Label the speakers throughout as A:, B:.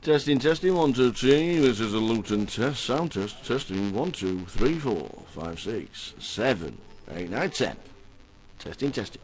A: Testing, testing, 1, 2, 3. This is a Luton test, sound test, testing, 1, 2, 3, 4, 5, 6, 7, 8, 9, 10. Testing, testing.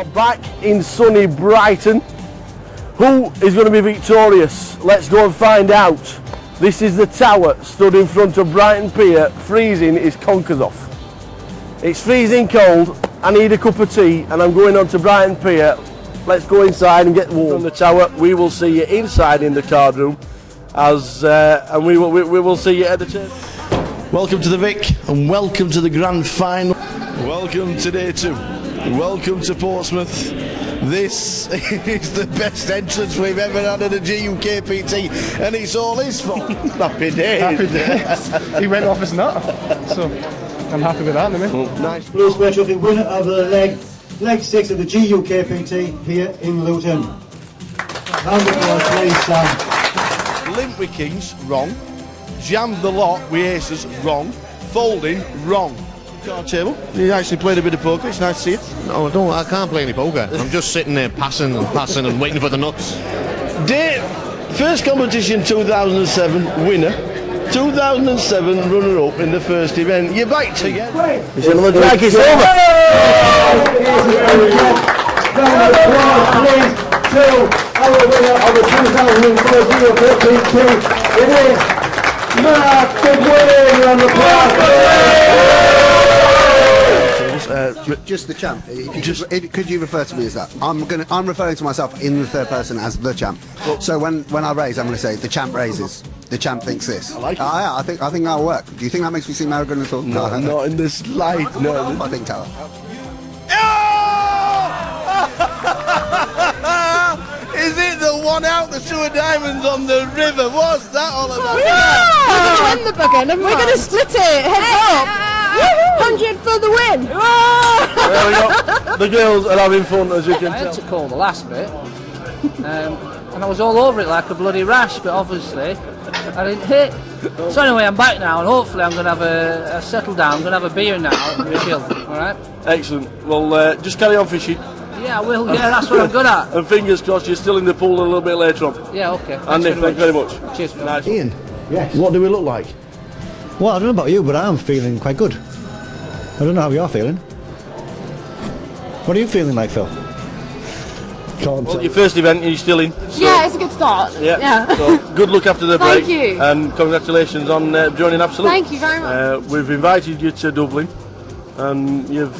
A: We're back in sunny Brighton. Who is going to be victorious? Let's go and find out. This is the tower stood in front of Brighton Pier, freezing his conkers off. It's freezing cold, I need a cup of tea and I'm going on to Brighton Pier. Let's go inside and get warm. From the tower, we will see you inside in the card room and we will see you at the table. Welcome to the Vic and welcome to the grand final. Welcome to day 2. Welcome to Portsmouth. This is the best entrance we've ever had at a GUKPT, and it's all his fault. Happy days. Happy days.
B: He went off as not, so I'm happy with that, isn't I?
A: Nice.
C: Blue Square Trophy winner of the leg 6 of the GUKPT here in Luton. Round of applause, please, Sam.
A: Limp with kings, wrong. Jammed the lot with aces, wrong. Folding, wrong. Card table. You actually played a bit of poker. It's nice to see you.
D: No, I can't play any poker. I'm just sitting there passing and waiting for the nuts.
A: Dave, first competition 2007 winner, 2007 runner-up in the first event. You're back together. It's another drag. It's over.
C: Round of applause, please, to our winner of the 2004 GUKPT. It is Mark the winner on the
E: just the champ. Could you refer to me as that? I'm referring to myself in the third person as the champ. So when I raise, I'm going to say the champ raises. The champ thinks this.
A: I like it.
E: I think that'll work. Do you think that makes me seem arrogant at all?
A: No, not in this light. No.
E: I think Tower.
A: Is it the one out, the 2 of diamonds on the river? What's that all about?
F: We're going to win the bugger, never mind. We're going to split it, heads up. 100 for the win.
A: There we go. The girls are having fun, as you can
G: I
A: tell.
G: had to call the last bit, and I was all over it like a bloody rash, but obviously I didn't hit. So anyway, I'm back now, and hopefully I'm going to have a settle down. I'm going to have a beer now and be chill. All right?
A: Excellent. Well, just carry on fishing.
G: Yeah, I will. Yeah, that's what I'm good at.
A: And fingers crossed you're still in the pool a little bit later on.
G: Yeah, okay.
A: Andy, thank you very much.
G: Cheers.
A: Nice.
H: Ian,
E: Yes.
A: What do we look like?
H: well, I don't know about you, but I'm feeling quite good. I don't know how you're feeling. What are you feeling like, Phil?
A: Well, your first event, you're still in. So,
F: Yeah, it's a good start.
A: yeah. So good luck after the break.
F: Thank you.
A: And congratulations on joining Absolute.
F: Thank you very much.
A: We've invited you to Dublin, and you've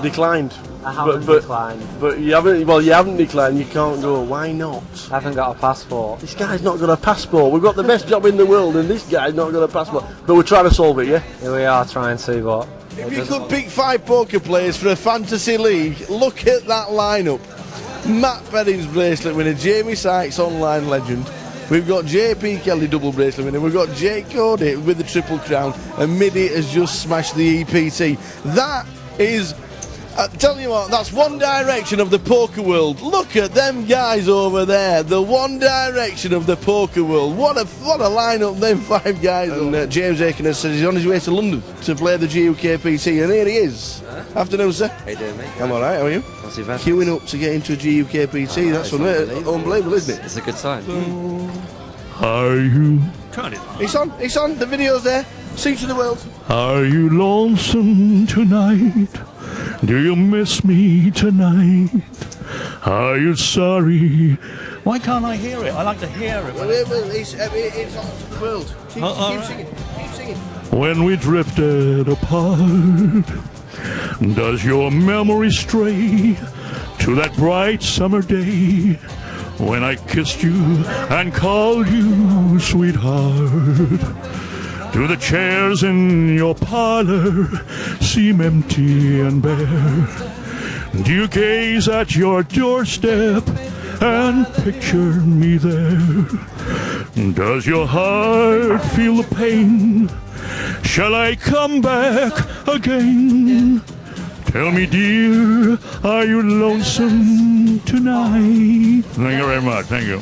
A: declined.
I: I haven't declined.
A: But you haven't. Well, you haven't declined. You can't go. Why not?
I: I haven't got a passport.
A: This guy's not got a passport. We've got the best job in the world, and this guy's not got a passport. But we're trying to solve it, yeah?
I: Here we are trying to, but...
A: If you could pick 5 poker players for a fantasy league, look at that lineup. Matt Perrin's bracelet winner, Jamie Sykes online legend. We've got JP Kelly double bracelet winner. We've got Jake Cody with the triple crown, and Midi has just smashed the EPT. That is... tell you what, that's One Direction of the poker world. Look at them guys over there. The One Direction of the poker world. What a lineup them 5 guys. And James Aiken has said he's on his way to London to play the GUKPT, and here he is. Afternoon, sir.
J: How you doing, mate?
A: I'm alright, how are you?
J: Not too bad.
A: Queuing up to get into a GUKPT, that's unbelievable, isn't it?
J: It's a good sign.
K: Are you?
A: It's on, the video's there. Sing to the world.
K: Are you lonesome tonight? Do you miss me tonight? Are you sorry? Why can't I hear it? I like to hear it.
A: It's on to the world. Keep singing, keep singing.
K: When we drifted apart, does your memory stray to that bright summer day when I kissed you and called you sweetheart? Do the chairs in your parlor seem empty and bare? Do you gaze at your doorstep and picture me there? Does your heart feel the pain? Shall I come back again? Tell me, dear, are you lonesome tonight? Thank you very much. Thank you.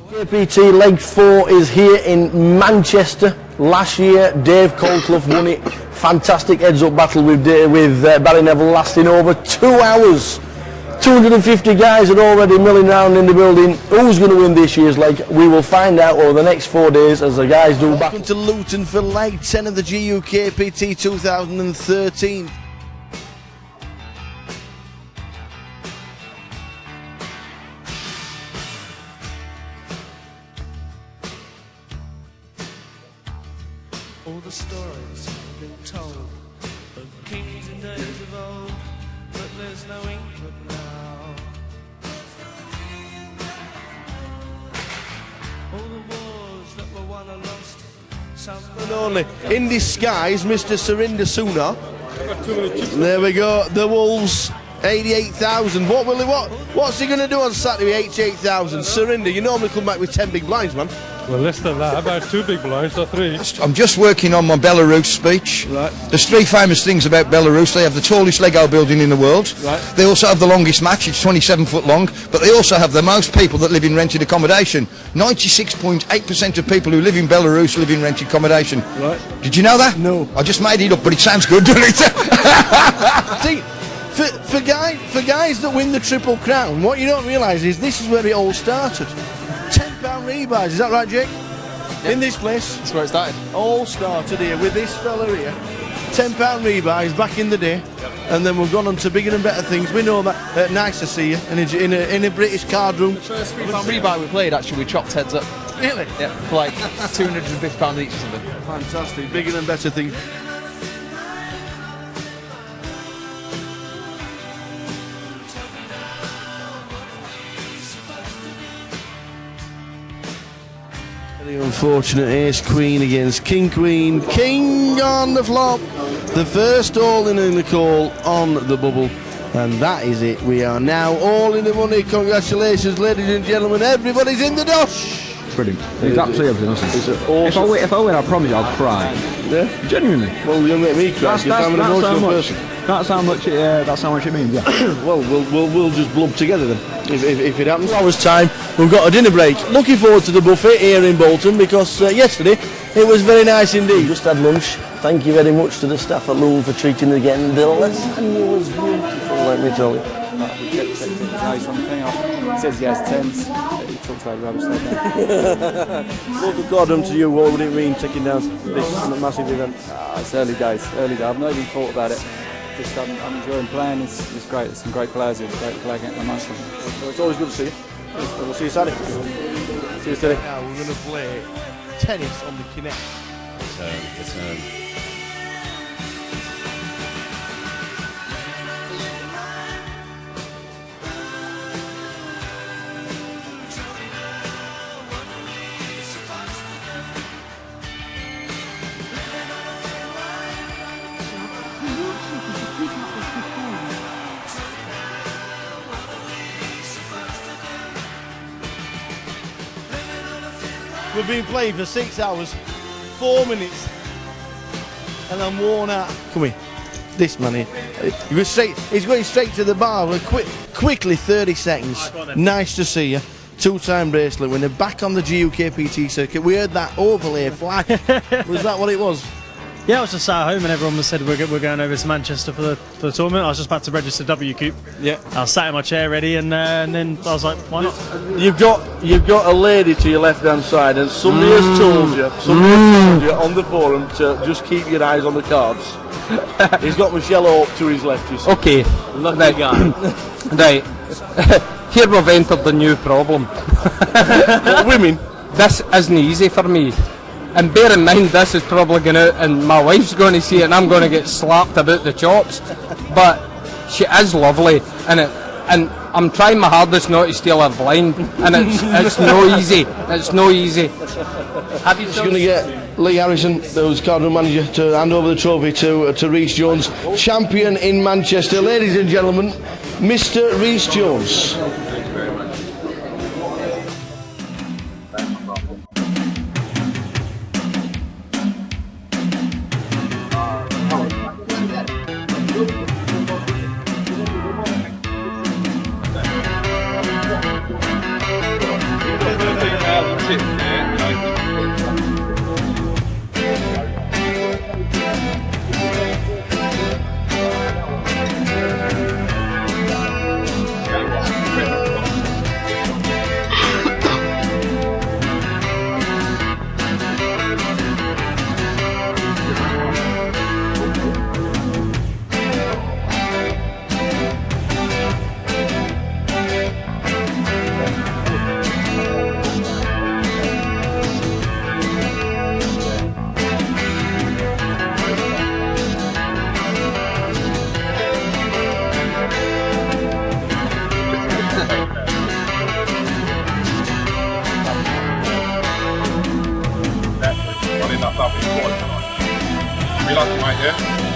A: GUKPT Leg 4 is here in Manchester. Last year, Dave Colclough won it. Fantastic heads-up battle with Barry Neville lasting over 2 hours. 250 guys are already milling around in the building. Who's going to win this year's leg? We will find out over the next 4 days as the guys do back.
J: Welcome to Luton for leg 10 of the GUKPT 2013.
L: All the stories have been told of kings in days of old, but there's no England now. All the wars that were won or lost, some
J: And only in disguise, Mr. Surinder Sooner. There we go. The Wolves, 88,000. What's he going to do on Saturday? 88,000. Surinder, you normally come back with 10 big blinds, man.
B: Well, less than that. About 2 big blinds or 3.
M: I'm just working on my Belarus speech.
B: Right.
M: There's 3 famous things about Belarus. They have the tallest Lego building in the world.
B: Right.
M: They also have the longest match, it's 27 foot long, but they also have the most people that live in rented accommodation. 96.8% of people who live in Belarus live in rented accommodation.
B: Right.
M: Did you know that?
B: No.
M: I just made it up, but it sounds good, doesn't it?
J: See, for guys that win the Triple Crown, what you don't realise is this is where it all started. £10 rebuys, is that right, Jake? Yeah. In this place.
B: That's where it started.
J: All started here with this fella here. £10 rebuys back in the day, and then we've gone on to bigger and better things. We know that. Nice to see you in a British card room.
B: The first £3 rebuy we played, actually, we chopped heads up.
J: Really?
B: Yeah, for like £250 each or something.
J: Fantastic, bigger and better things. The unfortunate ace queen against king queen, king on the flop. The first all in the call on the bubble, and that is it. We are now all in the money. Congratulations, ladies and gentlemen. Everybody's in the dosh.
N: Brilliant. It's absolutely everything. Awesome. If I win, I promise you I'll cry.
J: Yeah?
N: Genuinely.
J: Well, you'll make me cry. I'm an emotional person.
N: That's how much it means. Yeah.
J: Well, we'll just blub together then. If it happens.
A: 2 hours time, we've got a dinner break. Looking forward to the buffet here in Bolton because yesterday it was very nice indeed. Just had lunch. Thank you very much to the staff at Luton for treating us again. The lasagna was beautiful, let me tell you.
B: It says yes, tense. He talks like rubbish like that.
A: Local cordon to you, what would it mean taking down this massive event?
B: It's early days. I've not even thought about it. Just I'm enjoying playing. It's great. There's some great players here. It's great playing at the master.
A: Well, it's always good to see you. We'll see you Saturday. See you Saturday.
J: Now we're going to play tennis on the Kinect. We've been playing for 6 hours, 4 minutes, and I'm worn out. Come here, this man here. He's going straight to the bar. Quickly, 30 seconds. Nice to see you. 2-time bracelet winner, back on the GUKPT circuit. We heard that overlay flag. Was that what it was?
B: Yeah, I was just sat at home and everyone said we're going over to Manchester for the tournament. I was just about to register WCUP.
J: Yeah.
B: I was sat in my chair ready, and then I was like, why not?
A: You've got a lady to your left hand side, and somebody has told you on the forum to just keep your eyes on the cards. He's got Michelle Hope to his left. You see.
I: Okay,
A: Lucky guy.
I: right. Here we've entered the new problem.
A: Women.
I: This isn't easy for me. And bear in mind, this is probably going out and my wife's going to see it and I'm going to get slapped about the chops. But she is lovely, and I'm trying my hardest not to steal her blind, and it's no easy. It's no easy.
J: Have you going to get Lee Harrison, who's cardroom manager, to hand over the trophy to Rhys Jones, champion in Manchester. Ladies and gentlemen, Mr. Rhys Jones.
O: winning that lovely squad tonight. We like it, mate, yeah?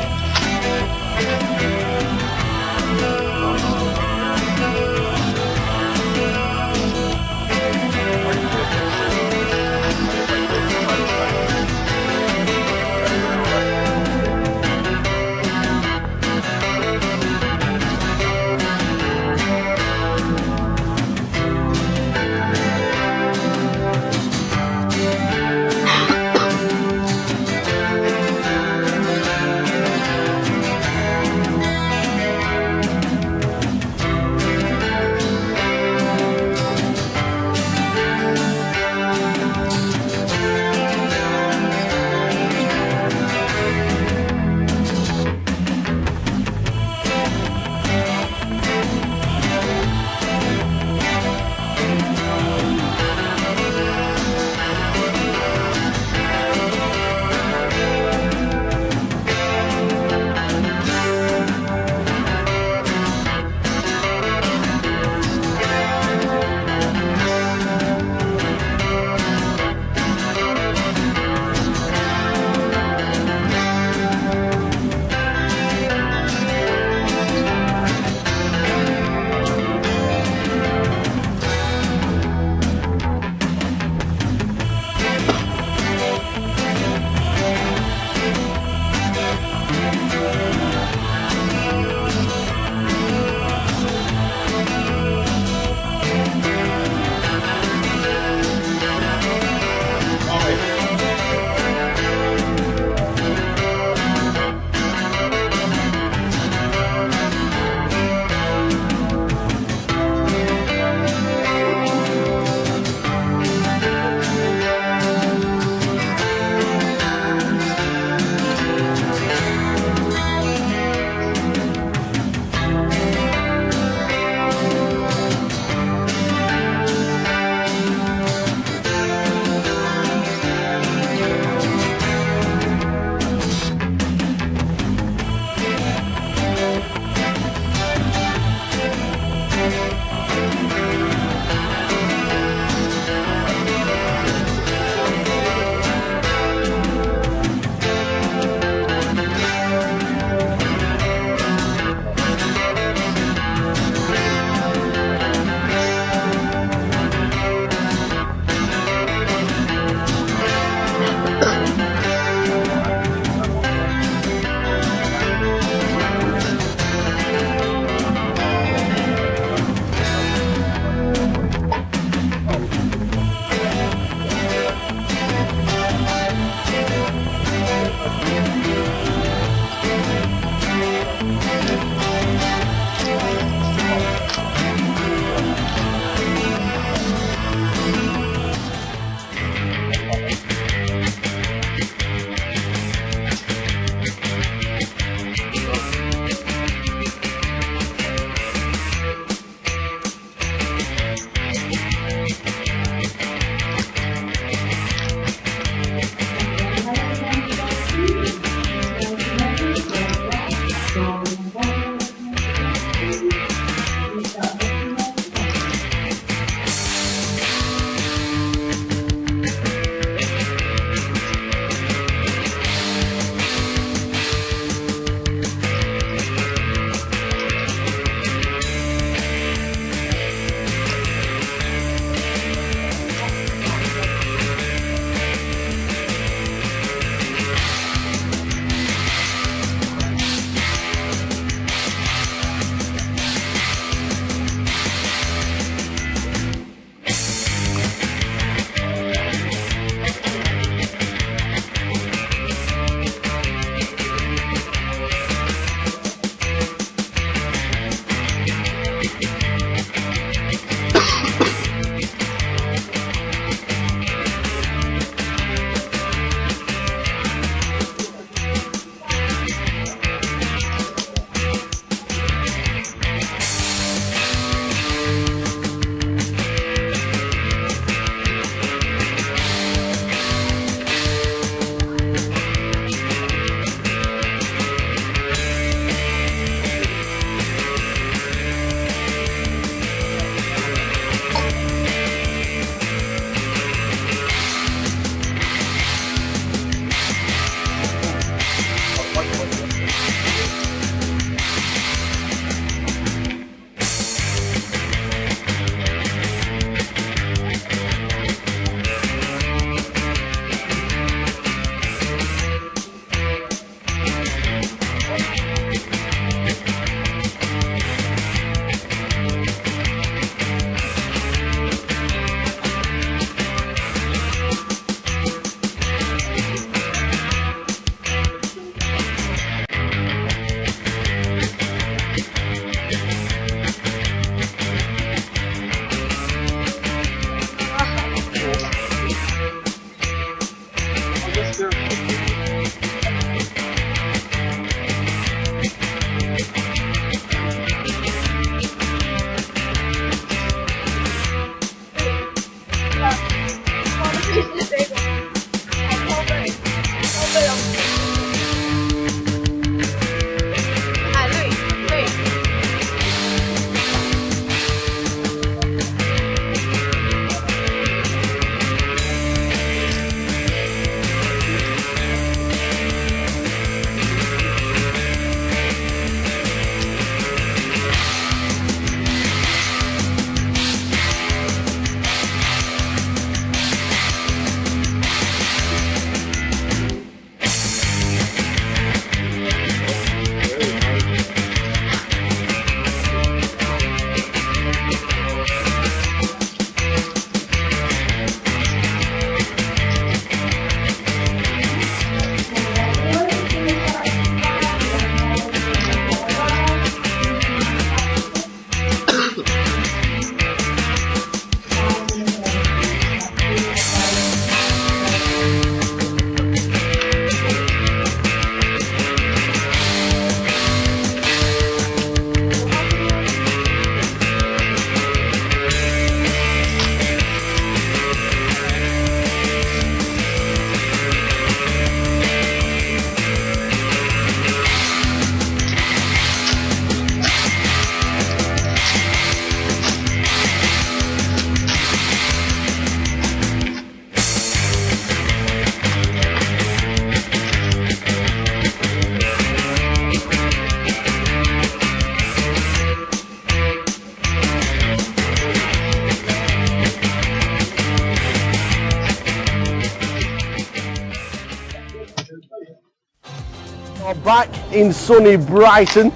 A: We're back in sunny Brighton.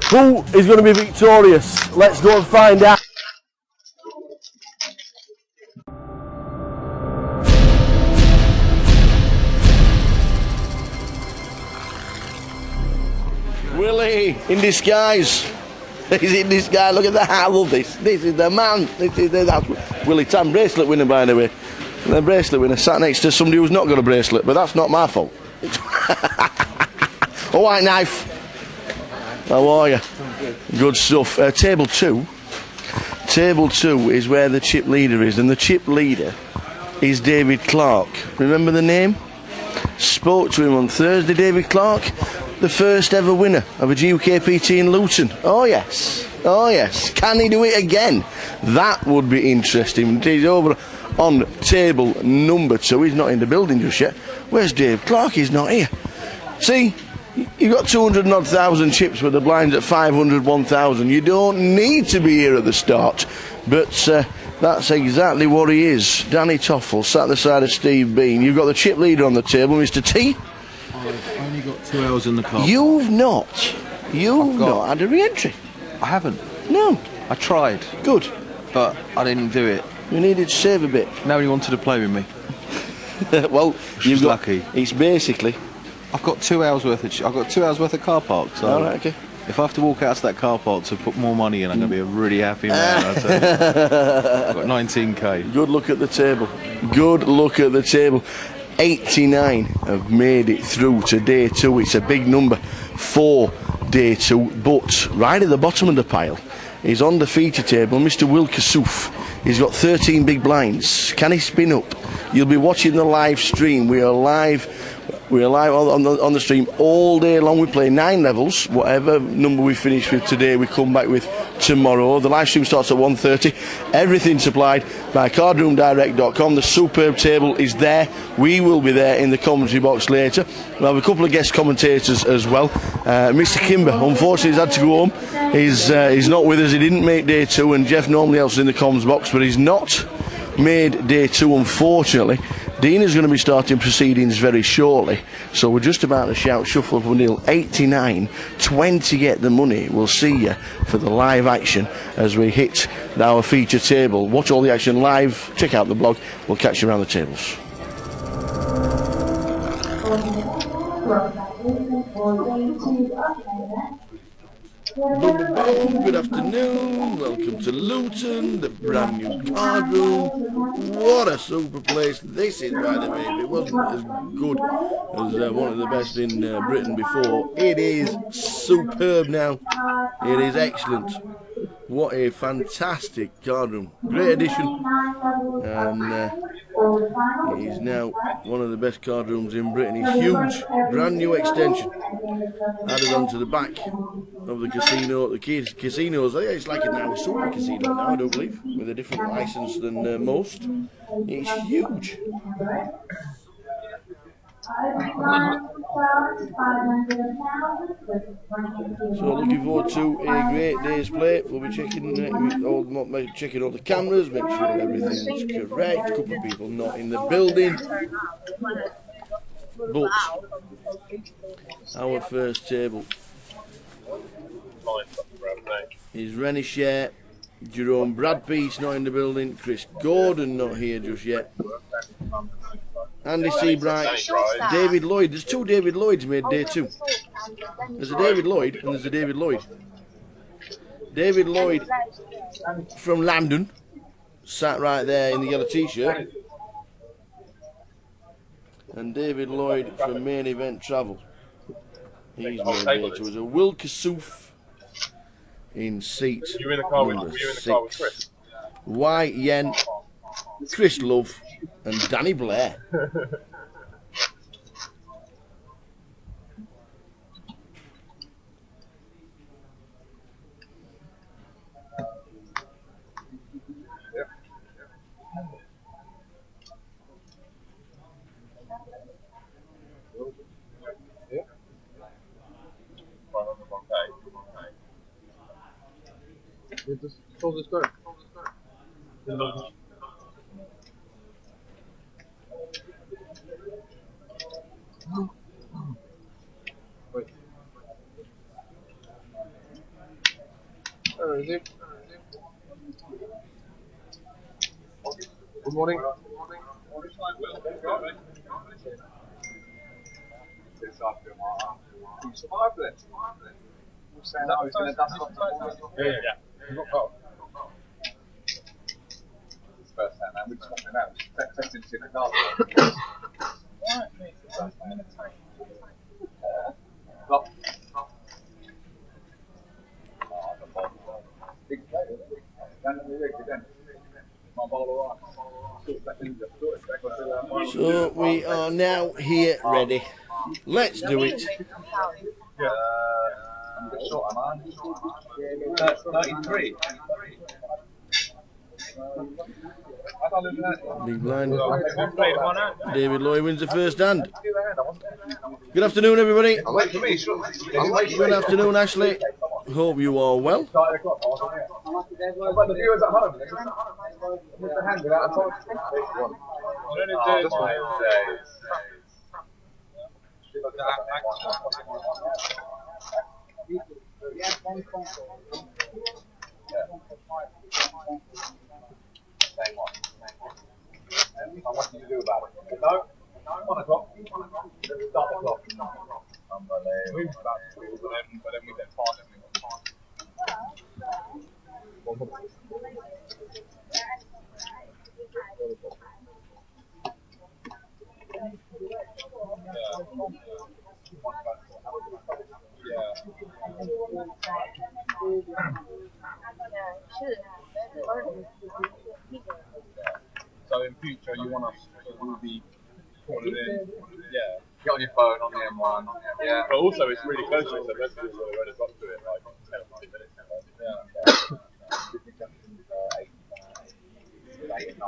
A: Who is going to be victorious? Let's go and find out.
J: Willie, in disguise. He's in disguise. Look at the hat of this. This is the man. That's Willie Tam, bracelet winner, by the way. The bracelet winner sat next to somebody who's not got a bracelet, but that's not my fault. A white knife. How are you? Good stuff. Table 2. Table 2 is where the chip leader is, and the chip leader is David Clark. Remember the name? Spoke to him on Thursday, David Clark. The first ever winner of a GUKPT in Luton. Oh yes, oh yes. Can he do it again? That would be interesting. He's over on table number 2. He's not in the building just yet. Where's Dave Clark? He's not here. See, you've got 200 and odd thousand chips with the blinds at 500, 1,000. You don't need to be here at the start. But that's exactly what he is. Danny Toffel sat at the side of Steve Bean. You've got the chip leader on the table, Mr. T.
N: I've only got 2 hours in the car.
J: You've not had a re-entry.
N: I haven't.
J: No.
N: I tried.
J: Good.
N: But I didn't do it.
J: You needed to save a bit.
N: Nobody wanted to play with me.
J: Well, you've got
N: lucky.
J: It's basically.
N: I've got 2 hours worth of. I've got 2 hours worth of car park. So
J: all right, okay.
N: If I have to walk out to that car park to put more money in, I'm going to be a really happy man. I tell you. I've got 19k.
J: Good look at the table. Good look at the table. 89 have made it through to day 2. It's a big number for day 2, but right at the bottom of the pile is on the feature table Mr. Will Kassouf. He's got 13 big blinds. Can he spin up? You'll be watching the live stream. We are live on the stream all day long. We play 9 levels. Whatever number we finish with today, we come back with tomorrow. The live stream starts at 1:30. Everything supplied by cardroomdirect.com. The superb table is there. We will be there in the commentary box later. We'll have a couple of guest commentators as well. Mr. Kimber, unfortunately, has had to go home. He's not with us. He didn't make day 2, and Jeff normally else is in the comms box, but he's not made day 2, unfortunately. Dean is going to be starting proceedings very shortly, so we're just about to shout shuffle up Neil. 89, 20 get the money. We'll see you for the live action as we hit our feature table. Watch all the action live, check out the blog, we'll catch you around the tables. Good afternoon, welcome to Luton, the brand new card room. What a super place this is, by the way. If it wasn't as good as one of the best in Britain before, it is superb now. It is excellent. What a fantastic card room. Great addition, and it is now one of the best card rooms in Britain. It's huge, brand new extension added onto the back of the casino. The casinos, it's like a super casino now, I don't believe, with a different license than most. It's huge. So looking forward to a great day's play. We'll be checking all the cameras, make sure everything's correct. A couple of people not in the building, but our first table is Renishare, Jerome Bradpeace not in the building, Chris Gordon not here just yet, Andy Seabright, David Lloyd. There's 2 David Lloyds made day 2. There's a David Lloyd and there's a David Lloyd. David Lloyd from London, sat right there in the yellow t-shirt, and David Lloyd from Main Event Travel. He's made day 2. There's a Will Kassouf in seat number 6. White Yen, Chris Love and Danny Blair.
O: Just close this door. Good morning. You survived it. Saying that I was going to dust off the yeah. It's the first time, man. We're just walking out. Testing to the car. Lock. Big play, again.
A: So we are now here ready. Let's do it.
O: Yeah. I'm a bit short, am I? 33.
A: Big blind. David Loy wins the first hand. Good afternoon, everybody. Good afternoon, Ashley. Hope you are well.
O: But the viewers at home, with the hand without a touch. Same one. And what do you do about it? No, 1 o'clock. Start the clock. Unbelievable. But then we get past it. So in future, you want to be putting it in, yeah. Get on your phone on the M1, yeah. But also, it's really close to it, so let's do it when it's up to it, like 10 or 15 minutes. Yeah. 8 and 9.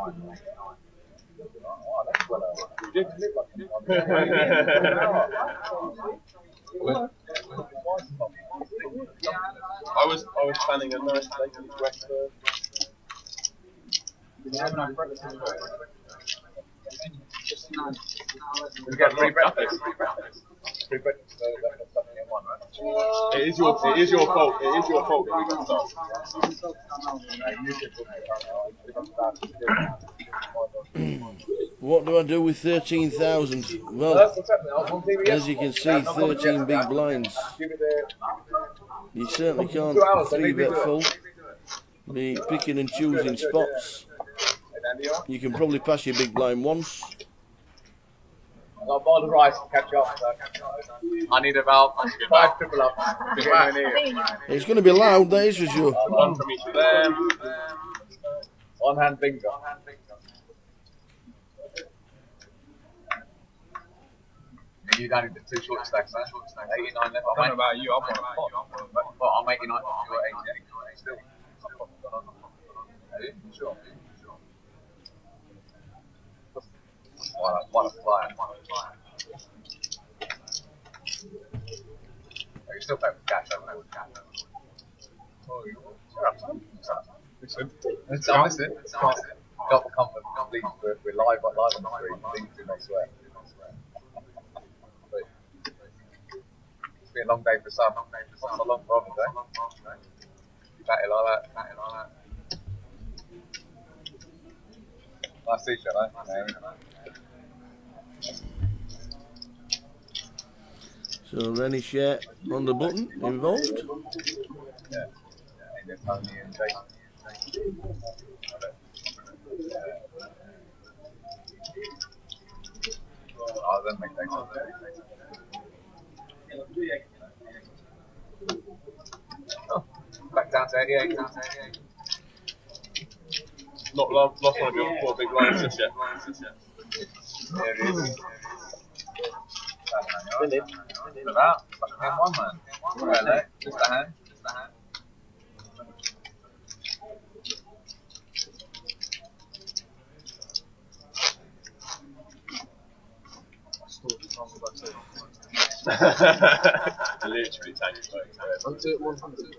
O: Oh, that's well over. You did live like I was planning a nice day in Westford. We get free breakfast. Free breakfast. It is your fault. It is your fault that we got stuff.
A: What do I do with 13,000? Well, as you can see, 13 big blinds. You certainly can't 3-bet full. Be picking and choosing spots. You can probably pass your big blind once.
O: I've got a bottle of rice to catch up. I need about 5 triple up.
A: It's going to be loud, that is for sure.
O: One from each of them. One hand bingo. You don't need the 2 short stacks, man. 89 left. I don't know about you, I'm 89. You're 88. Still. Sure. One a flyer. You still play with cash, haven't you? Listen. Got the comfort. We're live on the screen. Things do not swear. It's been a long day for some. Not a long problem, eh? You bat it like that. Nice t-shirt, eh?
A: So Rennie share on the button involved.
O: Yeah. Tony and Jason. Oh, then make that. Oh, back down to 88.
N: Not lost one of your 4 big lines just yet.
O: There it is. About hand one, man. Hello, just a hand.
N: Literally tank both.
O: 100.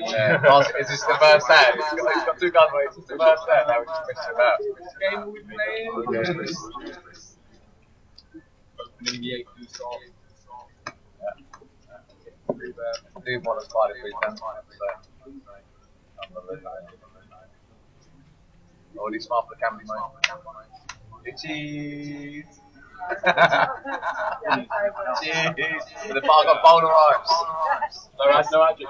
O: Yeah, is this the first hand? It's got 2 gun weights, it's the first hand, now we're just messing about. Which game are we playing? Opening the 8 loose off. Yeah. do want to slide if we can. Already smart for the camera, mate. Cheese! Cheese! With the bar got bowler rhymes. No adjective.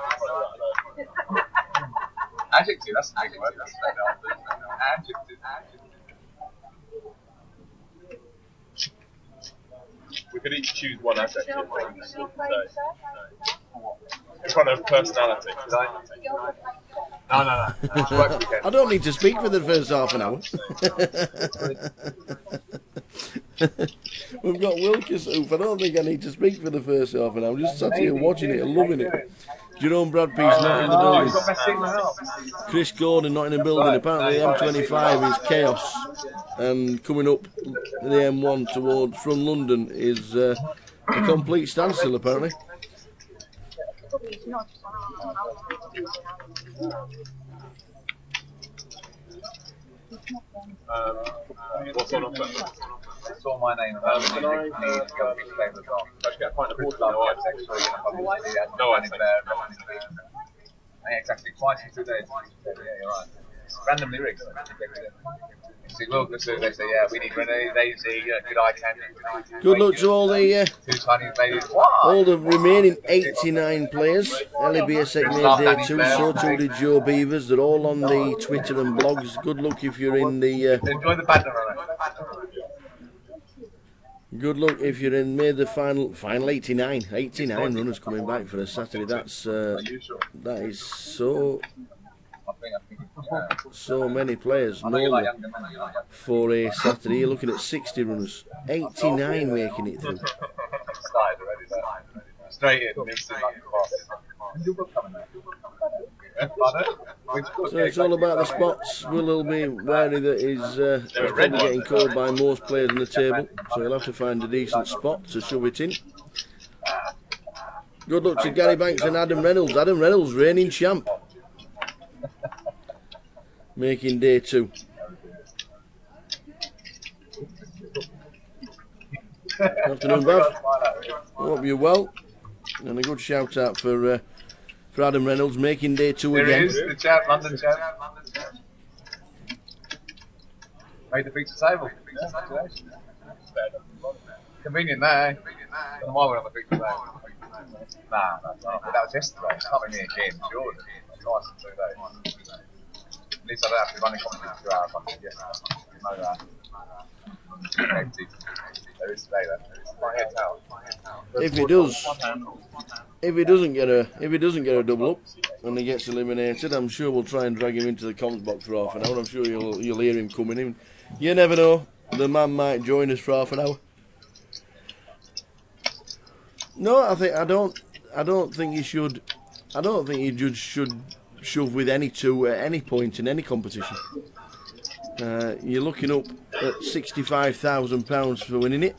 O: Adjective, that's a big word. Adjective.
P: We could each choose one adjective. It's one of personality. No.
J: I don't need to speak for the first half an hour. We've got Wilkes-Oof. I don't think I need to speak for the first half an hour. I'm just sat here watching it and loving it. Jerome Bradpeace not in the building. Chris Gordon not in the building. Apparently the M25 is chaos. And coming up the M1 towards from London is a complete standstill apparently.
P: What's on offer?
O: I saw my name and I need to go and explain the song.
P: Let's get a pint of water.
O: No idea. Exactly, twice in 2 days. Yeah, you're right. Randomly rigged. You see, look, they say, yeah, we need Renee, Daisy, good eye candy.
J: Good luck to all the
O: two tiny babies.
J: all the remaining 89 players. Ellie Biasek made day 2, so too did Joe Beavers. They're all on the Twitter and blogs. Good luck if you're in the...
O: Enjoy the banter,
J: Good luck if you're in the final 89. 89 runners coming back for a Saturday. That's that is so many players normally for a Saturday. You're looking at 60 runners, 89 making it through.
O: Straight in, instant
J: So it's all about the spots. Will be wary that he's probably getting called by most players on the table, so he'll have to find a decent spot to shove it in. Good luck to Gary Banks and Adam Reynolds. Adam Reynolds, reigning champ, making day 2. Afternoon, Bav. Hope you're well. And a good shout out for Adam Reynolds, making day 2 again.
O: There he is, the champ, London champ. Made the pizza table. Convenient there, eh? Don't know why we're on the pizza table. Nah, that was yesterday. It's not me again, Jordan. It's nice in 2 days. At least I don't have to run a company for 2 hours. I can get that. There is today then. My head's out.
J: If he doesn't get a double up and he gets eliminated, I'm sure we'll try and drag him into the comms box for half an hour. I'm sure you'll hear him coming in. You never know, the man might join us for half an hour. No, I don't think he should. I don't think he should shove with any 2 at any point in any competition. You're looking up at £65,000 for winning it.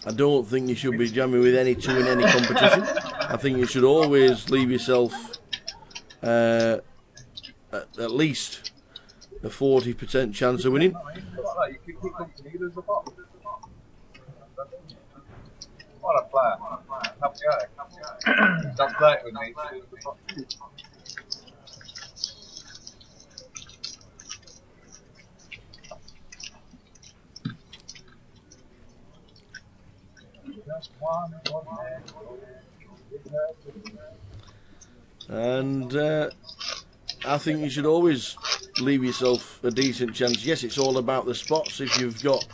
J: I don't think you should be jamming with any 2 in any competition. I think you should always leave yourself at least a 40% chance of winning.
O: What a player. Have to go. Don't play it with me.
J: And I think you should always leave yourself a decent chance. Yes, it's all about the spots. If you've got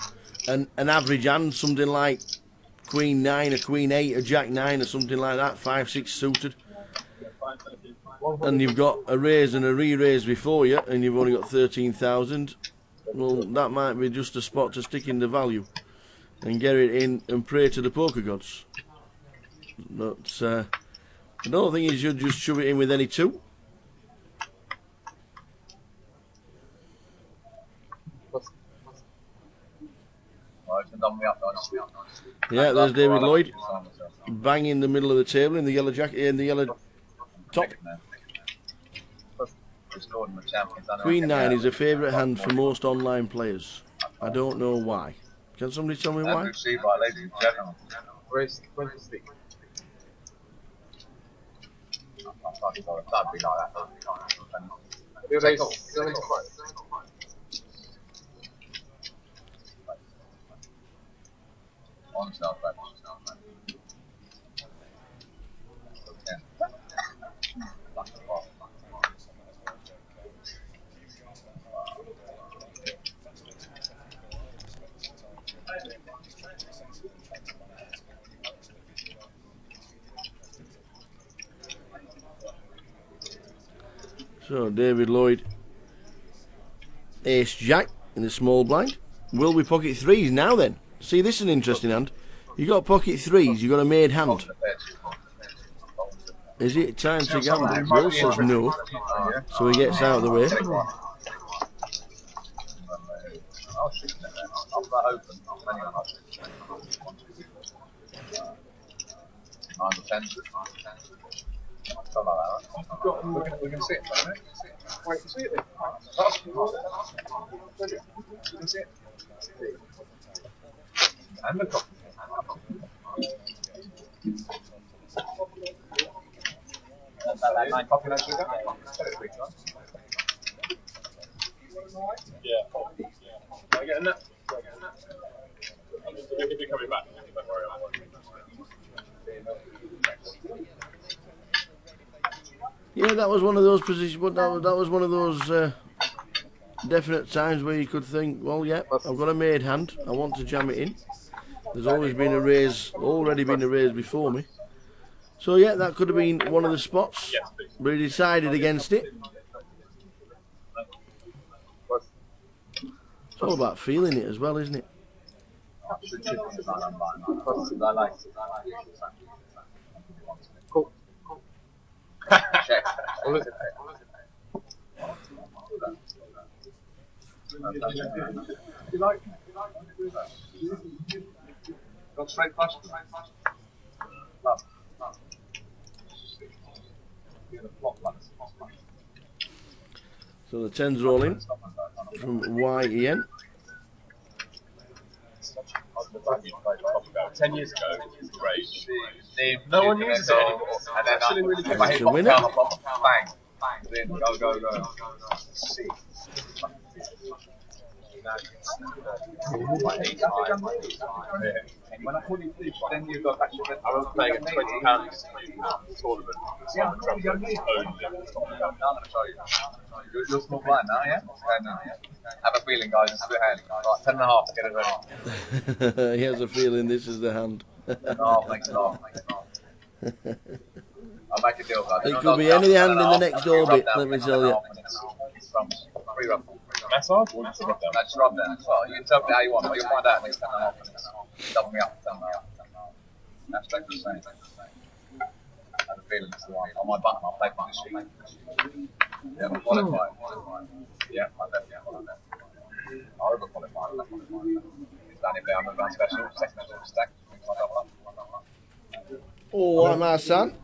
J: an average hand, something like Queen 9, a Queen 8, a Jack 9 or something like that, 5-6 suited, and you've got a raise and a re-raise before you and you've only got 13,000, well, that might be just a spot to stick in the value and get it in and pray to the poker gods. But I don't think you should just shove it in with any 2. Yeah, there's David Lloyd, bang in the middle of the table in the yellow jacket, in the yellow top. Queen 9 is a favourite hand for most online players. I don't know why. Can somebody tell me why?
O: Where's the stick? That'd be like that. Do they quite? On self,
A: So David Lloyd, ace jack in the small blind. Will we pocket threes now then? See, this is an interesting hand. You got pocket threes, you got a made hand. Is it time to gamble? Will says no, so he gets out of the way.
O: We can see it, right? Wait, you see it then? You can see it. And the top.
P: Yeah. Am I getting that? We could be coming back. Don't worry, I'm working.
A: Yeah, that was one of those positions, but that was one of those definite times where you could think, well, yeah, I've got a made hand, I want to jam it in. There's always been a raise, already been a raise before me. So yeah, that could have been one of the spots, but he decided against it. It's all about feeling it as well, isn't it?
O: Cool. Check. What is it? You like? Got straight flush. Love.
A: So the 10's rolling from YEN.
P: 10 years ago, it was great. No one uses it anymore.
O: And then
P: Actually, really good.
O: if I hit
A: It's a winner.
O: bang, then go. See. When I put it in, then you go back to the.
P: I was playing a £20 tournament. Simon Trump's owned it.
O: I'm going to show you. You're small blind now, yeah? Have a feeling, guys. This is the hand. Right, 10.5. Get it ready.
A: He has a feeling this is the hand.
O: 10.5 makes it off. I'll make a deal, guys.
A: It could be any hand in the next orbit, let me tell you.
O: Free rub.
P: Massage? Or just rub down?
O: Just rub down. Well, you can tell me how you want, but you'll find out next 10.5 minutes. Double me up, 10.5. That's exactly the same. I have a feeling it's the one. On my button, I'll take my sheet. Yeah, we'll qualify. Yeah, I definitely qualify. I'll over-qualify. It's Danny Blair, I'm a special. Second stack.
A: Oh, what my son?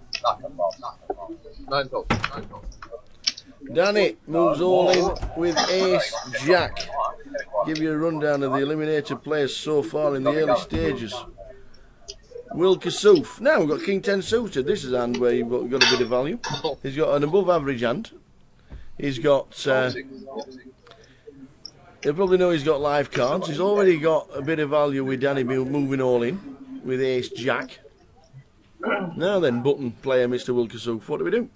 A: Danny moves all in with ace jack. Give you a rundown of the eliminated players so far in the early stages. Will Kassouf. Now we've got King 10 suited. This is a hand where you've got a bit of value. He's got an above average hand. He's got you'll probably know he's got live cards. He's already got a bit of value with Danny moving all in with ace jack. Now then, button player Mr. Will Kassouf, what do we do?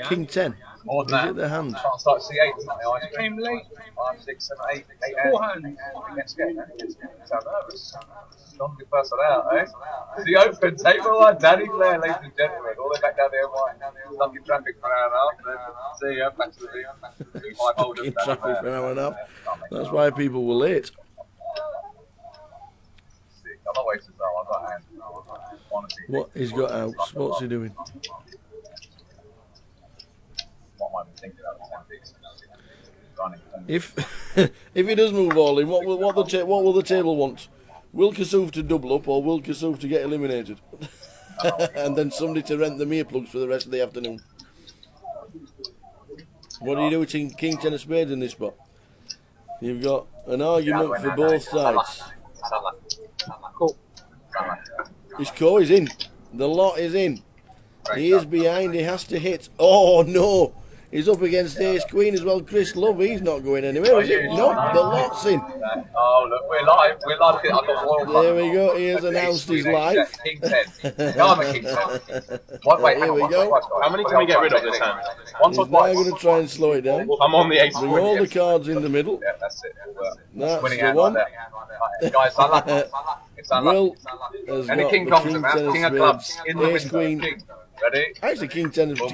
A: King 10.
O: More than
A: Is it the hand?
O: Can't start C8. It came late. 5, 6, 7, 8 hands. Against game. So nervous. Don't be first out, eh? The open table one, Danny Blair, ladies and gentlemen. All the way back down the M1. Stuck in traffic for an hour and a half. See ya, back to the 5 holders.
A: In traffic for an hour and a half. That's why people were late.
O: I'm not wasting time. I've got hands.
A: What he's got out? What's he doing?
O: What am I thinking of?
A: If if he does move all in, what will the table want? Will Kassouf to double up or Will Kassouf to get eliminated? And then somebody to rent the earplugs for the rest of the afternoon. What do you do with King 10 of spades in this spot? You've got an argument for both sides.
O: Cool.
A: His core is in. The lot is in. He is behind. He has to hit. Oh no! He's up against Ace Queen as well. Chris Love, he's not going anywhere, is he? No, the lot's in.
O: Oh, look, we're live. We're live. I've got Royal
A: There we go. He has announced his life.
O: King 10. No, I'm a King 10. Wait,
A: Here we go.
O: How many can we get rid of this hand? Once or
A: He's now
O: twice?
A: going to try and slow it down.
O: I'm on the 8.
A: Bring all the cards in the middle.
O: Yeah, that's it.
A: That's
O: Winning
A: the
O: hand
A: one.
O: right there. Guys, I like it.
A: Will has
O: Any
A: got
O: king
A: the
O: comes
A: King
O: to man,
A: 10
O: King
A: of
O: of clubs,
A: spades,
O: in the
A: Ace
O: window.
A: Queen.
O: King. Ready?
A: Actually, King 10 of spades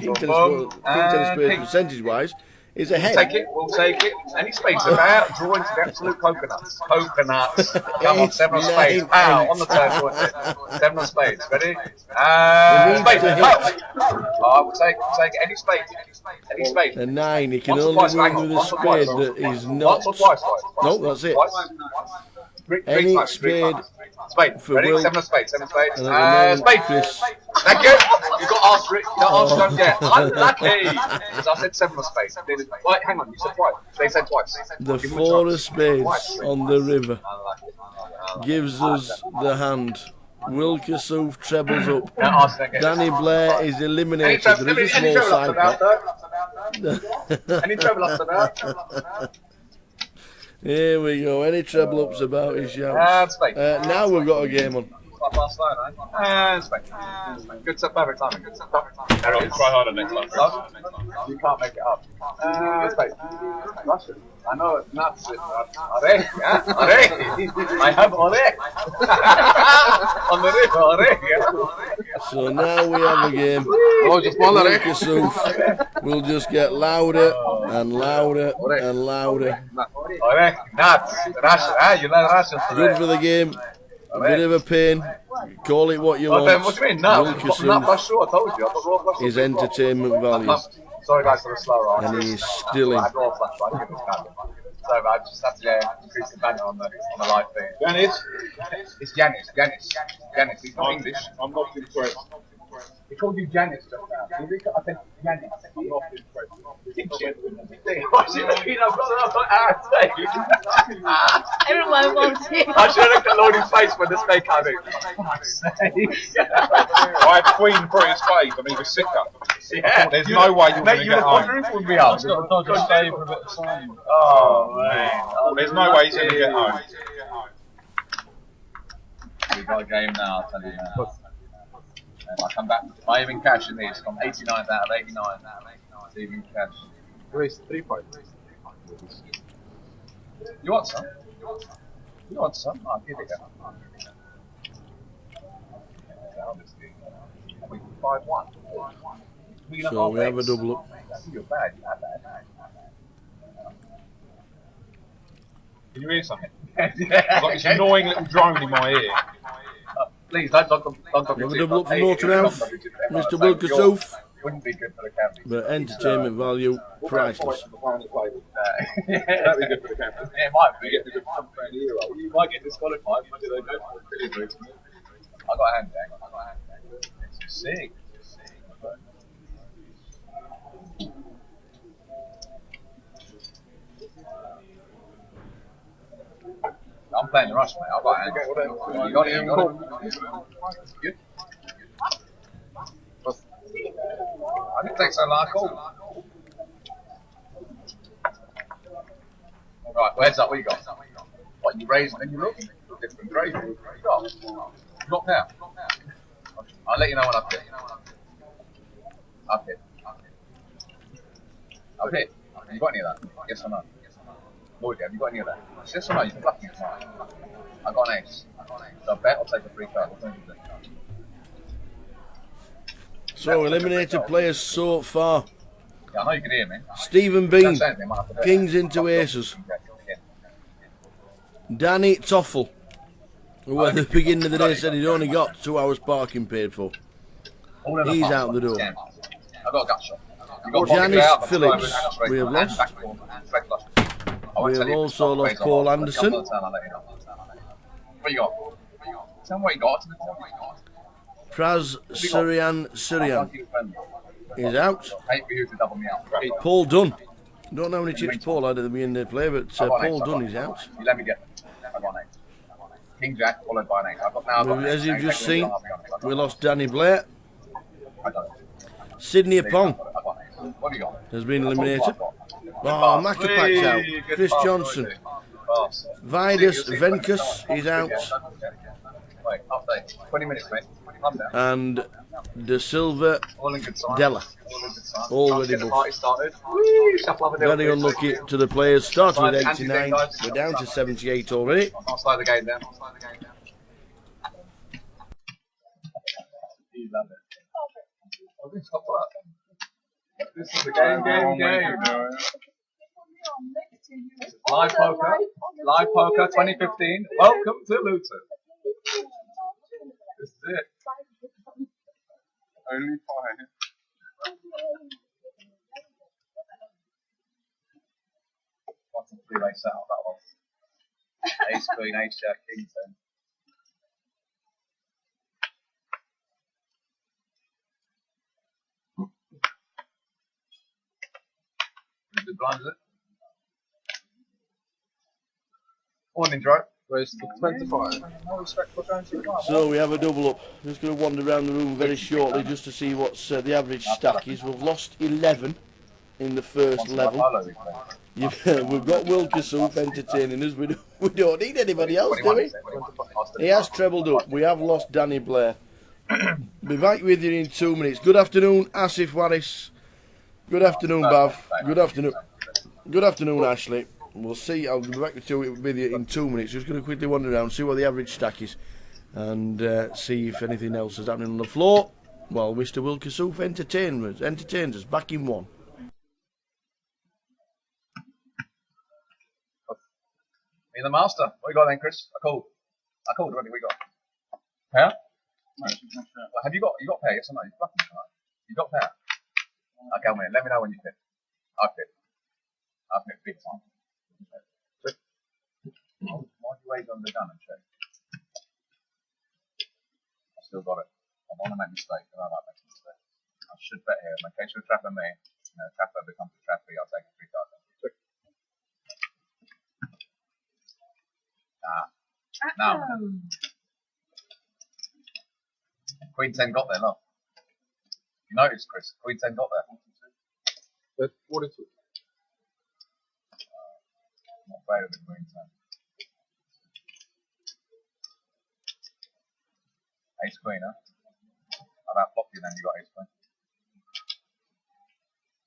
O: Big.
A: percentage-wise is ahead.
O: We'll take it. Any spades about, draw into the absolute coconuts. Coconuts. Come on, 7 of spades. Pow, on the turn, draw it. 7 of spades. Ready? Spades. Oh, we'll take it. Any spade. Any spade.
A: A 9, he can
O: Once or
A: only
O: twice,
A: win
O: mate.
A: with a
O: Once or
A: spade
O: twice.
A: that is not...
O: Once or twice.
A: No, that's it.
O: Three
A: Any
O: times,
A: spade
O: Spade.
A: for
O: Ready?
A: Will.
O: 7 of spades. 7 of spades.
A: And at the moment,
O: Spade.
A: Chris.
O: Thank you. You got asked for it. You don't ask, you don't get. Unlucky. Because I said 7 of spades. Wait, hang on. You said twice. They said twice.
A: The 4 of spades on the river gives us the hand. Will Kassouf trebles up. Danny Blair is eliminated. There is a small side pot.
O: Any treble after that?
A: Here we go. Any treble ups about his shouts. Now we've got a game on.
O: Good stuff, perfect timing. Good stuff, perfect timing. Try harder next time. You can't make it up. Russian. I know it's not. Orek, yeah? Orek. I have Orek. On the river, Orek, yeah?
A: So now we have a game. Will Kassouf will just get louder and louder and louder.
O: Orek, nuts. Russian, you like Russian today.
A: Good for the game. A bit of a pain. Call it what you want.
O: What do you mean?
A: Will
O: Not
A: Kassouf
O: by sure, I told you. I've got raw flash.
A: is entertainment value.
O: Sorry guys for the slow roll.
A: And he's still in.
O: I had raw flash, but I didn't give it so I just have to increase the banner on the live feed. Janis? It's Janis. He's not English. I'm not impressed. He called you Janis just now. I said Janis. I'm not impressed.
F: Everyone wants it.
O: I should have looked at Lordie's face when the snake came in.
P: I had Queen put his face and he was sicker.
O: Yeah.
P: There's no way you're going to get home.
O: The roof would be up. Oh, man.
P: There's no way he's going to get home.
O: We've got a game now, I'll tell you now. I come back, I even cash in these, from 89 out of 89. It's even cash. 3 points. You want some? You want some? I'll give it you. We 5-1.
A: So we have a double up.
O: You're bad, you have that.
P: Can you hear something? I've got this annoying little drone in my ear.
O: Please, don't
A: We have a double up from Norton House. Mr. Will Kassouf.
O: Wouldn't be good for the camera.
A: But entertainment value, priceless.
O: That'd be good for the camera. Yeah, it might be. You might get disqualified. I got a hand bang. It's sick. I'm playing the rush, mate. I've got a hand. You got it. Good. I didn't take so long. Cool. Right, well, heads up. What you got? What, you raise and then you look? Different crazy. What you got? Not now. I'll let you know when I've hit. I've hit. Have you got any of that? Yes or no? Lloyd, have you got any of that? Yes or no? You can bluff me tomorrow. I got an ace. So I bet I'll take a free card.
A: So eliminated players so far.
O: Yeah, I know you can hear me.
A: Stephen Bean, Kings into Aces. Danny Toffel, who at the beginning of the day said he'd only got 2 hours parking paid for. He's out the door.
O: I got a gut shot.
A: Janice Phillips, we have lost. We have also lost Paul Anderson.
O: What you got? Tell me what you got.
A: Praz Surian is out.
O: Hate for you to double me out.
A: Paul Dunn. Don't know how many chips Paul had at the beginning of the play, but Paul Dunn is out.
O: You let me get them. I got an 8. King Jack followed by an 8. I've got now.
A: As you've just seen, we lost Danny Blair. Sydney Pong
O: What have you got?
A: has been eliminated. Oh, Macapac's out. Chris Johnson. Vidas Venkus is out.
O: Wait, update. 20 minutes, mate. Calm down.
A: And De Silva
O: All in good time.
A: Della.
O: All in good time.
A: Already
O: Get the party
A: buffed.
O: started. Woo, shuffle up a little
A: Very
O: bit.
A: unlucky to the players. Started with
O: Anti then,
A: 89.
O: guys.
A: We're down to 78 already.
O: I'll slow the game down. You love it. Oh, this is hot work. This is the game. Live poker 2015. Welcome to Luton. This is it. Only 5. What's a three-way setup that was? Ace Queen, Ace Jack, King 10. The blind, is it? Morning, Joe. Where's the 25? No respect for going to the bar.
A: So we have a double up. Just going to wander around the room very shortly just to see what's the average stack is. We've lost 11 in the first level. We've got Will Kassouf entertaining us. We don't need anybody else, do we? He has trebled up. We have lost Danny Blair. Be back with you in 2 minutes. Good afternoon, Asif Waris. Good afternoon, Bav. Good afternoon. Good afternoon, Ashley. We'll see. I'll be back with you in 2 minutes. Just going to quickly wander around, see what the average stack is, and see if anything else is happening on the floor. While Mr. Will Kassouf entertains us back in one.
O: Me the master. What you got then, Chris? I called. What have we got? Pair? No. Well, have you got pair? Yes or no? You got pair? Okay, man. Let me know when you fit. I fit big time. Why do you wait on the gun and check? I still got it. I want to make mistakes, and I like making mistakes. I should bet here. In case you're trapping me, trapper becomes a trapper, I'll take it 3 times. Nah. Queen 10 got there, look. You noticed, Chris? Queen 10 got there.
P: But 42.
O: Not better than Queen 10. Ace Queen, huh? I've outblocked you then, you got Ace Queen.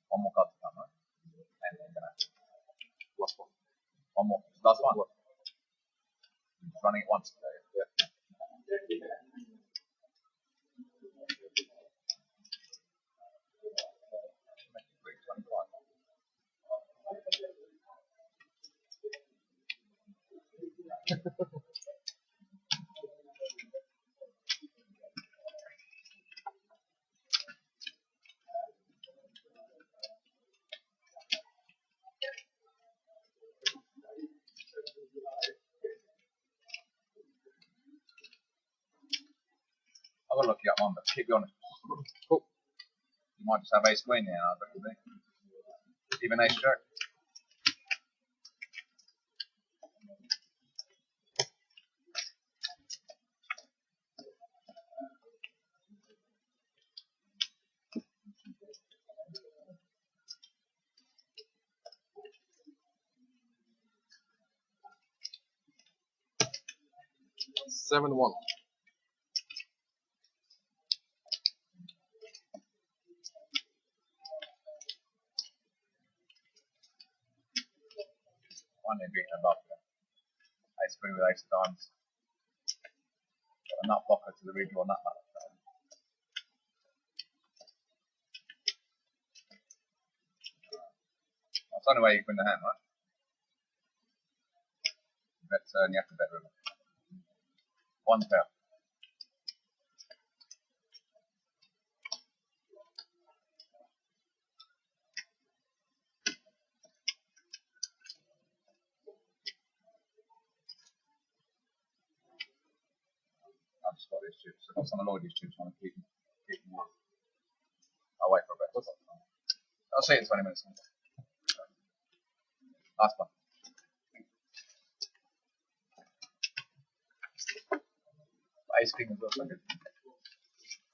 O: One more card to come, right? And then gonna last one. One more. Last one. He's running it once today. Yeah. I've got to look you up one, but keep you honest. Cool. You might just have Ace Queen here, I bet you think. Even Ace Jack.
P: Seven one.
O: One day beating a blocker. Ace Queen with Ace of Diamonds. Got a nut blocker to the redraw nut blocker. That's the only way you win the hand, right? Bet turn, you have to bet river. One pair. I've just got these chips. I've got some of Lloyd's chips. I want to keep them warm. I'll wait for a bit. I'll see you in 20 minutes. Last one. Ice cream as well.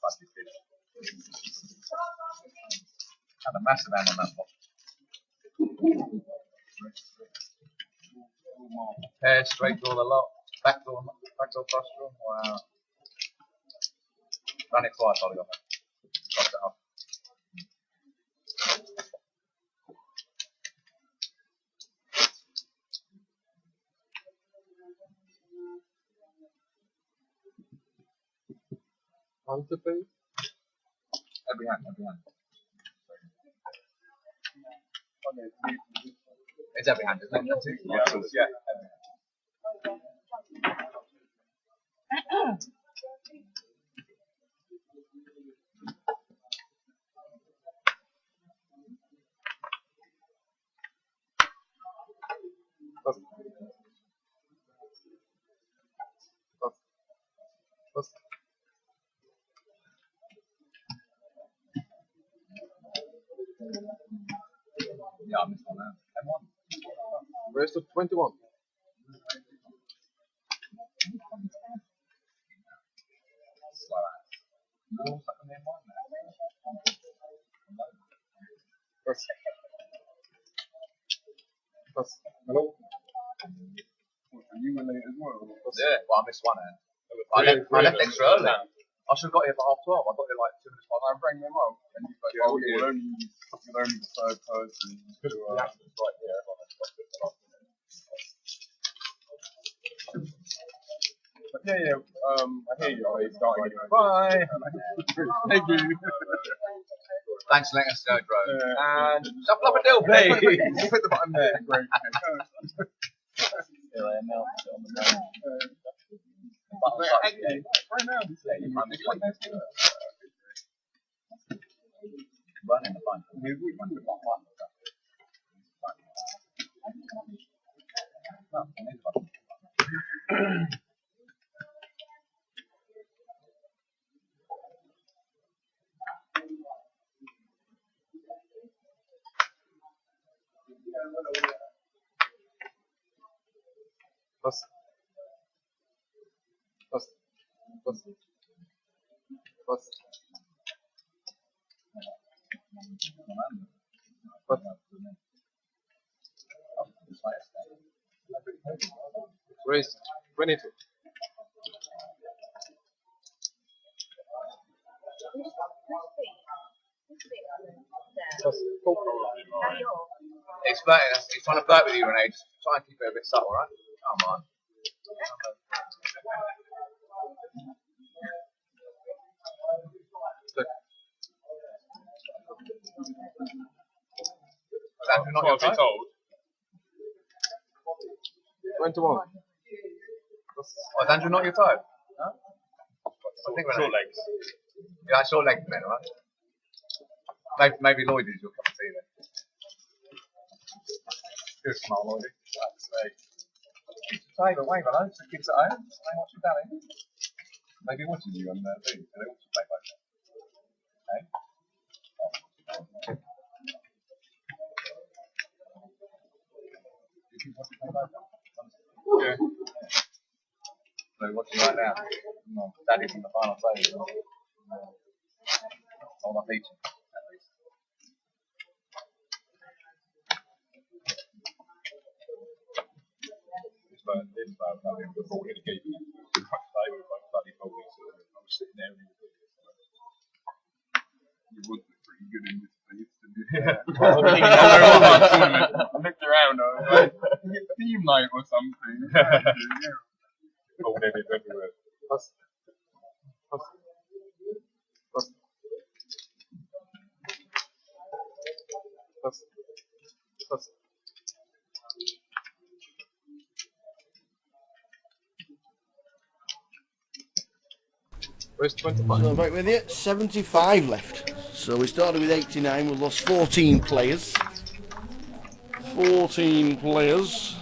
O: fudgy fish. Had a massive hand on that pot. Hair straight door the lot. Back door brush door. Wow. Run it twice, Ollie. Cross it up.
P: How's the food?
O: Every hand. It's every hand, isn't it? Yeah, every hand. Yeah, I missed one now. M1.
P: Rest of 21.
O: Slow ass. No, stuck on the M1 now.
P: Hello? Are you in late as well?
O: Yeah, well, I missed one hand. I left extra early. I should have got here for 12:30. I got here like 2 minutes past.
P: I rang them up, and you're only the third person to.
O: Right here.
P: But yeah. I hear you. It's starting anyway. Bye. Thank you.
O: Thanks for letting us know, Bro. And shuffle up a deal, please.
P: Put the button there. Great.
O: Here I am now. On the ground. Running the fun.
P: Raised 22.
O: It's flirting. He's trying to flirt with you, Renee. Just try and keep it a bit subtle, right? Come on. Look. Is Andrew not your type?
P: 21.
O: Oh, is Andrew not your type? No? I think short legs. Yeah, short legs men, right? Maybe Lloyd is your cup of tea then. Good smile, Lloydie. That's favour, wave hello to the kids at home. They watch your daddy. Maybe watching you on the thing, so they also play like that. Hey? You keep watching play like that? Yeah. So you're watching right now? No. Daddy's in the final table. On my feature, at least. This man, I mean, before he gave me the play with my bloody body, so I was sitting there and he was you would look pretty good in this place, didn't you? Yeah. I looked around, I was like, team night or something. Oh, they did everywhere.
P: Where's 25?
A: So back with you, 75 left. So we started with 89, we've lost 14 players. 14 players.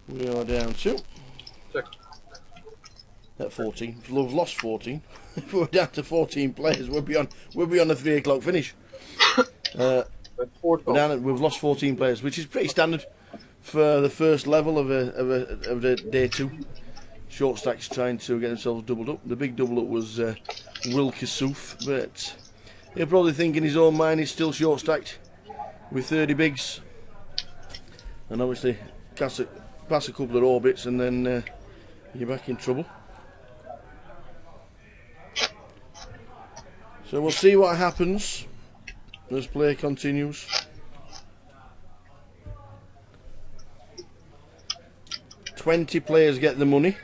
A: We are down to.
P: Check.
A: At 14. If we've lost 14, if we're down to 14 players, we'll be on a 3 o'clock finish. We've lost 14 players, which is pretty standard for the first level of a day 2. short stacks trying to get themselves doubled up. The big double up was Wilkersoof, but he'll probably think in his own mind he's still short stacked with 30 bigs. And obviously pass a couple of orbits and then you're back in trouble. So we'll see what happens as play continues. $20 players get the money.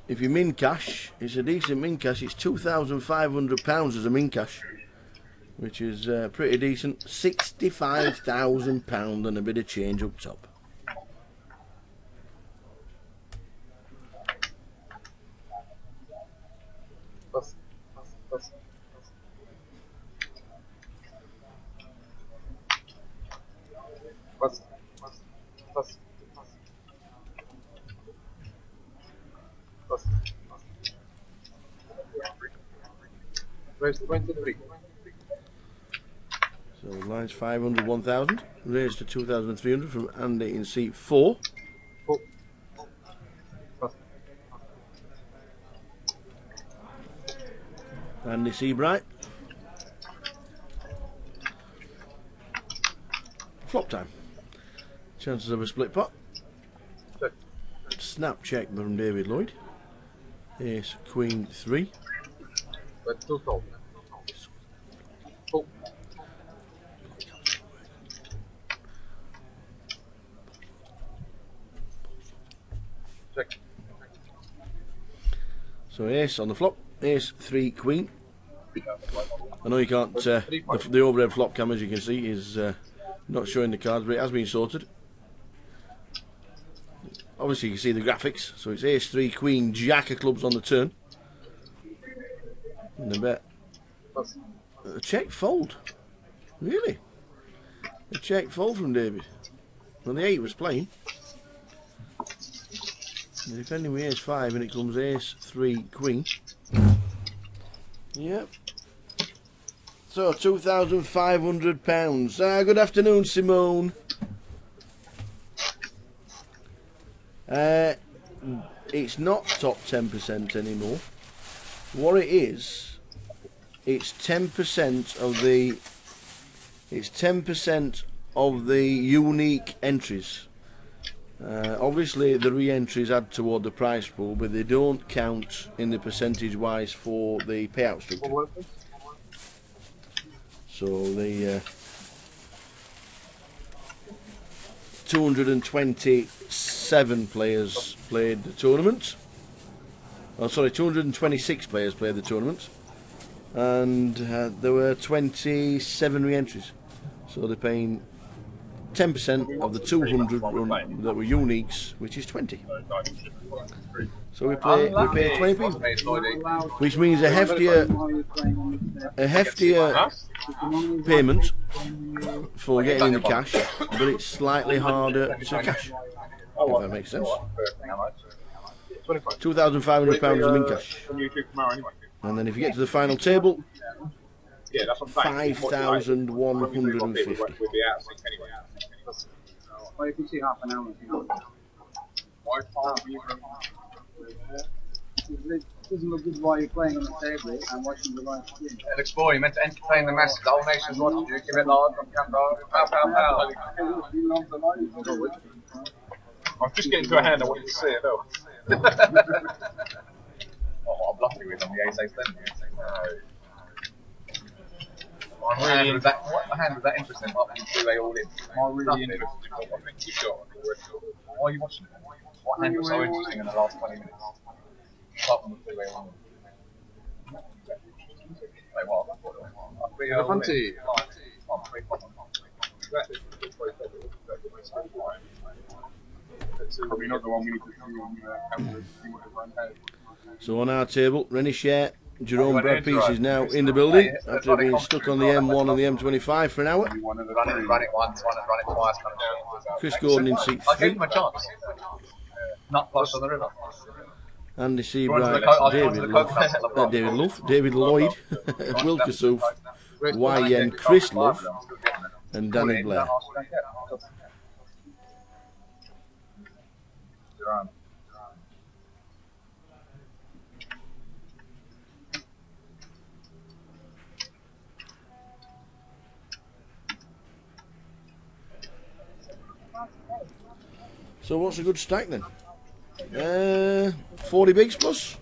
A: If you min cash, it's a decent min cash. It's £2,500 as a min cash, which is pretty decent. £65,000 and a bit of change up top.
P: Raised to 23.
A: So lines 500, 1,000. Raised to 2,300 from Andy in seat 4. Andy Seabright. Flop time. Chances of a split pot. Snap check from David Lloyd. Ace, Queen, 3.
P: That's too tall. Oh. Check.
A: So ace on the flop. Ace, 3, Queen. I know you can't. The overhead flop cam, as you can see, is not showing the cards, but it has been sorted. Obviously, you can see the graphics. So it's Ace, 3, Queen, Jack of clubs on the turn. And a bet. A check fold. Really? A check fold from David. Well, the 8 was playing. And defending with Ace 5, and it comes Ace, 3, Queen. Yep. So £2,500. Good afternoon, Simone. It's not top 10% anymore. What it is, it's 10% of the. It's 10% of the unique entries. Obviously, the re-entries add toward the prize pool, but they don't count in the percentage-wise for the payout structure. So the 227 players played the tournament. Oh, sorry, 226 players played the tournament, and there were 27 re-entries. So they're paying 10% of the 200 that were uniques, which is 20. So we pay 20 people, which means a heftier payment for getting in the cash, but it's slightly harder to cash. If that makes sense. £2,500 of min cash, and then if you get to the final table, 5,150.
Q: Well, you can see half an hour. It doesn't look good while you're playing on the table and watching the live stream.
P: It looks boring. You're meant to entertain the masses. The whole nation's watching you. Give it large on camera. Pow, pow, pow. I'm just getting to a hand. I want you to see it, though. I'm lucky with on the ace ace then. My hand was that interesting. What are you watching? What hand was so interesting in the last 20 minutes? Apart from the three-way one. Wait, what? Probably not the one we need to do on camera.
A: So on our table, Rennie Share, Jerome Bradpiece is now in the building after being stuck on the M1 and the M25 for an hour.
P: Run it once, run it twice.
A: Chris Gordon in seat 3.
P: I gave him a chance. Not close on the river.
A: Andy Seabright, David Lloyd, Wilkersoof, YN, Chris Love, and Danny Blair. So what's a good stack then? 40 bigs plus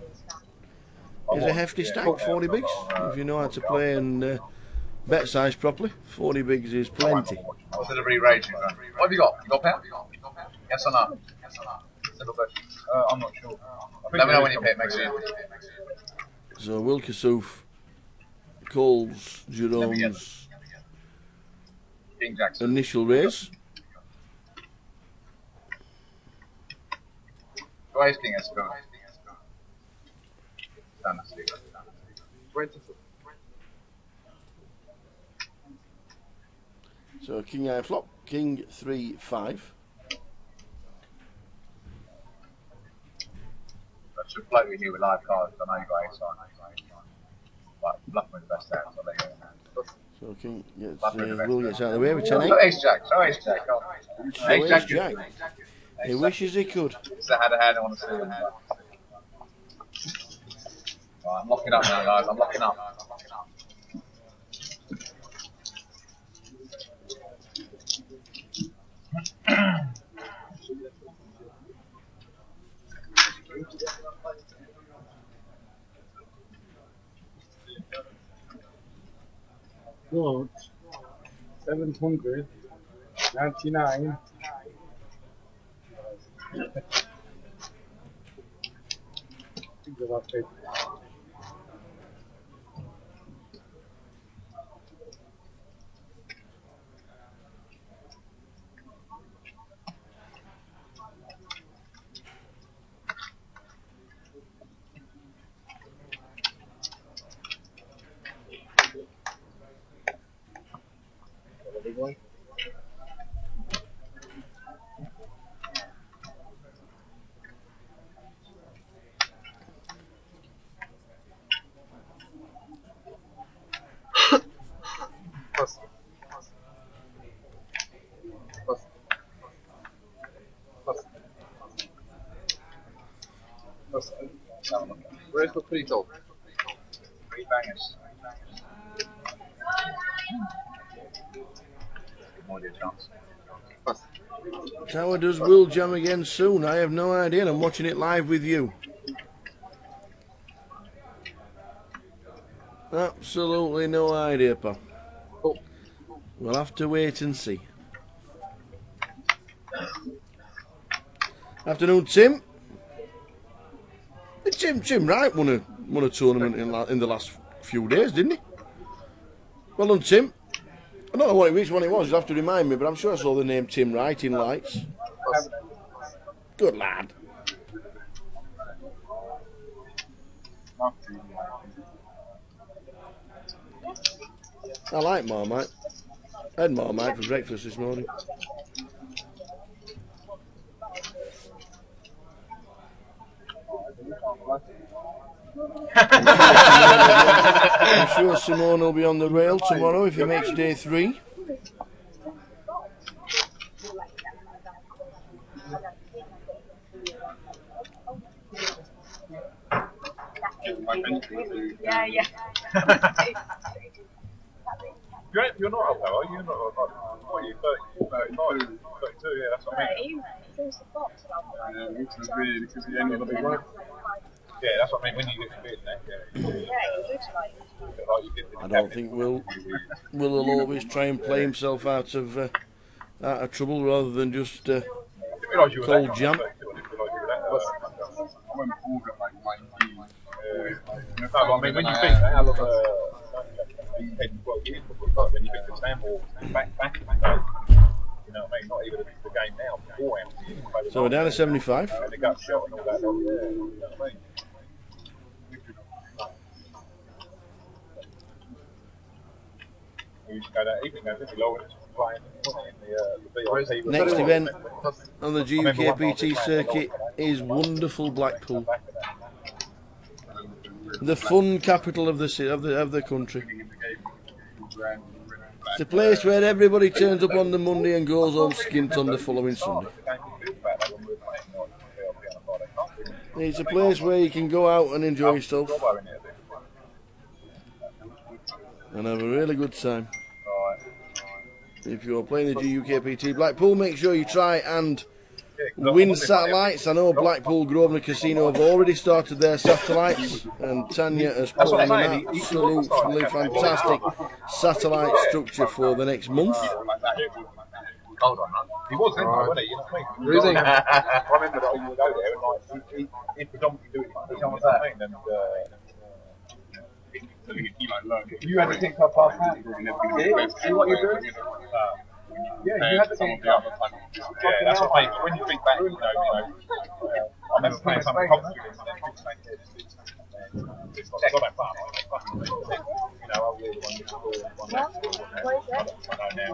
A: is a hefty stack. 40 bigs if you know how to play and bet size properly. 40 bigs is plenty.
O: What's everybody raging? What have you got? You got a pen? Yes or no? Simple question. I'm not sure. Let me know when you pick. Make sure.
A: So Wilkesoof, Coles, Jerome's
O: King Jackson.
A: initial raise.
O: Go ace king, let's go.
A: So king high flop, king 3-5.
O: That should float with you with live cards. I know you got ace on. But bluffing with the best hands. I'll let you know.
A: So king gets Will gets out of the way with 10-8.
O: So ace jack. So ace jack. Ace jack.
A: He wishes he could.
O: It's a hand I want to see. Right, I'm locking up now, guys. I'm locking up.
Q: Good. 799.
O: Where's the pretty top? 3 bangers. More dear chance.
A: Tower does Will jam again soon? I have no idea. I'm watching it live with you. Absolutely no idea, pal. We'll have to wait and see. Afternoon, Tim. Tim Wright won a tournament in the last few days, didn't he? Well done, Tim. I don't know which one it was. You'll have to remind me, but I'm sure I saw the name Tim Wright in lights. Good lad. I like Marmite. I had Marmite for breakfast this morning. I'm sure Simone will be on the rail tomorrow if he makes day 3.
F: Yeah.
O: You're not up, though, are you? You're not up. What are you, 30, 32? Yeah, that's what I mean. Yeah, that's what I mean, when you get to bed,
A: I don't think Will will always try and play himself out of trouble rather than just cold jump.
O: I mean, when you think how long when you think the time will back, you know what I mean? Not even the game now, beforehand.
A: So we're down to 75.
O: And the gut shot and all that, you know what I mean? You used to go that evening, pretty low and playing in the
A: Next event on the GUKPT circuit is wonderful Blackpool, the fun capital of the country. It's a place where everybody turns up on the Monday and goes home skint on the following Sunday. It's a place where you can go out and enjoy yourself and have a really good time. If you're playing the GUKPT Blackpool, make sure you try and Win satellites. I know Blackpool Grosvenor Casino have already started their satellites, and Tanya has put in an absolutely fantastic satellite structure for the next month.
O: Hold on, he was in there, wasn't he? You know what I mean?
B: Who's he?
O: I remember that he would go there and like he predominantly do it. You know what I'm saying? And you had to think how far past it. See what you're doing? Yeah, you had to think. Yeah, that's what I mean. When you think back, you know, I remember playing some competitions. It's not that far. You know, I was the one that now.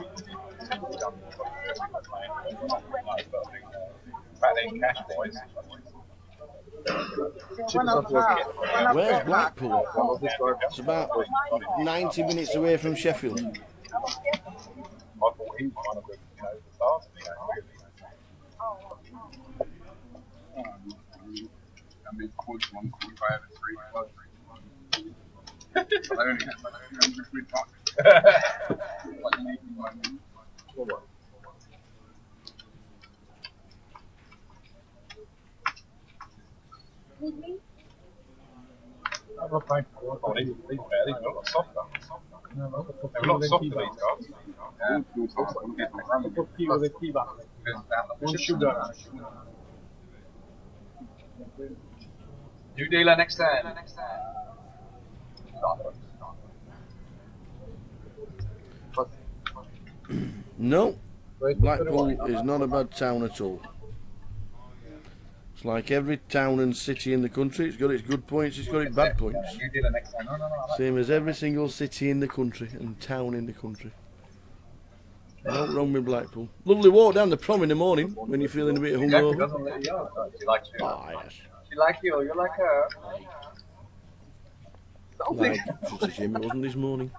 O: Back then, cash boys.
A: Where's Blackpool? It's about 90 minutes away from Sheffield.
O: I thought he was one of the, the stars. I mean, quotes 145 and 3 I only had like 300 quid back. I'm not playing for these are a lot softer. They're a lot softer, these cards. One sugar. New dealer next turn.
A: No, Blackpool is not a bad town at all. It's like every town and city in the country. It's got its good points, it's got its bad points. Same as every single city in the country and town in the country. No wrong with Blackpool. Lovely walk down the prom in the morning when you're feeling a bit hungover.
O: Ah, yes. She like you, you like her.
A: Like, it's a shame it wasn't this morning.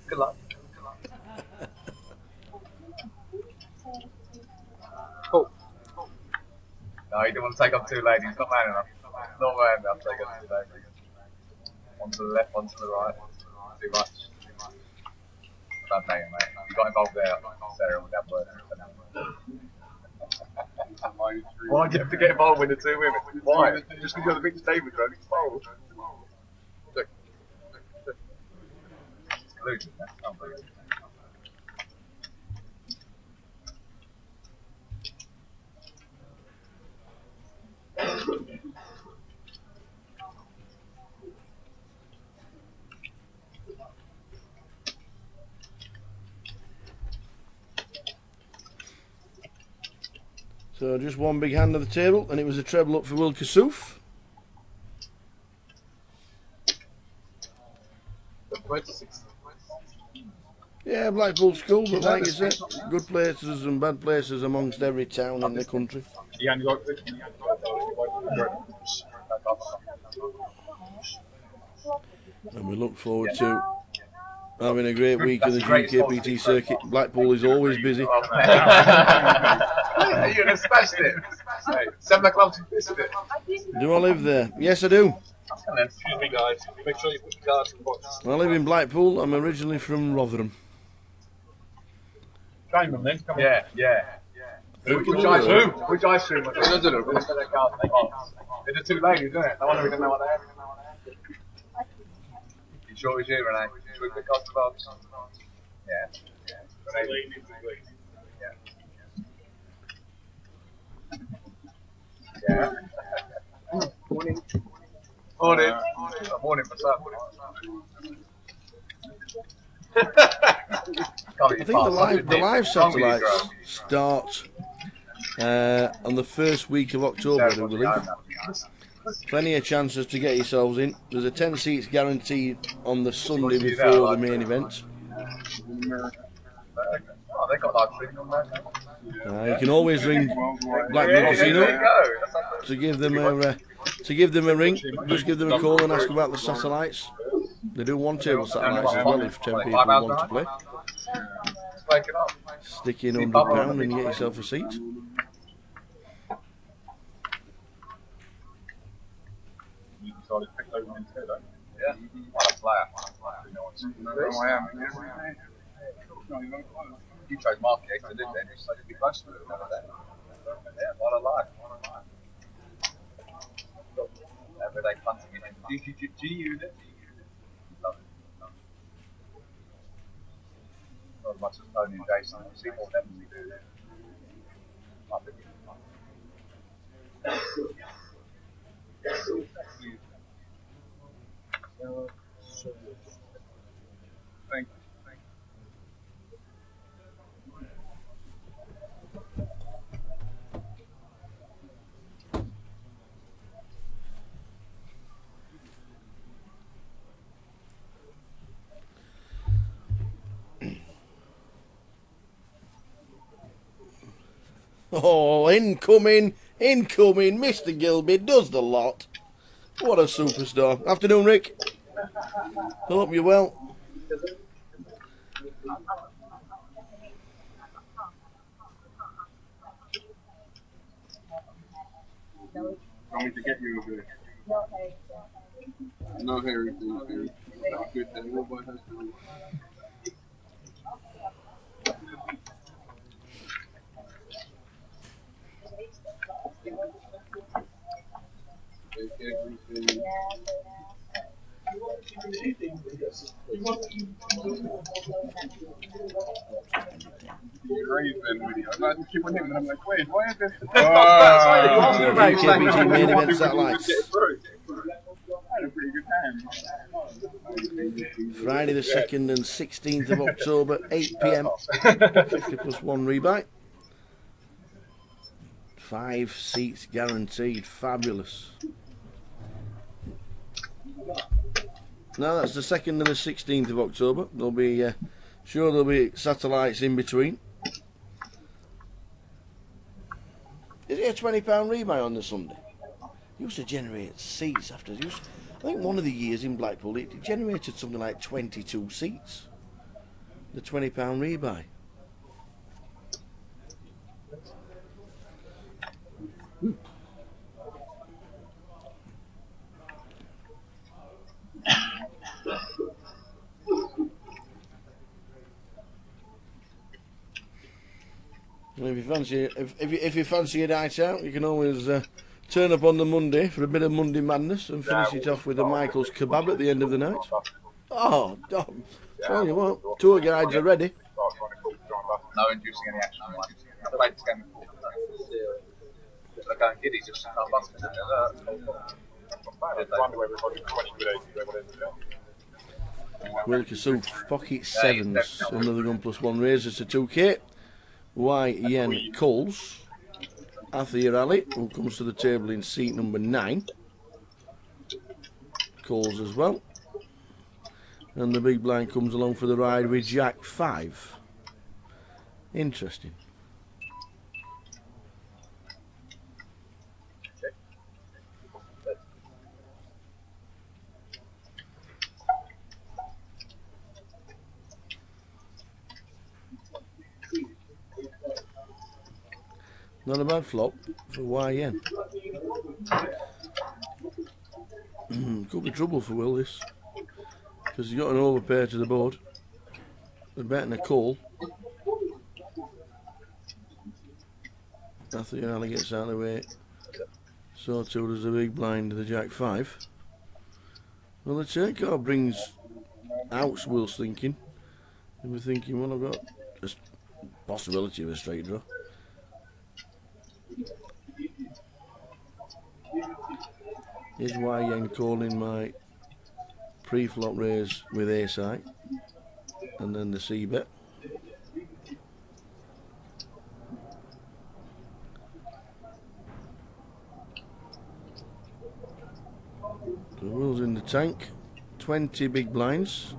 O: Good luck. Cool. No, you don't want to take up two ladies. Not man enough. Not man enough. Take up two ladies. One to the left, one to the right. Too much. Bad name, mate. You got involved there. Sarah with that word. Why do you have to get involved with the two women? Why? Just because the big statement drone exposed. Look. It's collusion. That's unbelievable.
A: So just one big hand of the table, and it was a treble up for Will Kassouf. Yeah, Blackpool's cool, but like I said, good places and bad places amongst every town in the country. And we look forward to having a great week of the GUKPT circuit. Blackpool is always busy.
O: You're gonna smash it. 7 o'clock to visit it.
A: Do I live there? Yes, I do.
O: Excuse me, guys. Make sure you put the cards in the box.
A: I live in Blackpool. I'm originally from Rotherham.
O: Chamberlain, then. Come yeah. Which I assume? They're the two ladies, isn't it? No wonder we didn't know what they are. You sure it's you, Renee? Should we pick up the box? Yeah. Yeah. Morning. Morning. Morning for some.
A: I think the live satellites start on the first week of October, I do believe. Plenty of chances to get yourselves in. There's a 10 seats guaranteed on the Sunday before the main event. You can always ring Blackpool Casino to give them a ring. Just give them a call and ask about the satellites. They do one table satellites as well if 10 people want to play. Stick in £100 and you get yourself a seat.
O: Yeah. What a player. You chose Mark Hector, didn't you? So you'd be close to it. Yeah, what a life. Saturday punting in G unit. Love it. Not as much as Tony and Jason. I've seen all them do that. Love it. Thank you.
J: Oh, incoming, Mr. Gilby does the lot. What a superstar. Afternoon, Rick. Hope you're well.
O: Want me to get you a bit? No Harry. Good then. What about her? I keep on hitting, and I'm like, wait, why is this?
J: GUKPT main event satellites.
O: Had a pretty good time.
J: Friday the 2nd and 16th of October, 8 PM. 50 plus 1 rebuy. 5 seats guaranteed. Fabulous. No, that's the 2nd and the 16th of October. There'll be, sure there'll be satellites in between. Is it a £20 rebuy on the Sunday? Used to generate seats after. I think one of the years in Blackpool it generated something like 22 seats. The £20 rebuy. If you fancy a night out, you can always turn up on the Monday for a bit of Monday madness and finish it off with a Michael's kebab at the end of the night. Oh, tell you what, tour guides are ready.
O: No inducing any action. I played this game before. So I can't get it, just can't bust it.
J: Wilkesoof, pocket sevens, another gun plus 1 raises to 2k. Yen Coles, Athir Ali, who comes to the table in seat number 9. Coles as well. And the big blind comes along for the ride with Jack 5. Interesting. Not a bad flop for YN. Could be trouble for Will this, because he's got an overpair to the board. They're betting a call. After Ali gets out of the way, so too does the big blind, the Jack 5. Well, the turn card brings out Will's thinking, and we're thinking, well, I've got a possibility of a straight draw. Here's YN calling my pre-flop raise with ace-high, and then the C-bet. The Will's in the tank, 20 big blinds.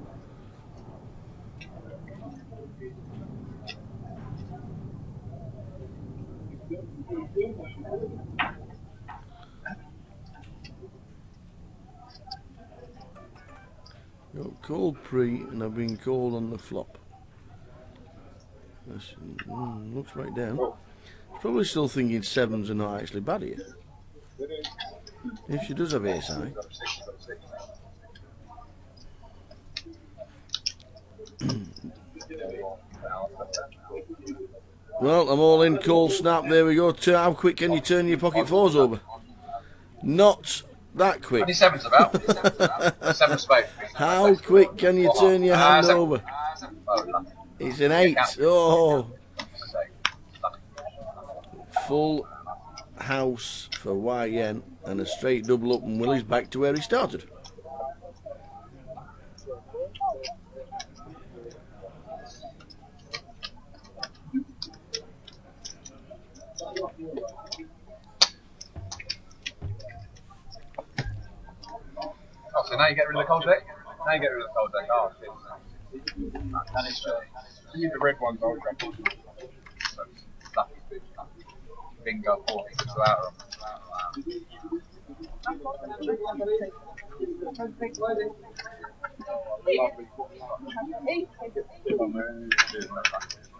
J: Got called pre and I've been called on the flop. Looks right down. Probably still thinking sevens are not actually bad here. If she does have ace high. Well, I'm all in, call snap, there we go. How quick can you turn your pocket fours over? Not
A: That quick.
O: 27's about. 7 spade.
A: How quick can you turn your hand over? It's an 8. Oh. Full house for YN and a straight double up, and Willie's back to where he started.
O: Oh, so now you get rid of the cold deck? Now you get rid of the cold deck. Oh, shit. And it's use the red ones, I'll drop it. So, stuffy fish. Bingo, 40 to out of I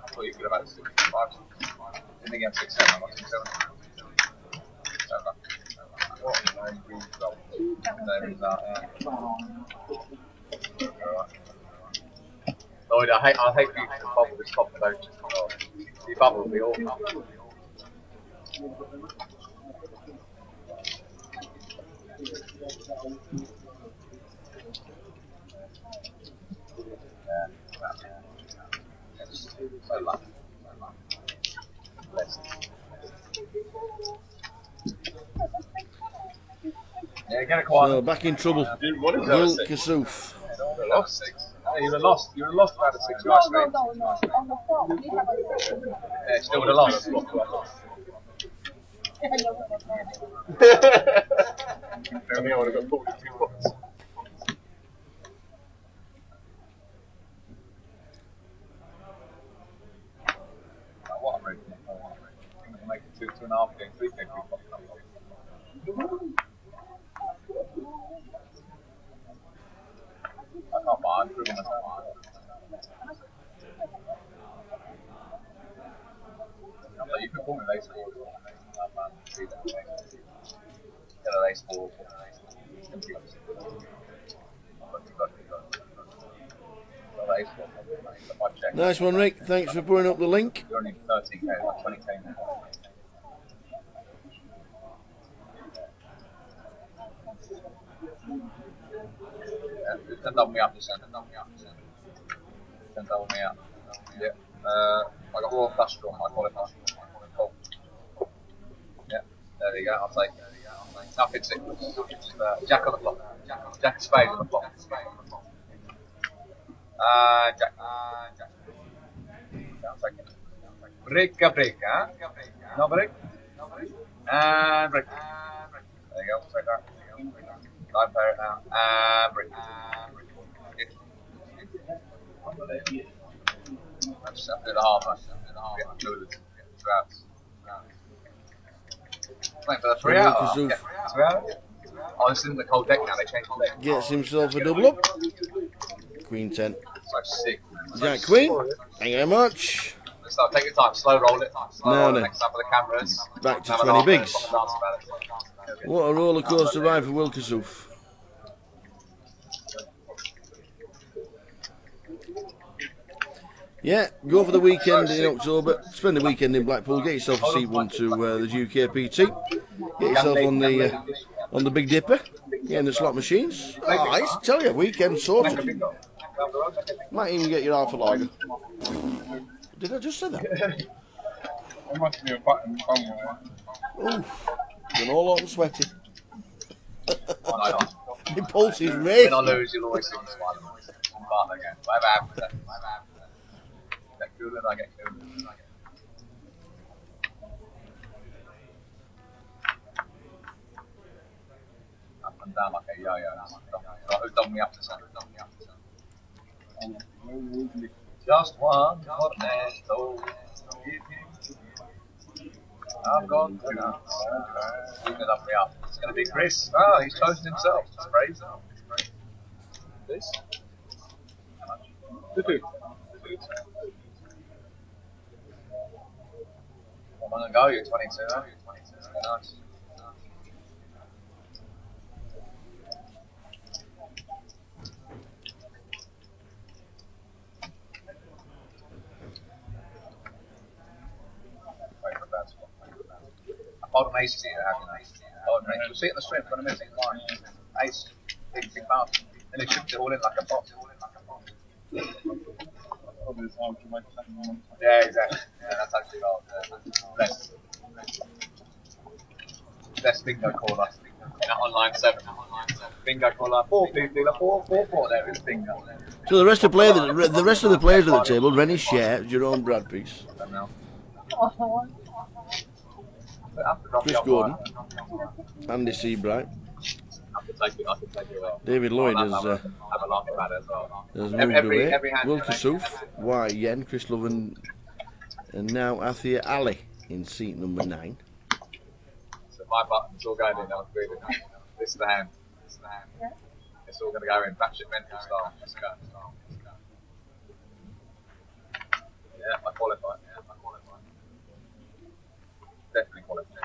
O: thought you could have had 65. Didn't think you had 6, 7. I got 6, 7. Lloyd, I hate for you to bubble this top though. You bubble will be awful. So lucky. Yeah, get it quiet.
A: So back in trouble.
O: What is that?
A: Will Kassouf.
O: Lost 6. You would have lost. You would have lost about a 6 last week. Yeah, still would have lost. I mean, I would have got 42 points. What I'm ready for. I'm make it 2, 2.5 games, 3 games. I can't buy it. You can call me lace ball. Get a lace ball.
A: Nice one, Rick. Thanks for putting up the link.
O: You're only 13k, like 20k now. Double me up, just double me up. Double me up. Yeah. I got raw flush draw. I call it flush draw. I call it cold. Yeah. There we go. I'll take it. Nothing sick. Jack on the flop. Jack of spades on the flop. Jack. I'll take it. Brick. No brick. And brick. There you go. Take that. Nine pair it now. And brick. I just have to do the half. Get my 2 outs. Playing for the 3 out. 2 out. Oh, this isn't the cold deck now. They changed the deck.
A: Gets himself a double up. Queen 10.
O: So sick.
A: Jack Queen. Thank you very much.
O: Start, take your time. Slow roll it.
A: No.
O: Next time for the cameras.
A: Back to 20 bigs. What a roller coaster ride for Will Kassouf. Yeah, go for the weekend in October. Spend the weekend in Blackpool. Get yourself a seat one to the GUKPT. Get yourself on the Big Dipper. Get in the slot machines. Oh, I used to tell you, weekend sorted. Might even get your half a lager. Did I just say that?
O: There must be a button somewhere.
A: Oof, been all hot and sweaty. My pulse is racing.
O: When I lose, you'll always see me smiling. But again, whatever happens. Get cooler, I get cooler. Up and down like a yo-yo. Who done me up to something? Just one cornetto. I've gone to nuts. He's going to up me up. It's going to be Chris. Oh, he's chosen himself. It's crazy. This? How much? 2. I'm going to go. You're 22, huh? Nice. Hold an ace here, have an ace.
P: card, mate. You'll see it in the stream for a minute. Ace, big bounce. And they shipped it all in like a box. Yeah, exactly. Yeah, that's actually not best bingo caller in online 7. Bingo caller 4 people, 4 there is bingo.
A: So the rest of the players at the table, Rennie Share, Jerome Bradpiece, Chris Gordon, Andy Seabright, David Lloyd has moved away, Will Kassouf, Wyatt Yen, Chris Love and now Athia Ali in seat number 9.
P: So my button's all going in now. This is the hand. It's all going to go in. Batshit mental style. Let's go. Yeah, I qualify. Definitely qualify.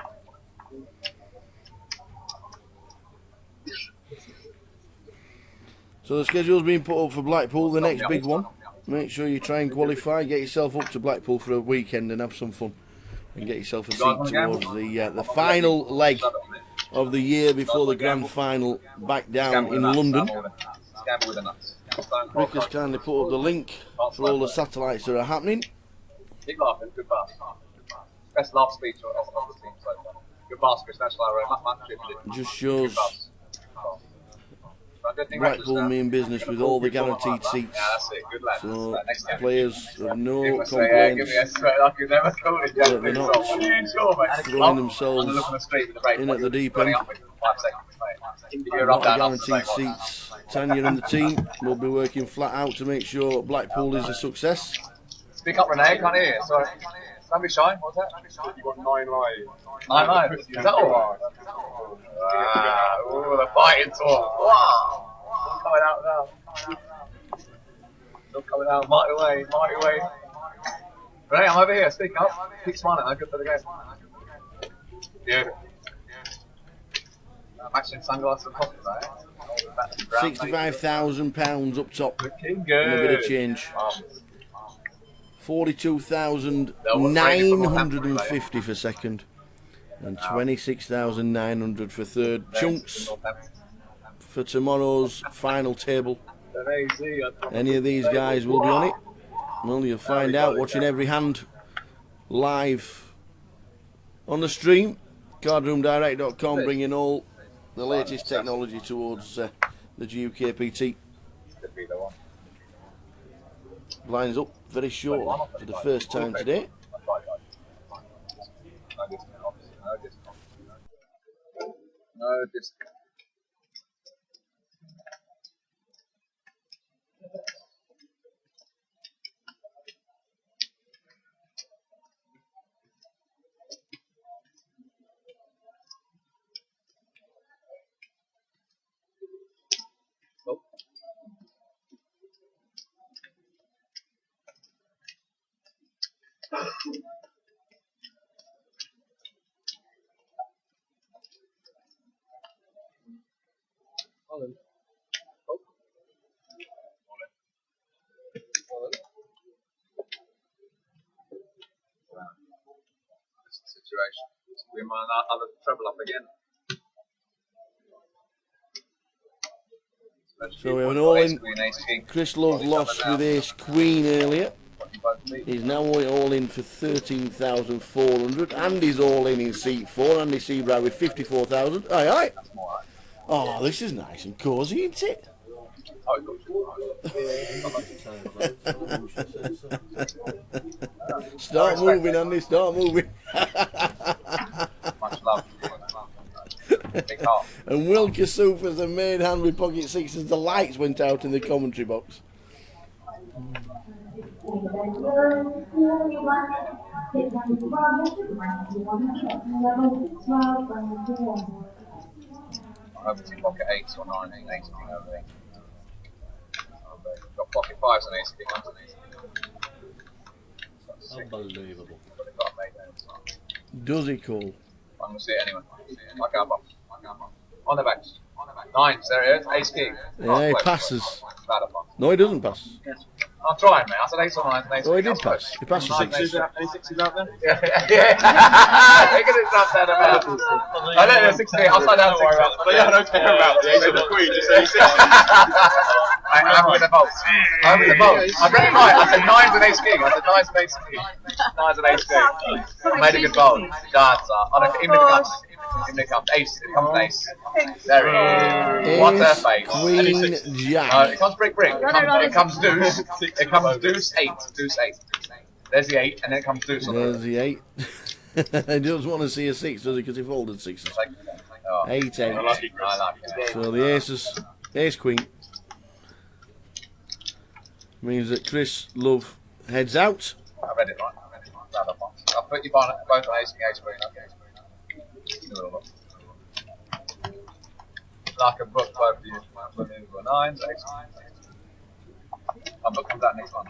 A: So the schedule's been put up for Blackpool, the next big one. Make sure you try and qualify, get yourself up to Blackpool for a weekend and have some fun. And get yourself a seat towards the final leg of the year before the grand final back down in London. Rick has kindly put up the link for all the satellites that are happening.
P: Keep laughing, good pass. Best laugh speech of the team so far. Good pass, Chris. That's like
A: Just shows Blackpool mean business with all the guaranteed seats. So players have no complaints that they're not throwing themselves in at the deep end. A lot of guaranteed seats. Tanya and the team will be working flat out to make sure Blackpool is a success.
P: Speak up, Renee. I can't hear you. Sorry. Don't be shy. What's that? You got 9 lives. 9 lives? Is that all? Ooh, the fighting talk. Wow. Still coming out now. Still coming out. Mighty way. Renee, I'm over here. Speak up. Keep smiling. I'm good for the game. Yeah. Matching sunglasses and coffee, right?
A: £65,000 up top. And a bit of change. 42,950 for second and 26,900 for third. Chunks for tomorrow's final table. Any of these guys will be on it. Well, you'll find out watching every hand live on the stream. Cardroomdirect.com, bringing all the latest technology towards the GUKPT. Lines up very shortly for the first time today.
P: No distance. Situation. We might have trouble up again.
A: So we have an all-in. Chris Love lost with ace queen earlier. He's now all in for 13,400. Andy's all in seat 4. Andy Seabright with 54,000. Aye, aye. Oh, this is nice and cosy, isn't it? Start moving, Andy, start moving.
P: Much love.
A: And Will Kassouf as the main hand with pocket 6 as the lights went out in the commentary box.
P: Obviously pocket 8s or 9, 8 over there. Got pocket 5s and 8s underneath.
A: Unbelievable. Does he call?
P: I'm going to see it anyway. I go up. On the backs. 9s, there it is. Ace king.
A: Yeah, he passes. No, he doesn't pass.
P: I'm trying, mate. I said 8 or 9.
A: Oh, he did pass. He passed the 6.
O: Any 6s out there?
P: Yeah. Look at it drop down about. I know there's 16. I'll slide down 6.
O: But yeah, I don't care about the ace of the queen. Just say 6.
P: I'm with the bolts. I'm with the bolts. I read it right. I said 9s and ace king. I said 9s and ace king. 9s and ace king. I made a good bolt. Guards are. Even if it comes. Even if it comes. Ace. It comes an ace. There it is. What a fake.
A: Queen, jack.
P: It comes brick. It comes deuce. It comes deuce 8. Deuce 8. There's the 8, and then it comes deuce on
A: There's the 8. He doesn't want to see a 6, does he? Because he folded 6s. 8, 8.
P: I like it.
A: So the aces, ace queen, means that Chris Love heads out.
P: I read it right. I'll put you both on ace and ace queen. I can book both of you. Put in for 9s, ace. I'll book comes out next one.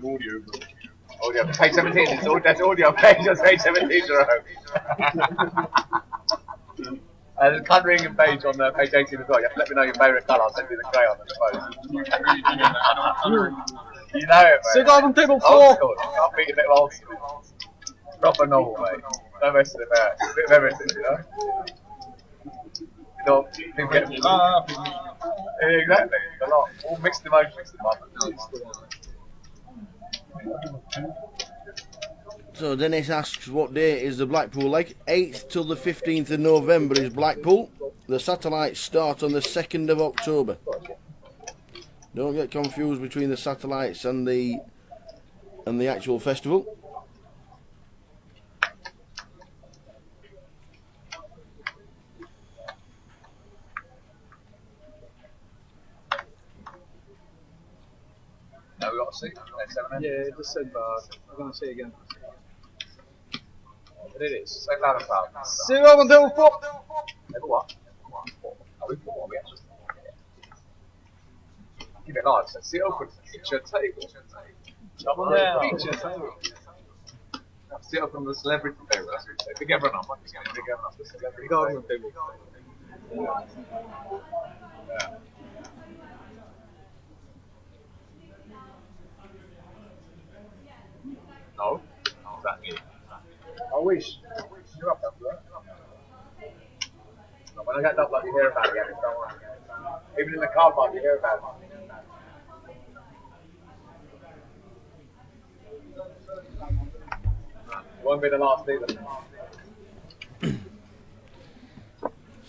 P: Audio. Page 17. That's audio page. That's page 17. There's a colouring and page on page 18 as well. You have to let me know your favourite colour. I'll send you the crayon on the phone. You know it, mate.
O: Sit down on table 4.
P: Old school. You can't beat a bit of old school. Proper novel, mate. No messing about. It's a bit of everything, you know? Exactly. A lot. All mixed emotions in one.
A: So Dennis asks, what date is the Blackpool leg? 8th till the 15th of November is Blackpool. The satellites start on the 2nd of October. Don't get confused between the satellites and the actual festival.
P: No, we got to see.
Q: Yeah, it just said I'm going to see again.
P: But it is. So loud and proud.
Q: See you on table 4.
P: Never what? Are we 4? Are we actually? Keep it live. So see open. Feature table. Come on now. Feature table. Sit up on the celebrity table. That's what we say. Big everyone up. Big everyone up. The celebrity garden table. Yeah. No. Is that me? I wish. You're up after that. When I get up, like you hear about it again. Don't worry. Even in the car park, you hear about it. Won't be the last either.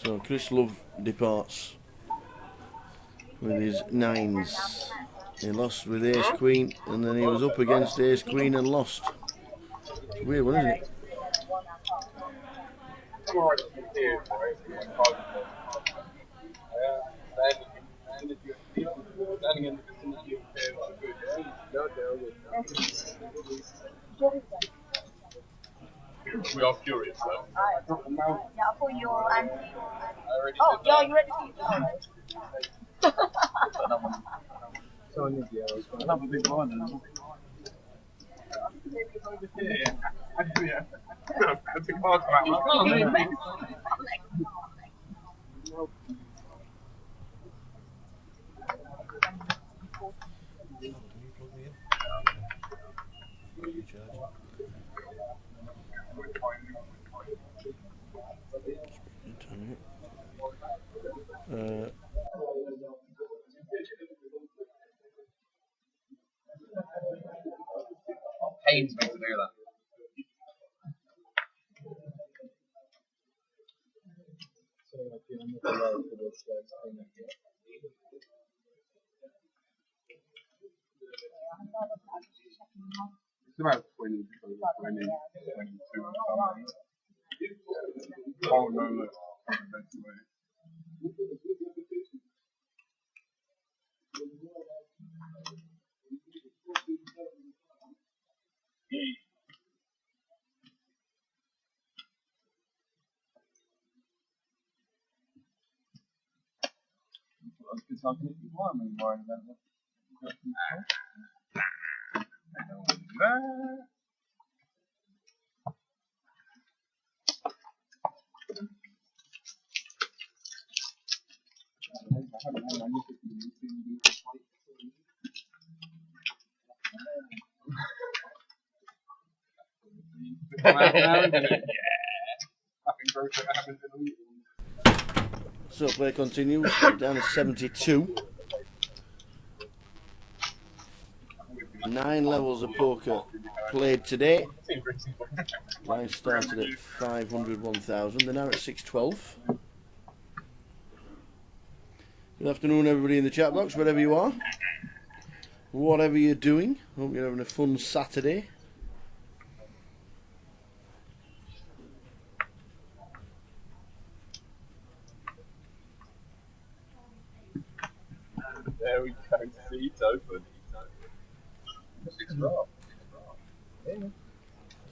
A: So Chris Love departs with his 9s. He lost with ace queen, and then he was up against ace queen and lost. It's a weird one, isn't it?
O: We are curious though.
R: Yeah, for your auntie.
O: Oh,
R: yeah, you ready
Q: So another big one.
O: Yeah. That's a card for that
P: Pains me to do that.
O: It's about 20, 22. Oh no, look. It's not going to be warm anymore.
A: So play continues, down to 72. 9 levels of poker played today. Line started at 500, 1,000. They're now at 612. Good afternoon, everybody in the chat box, wherever you are. Whatever you're doing, hope you're having a fun Saturday.
O: There we go, seats open.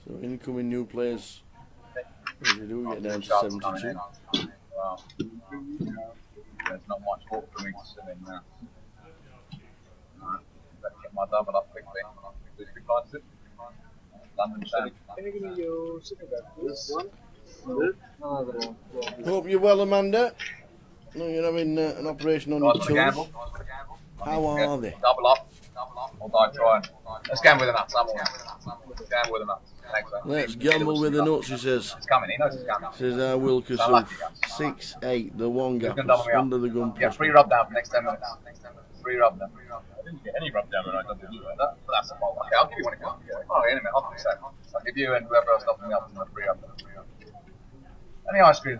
A: So incoming new players, what do we do? We get down to 72.
P: Wow. There's not much hope for me to sit in now. Let's get my double up quickly. Who's good cards it? London Shank. Can you give me your cigarette? This one?
A: Hope you're well, Amanda. No, you're having an operation on your toes. How are they?
P: Double up. Or die trying. Let's gamble with the nuts. Gamble with the nuts. Thanks, man.
A: Let's gamble with the nuts, he says.
P: It's coming. He knows it's coming.
A: Says Wilkerson. 6-8, the one gap under the gun.
P: Yeah, free rub down for the next 10 minutes. Free rub down.
O: I didn't get any rub down when I done the like
P: that. But that's a fault. Okay, I'll give you one if you want. Oh, in a minute. I'll give you and whoever else helping me up a free rub down. Any ice cream?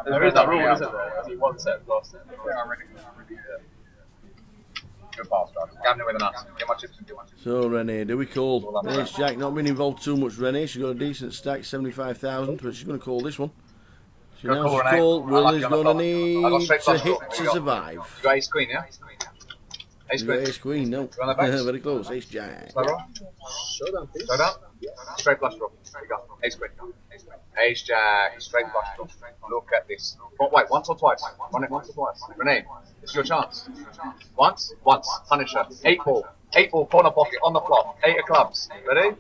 O: There is that rule, isn't there? Only one set of glasses.
P: Good pass, guys. Gambling with an ass. Get my chips and get my chips.
A: So, Renee, do we call? Ace Jack not been involved too much, Renee. She's got a decent stack, 75,000, but she's going to call this one. She knows to call. Will is going to need to hit to survive.
P: You got ace queen, yeah? Ace queen.
A: Ace queen, no. Very close. Ace Jack.
P: Showdown, please. Showdown? Straight flush draw. There you go. Ace queen. Ace Jack. Straight flush draw. Look at this. Wait, once or twice? Run it once or twice. Renee, it's your chance. Once? Once. Punisher. 8 ball. 8 ball, corner pocket, on the flop. 8 of clubs. Ready?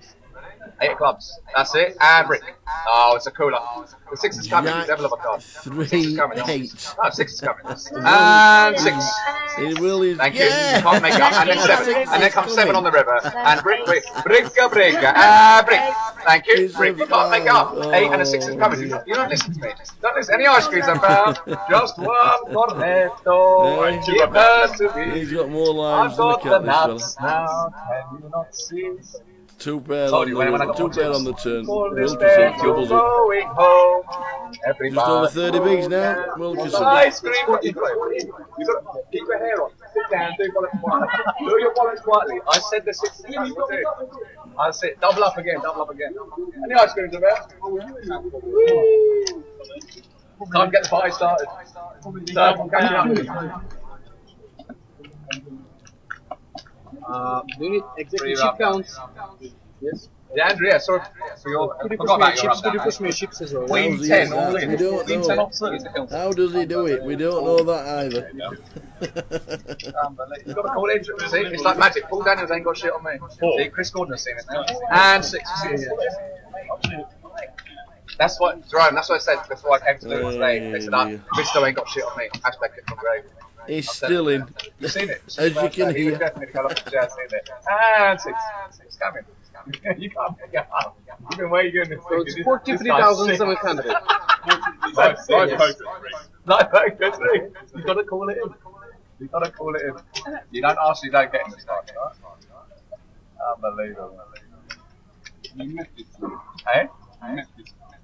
P: 8 of clubs. That's it. And brick. Oh, it's a cooler. The 6 is coming. Devil of a card.
A: 3, 8.
P: No, 6 is coming. And 6.
A: It will is.
P: Thank you. You can't make up. And then 7. And then comes 7 on the river. And brick, brick. Bricka. Brick. Thank you. Brick. You can't make up. 8 and a 6 is coming. You don't listen to me. Don't listen. Any ice creams about? Just one cornetto. Give her to me.
A: He's got more lives than the cat, this fella.
P: Now, can you not see?
A: 2 pair on the turn. Wilkerson doubles up. Just over 30 bigs now. Wilkerson.
P: Ice cream. What you doing? You got to keep your hair on. Sit down. Do your wallets quietly. Do your wallets quietly. I said the 6 is coming. I said double up again. Double up again. Any ice creams about? Time to get the party started. So I'm catching up.
Q: Do you need exactly chip counts? Yes.
P: Yeah, Andrea, sorry.
Q: Could you push me chips as well?
P: Queen 10, all in.
A: We don't
P: Queen 10 offsuit.
A: How does he do it? We don't know that either.
P: You've got to call it. See, it's like magic. Paul Daniels ain't got shit on me. See, Chris Gordon has seen it now. And 6. That's what, Jerome, that's what I said before I came to Luton today. They said, Christo ain't got shit on me. Hashtag it from grave.
A: He's still in.
P: You've seen it.
A: As you can
P: hear. Definitely got off the chair, seen it. And 6. It's coming. You can't make it up. You've been waiting this
Q: so it's 43,700.
P: Live poker, see? You gotta call it in. You gotta call it in. You don't ask, you don't get in this time, right? Unbelievable.
O: You met this one.
P: Hey?
O: You met this one.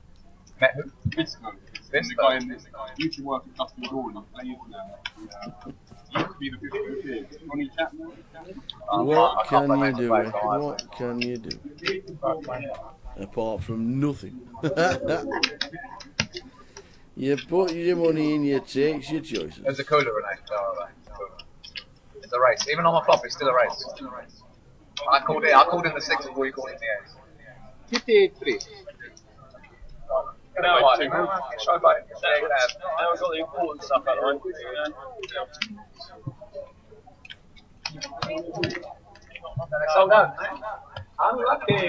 P: Met who?
O: This one.
P: This
O: the guy in this guy. You should work at Dustin Gordon. He plays now. He used to be the big kid. Ronnie Chapman.
A: What can you do? What can you do? Apart from nothing. You put your money in, you take your choices.
P: There's a cooler, Renee. It's a race. Even on my flop, it's still a race. I called in the 6 before you called in the 8.
Q: 58-3.
P: Now it's too good. Show by it.
O: Now we've got the important stuff out of the
P: So done. Unlucky.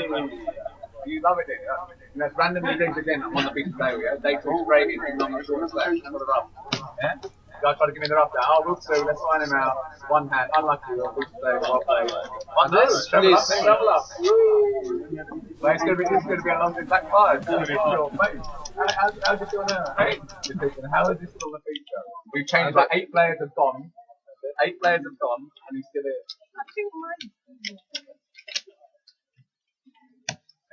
P: You love it, didn't you? And there's randomly things again on the beach today, yeah? They talk straight in, I'm not sure what's left. Put it up. Yeah? Guys try to give me the rough there. Oh, we'll see, let's find him out. One hand, unlucky, we'll beach today, well played. One hand, travel up, travel up. Well, it's going to be a long backfire. It's going to be short. Mate, how's it going now? Hey, how is this still the feature? We've changed like 8 players have gone. 8 players have gone, and he's still here.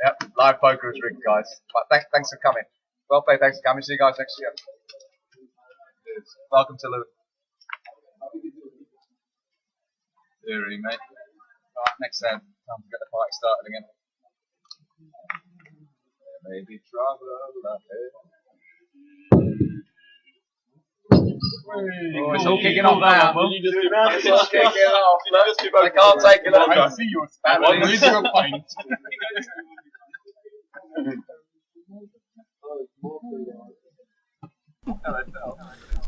P: Yep, live poker is rigged, guys. But thanks for coming. Well played, thanks for coming. See you guys next year. Welcome to Luton. Theory, mate. Right, next time to get the party started again. There may be trouble ahead. Oh, it's all kicking off now. It's all kicking off. Look, I can't take it off. I see you. One with your pint.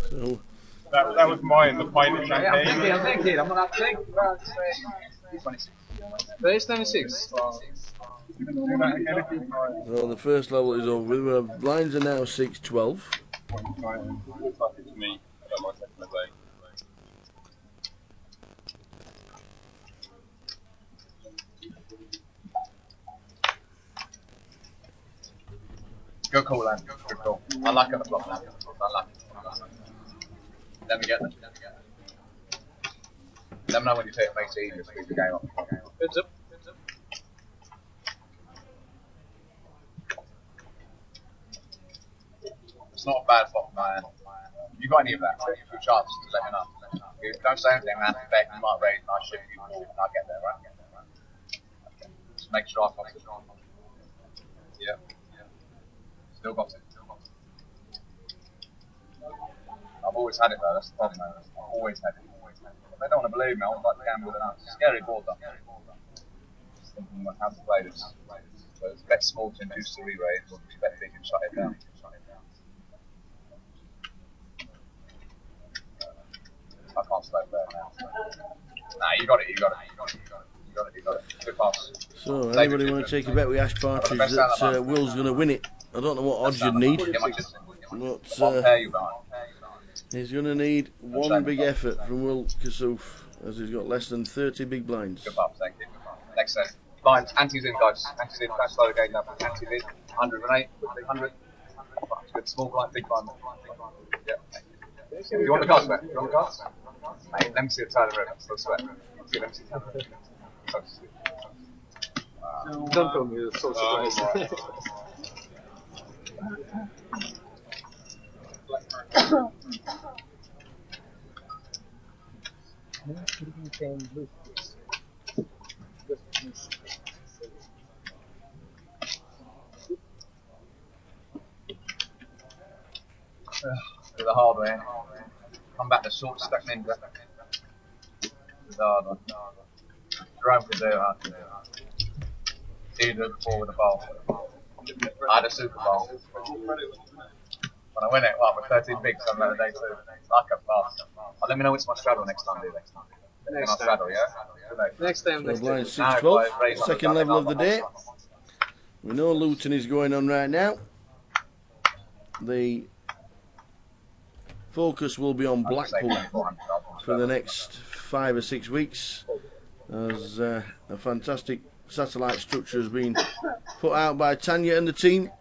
A: So
O: that was mine, the pint of champagne.
P: I'm thinking. I'm not thinking. 26. First 26.
A: the first level is over with. Our blinds are now 6-12.
O: Looks like it's me. I don't mind taking the day.
P: Good call, Len. Good call. I like it the block, man. I like it. Let me get them. Let me know when you say it makes it easier to speed the game up. Heads up. It's not a bad flop, man. You got any of that? Good chance. Let me know. Don't say anything, man. Bet you might raise, and I'll ship you. And I'll get there, right? Okay. Just make sure I've got it. Yeah. Still got it. I've always had it though, that's the problem, man. I've always had it. If they don't want to believe me, I want to gamble with it. It's a scary board though. Just thinking how to play this. So it's bet small to induce the re-raise, or bet big and shut it down. I can't stay there now. Nah, you got it. Good pass.
A: So, anybody want to take a bet with Ash Partridge that Will's going to win it? I don't know what odds you'd need, but he's going to need one big effort from Will Kassouf, as he's got less than 30 big blinds.
P: Good pass, thank you. Next set. Blinds, anti's in, guys. Anti's in. Don't slow the game down. Anti's in. 108, 100. Good small blind, big blind. Yeah. You want the cards, mate? You want the cards? Mate, let me see the turn of the room. Still sweat. Let me see the turn of the room. Don't tell me, it's so surprising. Do the hard way. Come back to short stack ninja. The hard one. Jerome can do it, I can do it. He did it before with the bowl. I had a Super Bowl. When I win it, well, with 13 bigs on another day too. Like a pass. I'll let me know which my straddle next time, dude. Next time. Straddle, yeah? Next time.
A: So blind 6-12, second level of the day. We know Luton is going on right now. The focus will be on Blackpool for the next 5 or 6 weeks, as a fantastic satellite structure has been put out by Tanya and the team,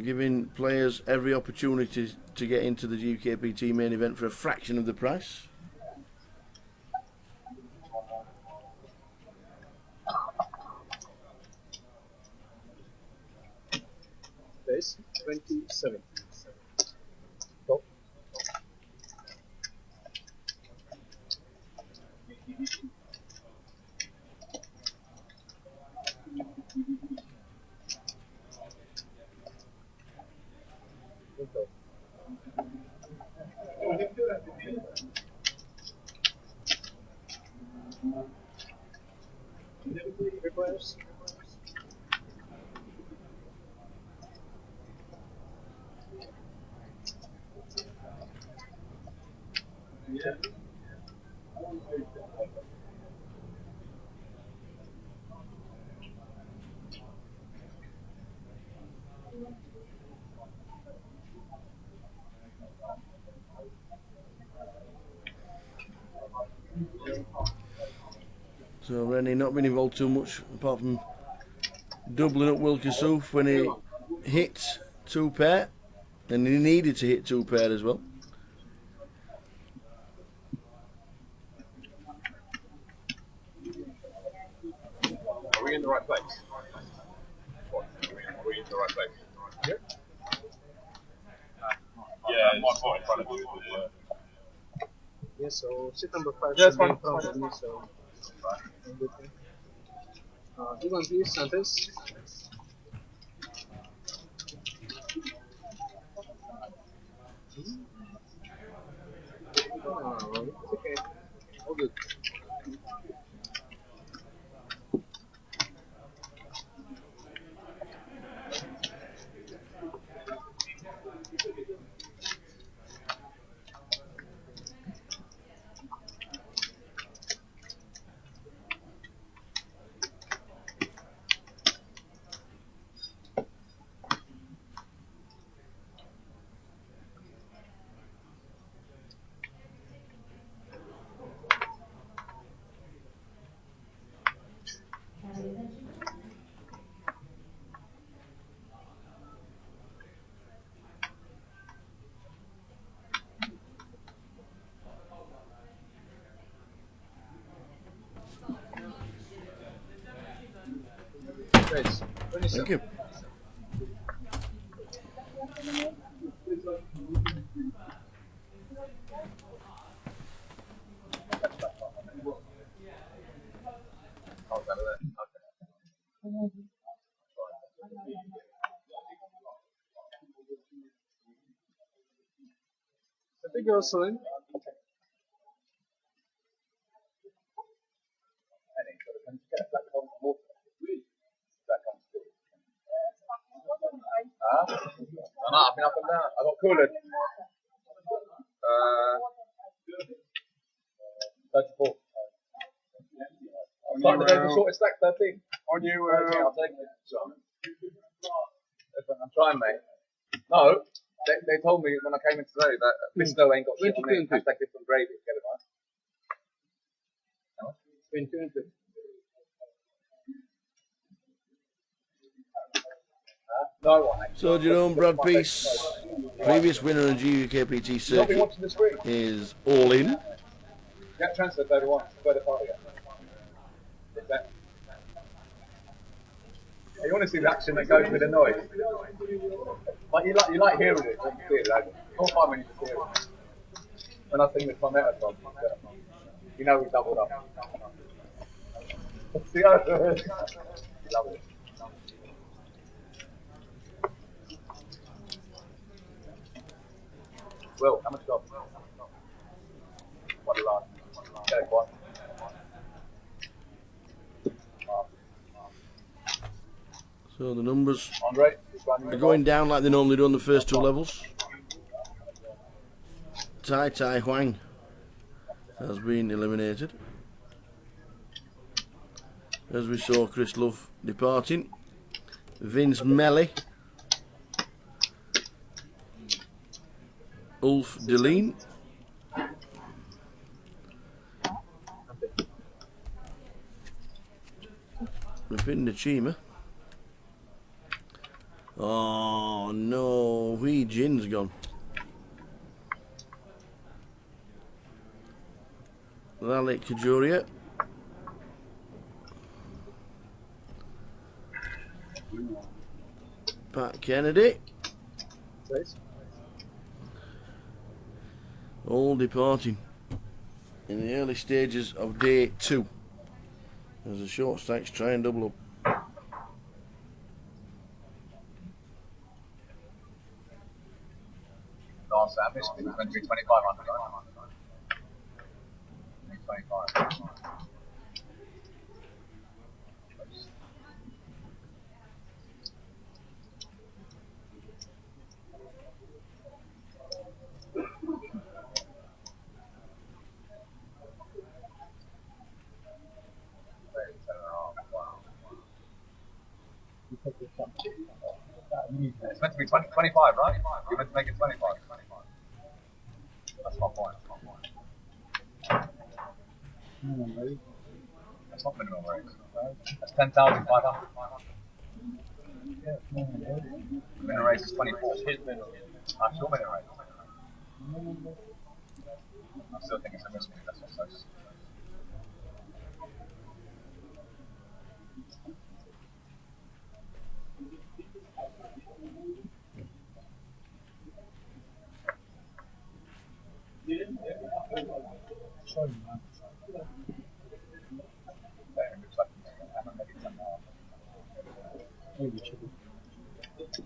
A: giving players every opportunity to get into the GUKPT main event for a fraction of the price.
Q: Base 27. Top. Requires. Yeah.
A: So Rennie not been involved too much, apart from doubling up Wilkesoof when he hit 2 pair, and he needed to hit 2 pair as well.
O: Are we in the right place? What? Are we in the right place? Yeah. Yeah, my point in front of you.
Q: Yeah, so sit number 5
O: Yeah,
Q: should be in
O: it's fine.
Q: front of me, so you want these sentence? Oh, it's okay. All good.
A: Thank you.
Q: The big also in.
P: I've been up and down. I got cooler. 34. I'm starting to go for shortest stack 13. On you, I'll take it. I'm trying, mate. No, they told me when I came in today that Bristow ain't got shit on it. Hashtag different gravy. Get it right. No one.
A: So Jerome Brad Peace, previous winner of the GUKPT circuit, is all in.
P: Get transfer 31. 35. You want to see the action that goes with the noise. Like you like hearing it when you see it. Like, you can't find when you just hear it. When I sing the Cornetta song, you know we doubled up. See how it is? Love it. Will, how much job? What a lot. Get it, one.
A: So the numbers
P: Andre,
A: are going down like they normally do on the first 2 levels. Tai Tai Huang has been eliminated, as we saw Chris Love departing. Vince Melly, Ulf Deline, Ravinda Chima. Oh no, Wee Jin's gone. Lalik Kajuria. Pat Kennedy. All departing in the early stages of day 2. As the short stacks try and double up.
P: No, Sam, it's meant to be 2,500. 25. It's meant to be 25, right? You're meant to make it 25. That's my point. That's not minimum wage. That's 10,500. Minimum wage is 24. That's your minimum wage. I still think it's a mismatch. That's what it says.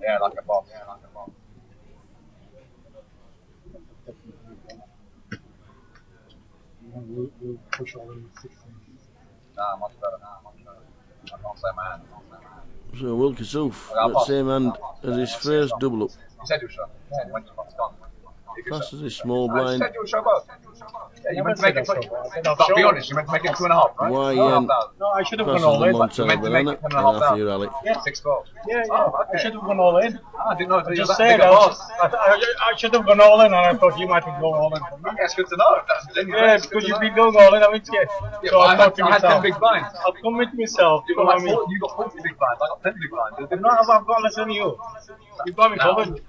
P: Yeah, like a boss.
Q: We'll push all in 16.
P: Nah, much better. I can't say man.
A: So Will Kassouf, that same hand as his first double up.
P: You said you were sure. Yeah, you went to gone.
A: Class as his small
P: You
A: blind.
P: said you were sure both. Yeah, you meant to make it. No, but be honest, you meant to make it 2.5, right?
A: Why
Q: No, I should have gone all in.
P: You meant to make it 10.5
A: rally.
P: Yeah, 6-12.
Q: Yeah,
P: Oh,
Q: I should have gone all in.
P: I didn't know if
Q: I
P: you
Q: just
P: were
Q: said I should have gone all in, and I thought you might have gone all in for me.
P: That's good to know.
Q: Yeah, because you've been going all in, haven't you?
P: Yeah,
Q: So
P: I
Q: thought to
P: had 10
Q: myself,
P: big blinds.
Q: I'll come with myself.
P: You got 40 big blinds. I got 10 big blinds.
Q: No, I've got less than you. You've got me covered.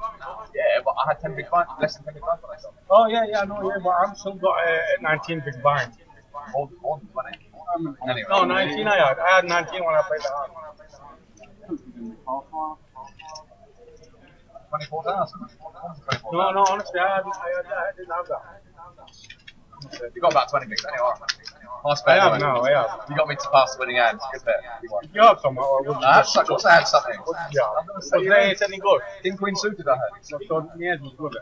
P: Yeah, but I had 10 big blinds, less than 10 big blinds for myself.
Q: Oh, yeah, I know, but I've still got 19 big blinds.
P: More than 20. Anyway.
Q: No, 19 I had. I had 19 when I played the hand.
P: 24,000.
Q: No, honestly, I didn't have that.
P: You got about 20 bigs anyway. Nice
Q: I
P: bet.
Q: have
P: anyway.
Q: now, I have.
P: You got me to pass the winning hand. Good bet.
Q: You have some, or would you?
P: Of course I had something.
Q: Yeah. Was they any good?
P: King Queen suited I had.
Q: So the end was good.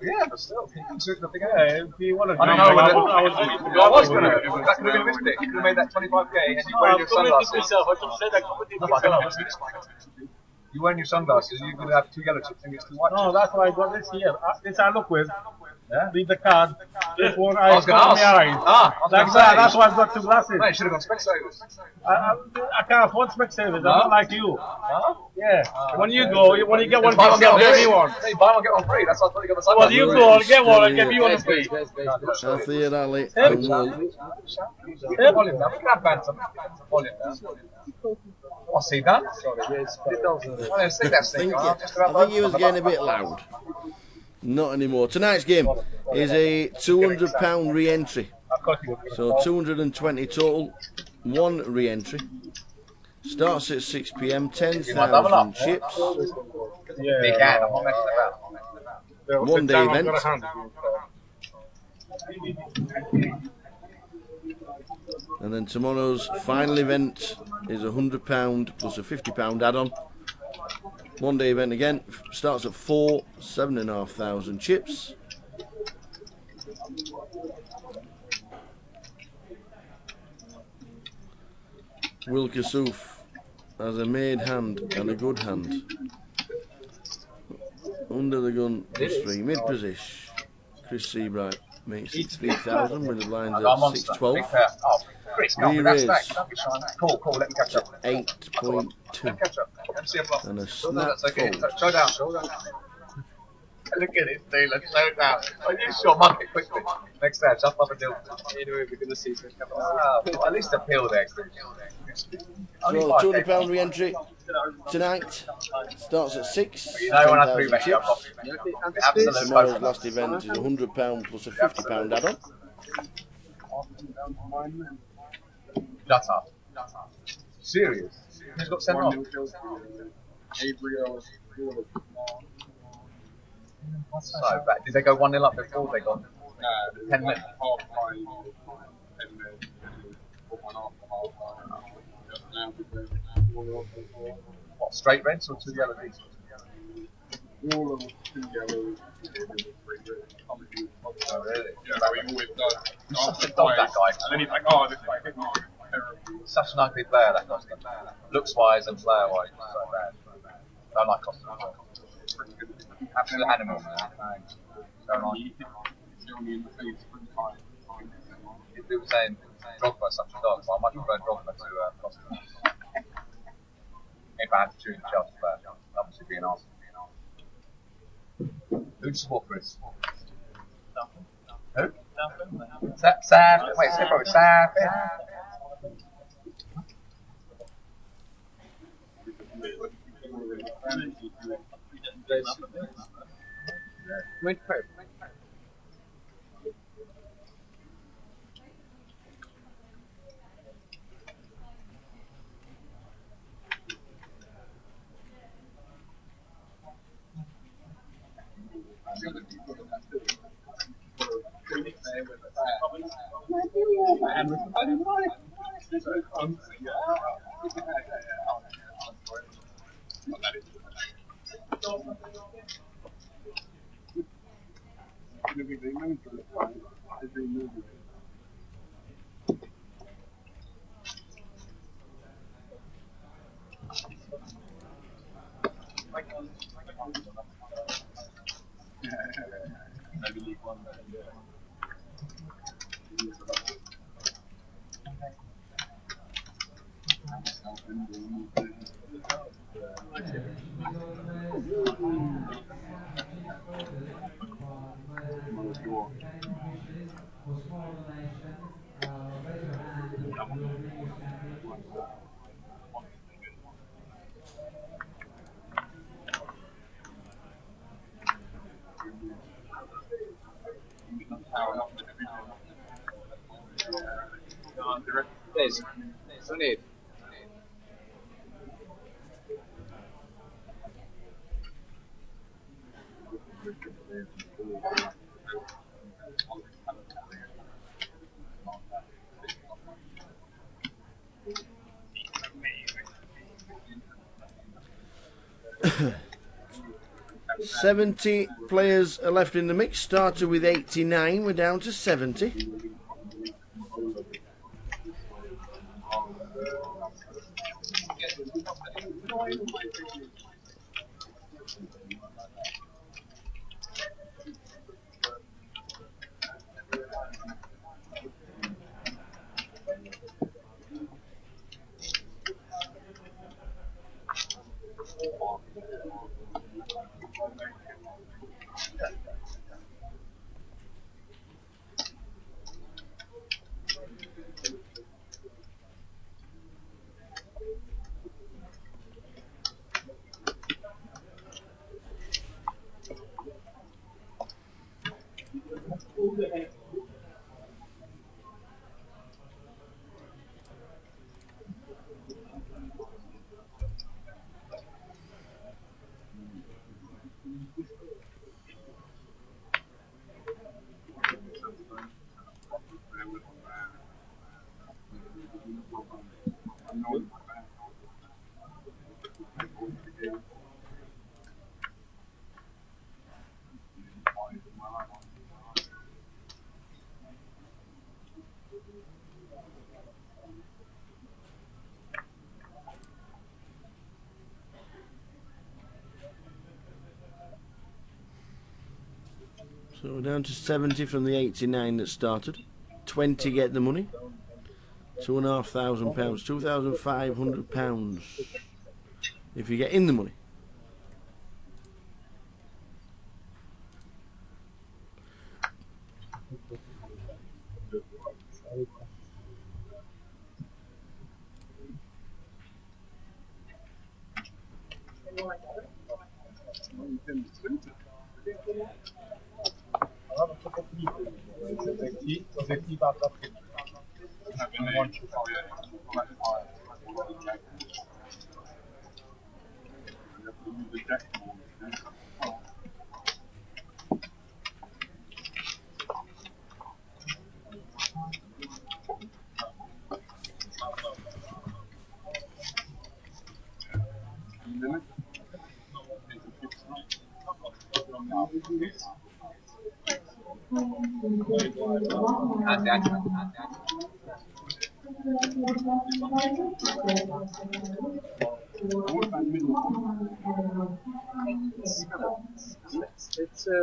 P: Yeah, but still, King Queen suited the big hand.
Q: Yeah, if you want to.
P: I don't know whether I was going to. That could have been a mistake. You could have made that 25k and you wearing your sunglasses.
Q: Myself. I just said I committed
P: No, I don't know.
Q: myself.
P: You wearing your sunglasses, you could have 2 yellow chips and it's 2 white chips.
Q: No, that's why I got this here. This I look with.
P: Yeah?
Q: Read the card. This one
P: I
Q: I
P: was
Q: got
P: going
Q: on
P: to
Q: my
P: ask.
Q: eyes.
P: Like
Q: Like that, that's why I've got 2 glasses.
P: No, you should have gone Specsavers.
Q: I can't afford Specsavers. I'm not like you.
P: Huh?
Q: Yeah. When you go, when you get one,
P: Buy one, get
Q: get me
P: one
Q: one.
P: free. Hey, buy one, get one free. That's why I thought you got the
Q: Well,
P: sunglasses.
Q: you go and get one and get me one free.
A: Healthy rally.
P: Volume down. We can have banter. Volume down. What's he done?
A: I think he was getting a bit loud. Not anymore. Tonight's game is a £200 re-entry. So 220 total, 1 re-entry. Starts at 6 PM, 10,000 chips.
P: Big hand, I'm not messing about.
A: 1 day event. And then tomorrow's final event is £100 plus a £50 add-on. 1 day event again, starts at 4, 7,500 chips. Will Kassouf has a made hand and a good hand. Under the gun plus 3, mid position. Chris Seabright makes it 3,000 with the lines at 612.
P: Chris, come on, that's back. Don't be shy. Cool, let me catch up.
A: 8.2.
P: Catch up. Let me see a block.
A: And a
P: That's
A: snap
P: okay.
A: fold.
P: Show down. Look at it, Taylor. Show down. Oh, you shot market quickly. Next time, jump up and do it. Anyway, we're going to see. Well, at least appeal there.
A: So £200 re-entry tonight. Starts at 6.
P: You know when I threw
A: 10,000
P: back up.
A: chips. Tomorrow's last event is £100 plus a £50 add-on.
P: Shut up. Serious? Who's got sent off? So bad. Did they go 1-0 up before they got 10 minutes? What, straight reds or 2 yellow pieces?
O: All of them 2 yellows, 3 reds.
P: Oh, really?
O: Yeah, we've always done.
P: He's such a dog, that guy.
O: And then he's like, oh, this guy hit me.
P: Such an ugly player, that guy. Looks wise and player wise. So bad. Don't like Costa. Absolute animal, man. Don't like. People were saying Drogba's such a dog, so I much prefer Drogba to Costa. If I had to choose a Chelsea player, obviously be an Arsenal. Who do you support, Chris? Who? Sam. Wait, say probably Sam. There's no need.
A: $70 players are left in the mix. Started with 89, we're down to 70. So we're down to 70 from the 89 that started. 20 get the money. £2,500, £2,500 if you get in the money.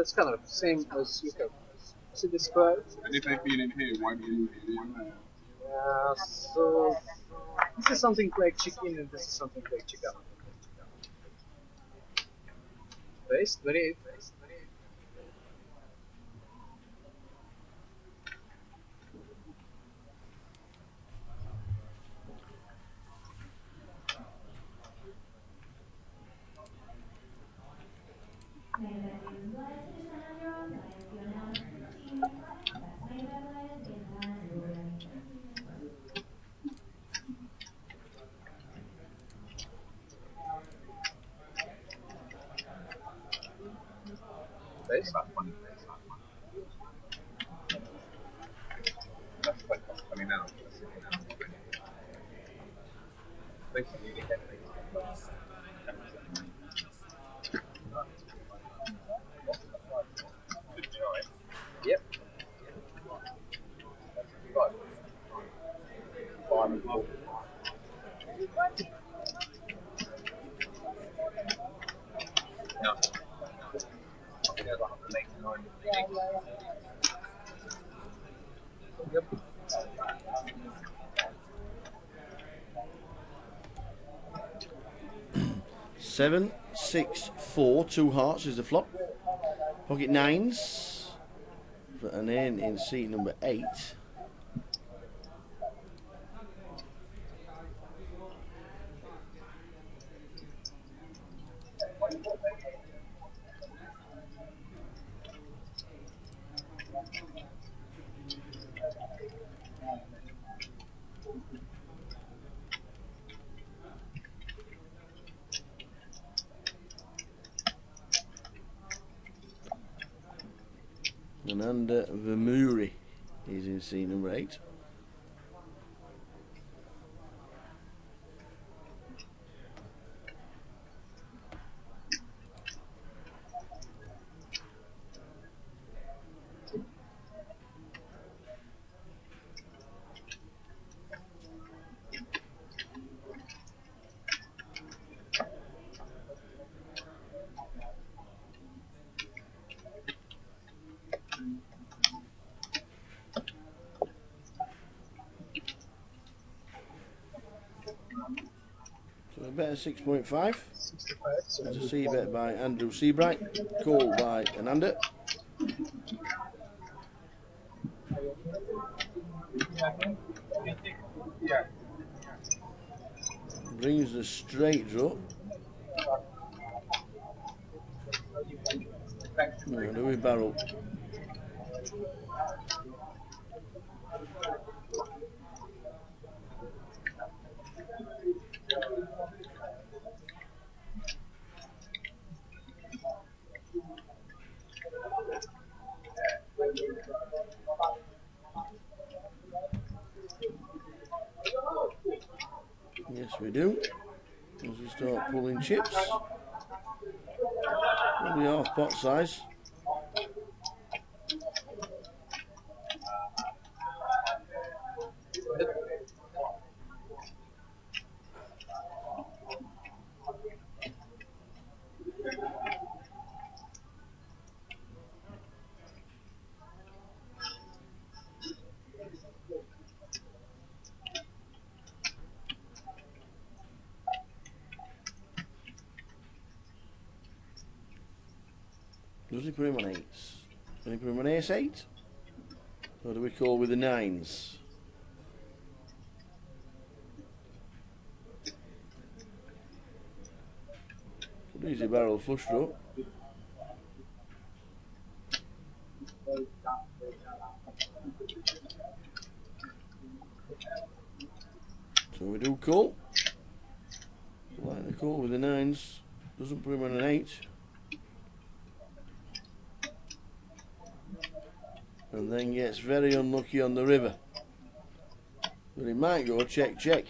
Q: It's kind of the same as UK. See the square?
O: And if they've been in here, why do you need one there?
Q: So this is something like chicken and this is something like chicken. Paste, very paste.
P: This? That's quite funny now. Basically, you get Yep. No. Yep.
A: 7, 6, 4, 2 hearts is the flop. Pocket nines. For an in seat number 8. And under Vermuri is in seat number 8. So a bet of 6.5. That's a C bet by Andrew Seabright. Call by Ananda. Brings the straight draw. No, do we barrel? Yes, we do. As we start pulling chips. Probably half pot size. Does he put him on 8s? Does he put him on ace 8? Or do we call with the 9s? Could easily barrel a flush draw. So we do call. Like the call with the 9s. Doesn't put him on an 8. And then gets very unlucky on the river. But he might go check check.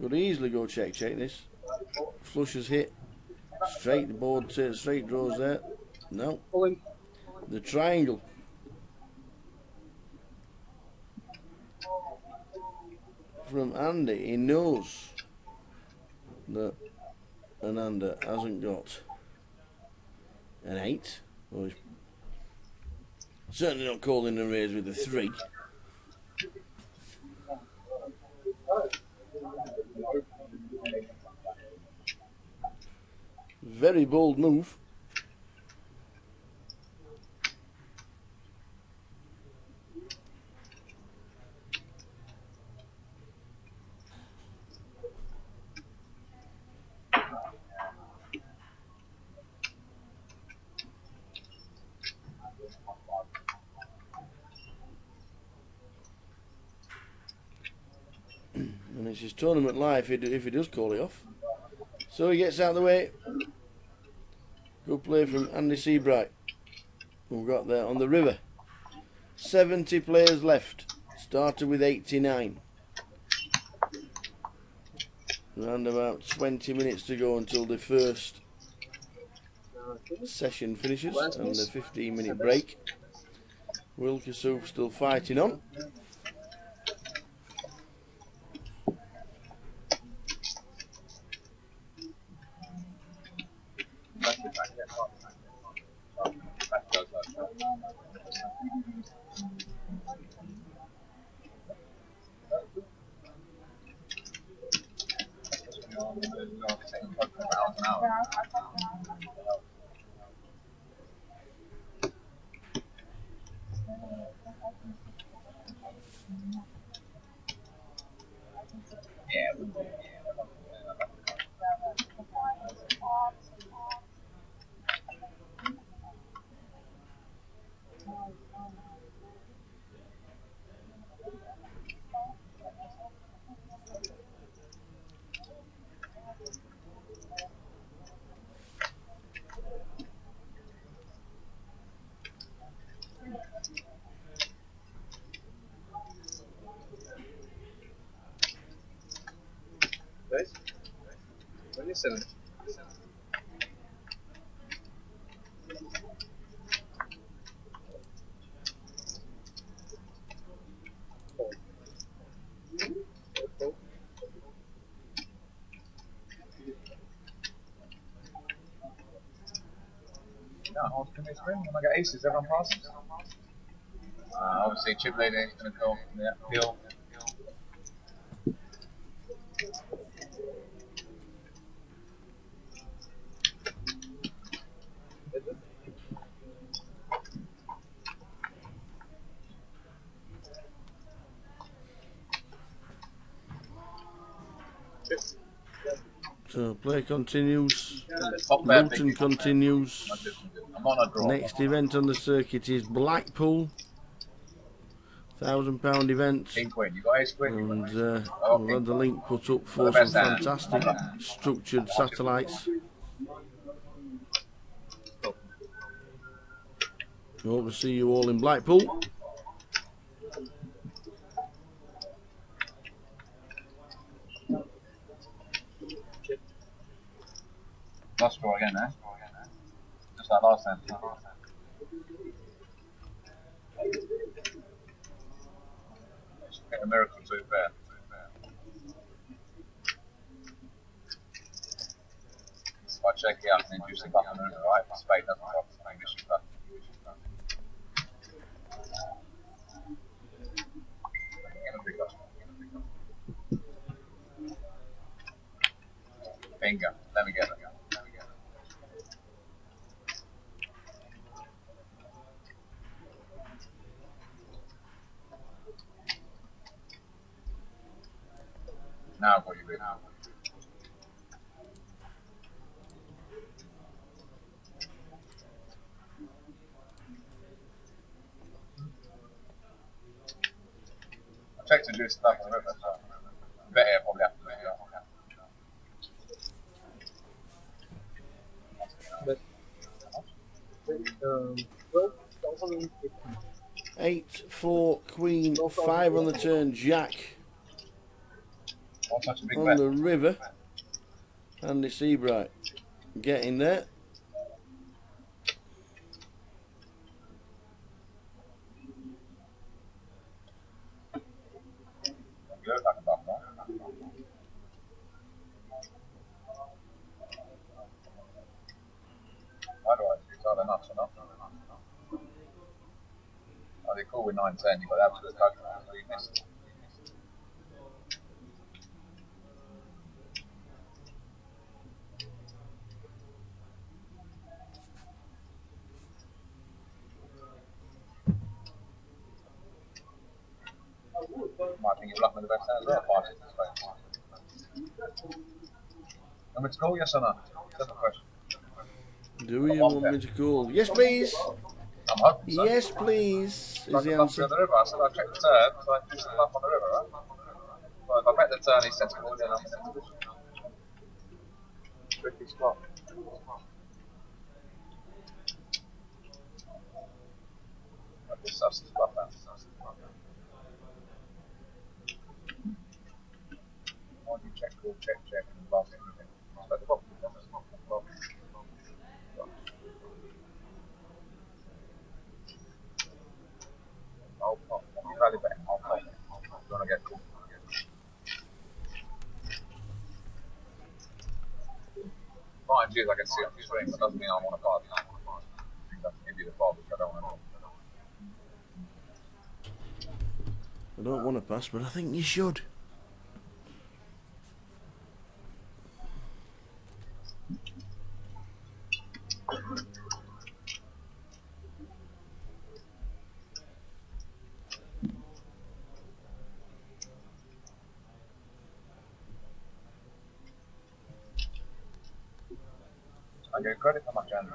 A: Could easily go check check this. Flush has hit. Straight the board, straight draws there. No. The triangle. From Andy, he knows that Ananda hasn't got an 8. Well, he's certainly not calling the raise with a 3. Very bold move. it's his tournament life if he does call it off. So he gets out of the way. Good play from Andy Seabright, who got there on the river. 70 players left. Started with 89. Around about 20 minutes to go until the first session finishes and the 15-minute break. Wilkesoof still fighting on.
P: Listen. Can they swim when I get aces? Everyone passes. Obviously, chip lady is going to go. Yeah, Bill.
A: So play continues. Luton continues. Next event on the circuit is Blackpool. £1,000 event. And we've had the link put up for some fantastic structured satellites. Hope to see you all in Blackpool.
P: Last draw again, eh? Just like last time. Get a miracle too fair. If I check it out and then juice the button over, right? Spade doesn't drop the same issue button. Bingo. Let me get it. Now what you do now? I checked to do stuff on the river, so better probably have to do it.
A: 8-4 Queen, 5 on the turn, Jack. On the river, Andy Seabright getting there.
P: How do I do? Are they nuts enough? Are they cool with 9-10? You've got absolute touchdown, so you missed it. Might think you're lucky with the best hand as well, party this way. Want me to call, yes or no? Simple question.
A: Do you want me to call? Yes, please.
P: I'm hoping so.
A: Yes, please. Is the answer.
P: The river. I said I checked the turn, so I just the lap on the river, right? Well, if I bet the turn he's sensible, then I'm in a position. Tricky spot. I'll just suss the spot out. Why do you check, call, check, and last thing everything? But the bottom is not the bottom. I'll pop. You're valid betting. I'll pop. You want to get cool. Mind you, I can see on the screen, but doesn't mean I want to buy it. It doesn't give you the bob, which I don't want to.
A: I don't want to pass, but I think you should.
P: I get credit for my channel.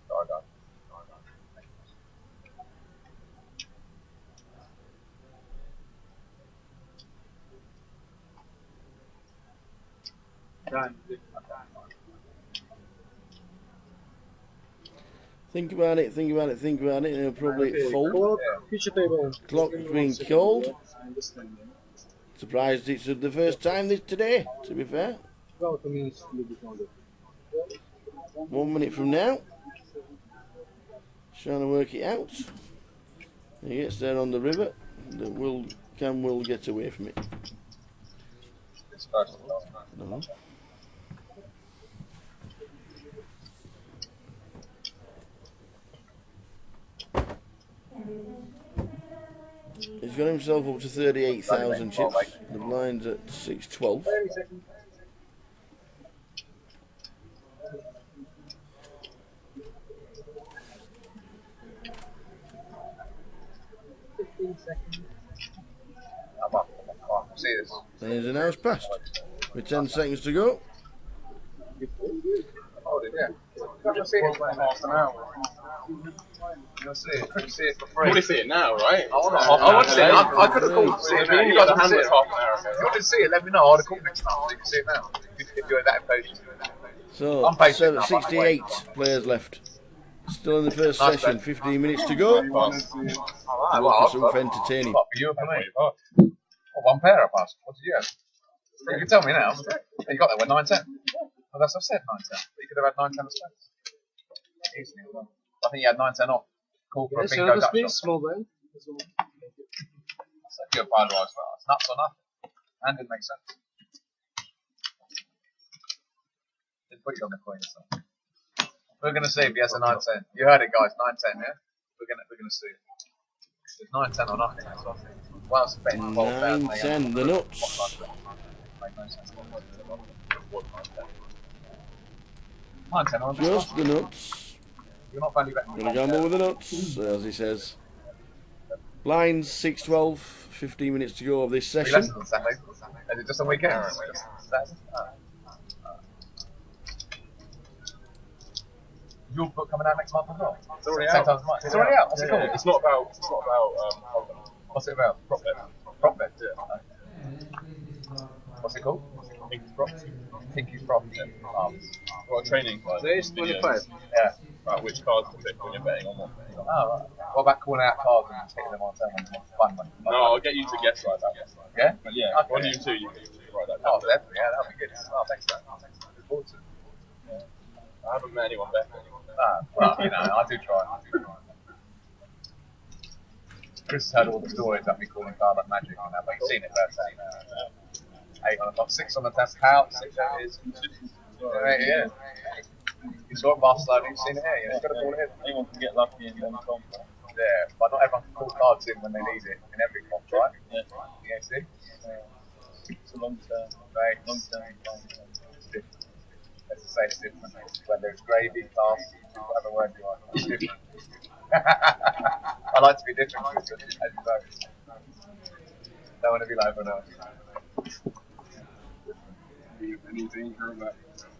P: Sorry, guys.
A: Think about it, think about it, think about it, and it'll probably fold.
Q: Future table.
A: Clock's been called. Surprised it's the first time this today, to be fair. 1 minute from now. Trying to work it out. He gets there on the river. That will get away from it. No. He's got himself up to 38,000 chips. The blind's at 612. There's an hour's passed. With 10 seconds to go.
P: Oh, did you? You'll see it in half an hour. You'll see it. Couldn't see it for free.
O: You want to see it now, right?
P: I want to see it. I could have called to see it now. You got the handless half an hour ago. If you wanted to see it, let me know. I'd have called next time. You can see it now. If you're that impatient.
A: So, 68 players left. Still in the first session. 15 minutes to go. Look for some entertaining.
P: What, for you or for me? Oh, one pair I passed. What did you have? You can tell me now. You got that one, 9-10. Well, that's what I said, 9-10. But you could have had 9-10 of space. Easily. I think you had 9-10 off. Call for a bingo Dutch shot.
Q: Small then.
P: That's a good pile of rice. It's nuts or nothing. And it makes sense. Didn't put you on the coin. So. We're going to see if he has a 9-10. You heard it, guys. 9-10, yeah? We're going to see it. It's 9-10 or nothing. That's what I think. Well spent.
A: 9-10, the nuts. Just the nuts.
P: You're not value betting.
A: Gonna gamble with the nuts, as he says. Blinds 6-12, 15 minutes to go of this session.
P: Is it just a weekend? Your book coming out next month as well?
O: It's already out.
P: It's already out. What's it called?
O: It's not about.
P: What's it about? Prop bet. Prop bet. Yeah. What's it called?
O: Pinky's Prop.
P: Pinky's Prop. Yeah.
O: Well, training.
P: Today's 25. Yeah.
O: Right, which cards to pick when you're betting on what?
P: Oh, right. What about calling out cards and taking them on fun?
O: No, I'll get you to guess right that.
P: Yeah?
O: Yeah.
P: Okay.
O: One of you two, you can write that down.
P: Oh, definitely. Yeah, that'll be good. Oh, thanks for that. Look forward to it.
O: I haven't met anyone better.
P: Well, you know, I do try. Chris has heard all the stories about me calling card like magic and that, but he's seen it firsthand. 8 on the top, 6 on the test. How? 6 that is. Yeah. You saw it Barcelona, you've seen it here. You've got to call it in.
O: Anyone can get lucky in one comp.
P: Yeah, but not everyone can call cards in when they need it in every comp, right? Yeah. See?
O: It's a long term.
P: Right.
O: Long term.
P: It's different. Let's just say it's different. When there's gravy, class, whatever word you want. It's different. I like to be different, as you know. Don't want to be like everyone else.
O: Anything heard that?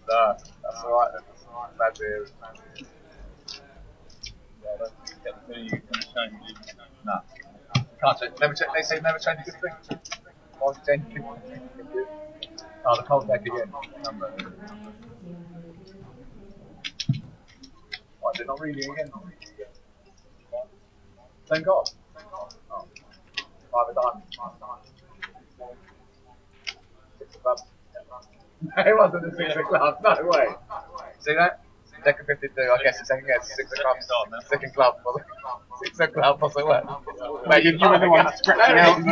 P: No, that's alright then. Bad beer.
O: I don't think technically you can change.
P: No. Can't change. Never change. They say never change a good thing. Why would you change a good thing? Oh, the cold deck again. Number. Why is it not reading again? Thank God. Oh. 5 of diamonds. 6 of clubs. It wasn't the 6 of clubs, no way. See that? Deck of 52, I guess it's second guess. 6 of clubs. Second club. 6 of clubs, what's it worth? Mate, you were the one scratching out.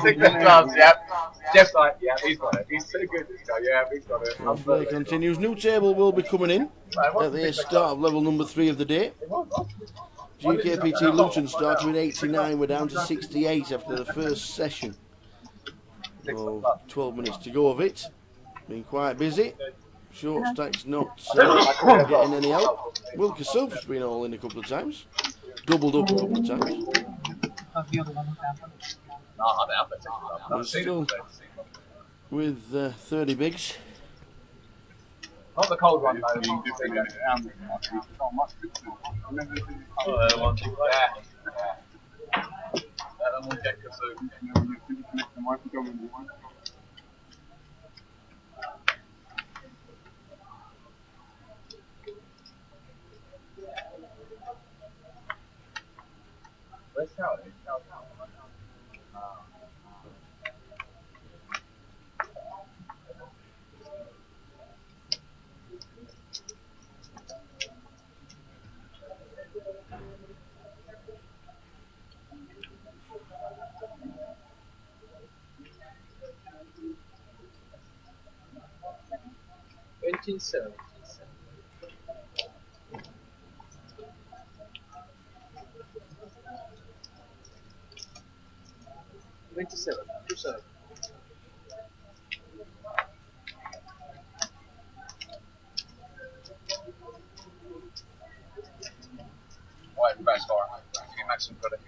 P: 6 of clubs, yeah. Jeff's like, yeah, he's got it. He's too good, this guy. Yeah, he's got it.
A: Well, play continues. New table will be coming in at the start of level number 3 of the day. GUKPT Luton started with 89. We're down to 68 after the first session. So 12 minutes to go of it. Been quite busy. Short stack's not getting any help. Wilker Silver's been all in a couple of times. Doubled up a couple of times. We're still with 30 bigs.
P: Not the cold one, though. Where's Charlie? $27. 27. 27. Wide back score. Give maximum credit.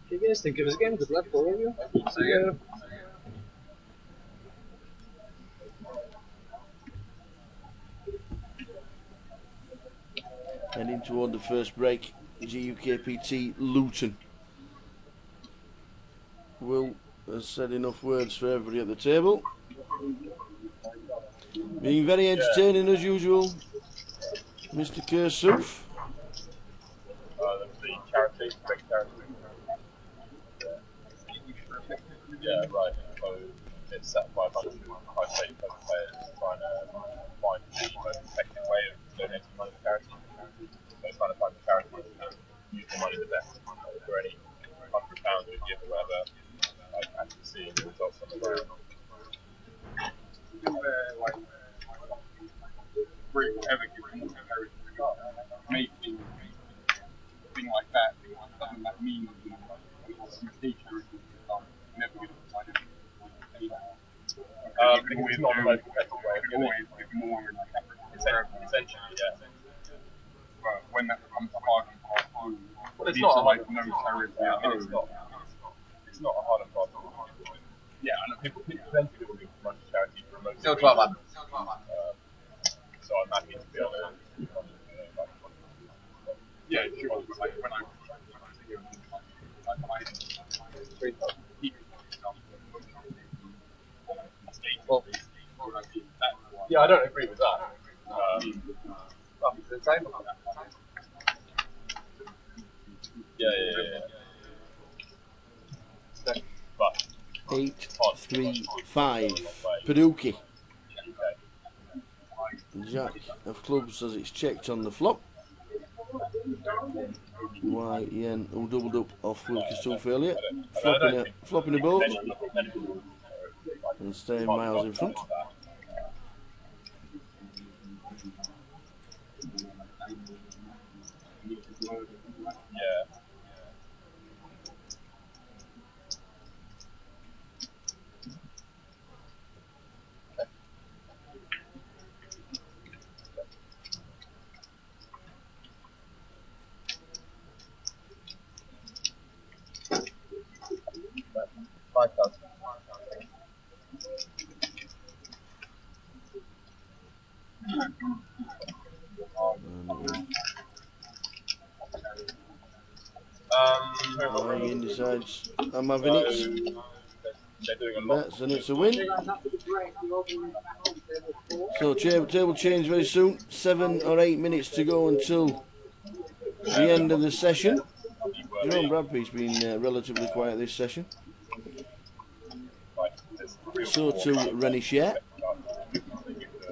Q: You guys think of us again? Good luck, all of you. See ya.
A: Heading toward the first break, GUKPT Luton. Will has said enough words for everybody at the table. Being very entertaining as usual, Mr. Kursuf.
O: The charity, big charity. Yeah, right. So it's set by a bunch of high-paid players trying to find the most effective way of donating money to charity. So trying to find the charity that use the money the best. For any £100 we give or whatever, like actually seeing the results on the ground.
S: Making thing like that doesn't that mean never going to find it anymore.
O: It's not the most effective way of doing it.
S: More in like
O: essentially, yeah.
S: But when that becomes hard and fast,
O: well, it's not
S: like no charity at home.
O: It's not a hard and fast rule. Yeah, and people plenty of people do much charity for most.
P: Still 1200.
O: So I'm happy to be on it.
S: Yeah, sure. But like when I
O: yeah, I don't agree with that.
P: The table.
O: Yeah. But
A: 8-3-5. Paducah. Jack of clubs as it's checked on the flop. Yen who doubled up off Wilkes too earlier. Flopping a boat and staying miles in front.
O: Yeah.
A: bets. I'm having it.
O: They're doing a lot.
A: Bets, and it's a win. So table change very soon. 7 or 8 minutes to go until the end of the session. Jerome Bradby's been relatively quiet this session. So to Rennie Share.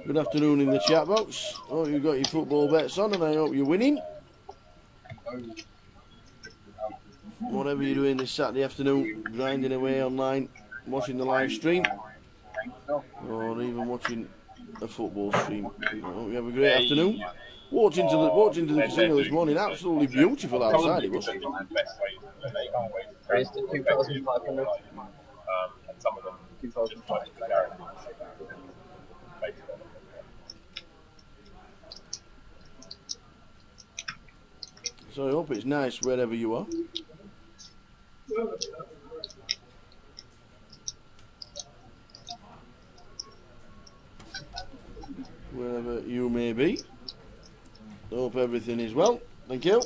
A: Good afternoon in the chat box. Hope you've got your football bets on, and I hope you're winning. Whatever you're doing this Saturday afternoon, grinding away online, watching the live stream, or even watching a football stream. I hope you have a great afternoon. Walked into the casino this morning, absolutely beautiful outside it was.
P: Raised to 2,500.
O: And some of them
P: 2,500.
A: So I hope it's nice wherever you are. Wherever you may be. Hope everything is well. Thank you.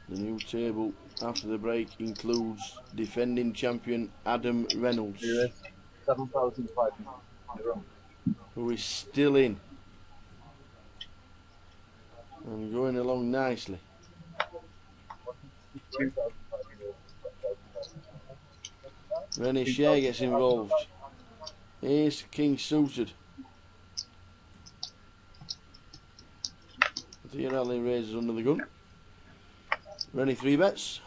A: The new table after the break includes defending champion Adam Reynolds,
P: 7,500.
A: who is still in and going along nicely.
P: 2,500.
A: Rennie Share gets involved. Ace King suited. Theo Allen raises under the gun. Rennie 3 bets.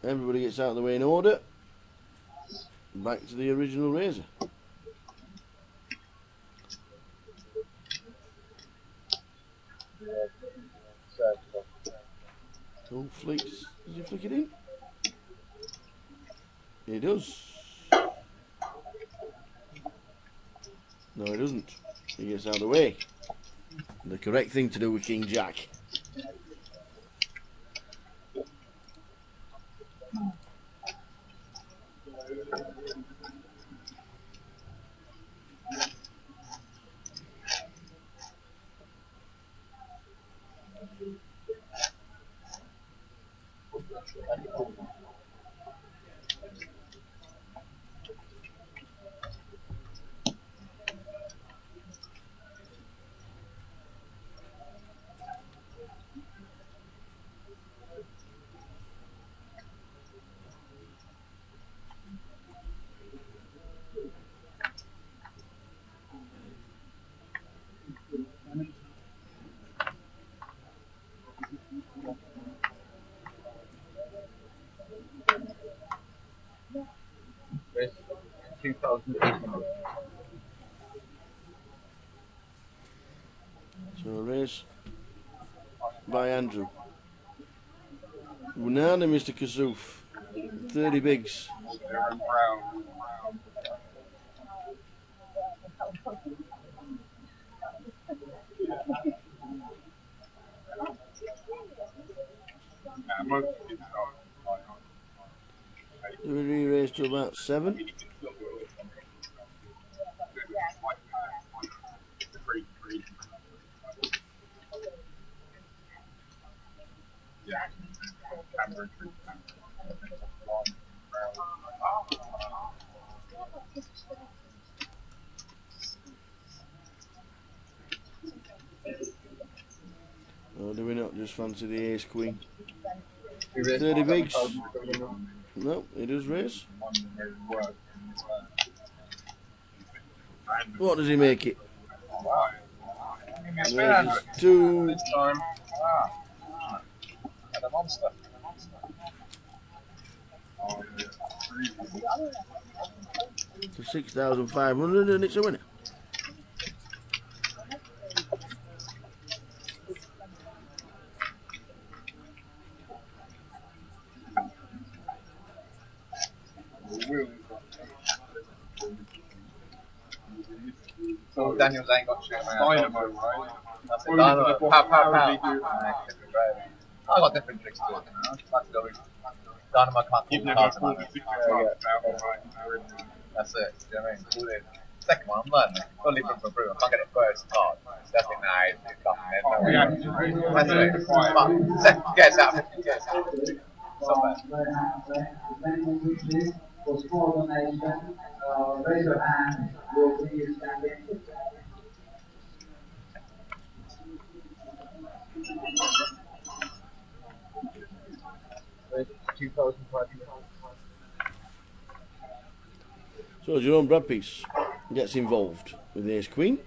A: Everybody gets out of the way in order. Back to the original raiser. Oh, flicks. Does he flick it in? He does. No, he doesn't. He gets out of the way. The correct thing to do with King Jack.
P: Raised 2,800.
A: So a race by Andrew. Banana, Mr. Kazoof. 30 bigs. Do we re-raise to about 7? Or do we not just fancy the ace queen? 30 bigs. No, it does raise. What does he make it? Raises 2.
O: This time. And a monster.
A: To 6,500 and it's a winner.
P: So Daniels ain't got shit, man.
S: Dynamo, right?
P: That's it,
S: Only for
P: Dynamo.
S: the
P: Pow, pow,
S: How do they
P: pow.
S: do it?
P: I got different tricks to it, you know. Like to go with Dynamo can't
S: You've
P: pull
S: never
P: cards
S: pulled
P: on
S: the
P: it.
S: 6 cards now, right?
P: That's it. Do you know what I mean? Pull it. Second one, I'm learning. Got to leave room for improvement. I can't get it first card. So that's it. Nah, it's coming. That's it. But second gets out. 50 gets out. So bad.
C: For small donation, raise your hand. We'll see you standing.
A: So Jerome Bradpiece gets involved with the ace queen.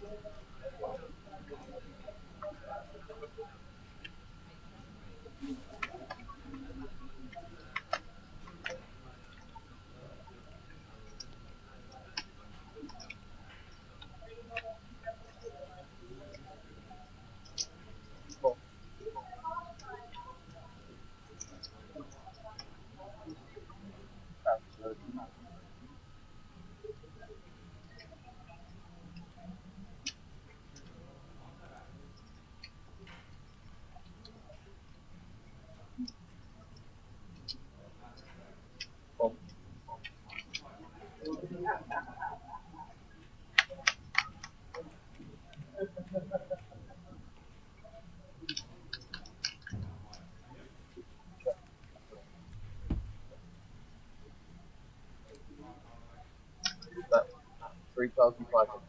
P: That's 3,500.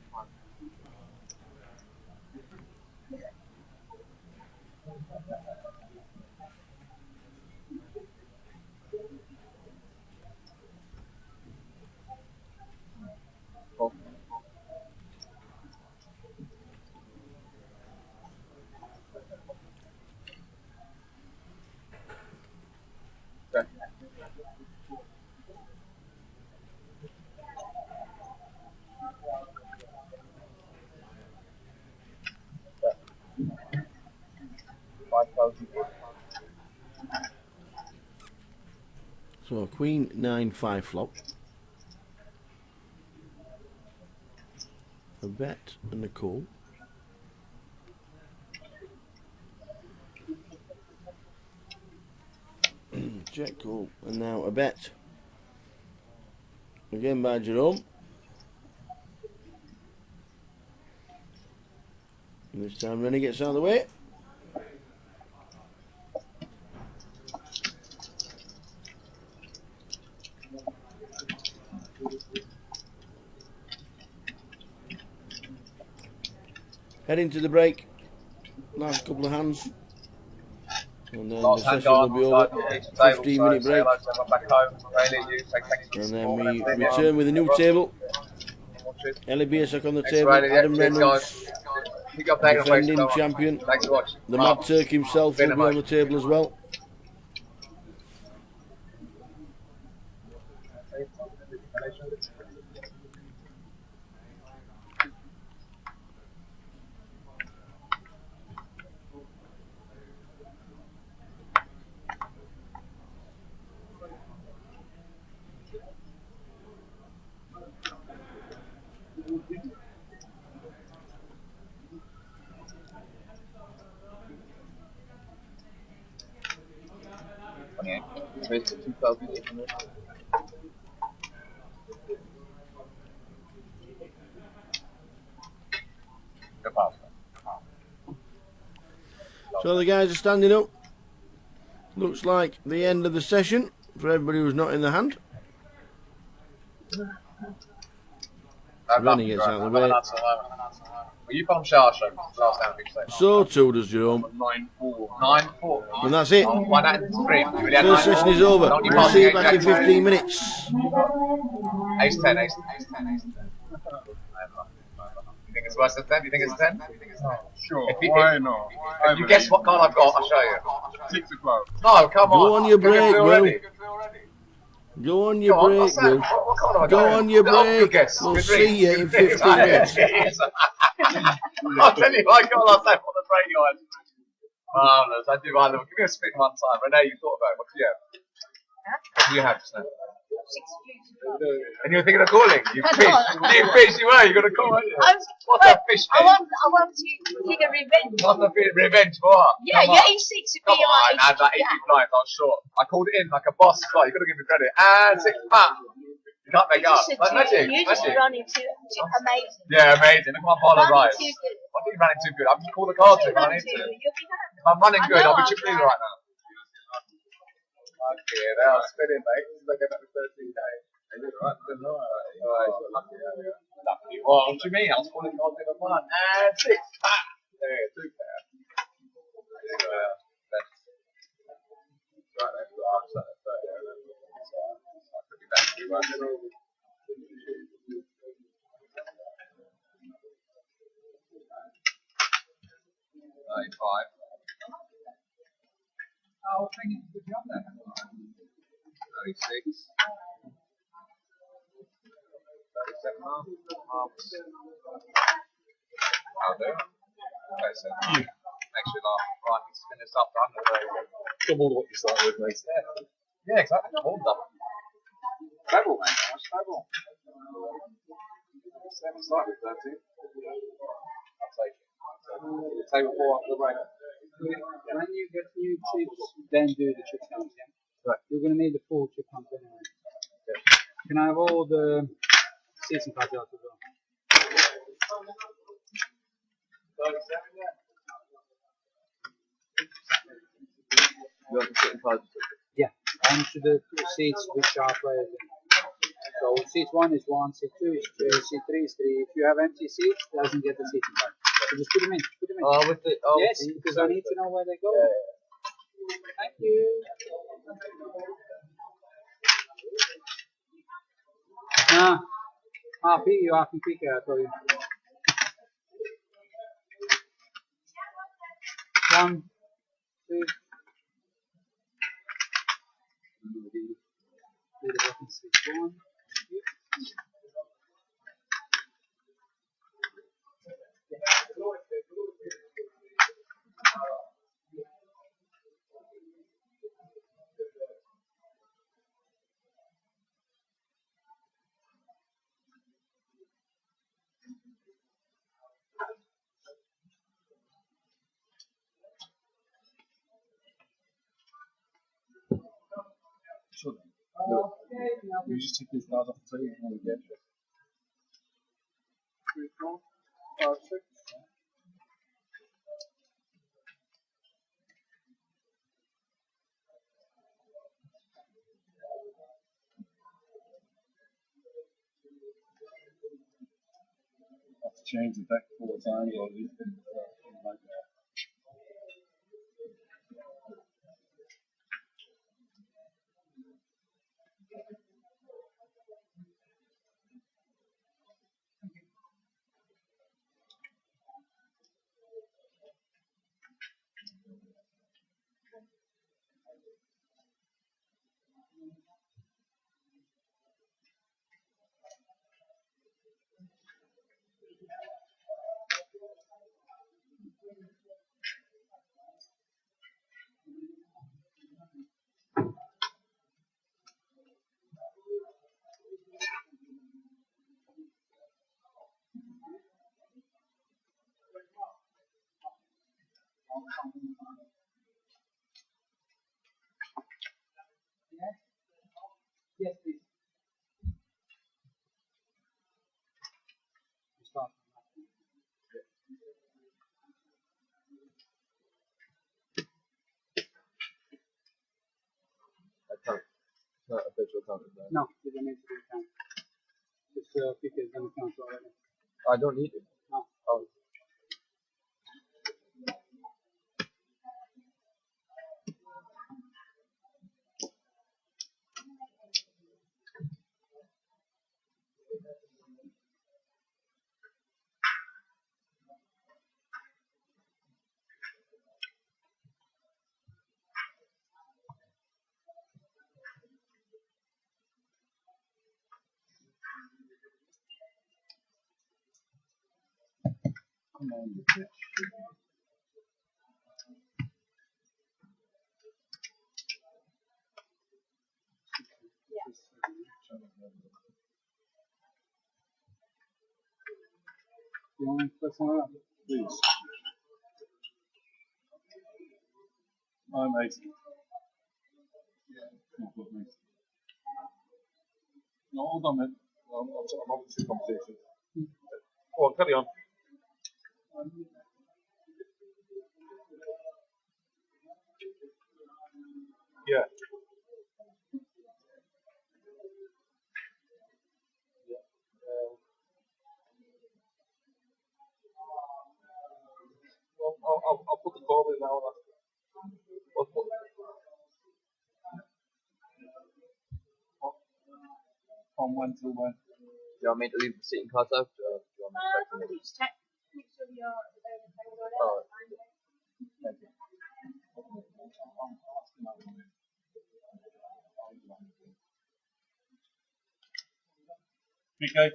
A: So queen 9-5 flop. A bet and a call. Check call and now a bet. Again by Jerome. And this time Rennie gets out of the way. Heading to the break. Last couple of hands. And then the session will be over. 15-minute break. And then we return with a new table. Ellie Biersack on the table. Adam Reynolds, defending champion. The Mad Turk himself will be on the table as well. So the guys are standing up. Looks like the end of the session for everybody who's not in the hand. Rennie gets out of the way.
P: You from Sharsha last time,
A: So too does Jerome.
P: 9-4.
A: And that's it. First session is over. We'll see you back in 15 minutes.
P: Ace 10, ace 10. You think it's worse than 10? You think it's 10?
S: Sure, why not?
P: If you guess what card I've got, I'll show you.
S: 6 o'clock.
P: No, come on.
A: Go on your break, Will. Go on your break, Will. Go on your break. We'll see you in 15 minutes.
P: I'll tell you what I got last time on the break, guys. Marvellous. I do my little. Give me a spin one time. Renee, you thought about it. What do you have? What do you have just now? And you're thinking of calling? You fish. You fish, you were. You're going to call, aren't you? What's a fish
R: I want to take a revenge.
P: What's a revenge for what?
R: Yeah,
P: Come
R: yeah,
P: on.
R: he seeks to be
P: Come on,
R: like.
P: I had that 80 blinds, I was short. I called it in like a boss. Like, you've got to give me credit. And 6 pat. You can't make up. Like magic.
R: You're just
P: Magic.
R: running too amazing.
P: Yeah, amazing. Look at my bowler
R: Running
P: rise.
R: too good.
P: I think you're running too good. I've just called the cards in when I need to. If I'm running good, I'll be chipping in right now. Okay, now I'm spinning, mate. This is like about 13 days. Right, good night. Alright, lucky, yeah. Lucky. Well, what do you mean? I was calling cards in a month. And 6 pat. There, 2 pair. Right, that's what I'm saying. I could be back to you, right? 95. Oh, I think it's a good job then. 36. 37 halves. I'll do. 37. Makes you laugh. Right, let's spin this up. Double what you started with, mate. Yeah, exactly. More double. Treble, mate. What's treble? 7 started with 13. I'll take it. Table 4 after the break.
B: When you get new chips, then do the chip count, yeah? Right. You're going to need the full chip count anyway. Okay. Can I have all the season cards out as well?
P: You want the sitting cards?
B: Yeah. Onto the seats which are players in. So seat 1 is 1, seat 2 is 2, seat 3 is 3. If you have empty seats, it doesn't get the seating card. So just put them in. Put them in.
P: Oh, with the,
B: yes, because I need to know where they go. Yeah. Thank you. You have to pick it, I told you. 1, 2. The button seat 1.
P: Sure. You just take these cards off the table and get it. 3, 4, 5, 6. I have to change the deck 4 times or leave it like that.
B: Yes, please. Start.
P: Account. It's not official account, is it?
B: No, you don't need to do account. Just pick it and account already.
P: I don't need it.
B: No.
P: Oh. Come on, you bitch.
B: You want to click on that? Please. I'm amazing. Yeah, not me. No, hold on, mate. I'm on two conversations. Go on, carry on. Yeah. I'll put the call in now. From when till when?
P: Do you want me to leave the seating cards out? Or do you want me to
R: Just check. Make sure you're
P: Oh, thank you.
B: PK?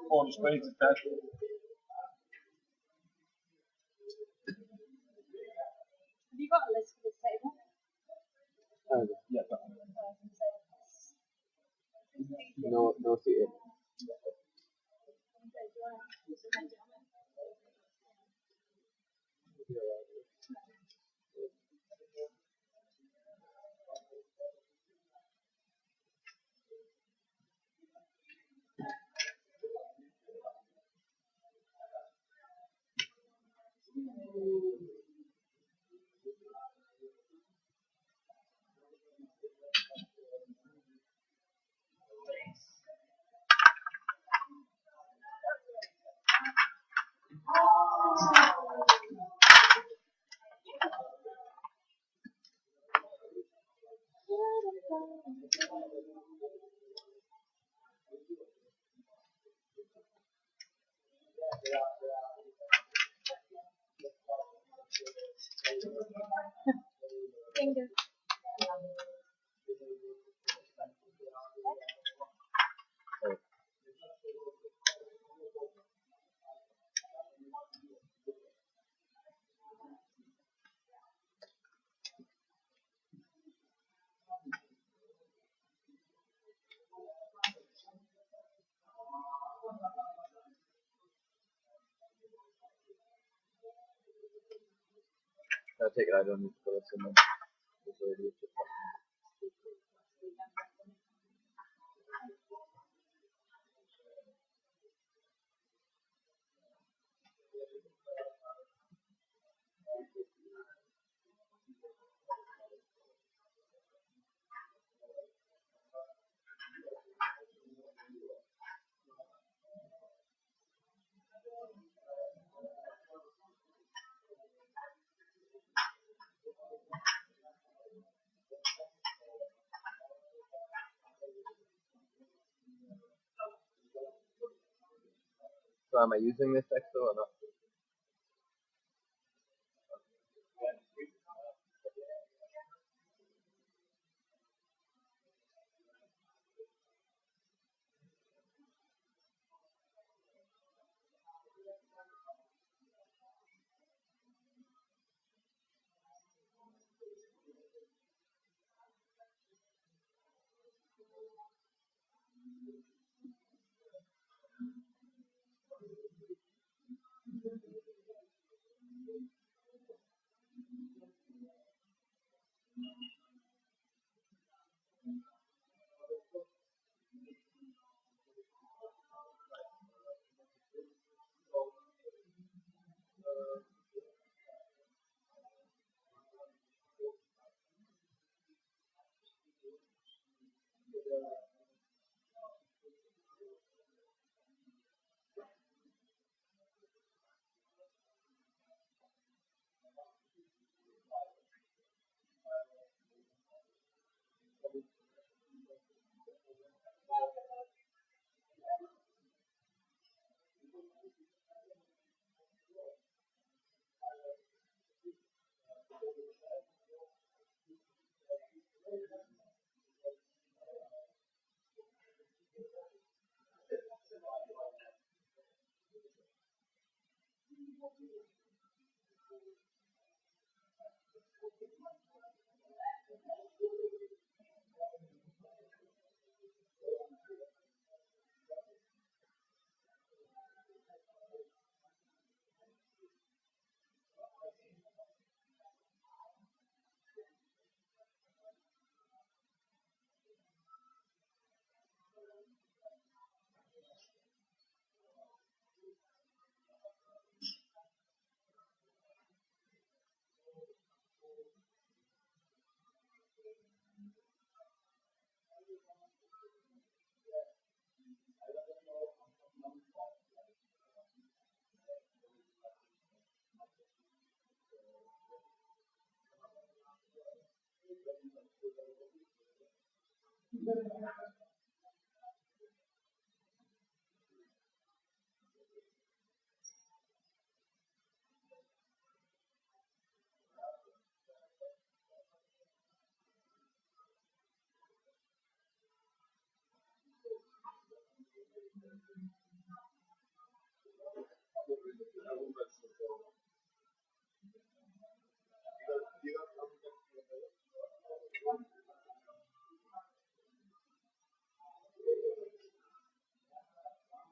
B: Corner space is dead.
R: Have you got a list for this table?
P: Yeah. No seating.
R: Finger.
P: I take it I don't need to put this in there. So am I using this extra or not?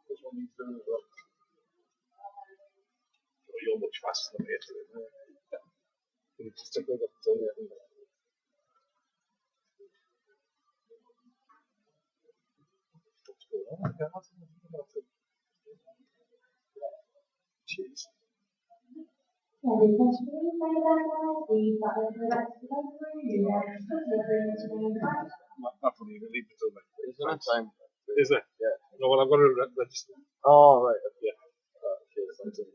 O: Which one you doing as well? You're much faster than me to it. Can you just take it off the table? What's going on? Okay, I'll think about it. Cheese. That's when you leave it till me.
P: Is there a time?
O: Is there?
P: Yeah.
O: No, well, I've got to register.
P: Oh, right.
O: Yeah.
P: Cheers. Thank you.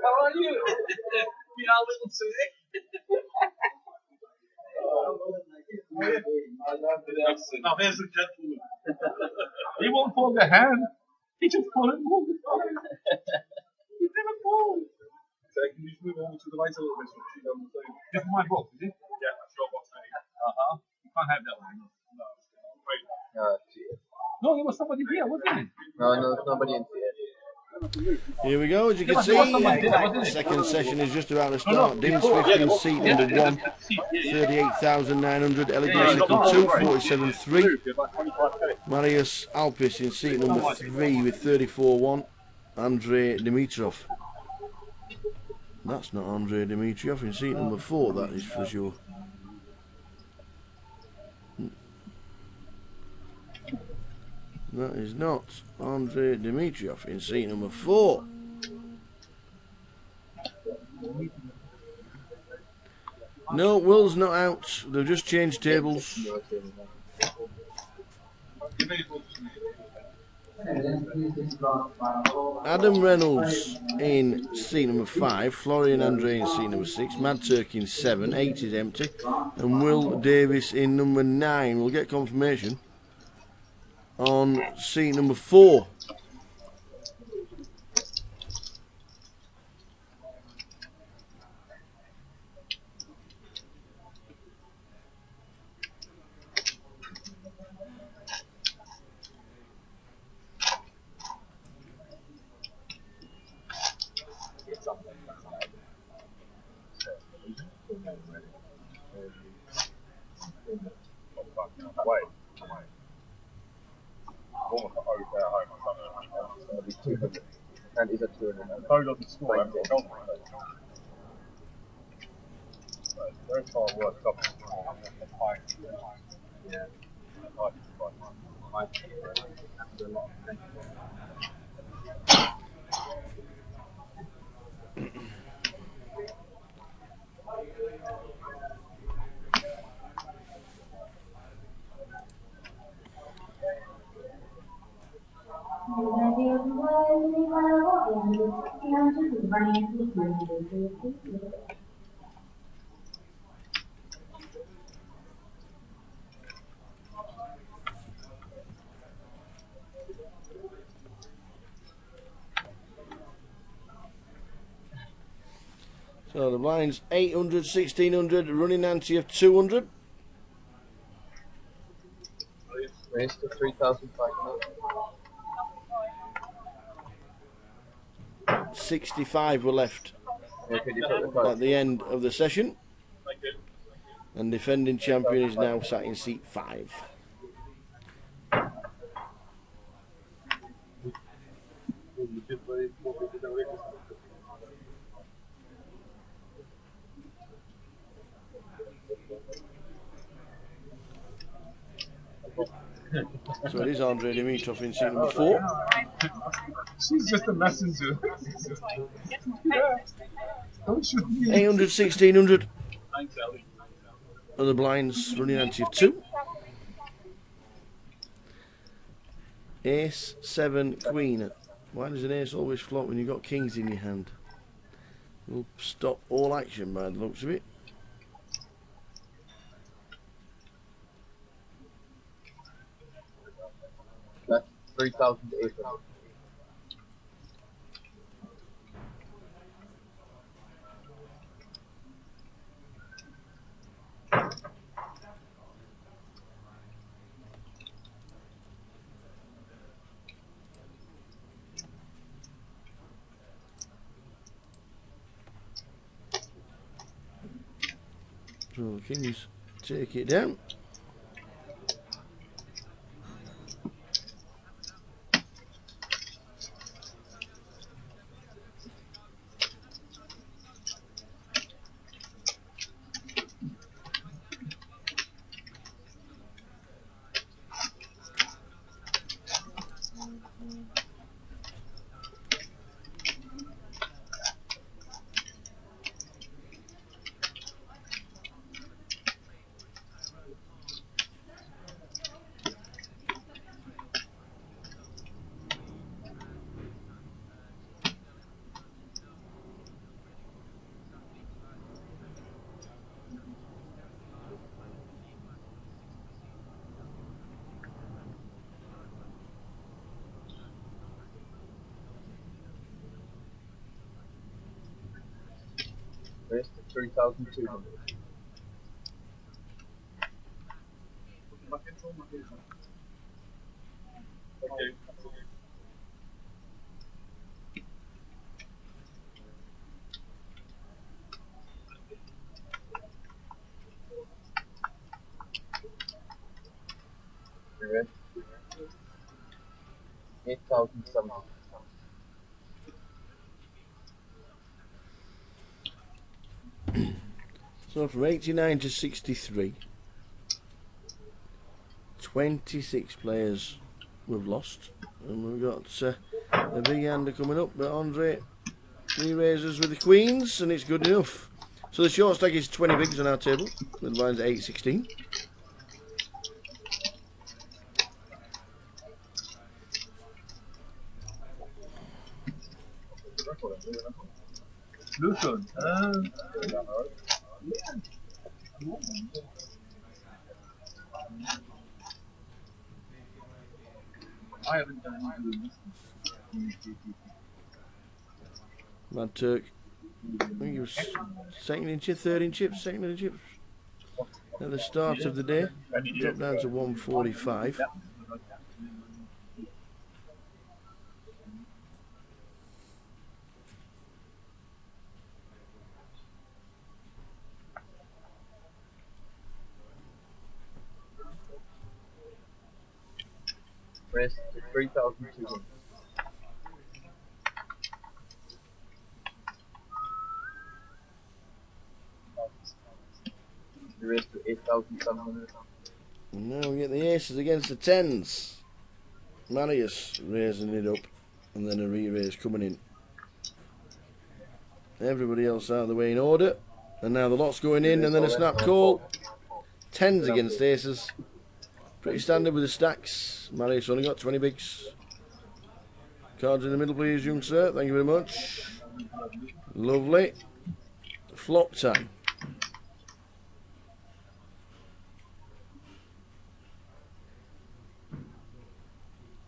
S: How are you? We are little today. Now there's a gentleman. He won't fold the hand. He just pulled it all the time. He never fold.
O: So can you just move over to the right a little bit so she doesn't say.
S: This is my box, is it?
O: Yeah, that's your box there.
S: You can't have that one.
O: No, wait.
P: Cheers.
S: No, there was somebody here, wasn't it?
P: No, there's nobody in here.
A: Here we go, as you can see, the second session is just about to start. Dean Swift in seat number 1, 38,900. Ellie second 2, 47.3. Marius Alpis in seat number 3 with 34.1. Andrei Dimitrov. That's not Andrei Dimitrov in seat number 4, that is for sure. That is not Andrei Dimitrov in seat number 4. No, Will's not out. They've just changed tables. Adam Reynolds in seat number 5, Florian Andre in seat number 6, Mad Turk in 7, 8 is empty, and Will Davis in number 9. We'll get confirmation on seat number 4.
P: And is a 200.
O: Bo doesn't score. Very far work up. Yeah.
A: So the blinds 800, 1600, running ante of 200.
P: Raise to 3,500.
A: 65 were left at the end of the session. And defending champion is now sat in seat 5. So it is Andre Dimitrov in seat number 4.
S: She's just a messenger. Don't shoot me.
A: 800, 1600. Other blinds running ante of 2. Ace, 7, Queen. Why does an ace always flop when you've got kings in your hand? Will stop all action by the looks of it.
P: That's 3,800.
A: So the kings take it down.
P: Rest 3,200.
S: Okay.
P: Rest 8,700.
A: So from 89 to 63, 26 players we've lost, and we've got a big hander coming up, but Andre re-raises with the queens, and it's good enough. So the short stack is 20 bigs on our table, with the blinds at 8-16.
S: Luton. I haven't done anything.
A: Mad Turk. I think he was second in chips, third in chips, second in chips. At the start of the day, dropped down to 145.
P: Rest 3,200. The rest to 8,700.
A: And now we get the aces against the tens. Marius raising it up, and then a re-raise coming in. Everybody else out of the way in order, and now the lot's going in, and then a snap call. Tens against aces. Pretty standard with the stacks. Marius only got 20 bigs. Cards in the middle, please, young sir. Thank you very much. Lovely. Flop time.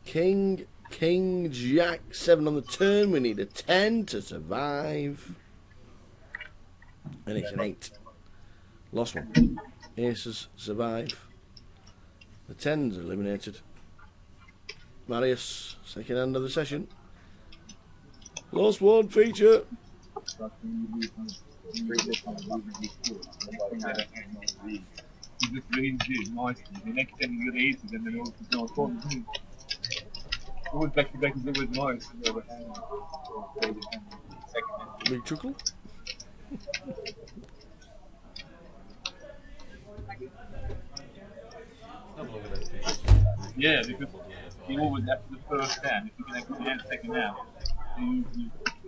A: King, Jack, 7 on the turn. We need a 10 to survive. And it's an 8. Lost one. Aces survive. The 10's eliminated. Marius, second hand of the session. Lost one feature.
S: He just raised it nicely. The next time you get aces and then also go always back to back is always nice.
A: Big chuckle.
S: Yeah, because you always after the first hand, if you can actually get the second hand, you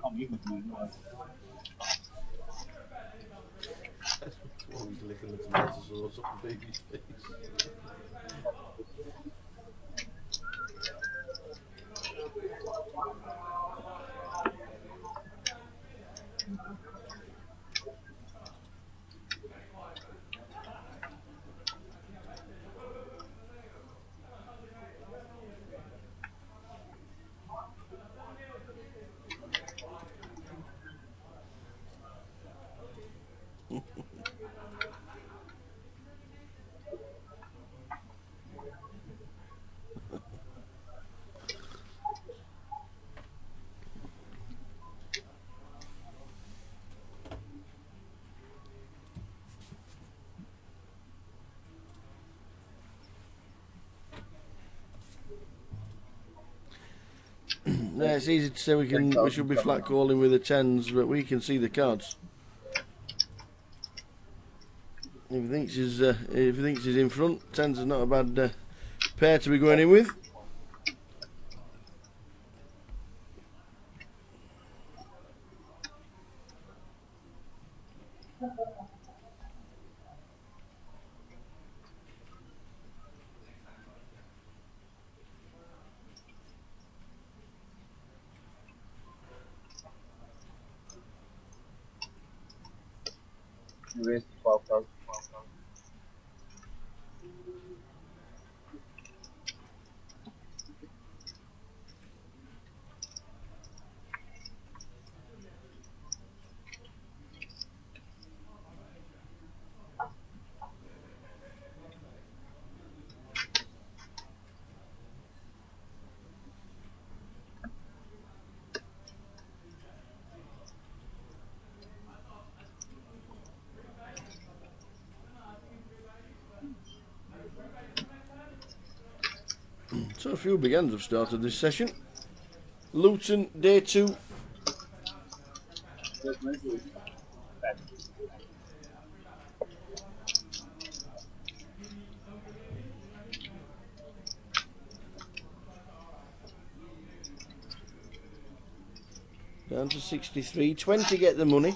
S: can't even do it.
A: Oh, he's licking the tomato sauce off the baby's face. Yeah, it's easy to say we should be flat calling with the tens, but we can see the cards. If he thinks he's in front, tens is not a bad pair to be going in with.
P: You raised 12,000.
A: So a few big hands have started this session. Luton, day 2. Down to 63. 20 get the money.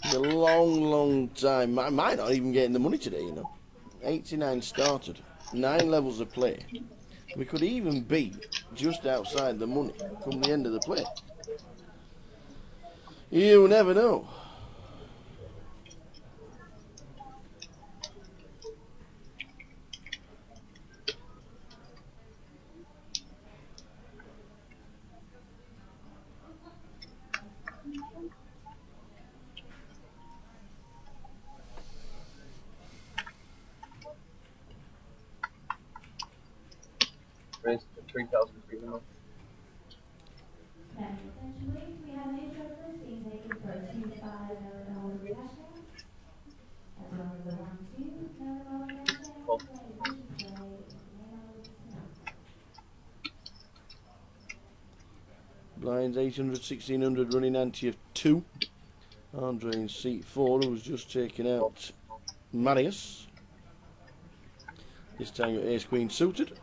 A: It's a long time. I might not even get in the money today, you know. 89 started. 9 levels of play. We could even be just outside the money come the end of the play. You never know.
P: Raised to 3,300.
A: Blinds 800, 1600, running ante of 2. Andre in seat 4, who was just taking out Marius. This time got Ace Queen suited.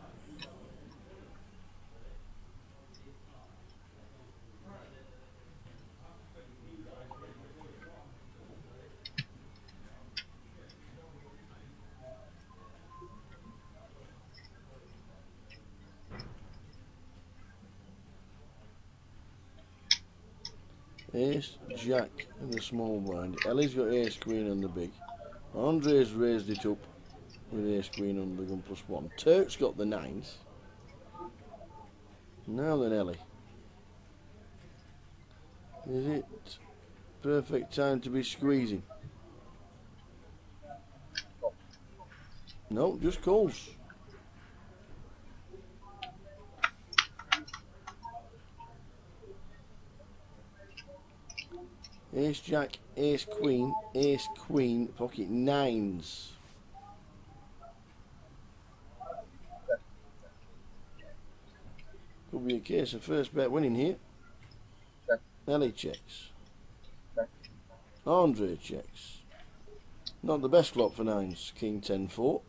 A: Ace, Jack and the small blind. Ellie's got Ace Queen on the big. Andre's raised it up with Ace Queen on the gun +1. Turk's got the 9s. Now then, Ellie. Is it perfect time to be squeezing? No, just calls. Ace Jack, Ace Queen, pocket 9s. Could be a case of first bet winning here. Ellie checks. Andre checks. Not the best flop for 9s. King 10-4.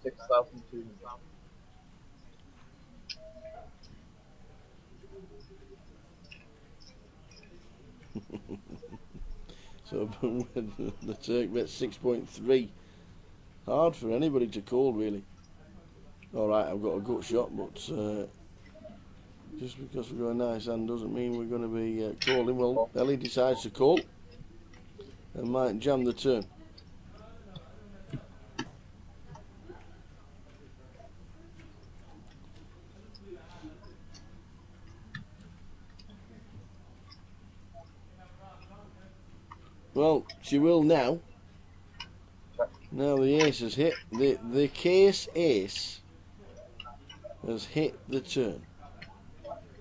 P: 6,200.
A: So the Turk bets 6.3. Hard for anybody to call, really. Alright, I've got a gut shot, but just because we've got a nice hand doesn't mean we're going to be calling. Well, Ellie decides to call and might jam the turn. Well, she will now. Now the ace has hit. The case ace has hit the turn.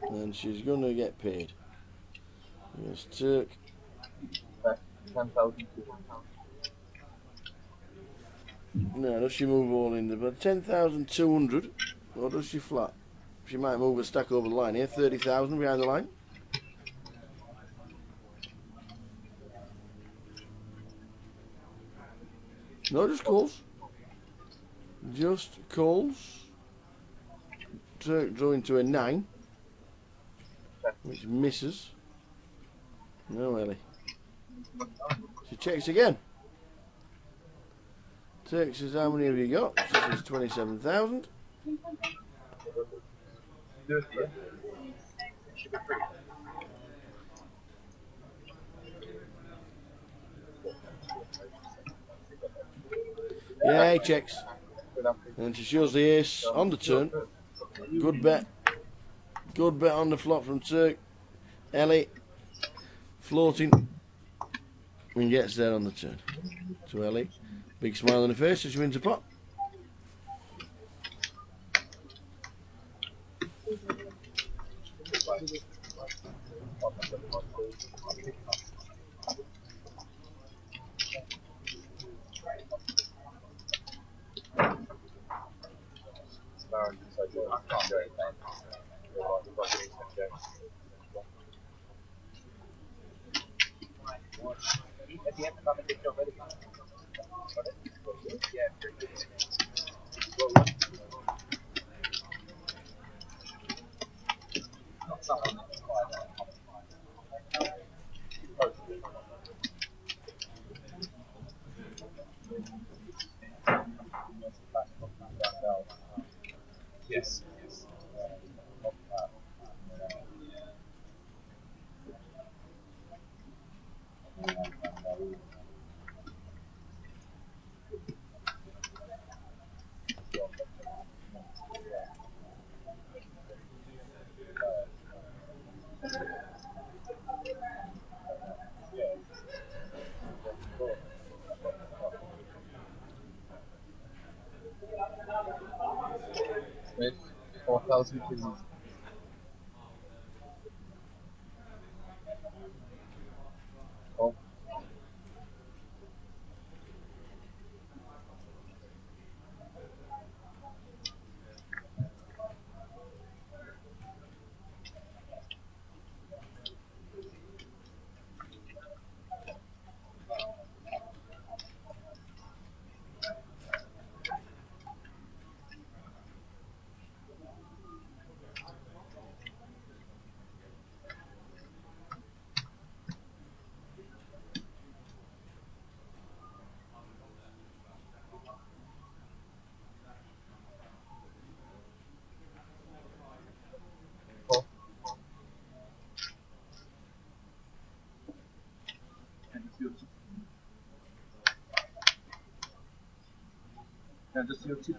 A: And she's going to get paid. Yes, Turk.
P: 10,200.
A: No, does she move all in there? But 10,200, or does she flat? She might move a stack over the line here. 30,000 behind the line. No, just calls. Just calls. Turk drawing to a 9, which misses. No, Ellie. She checks again. Turk says, how many have you got? She says 27,000. Yeah, he checks. And she shows the ace on the turn. Good bet. Good bet on the flop from Turk. Ellie floating and gets there on the turn. To Ellie. Big smile on her face as she wins a pot.
P: Yes. With 4,200. Oh.
S: And just your tip.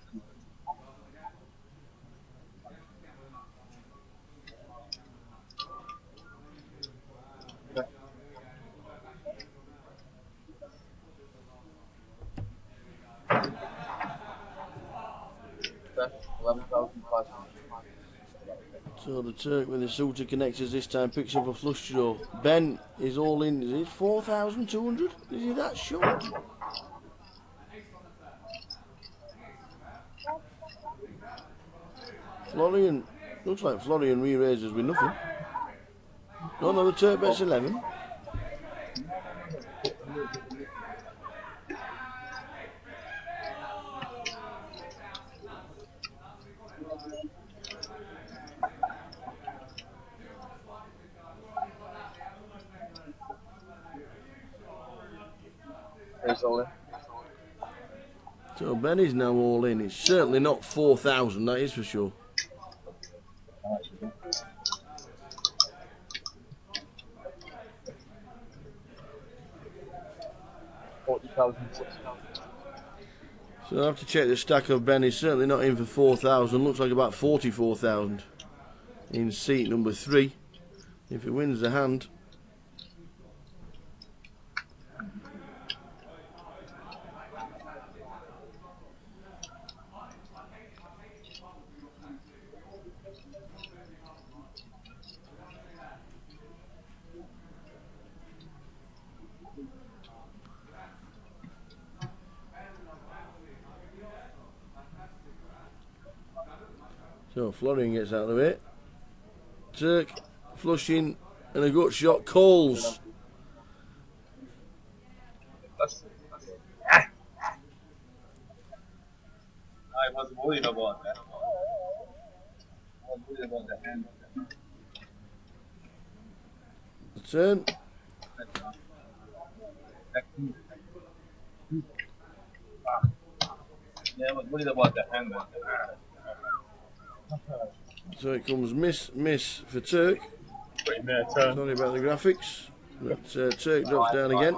P: That's 11,500.
A: So the Turk with the suited connectors this time picks up a flush draw. Ben is all in. Is it 4,200? Is he that short? Florian, looks like Florian re-raises with nothing. No, no, the Turk bets 11.
P: all in.
A: So Benny's now all in. It's certainly not 4,000, that is for sure. So I have to check the stack of Benny's. Certainly not in for 4,000. Looks like about 44,000 in seat number 3. If he wins the hand. So Florian gets out of the way. Turk, flushing, and a gut shot. Coles.
O: I was worried about that. I was worried about the hand.
A: The turn.
O: Yeah, I was worried about the hand.
A: So it comes miss for Turk. Sorry about the graphics. But Turk drops down again.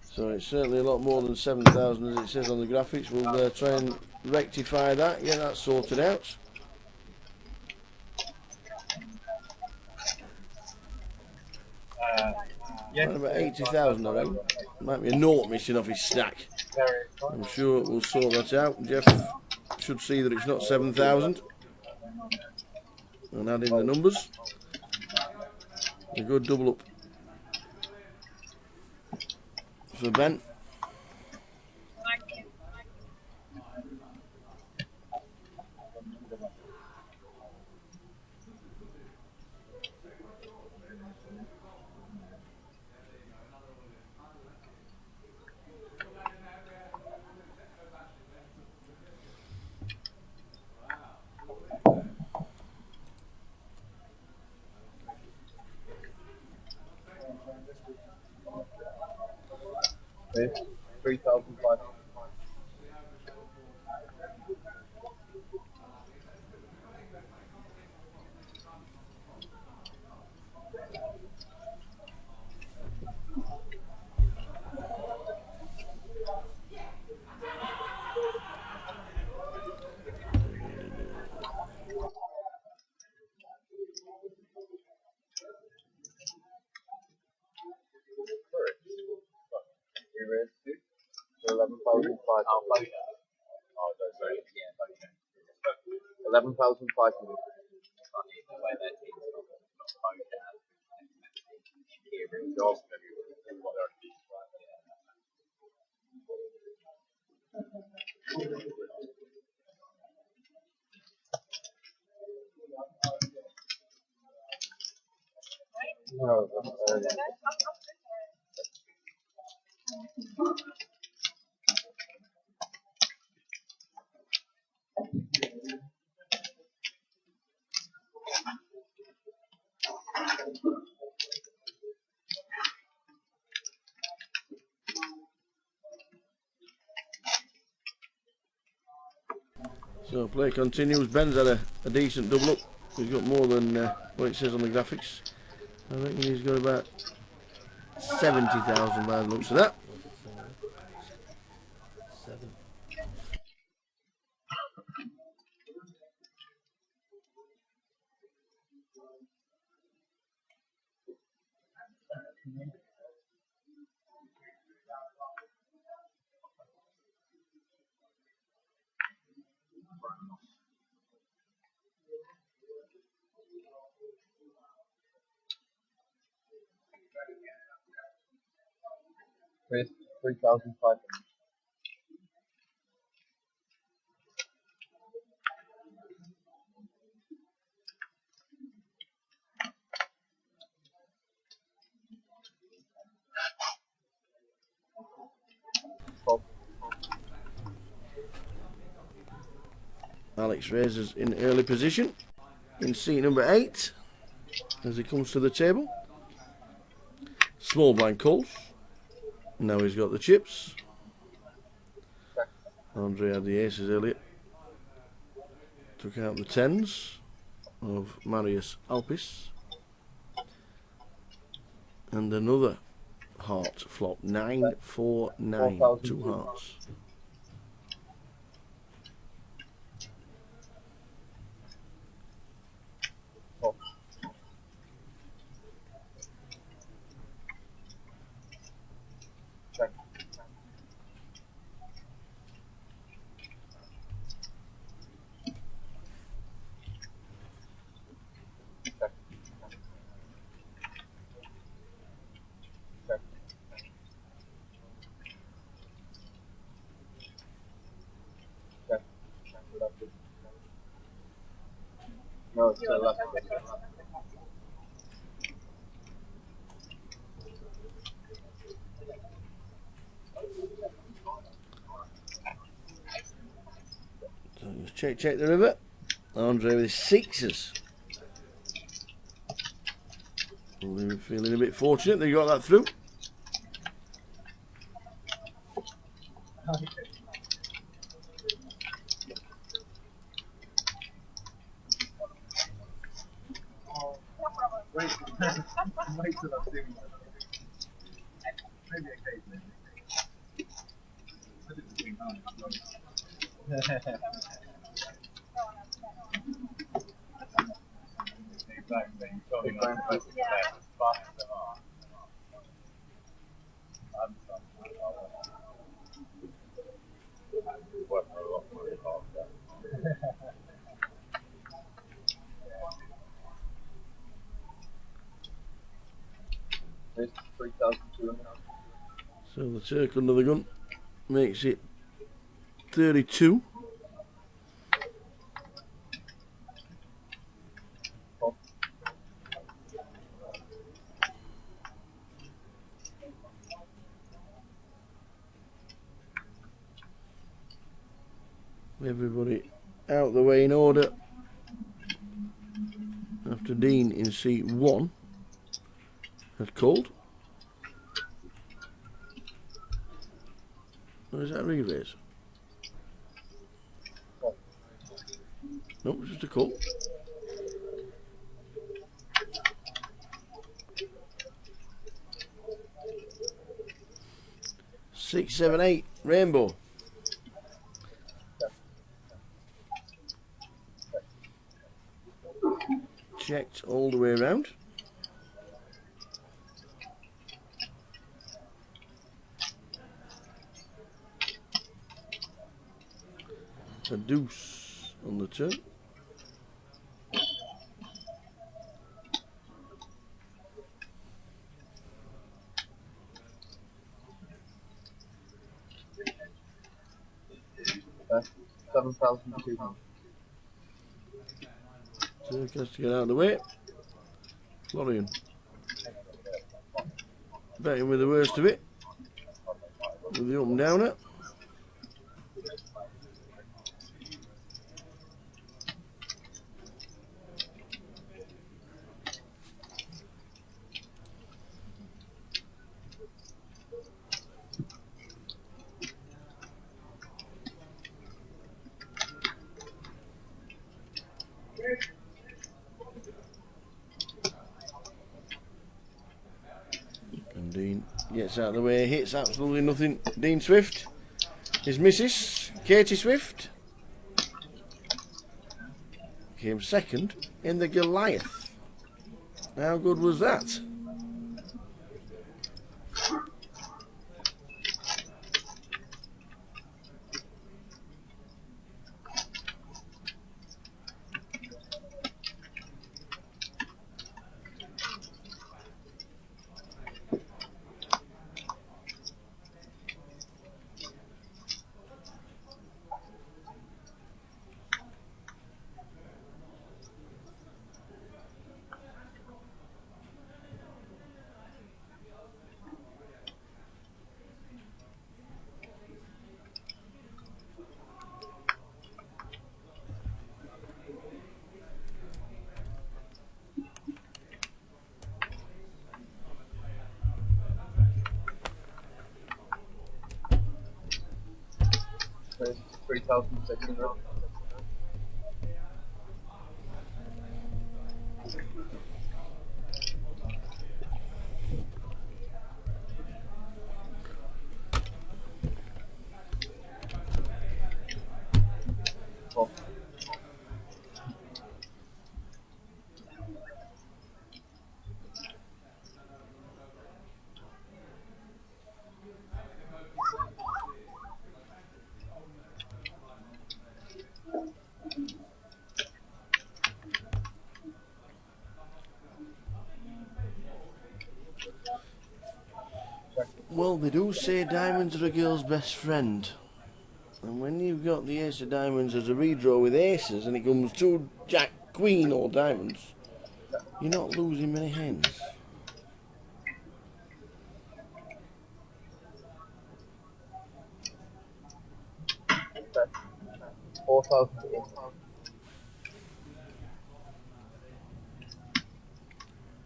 A: So it's certainly a lot more than 7,000 as it says on the graphics. We'll try and rectify that, get that sorted out. Around about 80,000 I reckon. Might be a naught missing off his stack. I'm sure we'll sort that out. Jeff should see that it's not 7,000. And add in the numbers. A good double up for Ben.
P: Okay, 3,500. You ready? 11,500. Oh, no, sorry. 11,500. No,
A: So play continues. Ben's had a decent double up. He's got more than what it says on the graphics. I reckon he's got about 70,000 by the looks of that.
P: With 3,500.
A: Alex raises in early position in seat number 8 as he comes to the table. Small blind calls. Now he's got the chips. Andre had the aces earlier. Took out the 10s of Marius Alpis. And another heart flop. 9, 4, 9. 2 hearts.
P: No, it's the left.
A: So just check the river. Andre with his 6s. Feeling a bit fortunate they got that through.
S: Wait, wait till I'm doing that. Maybe occasionally. I did the same time. Exactly. You've got to be nice to left, fast them are. I'm work for a lot more after.
P: 3,200.
A: So the Turk under the gun makes it 32. Everybody out the way in order after Dean in seat 1 had called. Or is that a re-raise? Nope, it's just a call. Six, 7, 8, rainbow. Checked all the way around. A deuce on the turn.
P: That's 7,200.
A: Turk has to get out of the way. Florian. Betting with the worst of it. With the up and downer. And Dean gets out of the way, hits absolutely nothing. Dean Swift, his missus, Katie Swift, came second in the Goliath. How good was that?
P: 3,600.
A: Well, they do say diamonds are a girl's best friend. And when you've got the ace of diamonds as a redraw with aces and it comes to jack, queen or diamonds, you're not losing many hands.
P: Okay. 4,000.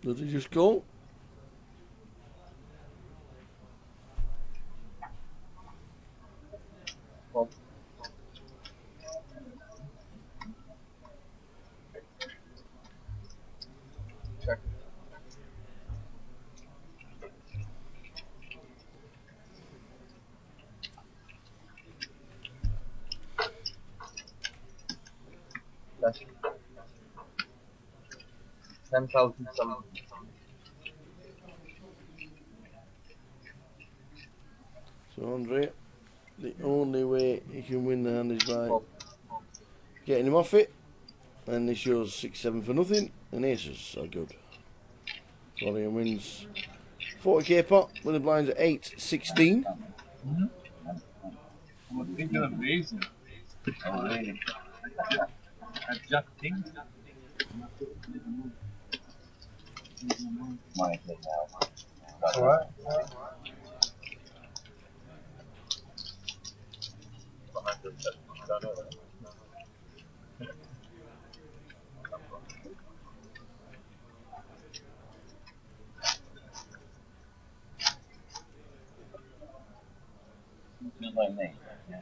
A: Does it just go?
P: Well, check. That's 10,000 some.
A: So Andre, the only way you can win the hand is by getting him off it, and he shows 6-7 for nothing, and aces are good. Florian wins 40k pot with the blinds at 8-16.
S: I'm thinking of raising. Oh, really? Adjusting.
P: Money now. That's alright.
S: Just like me. Yeah.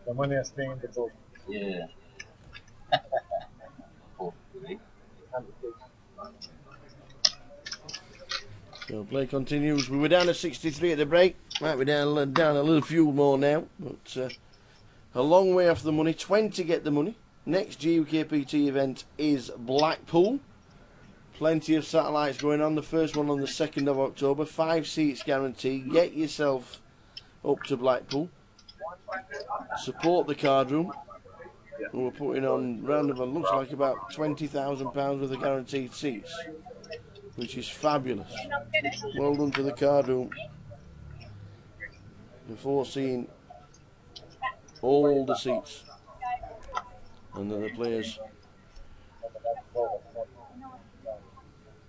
S: The money is staying in the book.
P: Yeah.
A: So play continues. We were down at 63 at the break. Might be down a little few more now, but a long way off the money. 20 get the money. Next GUKPT event is Blackpool. Plenty of satellites going on. The first one on the 2nd of October. 5 seats guaranteed. Get yourself up to Blackpool. Support the card room. And we're putting on round about, looks like about £20,000 worth of guaranteed seats, which is fabulous. Well done to the card room before seeing all the seats, and that the players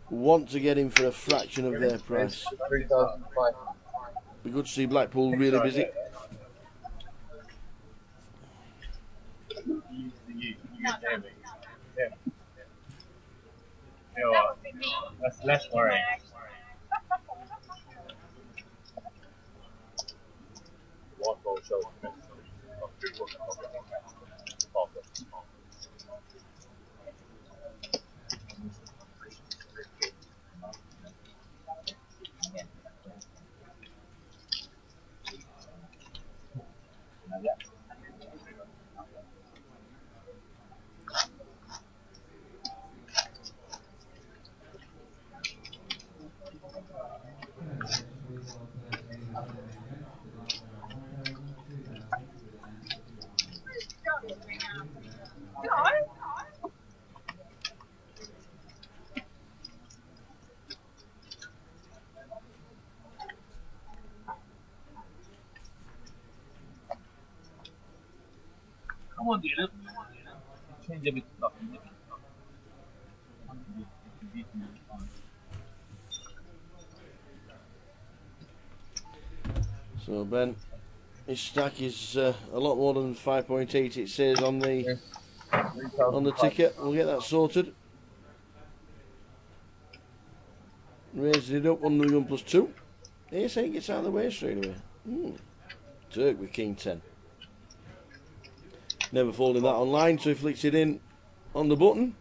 A: want to get in for a fraction of their price. Be good to see Blackpool really busy.
S: That's less worrying. One ball show. Come on, dear. Change a bit of
A: So Ben, his stack is a lot more than 5.8. It says on the ticket. We'll get that sorted. Raising it up, 1 million plus 2. Ace 8 gets out of the way straight away. Turk with king 10. Never folding that online, so he flicks it in on the button.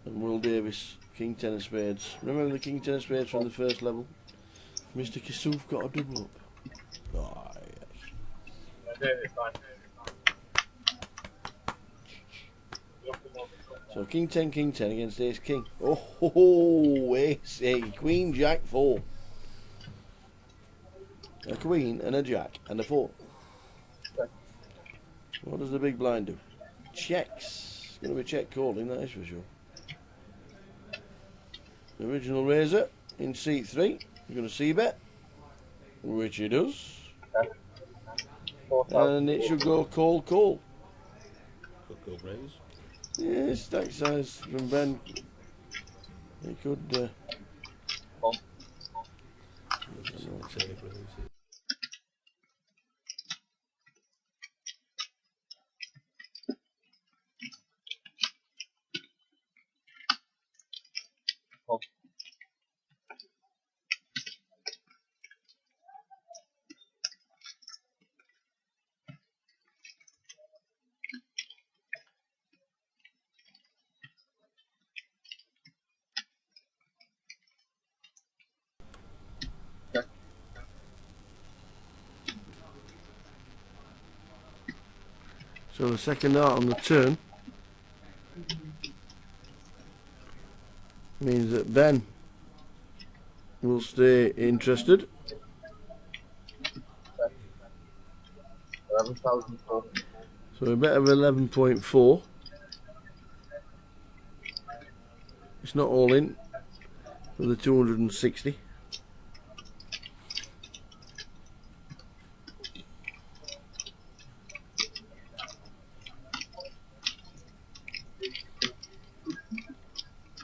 A: And Will Davis, king 10 of spades. Remember the king 10 of spades from the first level? Mr. Kissouf got a double up. Ah, yes. So king 10 against ace king. Oh, ho, ho, ace, a queen, jack, 4. A queen and a jack and a 4. What does the big blind do? Checks. It's going to be check calling, that is for sure. The original razor in seat 3. You're going to see bet, which he does. And it should go call.
K: Could go raise.
A: Yeah, stack size from Ben. He could. So the second art on the turn means that Ben will stay interested.
P: 11,004.
A: So a bet of 11.4. It's not all in for the 260.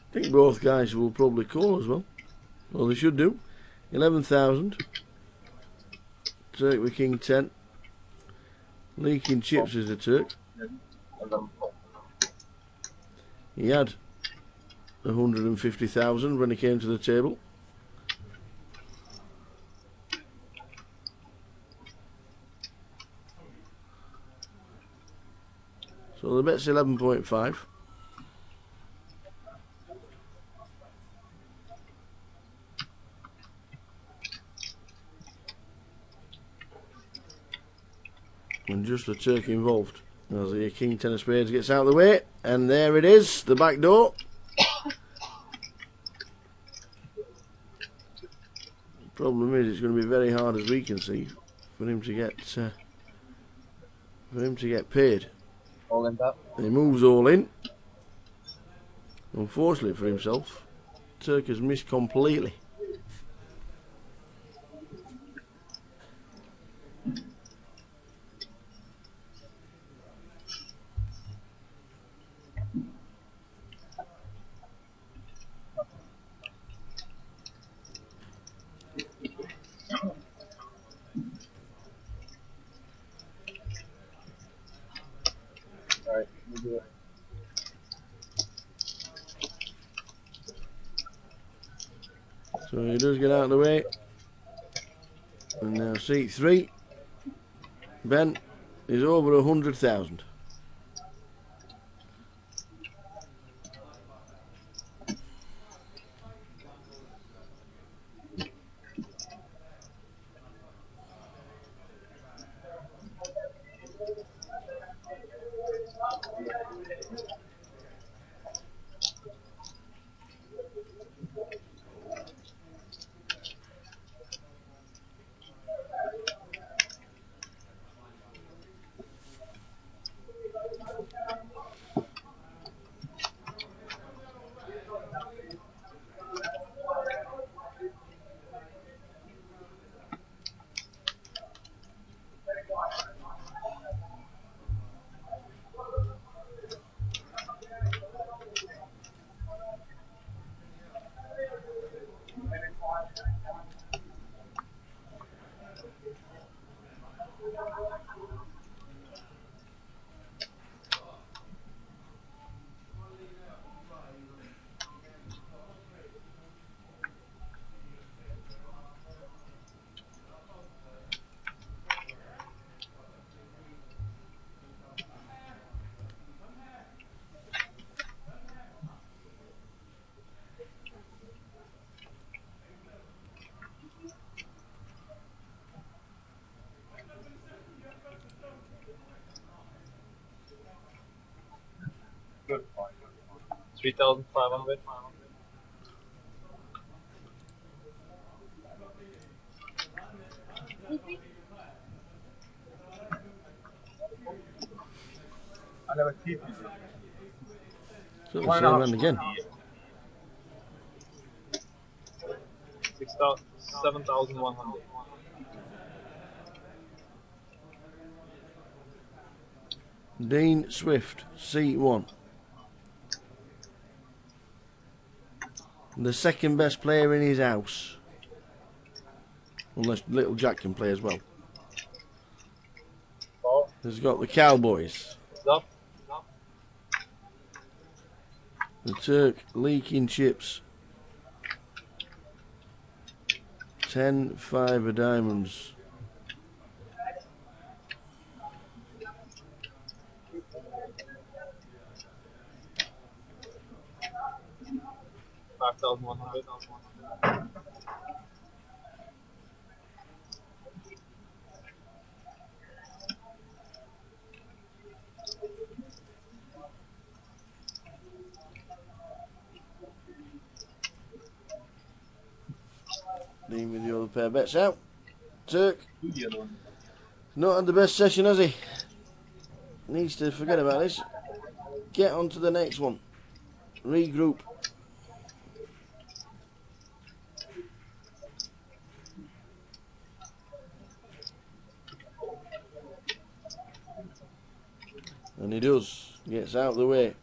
A: I think both guys will probably call as well. Well, they should do. 11,000. Turk with king 10. Leaking chips is the Turk. He had 150,000 when he came to the table. So the bet's 11.5. And just the Turk involved. As the king 10 of spades gets out of the way, and there it is, the back door. The problem is, it's going to be very hard, as we can see, for him to get paid.
P: All in bet.
A: And he moves all in. Unfortunately for himself, Turk has missed completely.
P: Alright, we'll do it.
A: So he does get out of the way. And now seat 3. Ben is over 100,000.
O: 3,500. I never keep it.
A: So the same man again.
O: 7,100.
A: Dean Swift, C1. The second best player in his house. Unless Little Jack can play as well. He's got the Cowboys.
O: Stop.
A: The Turk leaking chips. 10 5 diamonds.
O: $5,100.
A: Dean with the other pair of bets out. Turk. Not had the best session, has he? Needs to forget about this. Get on to the next one. Regroup. And he does. Gets out of the way.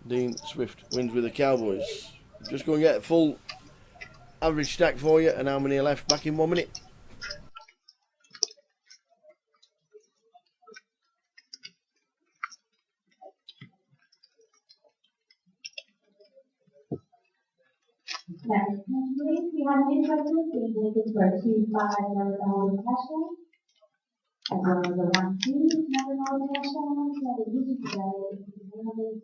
A: Dean Swift wins with the Cowboys. Just go and get a full average stack for you, and how many are left? Back in 1 minute.
R: Next, we have an interesting thing looking for $2,500 cash flow. And on the last $2,500 cash flow, we have a user today.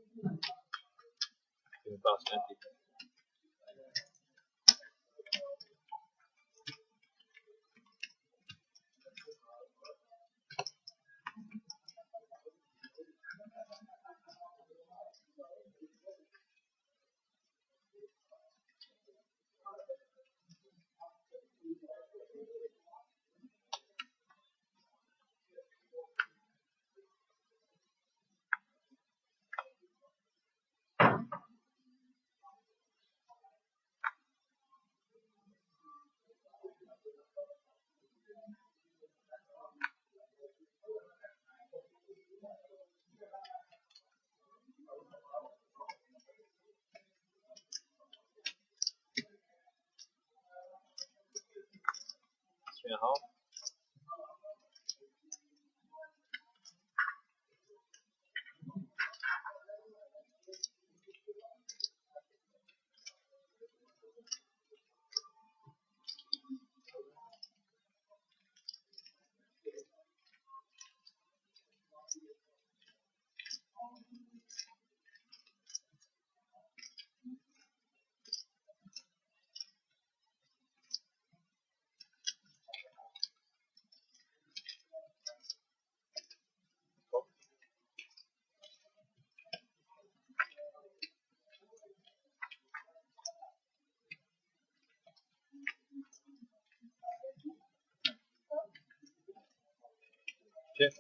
O: Check.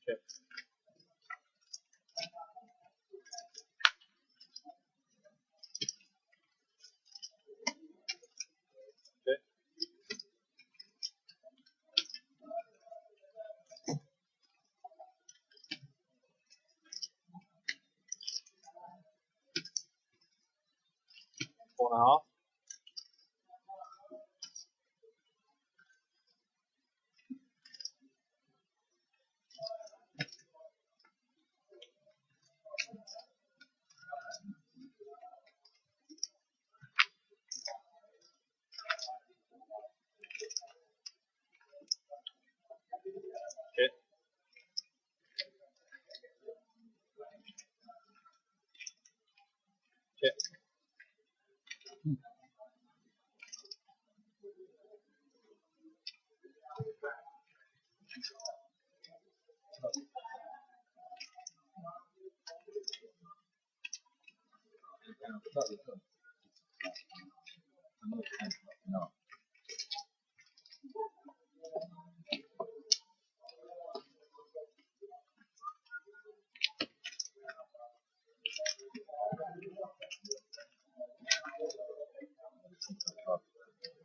O: Check. Check. Four and a half. Okay. Check.
P: No.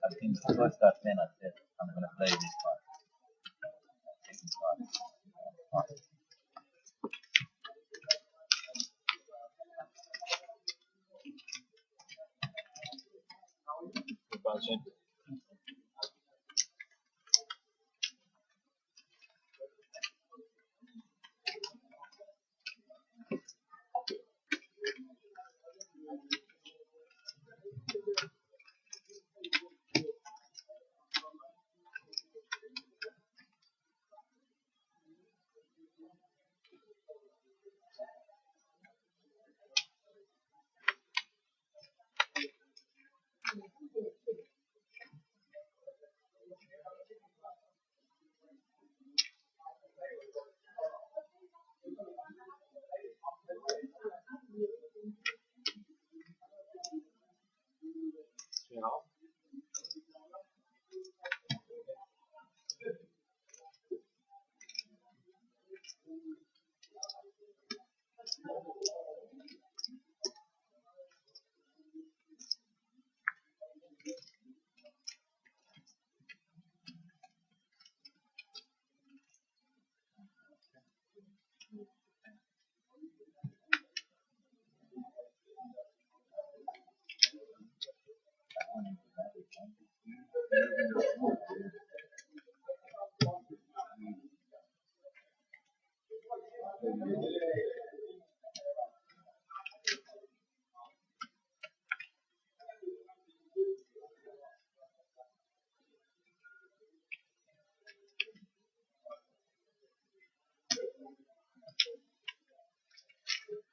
P: I think first that 10 I said I'm gonna play this part. Second part.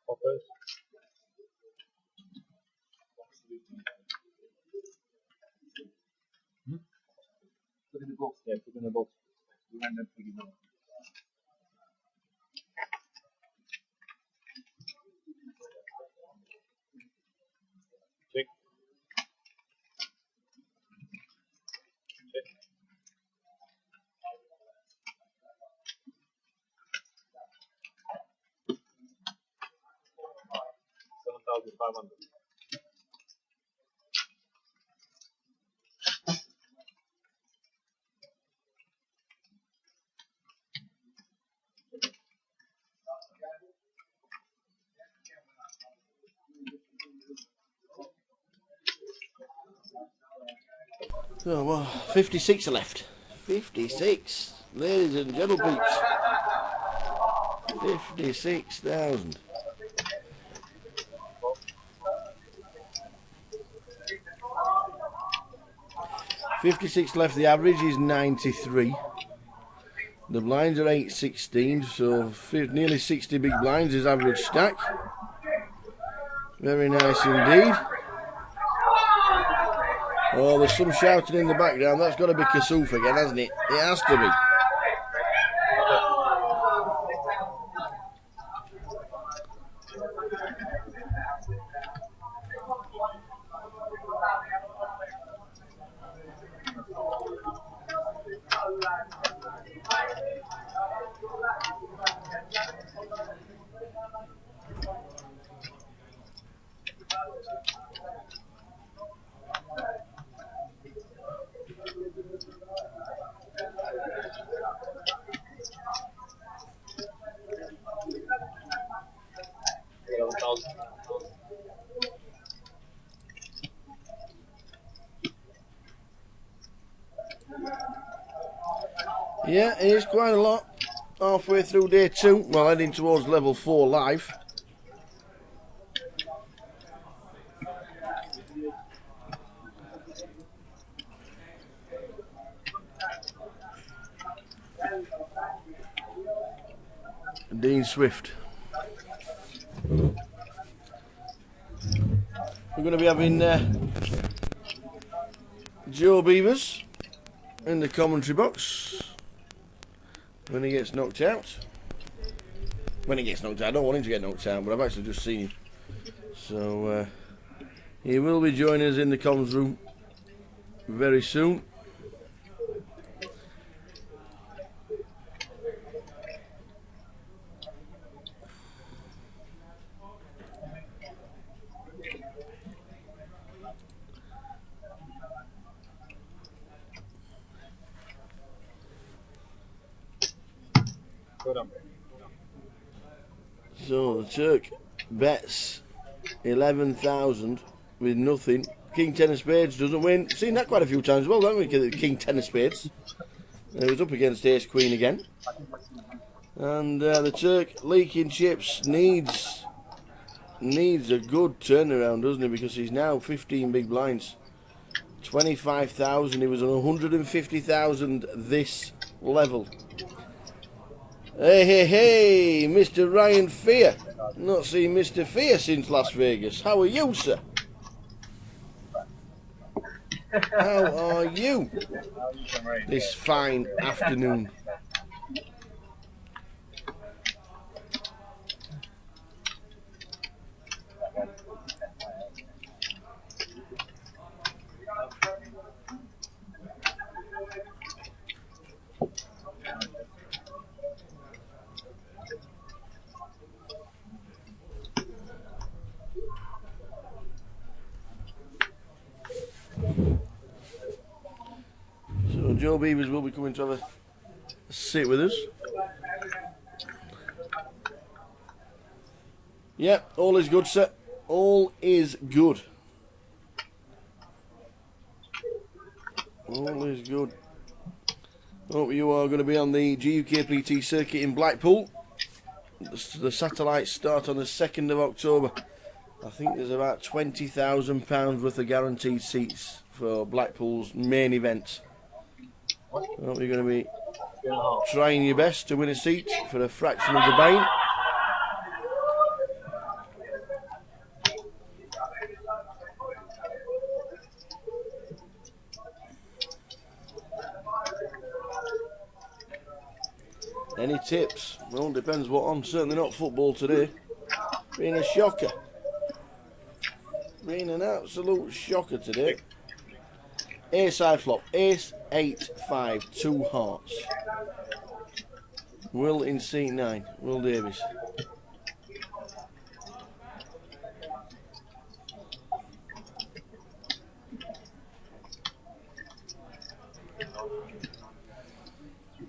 P: Poppers. Put in the box there, put in the box. Random figure. Check. Check. 7,500.
A: Oh, well, 56 are left. 56, ladies and gentlemen. 56,000. $56 left. The average is 93. The blinds are 816, so nearly 60 big blinds is average stack. Very nice indeed. Oh, there's some shouting in the background. That's got to be Kasuf again, hasn't it? It has to be. Yeah, it is quite a lot. Halfway through day 2, well, heading towards level 4 live. Dean Swift. We're going to be having Joe Beavers in the commentary box when he gets knocked out. When he gets knocked out, I don't want him to get knocked out, but I've actually just seen him. So He will be joining us in the comms room very soon. So the Turk bets 11,000 with nothing. King 10 of spades doesn't win. Seen that quite a few times as well, haven't we? King 10 of spades. It was up against Ace Queen again. And the Turk leaking chips needs a good turnaround, doesn't he? Because he's now 15 big blinds. 25,000. He was on 150,000 this level. Hey, hey, hey, Mr. Ryan Fear. Not seen Mr. Fear since Las Vegas. How are you, sir? How are you this fine afternoon? So Joe Beavers will be coming to have a sit with us. Yep, all is good, sir. All is good. All is good. Hope you are going to be on the GUKPT circuit in Blackpool. The satellites start on the 2nd of October. I think there's about £20,000 worth of guaranteed seats for Blackpool's main event. I hope you're going to be trying your best to win a seat for a fraction of the bane. Any tips? Well, depends what on. Certainly not football today. Been a shocker. Been an absolute shocker today. Ace side flop. Ace 8 5 2 hearts. Will in C9. Will Davies.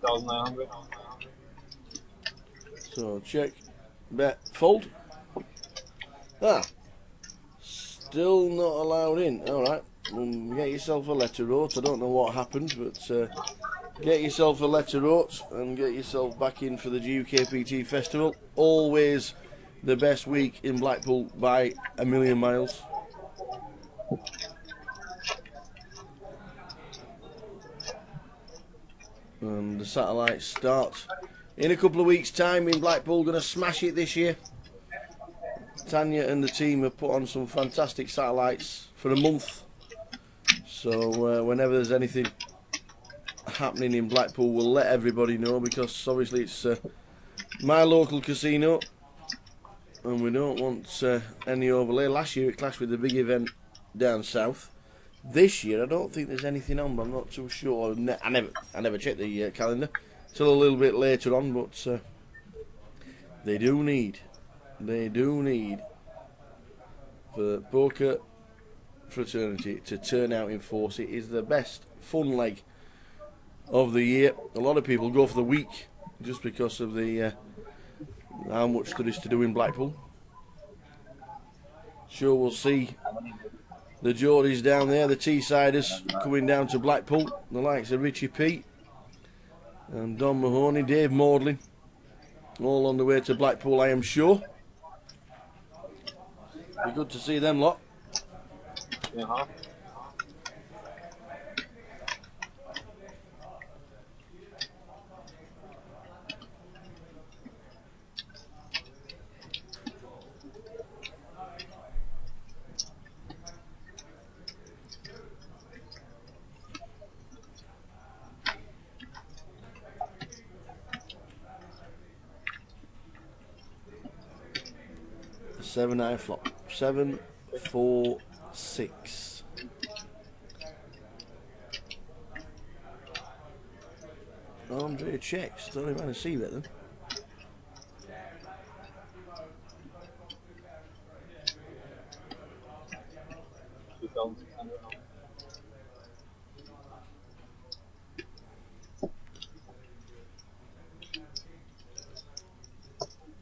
O: $2,900.
A: So check, bet, fold. Ah, still not allowed in. All right, get yourself a letter wrote. I don't know what happened, but get yourself a letter wrote and get yourself back in for the GUKPT festival. Always the best week in Blackpool by a million miles. And the satellites start in a couple of weeks' time in Blackpool. Going to smash it this year. Tanya and the team have put on some fantastic satellites for a month. So whenever there's anything happening in Blackpool, we'll let everybody know, because obviously it's my local casino and we don't want any overlay. Last year it clashed with the big event down south. This year I don't think there's anything on, but I'm not too sure. I never checked the calendar till a little bit later on, but they do need for poker fraternity to turn out in force. It is the best fun leg of the year. A lot of people go for the week just because of the how much there is to do in Blackpool. Sure, we'll see the Geordies down there, the Teessiders coming down to Blackpool, the likes of Richie P and Don Mahoney, Dave Maudlin, all on the way to Blackpool, I am sure. Be good to see them lot.
O: Yeah.
A: 7-9 flop. 7, 4,
J: 6. Andre checks. Don't even see it then.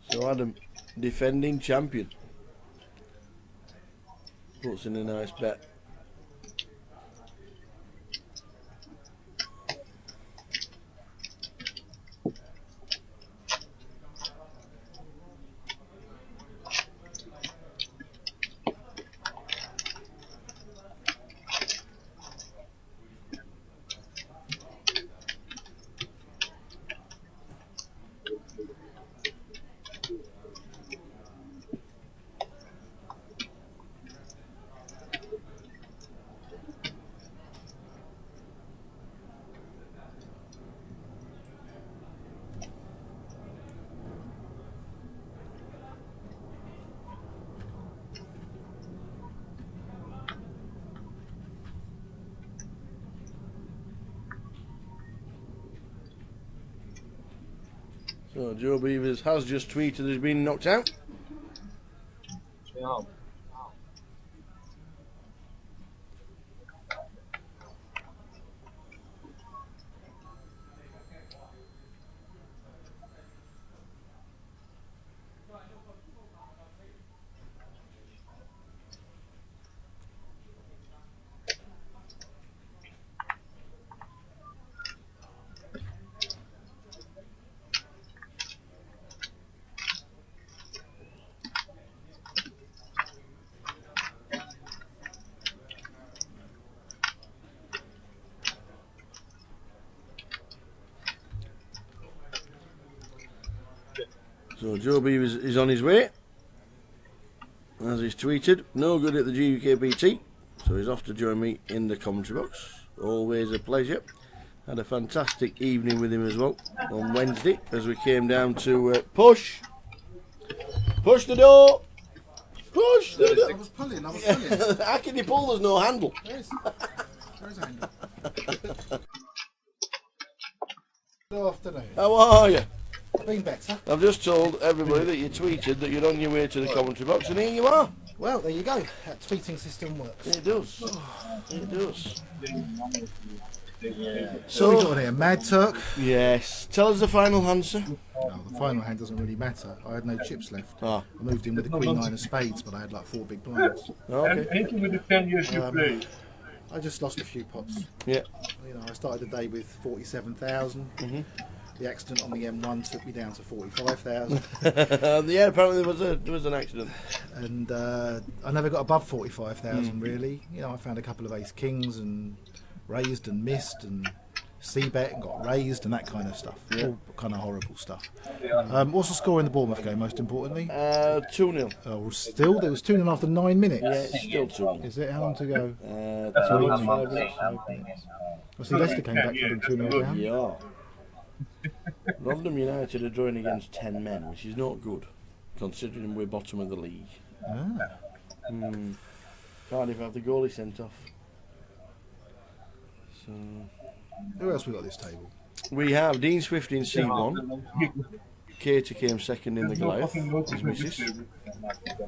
J: So Adam, defending champion, puts in a nice bet. So Joe Beavers has just tweeted he's been knocked out.
P: Yeah.
J: So Joe Beavers is on his way, as he's tweeted. No good at the GUKPT, so he's off to join me in the commentary box. Always a pleasure. Had a fantastic evening with him as well on Wednesday as we came down to push the door, push the door.
E: I was pulling.
J: How can you pull? There's no handle.
E: There is a handle. Good afternoon.
J: How are you?
E: Been better.
J: I've just told everybody that you tweeted that you're on your way to the commentary box, and here you are.
E: Well, there you go. That tweeting system works.
J: It does. It does.
E: So we got on here, Mad Turk.
J: Yes. Tell us the final hand, sir.
E: No, the final hand doesn't really matter. I had no chips left.
J: Ah.
E: I moved in with the Queen 9 of Spades, but I had like 4 big blinds.
J: Okay.
S: Anything with the 10 years you play.
E: I just lost a few pots.
J: Yeah.
E: You know, I started the day with 47,000. The accident on the M1 took me down to 45,000.
J: Yeah, apparently there was an accident.
E: And I never got above 45,000 really. You know, I found a couple of ace kings and raised and missed and c-bet and got raised and that kind of stuff.
J: Yeah.
E: All kind of horrible stuff. What's the score in the Bournemouth game, most importantly?
J: 2-0.
E: Oh, still? There was 2-0 after 9 minutes?
J: Yeah, it's still 2-0.
E: Is it? How long to go?
J: 5 minutes.
E: I see Leicester came back from 2-0 down.
J: Yeah. Rotherham United are drawing against 10 men, which is not good, considering we're bottom of the league. Cardiff have the goalie sent off. So,
E: who else we got at this table?
J: We have Dean Swift in C1. Katie came second in the Goliath. His missus.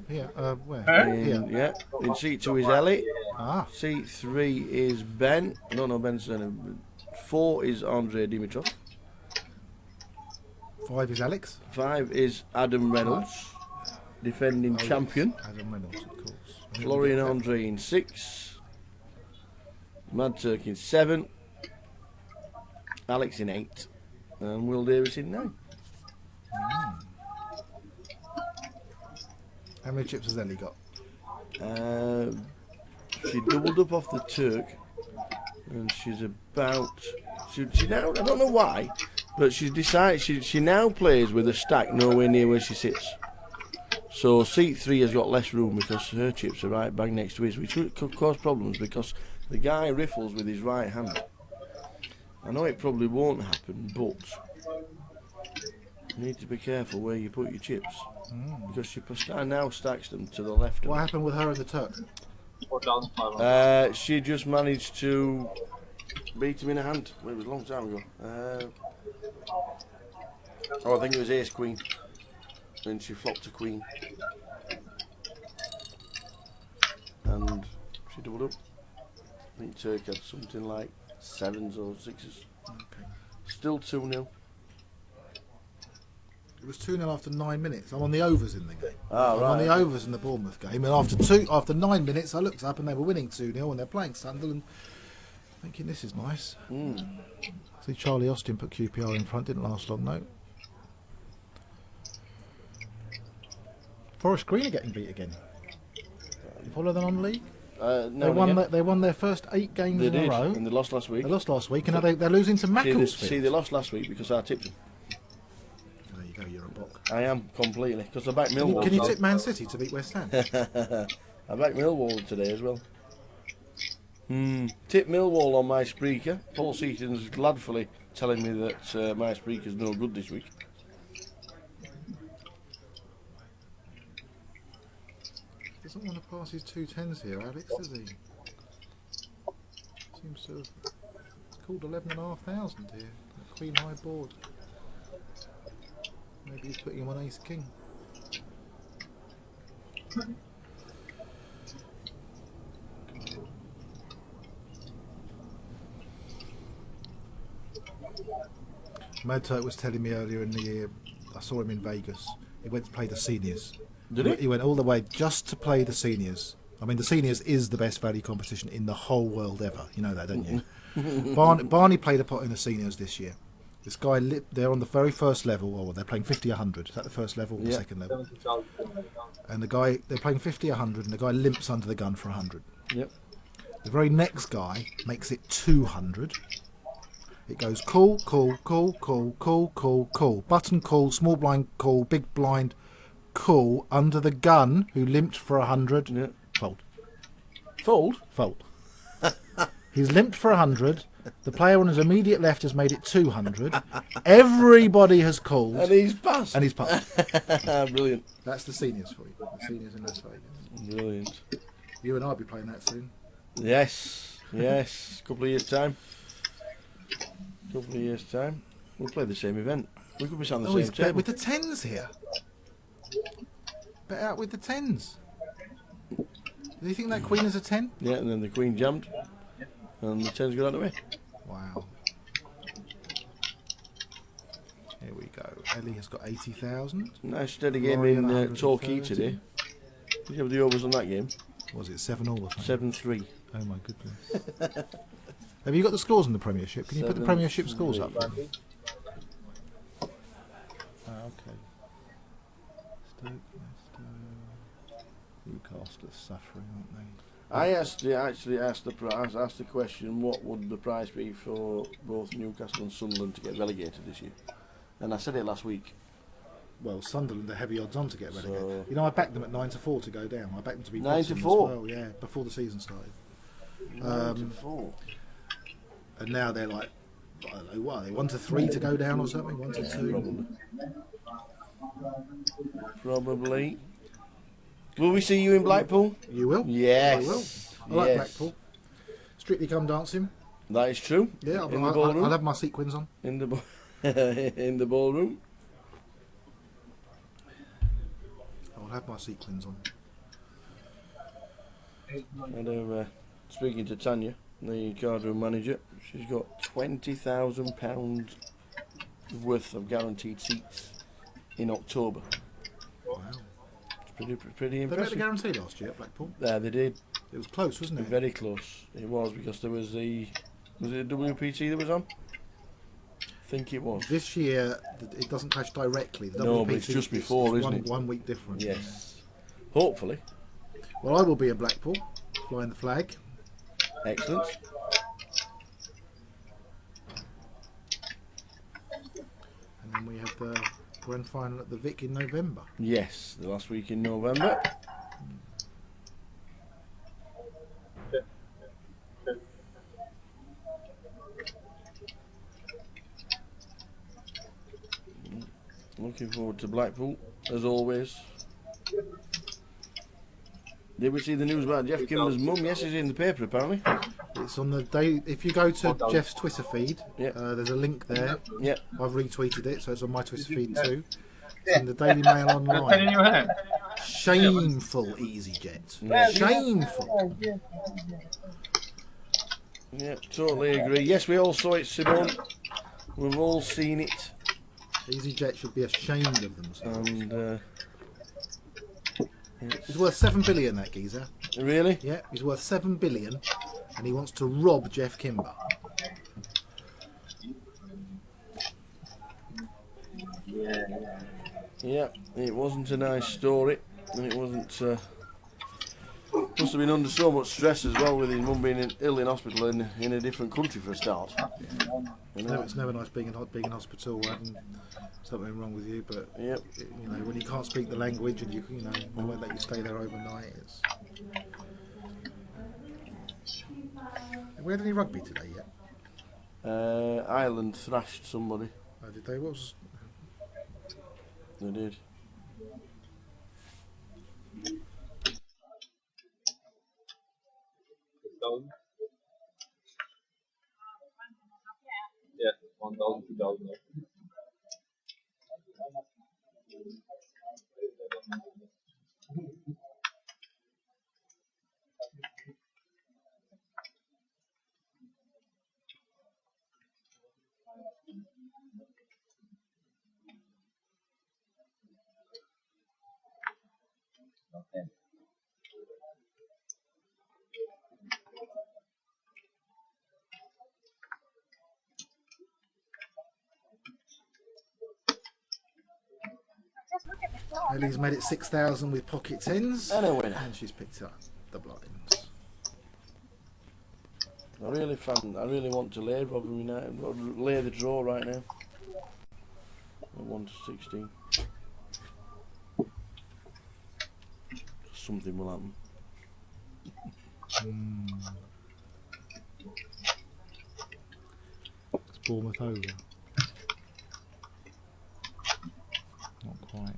E: Yeah, where?
J: Yeah. In C2 is Ellie.
E: Ah.
J: C3 is Ben. No, Ben's 4 is Andre Dimitrov.
E: 5 is Alex.
J: 5 is Adam Reynolds, defending champion.
E: Yes. Adam Reynolds, of course.
J: Florian Andre in 6. Mad Turk in 7. Alex in 8. And Will Davis in 9.
E: How many chips has Ellie got?
J: She doubled up off the Turk. And she's about... She now, I don't know why, but she's decided she now plays with a stack nowhere near where she sits. So seat 3 has got less room because her chips are right bang next to his, which could cause problems because the guy riffles with his right hand. I know it probably won't happen, but you need to be careful where you put your chips because she now stacks them to the left.
E: What happened with her and the Turk?
O: Or down to 500?
A: She just managed to beat him in a hand. Well, it was a long time ago. I think it was ace queen. Then she flopped to queen. And she doubled up. I think Turk had something like 7s or 6s.
T: Okay.
A: Still 2-0.
T: It was 2-0 after 9 minutes. I'm on the overs in the game.
A: Ah,
T: I'm
A: right.
T: on the overs in the Bournemouth game, and after 9 minutes, I looked up and they were winning 2-0, and they're playing Sunderland. Thinking this is nice. See, Charlie Austin put QPR in front. Didn't last long, no. Forest Green are getting beat again. You follow them on league?
A: No,
T: they won their first 8 games in a row.
A: And they lost last week.
T: They lost last week, and now they're losing to Macclesfield.
A: See, they lost last week because I tipped them.
T: There you go, you're a bok.
A: I am completely, because I backed Millwall.
T: Can you tip Man City to beat West Ham?
A: I backed Millwall today as well. Tip Millwall on my Spreaker. Paul Seaton's gladfully telling me that my Spreaker's no good this week.
T: Doesn't want to pass his 2 10s here, Alex, does he? Seems to have called 11,500 here. A Queen High board. Maybe he's putting him on Ace King. Mad Turk was telling me earlier in the year, I saw him in Vegas. He went to play the seniors.
A: Did he?
T: He went all the way just to play the seniors. I mean, the seniors is the best value competition in the whole world ever. You know that, don't you? Barney played a pot in the seniors this year. This guy, they're on the very first level, or they're playing 50-100. Is that the first level or the second level? And the guy, they're playing 50-100, and the guy limps under the gun for 100.
A: Yep.
T: The very next guy makes it 200. It goes call, call, call, call, call, call, call. Button call, small blind call, big blind call. Under the gun, who limped for 100.
A: Yep.
T: Fold.
A: Fold?
T: Fold. He's limped for 100. The player on his immediate left has made it 200. Everybody has called.
A: And he's passed.
T: And he's passed.
A: Brilliant.
T: That's the seniors for you. The seniors in Las Vegas.
A: Brilliant.
T: You and I will be playing that soon.
A: Yes. Yes. Couple of years' time. We'll play the same event. We could be sat on the same table.
T: With the 10s here. Bet out with the 10s. Do you think that queen is a 10?
A: Yeah, and then the queen jammed. And the 10's got out of the way.
T: Wow. Here we go. Ellie has got 80,000.
A: Nice steady game in Torquay today. Did you have the overs on that game?
T: Was it 7-all?
A: 7-3.
T: Oh my goodness. Have you got the scores in the Premiership? Can you put the Premiership scores up for me? Okay. Stoke, Leicester, Newcastle suffering, aren't they?
A: I asked the question, what would the price be for both Newcastle and Sunderland to get relegated this year? And I said it last week.
T: Well, Sunderland are heavy odds on to get relegated. So, you know, I backed them at 9-4 to go down. I backed them to be
A: 9-4.
T: As well, yeah, before the season started.
A: 9-4.
T: And now they're like, I don't know, what, are they 1-3 to go down or something? 1-2.
A: Probably. Will we see you in Blackpool?
T: You will.
A: Yes.
T: I will. I like Blackpool. Strictly Come Dancing.
A: That is true.
T: Yeah, I'll have my sequins on.
A: In the ballroom.
T: I'll have my sequins on.
A: And speaking to Tanya, the cardroom manager, she's got £20,000 worth of guaranteed seats in October.
T: Wow.
A: Pretty impressive.
T: They made the guarantee last year at Blackpool.
A: Yeah, they did.
T: It was close, wasn't it?
A: Very close. It was, because there was the... Was it WPT that was on? I think it was.
T: This year, it doesn't clash directly. The
A: No,
T: WPT,
A: but it's just before, isn't it?
T: 1 week difference.
A: Yes. Hopefully.
T: Well, I will be in Blackpool, flying the flag.
A: Excellent.
T: And then we have the grand final at the Vic in November.
A: Yes, the last week in November. Looking forward to Blackpool, as always. Did we see the news about Jeff Kimber's mum? Yes, it's in the paper apparently.
T: It's on the day. If you go to Jeff's Twitter feed,
A: Yeah.
T: there's a link there.
A: Yeah.
T: I've retweeted it, so it's on my Twitter feed too. It's in the Daily Mail
S: Pen in
T: online.
S: your hand.
T: Shameful, EasyJet.
A: Yeah.
T: Shameful.
A: Yeah, totally agree. Yes, we all saw it, Simone. We've all seen it.
T: EasyJet should be ashamed of themselves.
A: And
T: he's worth 7 billion, that geezer.
A: Really?
T: Yeah, he's worth 7 billion, and he wants to rob Jeff Kimber.
A: yeah, it wasn't a nice story, and it wasn't. Must have been under so much stress as well, with his mum being ill in hospital in a different country for a start. You know?
T: It's never nice being in hospital and something wrong with you, but
A: yep.
T: You know, when you can't speak the language and you know they won't let you stay there overnight. It's... Have we had any rugby today yet?
A: Ireland thrashed somebody.
T: Oh, did they? What was?
A: They did.
O: Yeah, 1,000, 2,000. Okay.
T: Ellie's made it 6,000 with pocket tens.
A: And a winner.
T: And she's picked up the blinds.
A: I really want to lay Rotherham United, lay the draw right now. 1 to 16. Something will happen.
T: It's Bournemouth over. Not quite.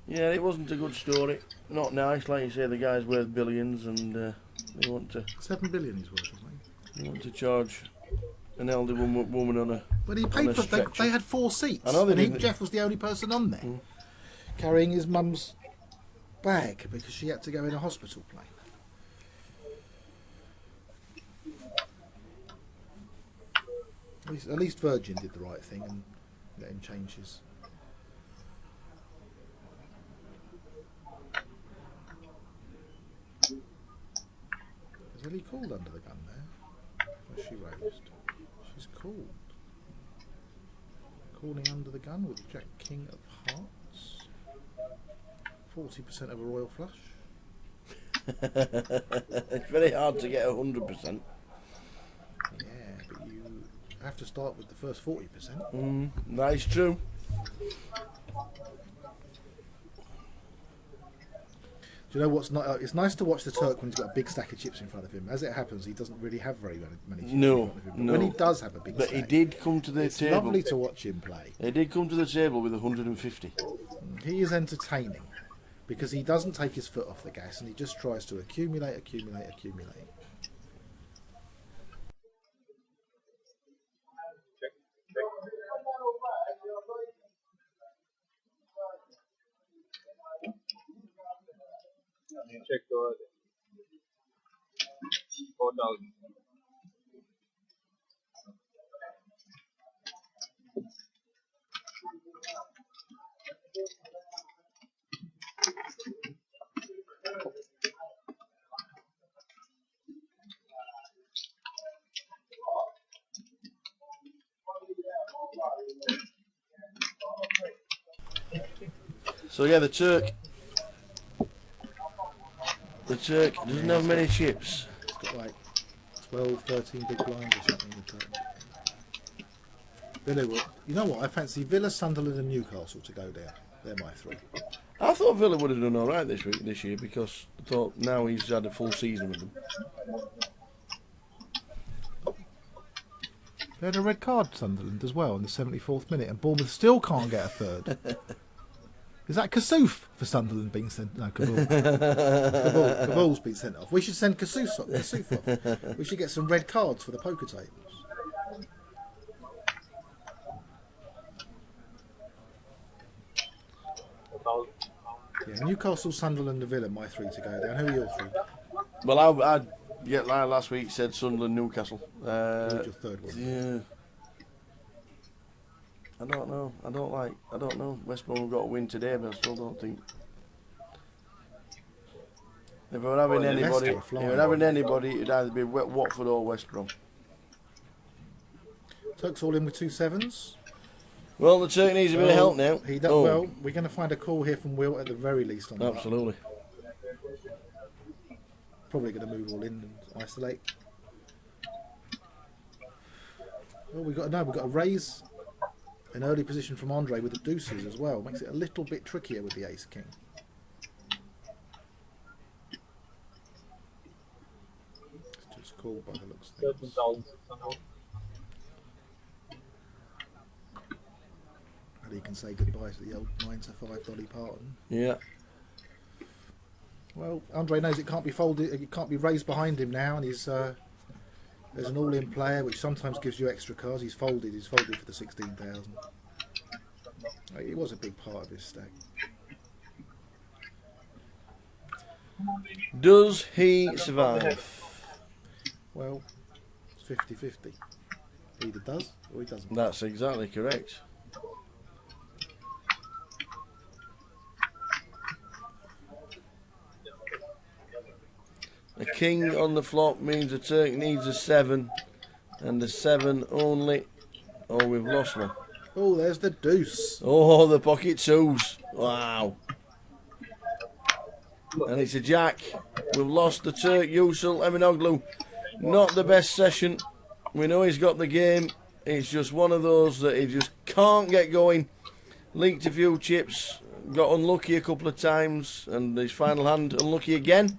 A: Yeah, it wasn't a good story. Not nice, like you say. The guy's worth billions, and they want to.
T: 7 billion he's worth, I think.
A: They want to charge an elderly woman on a.
T: But he paid for. They had 4 seats.
A: I know they
T: and
A: did.
T: Jeff was the only person on there, carrying his mum's bag because she had to go in a hospital plane. At least Virgin did the right thing and let him change his. Is Ellie called under the gun there? Where's she raised? She's called. Calling under the gun with Jack King of Hearts. 40% of a royal flush.
A: It's very hard to get 100%.
T: Yeah, but you have to start with the first 40%.
A: That is true.
T: Do you know what's not? It's nice to watch the Turk when he's got a big stack of chips in front of him. As it happens, he doesn't really have very many chips in front of him. But when he does have a big stack,
A: he did come to the
T: it's
A: table.
T: lovely to watch him play.
A: He did come to the table with 150.
T: He is entertaining because he doesn't take his foot off the gas and he just tries to accumulate.
O: Check the 4,000.
A: So yeah, the Turk doesn't have many chips.
T: It's got like 12, 13 big blinds or something. Villa will, you know what? I fancy Villa, Sunderland, and Newcastle to go down. They're my 3.
A: I thought Villa would have done all right this year because I thought now he's had a full season with them.
T: They had a red card, Sunderland, as well in the 74th minute, and Bournemouth still can't get a third. Is that Kasuf for Sunderland being sent? No, Kabul. Kabul's been sent off. We should send Kasuf off. We should get some red cards for the poker tables. Yeah, Newcastle, Sunderland, and Villa, my 3 to go down. Who are your 3?
A: Well, I last week said Sunderland, Newcastle.
T: Who's your 3rd one?
A: Yeah. I don't know. I don't know. West Brom have got a win today, but I still don't think. If we're having anybody, it'd either be Watford or West Brom.
T: Turk's all in with 2 7s.
A: Well, the Turk needs a bit of help now.
T: He does, well, we're going to find a call here from Will at the very least. On
A: Absolutely.
T: Probably going to move all in and isolate. Well, we've got to raise an early position from Andre with the deuces as well. Makes it a little bit trickier with the ace king. It's just cool by the looks of things. And he can say goodbye to the old 9 to 5 Dolly Parton.
A: Yeah.
T: Well, Andre knows it can't be folded. It can't be raised behind him now, and he's there's an all-in player, which sometimes gives you extra cards. He's folded. He's folded for the 16,000. It was a big part of his stack.
A: Does he survive?
T: Well, it's 50-50. He either does or he doesn't.
A: That's exactly correct. A king on the flop means the Turk needs a 7, and the 7 only. Oh, we've lost one.
T: Oh, there's the deuce.
A: Oh, the pocket 2s. Wow. And it's a jack. We've lost the Turk, Yusul Eminoglu. Not the best session. We know he's got the game. It's just one of those that he just can't get going. Leaked a few chips. Got unlucky a couple of times. And his final hand unlucky again.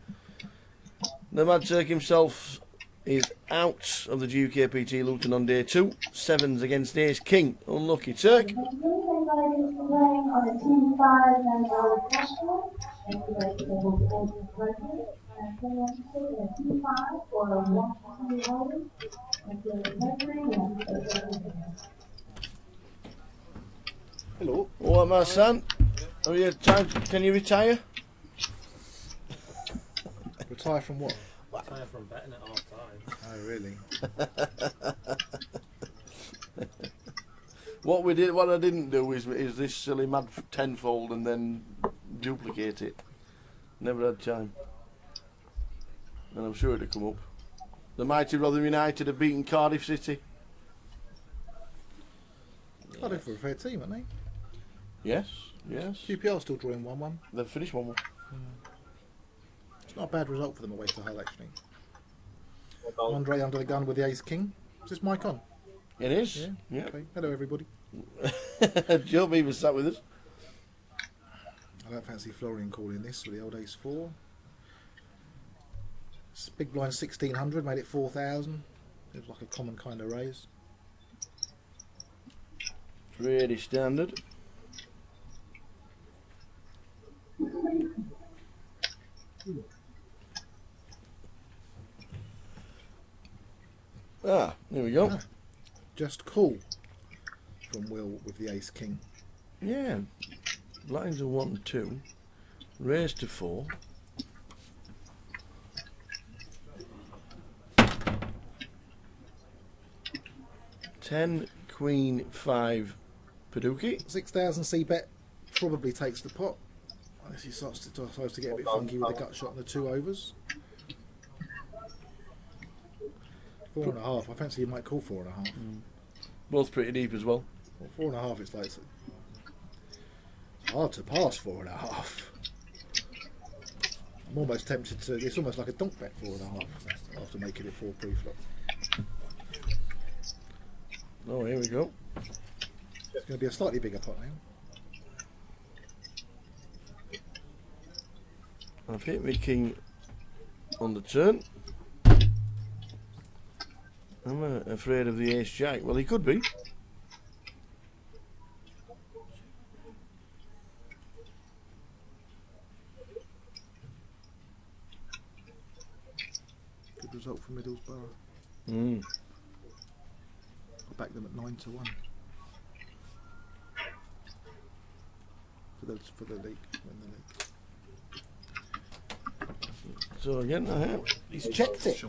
A: The Mad Turk himself is out of the GUKPT Luton on day 2. 7s against Ace King. Unlucky Turk.
T: Hello.
A: What, my son? Are you time? Can you retire?
T: Retire from what?
U: Retire from betting at half time.
T: Oh, really?
A: What I didn't do is this silly mad tenfold and then duplicate it. Never had time. And I'm sure it'd come up. The mighty Rotherham United have beaten Cardiff City.
T: Cardiff are a fair team, aren't they?
A: Yes, yes.
T: QPR still drawing 1-1.
A: They've finished 1-1.
T: It's not a bad result for them away to Hull, actually. Andre under the gun with the ace king. Is this mic on?
A: It is. Yeah.
T: Okay. Hello, everybody.
A: Joe Beaver sat with us.
T: I don't fancy Florian calling this with the old ace 4. Big blind 1600 made it 4,000. It was like a common kind of raise.
A: Pretty standard. Ah, there we go.
T: Just cool from Will with the ace king.
A: Yeah. Lines are 1, 2. Raise to 4. Ten, Queen, 5, Paducah.
T: 6,000 C bet probably takes the pot. Unless he starts to get a bit funky with the gut shot and the 2 overs. 4.5. I fancy he might call 4.5.
A: Both pretty deep as well.
T: Well, 4.5. It's like it's hard to pass 4.5. I'm almost tempted to. It's almost like a donk bet 4.5 after making it 4 pre-flop.
A: Oh, here we go.
T: It's going to be a slightly bigger pot now.
A: I've hit my king on the turn. I'm afraid of the ace jack. Well, he could be.
T: for Middlesbrough.
A: Mm.
T: I backed them at 9-1 for the league. Win the league.
A: So again,
T: he's checked it.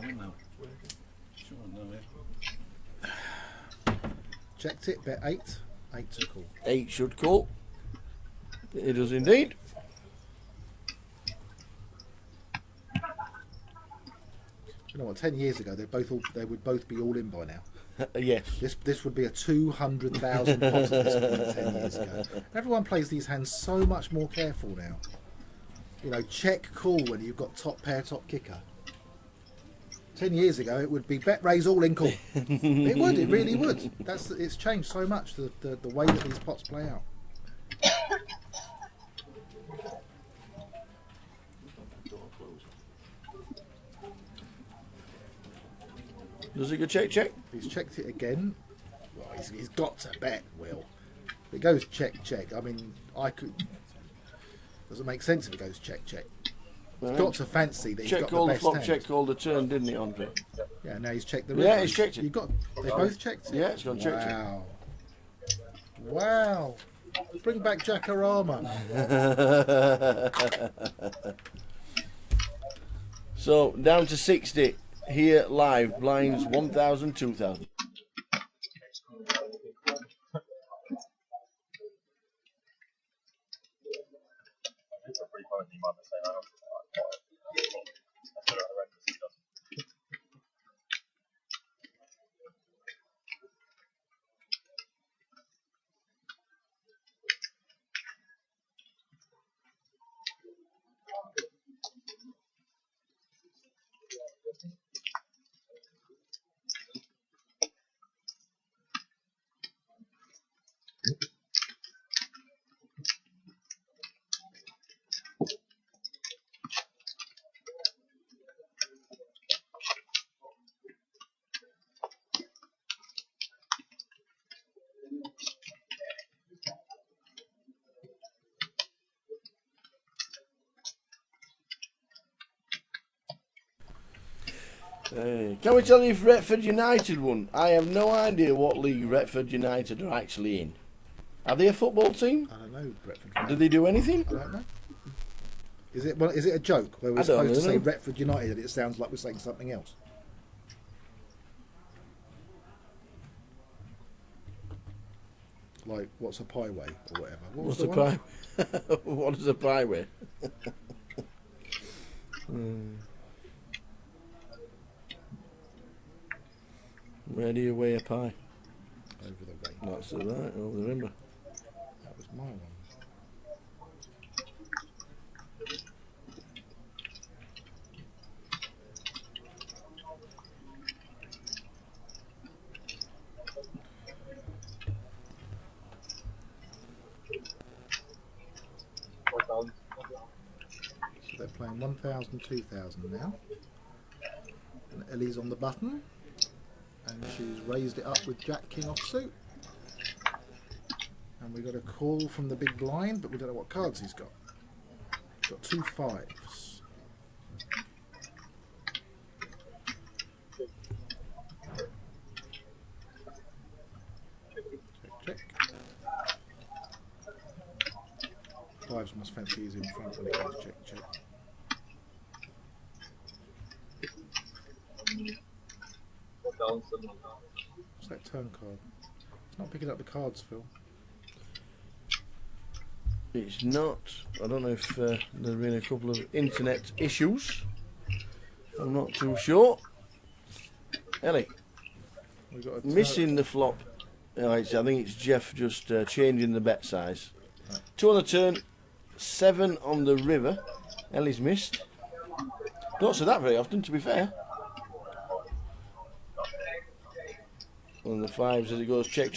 T: Checked it. Bet 8. 8 to call.
A: 8 should call. It does indeed.
T: You know what? 10 years ago, they would both be all in by now.
A: Yes.
T: This would be a 200,000 pot at this point 10 years ago. Everyone plays these hands so much more careful now. You know, check call when you've got top pair, top kicker. 10 years ago, it would be bet raise all in call. It would. It really would. It's changed so much the way that these pots play out.
A: Does he go check?
T: He's checked it again. Well, he's got to bet, Will. If it goes check. I mean, doesn't make sense if it goes check. He's got to fancy that he's got the best hand.
A: Check called the turn, didn't he, Andre?
T: Yeah, now he's checked the
A: Yeah,
T: river.
A: he's checked it.
T: They both checked it?
A: Yeah, it's gone check.
T: Wow. Bring back Jackarama.
A: So, down to 60. Here, live. Blinds 1,000, 2,000. Can we tell you if Retford United won? I have no idea what league Retford United are actually in. Are they a football team?
T: I don't know, Retford.
A: Do they do anything?
T: I don't know. Is it a joke where we're supposed to say Retford United and it sounds like we're saying something else? Like, what's a pie way or whatever?
A: What's a pie? What is a pie way? Where do you weigh a pie?
T: Over the way.
A: That's the right, over the rimmer.
T: That was my one. So they're playing 1,000, 2,000 now. And Ellie's on the button. And she's raised it up with Jack King offsuit. And we got a call from the big blind, but we don't know what cards he's got. He's got 2 5s. Check. 5s must fancy he's in front when it goes check. What's that turn card? It's not picking up the cards, Phil.
A: It's not. I don't know if there have been a couple of internet issues. I'm not too sure. Ellie,
T: we got
A: missing the flop. I think it's Jeff just changing the bet size. 2 on the turn, 7 on the river. Ellie's missed. Don't say that very often, to be fair. On the 5s as it goes check.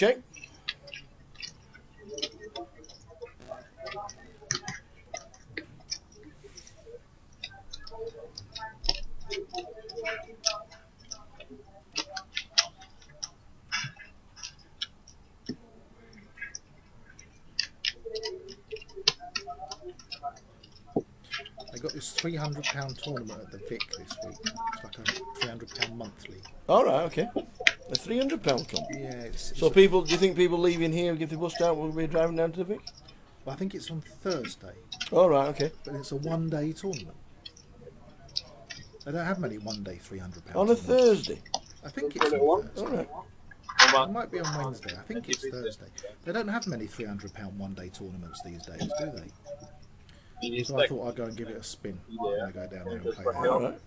T: They got this £300 tournament at the Vic this week. It's like a £300 monthly.
A: All right, okay. A £300 comp.
T: Yeah.
A: So people, do you think people leaving here, if they bust out, will be driving down to the Vic?
T: Well, I think it's on Thursday.
A: All right, okay.
T: But it's a one-day tournament. They don't have many one-day £300
A: On a Thursday?
T: I think it's on Thursday.
A: All right.
T: It might be on Wednesday. I think it's Thursday. They don't have many £300 one-day tournaments these days, do they? So I thought I'd go and give it a spin when I go down there and play it.
A: All right.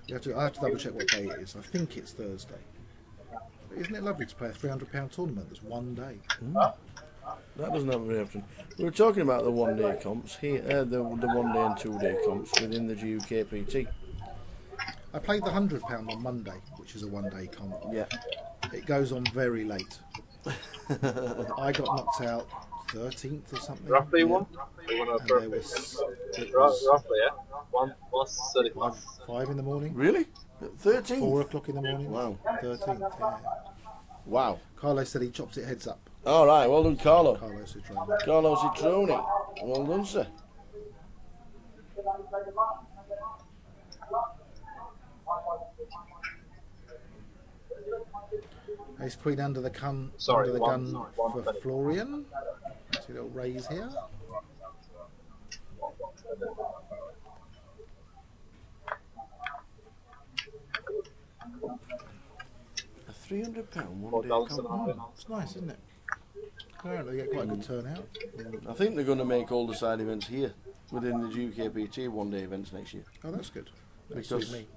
T: I have to double check what day it is. I think it's Thursday. But isn't it lovely to play a £300 tournament that's one day?
A: That doesn't happen very often. We were talking about the one-day comps here, the 1 day and 2 day comps within the GUKPT.
T: I played the £100 on Monday, which is a one-day comp.
A: Yeah.
T: It goes on very late. I got knocked out 13th or something.
O: Roughly one?
T: And there was
O: Roughly, yeah. 1:35.
T: 5 in the morning.
A: Really? 13th?
T: 4 o'clock in the morning.
A: Wow.
T: 13th, yeah.
A: Wow.
T: Carlos said he chops it heads up.
A: All right, well done, Carlo.
T: Carlos Citrone.
A: Carlo Citrone. Well done, sir.
T: Ace Queen under the gun,
O: Sorry,
T: under the gun
O: one
T: for
O: thirty.
T: Florian. See a little raise here.
A: A £300 one day comp.
T: It's nice, isn't it? Apparently they get quite a good turnout.
A: I think they're going to make all the side events here within the GUKPT one-day events next year.
T: Oh, that's good. That
A: Because
T: suits me.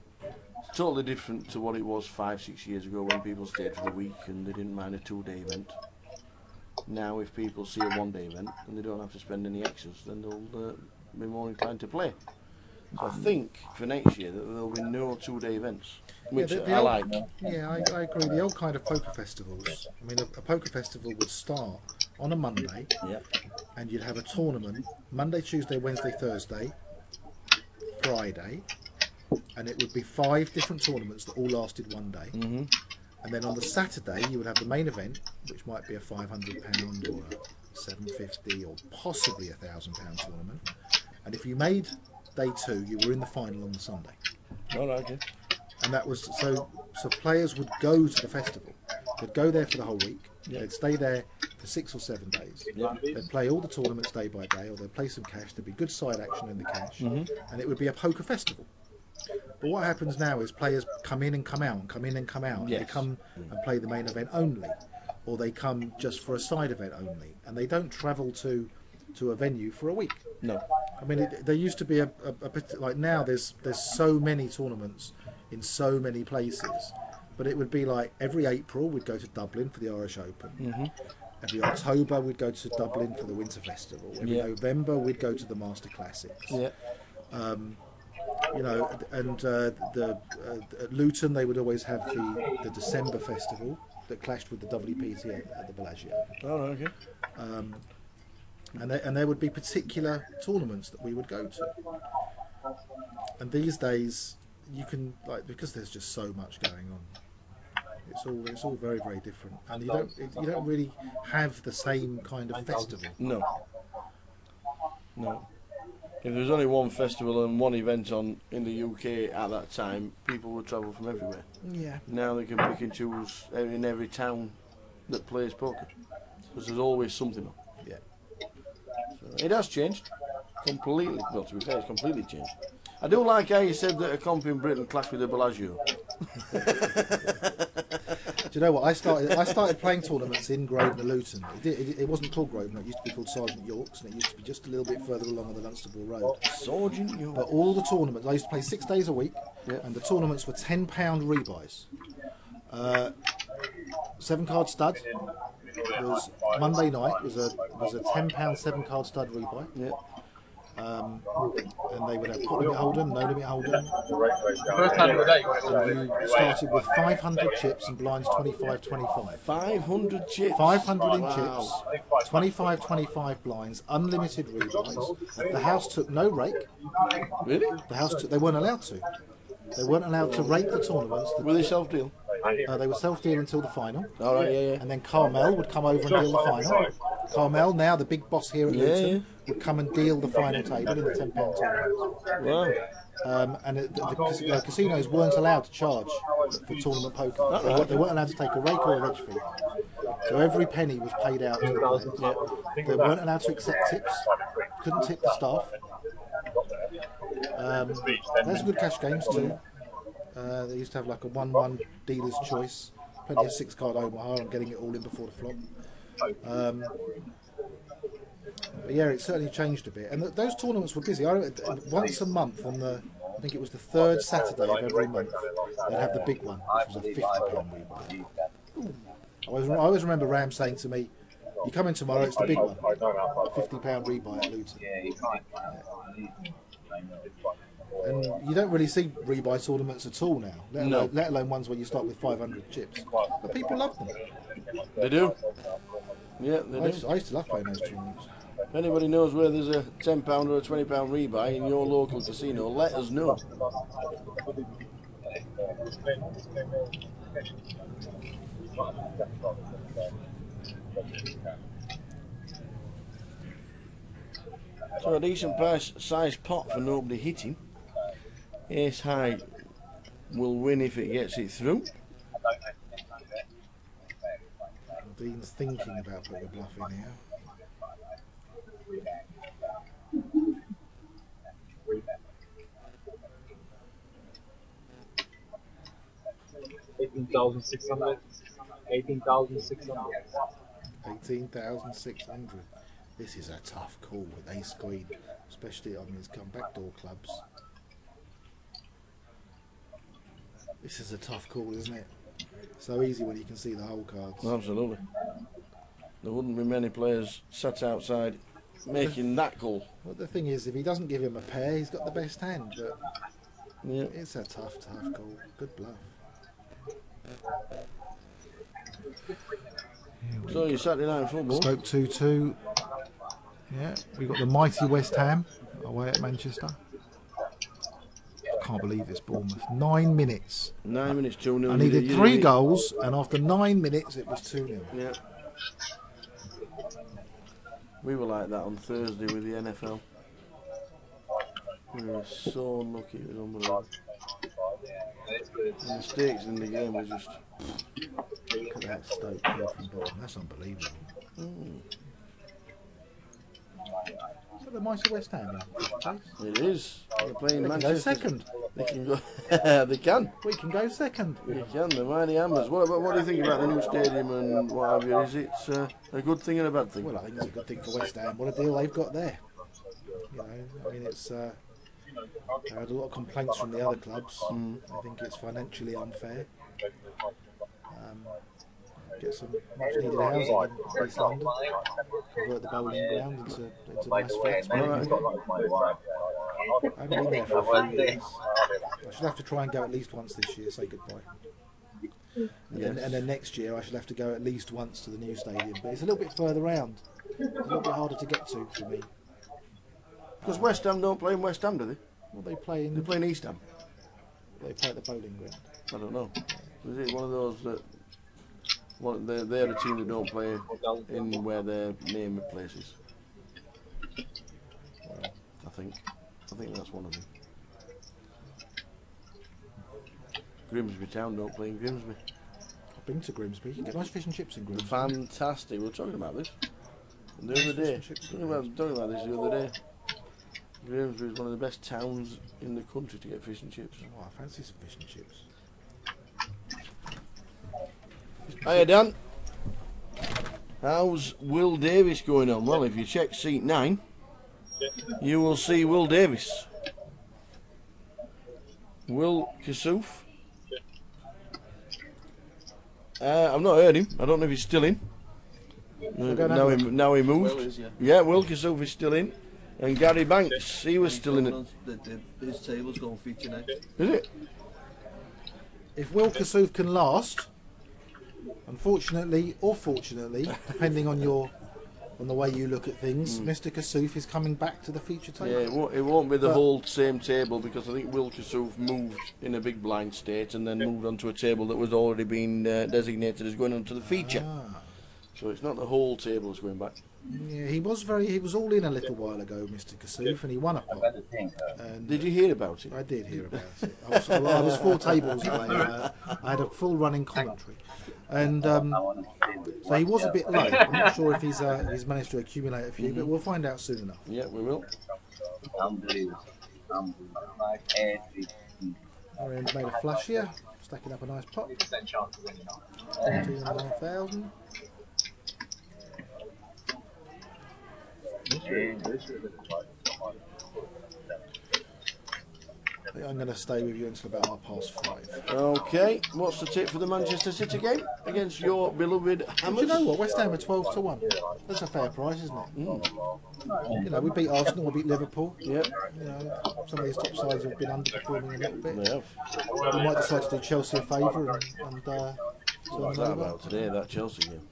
A: it's totally different to what it was 5-6 years ago when people stayed for the week and they didn't mind a 2-day event. Now if people see a 1-day event and they don't have to spend any extras, then they'll be more inclined to play. So I think for next year that there'll be no 2-day events, which
T: Yeah,
A: I
T: old-
A: like.
T: Yeah, I agree. The old kind of poker festivals. I mean, a poker festival would start on a Monday, and you'd have a tournament Monday, Tuesday, Wednesday, Thursday, Friday, and it would be 5 different tournaments that all lasted one day.
A: Mm-hmm.
T: And then on the Saturday, you would have the main event, which might be a £500 or a £750 or possibly a £1,000 tournament. And if you made day 2, you were in the final on the Sunday.
A: All right, okay.
T: And that was so players would go to the festival. They'd go there for the whole week.
A: Yeah.
T: They'd stay there for 6 or 7 days.
A: Yeah.
T: They'd play all the tournaments day by day, or they'd play some cash. There'd be good side action in the cash,
A: Mhm.
T: and it would be a poker festival. But what happens now is players come in and come out, and come in and come out.
A: Yes.
T: They come and play the main event only, or they come just for a side event only, and they don't travel to a venue for a week.
A: No.
T: I mean, there used to be a bit like now. There's so many tournaments in so many places, but it would be like every April we'd go to Dublin for the Irish Open.
A: Mhm.
T: Every October we'd go to Dublin for the Winter Festival. Every
A: Yeah.
T: November we'd go to the Master Classics.
A: Yeah.
T: You know, and at Luton they would always have the December festival that clashed with the WPT at the Bellagio.
A: All right, okay.
T: And there would be particular tournaments that we would go to. And these days, you can because there's just so much going on. It's all very, very different, and you don't really have the same kind of festival.
A: No. No. If there was only one festival and one event on in the UK at that time, people would travel from everywhere.
T: Yeah.
A: Now they can pick and choose in every town that plays poker, because there's always something on.
T: Yeah.
A: So it has changed completely. Well, to be fair, it's completely changed. I do like how you said that a comp in Britain clashed with the Bellagio.
T: Do you know what? I started playing tournaments in Grosvenor, Luton. It wasn't called Grosvenor. It used to be called Sergeant York's, and it used to be just a little bit further along on the Dunstable Road.
A: Sergeant York.
T: But all the tournaments, I used to play 6 days a week, and the tournaments were £10 rebuys. 7-card stud was Monday night was a £10 7-card stud rebuy.
A: Yeah.
T: And they would have pot limit hold'em, no limit hold'em.
O: First hand of the day.
T: And you started with 500 chips and blinds 25-25.
A: 500 chips.
T: 500 in
A: Wow.
T: chips, 25-25 blinds, unlimited rebuys. The house took no rake.
A: Really?
T: The house took. They weren't allowed to. They weren't allowed to rake the tournaments.
A: Were they self-deal?
T: They would self-deal until the final.
A: All right, yeah.
T: And then Carmel would come over and deal the final. Carmel, now the big boss here at Luton, would come and deal the final table in the £10 tournament.
A: Wow.
T: And the casinos weren't allowed to charge for tournament poker. They weren't allowed to take a rake or a reg fee. So every penny was paid out to the players. They weren't allowed to accept tips. Couldn't tip the staff. There's good cash games too. They used to have like a 1-1 dealer's choice. Plenty of 6-card Omaha and getting it all in before the flop. But yeah, it certainly changed a bit. And those tournaments were busy. Once a month on I think it was the 3rd Saturday of every month, they'd have the big one, which was a £50 rebuy. I always remember Ram saying to me, "You come in tomorrow, it's the big one, £50 rebuy at Luton." And you don't really see rebuy tournaments at all now, let alone ones where you start with 500 chips. But people love them.
A: They do. Yeah, they do.
T: I used to love playing those tournaments.
A: If anybody knows where there's a £10 or a £20 rebuy in your local casino, let us know. So a decent size pot for nobody hitting. Ace high will win if it gets it through.
T: Dean's thinking about putting a bluff in here.
O: $18,600.
T: 18,600. This is a tough call with ace queen, especially on these come backdoor clubs. This is a tough call, isn't it? So easy when you can see the whole cards.
A: Absolutely. There wouldn't be many players sat outside making that call.
T: Well, the thing is, if he doesn't give him a pair, he's got the best hand. But
A: yeah,
T: it's a tough call. Good bluff.
A: So your Saturday night football.
T: Stoke 2-2. Yeah, we've got the mighty West Ham away at Manchester. I can't believe this Bournemouth. 9 minutes.
A: 9 minutes, 2-0.
T: I needed 3 goals, and after 9 minutes it was 2-0.
A: Yeah. We were like that on Thursday with the NFL. We were so unlucky, it was unbelievable. The mistakes in the game were just...
T: Look at that Stoke here from bottom, that's unbelievable. Is that the mighty West Ham?
A: It is. They're playing
T: they
A: Manchester.
T: Can go second.
A: They can go. They can.
T: We can go second.
A: We can. The mighty Hammers. What do you think about the new stadium and what have you? Is it a good thing or a bad thing?
T: Well, I think it's a good thing for West Ham. What a deal they've got there. You know, I mean, it's. I had a lot of complaints from the other clubs. I think it's financially unfair. Get some much needed housing in East London. Convert the bowling ground into nice flats. I haven't been there for a few years. I should have to try and go at least once this year, say goodbye. And then next year I should have to go at least once to the new stadium. But it's a little bit further round. It's a little bit harder to get to for me.
A: Because West Ham don't play in West Ham, do they?
T: Well, they play in
A: East Ham.
T: They play at the bowling ground.
A: I don't know. Is it one of those that... Well, they're a team that don't play in where their name places. I think that's one of them. Grimsby Town don't play in Grimsby.
T: I've been to Grimsby. You can get nice fish and chips in Grimsby.
A: Fantastic. We were talking about this the other day. Talking about this the other day. Grimsby is one of the best towns in the country to get fish and chips.
T: Oh, I fancy some fish and chips.
A: Hiya Dan, how's Will Davis going on? Well, if you check seat 9, you will see Will Davis. Will Kassouf. I've not heard him. I don't know if he's still in. Now he moved.
D: Will is, yeah.
A: Yeah, Will Kassouf is still in. And Gary Banks, he was still in it.
D: His table's going to feature next.
A: Is it?
T: If Will Kassouf can last, unfortunately or fortunately, depending on on the way you look at things, Mr. Kassouf is coming back to the feature table.
A: Yeah, it won't be the whole same table, because I think Will Kassouf moved in a big blind state and then moved onto a table that was already been designated as going onto the feature. So it's not the whole table that's going back.
T: Yeah, he was all in a little while ago, Mr. Kassouf, and he won a pot. And
A: did you hear about it?
T: I did hear about it. I was 4 tables away. I had a full running commentary, and so he was a bit low. I'm not sure if he's managed to accumulate a few, but we'll find out soon enough.
A: Yeah, we will.
T: Arian's made a flush here, stacking up a nice pot. 14,500. I think I'm going to stay with you until about 5:30.
A: Okay, what's the tip for the Manchester City game against your beloved Hammers?
T: Do you know what? West Ham are 12 to 1. That's a fair price, isn't it? You know, we beat Arsenal, we beat Liverpool.
A: Yep.
T: You know, some of these top sides have been underperforming a little bit.
A: They have.
T: We might decide to do Chelsea a favour and
A: what's that about today, that Chelsea game?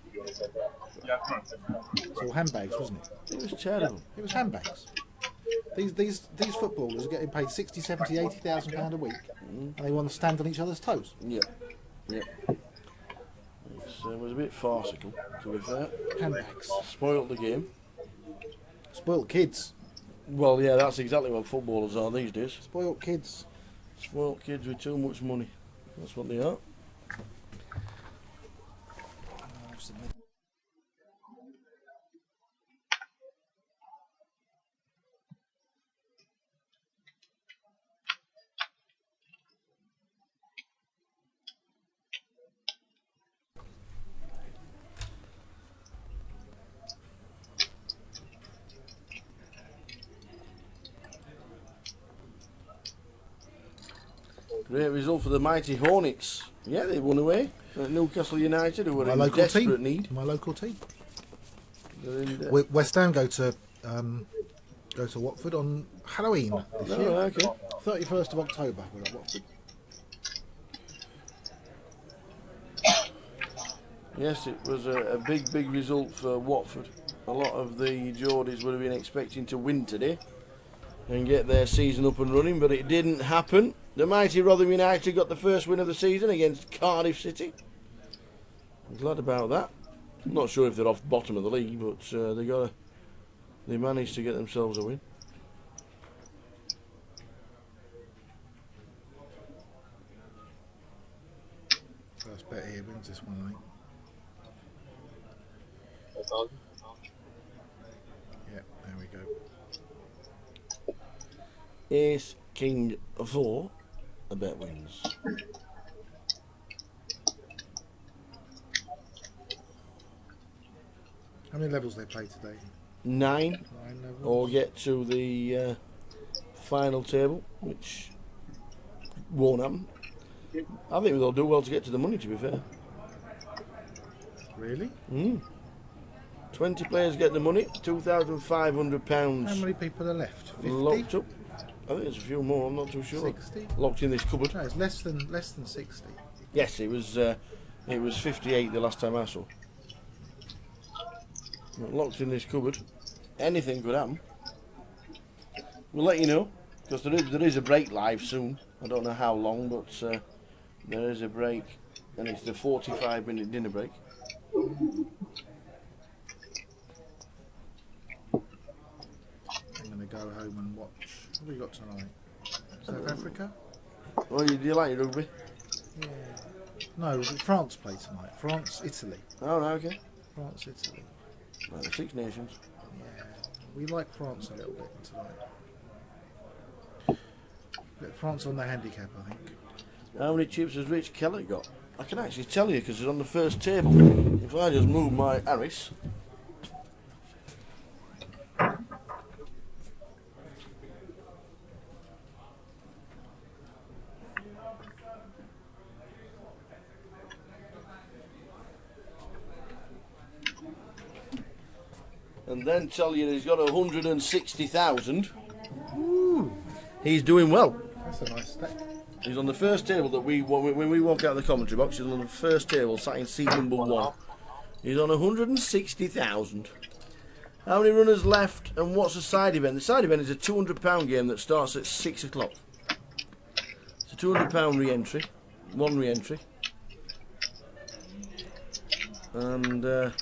T: It's all handbags, wasn't it?
A: It was terrible.
T: It was handbags. These footballers are getting paid 60, 70, 80,000 pound a week, and they want to stand on each other's toes.
A: Yeah, yeah. It was a bit farcical, to be fair.
T: Handbags.
A: Spoilt the game.
T: Spoilt kids.
A: Well, yeah, that's exactly what footballers are these days.
T: Spoilt kids.
A: Spoilt kids with too much money. That's what they are. Great result for the mighty Hornets. Yeah, they won away at Newcastle United, who were in desperate need.
T: My local team.
A: In,
T: West Ham go to Watford on Halloween this year.
A: Okay.
T: 31st of October, we're at Watford.
A: Yes, it was a big result for Watford. A lot of the Geordies would have been expecting to win today and get their season up and running, but it didn't happen. The mighty Rotherham United got the first win of the season against Cardiff City. I'm glad about that. I'm not sure if they're off bottom of the league, but they managed to get themselves a win.
T: First bet here wins this one, I think. Yeah, there we go.
A: Ace, King, 4. A bet wins.
T: How many levels they play today?
A: 9.
T: 9 levels.
A: Or get to the final table, which won't happen. I think they'll do well to get to the money, to be fair.
T: Really?
A: 20 players get the money, £2,500.
T: How many people are left? 50?
A: Locked up. I think there's a few more, I'm not too sure.
T: 60?
A: Locked in this cupboard.
T: No, it's less than 60.
A: Yes, it was 58 the last time I saw. Locked in this cupboard. Anything could happen. We'll let you know, because there is a break live soon. I don't know how long, but there is a break, and it's the 45-minute dinner break.
T: I'm going to go home and watch. What have we got tonight? South Africa?
A: Oh, do you like rugby?
T: Yeah. No, France play tonight. France, Italy.
A: Oh, right, okay.
T: France, Italy.
A: Like the Six Nations.
T: Yeah. We like France a little bit tonight. Let France on the handicap, I think.
A: How many chips has Rich Kelly got? I can actually tell you because he's on the first table. If I just move my Harris. And then tell you he's got 160,000. He's doing well.
T: That's a nice step.
A: He's on the first table that when we walk out of the commentary box, he's on the first table, sat in seat number 1. He's on 160,000. How many runners left, and what's the side event? The side event is a £200 game that starts at 6 o'clock. It's a £200 re-entry, one re-entry. And
T: Was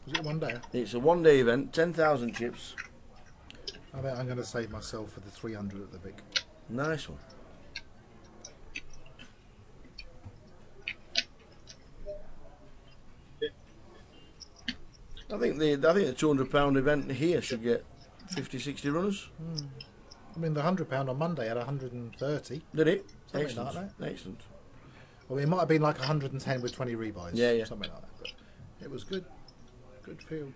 T: it one day?
A: it's a one-day event, 10,000 chips.
T: I bet I'm going to save myself for the 300 at the Vic.
A: Nice one. I think the £200 event here should get 50, 60 runners.
T: I mean, the £100 on Monday had 130.
A: Did it?
T: Something
A: Excellent.
T: like that.
A: Excellent.
T: I mean, it might have been like 110 with 20 rebuys.
A: Yeah, yeah.
T: Something like that. But it was good. Good field.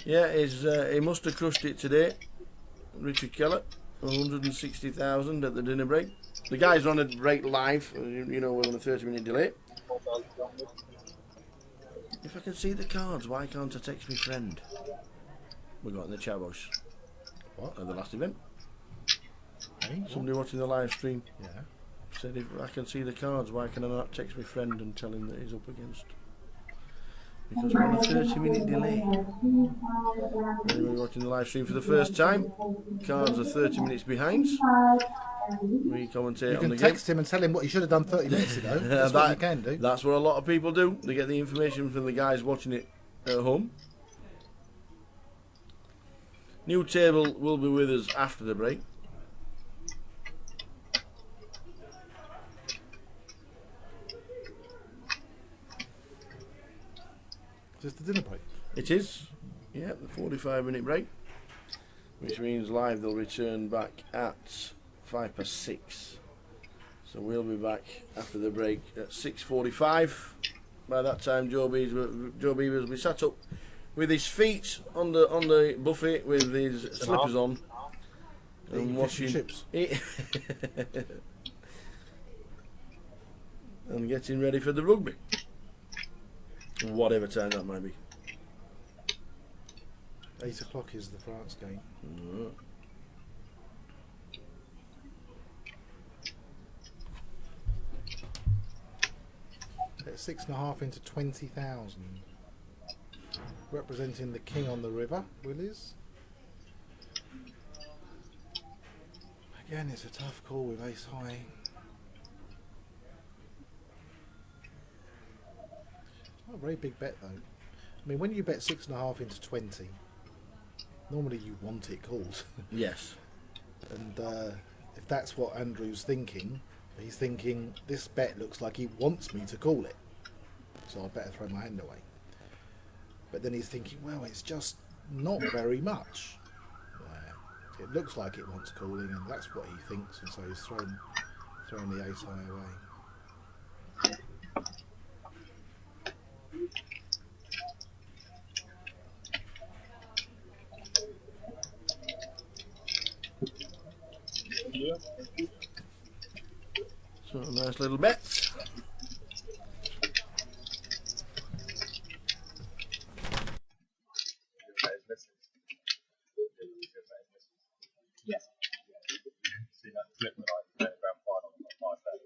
A: Yeah, he must have crushed it today. Richard Keller, 160,000 at the dinner break. The guys on a break live. You know, we're on a 30-minute delay. If I can see the cards, why can't I text my friend? We got in the chat box.
T: What?
A: At the last event.
T: Hey,
A: Somebody watching the live stream.
T: Yeah.
A: Said if I can see the cards, why can I not text my friend and tell him that he's up against? Because we're on a 30-minute delay. Anybody watching the live stream for the first time, cards are 30 minutes behind. We commentate
T: You
A: on
T: can
A: the
T: text him and tell him what he should have done 30 minutes ago. That's what you can do.
A: That's what a lot of people do. They get the information from the guys watching it at home. New table will be with us after the break.
T: Just the dinner break.
A: It is. Yeah, the 45-minute break. Which means live they'll return back at 6:05. So we'll be back after the break at 6:45. By that time Joe Beavers will be sat up with his feet on the buffet with his slippers on and washing
T: chips.
A: And getting ready for the rugby. Whatever time that might be.
T: 8 o'clock is the France game. At 6.5 into 20,000. Representing the king on the river, Willies. Again, it's a tough call with ace high. Not a very big bet though. I mean, when you bet 6.5 into 20, normally you want it called.
A: Yes.
T: And if that's what Andrew's thinking, he's thinking this bet looks like he wants me to call it, so I'd better throw my hand away. But then he's thinking, well, it's just not very much. It looks like it wants calling, and that's what he thinks, and so he's throwing the ace high away.
A: So a nice little bet.
O: Yes. See that flip when I played the grand final on my day.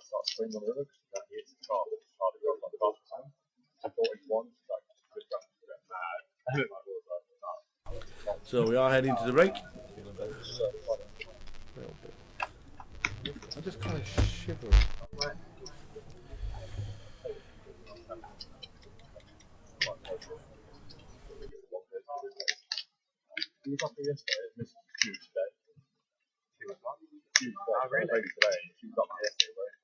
O: Start swinging on the river because that hits the car, but it's hard to go like the golf time. I thought it won, like good run, mad. And then my was like, no.
A: So we are heading to the break.
T: I just kind of shiver.
O: He was up here yesterday, missed a huge day. She was like, huge day. Maybe today, she was up there yesterday, right?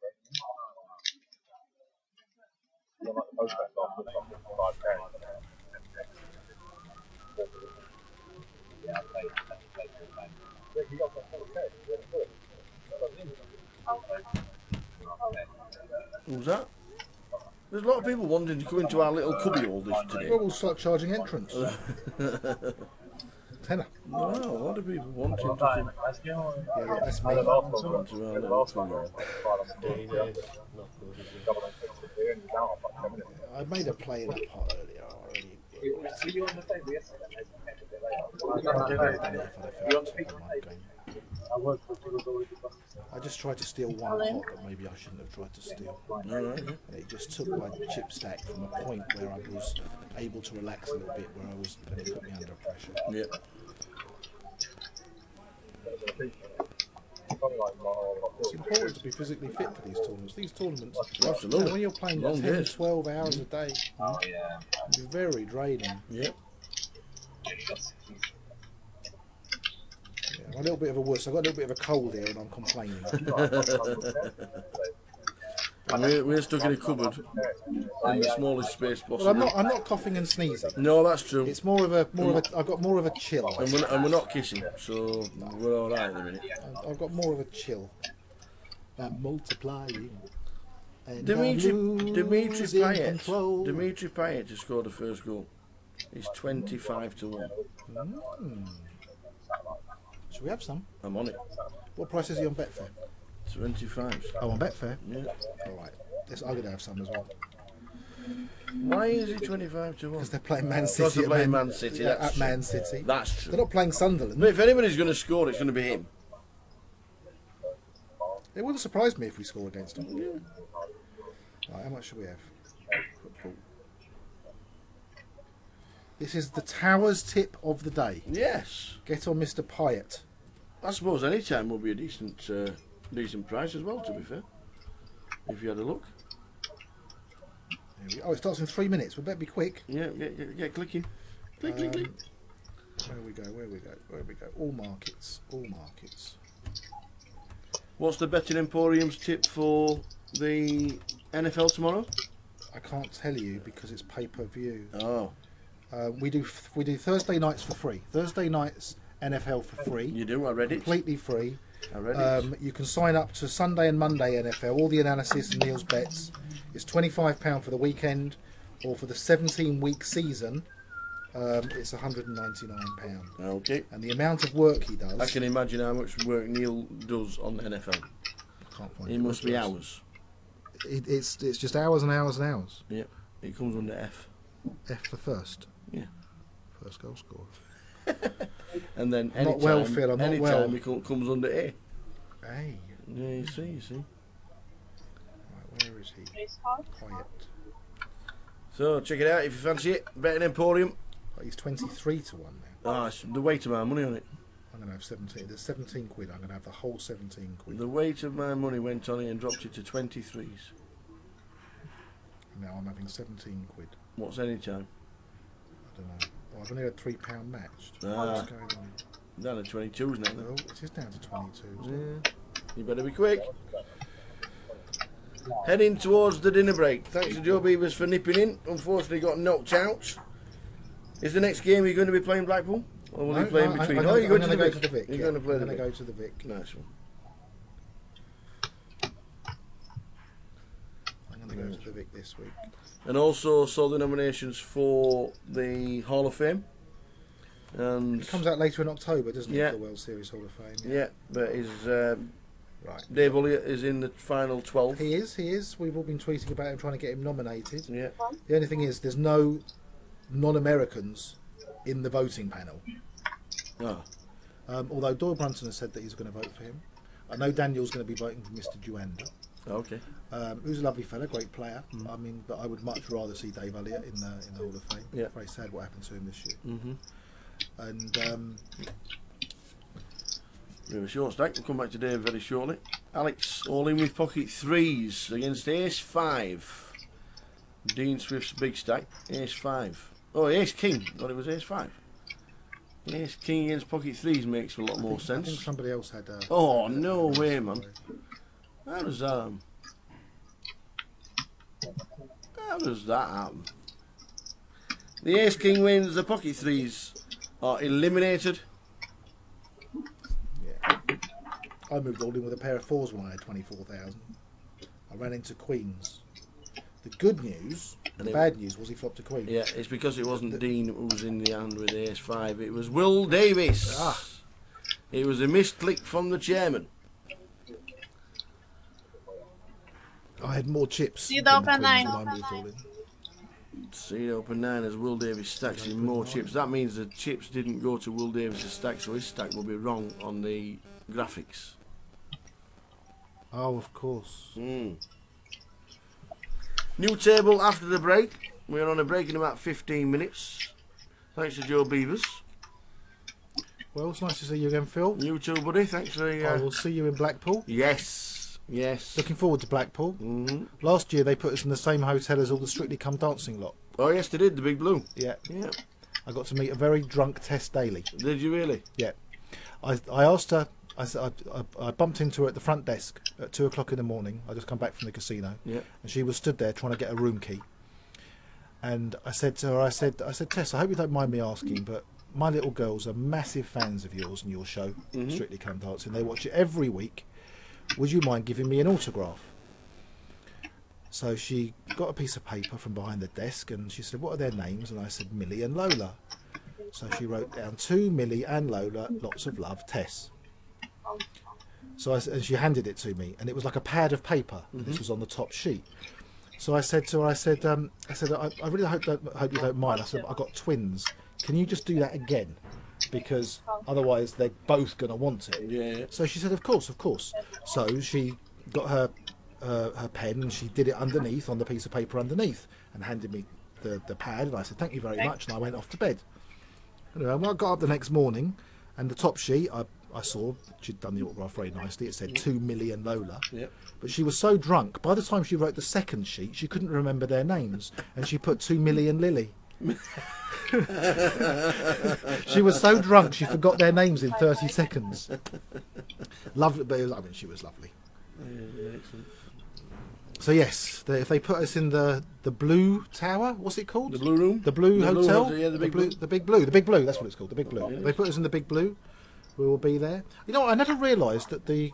O: She's on like the most best off, it's like 5K. Yeah, I played. Yeah, he got like 4K.
A: Who's that? There's a lot of people wanting to come into our little cubby hole this today.
T: Well, we'll start charging entrance. Tenner.
A: Wow, a lot of people wanting to come.
T: Yeah, that's me.
A: Into our little cubby hole.
T: I made a play in a pot earlier.
O: See you on the table yesterday.
T: I worked with I just tried to steal one pot that maybe I shouldn't have tried to steal. And it just took my chip stack from a point where I was able to relax a little bit, and it put me under pressure.
A: Yeah.
T: It's important to be physically fit for these tournaments. These tournaments,
A: Absolutely.
T: you know, when you're playing
A: Long
T: 10,
A: days.
T: 12 hours a day, it's very draining.
A: Yeah.
T: I'm a little bit of a wuss. I've got a little bit of a cold here and I'm complaining.
A: And we're stuck in a cupboard in the smallest space possible.
T: Well, I'm not coughing and sneezing.
A: No, that's true.
T: It's I've got more of a chill.
A: And we're not kissing, so we're all right at the minute.
T: I've got more of a chill. I'm multiplying. And
A: Dimitri
T: losing control.
A: Payet to score the first goal. He's 25-1.
T: Should we have some?
A: I'm on it.
T: What price is he on Betfair?
A: 25.
T: Oh, on Betfair?
A: Yeah.
T: All right. I'm going to have some as well.
A: Why is it 25-1?
T: Because they're playing Man City.
A: Because they're playing Man City.
T: At
A: That's
T: Man
A: true.
T: City.
A: That's true.
T: They're not playing Sunderland.
A: But if anybody's going to score, it's going to be him.
T: It wouldn't surprise me if we score against them. Yeah. Right, how much should we have? Football. This is the Towers tip of the day.
A: Yes.
T: Get on Mr. Pyatt.
A: I suppose any time will be a decent price as well, to be fair. If you had a look.
T: Oh, it starts in 3 minutes. We better be quick.
A: Yeah, get clicking. Click.
T: Where we go. All markets.
A: What's the betting emporium's tip for the NFL tomorrow?
T: I can't tell you because it's pay-per-view.
A: Oh.
T: We do Thursday nights for free. Thursday nights NFL for free.
A: You do? I read it.
T: Completely free.
A: I read it.
T: You can sign up to Sunday and Monday NFL. All the analysis and Neil's bets is £25 for the weekend, or for the 17-week season, it's £199.
A: Okay.
T: And the amount of work he does.
A: I can imagine how much work Neil does on the NFL.
T: I can't find
A: it must be hours.
T: It's just hours and hours and hours.
A: Yeah. It comes under F.
T: F for first.
A: Yeah.
T: First goal scorer.
A: And then
T: I'm not well, Phil. I'm not well.
A: Anytime it comes under A.
T: A.
A: Yeah, you see.
T: Right, where is he? Quiet.
A: So check it out if you fancy it. Betting Emporium.
T: Oh, he's 23-1 now.
A: Ah, it's the weight of my money on it.
T: I'm going to have 17. There's 17 quid. I'm going to have the whole 17 quid.
A: The weight of my money went on it and dropped it to 23s.
T: Now I'm having 17 quid.
A: What's any time?
T: I don't know. Oh, I've only had £3 matched.
A: Ah.
T: What's going on?
A: Down to 22s now.
T: Oh, it is down to 22.
A: Yeah. You better be quick. Heading towards the dinner break. Thanks to Joe Beavers for nipping in. Unfortunately got knocked out. Is the next game you're going to be playing Blackpool? Or will you play in between?
T: I'm
A: You're going
T: to
A: to
T: go
A: the
T: to the Vic.
A: You're going to play
T: I'm
A: the
T: going to
A: Vic.
T: go to the Vic.
A: Nice one.
T: I'm going to go to the Vic this week.
A: And also saw the nominations for the Hall of Fame. And
T: It comes out later in October, doesn't
A: Yeah.
T: it? The World Series Hall of Fame.
A: yeah, but is
T: Right.
A: Dave Elliott is in the final 12.
T: He is. We've all been tweeting about him, trying to get him nominated.
A: Yeah.
T: The only thing is, there's no non-Americans in the voting panel.
A: Oh.
T: Although Doyle Brunson has said that he's going to vote for him. I know Daniel's going to be voting for Mr. Juanda.
A: Okay.
T: Who's a lovely fella, great player. I mean, but I would much rather see Dave Elliott in the Hall of Fame.
A: Yeah.
T: Very sad what happened to him this year.
A: Mm-hmm.
T: And
A: We have a short stack. We'll come back to Dave very shortly. Alex, all in with pocket threes against ace 5. Dean Swift's big stack, ace 5. Oh, ace king. Thought it was ace 5. Ace king against pocket threes makes a lot more
T: I
A: sense.
T: think somebody else had.
A: Oh, no way, man. How does that happen? The ace king wins. The pocket threes are eliminated.
T: I moved all in with a pair of 4s when I had 24,000. I ran into queens. The good news, and the bad news was he flopped a queen.
A: Yeah, it's because it wasn't Dean who was in the hand with ace 5. It was Will Davis. It was a missed click from the chairman.
T: I had more chips.
F: See the open nine.
A: See open 9 as Will Davis stacks in more chips. That means the chips didn't go to Will Davis' stack, so his stack will be wrong on the graphics.
T: Oh, of course.
A: New table after the break. We're on a break in about 15 minutes. Thanks to Joe Beavers.
T: Well, it's nice to see you again, Phil.
A: You too, buddy. Thanks for...
T: I will see you in Blackpool.
A: Yes. Yes.
T: Looking forward to Blackpool. Last year they put us in the same hotel as all the Strictly Come Dancing lot.
A: Oh, yes, they did. The Big Blue.
T: Yeah.
A: Yeah.
T: I got to meet a very drunk Tess Daly.
A: Did you really?
T: Yeah. I asked her... I bumped into her at the front desk at 2 o'clock in the morning. I just come back from the casino.
A: Yeah.
T: And she was stood there trying to get a room key. And I said to her, I said, Tess, I hope you don't mind me asking, but my little girls are massive fans of yours and your show, Strictly Come Dancing. They watch it every week. Would you mind giving me an autograph? So she got a piece of paper from behind the desk and she said, what are their names? And I said, Millie and Lola. So she wrote down, to Millie and Lola, lots of love, Tess. So and she handed it to me, and it was like a pad of paper. This was on the top sheet. So I said to her, I really hope you don't mind. I said, I've got twins. Can you just do that again? Because otherwise they're both going to want it.
A: Yeah.
T: So she said, of course. So she got her pen and she did it underneath on the piece of paper underneath and handed me the pad, and I said, thank you very much, and I went off to bed. Anyway, when I got up the next morning, and the top sheet, I saw she'd done the autograph very nicely. It said 2 Million Lola. Yep. But she was so drunk, by the time she wrote the second sheet, she couldn't remember their names, and she put 2 Million Lily. She was so drunk she forgot their names in 30 seconds. Lovely, but she was lovely.
A: Yeah, excellent.
T: So yes, if they put us in the Blue Tower, what's it called?
A: The Blue Room.
T: The Blue Hotel.
A: Blue, yeah, the Big Blue.
T: The Big Blue. The Big Blue. That's what it's called. The Big Blue.
A: Yeah.
T: If they put us in the Big Blue, we will be there. You know, I never realised that the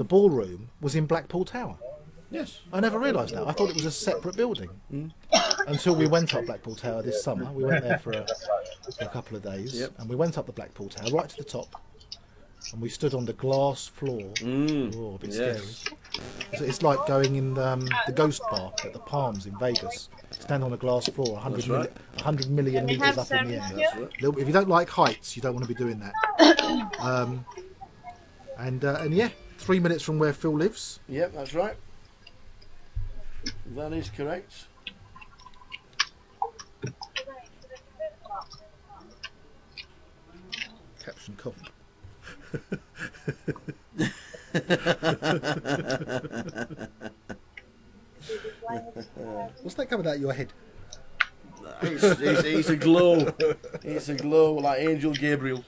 T: ballroom was in Blackpool Tower.
A: Yes.
T: I never realised that. I thought it was a separate building until we went up Blackpool Tower this summer. We went there for a couple of days, and we went up the Blackpool Tower right to the top, and we stood on the glass floor. Oh, a bit scary. It's like going in the Ghost Bar at the Palms in Vegas. Stand on a glass floor, 100 million metres up in the air. If you don't like heights, you don't want to be doing that. And yeah, 3 minutes from where Phil lives.
A: Yep, that's right. That is correct.
T: Caption comp. What's that coming out of your head?
A: It's a glow. It's a glow like Angel Gabriel.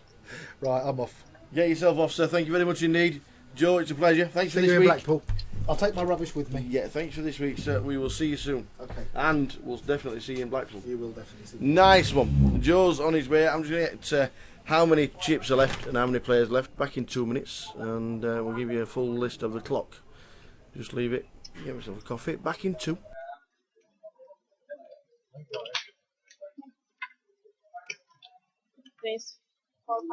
T: Right, I'm off.
A: Get yourself off, sir. Thank you very much indeed. Joe, it's a pleasure. Thanks for this week.
T: Blackpool. I'll take my rubbish with me.
A: Yeah, thanks for this week, sir. We will see you soon.
T: Okay.
A: And we'll definitely see you in Blackpool.
T: You will definitely see me.
A: Nice one. Joe's on his way. I'm just going to get how many chips are left and how many players left. Back in 2 minutes. And we'll give you a full list of the clock. Just leave it. Get myself a coffee. Back in 2.
F: Please. 4, 5.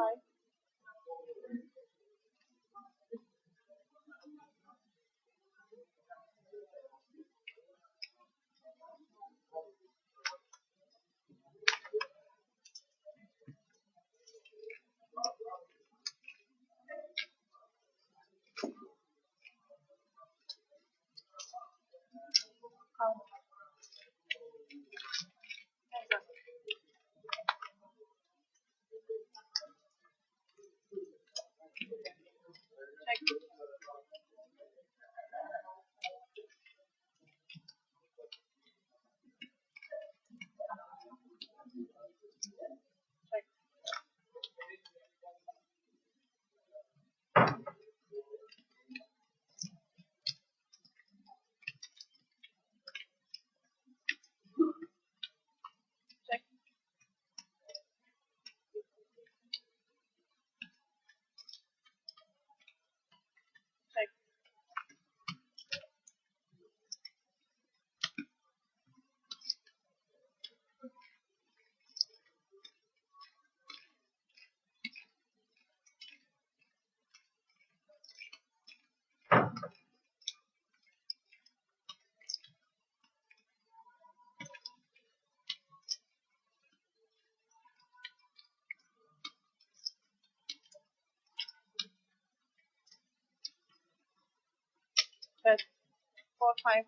F: Bet 4-5.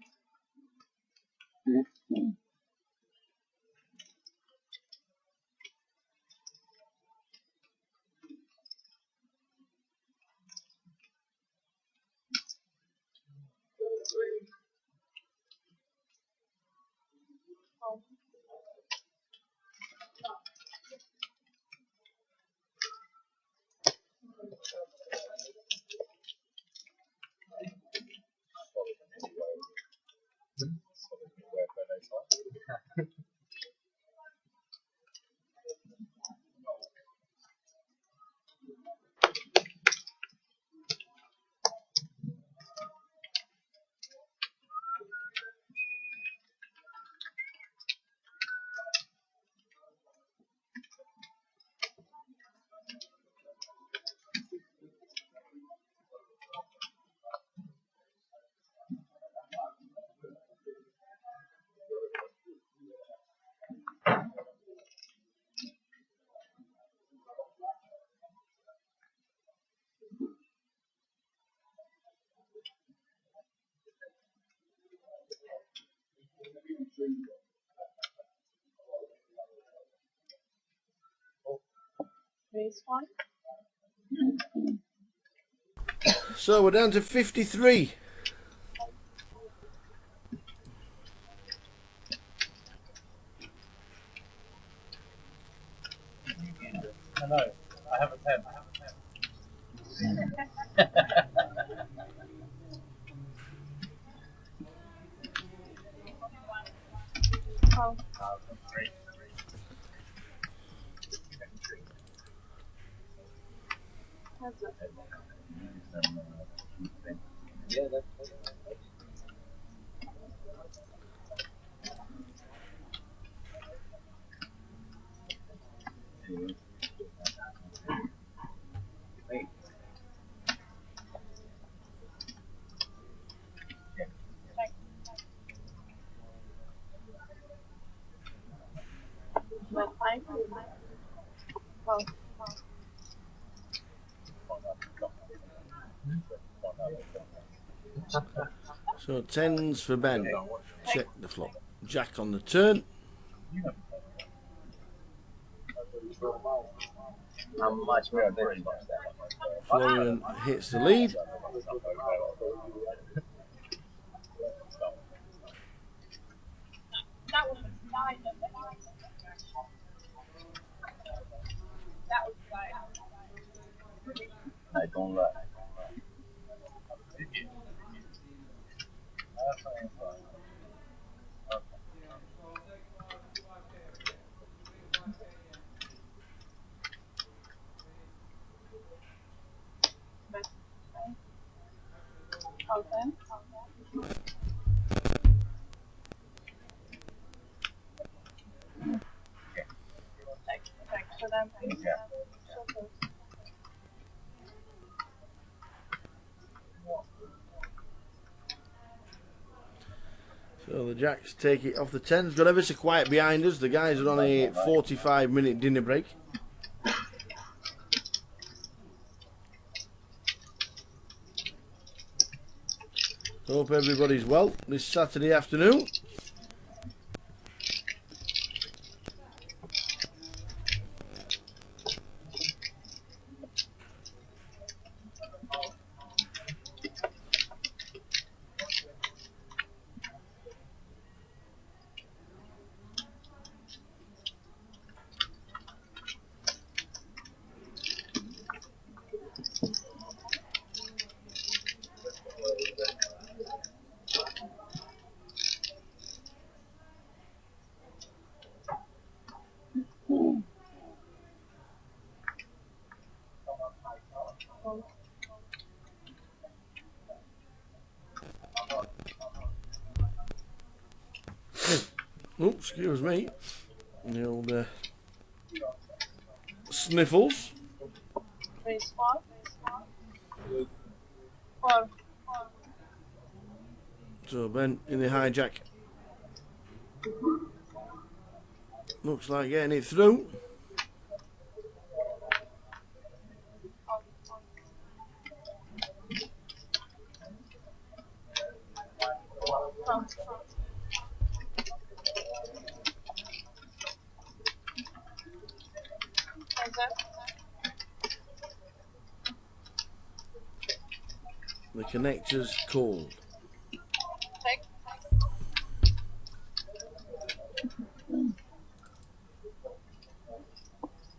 F: Raise 1.
A: So we're down to 53.
S: I know. I have a pen.
F: Oh.
P: Yeah, that's
F: Bet 5. Oh.
A: So tens for Ben. Check the flop. Jack on the turn.
P: I'm much more than
A: Florian hits the lead.
F: That was fine. That was fine.
P: I don't lie.
F: Open. Thanks for them.
A: So the Jacks take it off the tens. Got ever so quiet behind us. The guys are on a 45-minute dinner break. Hope everybody's well this Saturday afternoon. Oh, excuse me. The old sniffles.
F: Raise 4. 4.
A: So Ben in the hijack. Looks like getting it through. The connector's cold.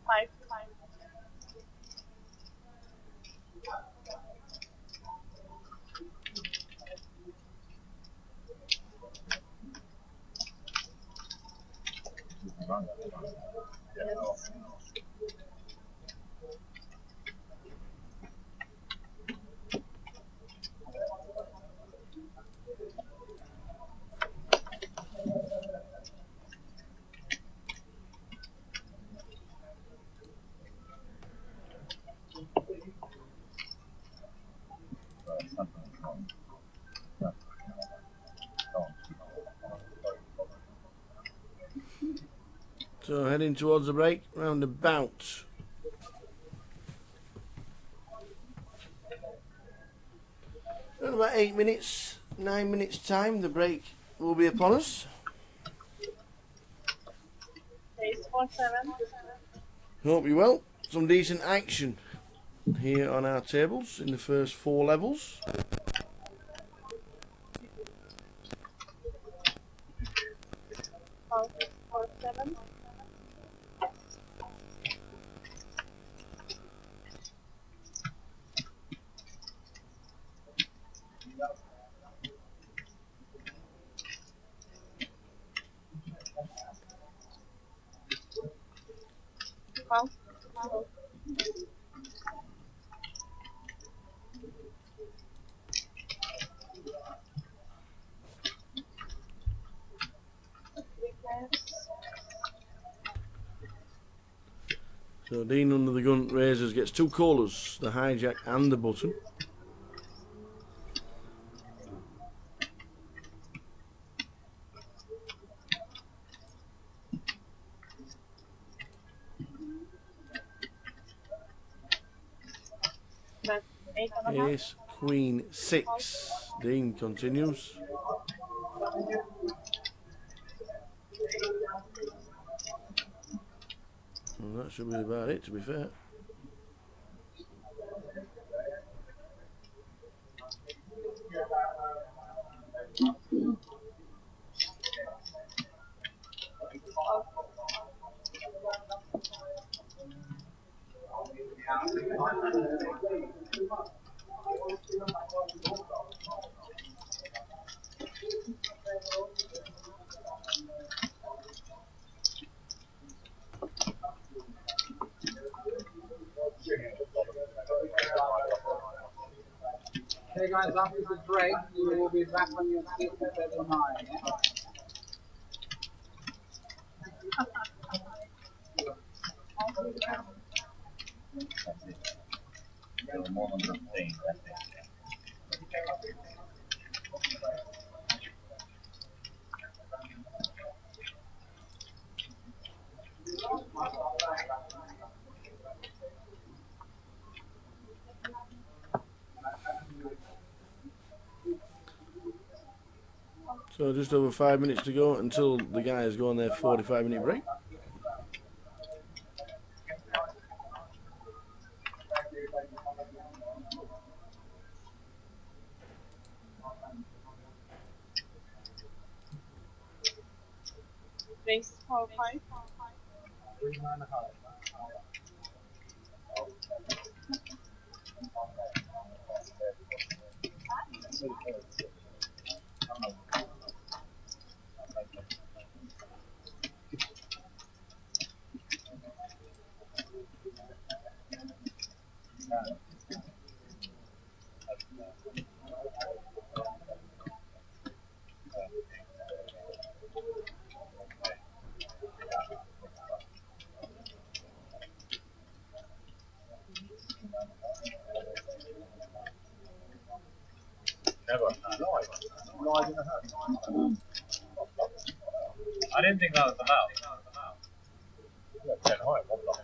F: Five.
A: So heading towards the break, roundabout. In about 8 minutes, 9 minutes time, the break will be upon us.
F: Base 47.
A: Hope you well. Some decent action here on our tables in the first 4 levels.
F: Four, 7.
A: So Dean under the gun razors gets 2 callers, the hijack and the button. Ace, Queen, 6. Dean continues. Well, that should be about it, to be fair.
B: Okay guys, after the break, you will be back on your seat at level 9, yeah?
A: So just over 5 minutes to go until the guys go on their 45-minute break.
F: Base 45.
B: 3.5.
O: Never. Live in the house. I didn't think that was allowed. Yeah, 10 high, one block.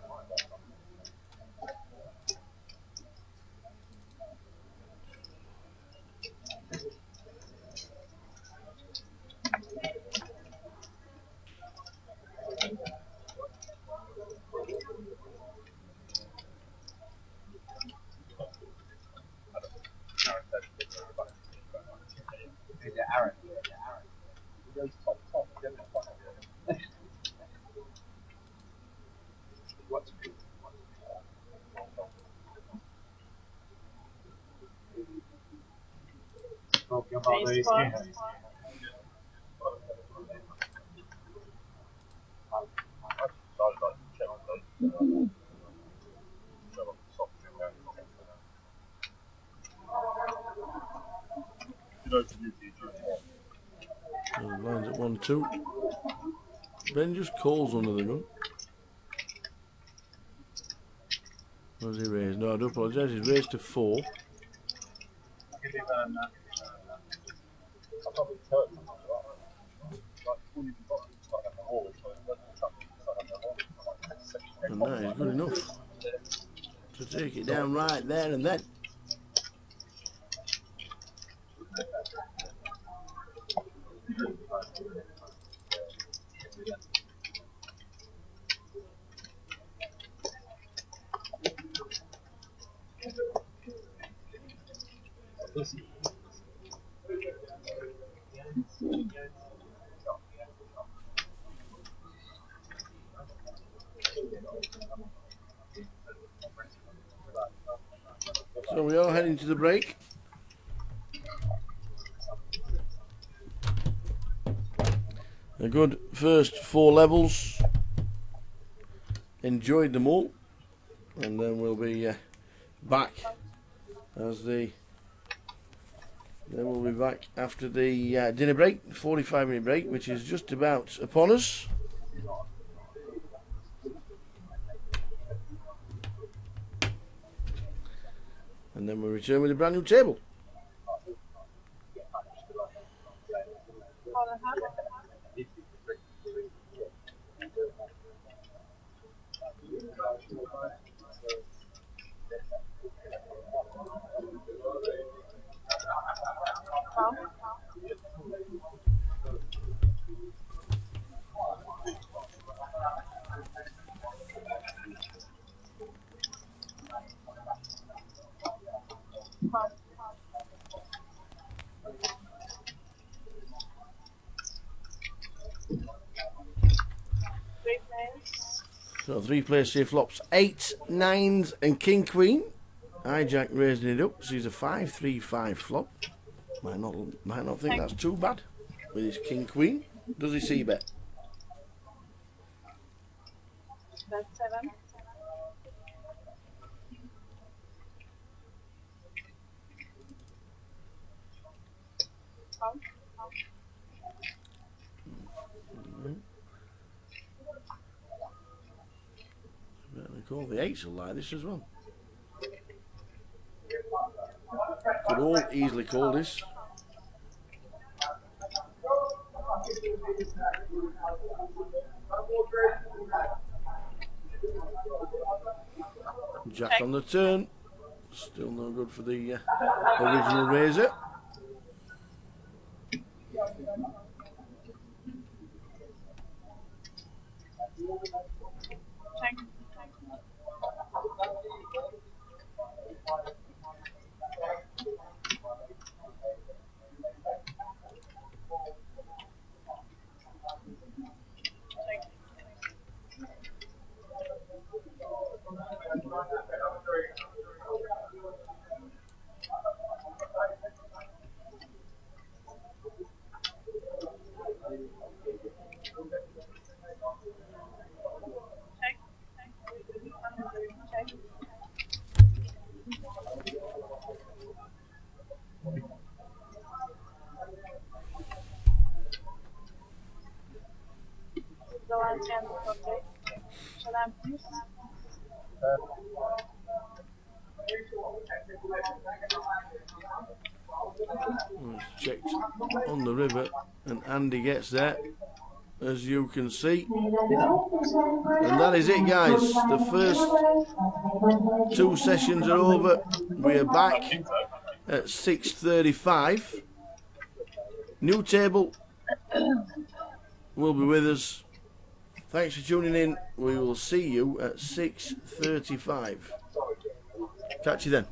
A: Lines at 1-2. Ben just calls under the gun. What has he raised? No, I do apologise. He's raised to 4. And that is good enough to take it down right there and then. So we are heading to the break. A good first 4 levels. Enjoyed them all, and then we'll be back as the. Then we'll be back after the dinner break, 45-minute break, which is just about upon us. And then we'll return with a brand new table. So 3 players say flops 8, 9s and king queen. Hijack raising it up. Sees a 5-3-5 flop. Might not think that's too bad with his king queen. Does he see bet?
F: Bet 7.
A: Call the 8s will like this as well. Could all easily call this. Jack on the turn. Still no good for the original raiser.
F: Check.
A: It's checked on the river and Andy gets there, as you can see. And that is it, guys. The first 2 sessions are over. We are back at 6:35. New table will be with us. Thanks for tuning in. We will see you at 6:35. Catch you then.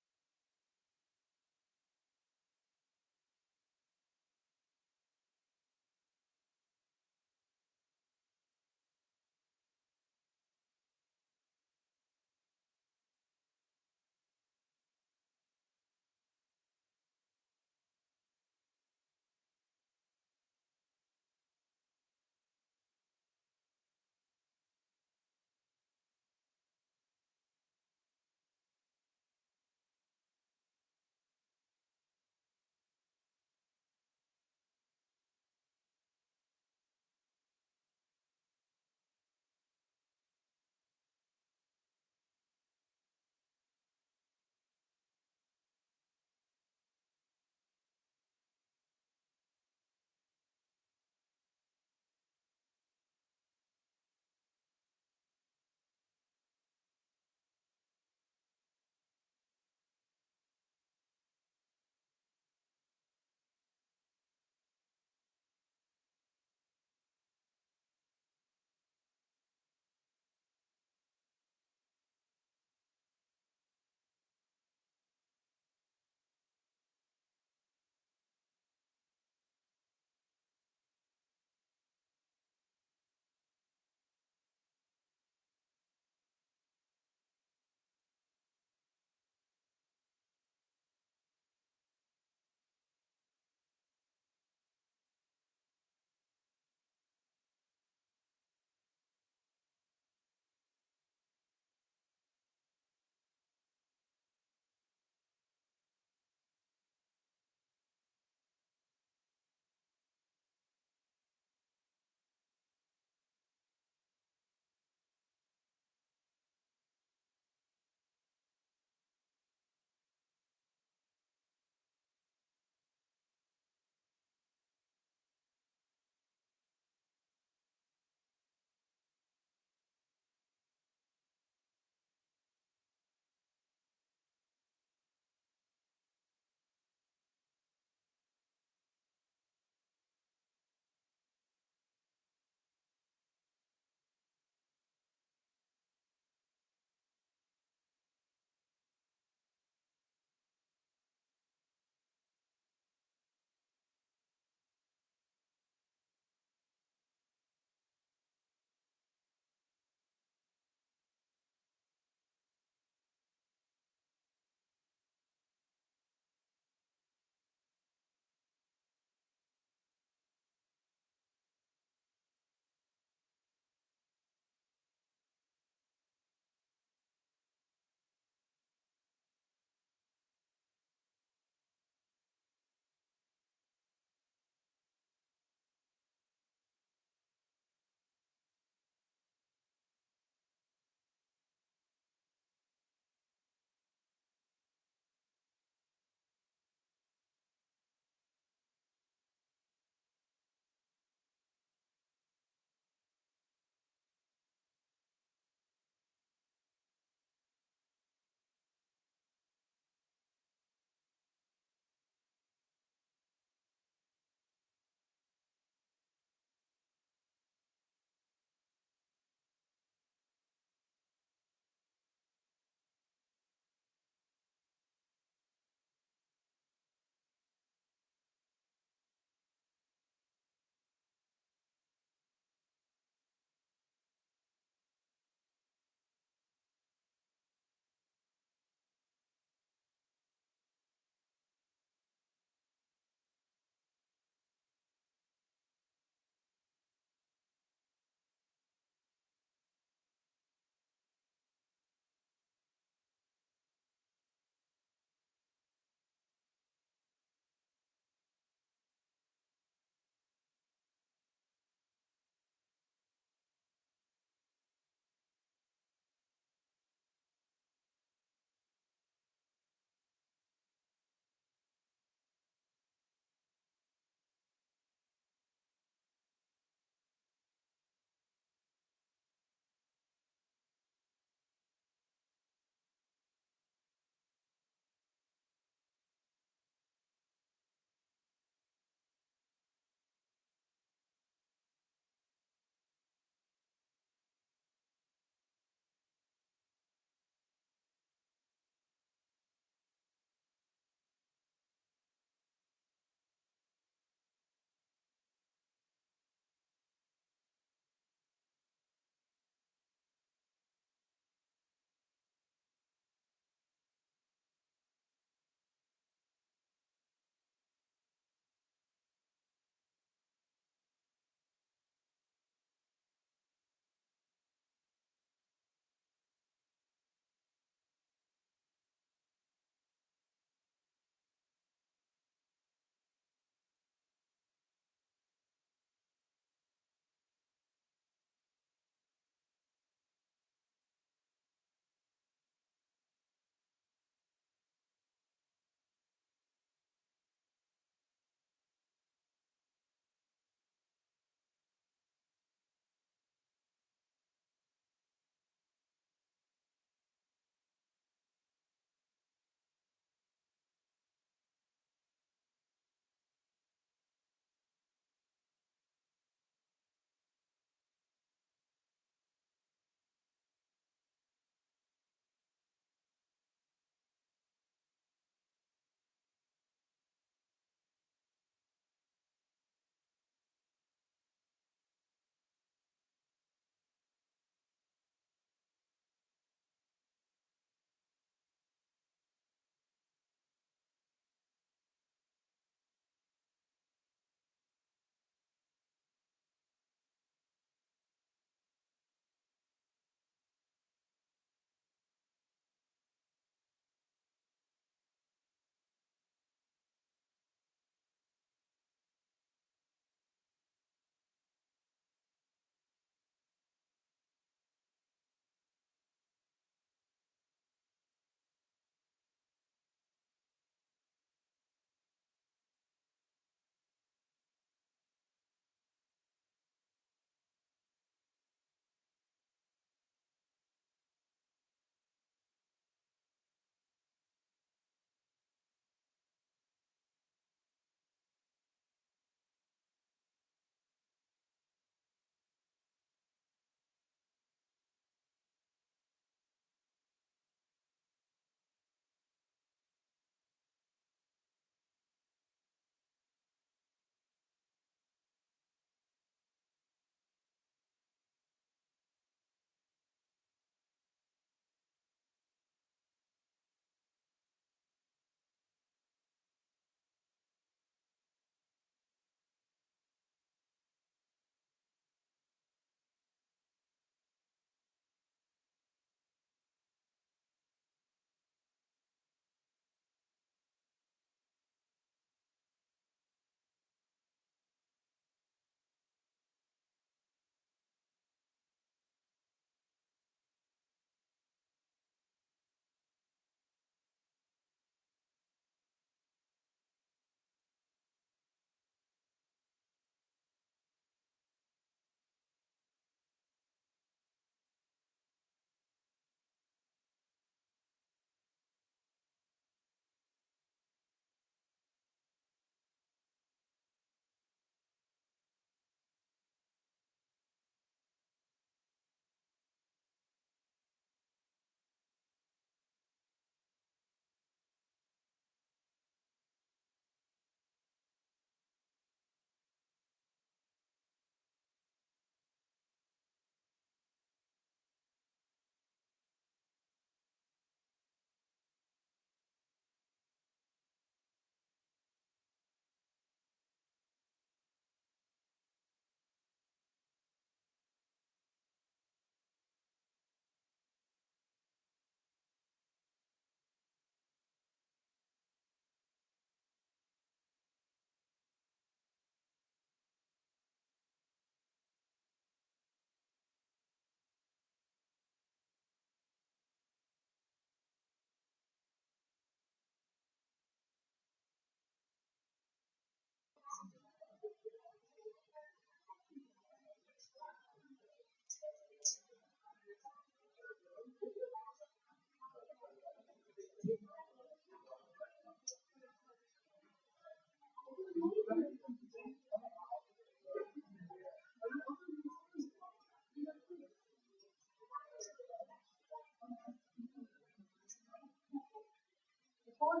O: What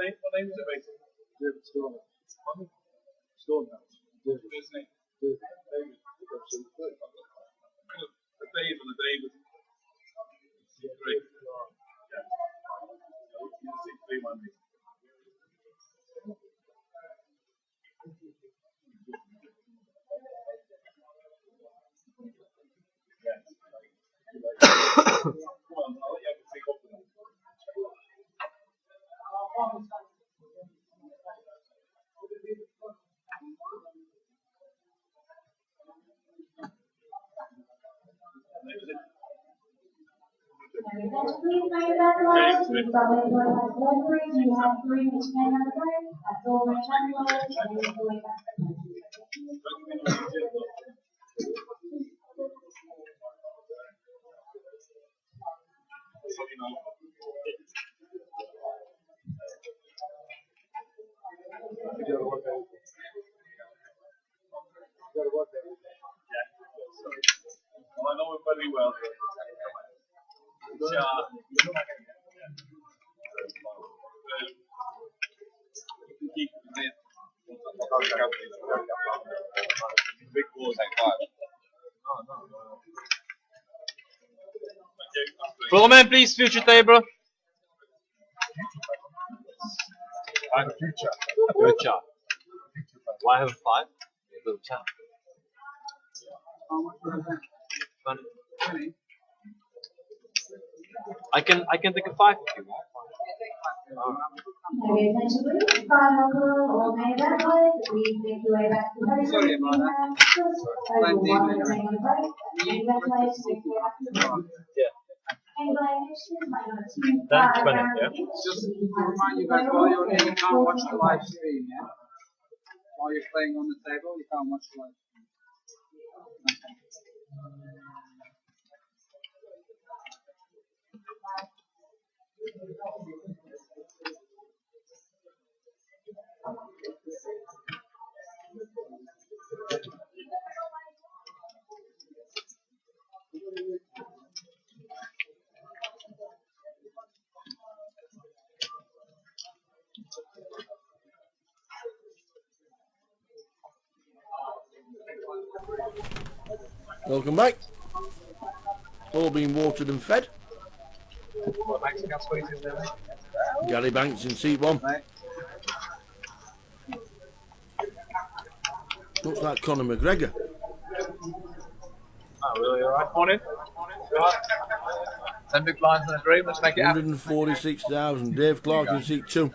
O: name is it, Mason? David Storm. Storm. His name. David. The Dave and the David. Great. Yeah. 6-3 Monday.
R: Please make that right. We've got a lot of deliveries. You have 3 which came out of the That's all my channel is. And we're going back.
O: I know it very well. Big balls like 5.
P: Follow man, please, future table.
O: I'm the future.
P: Future. Why have 5? Little chap. 20. I can take a 5 if you want.
R: Essentially, final call or made that right. Please make your way back to the very
B: Sorry about that.
P: Then 20, yeah?
B: Just to remind you guys, while you're here, you can't watch the live stream, yeah? While you're playing on the table, you can't watch the live stream.
A: Welcome back. All being watered and fed. Gary Banks in seat 1. Looks like Conor McGregor.
P: Oh, really? Alright. Morning. Right. 10 big blinds in a dream. Let's make it happen.
A: 146,000. Dave Clark in seat 2.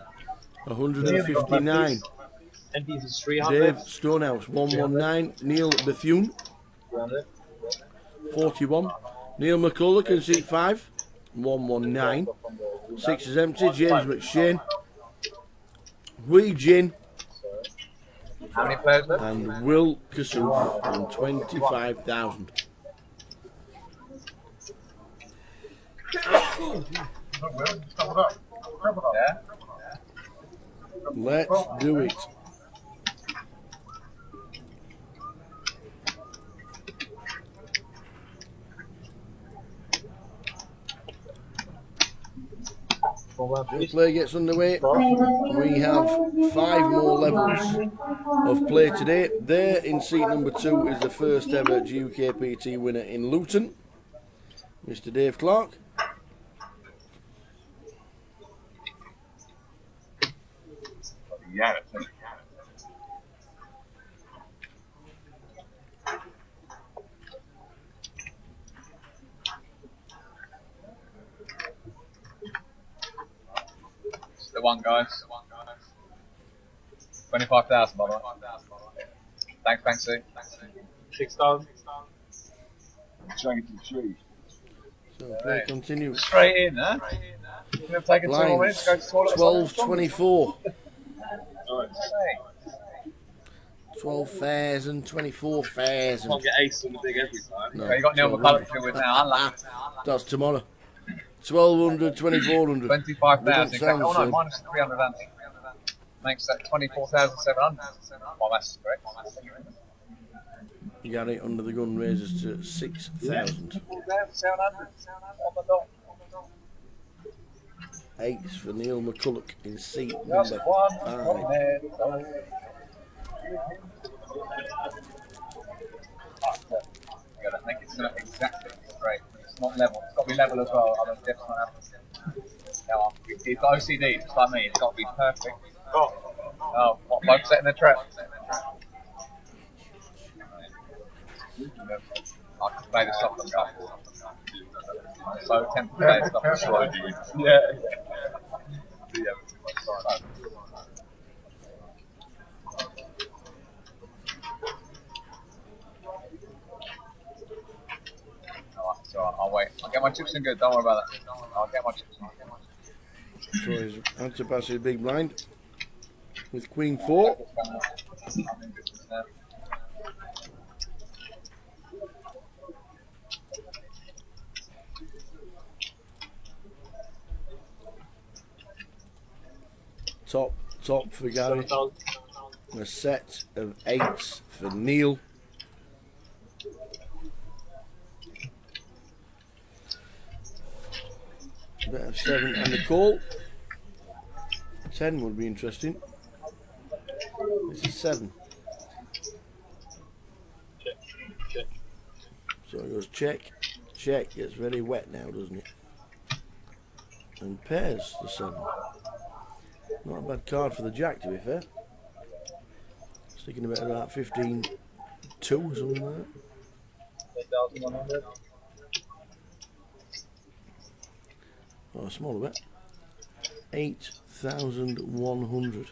A: 159.
P: NP's is 300.
A: Dave Stonehouse 119. Neil Bethune 41. Neil McCulloch in seat 5 119. 6 is empty. James McShane, Wee Jin
P: How many players left?
A: and Will Kassouf on 25,000.
P: Yeah.
A: Let's do it. The play gets underway. We have 5 more levels of play today. There in seat number 2 is the first ever GUKPT winner in Luton, Mr. Dave Clark.
O: Yeah.
P: The one, guys. 25,000, by the way. Thanks, Banksy. 6,000.
O: Trying to get to the tree.
A: So play continues.
P: Straight in, huh? Could have taken 2 more minutes to go to the toilet.
A: 12-24.
O: Nice.
A: 12 fares and 24 fares.
P: Can't get ace on the big every time.
A: No,
P: Okay, you got Neil McCulloch to deal with now. Unlucky.
A: That's tomorrow. 1,200, 2,400.
P: 25,000.
A: Sound
P: Oh no,
A: so.
P: minus 300 anti. makes that 24,700. Well, that's correct.
A: You got it under the gun, raises to 6,000.
P: 24,700 on the dot.
A: 8 for Neil McCulloch in seat
P: Just
A: number
P: one
A: 5.
P: from there. You gotta make it set up exactly straight. It's not level. It's got to be level as well. Otherwise, it's not happening. Now, if you've got OCD, just like me, it's got to be perfect. Oh, what bloke setting the trap? I can play the shot and go. I'm so tempted to play the shot and go. Yeah. So I'll wait. I'll get my chips in good. Don't worry about that. I'll get my chips in.
A: So he's answer passes big blind with Queen 4. Top for Gary. A set of 8s for Neil. A bit of 7 and a call. 10 would be interesting. This is 7. So it goes check, check. It's very wet now, doesn't it? And pairs the 7. Not a bad card for the jack, to be fair. Sticking about 15-2 or something like that. Oh, a smaller bet. 8,100.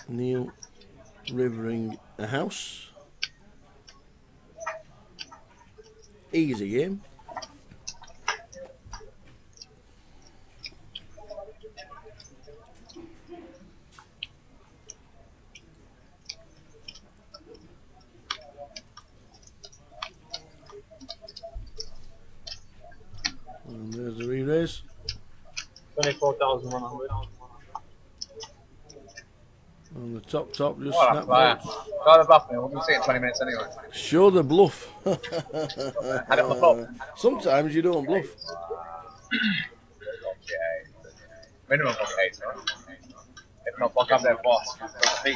A: Neil rivering a house. Easy game. And there's the re-raise.
U: 24,100.
A: And the top just
P: What
A: snap
P: a Go to bluff me. We'll see it in 20 minutes anyway.
A: Show the bluff.
P: Had it on the flop.
A: Sometimes you don't bluff.
P: Minimum of 8, right? If not, fuck up their boss.
A: But he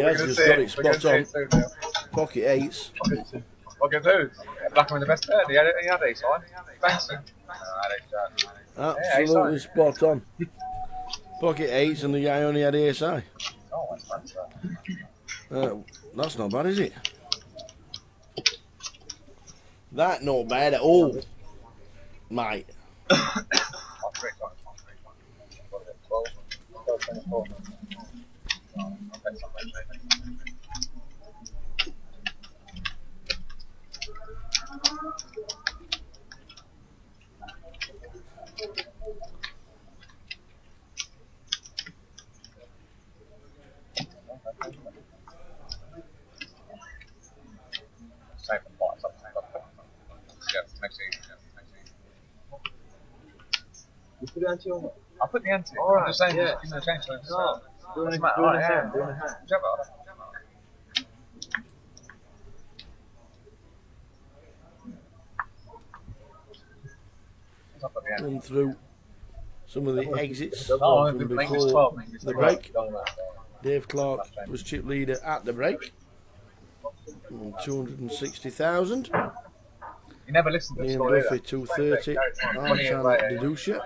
A: has just got it spot on. Pocket 8s.
P: Pocket 2s. Blackman the best pair. He had ace on. Fancy.
A: Absolutely spot on. Pocket 8s and the guy only had ace high.
P: Oh, that's fancy.
A: That's not bad, is it? That not bad at all, mate.
Q: You put the ante on?
P: I put the ante.
Q: Alright,
P: I'm just saying,
Q: yeah.
P: just give me the change.
Q: No. Doing a hand.
A: Run through some of the exits
P: Oh,
A: from
P: the
A: before
P: 12.
A: the break. Dave Clark was chip leader at the break. 260,000.
P: You never listen to the
A: Ian
P: story.
A: Duffy 230. Artan Dedusha.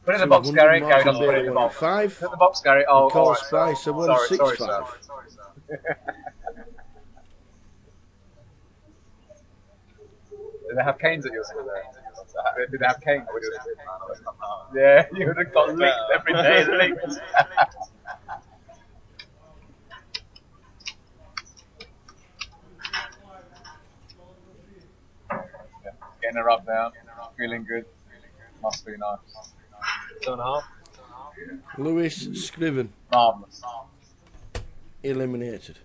P: Put it in the box, Gary. Gary doesn't put it in the box.
A: 5.
P: Put it in the box, Gary. Oh,
A: Cole
P: alright,
A: Spicer
P: sorry,
A: 165.
P: Did they have canes at your school there? Did they have canes? Yeah, you would have got licked every day. Licked. Getting a rub down, feeling good. Must be nice.
Q: 2.5.
A: Lewis Scriven.
P: Marvellous.
A: Eliminated.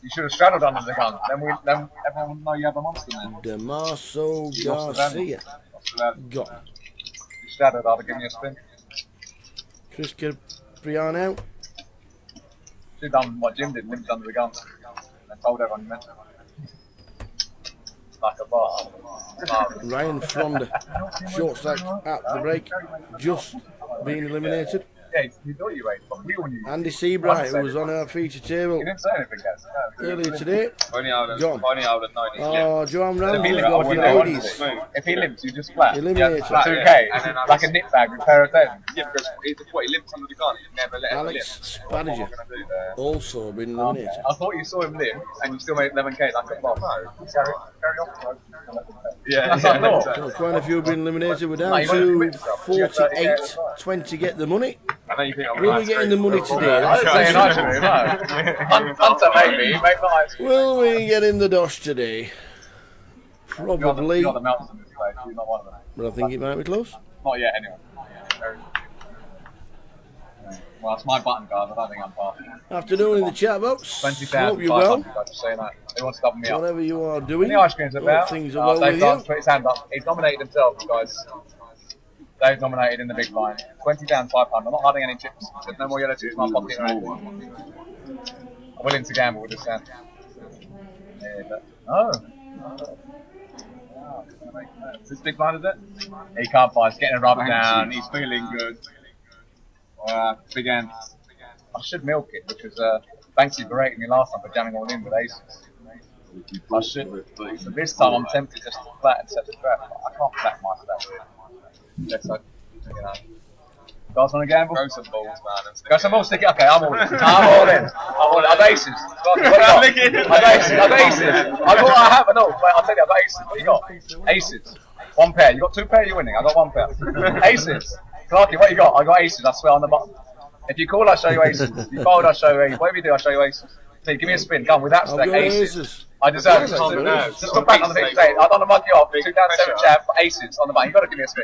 P: You should have straddled under the gun. Then everyone would know you have a monster then.
A: Damaso Garcia. Got.
P: You straddled, I'd have given you a spin.
A: Chris Cipriano.
P: Should have done what Jim did, limped under the gun. And told everyone you meant it. Like a bar.
A: Ryan Fronda. Short stack at the break. Just being eliminated.
P: Yeah, you thought you raised, but we all knew.
A: Andy Seabright, who was on our feature table
P: He didn't say anything, guys. No.
A: earlier today.
O: Only I would
A: Gone.
O: have known it.
A: Oh, Joanne Ramsey
P: If he
A: got
P: limps,
A: a few ladies.
P: if he limps, you just flat.
A: Eliminated.
P: Yeah, 2K,
O: And then
P: like a nip bag with a pair of tens.
O: Yeah, because he limped under the gun. He never let him limp.
A: Alex Spadiger also been eliminated.
P: I thought you saw him limp, and you still made 11K like a boss. No, carry on.
O: Yeah,
P: That's what I thought.
A: So quite a few have been eliminated. We're
P: No,
A: down
P: you gotta
A: to
P: commit yourself. You gotta-
A: 48, 20 to get the money.
O: I know you think I'm
A: Will we
O: nice,
A: get in
O: Chris,
A: the money
O: but-
A: today?
P: I didn't say an ice cream, no. Hunter, maybe. Make the ice cream.
A: Will we get in the dosh today? Probably.
P: You're the mountains in this place. You're not one of them.
A: But I think it might be close.
P: Not yet, anyway. Well, it's my button guard. I don't think I'm passing.
A: Afternoon in the chat box.
P: 20,000.
A: Hope you well.
P: I'm just saying that. They want to stop me up.
A: Whatever you are doing.
P: The ice cream's
A: hope
P: about.
A: things are well
P: Dave
A: with
P: Dance
A: you.
P: put his hand up. He's nominated himself, guys. Dave nominated in the big line. 20 down, £5. I'm not hiding any chips. There's no more yellow chips in my pocket or anything. I'm willing to gamble with this hand. Yeah, but no. Is this big blind, is it? He can't buy. He's getting a rub down. He's feeling good. Big hand. I should milk it because Banksy berated me last time for jamming all in with aces. I should. So this time I'm tempted just to flat and set the trap. I can't flat my stuff. Yes, you know. Guys want to gamble? Go some balls, man. Go some balls, stick it. Okay, I'm all in. I'm all in. I've aces. What you got? I've aces. I've aces. I have. No, wait, I'll tell you, I've aces. What you got? Aces. One pair. You got two pair, you're winning. I got one pair. Aces. Clarky, what you got? I got aces. I swear on the button. If you call, I'll show you aces. If you fold, I'll show you aces. Whatever you do, I'll show you aces. So give me a spin. Come without stack. Aces. I deserve it. Just come back on the big stage. I don't want to mug you off. 2 down 7 champ. Aces on the button. You got to give me a spin.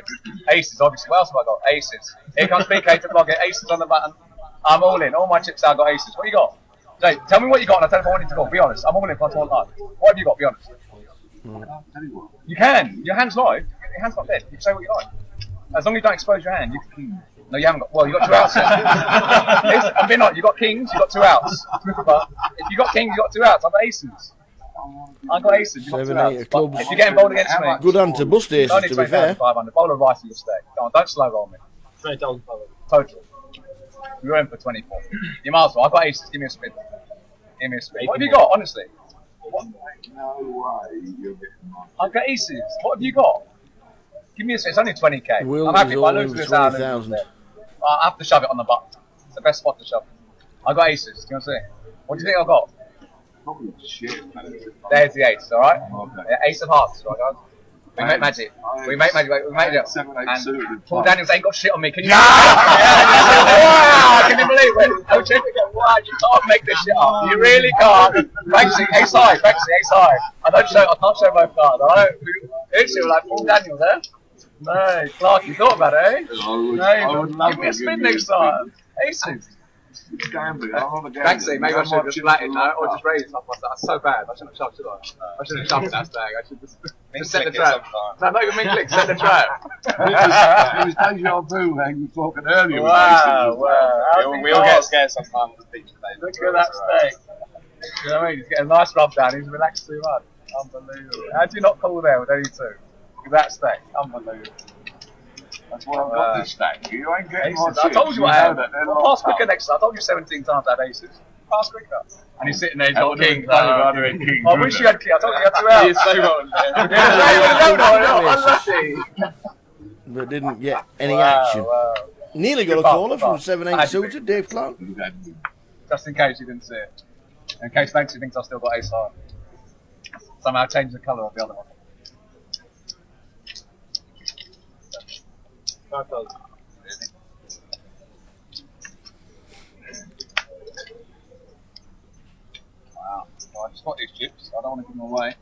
P: Aces, obviously. What else have I got? Aces. Here comes BK to block it. Aces on the button. I'm all in. All my chips out. Got aces. What you got? Jay, tell me what you got, and I'll tell you if I want you to go. Be honest. I'm all in. Plus 1 live. What have you got? Be honest. You can. Your hand's live. Your hand's not dead. You can say what you like. As long as you don't expose your hand, you can. No, you haven't got. Well, you got 2 outs. I'm being honest. You got kings. You got 2 outs. But if you got kings, you got 2 outs. I've got aces. I got aces. You got 2 outs. But if you're getting bowled against me,
A: good hand to bust aces, to be fair.
P: 500. Bowl of rice in your stake. Come on, don't slow roll me.
U: 20,000
P: Total. You're in for 24. You might as well. I've got aces. Give me a spin. Give me a spin. What have you got? Honestly. I've got aces. What have you got? Give me a spin. It's only 20k.
A: Will
P: I'm happy
A: is
P: if I
A: all
P: lose
A: in
P: this.
A: 20,000.
P: I have to shove it on the button. It's the best spot to shove it. I got aces. Do you want to see? What do you think I got? There's the ace, alright? Okay. Yeah, ace of hearts, right guys? We make magic. We make magic. We make it. And Paul Daniels ain't got shit on me. Can you? Wow! Can you believe it? Oh, check it out. Wow, you can't make this shit up. You really can't. Banksy, ace high. Banksy, ace high. I can't show both cards. I don't. It's like Paul Daniels there. No, Clark, you thought about it, eh? No, give me a spin next time. Aces. Banksy, maybe I should have just flatted now, or just raised stuff like that. That's so bad. I shouldn't have shoved, should I? I shouldn't have shoved that stag. I should just set the trap. No, not even min click, set the trap.
S: It was deja vu when you were talking earlier.
P: Wow.
O: We all get scared sometimes.
P: Look at that steak. You know what I mean? He's getting a nice rub down. He's relaxed too much. Unbelievable. How do you not call there with only 2? Look at that steak. Unbelievable.
S: That's why I've got this stack. You ain't getting
P: Aces.
S: my
P: I told you
S: chips.
P: I had.
S: Know that they're
P: Pass
S: not
P: quicker
S: up.
P: next time. I told you 17 times I had aces. Pass quicker. And he's sitting there, he's got king.
S: King.
P: I wish you had king. I told you you had 2 outs.
O: You're so wrong.
P: Unlucky.
A: But didn't get any action. Nearly got a caller from 7-8 suited, Dave Clark.
P: Just in case you didn't see it. In case Banksy thinks I've still got ace high. Somehow change the colour of the other one.
U: 5,000.
P: Wow. Well, I just got these chips. I don't want to give them away.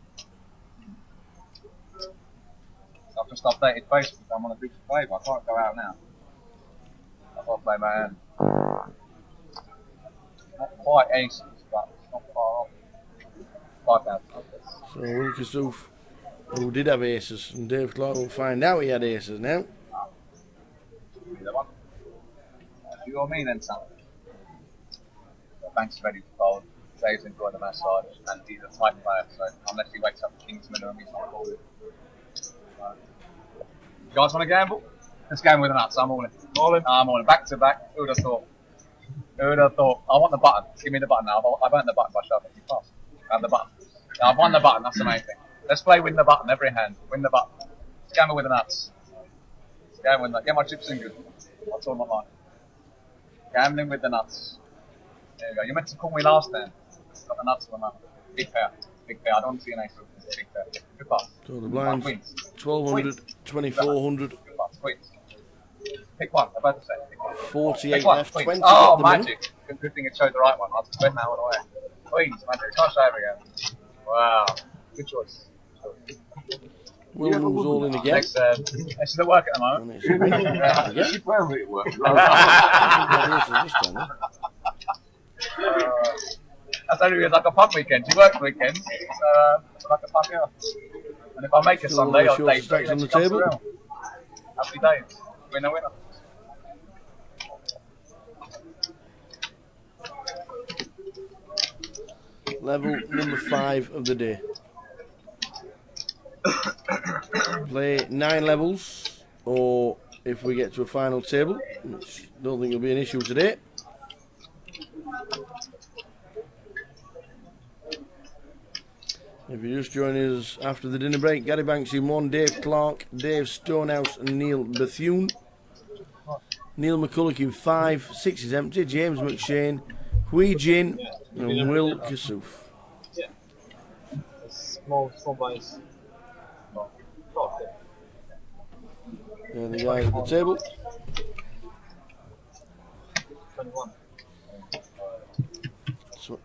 P: I've just updated Facebook. I'm on a big flavour. I can't go out now. Well played, man. Not quite aces, but not far off. 5,000.
J: So Will Kassouf, who did have aces, and Dave Clark will find out he had aces now.
P: Either one. You or me then, Sam? Banks ready to fold. Dave's enjoying the match side, and he's a tight player, so unless he wakes up King's minimum, he's not folding. You guys want to gamble? Let's gamble with the nuts. I'm all in. All in? I'm all in. Back to back. Who would have thought? Who would have thought? I want the button. Give me the button now. I've earned the button by shoving you fast. I have the button. Yeah, I've won the button. That's the main thing. Let's play win the button every hand. Win the button. Let's gamble with the nuts. Let's gamble with the nuts. Get my chips in good. That's all I'm like. Gambling with the nuts. There you go. You meant to call me last then. Got the nuts on the map. Big pair. Big pair. I don't want to see an ace with this. Big pair. Good pass.
J: So the blinds 1200, 2400.
P: Good pass. Queens. Pick one. I'm about to say. Pick one.
J: 48
P: Pick one.
J: left,
P: Queens.
J: 20
P: Oh,
J: at the minute.
P: magic. Good thing it showed the right one. I'll spend that one away. Queens. Magic. Can't show again. Wow. Good choice.
J: Will moves all in again.
P: Next, it's the work at the moment.
J: Yeah.
P: You play with it work. That's only because like a pub weekend. You work weekends, so it's like a pub here. And if I make a
J: Still
P: Sunday,
J: all
P: I'll
J: the
P: day
J: short stacks on the
P: comes
J: table.
P: around. Happy days. Winner, winner.
J: Level number 5 of the day. Play 9 levels, or if we get to a final table, which I don't think will be an issue today. If you're just joining us after the dinner break, Gary Banks in 1, Dave Clark, Dave Stonehouse and Neil Bethune. Neil McCulloch in 5, 6 is empty, James McShane, Hui Jin and Will Kassouf.
Q: Small blinds.
J: And the guys at the table.
Q: 21.
J: So,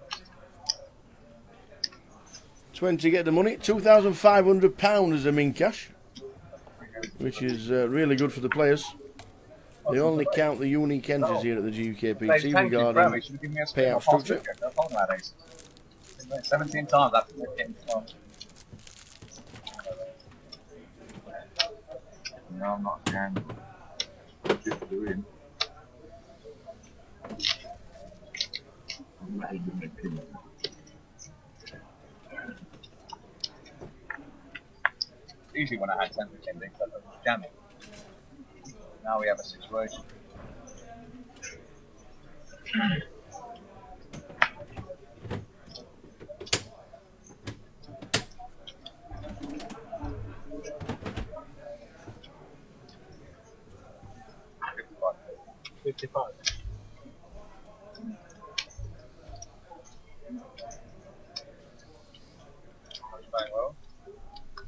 J: 20 get the money, £2,500 as a min cash, which is really good for the players. They only count the unique entries here at the GUKPT regarding payout structure.
P: 17 times after getting started. No, I'm not again. Just doing. Usually when I had 10 pretending, I was jamming. Now we have a situation.
Q: $55.
P: Playing well.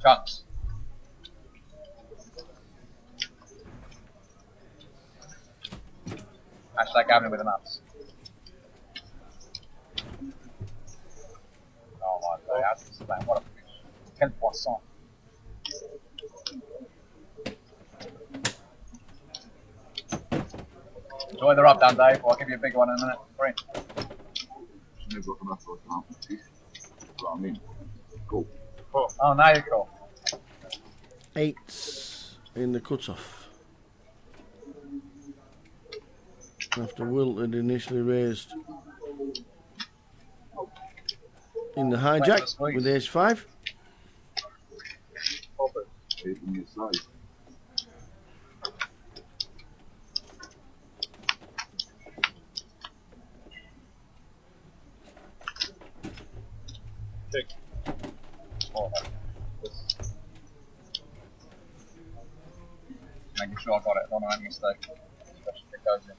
P: Chance. Hashtag gambling with the nuts. Oh my god, how's this playing? What a fish. Quel poisson. Enjoy the rub down, Dave. I'll give you a big one in a minute.
N: Cool.
P: Oh, now you're cool.
J: 8 in the cut-off. After Will had initially raised in the hijack with ace 5.
P: Making sure I got it. I don't want to make a mistake. Especially if it goes in.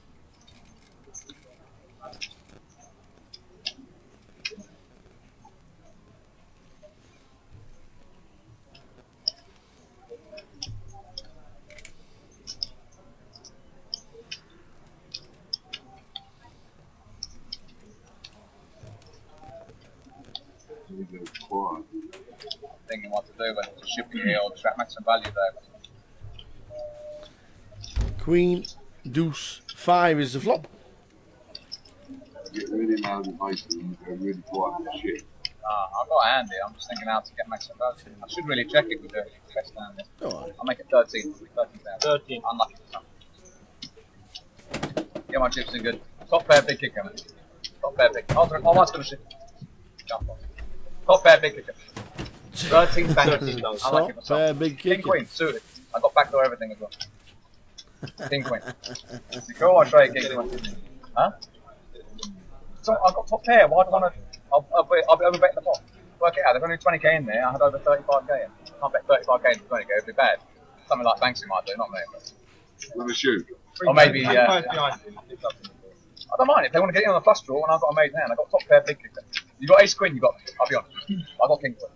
P: Thinking what to do, whether to ship you here or extract maximum value there.
J: Queen, deuce,
A: 5 is the flop.
O: Get really loud and bassy and go really quiet and shit.
P: I've got a hand here. I'm just thinking how to get maximum value. I should really check it with the best hand.
A: Alright.
P: I'll make it 13.
Q: 13.
P: Unlucky for some. Get my chips in good. Top pair, big kicker. Top pair, big. Oh, that's gonna shit. Jump off. Top pair, big kicker. 13 bangers. Unlucky for some.
A: Pair, big kicker.
P: King Queen, suited. I got backdoor everything as well. King Queen. Go on, try King Queen. Huh? So I got top pair. Why do I want to? I'll be overbetting the pot. Work it out. There's only 20k in there. I had over 35k in. I can't bet 35k into 20k. It'd be bad. Something like Banksy might do, not me.
O: Let me shoot.
P: Or maybe. I don't mind if they want to get in on the flush draw. And I've got a made hand. I got top pair, big kicker. You got ace queen. You got. I'll be honest. I got king queen.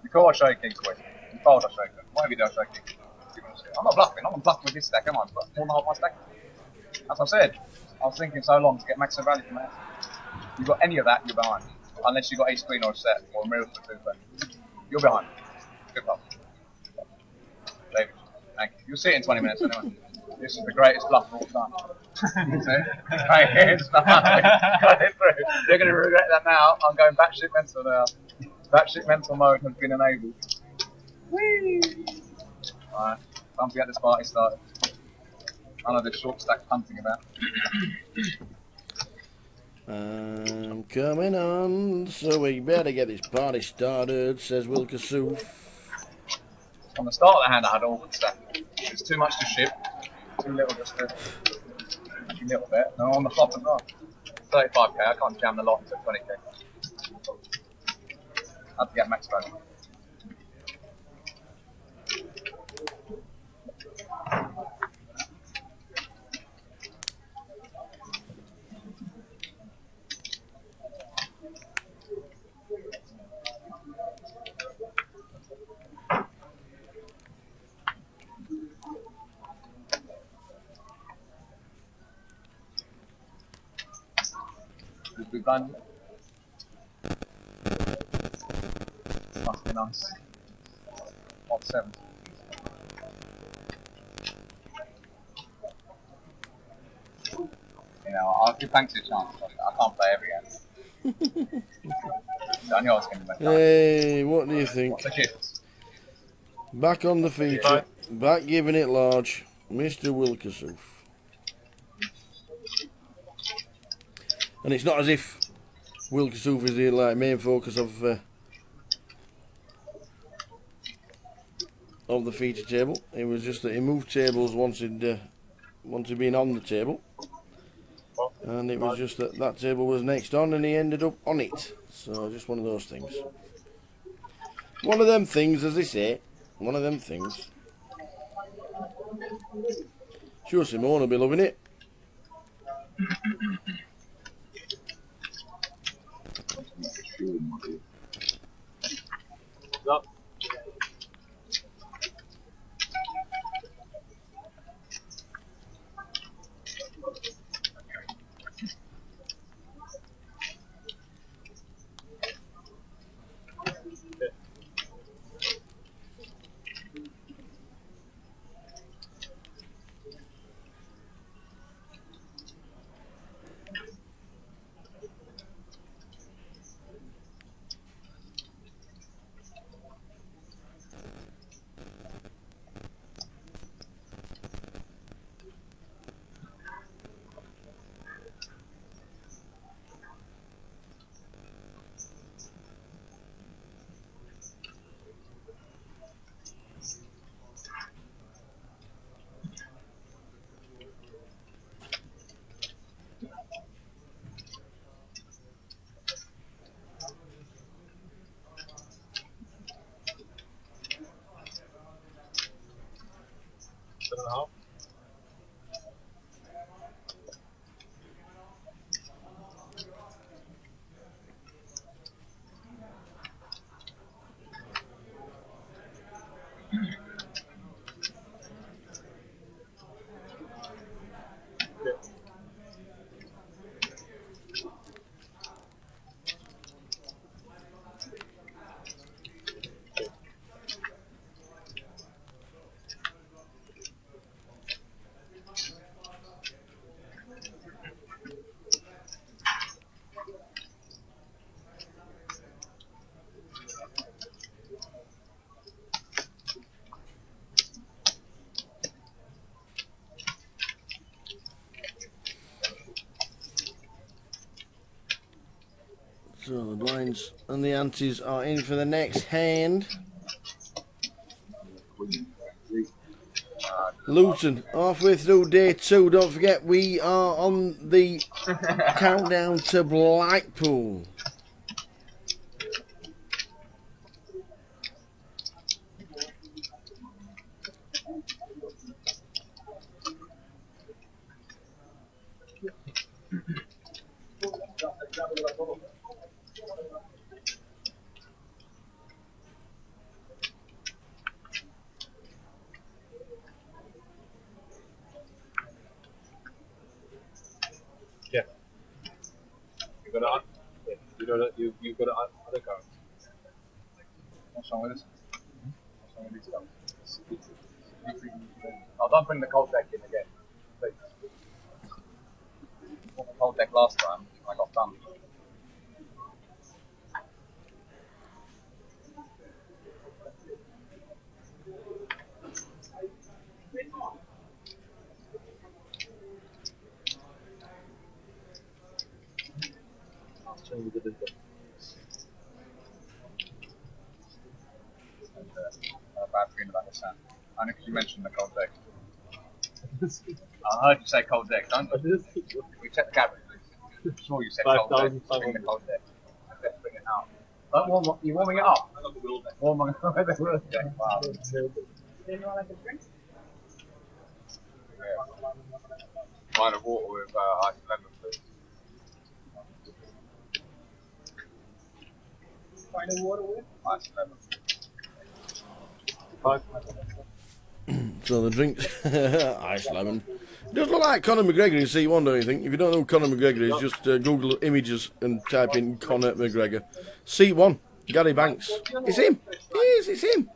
P: You call, I'll show you king queen. You fold, I'll show you. Whatever you do, I'll show you king queen. I'm not bluffing. I'm not bluffing with this stack, am I? I've got more than half my stack. As I said, I was thinking so long to get maximum value from that. If you've got any of that, you're behind. Unless you've got ace queen or a set or a miracle for 2 player. You're behind. Good luck. David, thank you. You'll see it in 20 minutes anyway. This is the greatest bluff of all time. Right here, it's not. Got it through. You're going to regret that now. I'm going batshit mental now. Batshit mental mode has been enabled. Whee! Alright, time to get this party started. I know this short stack punting about.
A: I'm coming on, so we better get this party started, says Wilkesoof.
P: On the start of the hand, I had all good stack. It's too much to ship, too little just to. A little bit. And on the flop as well. 35k, I can't jam the lot into 20k. I have to get max value. We've done. Must be nice. Off 7. You know, I'll give Banksy a chance. I can't play every hand. I knew I was going to make that.
A: Hey, what do you think?
P: What's the chips?
A: Back on the feature, back giving it large, Mr. Wilkesoof. And it's not as if Wilkesoof is the main focus of the feature table. It was just that he moved tables once he'd been on the table, and it was just that table was next on, and he ended up on it. So just one of those things. One of them things, as they say. One of them things. Sure, Simone will be loving it.
Q: Up.
A: So the blinds and the antes are in for the next hand. Luton, halfway through day 2. Don't forget, we are on the countdown to Blackpool.
O: Yeah. You got it. You got it. Other cards. What's wrong with this? What's wrong with these cards? Oh, don't bring the cold deck in again. Please. I bought the cold deck last time. I got done. Bad feeling about the sand. Only because you mentioned the cold deck. I heard you say cold deck, don't you? We check the cabinet, please. I'm sure you said cold deck. Bring the cold deck. Let's bring it out. Don't warm up. You're warming it up. Warming up the real deck. Wow. Mine of water with ice lemon, please. Find a water with ice lemon.
A: So the drinks, ice lemon. Does look like Conor McGregor in C1, don't you think? If you don't know who Conor McGregor is, just Google images and type in Conor McGregor. C1, Gary Banks. It's him. It is, it's him.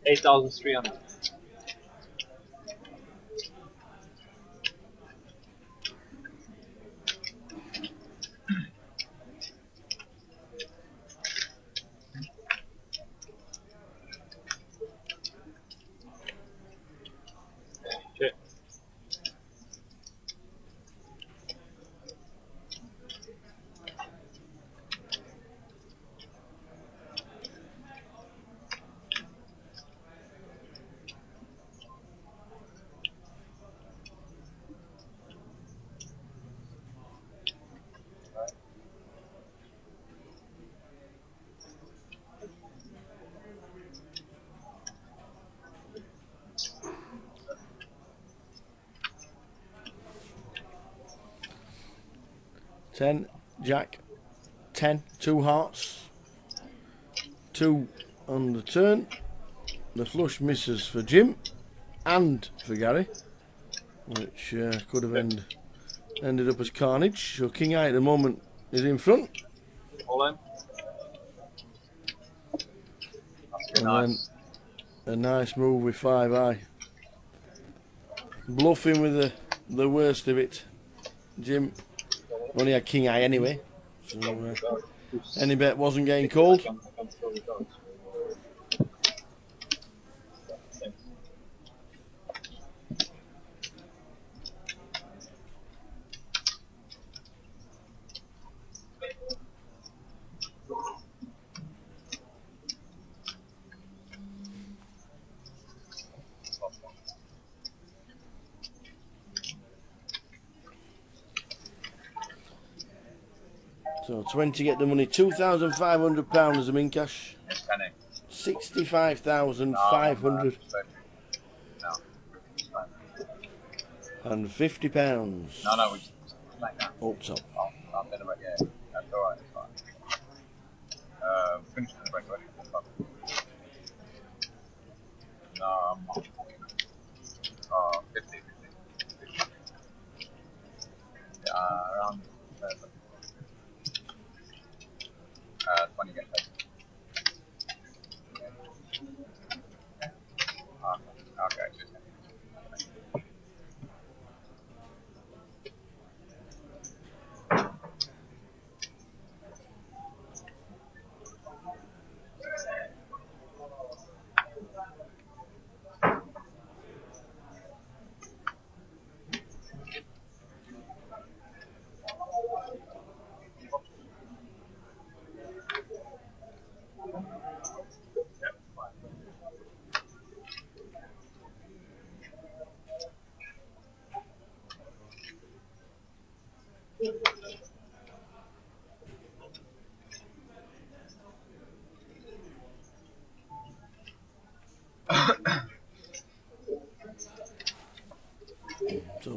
U: $8,300.
A: Ten, Jack, 10, 2 hearts, 2 on the turn. The flush misses for Jim and for Gary, which could have ended up as carnage. So King Eye at the moment is in front.
O: All in.
A: And then a nice move with 5 Eye. Bluffing with the worst of it. Jim only had King Eye anyway, so any bet wasn't getting called. So 20 get the money, £2,500 as a min cash. 65,500. And £50.
O: No, we just like that.
A: Up top.
O: I'll bet about, yeah. That's alright, it's fine. Finish the break, ready? No, I'm not. 50. Around 20 get paid. Okay, just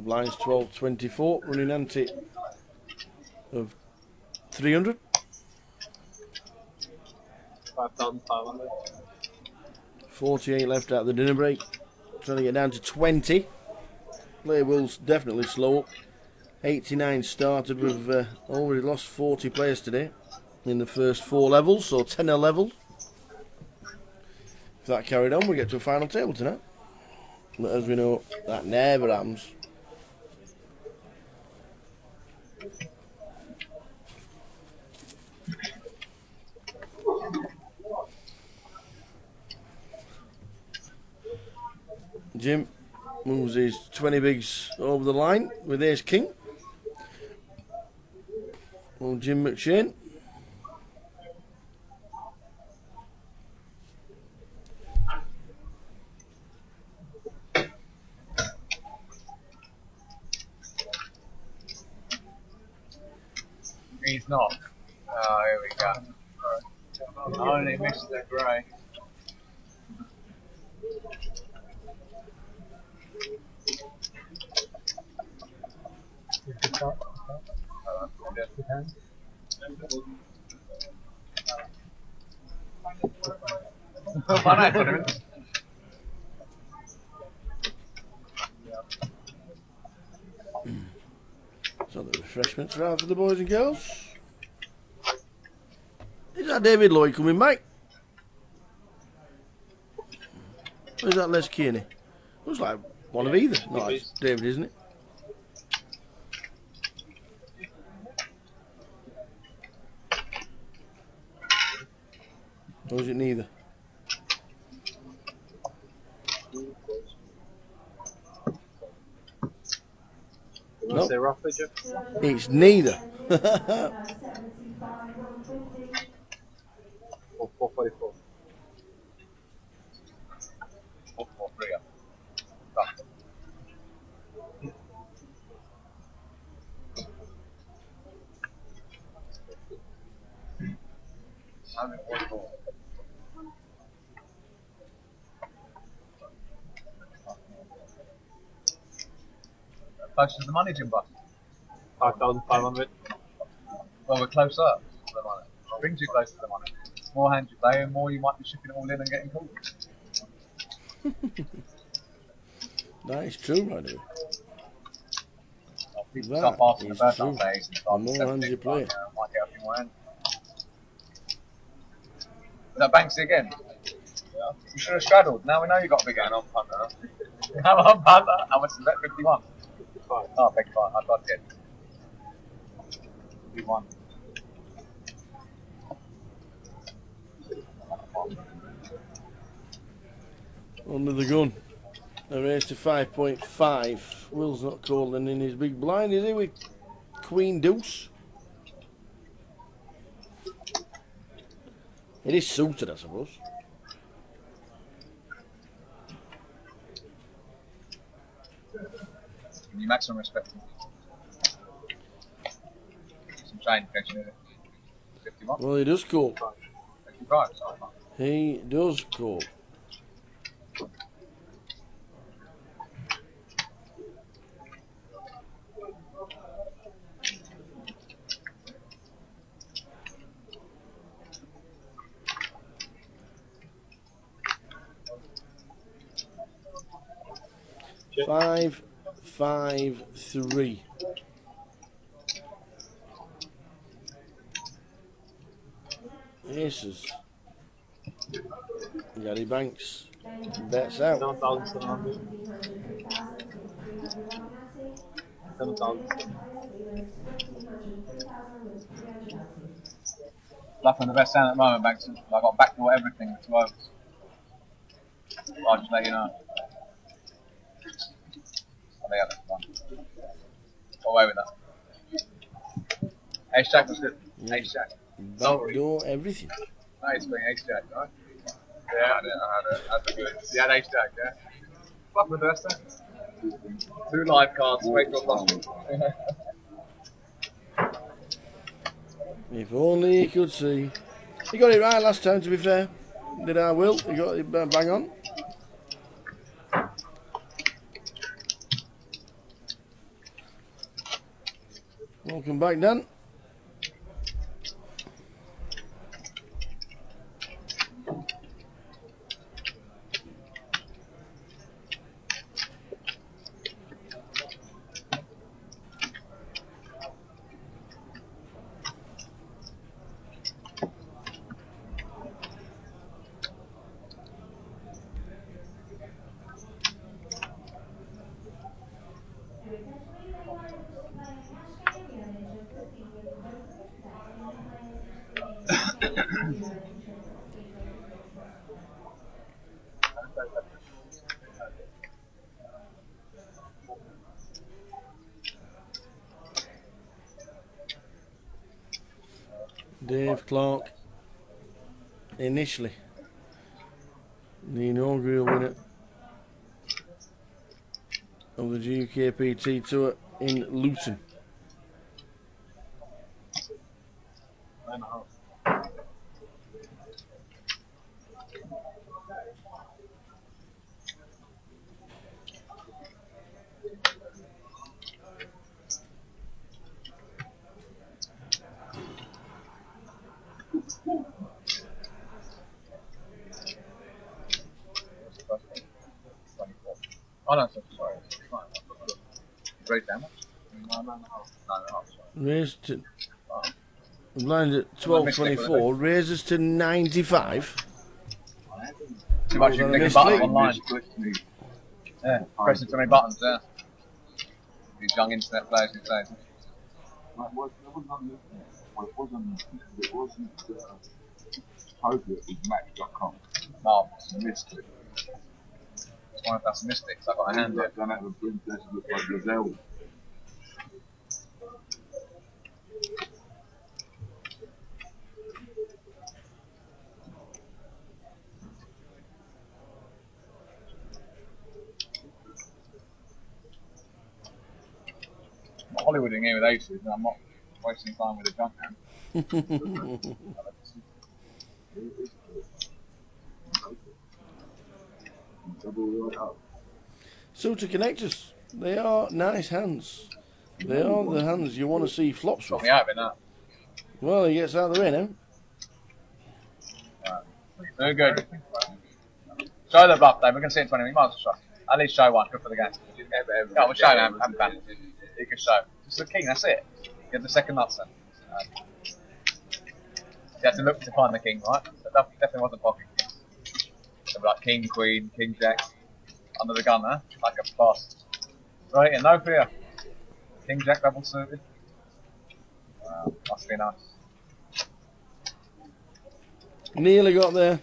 A: blinds 12.24, running ante of 300.
Q: 5,500.
A: 48 left out of the dinner break. Trying to get down to 20. Play will definitely slow up. 89 started. We've already lost 40 players today in the first 4 levels, so 10 a level. If that carried on, we get to a final table tonight. But as we know, that never happens. Jim moves his 20 bigs over the line with ace king. Old Jim McShane.
P: He's not. Oh, here we go. Right. Only missed the grey.
A: So the refreshments are out for the boys and girls. Is that David Lloyd coming back? Or is that Les Kearney? Looks like one of either. No, it's David, isn't it? Or is it neither? Nope. It's neither.
P: 444. 443. Close to the money, Jim Buck.
Q: 5,500.
P: Well, we're close up to the money. It brings you close to the money. More hands you play, and more you might be shipping it all in and getting called.
A: That is true, by the way.
P: People stop asking the
A: true.
P: birthdays and
A: The
P: start
A: more hands you play.
P: might get up in one hand. Is that Banksy again? Yeah. You should have straddled. Now we know you got a big hand on punter. Come on, punter. How much is that? 51. 55. Oh, big fight. I got it. 51.
A: Under the gun. A raise to 5.5. Will's not calling in his big blind, is he, with Queen Deuce? It is suited, I suppose.
P: Give you maximum respect. Some change, don't you need it? 51.
A: Well, he does call.
P: 55.
A: He does call. Five, 5, 3. Aces. Gary Banks bets out.
Q: 7,700. 7,000.
P: Luck on the best sound at the moment, Banks. I got backdoor everything with 2 overs. I'll just let you know. The other one. Away with that. Ace Jack was good. Ace Jack.
A: Backdoor everything.
P: Nice being Ace Jack, right? Yeah, I had it. That's good. You had Ace Jack, yeah? Fuck with the rest then. 2 live cards, wait for a button.
A: If only he could see. He got it right last time, to be fair. Did I, Will? He got it bang on. Welcome back, Dan. Dave Clark, initially the inaugural winner of the GUKPT Tour in Luton.
P: Oh no, sorry. Great damage? No,
A: Raised to blind at 12.24, raises to 95.
P: Too much you click a button online. Yeah, pressing too many buttons, yeah. These young internet players these days.
S: It wasn't appropriate with Match.com.
P: Marvellous.
S: Mystic.
P: It's one of us mystics. I've got a hand there.
S: Done out of a princess look like Gazelle.
P: I'm Hollywooding here with aces, and I'm not wasting time with a junk hand.
A: So to connectors, they are nice hands. They are the hands you want to see flops with.
P: Got me out of it now.
A: Well, he gets out of the way now.
P: Very good. Show the bluff, Dave. We're going to see it in 20 minutes. You might as well show. At least show one. Good for the game. No, we'll show now. I'm back. You can show. Just the king, that's it. Get the second nuts then. You have to look to find the king, right? So that definitely wasn't pocket king. So like king, queen, king, jack. Under the gun, huh? Like a boss. Right, and no fear. King, jack, double suited. Must be nice.
A: Nearly got there.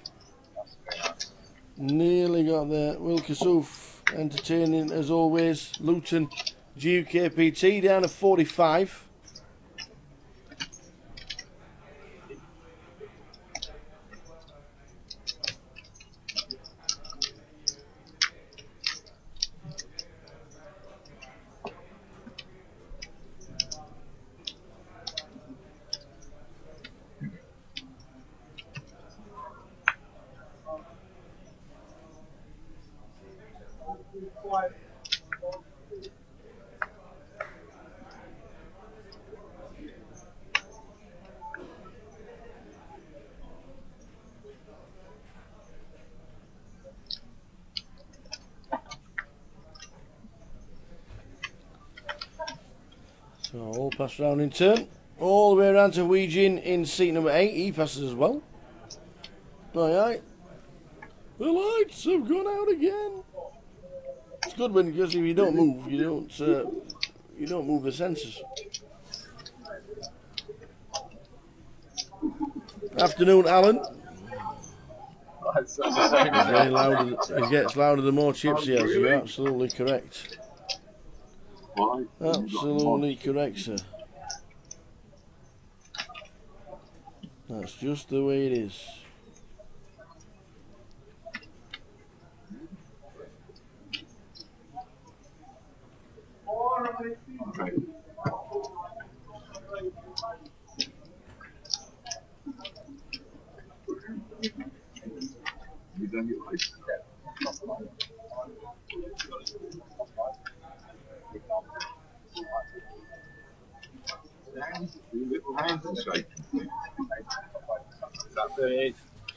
A: Nearly got there. Will Kassouf entertaining as always. Luton GUKPT down to 45. So all pass round in turn. All the way around to Weijin in seat number 8. He passes as well. Aye. The lights have gone out again. It's good when, because if you don't move, you don't move the sensors. Afternoon, Alan. Very loud. It gets louder the more chips he has. You're absolutely correct. Absolutely correct, sir. That's just the way it is.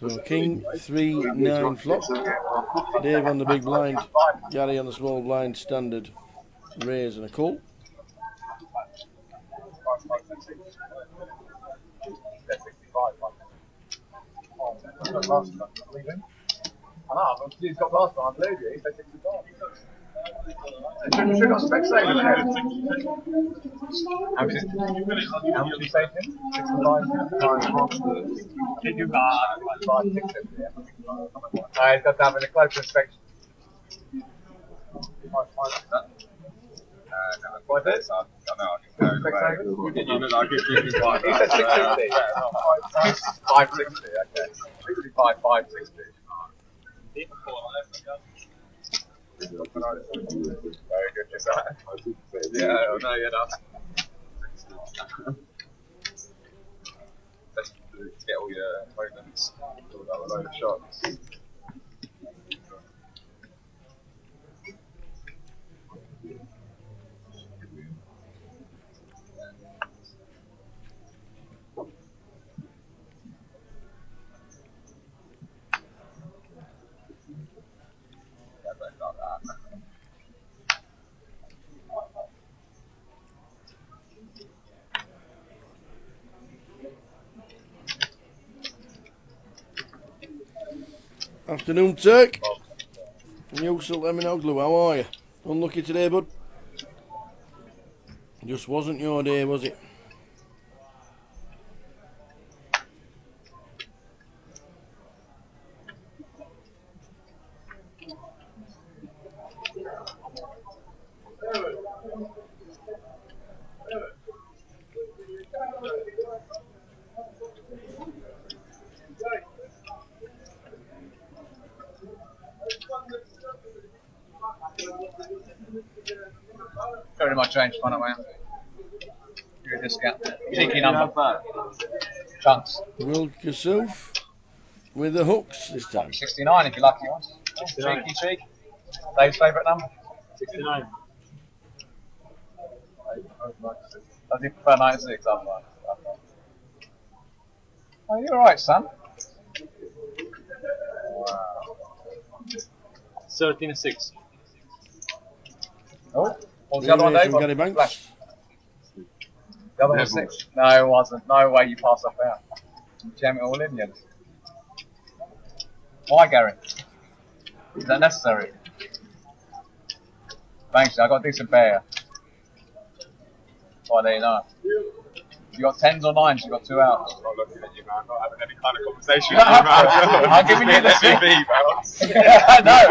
A: So king 3-9 flop. Dave on the big blind. Gary on the small blind. Standard. Raise and a call.
P: I know, he's got last time, I believe you, he said 65. Should have got Specsavers there. How much is he taking? 65? Did you buy? He's got to have a closer inspection. What is it? I know, I'll give you 5. He said 650. 560, okay. 65, 560. Very good, design. Yeah, I know you're not. Let's get all your opponents, all that load of shots.
A: Afternoon, Turk. You still let me know, Glue. How are you? Unlucky today, bud. Just wasn't your day, was it?
P: Very much change, fun away. Give you a discount. Cheeky number. Chance.
A: Will yourself with the hooks this time.
P: 69 if you're lucky ones. Cheeky cheek. Dave's favourite number? 69. I do prefer 96. Oh, you're alright, son. Wow.
U: 13-6.
P: Oh, what was the other one, Dave? Flash. The other one was 6. No, it wasn't. No way you pass off out. Jam it all in, yeah. Why, Gary? Is that necessary? Thanks, I got a decent pair. Well, there you know. You got 10s or 9s, you got 2 outs.
O: I'm not looking at you, man. I'm not having any kind of conversation with you, man.
P: I'm giving you the
O: SUV, man.
P: I know.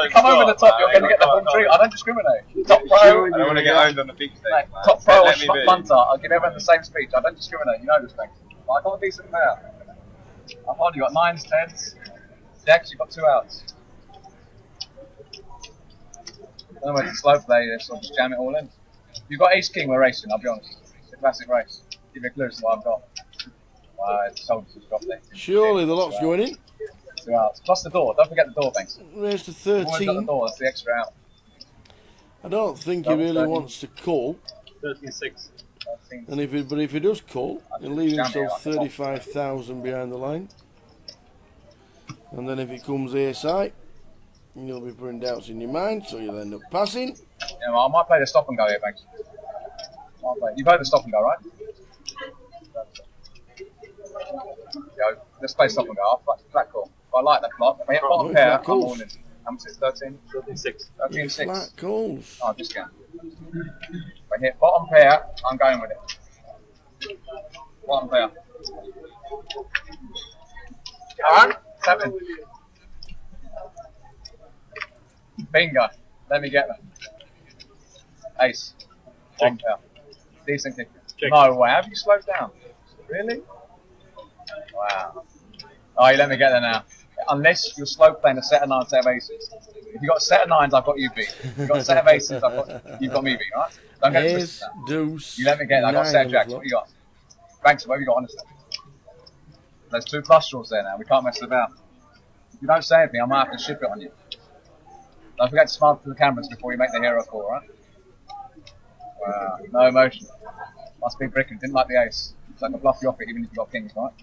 P: Come over the top, you're going to get the full treat. I don't discriminate. Top pro.
O: I don't want to get owned on the big stage, man.
P: Top pro or punter, I'll give everyone the same speech. I don't discriminate, you know this thing. I got a decent pair. I'm on, you got 9s, 10s. You actually got 2 outs. I don't know where to slow play this or just jam it all in. You've got ace king, we're racing, I'll be honest. It's a classic race. Give me a clue as to what I've got. Wow, it's sold to drop there.
A: Surely the lot's going in.
P: 2 outs. Plus the door, don't forget the door, thanks.
A: Raise to
P: Always got
A: 13.
P: the door, that's the extra out.
A: I don't think he really wants to call.
U: 13-6.
A: And if he does call, he'll leave himself 35,000 behind the line. And then if it comes ASI, you'll be putting doubts in your mind, so you'll end up passing.
P: Yeah, well, I might play the stop and go here, thanks. You play the stop and go, right? Go. Let's play stop and go. I'll flat call. I like that flop. If I hit bottom pair, I'm all in. How much is it? 13? 13-6. 13-6.
A: Flat calls.
P: Oh, discount. If I hit bottom pair, I'm going with it. Bottom pair. Alright, 7. Bingo. Let me get them. Ace. Bottom pair. Decent kicker. No way. Have you slowed down? Really? Wow. Oh, you let me get there now. Unless you're slow playing a set of 9, set of aces. If you've got a set of 9s, I've got you beat. If you've got a set of aces, you've got me beat, right? Don't get it twisted now.
A: Deuce.
P: You let me get it. I've got a set of jacks. What you got? Banks, what have you got, honestly? There's 2 plus draws there now. We can't mess about. If you don't say anything, I might have to ship it on you. Don't forget to smile to the cameras before you make the hero call, right? Wow. No emotion. Must be bricking. Didn't like the ace. So I can bluff you off it even if you got kings, right?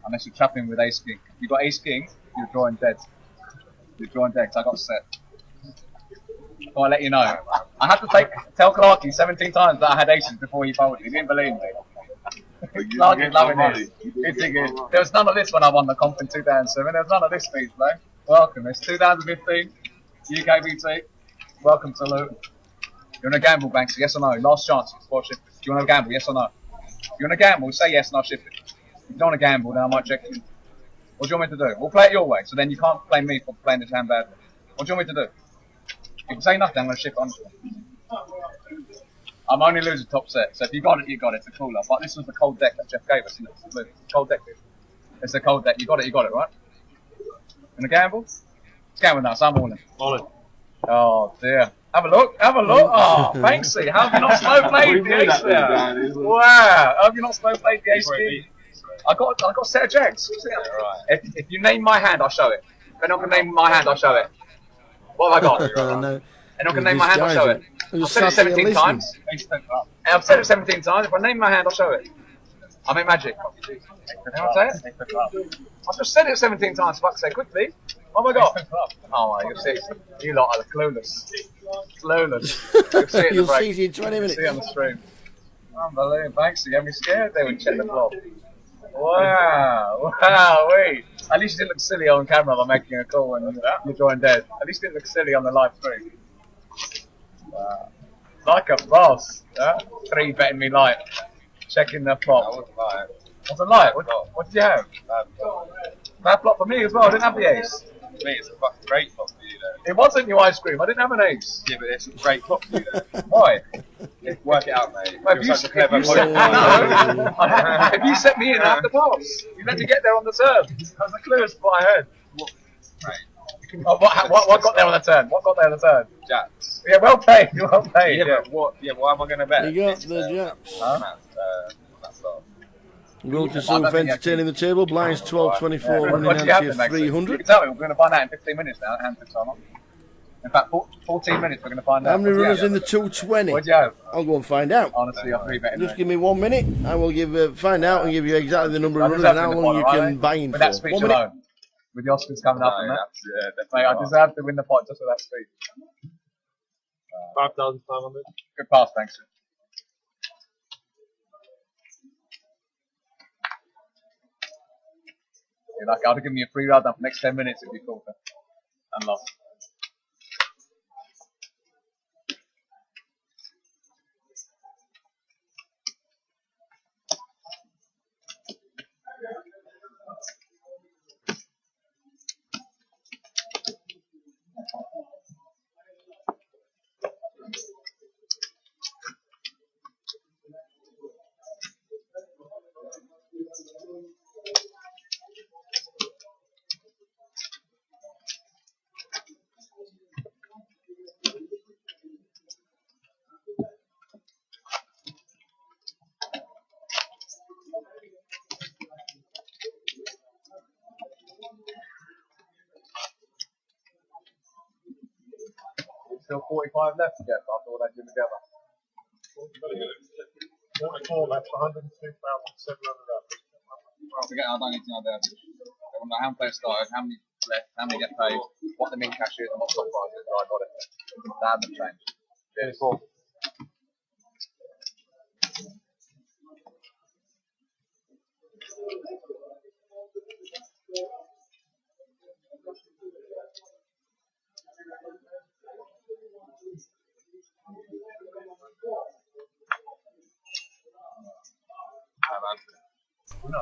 P: Unless you trap him with ace king. If you got ace king, you're drawing dead. You're drawing dead. So I got set. So I let you know. I had to tell Clarky 17 times that I had aces before he folded. He didn't believe me. Clarky's loving this. There was none of this when I won the comp in 2007. There was none of this, please, bro. Welcome. It's 2015. GUKPT. Welcome to Luton. You want to gamble, Banksy? Yes or no? Last chance. Watch it. Do you want to gamble? Yes or no? If you want to gamble, say yes and I'll shift it. If you don't want to gamble, then I might check you. What do you want me to do? We'll play it your way, so then you can't blame me for playing this hand badly. What do you want me to do? If you say nothing, I'm going to shift on. I'm only losing top set, so if you got it, you got it. It's a cooler. But this was the cold deck that Jeff gave us. It's a cold deck, dude. It's a cold deck. You got it, right? Gonna gamble? Let's gamble now, so I'm all in. Oh dear. Have a look. Oh, Banksy, how have you not slow played the ace there? Wow, how have you not slow played the ace king? I got a set of jacks. If you name my hand, I'll show it. If anyone can name my hand, I'll show it. What have I got?
A: No.
P: Anyone can name my hand, I'll show it. I've said it 17 times. I've said it 17 times. If I name my hand, I'll show it. I make magic. Can I say it? I've just said it 17 times. Fuck's sake, quickly. What have I got? Oh, you'll see. You lot are clueless. You'll see it
A: You'll see it in 20 minutes.
P: See it on the stream. Unbelievable. Thanks. You got me scared. They would check the flop. Wow. Wait. At least you didn't look silly on camera by making a call and you're drawing dead. At least you didn't look silly on the live stream. Wow. Like a boss. 3 betting me light. Checking the flop. Wasn't light. What did you have? Bad flop for me as well. I didn't have the ace.
O: For me, it's a fucking great flop for you though.
P: It wasn't your ice cream. I didn't have an ace.
O: Yeah, but it's a great flop for you though.
P: Why?
O: Work it out, mate.
P: Well, if you set me in, I have to pass. You let me get there on the turn. That's the clearest spot I had. What got there on the turn? What got there on the turn?
O: Jacks.
P: Yeah, well played. Well played.
O: Yeah, but what? Yeah, why am I going to bet?
A: You got the jacks.
O: That's all.
A: Roll to Silver entertaining the table. Blinds 12.24, running
P: What do you
A: ante
P: have
A: of
P: then,
A: 300.
P: You can tell me. We're going to find out in 15 minutes now. Hand took so long. In fact, 14 minutes we're going to find out.
A: How many runners in the 220?
P: What do you have?
A: I'll go and find out.
P: Honestly, I'm 3 betting.
A: Just give me 1 minute. I will find out and give you exactly the number of runners and how long you can buy in
P: with
A: for.
P: that speech
A: 1 minute.
P: alone, with the Oscars coming up and that, mate, I deserve to win the pot just with that speech.
O: 5,500.
P: Good pass, thanks. Yeah, like, I'd have given you a free ride down for the next 10 minutes if you called it and lost. Still 45 left to get after all that did together.
S: 44 left, 102,700 up.
P: Forget, I don't need to know the average. I want to know how many players started, how many left, how many get paid, what the min cash is, and what top price is. I got it. That hasn't changed. Cheers.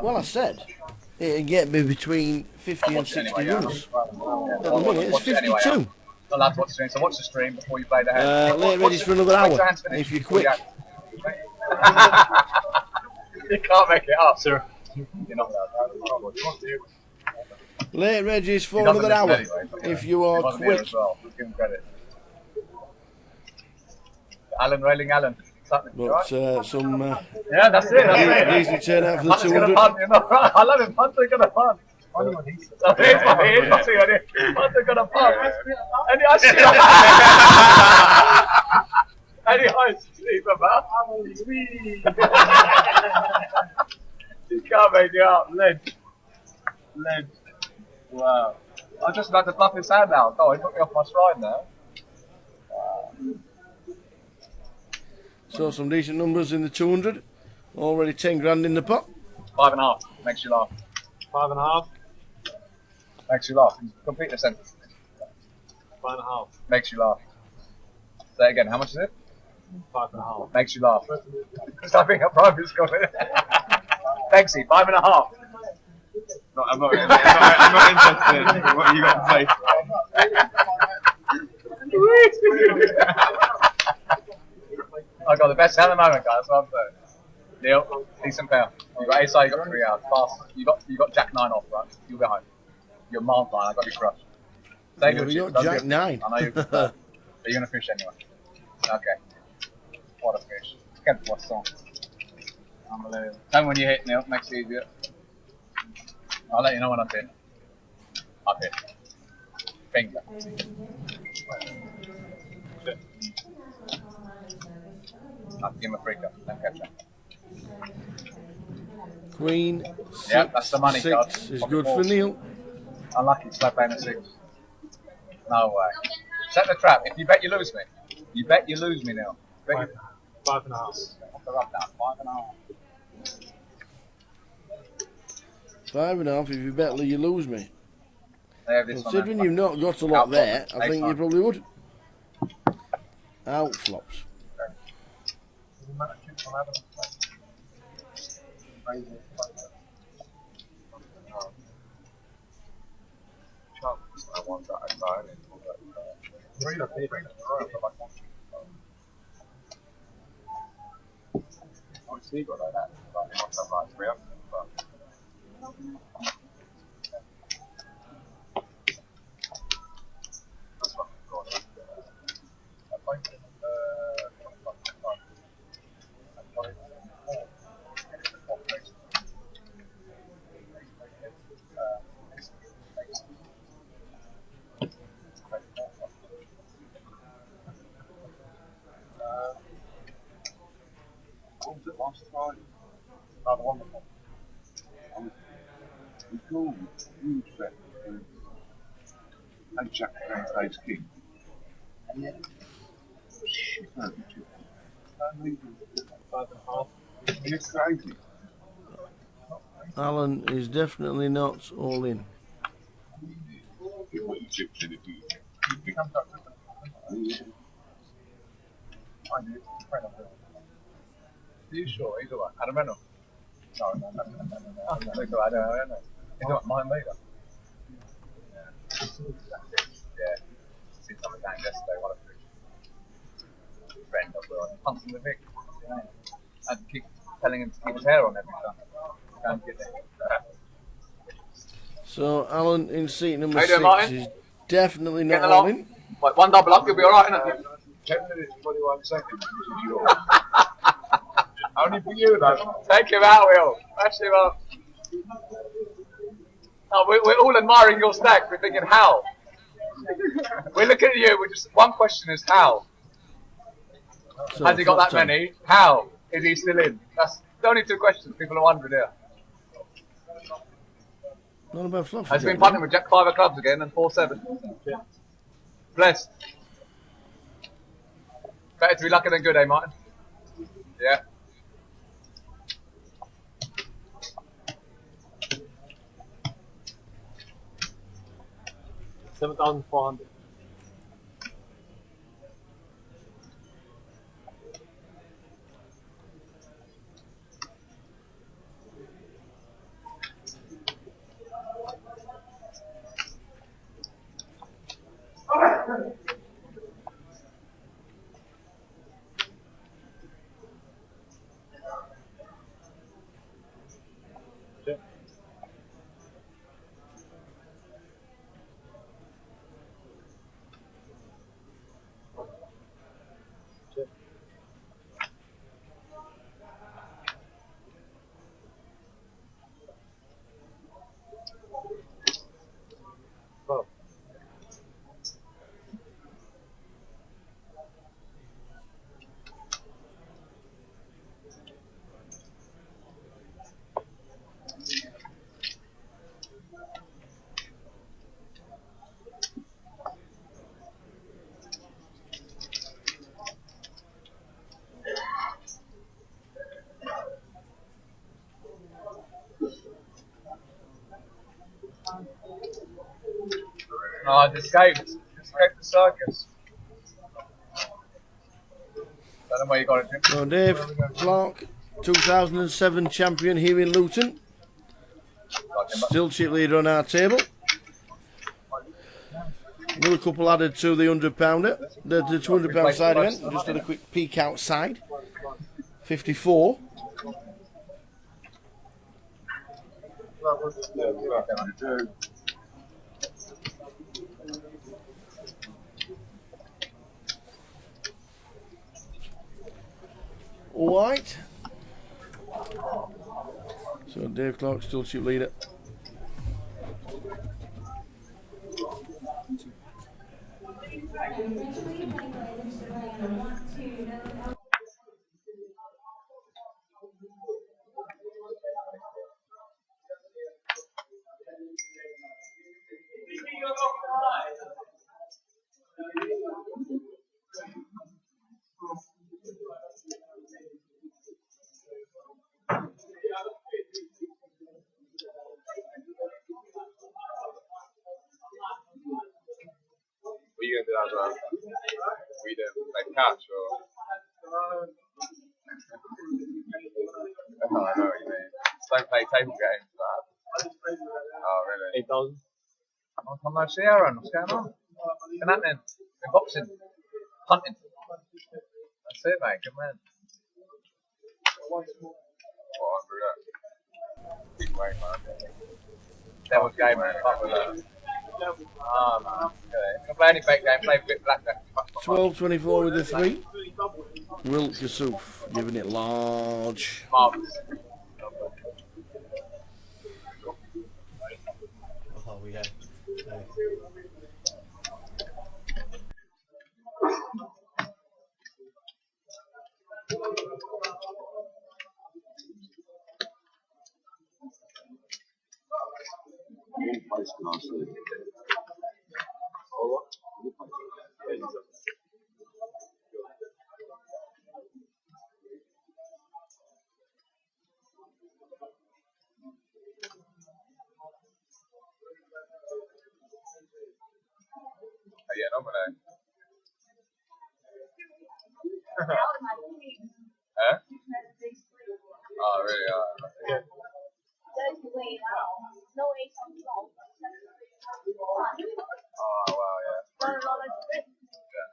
A: Well, I said it'd get me between 50 and 60 runners. At the minute, it's 52.
P: Not allowed to watch the stream, so watch the stream before you play the hand.
A: Late ready for another hour, if you're quick.
P: You can't make it up, sir. You're not allowed to.
A: Late Reggie's for another hour, if you are quick.
P: Well. Give him credit. Alan, railing Alan.
A: But some
P: yeah, that's it.
A: easy turnout for the 200.
P: I love him. Punter's gonna punt. Punter's gonna punt. Any ice? Leave about. You can't make it up. Lead. Wow. I'm just about to fluff his hand out. Oh, he put me off my stride now.
A: So some decent numbers in the 200. Already 10 grand in the pot.
P: 5.5. Makes you laugh.
S: 5.5.
P: Makes you laugh. Complete the sentence.
S: 5.5.
P: Makes you laugh. Say it again. How much is it?
S: 5.5.
P: Makes you laugh. Stop being a private school. Thanksy, 5.5.
O: No, I'm not interested in what you got to say.
P: I got the best hand at the moment, guys. That's what I'm saying. Neil, decent pair. You got ace high, you got 3 out. Fast. You got Jack 9 off, right? You'll be home. You're mild line. I got you crushed. Save your
A: You
P: chips.
A: got Jack 9.
P: I know you're good. But you're gonna fish anyway. Okay. What a fish. Quel poisson. Unbelievable. Tell me when you hit, Neil. Makes it easier. I'll let you know when I hit. I've hit. Finger. I'll give him a free cup. Then catch him.
A: Queen.
P: Yep, that's the money
A: 6
P: card.
A: is good for Neil.
P: Unlucky, slow playing a 6. No way. Set the trap. If you bet, you lose me. You bet, you lose me now.
S: 5.5.
P: What's the rub down? 5.5.
A: 5.5. If you bet, you lose me. Considering
P: one,
A: you've not got a lot there, I think you probably would. Out flops.
P: I want that outside. Obviously, got like that. But it must have like 300. That's what I'm going to what was it last Friday? Another wonderful. We called huge bet. And Jack Ace King. And yet, shit, no,
S: 5.5.
P: it's crazy.
A: Alan is definitely not all in.
P: What you chipped in if you become that. I knew. Are you sure? He's alright. Adam Reynolds? No. He's alright. I don't know. He's not mine either. Yeah. See someone down yesterday, one of the friend of the punching the Vic. And keep telling him to keep his hair on every time. Can't get it.
A: So Alan in seat number
P: How you
A: 6
P: doing, Martin?
A: is definitely not
P: Getting
A: all
P: along?
A: in.
P: Like one double up, you'll be alright, innit?
O: 10 minutes, 21 seconds. Only for you, though.
P: Take him out, Will. Smash him up. Oh, we're all admiring your stack. We're thinking, how? We're looking at you. We're just one question is how.
A: So,
P: Has he got that
A: flop
P: many? How is he still in? That's the only 2 questions people are wondering here.
A: Not about flop.
P: Has he been punting with Jack 5 of clubs again and 4-7? Yeah. Blessed. Better to be lucky than good, eh, Martin? Yeah.
S: $7,400.
P: No, I escaped the circus. Don't know where you got it, Jim.
J: So Dave Clark, 2007 champion here in Luton. Still chip leader on our table. Another couple added to the £100, the £200 side event. Just had a quick peek outside. 54. All right. So Dave Clark still chip leader.
O: What are you going to do as well? We do like catch or? Oh, I know what you mean. Don't play table games, man. Oh, really?
P: 8,000. I'm not sure, Aaron. What's going on? What's happening? In boxing. Hunting. That's it, mate. Good man.
O: Oh, I'm real. Big weight, man.
P: Devil's game, man. Fuck with that. Oh, man. Okay. Don't play any fake game. Play a bit blackjack.
J: 12.24 with the 3. Will Kasuf giving it large.
P: Marvellous.
H: Oh, yeah.
O: Yeah, no, but Huh? Oh, really? Yeah. Oh, wow, yeah. Yeah.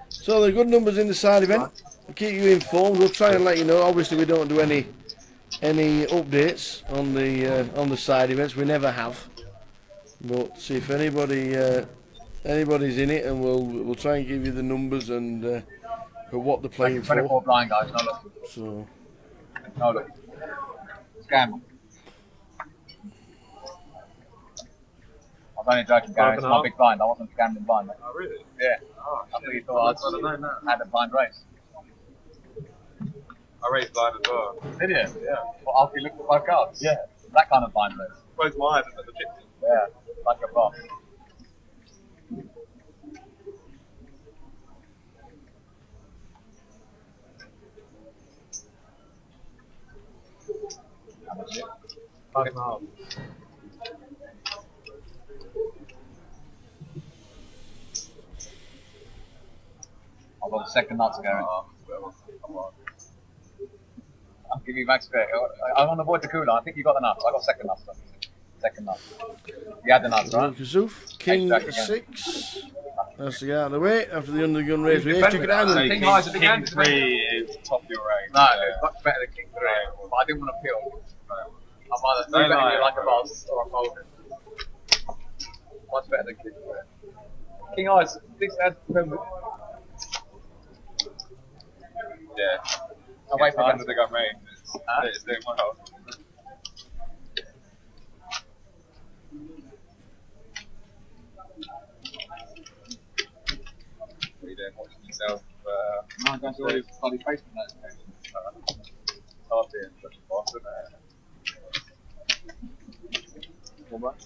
J: So the good numbers in the side event. We'll keep you informed. We'll try and let you know. Obviously, we don't do any updates on the side events. We never have. But see if anybody's in it, and we'll try and give you the numbers and what they're playing for.
P: 24 blind guys. No look.
J: So.
P: No look. Scam. I was only joking, Gary. It's not a big blind. I wasn't scamming blind. Mate.
O: Oh, really?
P: Yeah.
O: Oh,
P: I thought you thought I had a blind race.
O: I raised blind as well.
P: Did you? Yeah. Well, after you looked at my cards? Yeah. That kind of blind race.
O: Close my eyes and let the chips in.
P: Yeah. Like a boss.
Q: Five and a half.
P: I've got the second nuts, Gary. Come on. I'll give you max bet. I want to avoid the cooler. I think you got the nuts. I got second nuts. Second nuts. You had the nuts, right?
J: Kazoof, King 6. That's the guy out of the way after the undergun race. Check it out.
P: King highs at the end.
O: 3 is top of your range.
P: No, it's much better than King 3. But I didn't want to peel. I'm either 3 betting you like a boss or I'm folding. Much better than King. King Eyes, this has remember.
O: Yeah.
P: I'll wait for
O: Under
P: that.
O: the gun range. It's doing well. What are you doing? Watching yourself?
P: No, I'm going to all these bloody Facebook notifications.
O: It's hard being such a boss, isn't it?
P: What much?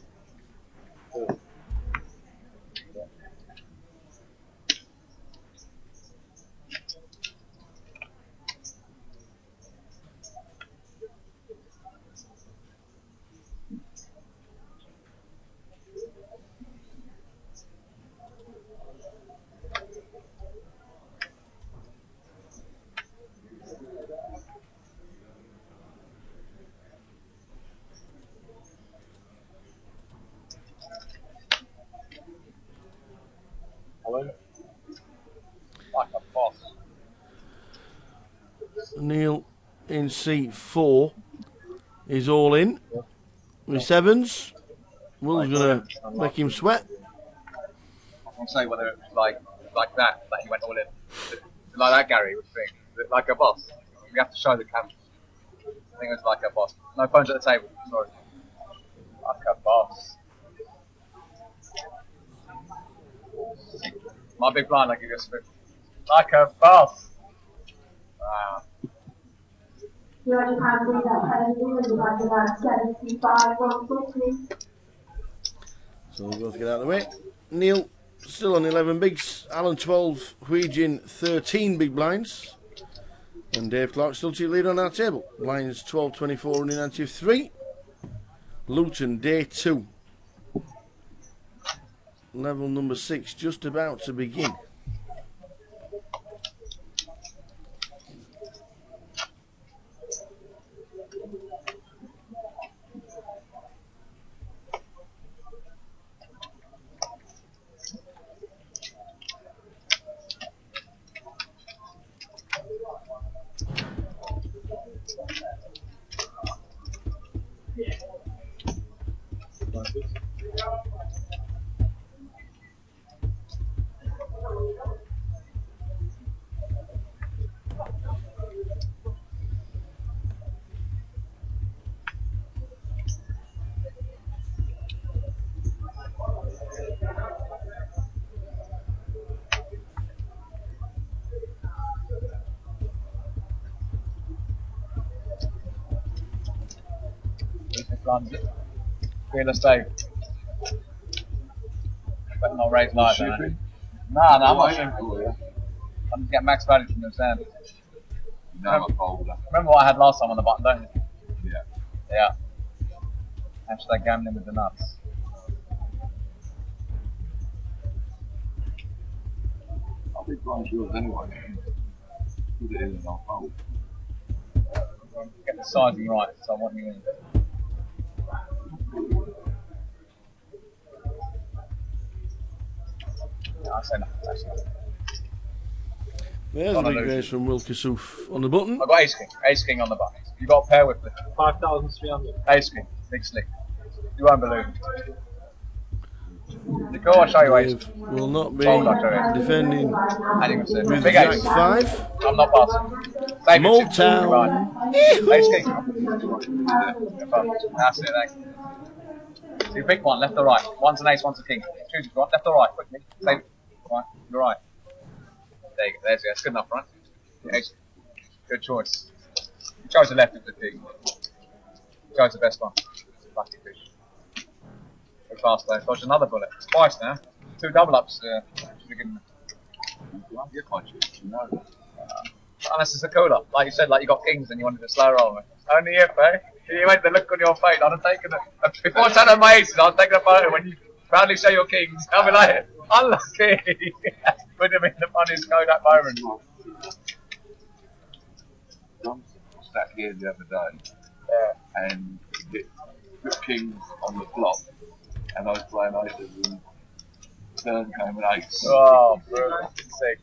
P: Like a boss.
A: Neil in seat 4 is all in with sevens. Will's going to make him sweat.
P: I can say whether it was like that he went all in. Like that, Gary would think. Like a boss. You have to show the camera. I think it was like a boss. No phones at the table. Sorry. Like a boss. My big blind, like you just like a boss. Wow.
A: So we'll both get out of the way. Neil still on 11 bigs. Alan 12, Huijin 13 big blinds. And Dave Clark still to lead on our table. Blinds 12, 24, running 93. Luton, day 2. Level number 6 just about to begin.
P: Fearless Dave. But not raise live, no, I'm not shipping. I'm just getting max value from the sand. Remember what I had last time on the button, don't you?
O: Yeah.
P: Yeah. Hashtag gambling with the nuts.
O: I'll be blind yours anyway. Put it in and I'll fold.
P: Get the sizing right, so I want you in. Yeah, I say nothing, actually.
A: There's a big raise from Will Kassouf on the button.
P: I've got Ace King on the button. You got a pair with it.
Q: 5,300.
P: Ace King, big slick. You won't believe it. Nicole, I'll show you Ace.
A: Dave will not be
P: Fold, I'll show you.
A: defending
P: with
A: with
P: big
A: Jack
P: Ace.
A: 5.
P: I'm not passing. Save
A: Motown.
P: Right. Ace King. That's it, thanks. So you pick one, left or right. One's an ace, one's a king. Choose if you want, left or right, quickly. Save it. Right, you're right. There you go, there's it. That's good enough, right? Ace. Good choice. You chose the left of the king. You chose the best one. Lucky fish. Go fast though. Dodge another bullet. Twice now. 2 double ups.
O: You're quite cheap, you know.
P: Unless it's a cooler. Like you said, like you got kings and you wanted to slow roll me. Only if, eh? You made the look on your face. I'd have taken it. Before I turned on my aces, I'd take a photo when you proudly show your kings. I'll be like, unlucky. Would have been the funniest Kodak moment.
O: I'm sat here the other day, and it put kings on the flop, and I was playing aces, and turn came an ace.
P: Oh, brilliant. Sick.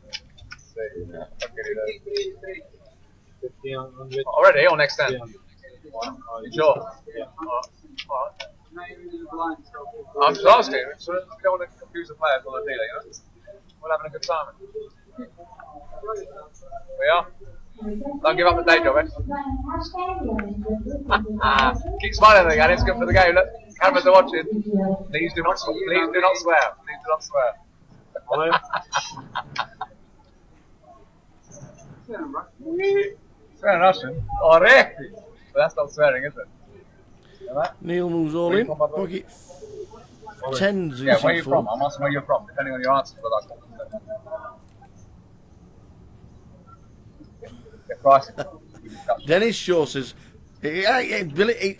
O: Yeah.
P: Already or next turn? You sure?
Q: Yeah.
P: Alright. I'm just asking, so we don't want to confuse the players on the dealer, you know? We're having a good time. We are. Don't give up the day job, eh? Keep smiling again, it's good for the game. Look, cameras are watching. Please do not swear. Please do not swear. Please do not swear. Swearing Russian? Alright! But that's not swearing, is it?
A: Neil moves all in. Pocket 10s.
P: Yeah, where are you from? I'm asking where you're from, depending on your answer. But I
A: Dennis Shaw says, Billy,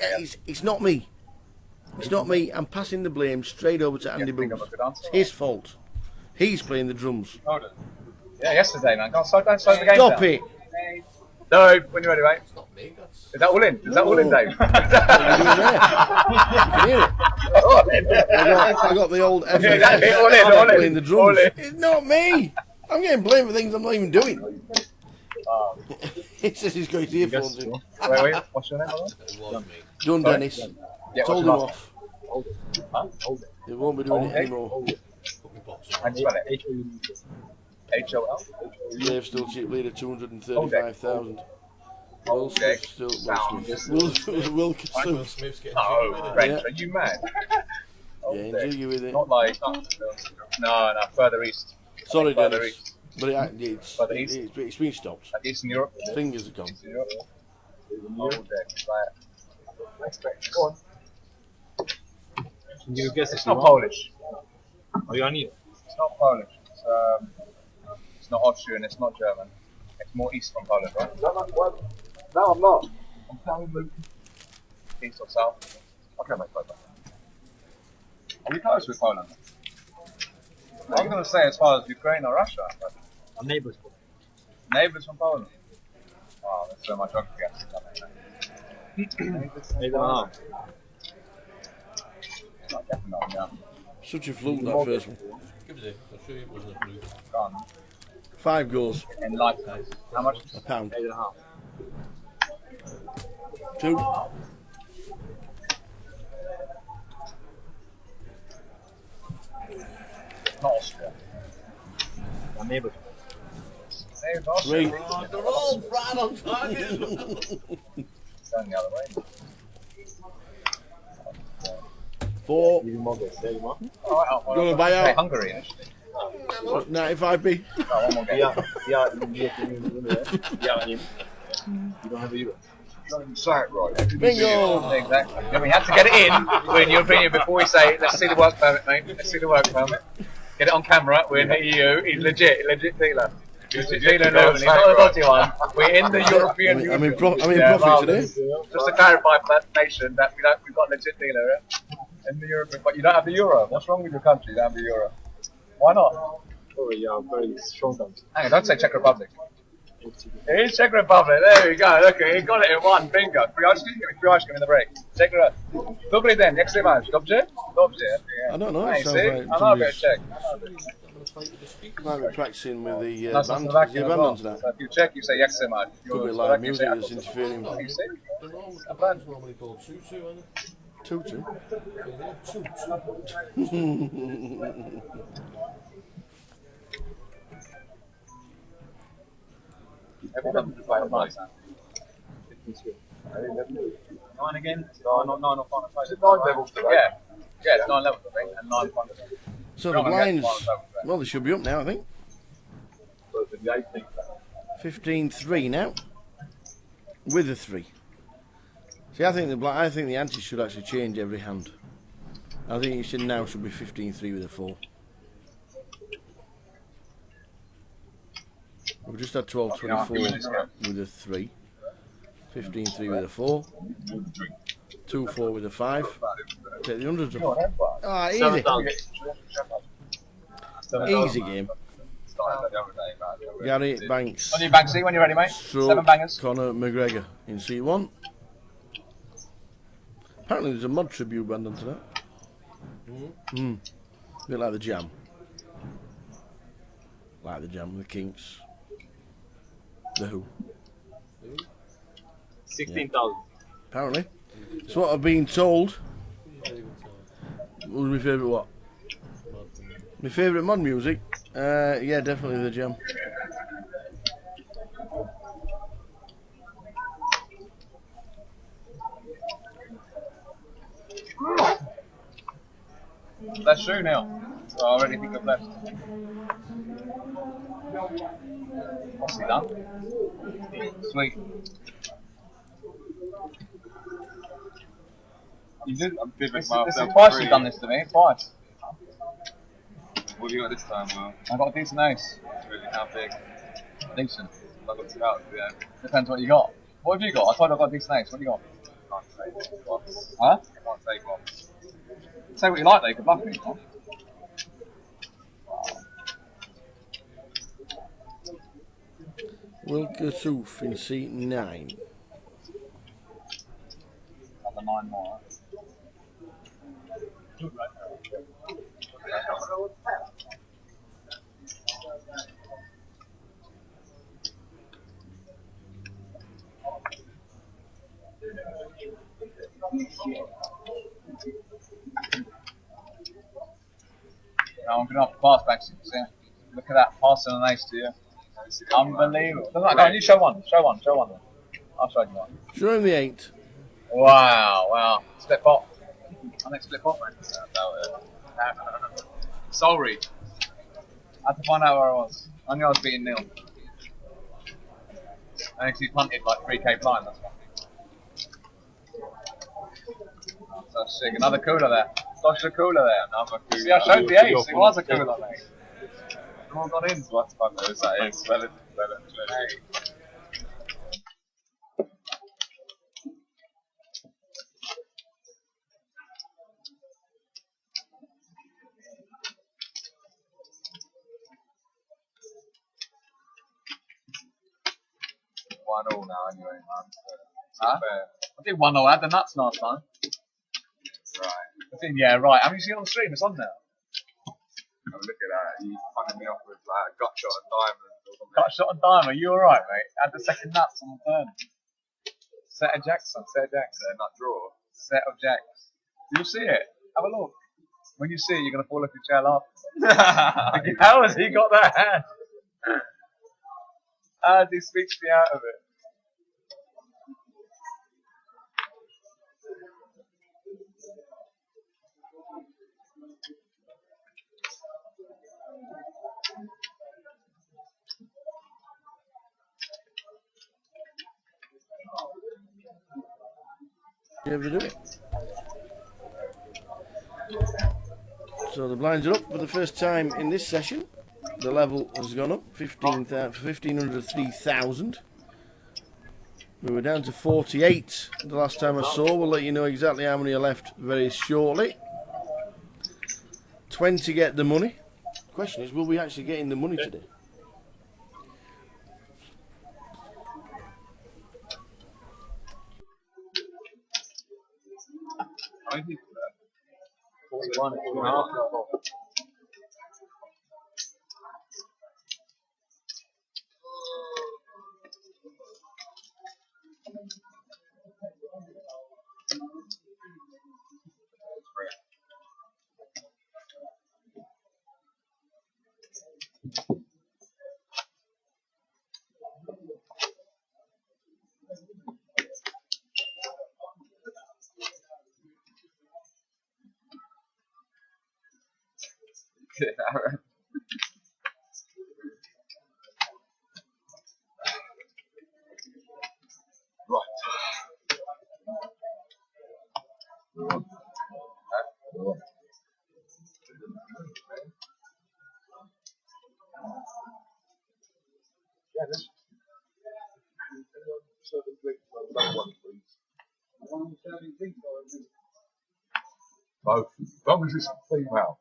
A: it's not me. It's not me. I'm passing the blame straight over to Andy Booth. It's his fault. He's playing the drums.
P: Yeah, yesterday, man. Don't slow the game down.
A: Stop it.
P: No, when you're ready, mate. It's not me. Is that all in? Is that all in, Dave?
A: You can hear it. I got the old FA playing the drums. It's not me. I'm getting blamed for things I'm not even doing. He says he's got his earphones in.
P: Wait, what's your name?
A: John Dennis.
P: Yeah,
A: Told him off.
P: Hold it.
A: He won't be doing it anymore.
P: How do you spell it? H-O-L?
A: Dave still cheap leader, 235,000. Wilson still Wilson.
P: Oh, French, are you mad?
A: Yeah, enjoy you with it.
P: Not like no, further east.
A: Sorry,
P: further
A: Dennis.
P: east.
A: But it's been stopped.
P: Eastern Europe.
A: Fingers are gone.
P: Eastern Europe. Go on.
Q: Can you guess
P: it's not Polish.
Q: Oh, you need it.
P: It's not Polish. It's not Austrian. It's not German. It's more east from Poland, right? No, I'm not. I'm telling you. East or south? Okay, mate. Are we close with Poland? I'm going to say as far as Ukraine or Russia. But
Q: our neighbours.
P: Neighbours from Poland. Wow, that's so much geography.
A: Such a fluke, that first one.
U: Give us it. I'll show you it wasn't a fluke.
P: Gone.
A: 5 goals.
P: In lifetime. How much?
A: £1.
P: 8.5.
A: 2.
P: Not Austria.
Q: Our neighbours.
A: 3.
U: They're all right on target.
P: Going the other way.
A: 4.
P: You want
A: to buy out?
P: Hungary, actually.
A: 95p.
P: No, one more game.
Q: You don't have a euro.
P: Right.
A: Bingo!
P: Exactly. And we have to get it in. We're in European before we say, let's see the work permit, mate. Let's see the work permit. Get it on camera. We're in the EU. He's legit dealer. Legit dealer, no, he's not a dodgy one. We're in the European Union.
A: I'm in profit today.
P: Just to clarify for that nation that we've got a legit dealer, yeah? In the European, but you don't have the euro. What's wrong with your country? You don't have the euro. Why not?
Q: Oh, yeah, very strong country.
P: Hang on, don't say Czech Republic. It is Czech Republic, there we go, look, he got it in one, bingo. Friaczkiem in the break. Czech Republic. Dobry den, jak się masz? Dobrze? Dobrze.
A: I don't know,
P: Hey,
A: it sounds
P: see?
A: like
P: I know a bit of Czech.
A: Might be practicing with the
P: That's
A: band.
P: Slovakian
A: The
P: as
A: band
P: well.
A: on tonight.
P: So if you check, you say jak się masz.
A: Could be live music that's interfering.
P: You see?
U: The band's normally called Tutu, isn't it?
A: Tutu?
P: Everyone can play the nice. 9 again? No, 9 or 5. Is it 9 levels today? Yeah. Yeah, it's 9 levels, I think, and 9 final.
A: So the blinds, well, they should be up now, I think. 15-3 now, with a 3. See, I think the ante should actually change every hand. I think you should now should be 15-3 with a 4. We've just had 12-24 with a 3. 15-3 with a 4. 2-4 with a 5. Take the hundreds up. Ah, easy. Easy game. Gary Banks.
P: On your Banksy, when you're ready, mate. 7 bangers.
A: Conor McGregor in C1. Apparently there's a mod tribute band onto that. A bit like the Jam. Like the Jam, the Kinks. The Who.
Q: 16,000.
A: Yeah. Apparently. That's what I've been told. Who's my favourite what? My favourite mod music? Yeah, definitely the Jam.
P: That's true now. So I already think of left. What's he done? Sweet.
O: You did a bit
P: This is twice you've done this to me, twice.
O: What have you got this time, Will?
P: I got a decent ace.
O: Really, how big?
P: Decent.
O: I got 2 out, yeah.
P: Depends what you got. What have you got? I told you I got a decent ace. What do you got?
O: Can't take box.
P: Huh?
O: Can't take box.
P: Say what you like though, you could bluff me. Huh?
A: Wilkersoof in seat 9.
P: Another 9 more. Now I'm going to have to pass back 6%. Look at that, passing an ace to you. Unbelievable. Go on, you show one. Show one then. I'll show you one.
A: Show him the 8.
P: Wow. Split pot. I think split pot, man.
O: Sorry.
P: I had to find out where I was. I knew I was beating nil. I actually punted like 3k blind, that's why. So sick. Another cooler there. Dodged a cooler there.
O: Another cooler.
P: See, I showed the ace. It was a cooler, mate. It all got in.
O: What fuck knows that is? Well,
P: One all now, anyway, man. Huh? I did 1-0. I had the nuts last time.
O: Right.
P: I think, yeah, right. Have you seen it on the stream? It's on now.
O: Oh, look at that. You fucking me off with like a gut shot and diamond.
P: Got a shot on diamond. You alright, mate? Had the second nuts on the turn. Set of jacks, son. Set of jacks.
O: Nut draw.
P: Set of jacks. You'll see it. Have a look. When you see it, you're going to fall off your chair laughing. How has he got that hand? How did he speak me out of it?
A: You able to do it? So the blinds are up for the first time in this session. The level has gone up 1500 to 3000. We were down to 48 the last time I saw. We'll let you know exactly how many are left very shortly. 20 get the money. The question is, will we actually get in the money today?
O: I think
P: 41, 41.5.
S: Both. As long as it's a female.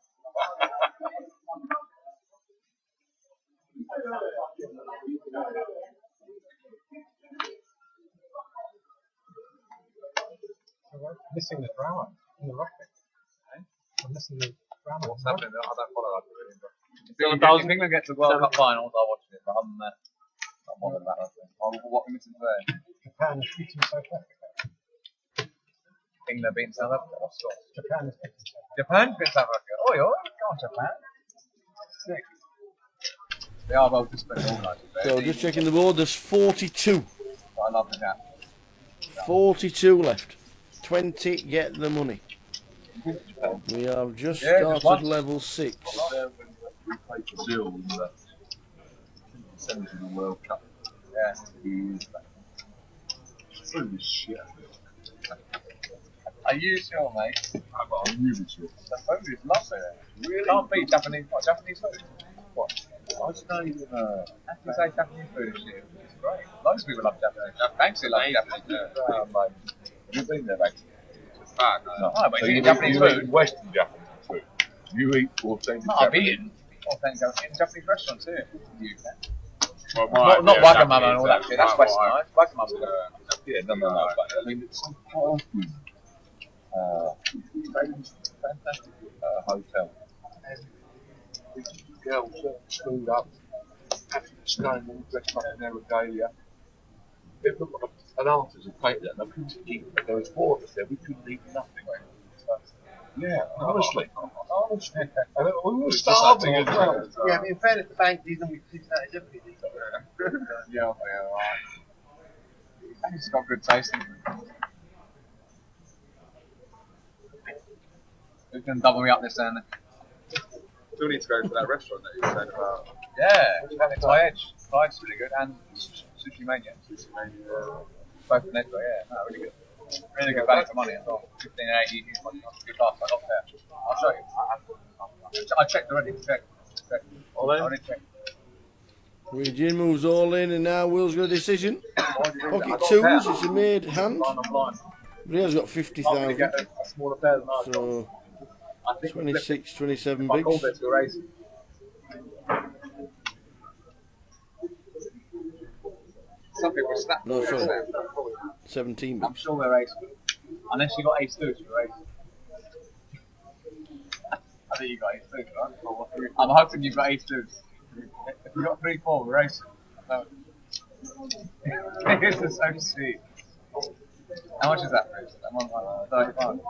B: Missing the drama in the rocket. I'm missing the drama.
P: What's happening there? I don't follow that really. If England get to the World Cup finals, I'll watch it. But other than that, I'm bothered about that. What we're missing today.
B: Japan is beating South Africa.
P: England beating South Africa. What's Japan? Japan beat South Africa. Oh, go on, Japan. Sick. They are well disciplined organised.
A: So just checking the board, there's 42.
P: I love the gap.
A: 42 left. 20 get the money. We have just started level 6.
O: We played Brazil in the semis of the World Cup.
P: Yeah.
O: Through this shit.
P: Are you sure, mate?
O: I'm really sure.
P: The food is lovely. Really? Can't beat Japanese. What, Japanese food? What?
O: I stayed in
P: How do you say Japanese food is shit? It's great. Loads of people love Japanese. Banksy loves Japanese food.
O: have you been there, mate?
P: It's bad. No, but
O: So
P: you
O: you
P: eat Japanese
O: eat
P: food.
O: Western Japanese food. You eat authentic
P: No, I've
O: Japanese.
P: eaten authentic Japanese restaurants here in the UK.
O: Well,
P: Not Wagamama and all that shit. That's westernised. Wagamama's
O: Yeah, no. But I mean, it's some awesome, fantastic hotel. And the girls screwed up, absolutely dressed up in their regalia. It looked like an artist had painted that, and I couldn't eat. There was 4 of us there. We couldn't eat nothing. Yeah, honestly. And we were starving as well.
Q: Yeah, but in fairness, the bank these and we teach that is everything.
P: Yeah, right. It's got good taste. Who's going to double me up this then?
O: Still need to go to that restaurant that you were saying about.
P: Yeah, Thai Edge. Thai Edge's really good. And Sushi Mania. Both in Edgeway, yeah. No, really good. Really good value for money as well. 15.80, good last. I got there. I'll show you. I checked already. Already checked.
A: Regin moves all in, and now Will's got a decision. Pocket 2s, it's a made hand. Rhea's got 50,000. So 26, 27 bigs.
P: Some people snap.
A: No, sorry. 17 bigs.
P: I'm sure they're ace. Unless you got ace 2s, you're ace. I think you got ace 2s, right? I'm hoping you've got ace 2s. If you got 3-4, we're racing. No. This is so sweet. How much is that, please? I'm on 35.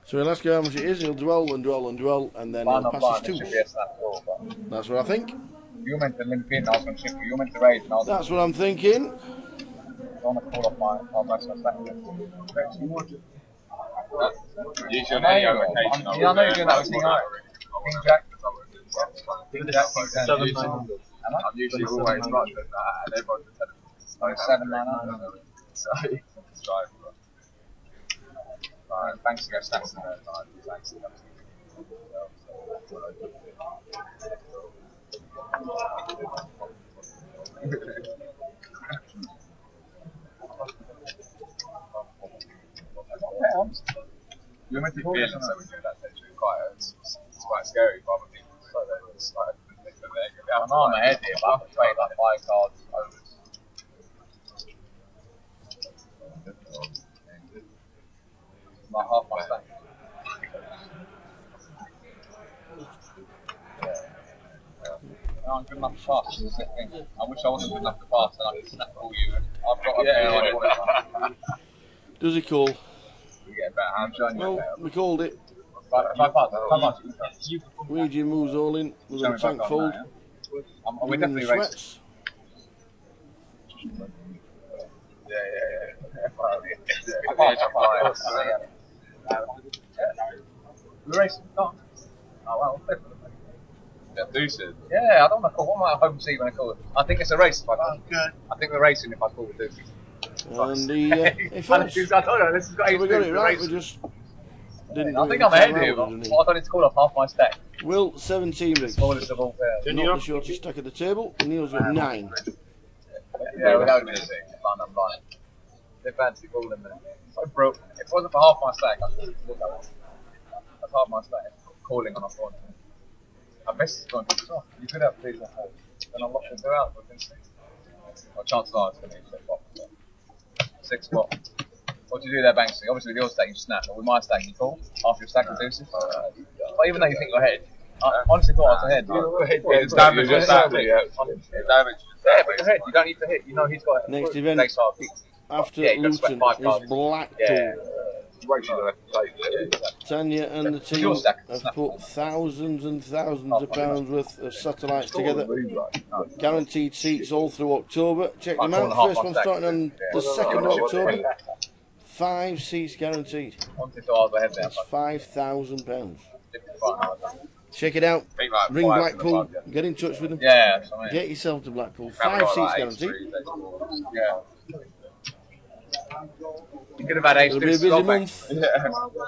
A: So he'll ask you how much it is, he'll dwell and dwell and dwell, and then he'll pass his 2s. That's what I think.
P: You meant to limp in, I was going to chip you. You meant to raise, and I was
A: That's what I'm thinking.
P: I want to call off my most of my
O: You should have your vacation.
P: Yeah, I know you're doing that with King Jack. King Jack, I'm usually always right with that, and everyone's telling me. 7-9. So, it's right. Thanks to go stacks in there. Thanks. You're meant to be feeling so we do that actually. It's quite scary for other people. So it's like I'm on my head here, but I can play like 5 cards overs. Like half my stack. No, I'm good enough to pass. Is the thing. I wish I wasn't good enough to pass, and I could snap all you. I've got a
A: Does he call?
P: We get a better hand showing you.
A: Well, we called it.
P: If I pass,
A: Ouija moves all in. We're going to tank fold.
P: We're definitely racing. We're racing. Oh well.
O: Yeah, deuces.
P: Yeah, I don't want to call. What am I hoping to see when I call it? I think it's a race if I call. I think we're racing if I call it deuces.
A: And he folds.
P: I told you, this has got
A: So we got it right, we just didn't.
P: I think I'm ahead here, but I don't need to call off half my stack.
A: Will 17 bigs.
P: Smallest of all pairs.
A: Not the shortest stack at the table. Neil's got 9.
P: Yeah, without me, I'm blind. They fancy calling them. So broke. If it wasn't for half my stack, I could look at it. That's half my stack. Calling on a phone. I missed it going to You could have these at home. Then I'll lock the door out within 6. Well, chances are it's going to be 6 spot. 6 spot. What do you do there, Banksy? Obviously, with your stack, you snap, but with my stack, you call after your stack reduces. But even though you think you're ahead, I honestly thought I was ahead.
O: It's damage, it's damage.
P: Yeah, but you're ahead. You don't need to hit. You know he's got
A: Next event after Luton is Blackpool. Tanya and the team have put thousands and thousands of pounds worth of satellites together. Guaranteed seats all through October. Check them out. First one starting on the 2nd of October. 5 seats guaranteed. That's £5,000. Check it out. Ring Blackpool. Get in touch with them.
P: Yeah.
A: Get yourself to Blackpool. 5 seats guaranteed.
P: Yeah. You could have had ace.
A: It'll be a busy month.
P: It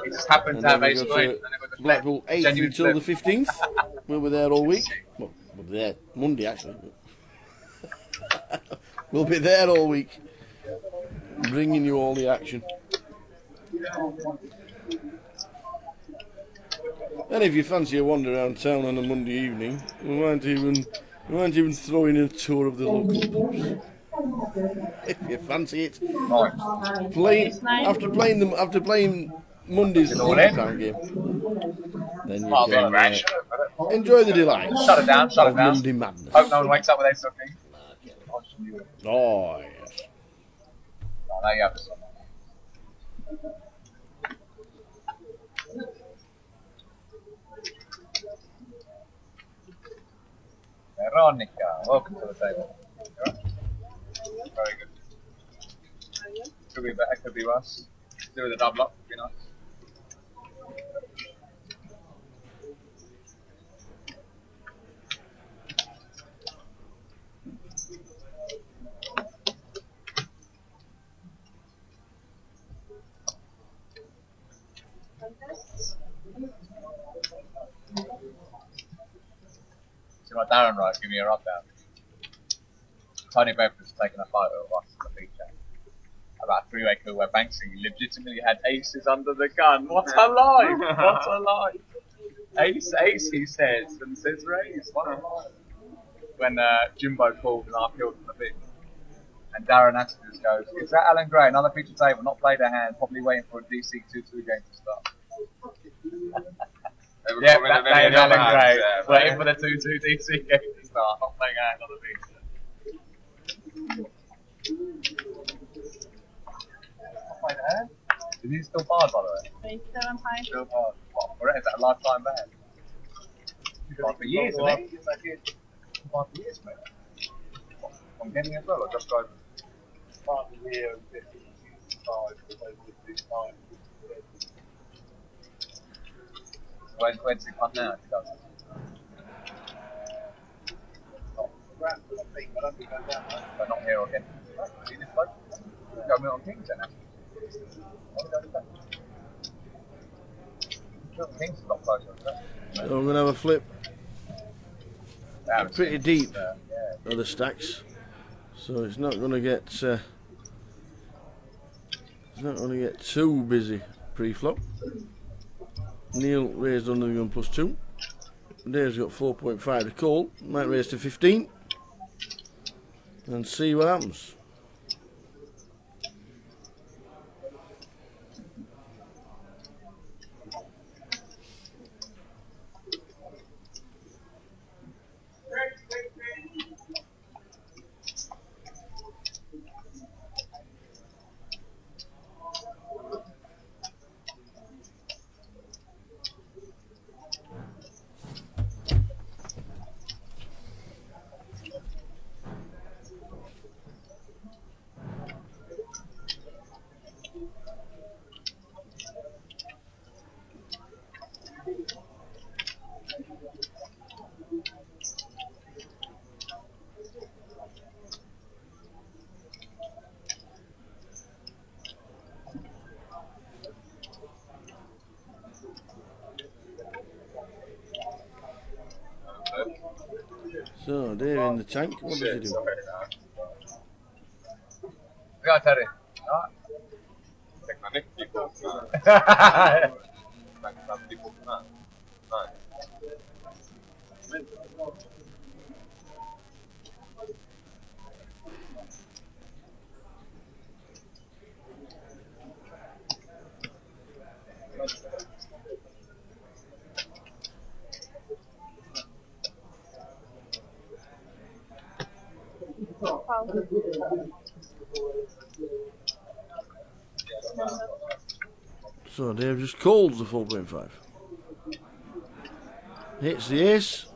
P: just happened to have ace queen.
A: Blackpool 8th until the 15th. We'll be there all week. Well, we'll be there Monday actually. We'll be there all week, bringing you all the action. And if you fancy a wander around town on a Monday evening, we might even throw in a tour of the local pubs. If you fancy it. After playing Monday's £100 game, then you can enjoy the delight.
P: Shut it down.
A: Monday madness.
P: Hope no one wakes up with ace king.
A: Oh yes.
P: Oh, now you have this one. Veronica, welcome to the table. Very good. Could be better, could be worse. Do with a double up, would be nice. See my Darren right, give me a rub down. Tony Bevan's taking a photo of us on the beach about a three-way coup where Banksy legitimately had aces under the gun. What a lie! What a lie! Ace, he says, and says raise. What a lie. When Jimbo called and I appealed from the beach. And Darren Atticus goes, is that Alan Gray, another feature table, not played a hand, probably waiting for a DC 2-2 game to start. Yeah, that is Alan Gray, waiting for the 2-2 DC game to start, not playing a hand on the beach. Is he still barred, by the way?
F: He's still on high.
P: Still barred. What, for it? Is that a lifetime ban? He's barred for years, isn't he? He's barred for years, mate. I'm getting as well, or just driving? Barred for years, 55, Where's he come now if he does it? But not here again. See this bloke? Go me on Kings then, actually. Kings is not close,
A: So I'm going to have a flip. Pretty deep are the stacks, so it's not going to get too busy pre-flop. Neil raised under the gun +2. Dave's got 4.5 to call. Might raise to 15 and see what happens. So, Dave in the tank, what does he do?
P: Go, Terry. Alright.
O: Take my neck people. People tonight.
A: So Dave just calls the 4.5. Hits the ace.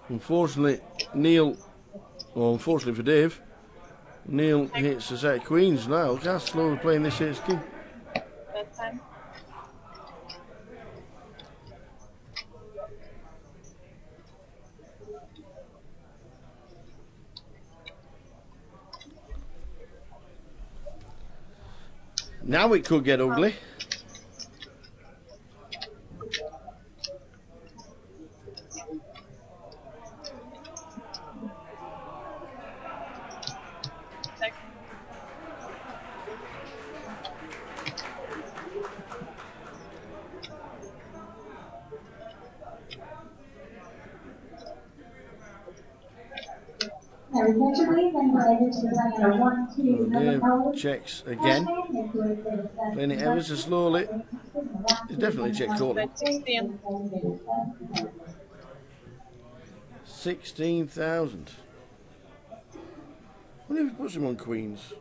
A: Unfortunately, Neil, or unfortunately for Dave, Neil hits a set of queens now. Look how slow we're playing this ace king.
F: Bedtime.
A: Now it could get ugly. Dave checks again. Playing it ever so slowly. He's definitely checked calling. 16,000. What if he puts him on queens?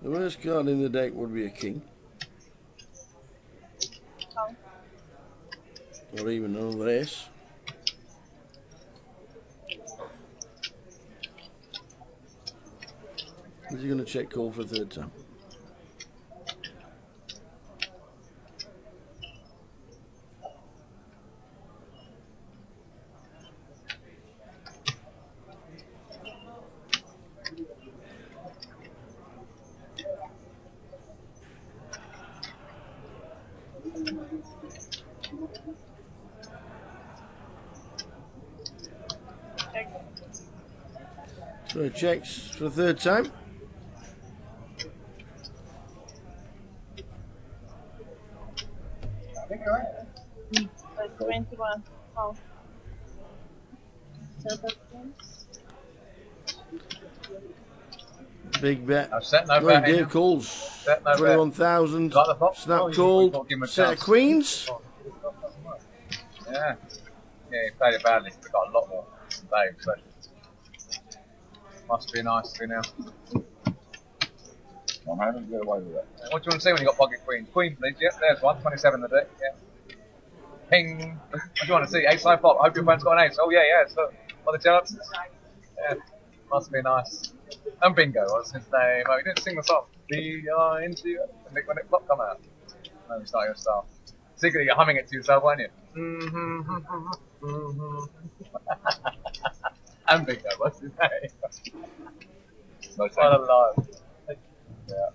A: The worst card in the deck would be a king. Or even another ace. Is he going to check call for a third time? So he checks for the third time.
F: I think you're right. 21. Oh.
A: Big bet.
P: I've set no
A: Well,
P: bet.
A: Dave calls.
P: Set no bet.
A: 21,000.
P: Got the box?
A: Snap
P: Oh, you
A: called.
P: thought give him a
A: Set of
P: chance.
A: queens.
P: Yeah. Yeah, he played it badly. He got a lot more than Dave, so must be nice to be now.
O: I'm having to get away with that.
P: What do you want to see when you got pocket queen? Queen, please. Yep, there's one. 27 in the deck. Yeah. Ping. What do you want to see? Ace high flop. I hope your friend's got an ace. Oh yeah, yeah. So what are the chances? Yeah. Must be nice. And bingo. What's his name? Oh, he didn't sing the song. Behind you. When it flop come out. No, it's not your style. Secretly, you're humming it to yourself, aren't you? And bingo. What's his name? What a life. Yeah.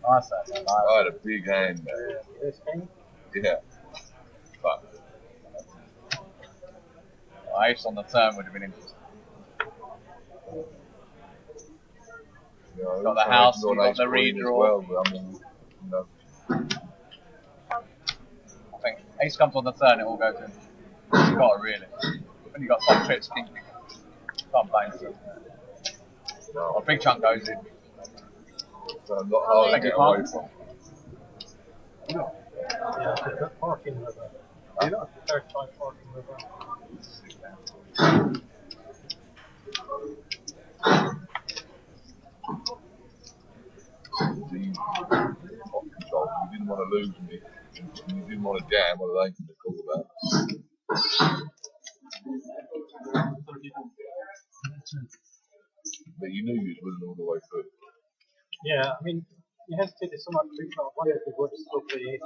P: Nice, nice.
O: I had a big hand there.
P: This king?
O: Yeah. But
P: Ace on the turn would have been interesting.
O: you know,
P: Got the house,
O: not
P: you got
O: ace
P: the
O: queen as
P: redraw.
O: well, but I mean, you know,
P: I think ace comes on the turn, it all goes in. You got it really. When you got top trips, king, can't blame you. A big chunk goes in.
O: so I'm not hard to
P: Thank you,
O: get away
P: Mark.
O: from.
Q: Yeah, good parking river. You know, third time parking river.
O: The pot control, you didn't want to lose me, and you didn't want to jam, what are they going to call about? But you knew you was winning all the way through.
Q: Yeah, I mean, you hesitated so much because I wanted to go to slow play ace.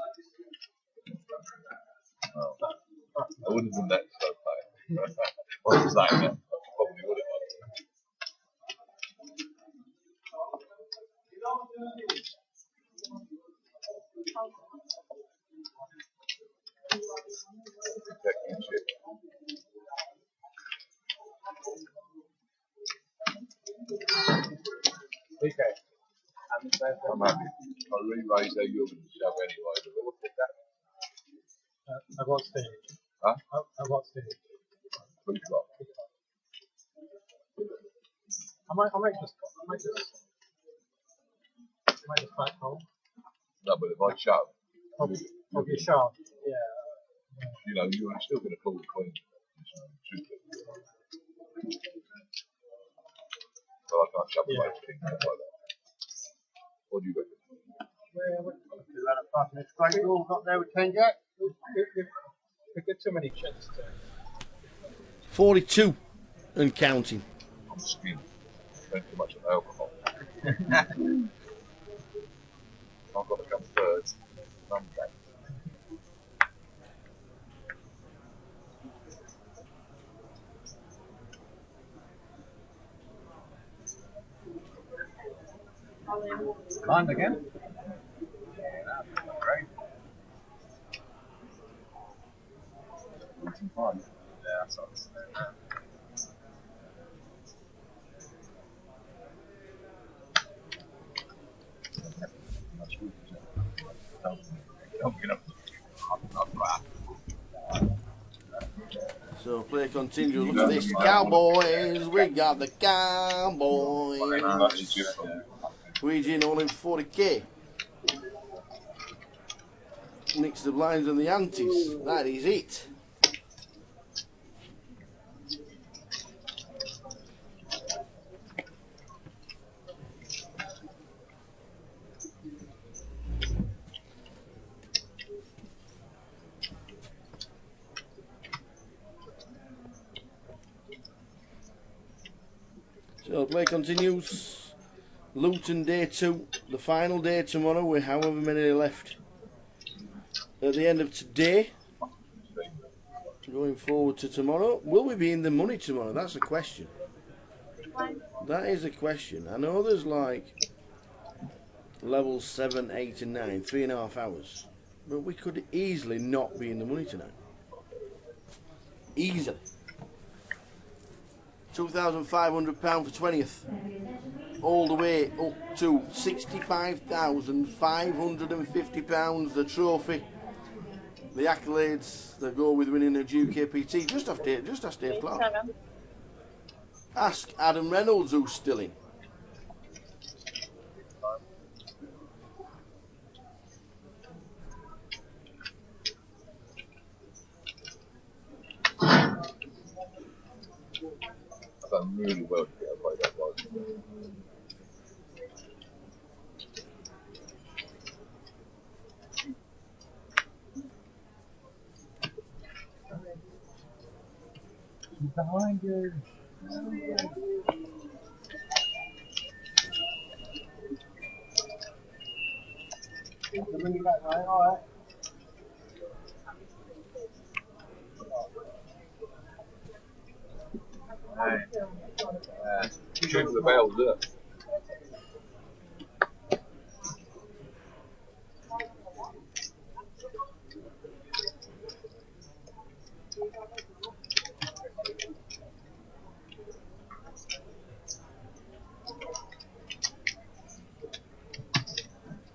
O: Oh. I wouldn't have done that so play. I wasn't saying that, I probably would have done. Championship.
P: Okay.
O: I'm happy. I re-raised that you're going to shove anyway, but look at that.
Q: I got stage.
O: Huh?
Q: I got stage.
O: 3 o'clock.
Q: I might just back home.
O: No, but if I shove,
Q: Okay, sharp. Yeah.
O: you know, you're still going to call the queen.
P: So I can't shove away things like that. What do you reckon?
C: About a 5 minute straight rule got there with 10 Jack. We get too many checks.
A: 42 and counting.
P: I'm skinned. Drink too much of alcohol. I've got to come third. I'm back.
B: Blind again?
P: Great. Yeah, that's what it's
A: So play continues. Look at this. Cowboys. We got the Cowboys. We're all in 40k. Next to the blinds and the antes. That is it. So play continues. Luton day 2, the final day tomorrow with however many are left. At the end of today, going forward to tomorrow, will we be in the money tomorrow? That's a question. That is a question. I know there's like levels 7, 8 and 9, 3.5 hours. But we could easily not be in the money tonight. Easily. £2,500 for 20th. All the way up to £65,550, the trophy, the accolades that go with winning a GUKPT. Just ask Dave Clark. Ask Adam Reynolds, who's still in.
P: I've done really well to get away that way.
B: Behind you. Bring you back, mate. All right.
P: Shoot the bell, look.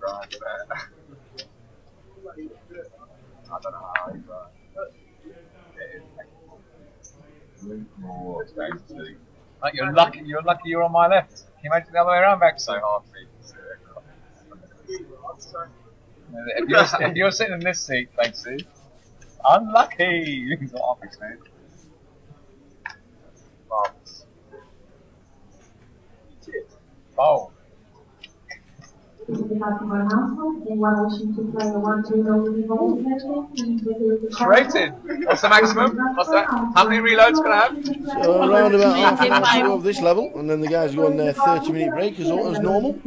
P: Right, I don't know how he's right.
B: Like you're lucky you're on my left. Can you imagine the other way around back? So hard for me. If you're sitting in this seat, thanks Sue. Unlucky! He's not office, man. Oh. Created! What's the maximum? What's that? How many reloads can I have?
A: So around about half an hour to go of this level, and then the guys go on their 30-minute break as normal.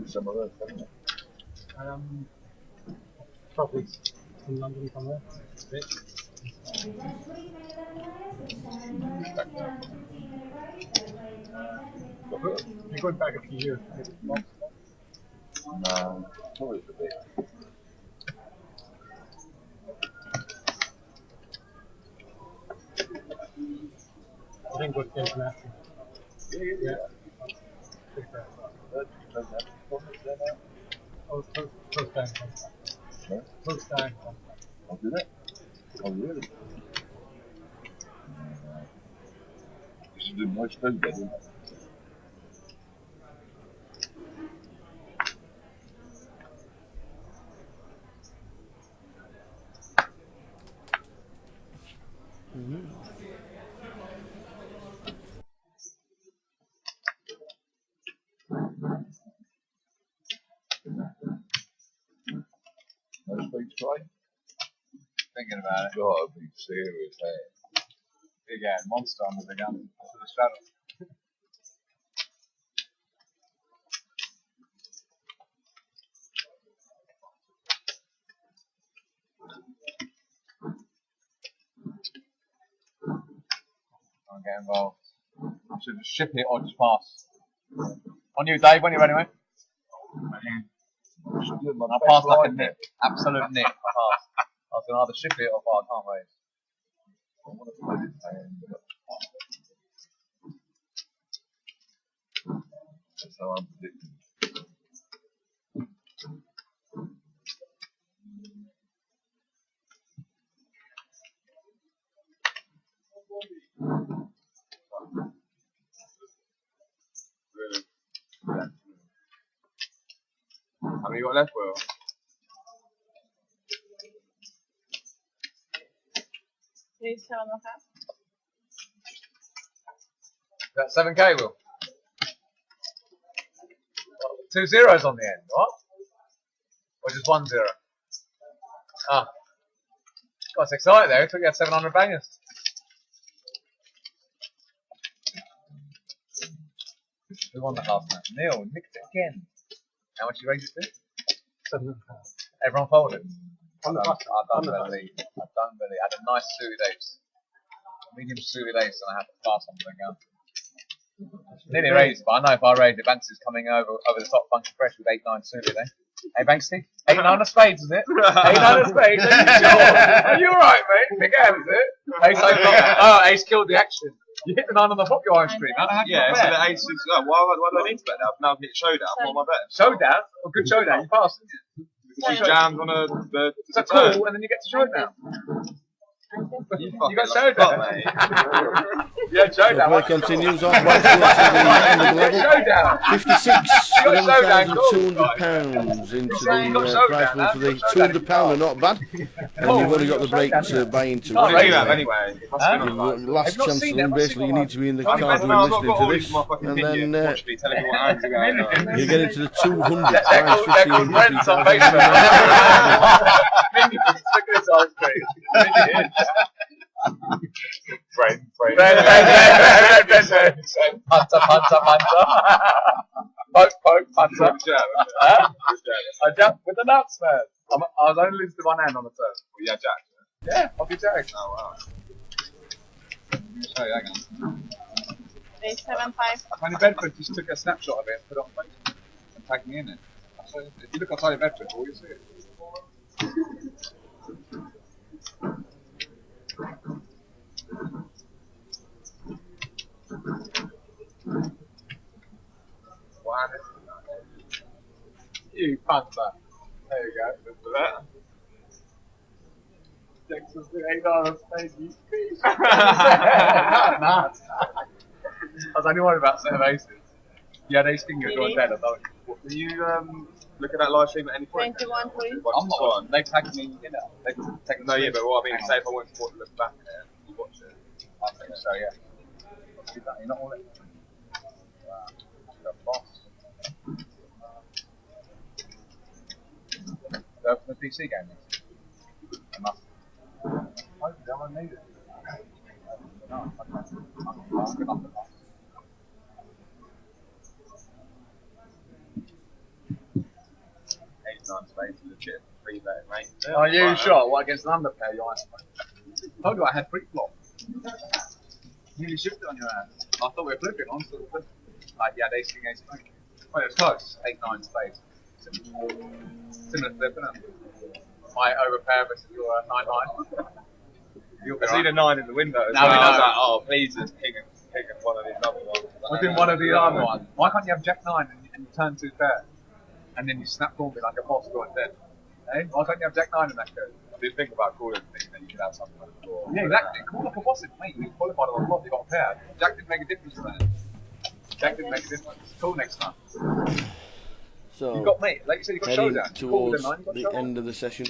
P: Some of those,
C: Probably in London somewhere. You're going back a few years.
P: no, probably a bit.
C: I think what's international. Yeah. Oh, close down. Close down.
P: I'll do that.
O: Oh, really? You should do nice food, didn't you? Nice big try.
P: Thinking about it.
O: God, be serious, hey.
P: Big hand, monster on the big hand. For the straddle. Don't get involved. I should just ship it or just pass. On you, Dave, when you're ready, mate. I'll pass like a nip. Absolute nip. I pass. I was going to either ship it or I can't raise.
O: That's how I'm predicting.
P: Really? Yeah. How many you got left, Will?
F: Please tell them that.
P: Is that 7k, Will? 2 zeros on the end, what? Or just 1 0? Ah. Got excited there, it took you 700 bangers. Who won the half match? Neil nicked it again. How much you raised it to? Everyone folded. I don't believe. I had a nice suited ace. Medium suited ace and I had to pass on the gun. Nearly raised, but I know if I raise it, Banks is coming over the top funky fresh with 8-9 suited, eh? Hey Banksy? 8-9 of spades, is it? 8-9 of spades, are you sure? Are you alright, mate? Big hand, is it? Ace oh, ace killed the action. You hit the 9 on the flop, your own screen.
O: Yeah, so the ace is. Oh, why do I need to bet now? Now I've hit showdown. What am I betting?
P: Showdown? A good showdown, you passed, didn't you?
O: Because you jammed on
P: It's a call, and then you get to showdown. You got showdown, mate. Yeah, showdown.
A: Play continues on. Blackpool to the end of the level.
P: Showdown.
A: 56,200 pounds into the prize pool for the £200 are not bad. And you've only got the break to buy into.
O: What do you have anyway?
A: Last chance run, basically, you need to be in the car room listening to this, and then you get into the 200 prize 53,000.
P: Friend. Punter. Poke, punter. I jumped with the nuts, man. I was only losing one hand on the turn.
O: Well, yeah, Jack.
P: Yeah, I'll be Jack.
O: Oh, wow.
P: Show you, hang on.
F: 875.
P: Tiny Bedford just took a snapshot of it and put it on Facebook and tagged me in it. So if you look on Tiny Bedford, all you see it. One. You punter. There you go. Look for that. Texas with $8 space, you speak. Nah. I was only worried about set of aces. You had ace finger going dead, I thought.
O: Were you looking at live stream at any point?
F: 21, please.
P: I'm not. They tagged me in it. They tagged
O: No, yeah, but what I mean, say if I went to look back there, you watch it.
P: I think so, yeah. You're not all in. You're a boss. Go for the PC game next. I must. Hopefully, I won't need it. No, okay. I'm good enough for that.
O: 8-9 spades, legit 3-bet, mate.
P: Are you sure? What, against an underpair, you asked me? I told you I had free flop. Nearly shifted on your hand. I thought we were flipping on, so we're flipping. Like, you had ace king, ace queen. Well, it was close. 8-9 spades. Similar flip, isn't it? My overpair versus your 9-9.
O: I see the 9 in the window.
P: No,
O: I was
P: we know.
O: like, oh, please just pick one of these other ones.
P: Within one of the other ones. Why can't you have Jack 9 and you turn 2 pair? And then you snap call me like a boss going dead? Eh? Why can't you have Jack 9 in that code?
O: did think about calling things, then you could have something on the floor. Yeah, exactly. Call up a boss, mate. We qualified on the top, they got a pair. Jack didn't make a difference to that. Jack didn't make a difference. Call next time.
A: So,
O: You've got, mate, like you said, you've got
A: heading
O: showdown.
A: towards
O: Call them,
A: the end of the session.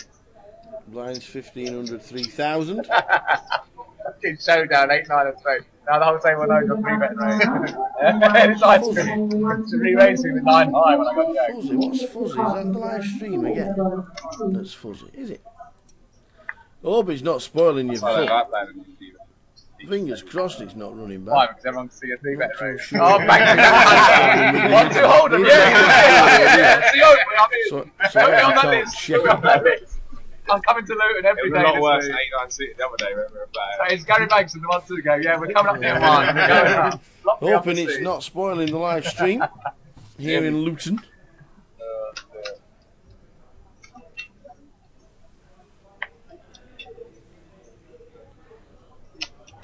A: Blinds 1,500, 3,000.
O: Fucking showdown, 8, 9 and 3. Now the whole table knows you're 3 betting rate. It's nice to me. It's re-racing with 9 high when I got Jack.
A: Fuzzy, what's fuzzy? Is that the live stream again? That's fuzzy, is it? I hope it's not spoiling your
O: I
A: foot.
O: like playing with you, Steve.
A: Fingers crossed it's not running back.
O: Why? Because everyone can see a 3 betting rate.
A: Sure.
O: Oh, bang! 1, 2, hold them, yeah! See, hold them, I'm on that list. I'm coming to Luton every day. It was a lot worse than 8, 9, 6 the other day when we were playing. It's Gary Banks and the 1, 2 go, yeah, we're coming up the M1. We're going up.
A: Hoping it's not spoiling the live stream here in Luton.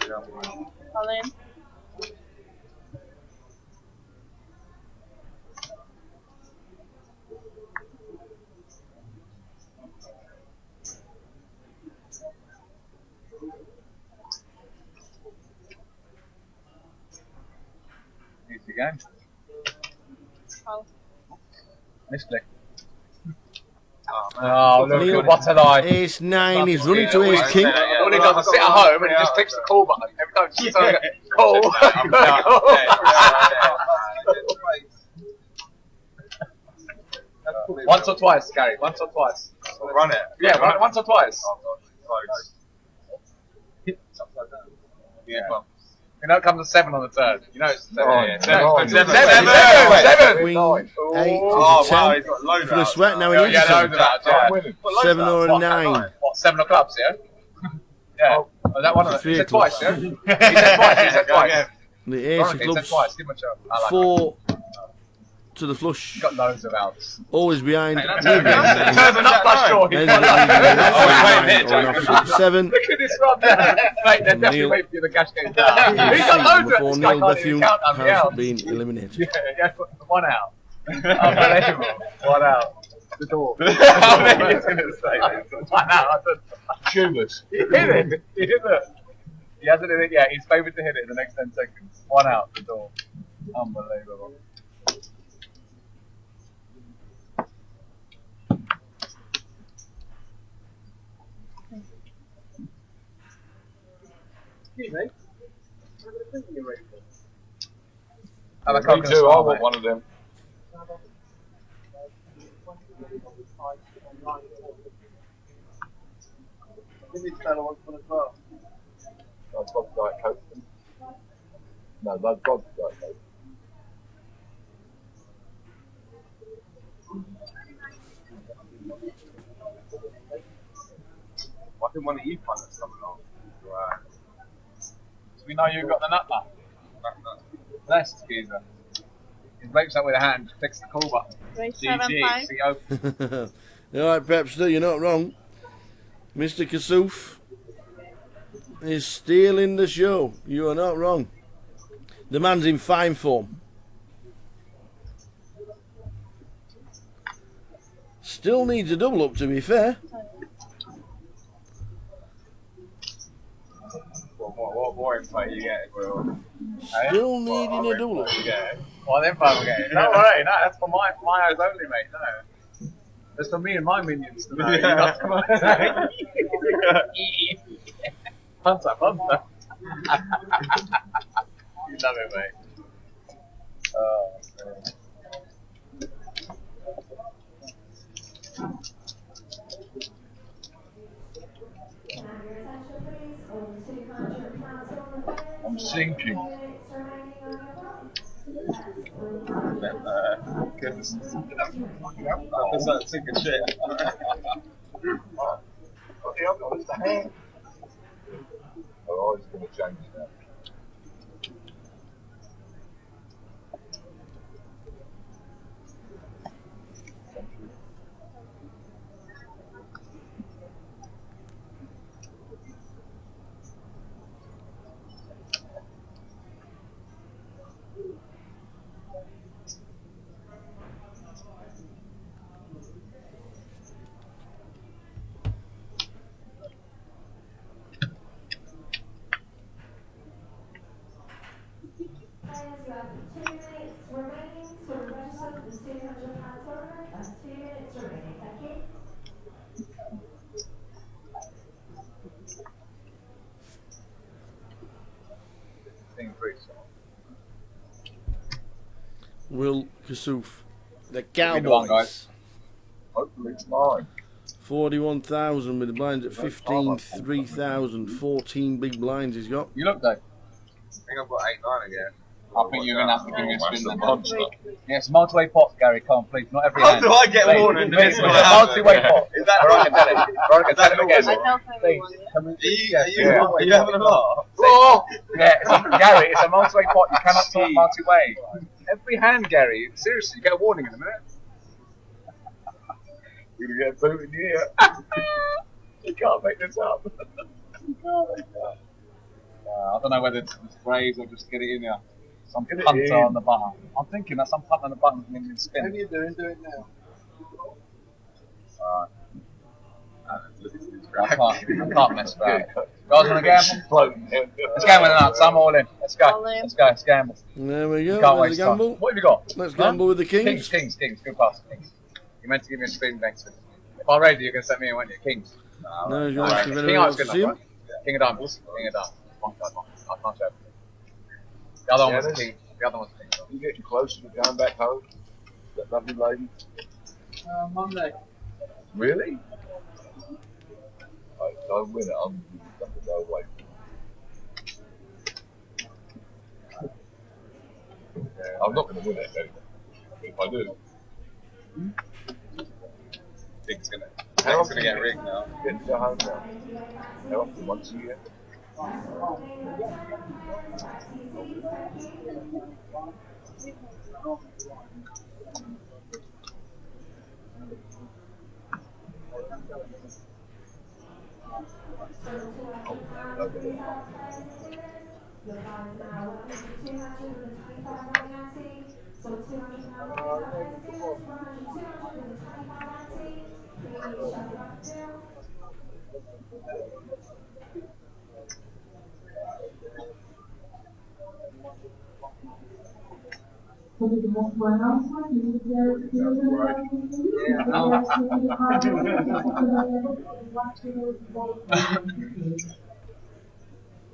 F: Colin.
O: Easy game.
F: Oh.
O: Misclick. Oh, look, what a lie.
A: Ace 9, he's running to Ace King.
O: All he does is sit at home and he just clicks the call button. Every time she says call. Once or twice, Gary. Once or twice. Run it. Yeah, run it once or twice. Yeah. You know it comes to 7 on the turn. You know it's 7. 7.
A: Queen 8
O: Oh,
A: to
O: wow,
A: 10.
O: he's got loads
A: For the sweat now, he needs
O: yeah,
A: a
O: loads of that.
A: 7 or a 9.
O: What, 7 of clubs, yeah? Yeah. Oh, that one of them. He said
A: clubs.
O: twice, yeah? He said twice, he said twice.
A: The Ace of
O: He said
A: clubs.
O: twice, give him a shot. I like
A: 4 to the flush.
O: Got loads of outs.
A: Always behind.
O: There's a nut flush draw. He's got
A: 7.
O: Look at this run there. Mate, they're definitely waiting for you to cash game down. He's got loads of it. This guy can't even count how many
A: has
O: outs.
A: been eliminated.
O: Yeah, 1 out. Unbelievable. 1 out. The door. I knew he was going to say that. 1 out. I said, Schubert. He hit it. He hit it. He hasn't hit it yet. He's favoured to hit it in the next 10 seconds. 1 out. The door. Unbelievable. Excuse me. Me too, I want one of them. This fella wants one as well. That's God's Diet Coke. No, that's God's Diet Coke. I think one of you punters coming on. Right. So we know you've got the nut nut. Nice, geezer. He breaks up with a hand, clicks the call button. GG, see open.
A: Alright, Pepster, you're not wrong. Mr. Kassouf is stealing the show. You are not wrong. The man's in fine form. Still needs a double up, to be fair.
O: What boring play you get, Will?
A: Still needing a double up.
O: Well, then fun game. No, right, no, that's for my eyes only, mate. No. That's for me and my minions to know. You're not for my Punter, punter. You love it, mate. Oh, man. I'm sinking. Goodness. That's not sinking shit. Oh, it's going to change that.
A: Will Kasuf. The
O: Give me the one,
A: Cowboys.
O: guys. Hopefully it's mine.
A: 41,000 with the blinds at 15, 3,000, 14 big blinds he's got.
O: You look, Dave.
P: I think I've got 8-9 again.
O: I think you're going to have to give me a spin then.
B: Yeah, it's multi-way pots, Gary. Come on, please. Not every
P: How
B: hand.
P: do I get
B: Please.
P: warning?
B: It's a multi-way pot.
P: Is that
B: Veronica, tell him. Veronica, tell him again. Please.
P: Are you having a laugh?
B: Oh! Yeah, Gary, it's a multi-way pot. You cannot talk multi-way. Every hand, Gary. Seriously, you get a warning in a minute.
P: You're going to get booted here. You can't make this up. You can't make this up.
B: I don't know whether it's sprays or just get it in there. Some
P: Get it
B: punter
P: in.
B: on the button. I'm thinking that some punter on the button can even spin.
P: What are you doing? Do it now.
B: I can't mess about it. Guys want to gamble? Let's gamble it up. So I'm all in. Let's go. Let's go. Let's gamble.
A: There we go.
B: Can't
A: There's
B: waste
A: a gamble.
B: time. What have you got?
A: Let's gamble with the Kings.
B: Kings. Good pass. Kings. You meant to give me a spin next week. If I raise you, you're going to set me in, weren't you? Kings.
A: No, you're
B: Right.
A: going to
B: King Hearts good
A: see him.
B: enough, right? King of Diamonds. King of Diamonds. One card, one. I can't show. The other one was King. The other one's King.
P: You getting closer to going back home? That lovely lady?
B: Monday.
P: Really? If I win it, I'm going to go away. I'm not going to win it anyway. If I do,
B: King's going to get rigged now.
P: get to go home now. How often? Once a year?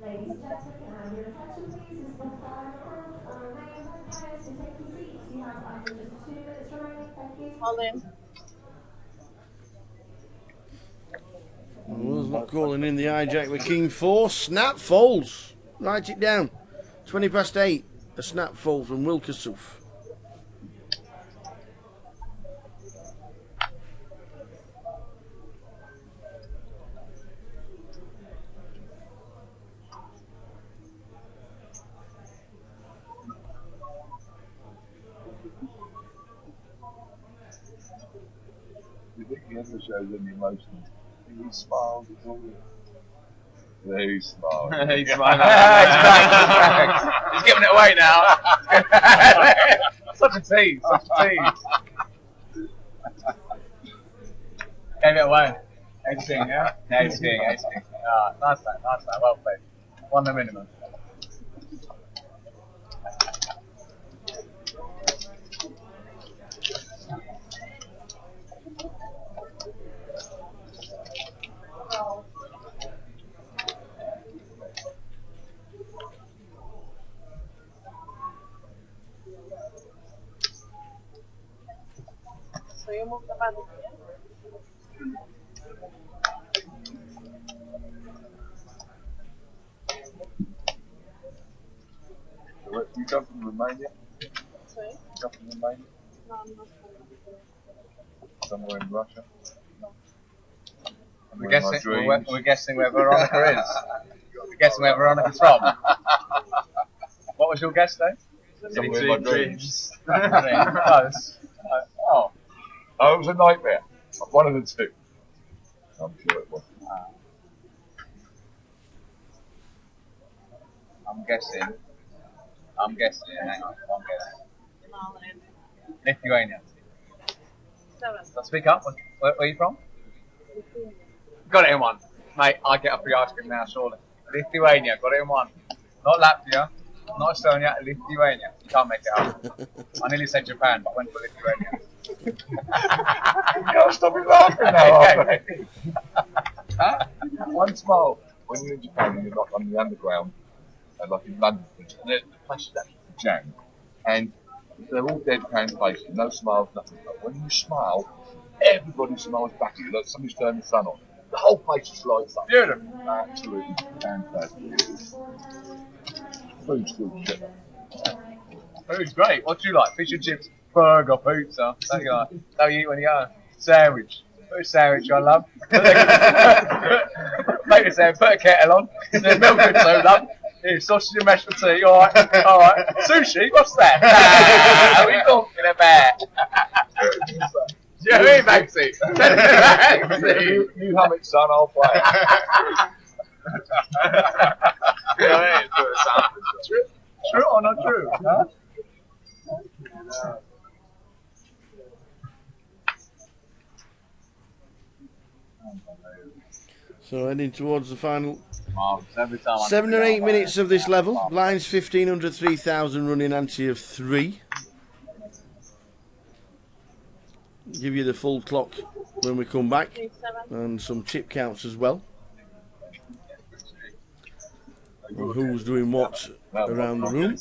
R: Ladies and gentlemen, and your attention please, this is the final name of the players to take your seats. You have under just 2 minutes remaining. Thank you. All in.
A: Will's not calling in the hijack with King 4. Snap folds. Write it down. 20 past 8. A snap fold from Will Kasuf.
P: You think he ever shows any emotion? He smiles at all. Yeah, he smiles.
B: He's smiling. He's giving it away now. Such a tease. Such a tease. Gave it away. 18, yeah? 18. Ah, nice time. Well played. Won the minimum.
F: So you move the money.
P: You come from Romania?
F: Sorry?
P: You come from Romania?
F: No, I'm not.
P: Somewhere in Russia?
B: We're guessing where Veronica is. We're guessing where Veronica's from. What was your guess, though?
P: Somewhere in my dreams.
B: Close. Oh.
P: Oh, it was a nightmare. One of the two. I'm sure it was.
B: I'm guessing. Hang on. I'm guessing. Lithuania.
F: 7.
B: So speak up. Where are you from? Got it in one. Mate, I get a free ice cream now, surely. Lithuania, got it in one. Not Latvia, not Estonia, Lithuania. You can't make it up. I nearly said Japan, but went for Lithuania.
P: You can't stop me laughing now, after huh? One smile. When you're in Japan and you're not on the underground, like in London, the place is actually jammed. And
O: They're all dead kind faces, no smiles, nothing. But when you smile, everybody smiles back at you. Like somebody's turned the sun on. The whole place just lights up. Beautiful. Absolutely fantastic. Food's good shit.
B: Food's great. What do you like? Fish and chips, burger, pizza. Don't you like? Don't you eat when you go? Sandwich. Put a sandwich I love. Make a sandwich, put a kettle on. Then milk and soda. Here's sausage and mashed potato. Alright, alright. Sushi? What's that? Nah, what are you talking about? Do you know what I mean, Maxie?
O: You hum it, son, I'll play.
B: You know what I mean? True or not true? Huh?
A: So heading towards the final
B: Every time
A: 7 or 8 minutes of this level. Blinds 1500, 3000, running ante of 3. Give you the full clock when we come back, and some chip counts as well. And who's doing what around the room.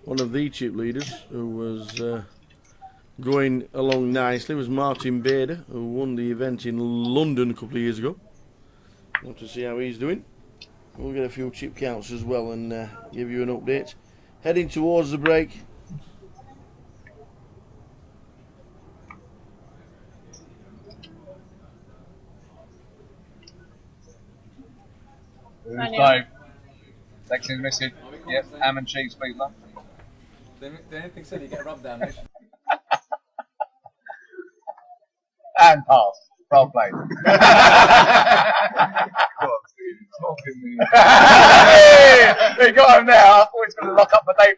A: One of the chip leaders who was going along nicely was Martin Bader, who won the event in London a couple of years ago. Want to see how he's doing. We'll get a few chip counts as well and give you an update. Heading towards the break.
B: Dave. Lexington's missing. Yep, ham and cheese pizza.
G: Did anything said you get a rub down, mate?
B: And pass. Well played. He got him now. I thought he was going to lock up for day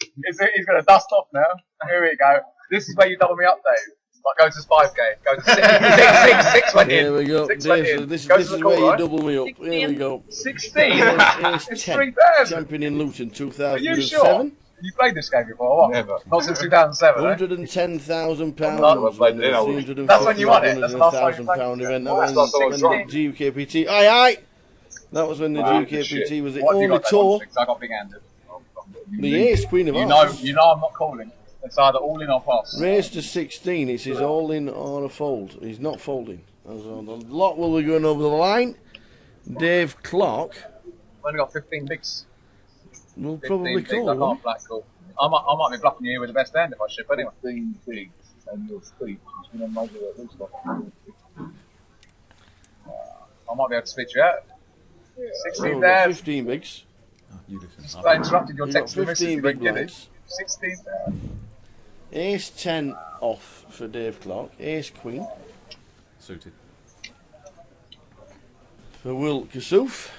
B: 3. He's going to dust off now. Here we go. This is where you double me up, Dave. Like go to 5k, go to 6 went in.
A: Here we go.
B: Six went
A: Dave,
B: in.
A: this
B: Go
A: is
B: to the
A: where
B: call,
A: you
B: right?
A: double me up. Here we go.
B: 16?
A: Here's
B: It's
A: 10.
B: 3,000.
A: Champion in Luton
B: Are
A: 2007.
B: you sure? You played this game before, what?
O: Never.
B: Not since 2007, eh?
A: £110,000.
B: That's when you won it. That's the last time you played.
A: £1,000 event.
B: Oh,
A: That was when the GUKPT. Aye, aye. That was when the GUKPT was the
B: What have you
A: only
B: got, Dave?
A: tour.
B: I got big-handed.
A: The ace queen of
B: You
A: hearts.
B: know I'm not calling. It's either all in or pass.
A: Raised to 16. It says all in or a fold. He's not folding. The lot will be going over the line. Dave Clark
B: I've only got 15 bigs.
A: will
B: 15
A: probably
B: bigs.
A: call.
B: I can't Blackpool. I might be bluffing you with the best hand if I ship anyway.
O: 15 bigs and your speech is going to measure at least like
B: I might be able to spit you out. 16
A: Oh,
B: there.
A: 15 bigs.
B: I interrupted your
A: You
B: text
A: got
B: to the missus.
A: 15
B: You
A: big
B: didn't get it.
A: blinds.
B: 16 there.
A: Ace 10 off for Dave Clark. Ace queen
G: Suited.
A: for Will Kassouf.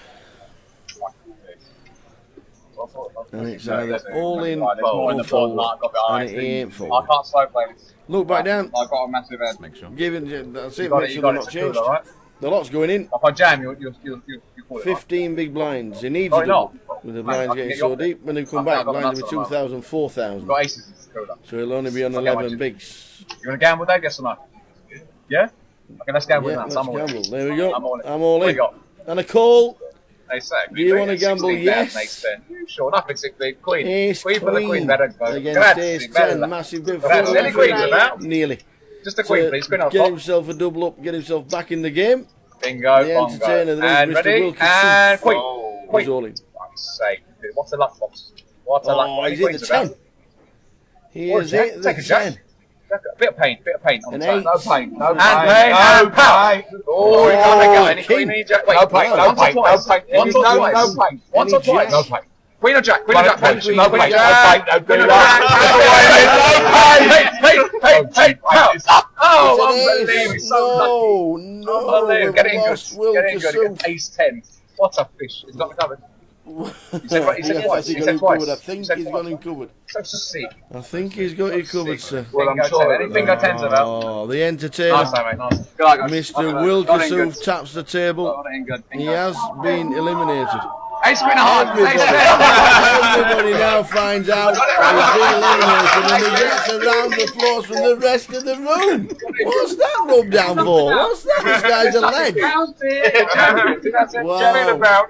A: And it's either all in
B: Right, there's more in
A: or
B: the board
A: fold.
B: than I've got behind.
A: And it ain't fold.
B: I can't slow play this.
A: Look back down.
B: I've got a massive head.
G: Make sure.
A: Give it. That's
B: You
A: it.
B: got
A: Make
B: it,
A: sure
B: you
A: they're
B: got
A: not
B: it secured,
A: changed.
B: alright?
A: The lot's going in.
B: If I jam, you'll call it.
A: 15 big blinds. He needs
B: Oh,
A: a
B: no.
A: double. With the
B: Mate,
A: blinds
B: I can
A: getting
B: get
A: so
B: you off it.
A: deep, when they come
B: I've
A: back,
B: got
A: blinds will
B: nuts
A: be
B: on
A: 2,000, 4,000.
B: I've got aces screwed up.
A: So he'll only be on
B: I'll get
A: 11
B: my
A: bigs.
B: You want to gamble, Dave? Yes or no? Yeah? Okay, let's gamble
A: Yeah,
B: now.
A: let's
B: I'm all in.
A: gamble. There we go.
B: I'm all in.
A: I'm all
B: What
A: in.
B: you got?
A: And a call.
B: Ace say.
A: Do you want to gamble? Yes.
B: Sure, nothing 16. Queen.
A: Ace
B: Queen for the queen. Better go.
A: against ace 10. Massive bit.
B: Grazie. Any queens about?
A: Nearly.
B: Just a queen,
A: So
B: please. Queen on
A: get
B: top.
A: himself a double up, get himself back in the game.
B: Bingo,
A: The
B: bongo.
A: entertainer that is
B: And
A: Mr.
B: ready?
A: Wilkinson.
B: And queen.
A: He's
B: Queen.
A: all in.
B: Fuck's sake. What's a luck box? What's a luck
A: Oh,
B: box?
A: he's in the 10. He is
B: Jack.
A: in the
B: Take a jack.
A: 10.
B: A bit of paint, on
A: An
B: the side.
A: 8.
B: No paint, no
A: And
B: paint,
A: pain,
B: no
A: and
B: paint. Oh, you can't make out any
A: king.
B: queen, any jack. Wait,
O: No paint,
B: no
O: no paint,
B: paint, no paint. Once or twice.
O: no paint.
B: Once or
A: Any
B: twice.
A: jack.
O: No paint.
B: Queen or jack, queen or jack.
A: Queen,
B: Punch.
A: queen,
B: No
A: queen,
B: paint,
A: jack.
B: no paint, no paint. Hey, hey, hey, hey, oh, unbelievable. So lucky.
A: No.
B: Unbelievable. Get it in good.
A: Will
B: Get it in good.
A: Kasuf.
B: Ace 10. What a fish. He's got me covered. He said, right, he said
A: Yes,
B: twice.
A: he's
B: He
A: got
B: said
A: him
B: twice.
A: covered. I
B: He
A: think
B: said
A: he's
B: twice.
A: got him covered.
B: So sick.
A: I think he's got it covered, sir.
B: Well, I'm sure. Anything got 10s about.
A: Oh, the entertainer.
B: Nice, mate. Nice. Good luck, guys.
A: Mr. Will Kasuf taps the table. He has been eliminated.
B: Ace queen a heart.
A: Everybody now finds out he's been eliminated and he gets a round of applause from the rest of the room. What's that rub down for? What's that? This guy's a leg. Wow.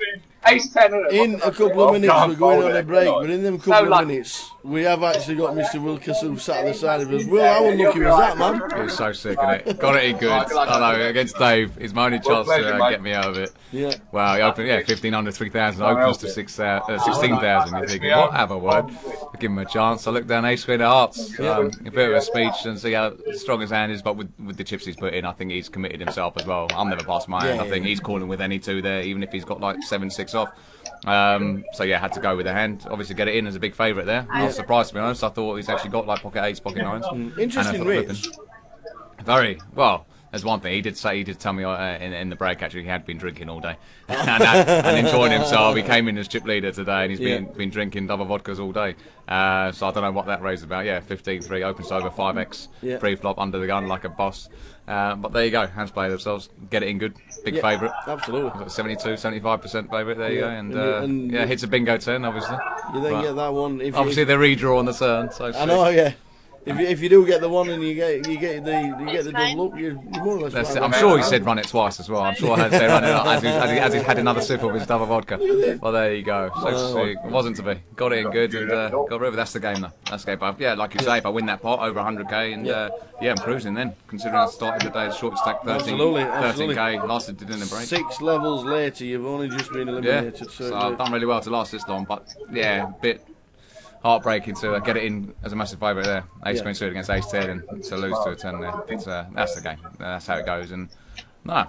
B: Ace 10.
A: In a couple of minutes we're going on a break, but in them couple of minutes we have actually got Mr. Will Kasuf sat at the side of us. Will, how unlucky was that, man?
G: It was so sick, isn't it? Got it in good. I know, against Dave, it's my only chance to get me out of it.
A: Yeah.
G: Well, he opened, 1,500, 3,000, opens to 16,000. You're thinking, what, have a word? I give him a chance. I look down ace queen of hearts. A bit of a speech and see how strong his hand is, but with the chips he's put in, I think he's committed himself as well. I'm never past my hand. I think he's calling with any two there, even if he's got like 7-6 off. So yeah, had to go with the hand. Obviously, get it in as a big favourite there. I was surprised, to be honest. I thought he's actually got like pocket 8s, pocket 9s.
A: Interesting race.
G: Very well. There's one thing he did tell me in the break. Actually, he had been drinking all day and enjoying himself. He came in as chip leader today, and he's been drinking double vodkas all day. So I don't know what that race is about. 15-3 opens over 5x pre-flop under the gun like a boss. But there you go. Hands play themselves. Get it in good. Big favourite.
A: Absolutely.
G: 72, 75% favourite. There you go. And hits a bingo turn, obviously.
A: You then get that one.
G: Obviously, the redraw on the turn. So
A: I know, yeah. If you do get the one and you get the double up, you're more or less.
G: I'm sure he said run it twice as well. I'm sure I said run it as he had another sip of his double vodka. Well, there you go. So sick. It wasn't to be. Got it in good and got rid of it. That's the game though. That's the game. But yeah, like you say, if I win that pot over 100k and I'm cruising then. Considering I started the day as short stack 13k, lasted in a break.
A: 6 levels later, you've only just been eliminated.
G: So I've done really well to last this long, but bit heartbreaking to get it in as a massive favourite there. Ace queen suited against ace 10 and to lose to a 10 there. That's the game. That's how it goes. And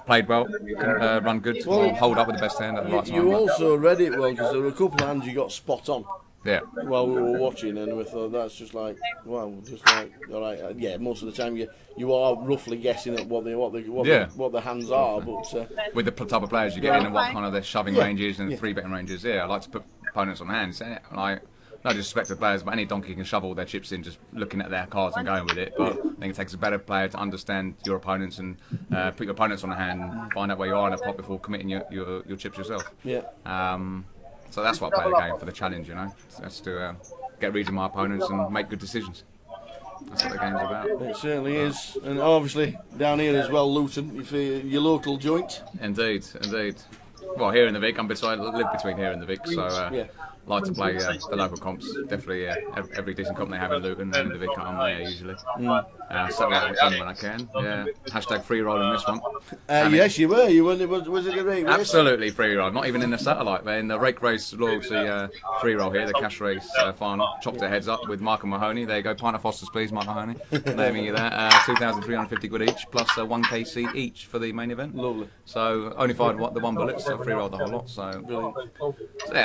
G: played well, run good, hold up with the best hand at the right time.
A: You also read it well because there were a couple of hands you got spot on.
G: Yeah.
A: While we were watching, and we thought that's just like, wow, just like, all right, most of the time you are roughly guessing at what the hands are, but
G: with the type of players you get in and what kind of their shoving ranges and 3-betting ranges, I like to put opponents on hands. Like, no disrespect to players, but any donkey can shove all their chips in just looking at their cards and going with it. But I think it takes a better player to understand your opponents and put your opponents on the hand and find out where you are in a pot before committing your chips yourself.
A: Yeah.
G: So that's why I play the game, for the challenge, That's to get reads of my opponents and make good decisions. That's what the game's about.
A: It certainly is. And obviously down here as well, Luton, your local joint.
G: Indeed. Well, here in the Vic, I live between here and the Vic, so like to play the local comps. Definitely, every decent comp they have in Luton and in the Vic, I'm there usually. Settle out with them when I can. Hashtag free roll in this one.
A: Yes, you were. Was it a rake race?
G: Absolutely free roll. Not even in the satellite. They're in the rake race loyalty free roll here, the cash race final. Chopped their heads up with Mark and Mahoney. There you go. Pint of Foster's, please, Mark Mahoney. Naming you that. 2,350 quid each, plus 1k seat each for the main event.
A: Lovely.
G: So only fired the one bullet, so free rolled the whole lot. So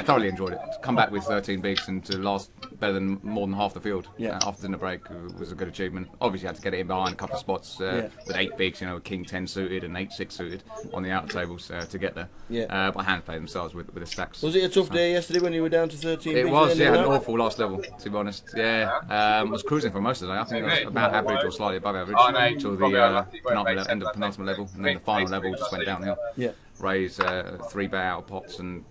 G: thoroughly enjoyed it. To come back with 13 bigs and to last better than more than half the field after dinner break was a good achievement. Obviously had to get it in behind a couple of spots with 8 bigs, king 10 suited and 8-6 suited on the outer tables to get there. But hand played themselves with the stacks.
A: Was it a tough day yesterday when you were down to 13 bigs?
G: It was, had an awful last level, to be honest. I was cruising for most of the day. I think it was about average or slightly above average until the end of penultimate level, and then the final level just went downhill. Raised 3 bet out of pots and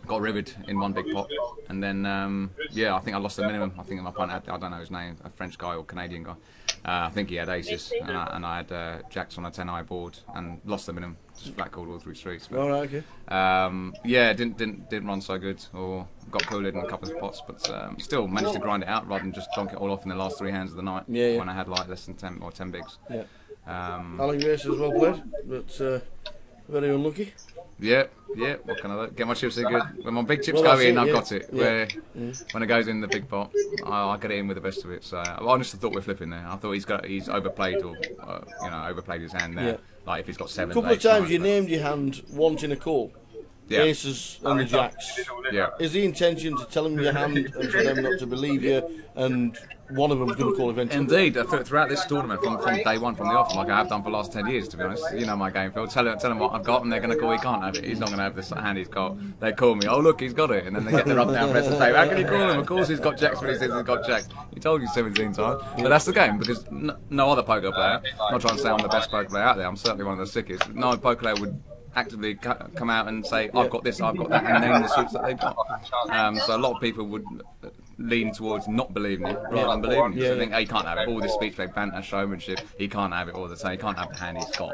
G: got rivered in one big pot, and then I think I lost the minimum. I think my opponent had, I don't know his name, a French guy or Canadian guy. I think he had aces, and I had jacks on a 10-eye board and lost the minimum. Just flat called all 3 streets. But,
A: okay.
G: Didn't run so good, or got pulled in a couple of pots, but still managed to grind it out rather than just donk it all off in the last 3 hands of the night when I had like less than 10 or 10 bigs.
A: Alan Grace was well played, but very unlucky.
G: What can I do? Get my chips in good. When my big chips go in, I've got it. When it goes in the big pot, I get it in with the best of it. So I honestly thought we're flipping there. I thought he's overplayed or overplayed his hand there. Like if he's got 7.
A: A couple of times you named your hand wanting a call. Aces and the jacks. Is the intention to tell them your hand and for them not to believe you and one of them's going to call eventually.
G: Indeed, throughout this tournament, from day one, from the off, like I have done for the last 10 years, to be honest. You know my game, Phil. Tell them what I've got, and they're going to call. He can't have it. He's not going to have this hand he's got. They call me. Oh look, he's got it, and then they get the rub down press and say, how can you call him? Of course he's got jacks, but he says he's got jacks. He told you 17 times. But that's the game, because no other poker player. I'm not trying to say I'm the best poker player out there. I'm certainly one of the sickest. No poker player would actively come out and say, I've got this, I've got that, and name the suits that they've got. So a lot of people would lean towards not believing it rather than believing it. So I think, he can't have it. All this speech like banter, showmanship, he can't have it all the time. He can't have the hand he's got.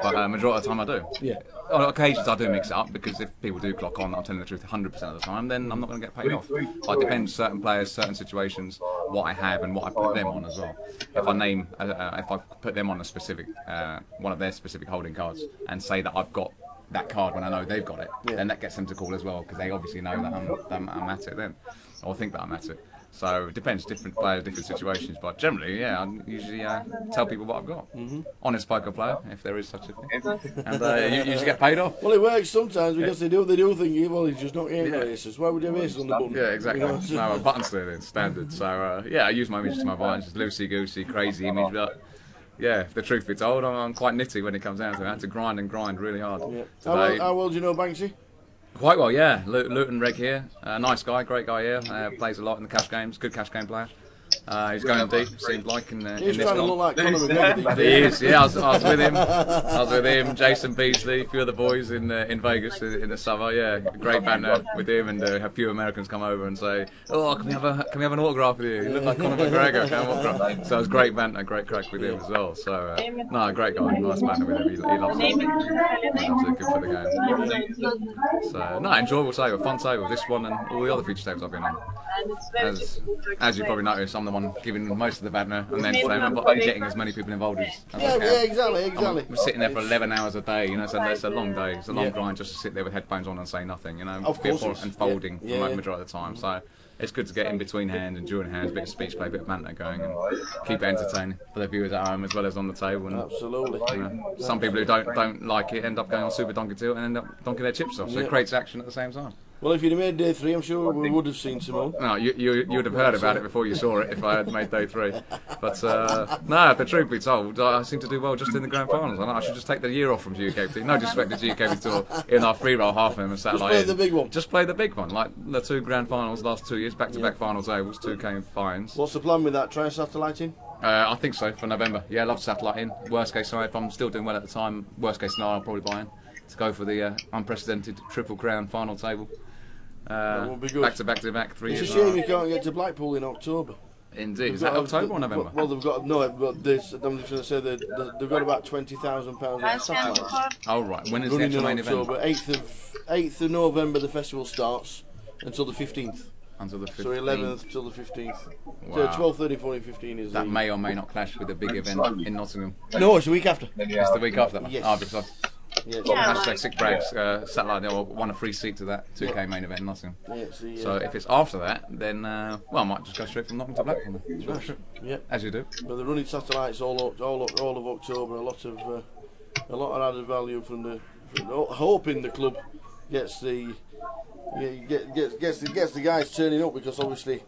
G: But majority of the time I do.
A: Yeah.
G: On occasions I do mix it up, because if people do clock on, I'm telling the truth 100% of the time, then I'm not going to get paid off. But it depends, certain players, certain situations, what I have and what I put them on as well. If I name, if I put them on a specific, one of their specific holding cards, and say that I've got that card when I know they've got it, then that gets them to call as well, because they obviously know that I'm at it then, or think that I'm at it. So it depends, different players, different situations, but generally, yeah, I usually tell people what I've got. Honest poker player, if there is such a thing, and you usually get paid off.
A: Well, it works sometimes, because they do think, well, he's just not getting no aces. Why would you have aces on the button?
G: Yeah, exactly.
A: You know?
G: No, a button still in standard. So yeah, I use my image to my advantage. It's loosey-goosey, crazy image, but yeah, if the truth be told, I'm quite nitty when it comes down to it. I had to grind really hard. Yeah.
A: How well do you know Banksy?
G: Quite well, yeah. Luton Reg here. Nice guy, great guy here. Plays a lot in the cash games, good cash game player. He's going deep, seems like, in this
A: trying to look like Conor McGregor.
G: He is, yeah. I was with him. I was with him, Jason Beasley, a few of the boys in Vegas in the summer. Yeah, great banter with him, and a few Americans come over and say, "Oh, can we have an autograph with you? You look like Conor McGregor." Can I have an autograph? So it was great banter, great crack with him as well. So no, great guy, nice banter with him. He loves it. He loves it. Good for the game. So no, enjoyable table, fun table. This one and all the other feature tables I've been on. As you probably noticed, I'm the one giving most of the banter and then but getting as many people involved as I can.
A: Yeah, exactly.
G: We're sitting there for 11 hours a day, you know, so it's a long day. It's a long grind just to sit there with headphones on and say nothing, you know.
A: Of course.
G: And folding for the majority of the time. So it's good to get in between hands and during hands, a bit of speech play, a bit of banter going, and keep it entertaining for the viewers at home as well as on the table. And,
A: absolutely.
G: You know, some people who don't like it end up going on Super Donkey Tilt and end up donking their chips off. So it creates action at the same time.
A: Well, if you'd have made day 3, I'm sure we would have seen Simone.
G: No, you would have heard about it before you saw it if I had made day 3. But no, the truth be told, I seem to do well just in the grand finals. I should just take the year off from GUKPT. No disrespect to GUKPT Tour in our free roll half of them and satellite.
A: Just play the big one.
G: Just play the big one, like the 2 grand finals last 2 years, back-to-back final tables, 2K fines.
A: What's the plan with that? Try satellite in?
G: I think so, for November. Yeah, I love satellite in. Worst case scenario, if I'm still doing well at the time, worst case scenario, I'll probably buy in to go for the unprecedented Triple Crown final table.
A: That would be good.
G: Back to back 3 years.
A: It's a shame you can't get to Blackpool in October.
G: Indeed. Is that October or November?
A: Well, they've got but this. I'm just going to say that they've got about £20,000 in satellites.
G: Oh right. When is the actual main event?
A: 8th of November. The festival starts until the 15th.
G: Until the 15th.
A: So 11th till the 15th.
G: Wow.
A: So 12, 13, 14, 15 is
G: that may or may not clash with the big event in Nottingham.
A: No, it's the week after.
G: It's the week after.
A: Yes.
G: Because hashtag Sick Brags satellite or won a free seat to that 2K main event in Nottingham. So if it's after that, then well, I might just go straight from Nottingham to Blackpool.
A: Yeah,
G: as you do.
A: But they're running satellites all of October. A lot of added value from the hoping the club gets the guys turning up, because obviously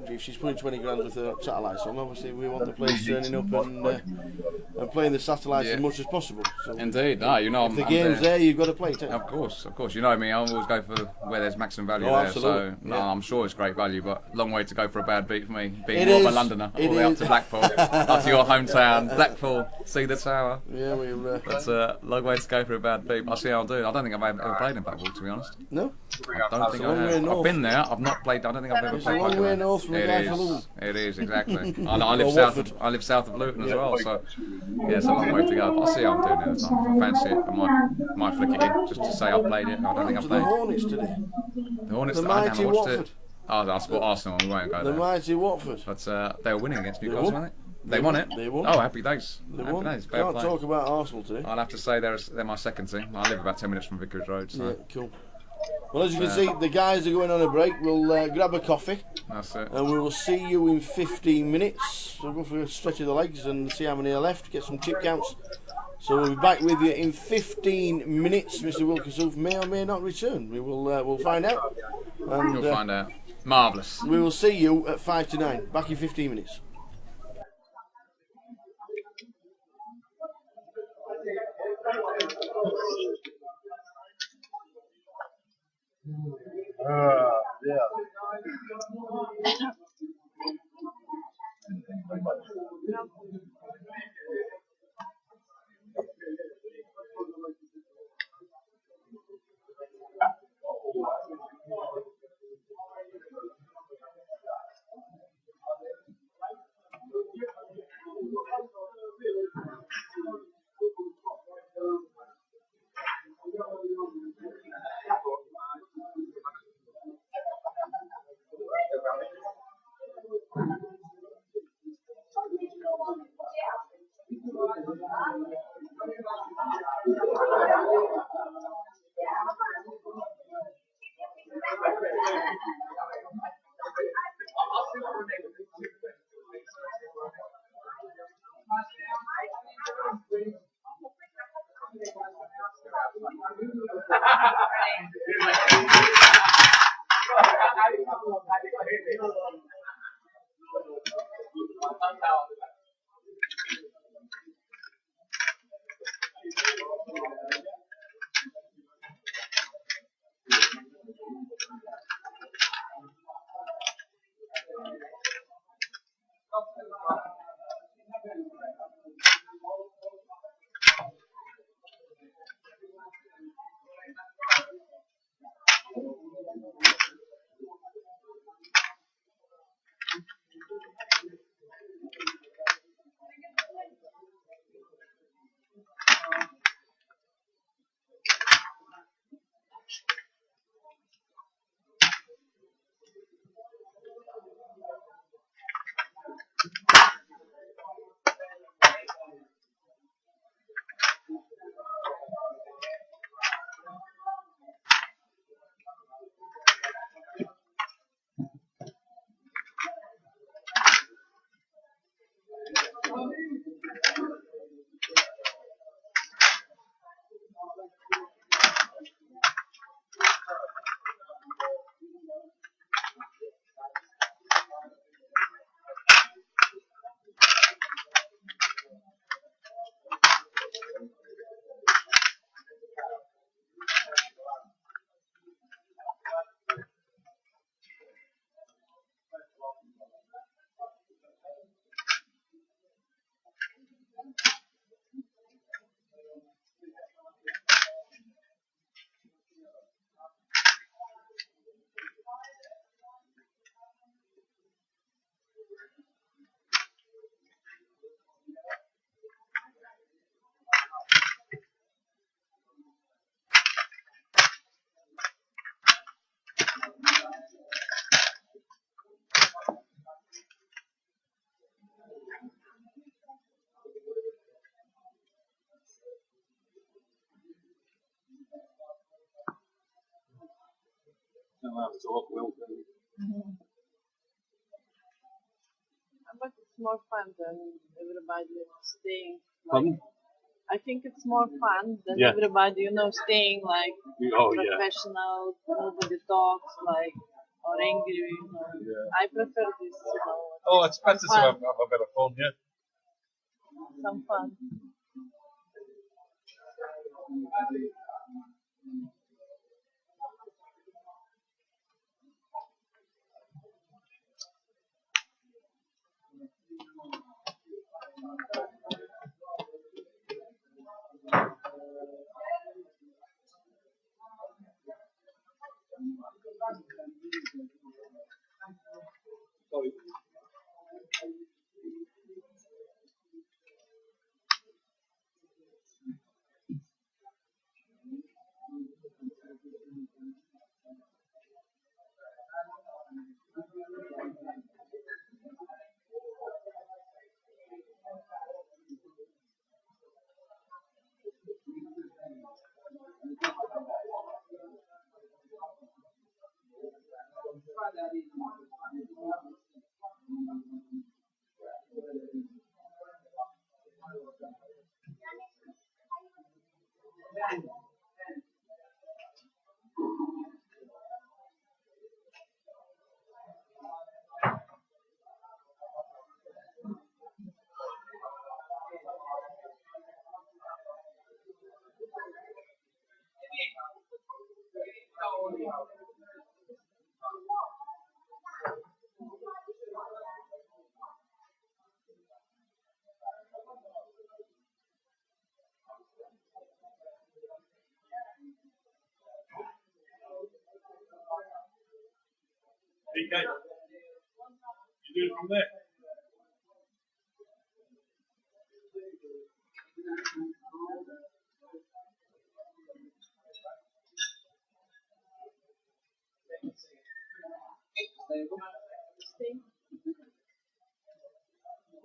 A: if she's putting 20 grand with her satellites on, obviously we want the players turning up and playing the satellites as much as possible. So
G: indeed, you know,
A: if the game's there, you've got to play it.
G: Of course. You know me, I always go for where there's maximum value there.
A: Absolutely.
G: So I'm sure it's great value, but long way to go for a bad beat for me. Being more of a Londoner, all the way up to Blackpool, up to your hometown, Blackpool, see the tower.
A: Yeah,
G: That's a long way to go for a bad beat. I'll see how I'll do. I don't think I've ever played in Blackpool, to be honest.
A: No.
G: I don't think I have. I've been there. I've not played. I don't think I've ever played.
A: It's a long way north from the guy for Luton.
G: It is exactly. I live south of Luton as well, so yeah, it's a long way to go. I'll see how I'm doing at the time. If I fancy it, I might flick it in just to say I've played it. I don't think I've played.
A: The Hornets today.
G: The Hornets.
A: The mighty Watford.
G: I support Arsenal. We won't go there.
A: The mighty Watford.
G: But they were winning against Newcastle, weren't they? They won it.
A: They won.
G: Oh, happy days.
A: They
G: happy
A: won.
G: days.
A: Can't talk about Arsenal today.
G: I'll have to say they're my second team. I live about 10 minutes from Vicarage Road. So.
A: Yeah, cool. Well, as you can see, the guys are going on a break. We'll grab a coffee.
G: That's it.
A: And we will see you in 15 minutes. So we'll go for a stretch of the legs and see how many are left, get some chip counts. So we'll be back with you in 15 minutes. Mr. Wilkinson may or may not return. We'll find out.
G: You'll find out. Marvellous.
A: We will see you at 5 to 9. Back in 15 minutes.
S: Yeah.
F: But it's more fun than everybody staying.
S: Pardon?
F: I think it's more fun than
S: Yeah.
F: everybody, staying like
S: Oh, yeah.
F: professional, nobody talks, like, or angry. I prefer this,
S: Oh, it's better to
F: fun.
S: have a bit of fun, yeah.
F: Some fun.
S: DK, you do it from there.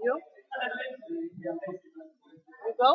F: You? You go?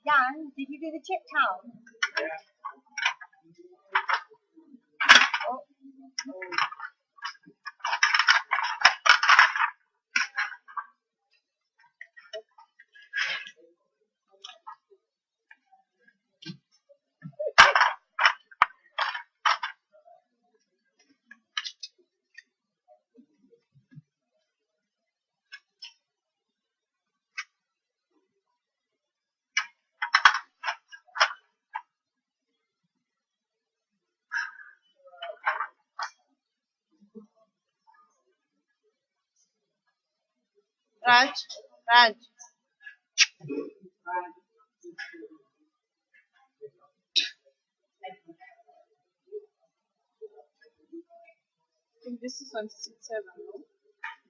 R: Jan, did you do the chip count? Oh.
F: Raj, Raj. I think this is on 6-7, no?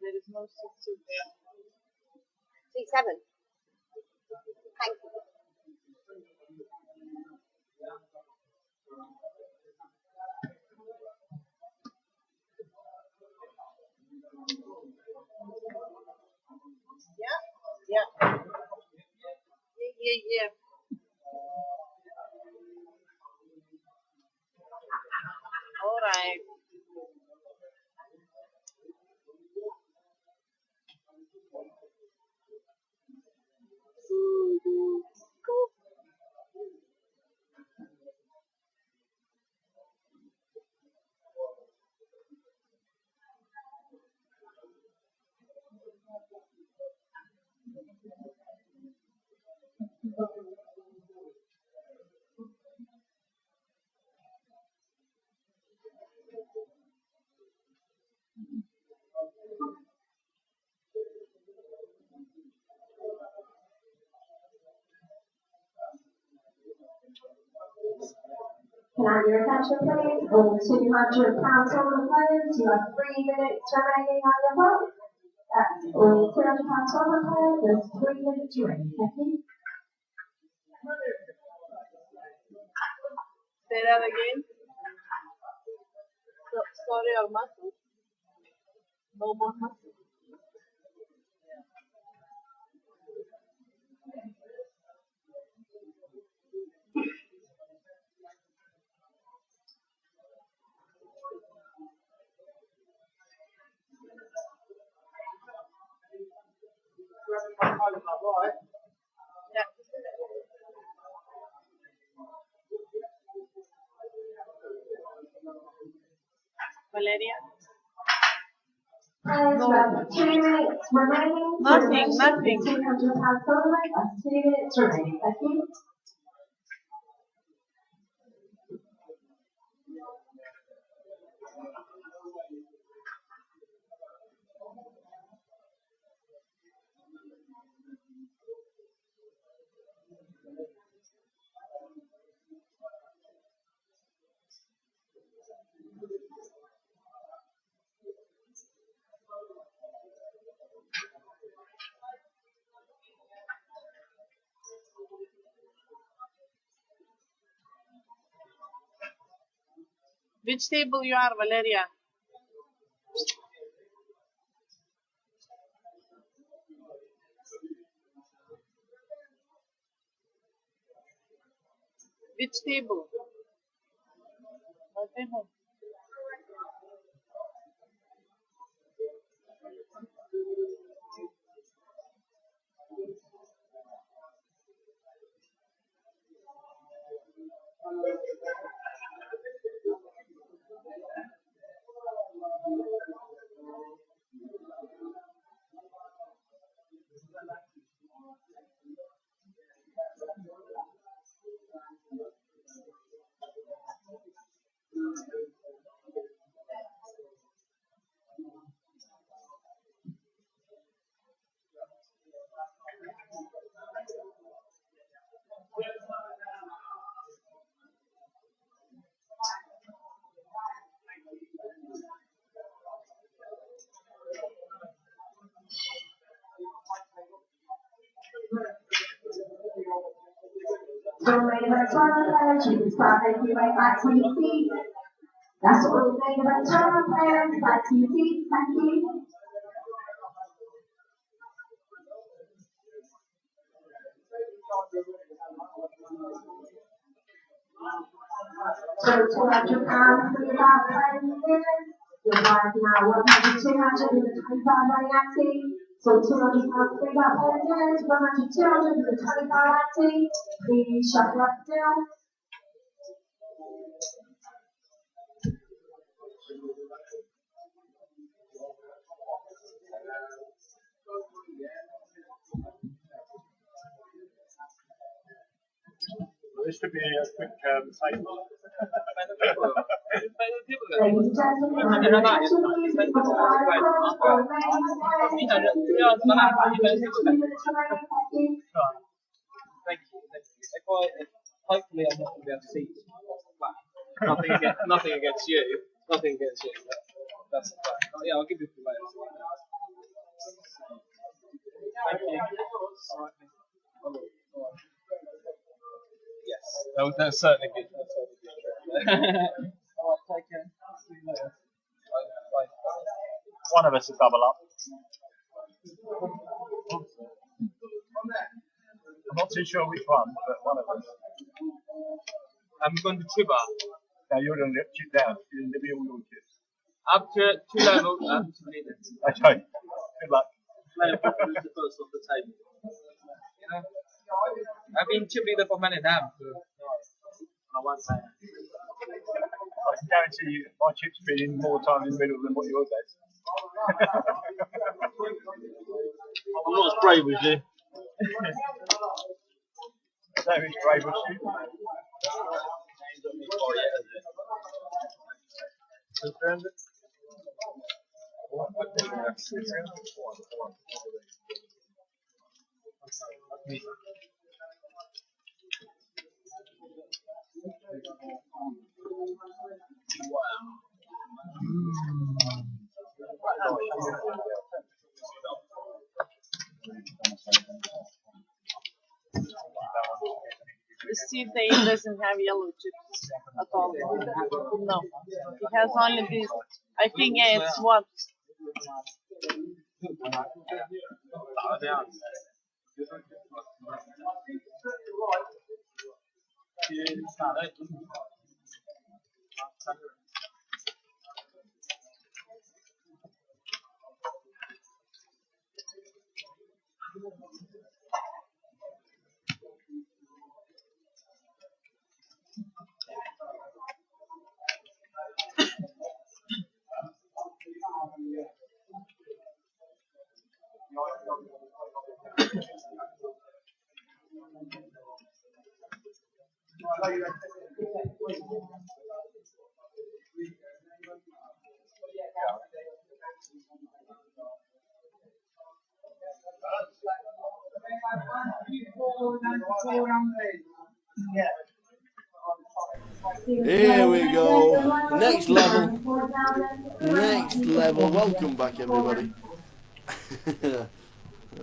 F: There is no 6-2 there.
R: 6-7. Thank you.
F: Yeah. Yeah. All right.
R: Can I have your attention, please? Over 200 pounds on the players. You have 3 minutes remaining on the clock. That's over 200 pounds on the players. There's 3 minutes remaining. Thank you.
F: Say that again. So, sorry, or muscle? No more muscle. Valeria?
R: Players, you have 2 minutes remaining.
F: Nothing.
R: 200 pounds on the leg. That's 2 minutes remaining. Thank you.
F: Which table you are, Valeria? Which table? What table?
R: So many of us want to choose profit, we might back to your feet. That's what we're saying about China players, back to your feet, thank you. So £200 for about 20 minutes. Your wife now will pay you 200 with a 25 running active. So £200 for about 20 minutes, 200 with a 25 active. Please shuffle up down.
S: This should be a quick table.
R: Ladies and gentlemen,
Q: Thank you. Hopefully I'm not going to be able to see you. Nothing against you. Nothing against you. That's the plan. Yeah, I'll give you the way. Thank you. All right. Yes, that'll certainly be true. Alright, take care. See you later. Bye.
S: One of us will double up. I'm not too sure which one, but one of us.
Q: I'm going to Chiba.
S: Now you're going to lift it down. You're going to be all your chips.
Q: Up to 2 levels, up to minutes.
S: Okay. Good luck.
Q: Level who's the first off the table. You know, I've been chip leader for many times. So I won't say.
S: I can guarantee you my chips been in more time in the middle than what yours has.
Q: I'm not as brave as you.
S: Same as brave as you.
F: Let's see if they doesn't have yellow chips at all. No, it has only this. I think it's what.
A: Here we go. Next level. Next level. Welcome back, everybody.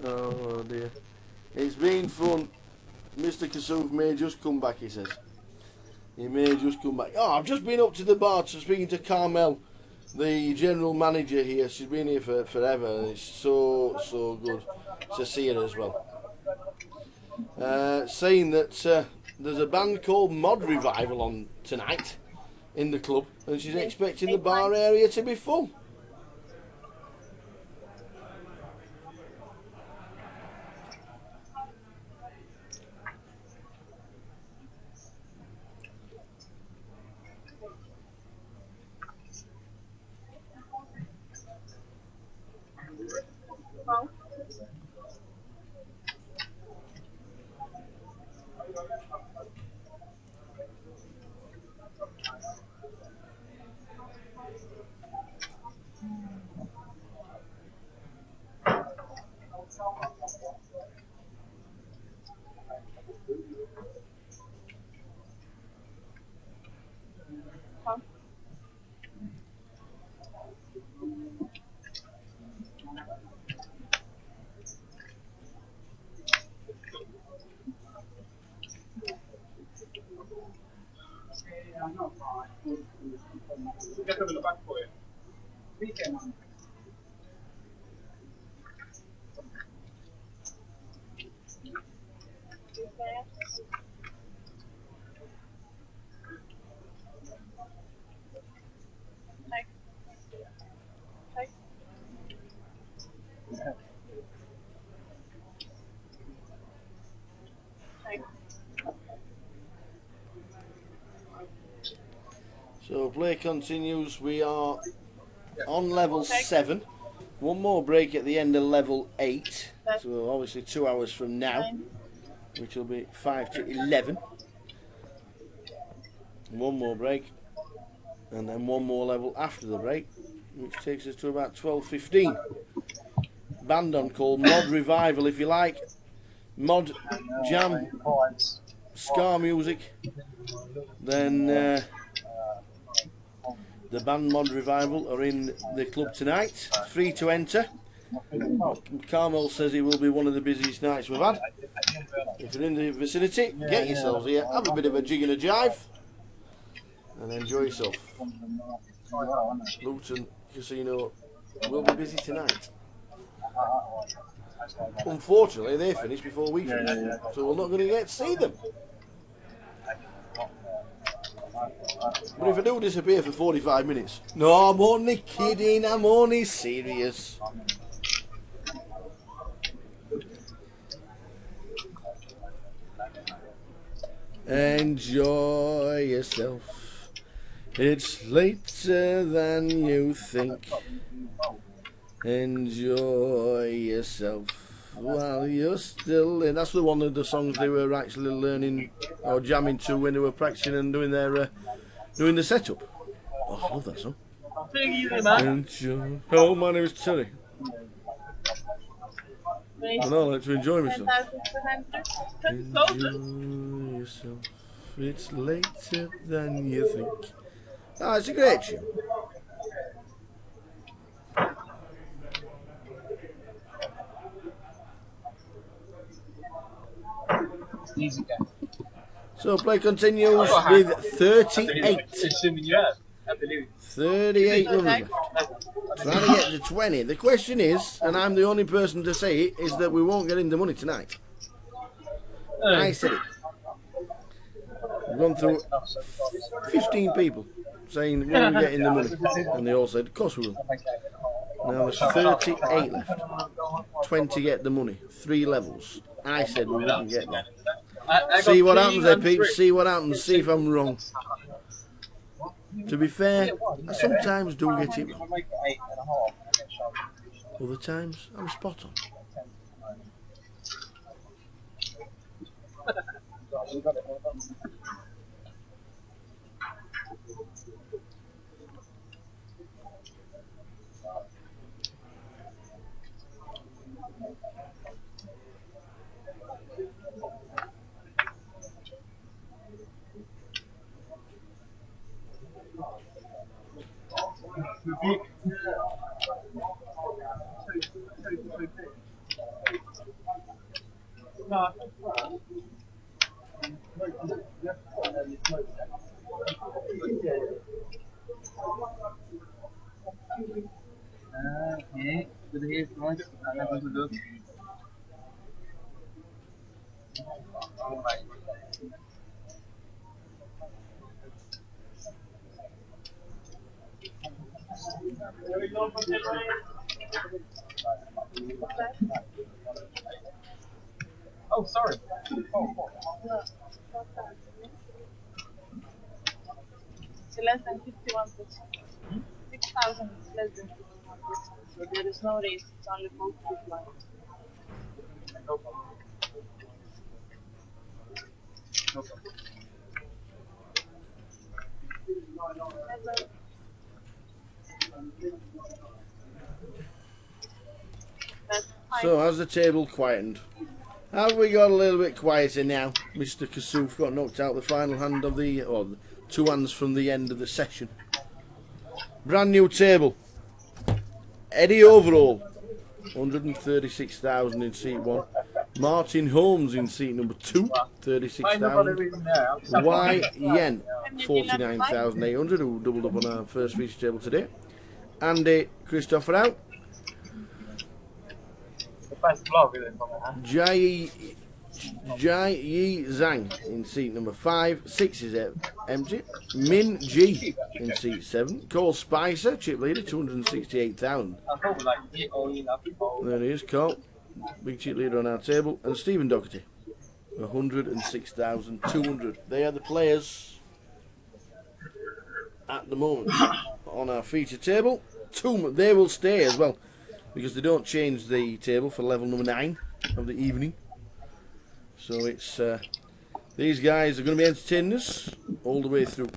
A: Oh dear. It's been fun. Mr. Kassouf may just come back, he says. He may just come back. Oh, I've just been up to the bar to speaking to Carmel, the general manager here. She's been here for forever, and it's so good to see her as well. Saying that there's a band called Mod Revival on tonight in the club, and she's expecting the bar area to be full.
S: Get them in the back for you.
A: So play continues. We are on level 7. One more break at the end of level 8. So obviously 2 hours from now, which will be 5 to 11. One more break, and then one more level after the break, which takes us to about 12:15. Band on called Mod Revival. If you like mod, jam, ska music, then the band Mod Revival are in the club tonight. Free to enter. Carmel says it will be one of the busiest nights we've had. If you're in the vicinity, get yourselves here, have a bit of a jig and a jive, and enjoy yourself. Luton Casino will be busy tonight. Unfortunately, they finish before we finish, so we're not going to get to see them. But if I do disappear for 45 minutes, no, I'm only kidding, I'm only serious. Enjoy yourself. It's later than you think. Enjoy yourself while you're still in. That's the one of the songs they were actually learning or jamming to when they were practicing and doing their doing the setup. Oh, I love that song. Enjoy. Hello, my name is Terry. And I like to enjoy myself. Enjoy yourself. It's later than you think. Ah, it's a great tune. So play continues with 38. 38 runners left. Trying to get to 20. The question is, and I'm the only person to say it, is that we won't get in the money tonight. I said it. We've gone through 15 people saying will we get in the money, and they all said, of course we will. Now there's 38 left. 20 get the money. 3 levels. I said we wouldn't get that. See what happens there, peeps. See what happens. See if I'm wrong. To be fair, I sometimes do get it wrong. Other times, I'm spot on.
Q: Okay, so here's one. I'm going to look.
B: Oh, sorry.
F: It's less than 51%. 6,000 is less than 51%. So there is no race, it's only post line.
B: No problem. No problem.
A: So, has the table quietened? Have we got a little bit quieter now? Mr. Kassouf got knocked out the final hand of the, or the 2 hands from the end of the session. Brand new table. Eddie Overall, 136,000 in seat 1. Martin Holmes in seat number 2, 36,000. Y Yen, 49,800, who doubled up on our first feature table today. Andy Christopher out. Jai Yi Zhang in seat number 5. 6 is empty. Min G in seat 7. Cole Spicer, chip leader, 268,000. There he is, Cole. Big chip leader on our table. And Stephen Doherty, 106,200. They are the players at the moment on our feature table. They will stay as well, because they don't change the table for level number 9 of the evening. So it's these guys are going to be entertaining us all the way through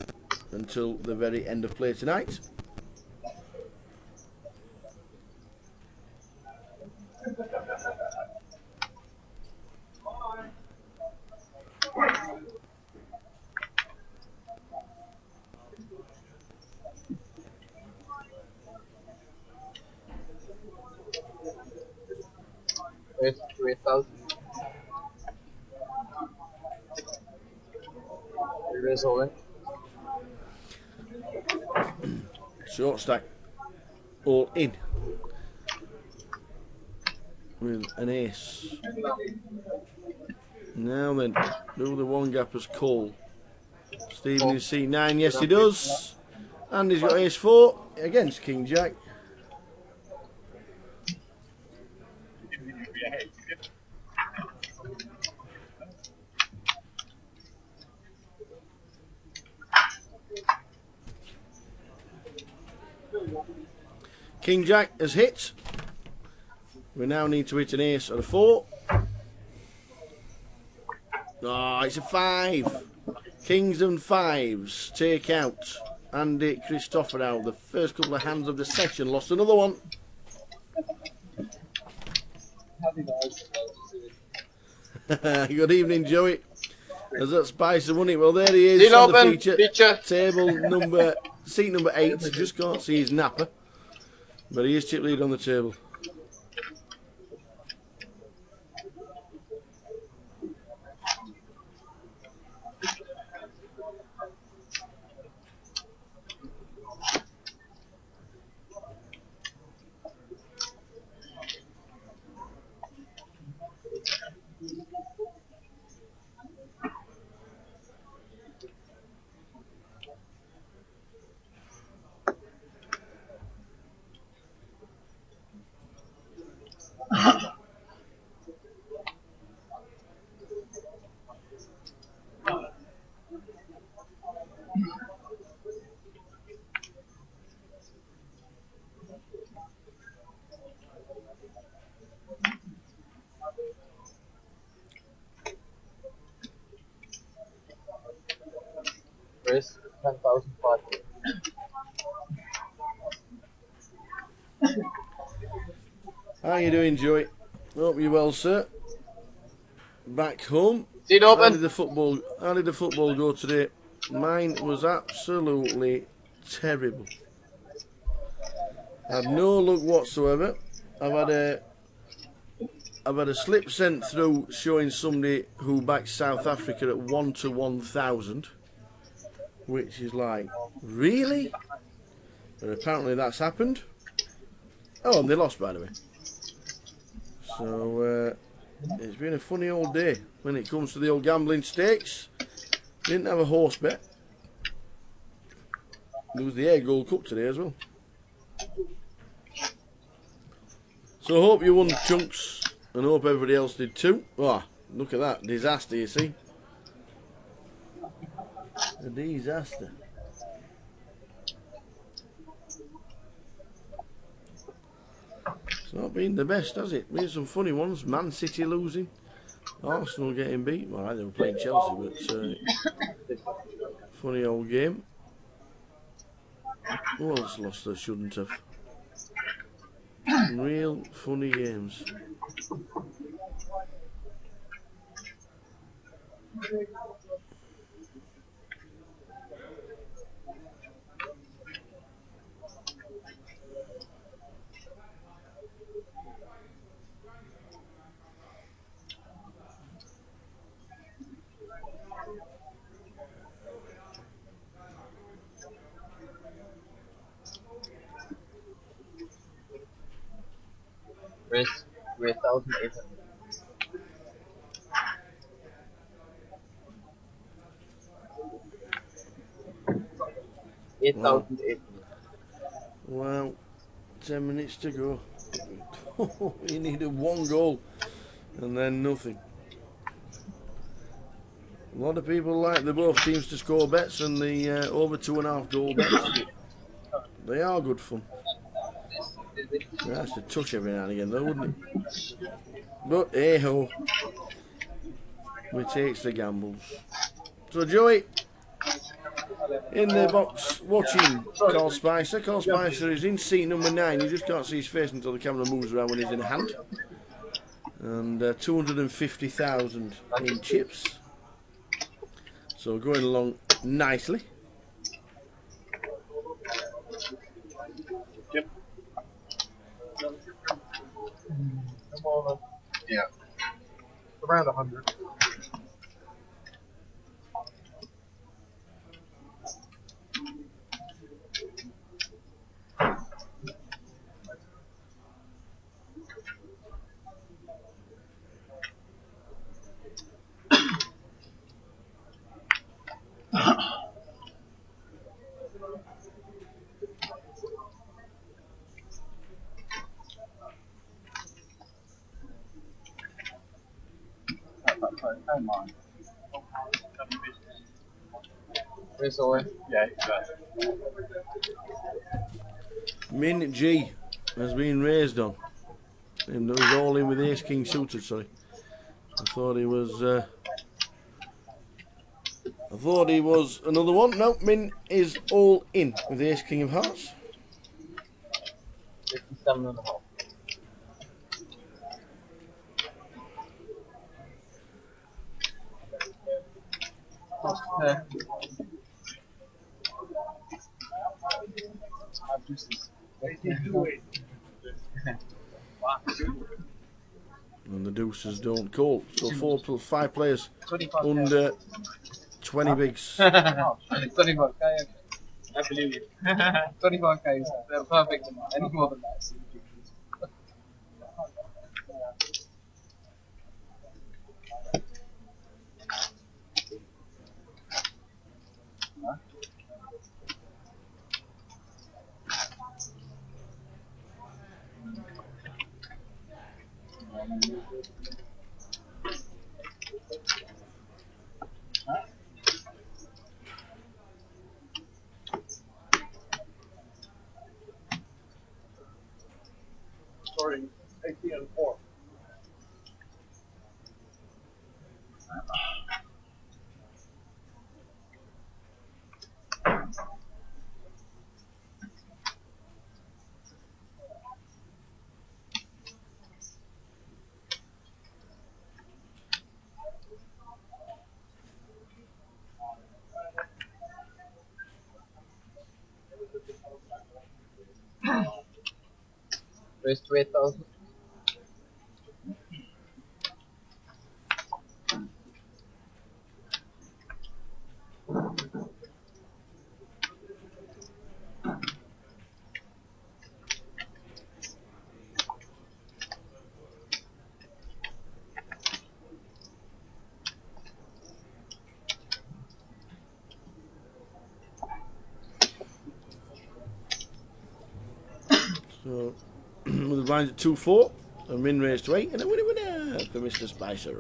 A: until the very end of play tonight.
B: It's 3,000. It is all in.
A: Short stack, all in with an ace. Now then, do the one gappers call. Stephen is seat 9, yes he does. And he's got ace 4 against King Jack. King Jack has hit. We now need to hit an ace or a 4. Oh, it's a 5. Kings and 5s take out. Andy Christopher out. The first couple of hands of the session. Lost another one. Good evening, Joey. Has that Spicer won it? Well, there he is on the feature. Table number, seat number 8. Just can't see his napper, but he is chip lead on the table.
B: Raise 10,500.
A: How you doing, Joey? Hope you're well, sir. Back home.
B: Seat open.
A: How did the football go today? Mine was absolutely terrible. I had no luck whatsoever. I've had a slip sent through showing somebody who backed South Africa at 1 to 1,000, which is like, really? But apparently that's happened. Oh, and they lost, by the way. So it's been a funny old day when it comes to the old gambling stakes. Didn't have a horse bet. There was the Air Gold Cup today as well. So I hope you won chunks, and hope everybody else did too. Oh, look at that disaster, you see. A disaster. It's not been the best, has it? Been some funny ones. Man City losing, Arsenal getting beat. Well, they were playing Chelsea, but funny old game. Who else lost that shouldn't have? Real funny games.
Q: Race 8,800. 8,800.
A: Well, 10 minutes to go. He needed one goal and then nothing. A lot of people like the both teams to score bets and the over 2.5 goal bets. They are good fun. Nice to touch every now and again though, wouldn't it? But hey ho, we takes the gambles. So Joey, in the box watching Carl Spicer. Carl Spicer is in seat number 9. You just can't see his face until the camera moves around when he's in hand. And 250,000 in chips. So going along nicely.
O: Yeah. Around 100.
Q: Race away.
O: Yeah, exactly.
A: Min G has been raised on. Him that was all in with Ace King suited, sorry. I thought he was another one. No, Min is all in with the Ace King of Hearts.
Q: 57.5.
A: And the deuces don't call. So 5 players under 20 bigs.
Q: 25k. I believe you. 25k is perfect. Any more than that.
O: Starting 18 and 4.
Q: Race to 8,000.
A: So the blinds at 2-4, and win raised to 8, and a winner for Mr. Spicer.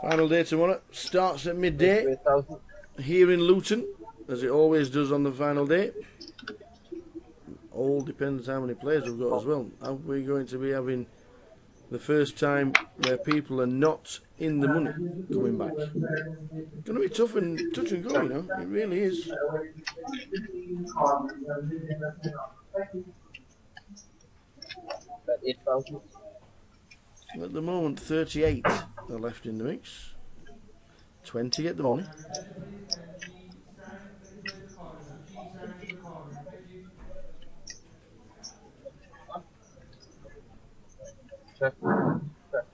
A: Final day tomorrow starts at midday here in Luton, as it always does on the final day. All depends how many players we've got as well. Are we going to be having the first time where people are not in the money coming back? It's going to be tough and touch and go, you know. It really is. At the moment, 38 are left in the mix. 20 get the money.
Q: Check. Check.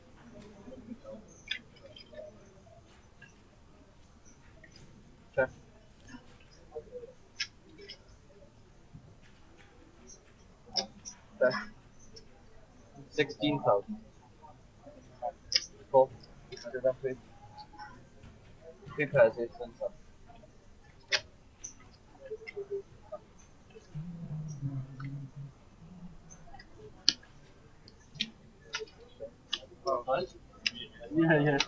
Q: Check. 16,000. Cool. Three pairs, and some. Yeah.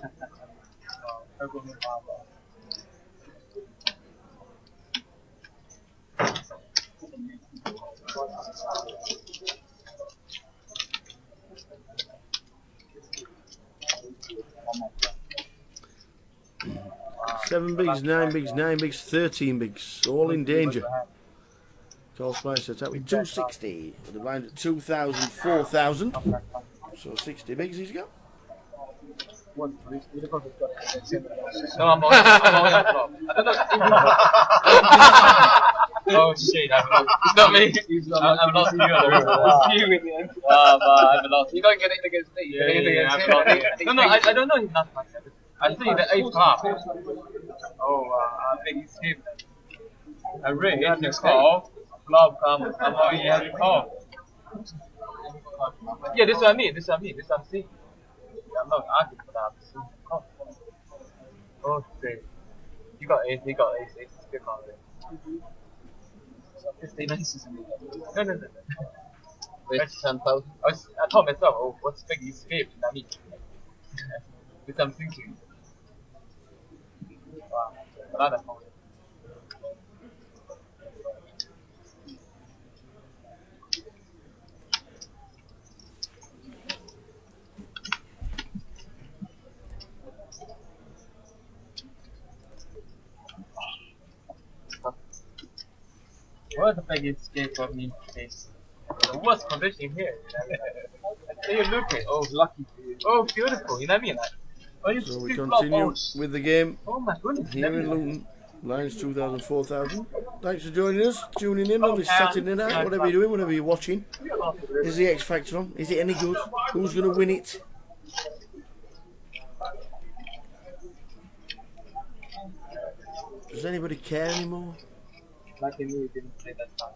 A: 7 bigs, 9 bigs, 9 bigs, 13 bigs, all in danger. Carl Spicer attack with 260, with the blind at 2,000, 4,000. So 60 bigs he's got.
Q: No, I'm on. I don't know. Oh shit, it's not me. I'm lost you. It's you in the end. I'm lost. You don't get it against me. Yeah. No, I don't know him that much. I see the 8th half. Oh, I think it's him. I really hate the call. Flop, I'm on the call. Yeah, this is what I mean. This is what I'm seeing. I'm not arguing for that. Oh, shit. You got ace, it's good man. It's the nicest of me. No. Wait, 10,000. I told myself, oh, what's big escape? I mean, which I'm thinking. Wow, another phone. What the big escape for me face? The worst condition here. So you look at oh lucky for you. Oh beautiful, you know what I mean? Like, oh, you
A: So we continue with the game
Q: oh my goodness,
A: here in Luton. Lines 2,000, 4,000. Thanks for joining us, tuning in on this Saturday night, whatever you're doing, whatever you're watching. Is the X Factor on? Is it any good? Who's going to win it? Does anybody care anymore?
Q: Lucky me, you didn't say that fast.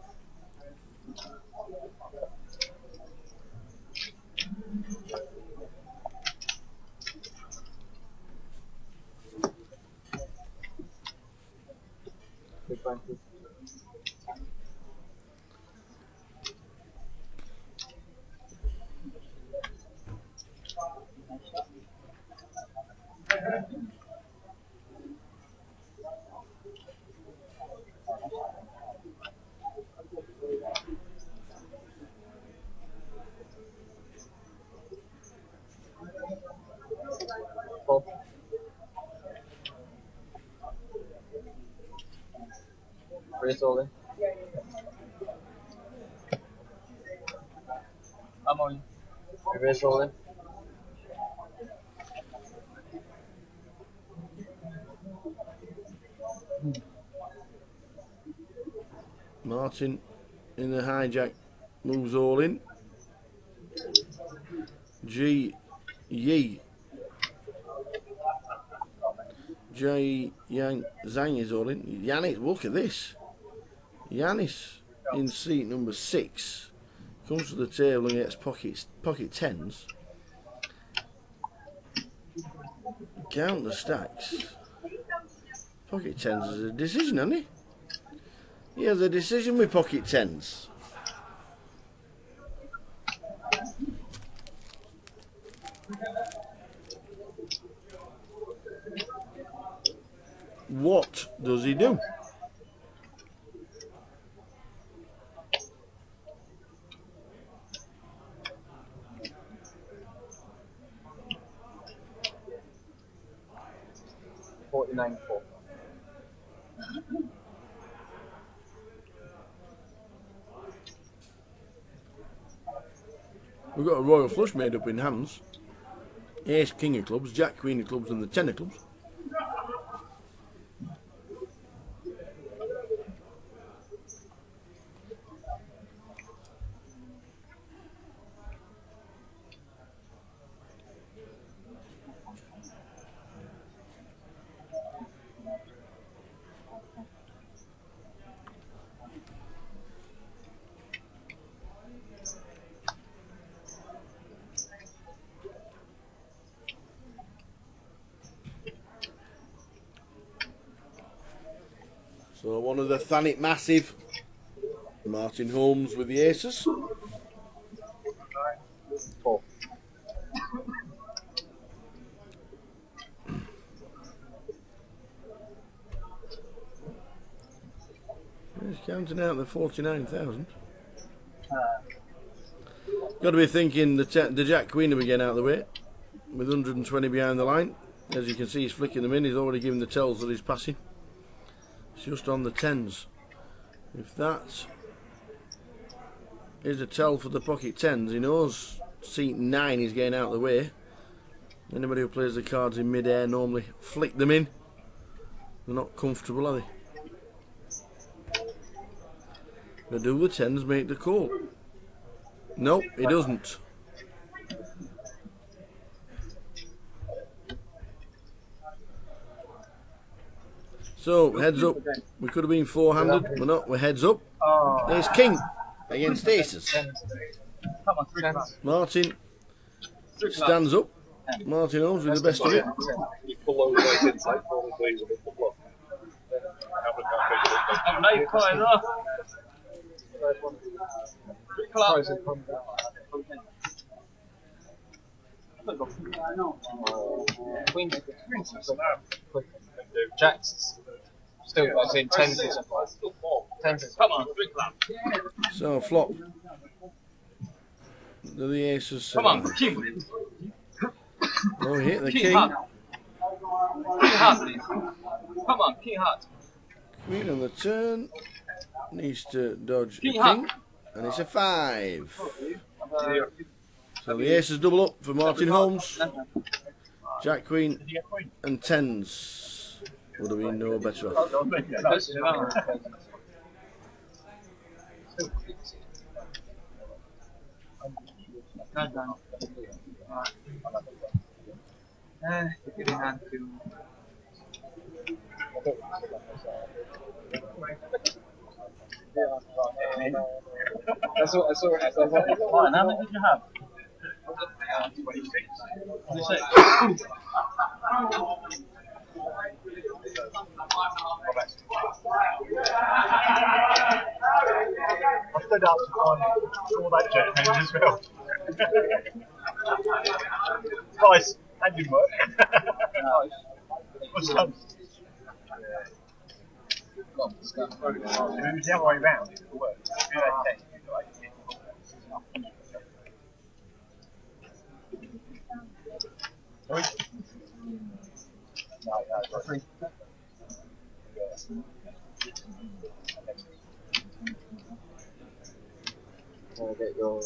Q: Raise all in. I'm on. Raise all in.
A: Martin in the hijack moves all in. Yi J Yang Zhang is all in. Yanis, look at this. Yanis in seat number 6 comes to the table and gets pocket tens. Count the stacks. Pocket tens is a decision, hasn't he? He has a decision with pocket tens. What does he do?
Q: $49.4.
A: We've got a royal flush made up in hands. Ace, king of clubs, jack, queen of clubs and the 10 of clubs. So one of the Thanet Massive, Martin Holmes with the aces. He's counting out the 49,000. Got to be thinking the Jack Queen will be getting out of the way with 120 behind the line. As you can see, he's flicking them in. He's already given the tells that he's passing. It's just on the tens. If that is a tell for the pocket tens, he knows seat 9 is getting out of the way. Anybody who plays the cards in mid-air normally flick them in. They're not comfortable, are they? But do the tens make the call? No, it doesn't. So, heads up. We could have been four-handed. We're not. We're heads up. There's king against aces. Martin stands up. Martin Holmes with the best of it.
Q: Jacks. Still, I was in tens. Come on,
A: So flop. Do the aces.
Q: come on, king.
A: Oh, hit the king.
Q: King heart, please. Come on, king heart.
A: Queen on the turn. Needs to dodge
Q: King
A: a king. And it's a 5. So the aces double up for Martin Holmes. Jack, queen, and tens. Would have been no better off.
Q: That's what how many did you have? 26.
S: I stood up on all that jet change as well. Nice, that didn't work.
O: What's up? If it was the other way round, it would work.
P: Get your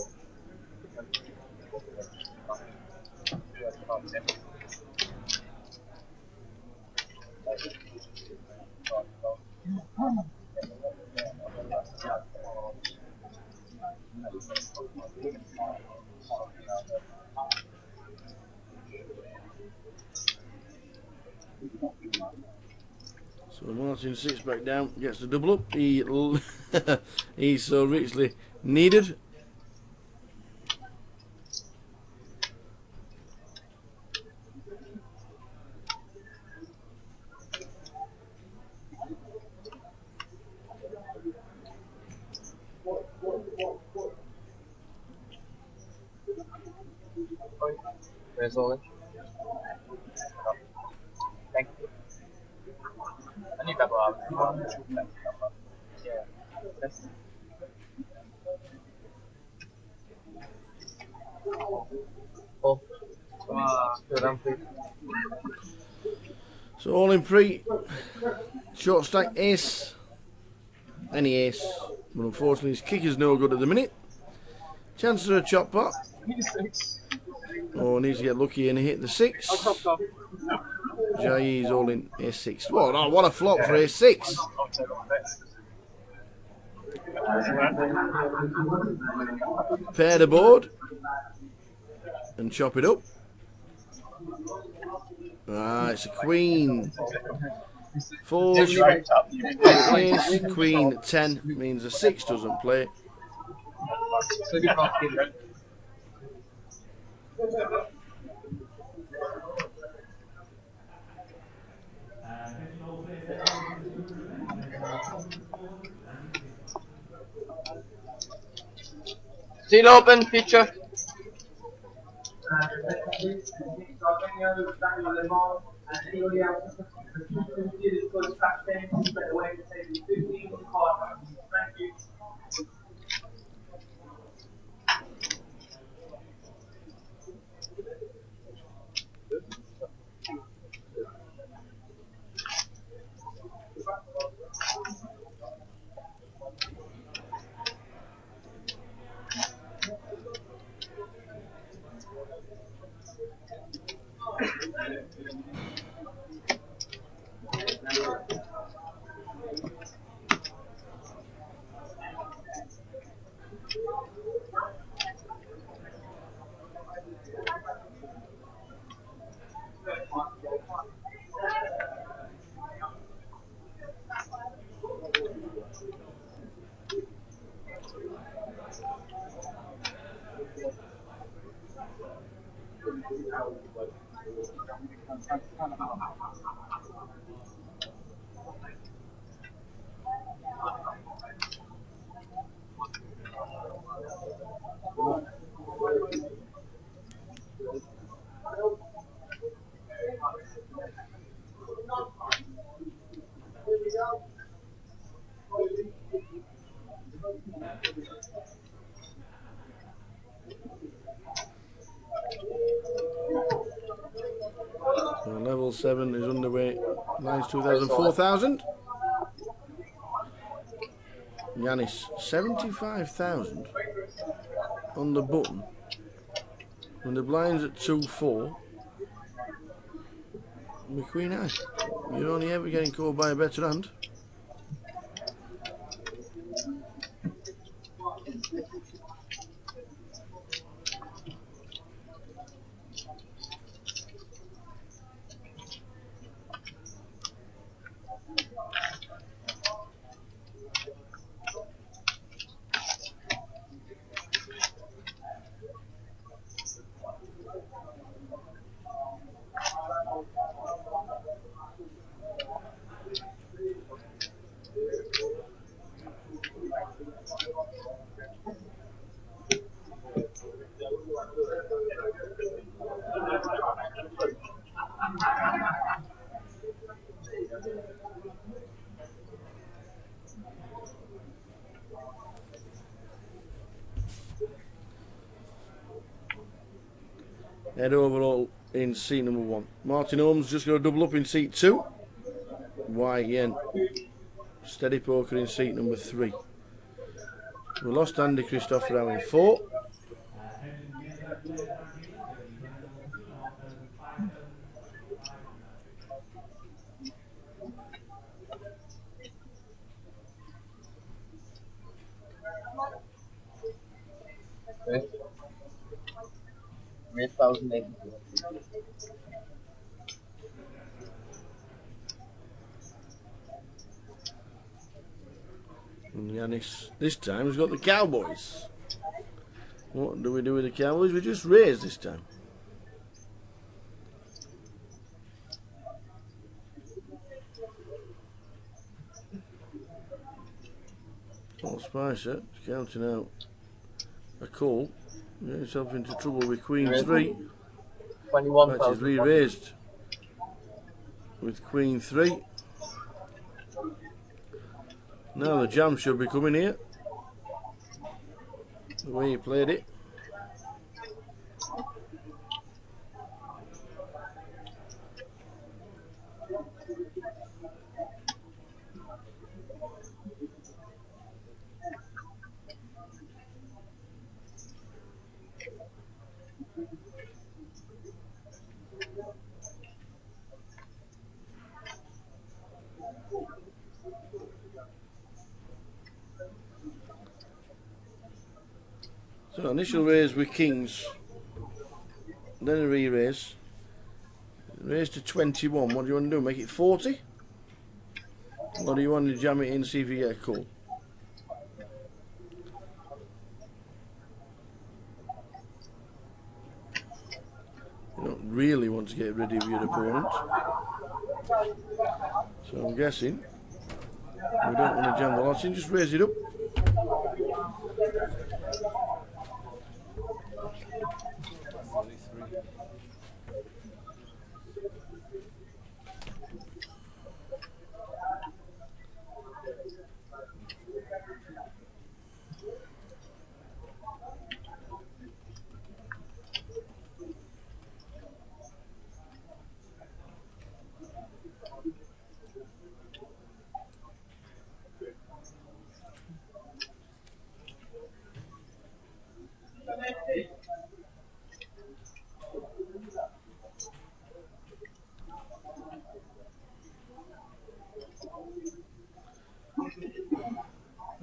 A: So Martin sits back down, gets the double up. He's so richly needed.
P: Where's Ollie? Thank you. I need double up. Yeah. That's oh.
A: So all in pre, short stack ace, any ace, but unfortunately his kick is no good at the minute. Chances of a chop pot. Oh, needs to get lucky and hit the 6. Jai's all in ace 6. What a flop for ace 6. Pair the board and chop it up. Ah, it's a queen. Falls. Ace, queen, 10 means a 6 doesn't play.
P: Still open feature.
A: So level 7 is underway. Nice 2,000, 4,000. Yanis, 75,000 on the button. When the blind's at 2-4. With Queen Eye. You're only ever getting caught by a better hand. head over in seat number 1. Martin Holmes just got a double up in seat 2. White Yen. Steady Poker in seat number 3. We lost Andy Christopher out in 4. And Yanis this time has got the Cowboys. What do we do with the Cowboys? We just raise this time. Paul Spicer is counting out a call. Get himself into trouble with Queen 3.
Q: 21,000.
A: That is re-raised with Queen 3. Now the jam should be coming here. The way he played it. So initial raise with kings, then a re-raise, raise to 21. What do you want to do? Make it 40? Or do you want to jam it in, see if you get a call? You don't really want to get rid of your opponent. So I'm guessing we don't want to jam the lots in, just raise it up.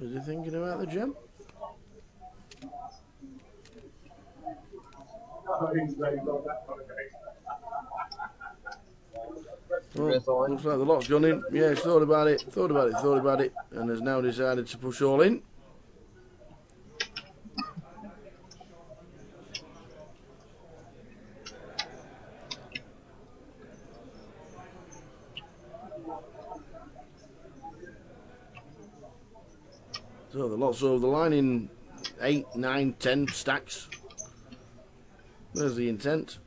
A: Is he thinking about the gem? Well, looks like the lot's gone in. Yeah, he's thought about it, and has now decided to push all in. So the lot's over the line in 8, 9, 10 stacks. There's the intent.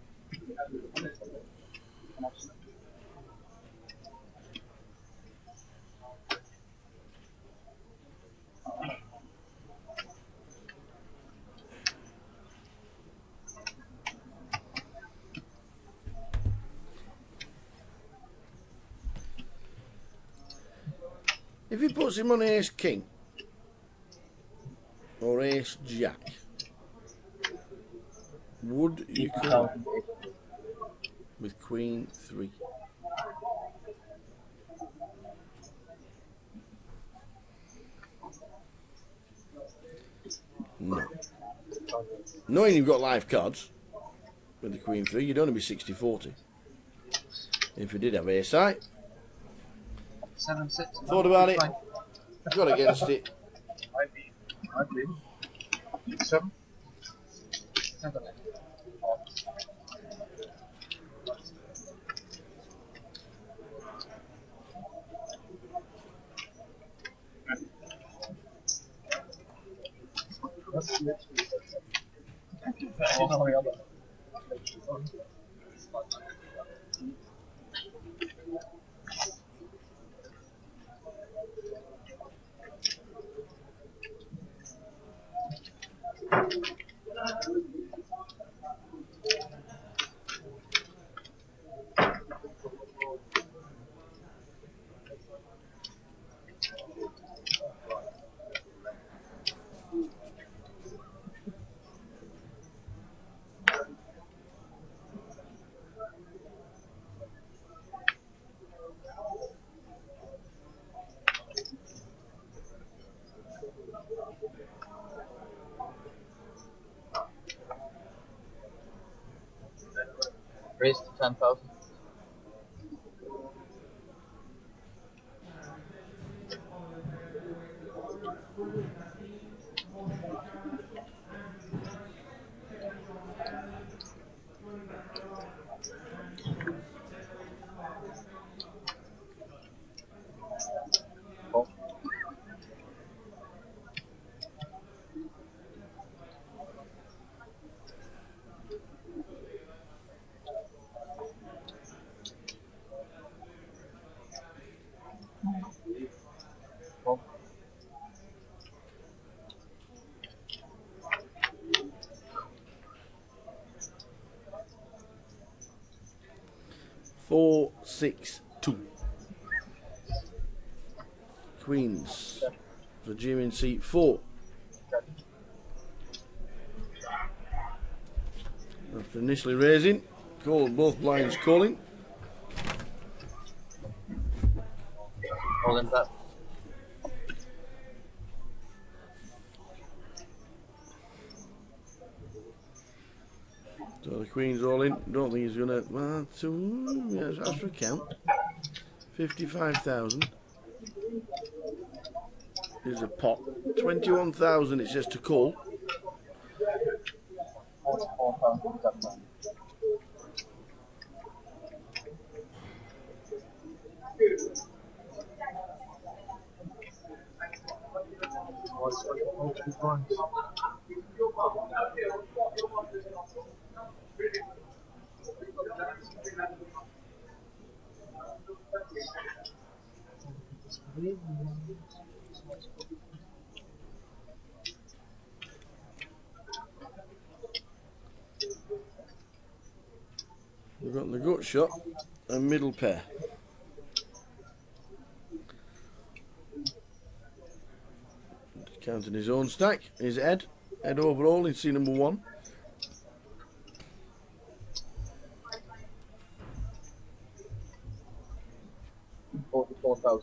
A: If he puts him on ace king or ace jack, would you come with queen 3? No. Knowing you've got live cards with the queen 3, you'd only be 60-40. If you did have ace high,
Q: 7-6.
A: thought about it, got against it.
B: I'd be 7. 7.
Q: Raise to 10,000.
A: Four, 6, 2. Queens for Jim in seat 4. After initially raising, called both blinds calling.
Q: All in that.
A: So the Queen's all in. Don't think he's gonna. Well, yeah, that's for a count. 55,000 is a pot. 21,000 it says to call.
Q: 44,000.
A: We've got the gut shot and middle pair. Counting his own stack, his head overall in C number 1.
Q: $44,000.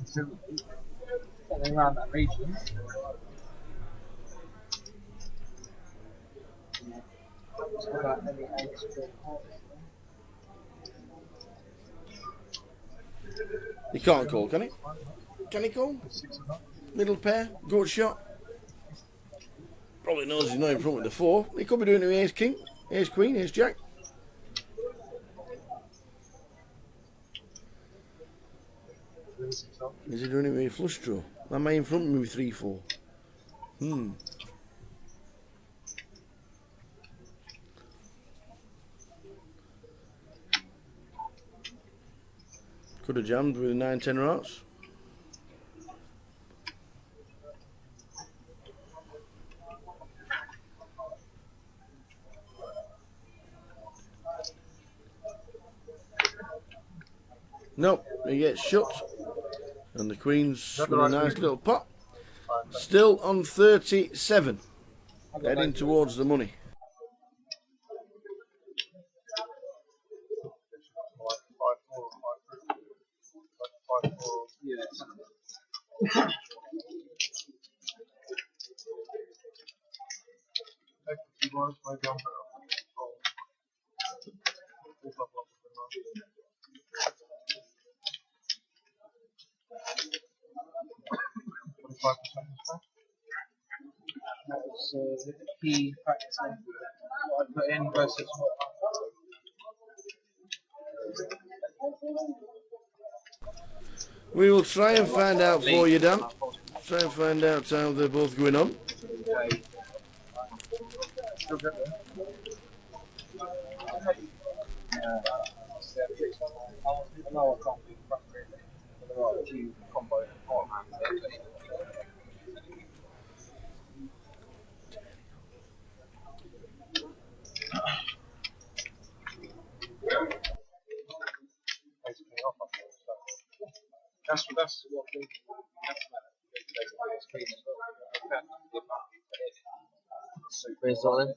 Q: Something around that region.
A: He can't call, can he? Can he call? Middle pair, gut shot. Probably knows he's not in front with the 4. He could be doing it with ace king, ace queen, ace jack. Is he doing it with a flush draw? Am I in front of me with 3, 4? Could have jammed with a 9, 10 hearts. Nope, he gets shut. And the Queen's with a nice little pot. Still on 37. Heading towards the money.
Q: That was the key factor. What I put in versus what.
A: We will try and find out for you, Dan. Try and find out how they're both going on.
B: That's what we.
P: Where's on?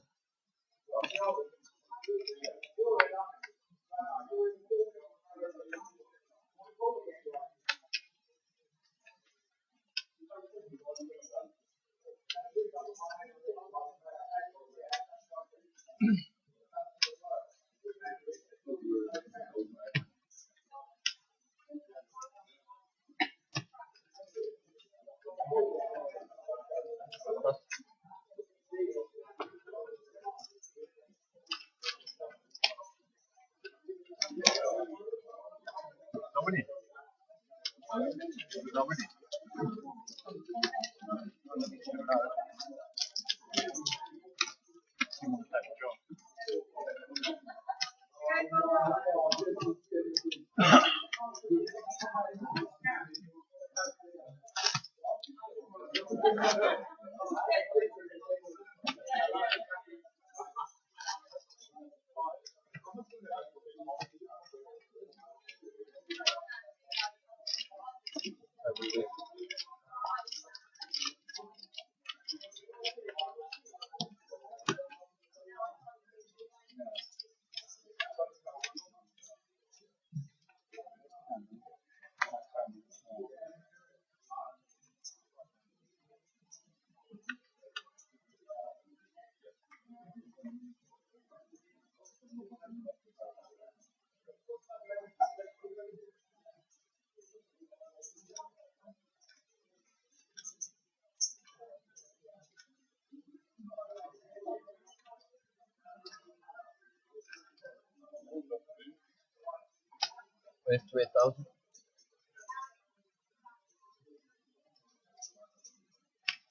P: Where's 2,000?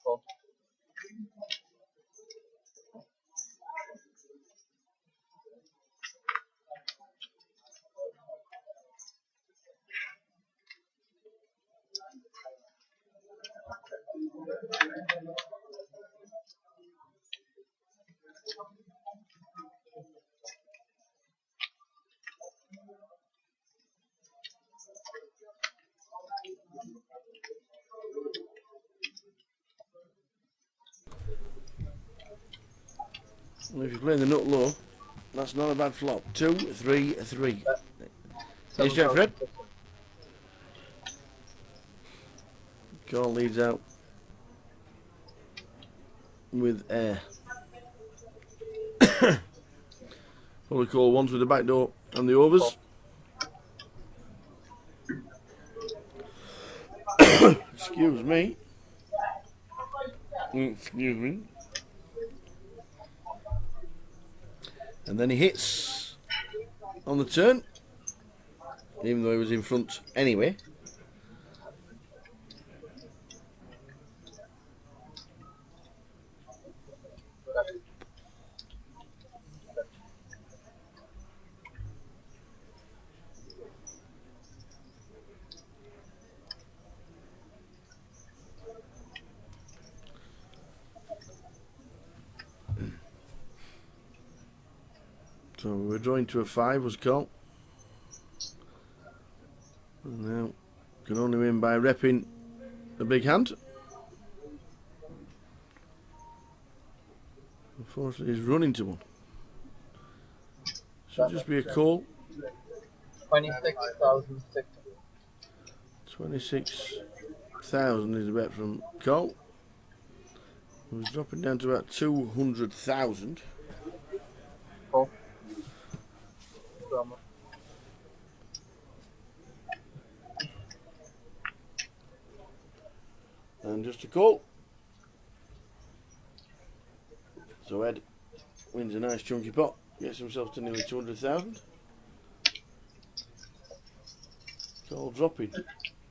P: Oh.
A: Well, if you're playing the nut low, that's not a bad flop. 2, 3, 3. Here's Jack Fred. Call leads out with air. Probably call ones with the back door and the overs. Excuse me. Excuse me. And then he hits on the turn, even though he was in front anyway. So we're drawing to a 5 was called. And now can only win by repping the big hand. Unfortunately he's running to one. Should just be a call.
P: 26,006.
A: 26,000 is a bet from Cole. He was dropping down to about 200,000.
P: Cole.
A: And just a call. So Ed wins a nice chunky pot, gets himself to nearly 200,000. Call dropping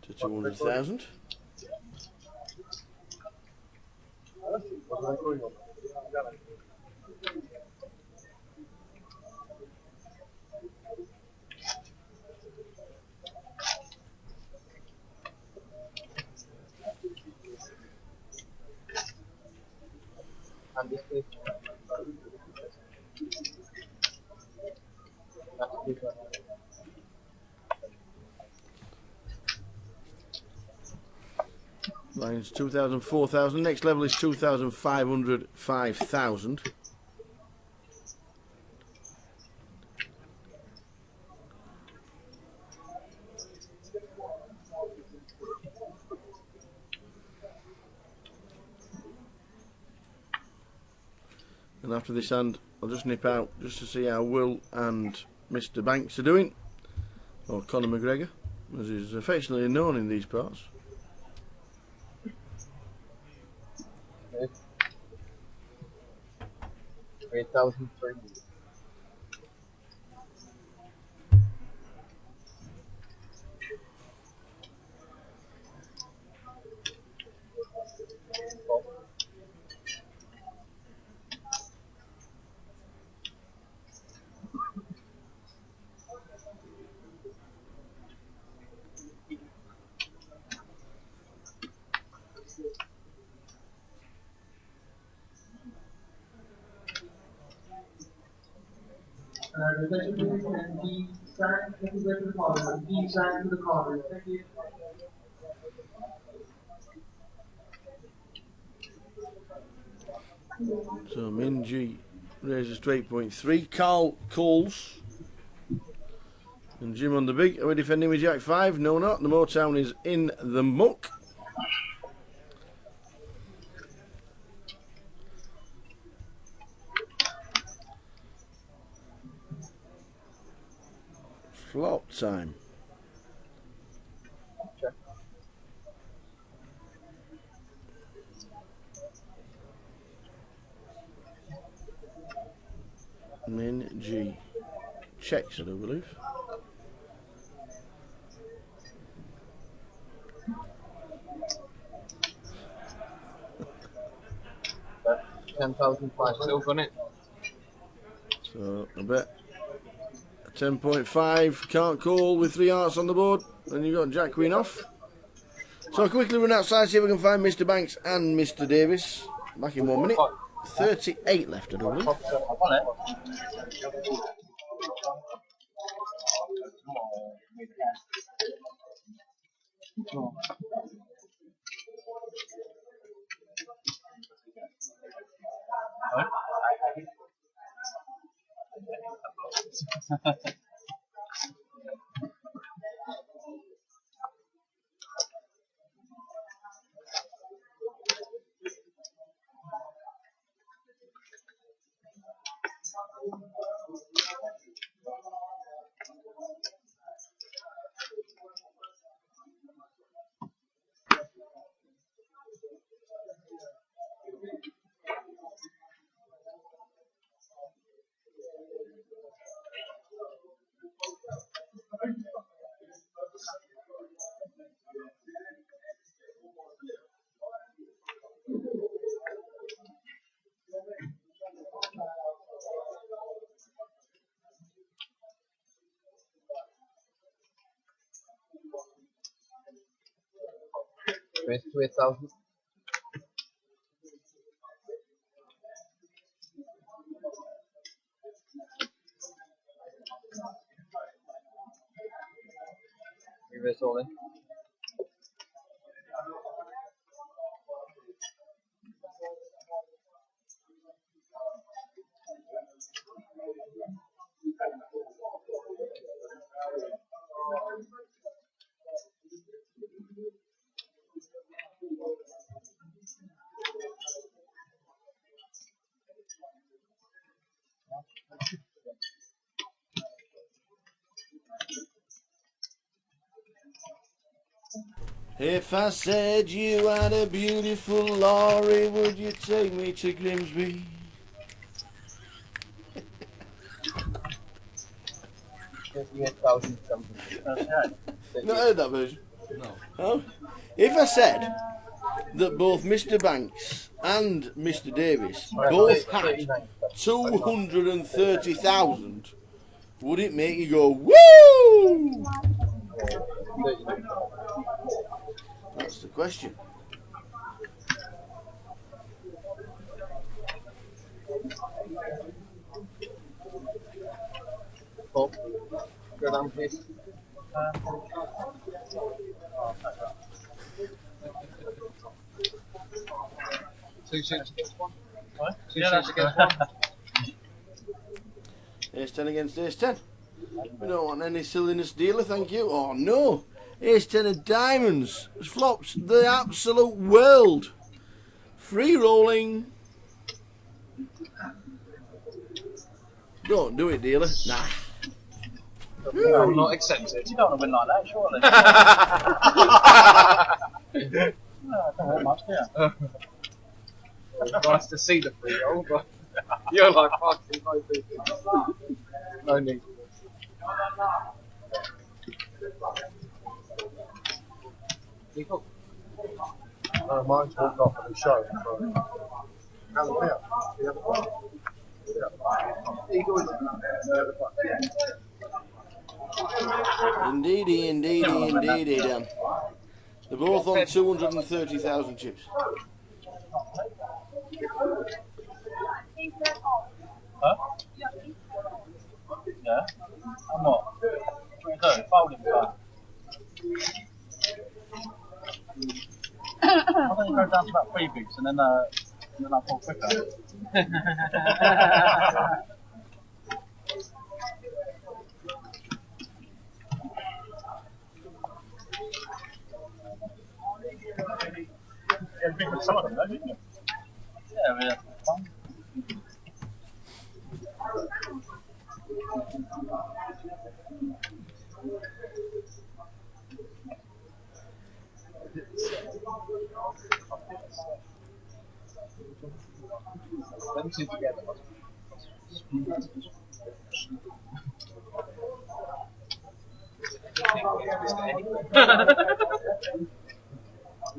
A: to 200,000.
P: And this is
A: Mine's 2,000, 4,000. Next level is 2,500, 5,000. And after this hand, I'll just nip out just to see how Will and Mr. Banks are doing, or Conor McGregor, as he's affectionately known in these parts.
B: Okay. 8,003.
A: So Minji raises to 8.3. Carl Coles and Jim on the big. Are we defending with Jack 5? No, not. The Motown is in the muck. Flop time. Min G checks it, I believe.
B: That's 10,005. Still got it.
A: So I bet 10.5. Can't call with 3 hearts on the board. Then you've got Jack Queen off. So I'll quickly run outside, see if we can find Mr. Banks and Mr. Davis. Back in 1 minute. 38 left, I don't believe.
B: Raise to 8,000. You raise all in.
A: If I said you had a beautiful lorry, would you take me to Grimsby? Not heard that version?
G: No.
A: Oh. If I said that both Mr. Banks and Mr. Davis both had 230,000, would it make you go, woo? That's the question.
B: Oh, go down, please. 2 suits against 1.
Q: What?
B: Two suits against 1.
A: Ace 10 against Ace 10. We don't want any silliness dealer, thank you. Oh no! Ace 10 of diamonds has flopped the absolute world. Free rolling. Don't do it, dealer. Nah.
B: I'm not accepted.
Q: You don't want to win like that, surely. No, I don't want much, do you?
B: It's nice to see the free roll, but you're like fucking no business. No need.
U: Mine's walked off at the show. How's it feel? The other one?
A: Indeedy, Dan. They're both on 230,000 chips.
Q: Huh? Yeah? I'm not. What are you doing? Folding time. I think you go down to about 3 bigs and then I pull quicker.
S: Yeah, big with some of them, though, didn't you?
Q: Yeah, we had fun.
B: Them two together.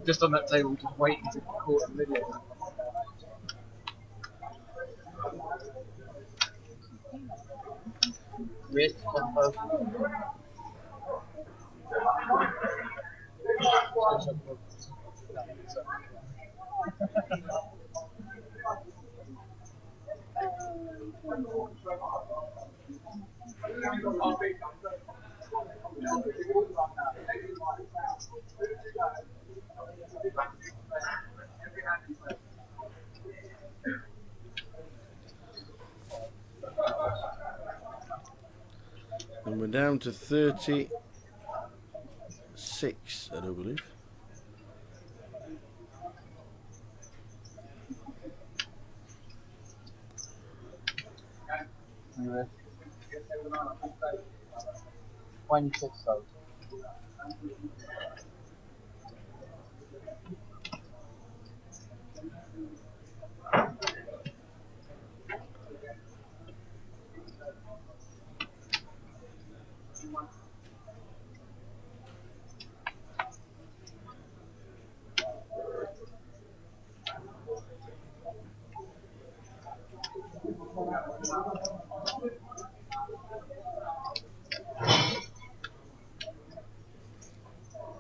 B: Just on that table, just waiting to record the video.
Q: Wrist combo.
A: And we're down to 36, I do believe.
Q: Anyway. 26 though.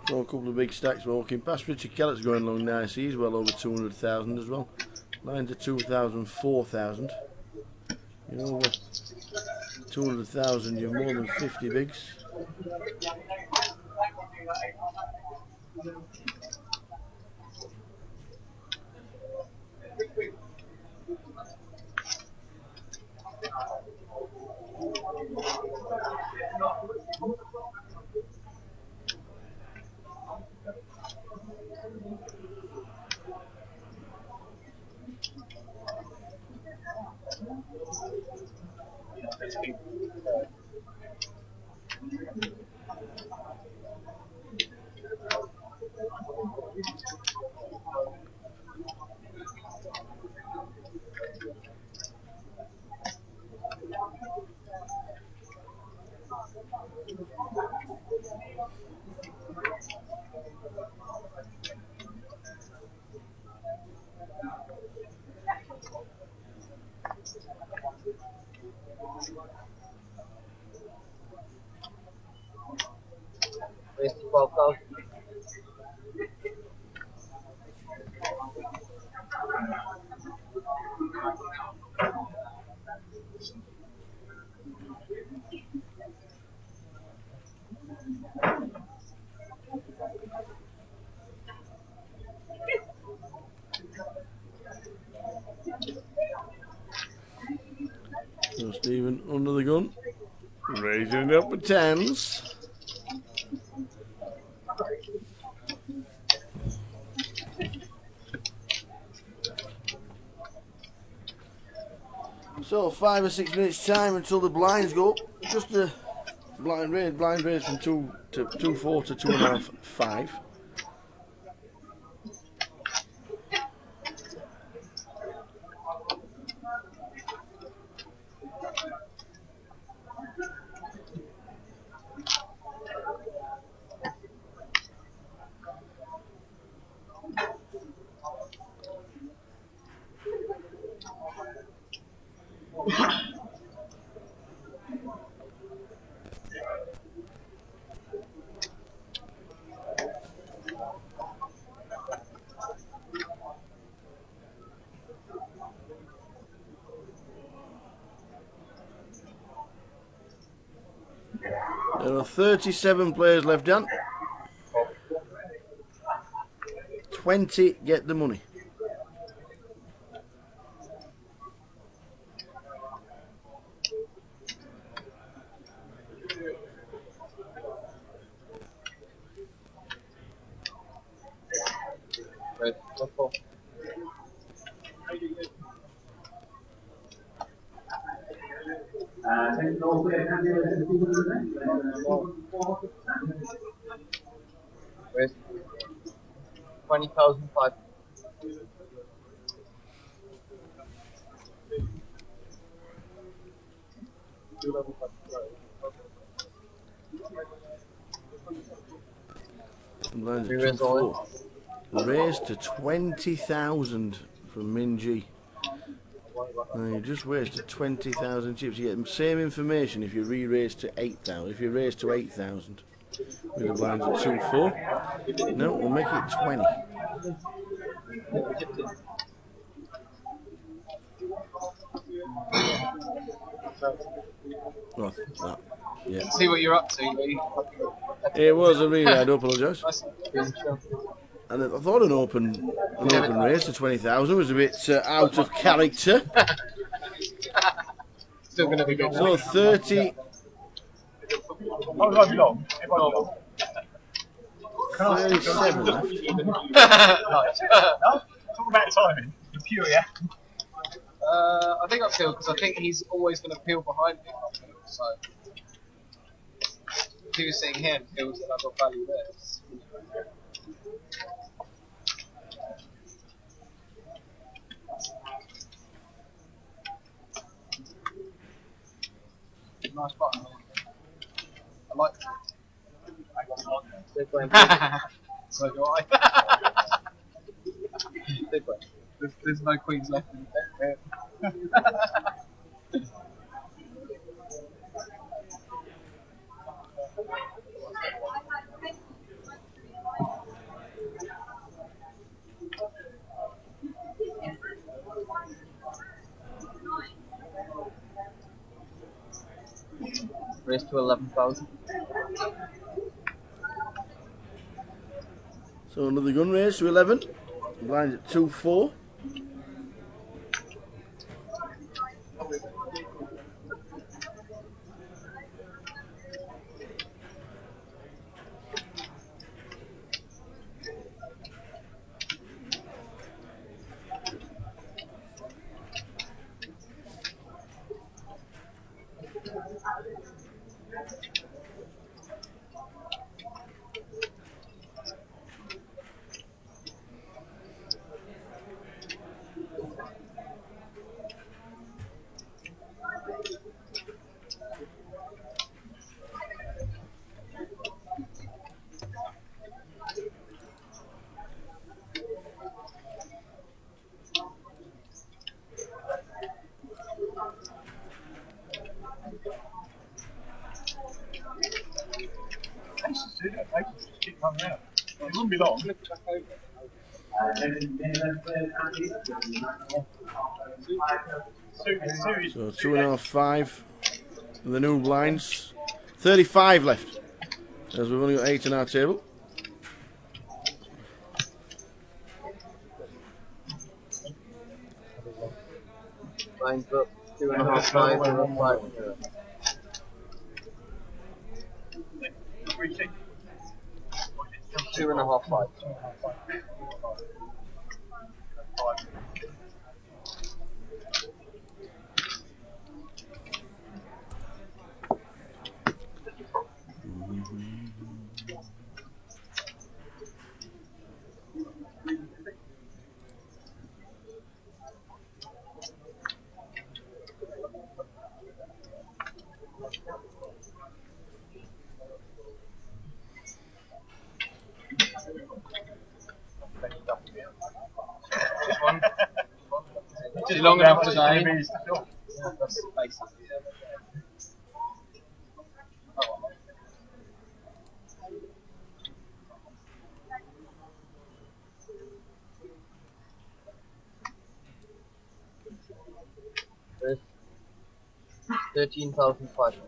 A: So a couple of big stacks walking past. Richard Kellett's going along nice. He's well over 200,000 as well. Lines are 2,000, 4,000. You're over 200,000, you're more than 50 bigs.
Q: Wrist 12,000.
A: one. Raising it up for tens. So 5 or 6 minutes time until the blinds go up. Just a blind raise from 2 to 2.4 to 2.5, 5. There are 37 players left, Dan. 20 get the money.
Q: Where's 20,500?
A: Raise to 20,000 from Min G. You just wasted 20,000 chips. You get the same information if you re-raise to 8,000. If you raise to 8,000 with the blinds at 2.4. No, we'll make it 20. Oh, that. Yeah.
Q: See what you're up to, Lee.
A: It was a really, I do apologise. And I thought an open race to 20,000 was a bit out of character.
Q: Still going to be good.
A: So 30.
S: Oh, it won't be long. It won't be long.
A: 37 left.
S: Nice. Talk about timing. You're pure, yeah?
Q: I think I'll peel because I think he's always going to peel behind me. So if he was seeing him, feels that I've got value there. Nice button. I like it. So do I. There's no queens left in the deck. Raise to 11,000.
A: So another gun raise to 11. Blinds at 2.4.
S: It wouldn't be long.
A: So 2.5, 5. The new blinds. 35 left. As we've only got 8 on our table.
Q: Blinds up 2.5, 5, 5. 2.5 fights. Just one. Just long enough to die. That's basically it. There's 13,500.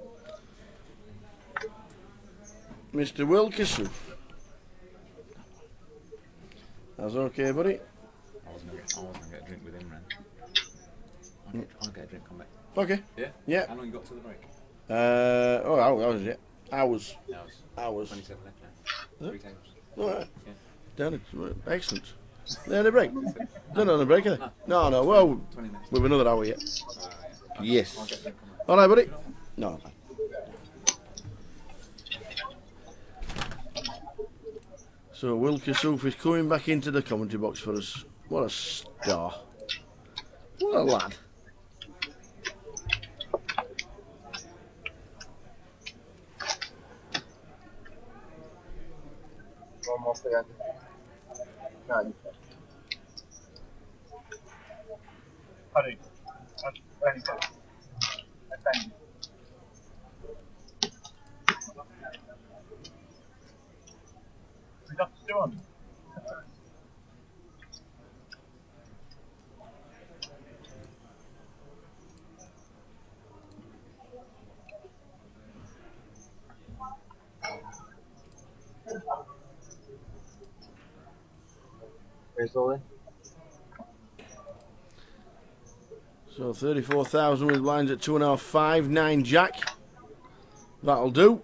A: Mr. Wilkinson. That's okay, buddy.
G: I wasn't gonna get a drink with him, man. I'll get a drink, come back.
A: Okay.
G: Yeah?
A: Yeah.
G: How long you got till the break?
A: Hours, yeah. Hours.
G: 27 left now. 3 tables.
A: Alright.
G: Yeah.
A: Down it. Excellent. They're on a break. They're not on a break, are they? No. Well,
G: 20 minutes.
A: we've another hour yet.
G: I'll
A: Yes.
G: get a drink, come back.
A: Alright, buddy. No. So Wilkie Soof is coming back into the commentary box for us. What a star. What a lad.
Q: Almost again. No, you can't.
O: Honey. Anything. Thank you. We got to do on.
Q: Where's Ollie?
A: So 34,000 with blinds at 2.5, 5, 9 jack. That'll do.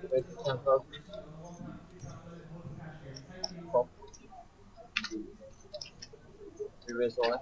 Q: Where's the 10,000? Top. Where's Ollie?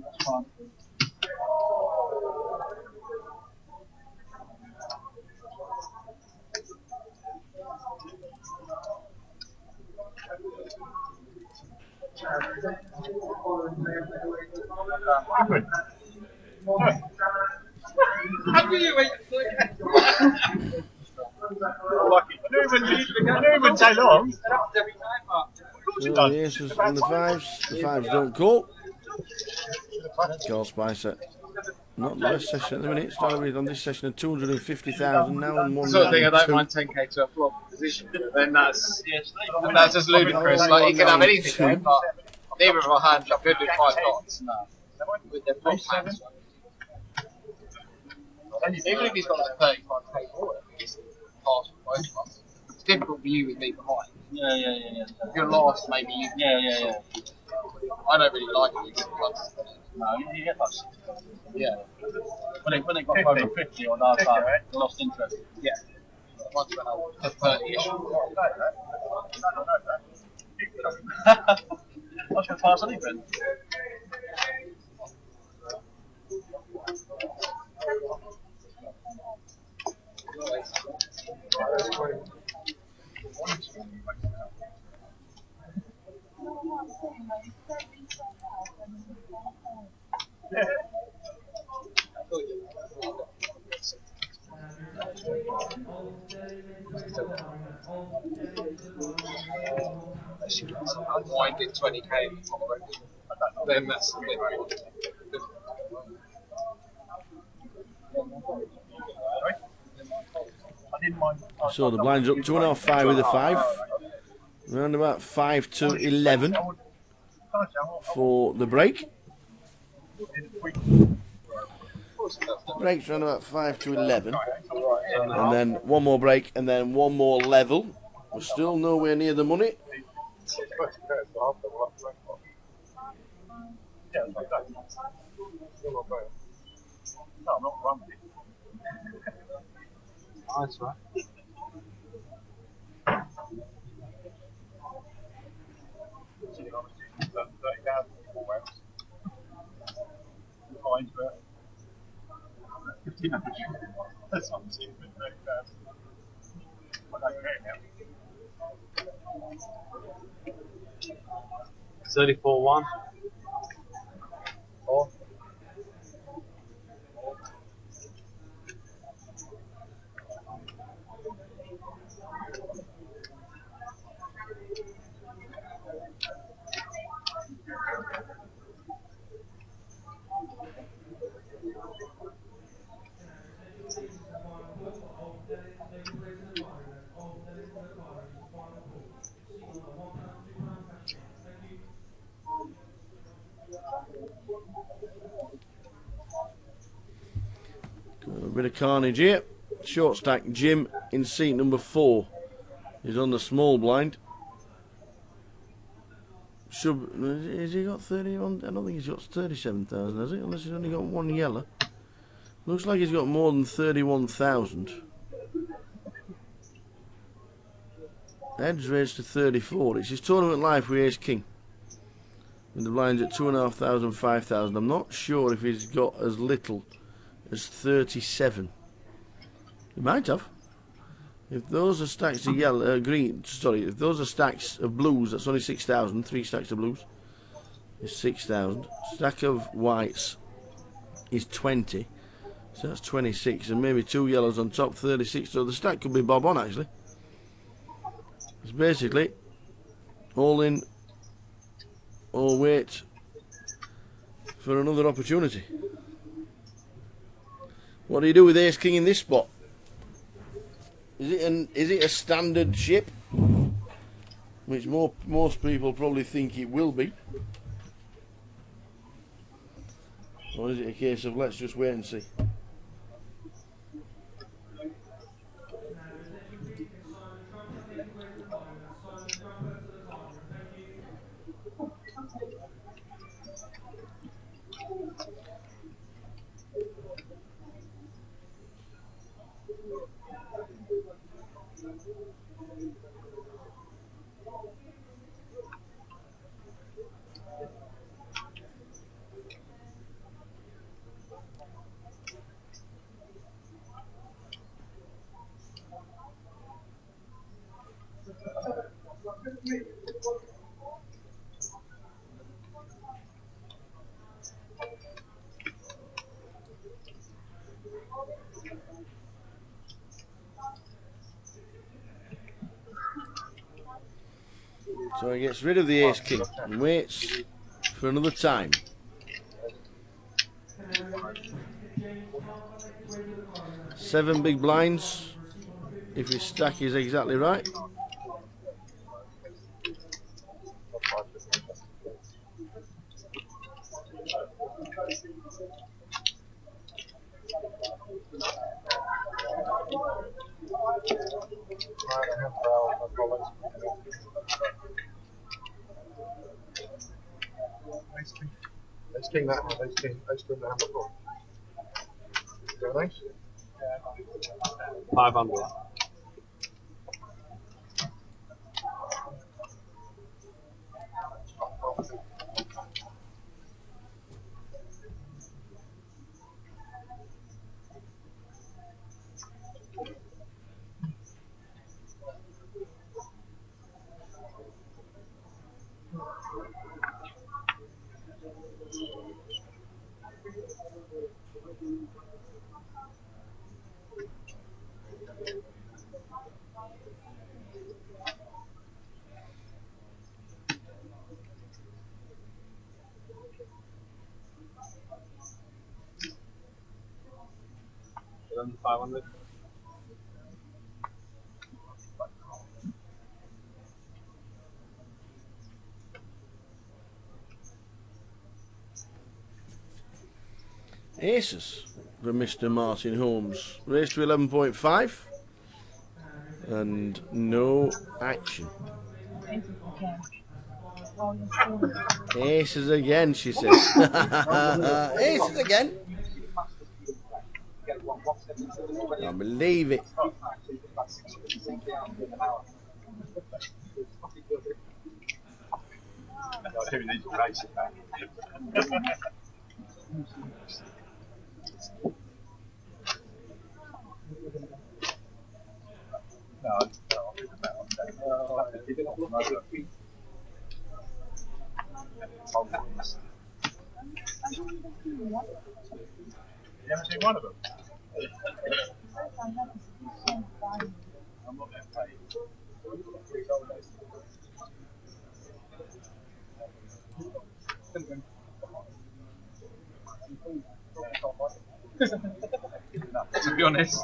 O: That's fine.
Q: How do you wait?
S: I knew it would take long.
A: So the aces and the fives don't call. Call Spicer. Not the best session at the minute. Started on this session of 250,000 now and one.
B: Sort of thing, I don't mind 10k to a flop position, but then that's just ludicrous. Like, he can have anything there, but neither of our hands are good with 5 dots. No. With their flop hands. Even if he's got like 35k forward, it's pass for both of us. It's difficult for you with me behind.
Q: Yeah.
B: If you're lost, maybe you.
Q: Yeah.
B: I don't really like it.
Q: No, you get like 60.
B: Yeah.
Q: When it got over 50 on our side, they lost interest.
B: Yeah. Once when I was 30-ish.
Q: I should pass anything.
B: Unwinding 20k, then that's a bit.
A: So the blinds up 2.5, 5 with a 5. Around about 5 to 11 for the break. Break's around about 5 to 11. And then one more break and then one more level. We're still nowhere near the money.
S: Nice, right? That's what I'm saying. 34-1. Oh.
A: Got a bit of carnage here. Short stack Jim in seat number 4. He's on the small blind. Has he got 31? I don't think he's got 37,000, has he? Unless he's only got one yellow. Looks like he's got more than 31,000. Heads raised to 34. It's his tournament life with Ace King. With the blinds at 2,500, 5,000. I'm not sure if he's got as little as 37. He might have. If those are stacks of yellow, green, sorry, if those are stacks of blues, that's only 6,000. 3 stacks of blues is 6,000. Stack of whites is 20. So that's 26, and maybe 2 yellows on top, 36. So the stack could be bob on actually. It's basically all in or wait for another opportunity. What do you do with Ace King in this spot? Is it a standard ship, which most people probably think it will be, or is it a case of let's just wait and see? So he gets rid of the ace king and waits for another time. Seven big blinds, if his stack is exactly right.
U: Let's king that one. Let's king the hammer four. Nice.
O: 500. Then 500.
A: Aces from Mr. Martin Holmes. Raised to 11.5 and no action. Aces again, she says. Aces again. Can't believe it.
S: You haven't seen one of them? I'm not going to pay.
Q: To be honest.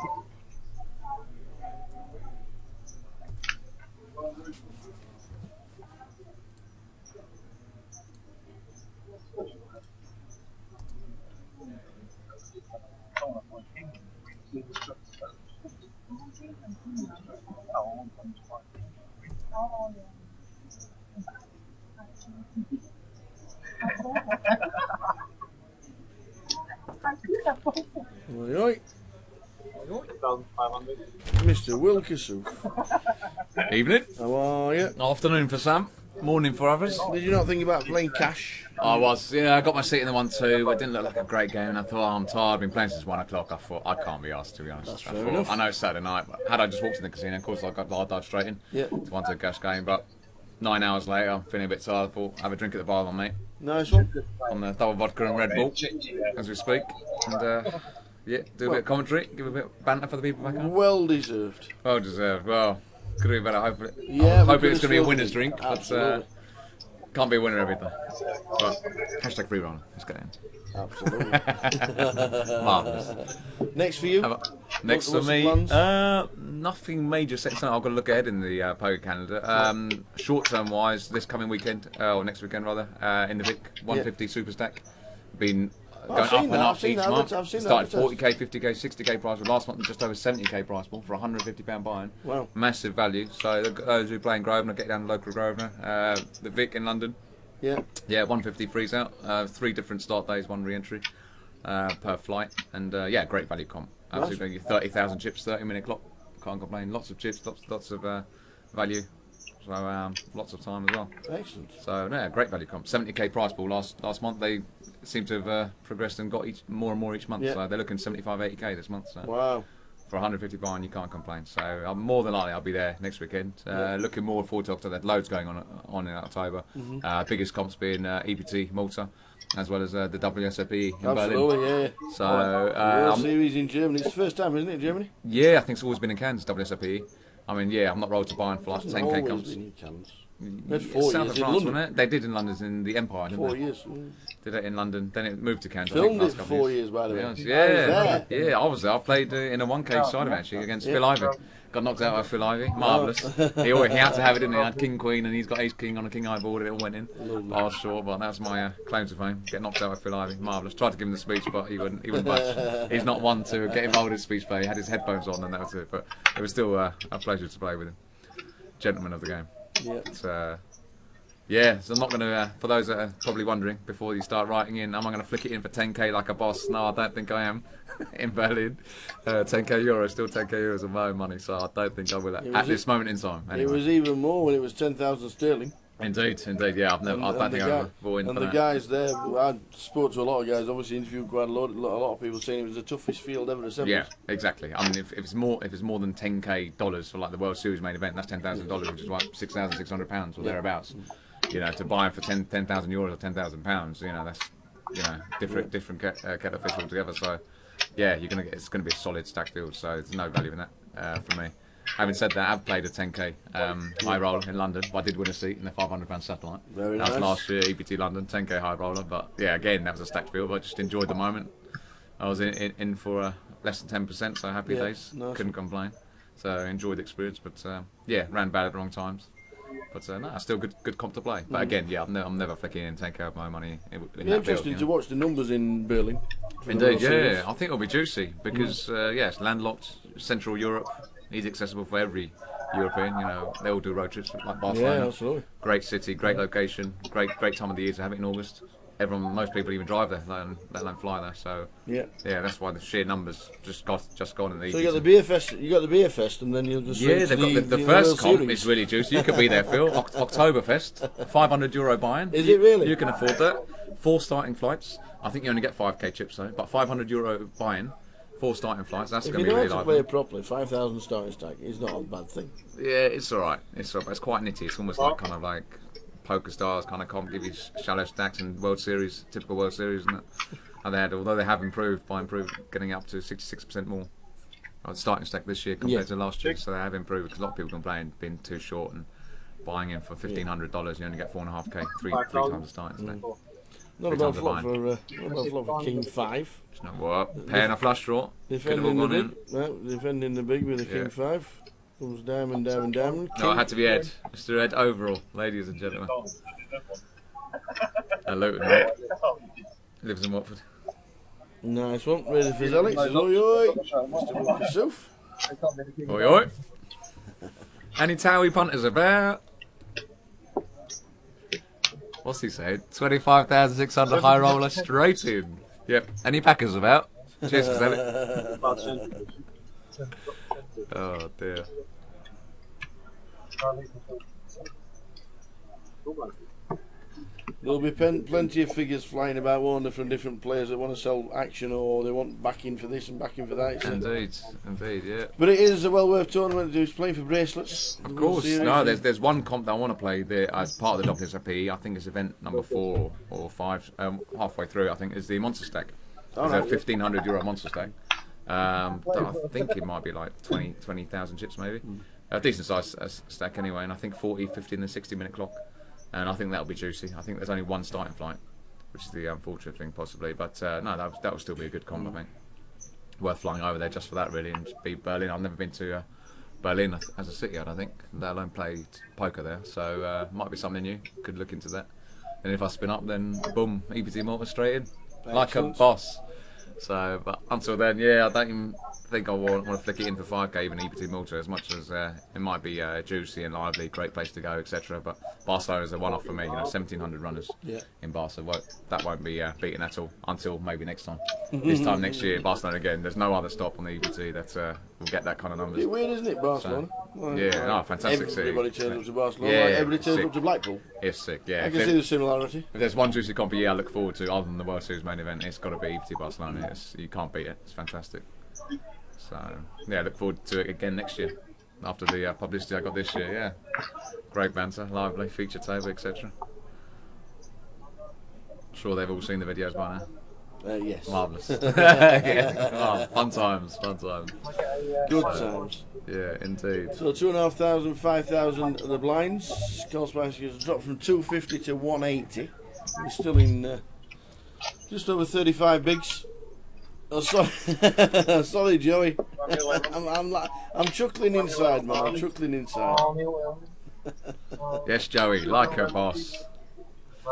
A: Oi, oi. Mr. Wilkerson.
G: Evening.
A: How are you?
G: Afternoon for some, morning for others.
A: Did you not think about playing cash?
G: I was, yeah, I got my seat in the 1-2. It didn't look like a great game, and I thought, oh, I'm tired, I've been playing since 1 o'clock. I thought, I can't be asked, to be honest.
A: That's fair enough.
G: I know it's Saturday night, but had I just walked in the casino, of course, I dived straight in
A: Yeah.
G: to 1-2 cash game, but 9 hours later, I'm feeling a bit tired. I thought, have a drink at the bar with my mate.
A: Nice one.
G: On the double vodka and Red Bull, as we speak. And, yeah, do a bit of commentary, give a bit of banter for the people back home.
A: Well deserved.
G: Well deserved. Well, could be better, hopefully.
A: Yeah,
G: hopefully it's going to be a winner's drink,
A: Absolutely.
G: but can't be a winner every day. But hashtag free runner. Let's get in.
A: Absolutely.
G: Marvellous.
A: Next for you?
G: Next for
A: What's the
G: me,
A: plans?
G: nothing major set. So I've got to look ahead in the poker calendar. Short-term wise, this coming weekend, or next weekend rather, in the Vic, 150 Super Stack. Been going up and up each month. Started 40k, 50k, 60k price. Last month just over 70k price ball for £150 buy-in.
A: Wow.
G: Massive value. So those who are playing Grosvenor, get down to local Grosvenor. The Vic in London.
A: Yeah.
G: Yeah, 150 freeze out. 3 different start days, 1 re-entry per flight. And yeah, great value comp. Absolutely. 30,000 chips, 30-minute clock. Can't complain. Lots of chips, lots of value. So lots of time as well.
A: Excellent.
G: So yeah, great value comp. 70k price ball last month. They seem to have progressed and got more and more each month.
A: Yeah.
G: So they're looking 75, 80k this month. So
A: wow.
G: For 150 buy-in, you can't complain. So I'm more than likely I'll be there next weekend. Looking more forward to October. There's loads going on in October. Biggest comps being EPT Malta, as well as the WSOP in
A: Absolutely,
G: Berlin.
A: yeah.
G: So
A: World Series in Germany. It's the first time, isn't it, Germany?
G: yeah, I think it's always been in Cairns, WSOP. I mean, yeah, I'm not rolled to buy-in for like 10k comps.
A: That's 4
G: South
A: years
G: of
A: in
G: France,
A: London.
G: wasn't it? They did in London, in the Empire, didn't
A: 4
G: they?
A: years.
G: Did it in London, then it moved to Cannes.
A: Filmed
G: I
A: it
G: think,
A: for
G: last couple
A: 4
G: of
A: years, by the way.
G: Yeah, yeah, I was there. I played in a 1K side of it, actually, against Phil Ivey. Got knocked out by Phil Ivey. Marvellous. He had to have it, didn't he? He had King Queen, and he's got Ace King on a King High board, and it all went in. I was short, but that's my claim to fame. Get knocked out by Phil Ivey. Marvellous. Tried to give him the speech, but he wouldn't budge. He's not one to get involved in speech play. He had his headphones on, and that was it. But it was still a pleasure to play with him. Gentleman of the game.
A: Yeah.
G: Yeah, so I'm not going to, for those that are probably wondering, before you start writing in, am I going to flick it in for 10k like a boss? No, I don't think I am. In Berlin, 10k euros, still 10k euros of my own money, so I don't think I will at this moment in time. Anyway.
A: It was even more when it was 10,000 sterling.
G: Indeed, yeah, I don't think I've bought in for
A: that. And the guys there, I spoke to a lot of guys, obviously interviewed quite a lot of people saying it was the toughest field ever assembled.
G: Yeah, exactly. I mean, if it's more than 10k dollars for like the World Series main event, that's $10,000, which is like £6,600 or thereabouts. You know, to buy it for 10,000 euros or £10,000, you know, that's different kettle of fish altogether. So, yeah, it's gonna be a solid stack field. So there's no value in that for me. Having said that, I've played a 10k high roller in London. I did win a seat in the £500 satellite.
A: Very
G: nice. That was last year, EPT London, 10k high roller. But yeah, again, that was a stacked field. But I just enjoyed the moment. I was in for less than 10%, so happy days. Nice. Couldn't complain. So enjoyed the experience. But yeah, ran bad at the wrong times. But no, still good comp to play. But again, yeah, I'm never flicking in 10k of my money.
A: Interesting to watch the numbers in Berlin.
G: Indeed, yeah. I think it'll be juicy because it's landlocked, Central Europe. He's accessible for every European. You know, they all do road trips like Barcelona.
A: Yeah, absolutely.
G: Great city, great location, great time of the year to have it in August. Most people even drive there, let alone fly there. So yeah, that's why the sheer numbers just gone in the.
A: So you got the beer fest. You got the beer fest, and then you'll just
G: they've got the first comp is really juicy. You could be there, Phil. Oktoberfest, €500 buy-in.
A: Is it really?
G: You can afford that. 4 starting flights. I think you only get 5k chips though, but €500 buy-in. 4 starting flights. That's going to be really lively.
A: If you know how to play it properly, 5,000 starting stack is not a bad thing.
G: Yeah, it's all right. It's quite nitty. It's almost like kind of like Poker Stars kind of comp, give you shallow stacks and World Series, typical World Series, isn't it? And although they have improved, getting up to 66% more on starting stack this year compared to last year, so they have improved because a lot of people complain being too short and buying in for $1,500, you only get 4.5k, three times the starting stack.
A: Not a bad flop for King 5.
G: It's not what? Paying a flush draw.
A: Defending the big with a King 5. Comes diamond.
G: No, it had to be Ed. Mr. Ed overall, ladies and gentlemen. Luton, mate. Lives in Watford.
A: Nice one. Ready for Alex. Oi, oi. Mr. Walker South.
G: Oi, oi. Any Towie punters about? What's he saying? 25,600 high roller straight in. Yep. Any Packers about? Cheers for that. Oh dear.
A: There'll be plenty of figures flying about, won't there, from different players that want to sell action or they want backing for this and backing for that.
G: Indeed, yeah.
A: But it is a well worth tournament to do. Playing for bracelets.
G: Of course. No, there's one comp that I want to play there as part of the WSOP. I think it's event number 4 or 5, halfway through. I think is the monster stack. It's a €1,500 monster stack. I think it might be like 20,000 chips maybe. A decent size stack anyway, and I think 40, 50 and a 60-minute clock. And I think that'll be juicy. I think there's only one starting flight, which is the unfortunate thing possibly. But no, that would still be a good comp, I think. Worth flying over there just for that really, and beat Berlin. I've never been to Berlin as a city, I don't think, let alone play poker there. So might be something new. Could look into that. And if I spin up, then boom, EPT Malta straight in, like a boss. So, but until then, yeah, I don't even think I want to flick it in for 5k even EPT Malta, as much as it might be juicy and lively, great place to go, etc. But Barcelona is a one-off for me. You know, 1,700 runners in Barca. That won't be beaten at all until maybe next time. This time next year, Barcelona again. There's no other stop on the EPT that will get that kind of numbers.
A: It's weird, isn't it, Barcelona?
G: So, yeah, no, fantastic city.
A: Everybody turns up to Barcelona.
G: Yeah,
A: like everybody turns up to Blackpool.
G: It's sick. Yeah,
A: I can see the similarity.
G: If there's one juicy comp a year I look forward to, other than the World Series main event, it's got to be EPT Barcelona. You can't beat it. It's fantastic. So yeah, look forward to it again next year after the publicity I got this year. Yeah, great banter, lively, feature table, etc. Sure they've all seen the videos by now.
A: Yes.
G: Marvellous. Yeah. Oh, fun times, fun times.
A: Good times.
G: Yeah, indeed.
A: So 2,500, 5,000 are the blinds. Cost price has dropped from 250 to 180. We're still in just over 35 bigs. Oh, sorry, sorry, Joey. I'm chuckling inside, man. I'm chuckling inside.
G: Yes, Joey, like her boss.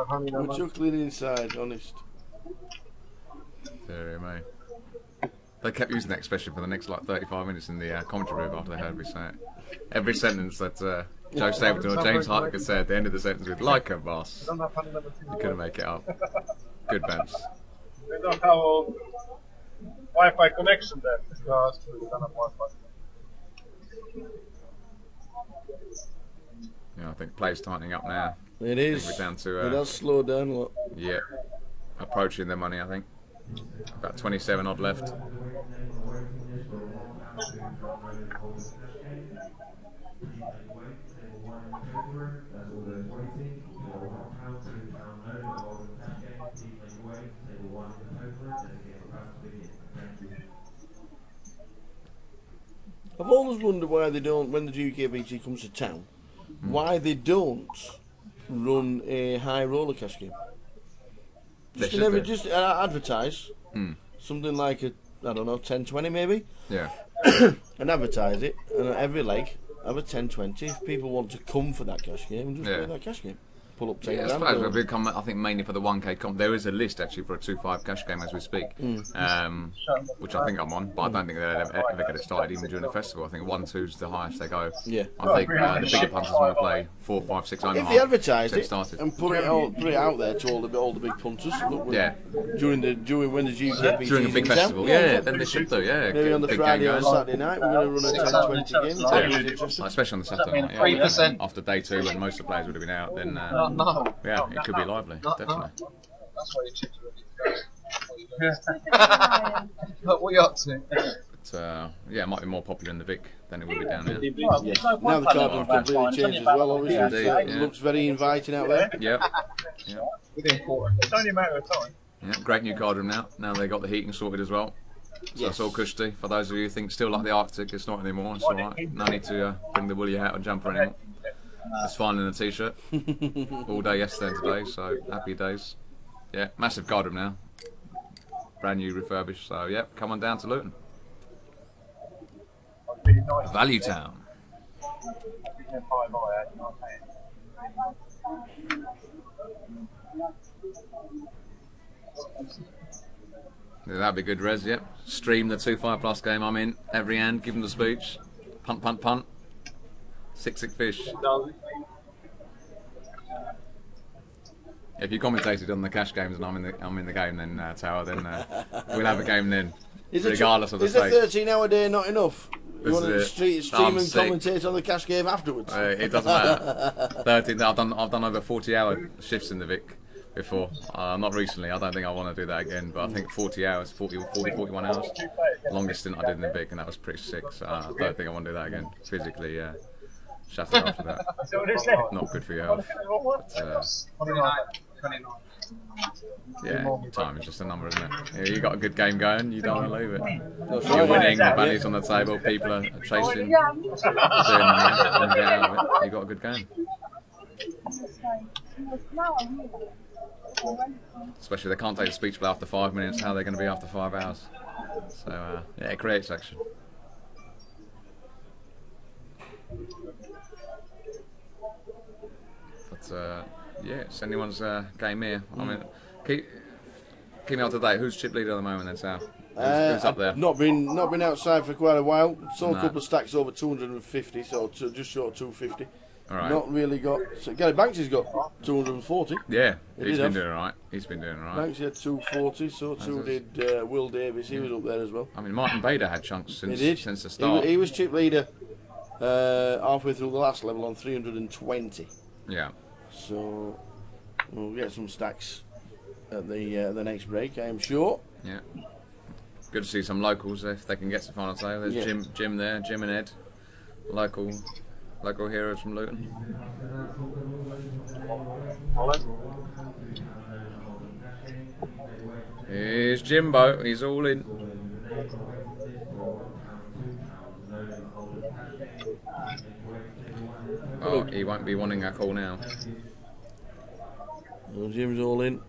A: I'm chuckling inside, honest.
G: Dear me. They kept using that expression for the next like 35 minutes in the commentary room after they heard me say it. Every sentence that Joe Stapleton or James Hartnett could say at the end of the sentence with "like her boss," you couldn't make it up. Good bench.
S: They don't have a Wi-Fi connection there. No, that's true. They don't have Wi-Fi.
G: Yeah, I think play's tightening up now.
A: It is.
G: I think we're down to,
A: it does slow down a lot.
G: Yeah, approaching their money, I think. About 27 odd left.
A: I've always wondered why they don't, when the GUKPT comes to town, why they don't run a high roller cash game. Just advertise something like a, I don't know, 10-20 maybe.
G: Yeah.
A: And advertise it, and at every leg have a 10-20. If people want to come for that cash game, just play that cash game. Pull up 10
G: Yeah,
A: grand.
G: I suppose we've come, I think, mainly for the 1K comp. There is a list actually for a 2-5 cash game as we speak, which I think I'm on, but I don't think they'll ever get it started even during the festival. I think 1-2's the highest they go.
A: Yeah.
G: I think the bigger punters want to play 4, 5, 6 home.
A: If they advertise it
G: started.
A: and put it out there to all the big punters, during when the GUKPT
G: during a big festival, then they should do,
A: maybe on the Friday or Saturday night we're going to run a 10-20 game.
G: Especially on the Saturday night. 3%. After day 2 when most of the players would have been out, then yeah, it could be lively, definitely.
B: That's why you chips are But what are you up to?
G: But, yeah, it might be more popular in the Vic than it would be down here.
A: Yes. Now the card room's completely changed as well, obviously. It looks very inviting out there.
G: Yep.
S: It's only a matter of time.
G: Yeah, great new card room now. Now they got the heating sorted as well. So that's all cushy. For those of you who think still like the Arctic, it's not anymore. It's alright. No need to bring the woolly hat or jumper anymore. It's fine in a t-shirt. All day yesterday and today, so happy days. Yeah, massive card room now. Brand new refurbished, so yeah, come on down to Luton. Value Town. Yeah, that'd be good, Res, yep. Stream the 2-5 plus game I'm in. Every hand, give them the speech. Punt, punt, punt. Sick fish. If you commentated on the cash games and I'm in the game, then Tower, then we'll have a game then, regardless of the state.
A: Is a 13-hour day not enough? You want to stream and commentate on the cash game afterwards?
G: It doesn't matter. 13. I've done over 40-hour shifts in the Vic before. Not recently. I don't think I want to do that again. But I think 40 hours, 41 hours. Longest stint I did in the Vic, and that was pretty sick. So I don't think I want to do that again. Physically, shattered after that. Not good for your health. Yeah, time is just a number, isn't it? Yeah, you got a good game going, you don't want to leave it. You're winning, the money's on the table, people are chasing, doing them, you got a good game. Especially they can't take a speech after 5 minutes, how they're going to be after 5 hours. So, yeah, it creates action. But, yeah, it's anyone's game here. I mean, keep me up to date. Who's chip leader at the moment then, Sal? Who's up there?
A: Not been outside for quite a while. Saw a couple of stacks over 250, so just short of 250.
G: All right.
A: Not really got. So Gary Banks has got 240.
G: Yeah, he's been doing alright. He's been doing alright.
A: Banks had 240, so too did Will Davis. He was up there as well.
G: I mean, Martin Bader had chunks since the start.
A: He was chip leader halfway through the last level on 320.
G: Yeah.
A: So we'll get some stacks at the next break, I am sure.
G: Yeah. Good to see some locals if they can get to final table. There's Jim there, Jim and Ed, local heroes from Luton. Here's Jimbo. He's all in. Oh, he won't be wanting a call now.
A: Well, Jim's all in.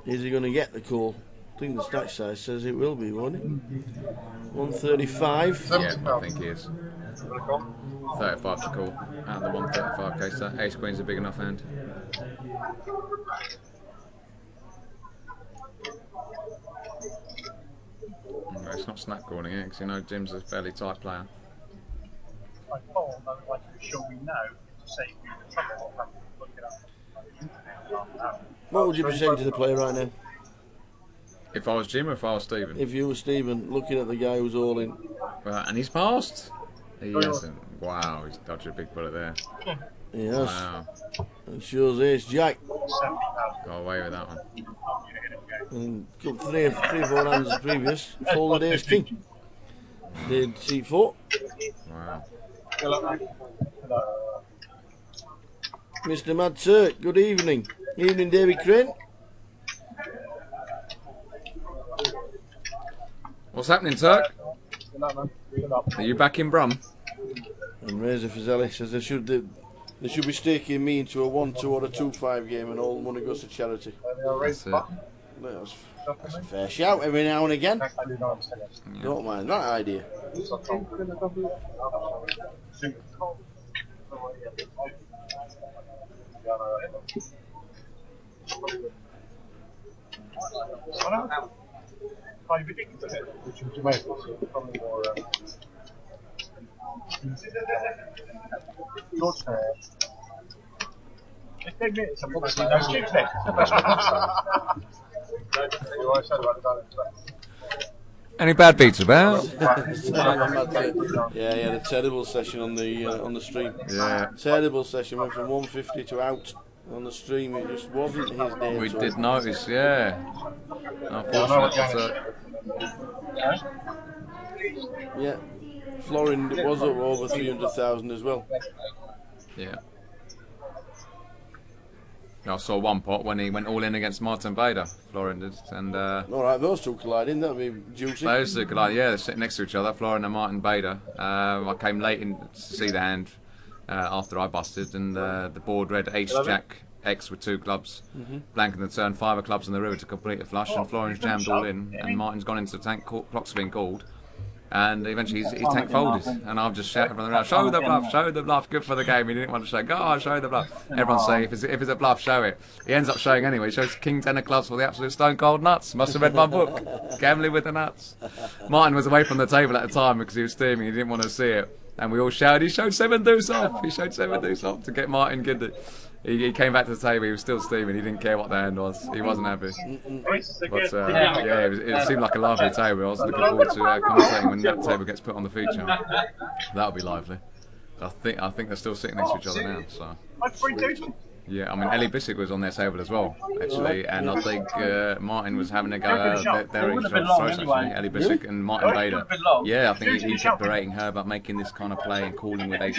A: Is he going to get the call? I think the stat size says it will be, won't it? 135.
G: Yeah, I think he is. 35 to call. Out of the 135 case, that ace queen's a big enough hand. It's not snap calling it, because you know Jim's a fairly tight player.
S: Like Paul, I would like to be sure we know to say who the trouble will have to look it up.
A: What would you be saying to the player right now?
G: If I was Jim or if I was Stephen?
A: If you were Stephen, looking at the guy who's all in.
G: And he's passed. He hasn't. Wow, he's dodged a big bullet there.
A: He has.
G: Wow.
A: And shows ace jack.
G: Got away with that one.
A: And got three or four hands previous. Folded ace king. Did c4.
G: Wow.
A: Mr. Mad Sir, good evening. Evening, David Crane.
G: What's happening, Turk? Are you back in Brum?
A: And Razor Fazeli says they should be staking me into a 1-2 or a 2-5 game and all the money goes to charity.
G: That's it.
A: That's a fair shout every now and again. Don't mind that idea.
G: Any bad beats about?
A: Yeah, he had a terrible session on the stream.
G: Yeah.
A: Terrible session, went from 150 to out on the stream. It just wasn't his day.
G: We did notice, yeah. Unfortunately,
A: yeah. Florin was up over 300,000 as well.
G: Yeah. I saw one pot when he went all in against Martin Bader, Florin did, and
A: alright, those two colliding, that'd be juicy.
G: Those two colliding, yeah, they're sitting next to each other, Florin and Martin Bader. I came late in to see the hand after I busted, and the board read Ace Jack X with 2 clubs, blanking the turn, 5 of clubs in the river to complete the flush, and Florin's jammed all in, and Martin's gone into the tank, clock's been called. And eventually he's tank folded, and I've just shouted from the round, show the bluff, good for the game. He didn't want to show, go on, show the bluff. Everyone's saying, if it's a bluff, show it. He ends up showing anyway, he shows King 10 of clubs for the absolute stone cold nuts. Must have read my book, Gambling with the Nuts. Martin was away from the table at the time because he was steaming, he didn't want to see it. And we all shouted, he showed 7 deuce off, to get Martin Giddy. He came back to the table, he was still steaming, he didn't care what the hand was, he wasn't happy. But yeah, it seemed like a lively table. I was looking forward to commentating when that table gets put on the feature. That'll be lively. I think they're still sitting next to each other now. So yeah, I mean Ellie Bissick was on their table as well, actually, and I think Martin was having a go. They're each other's throats actually. Ellie Bissick and Martin Bader. Yeah, I think he kept berating her about making this kind of play and calling with ace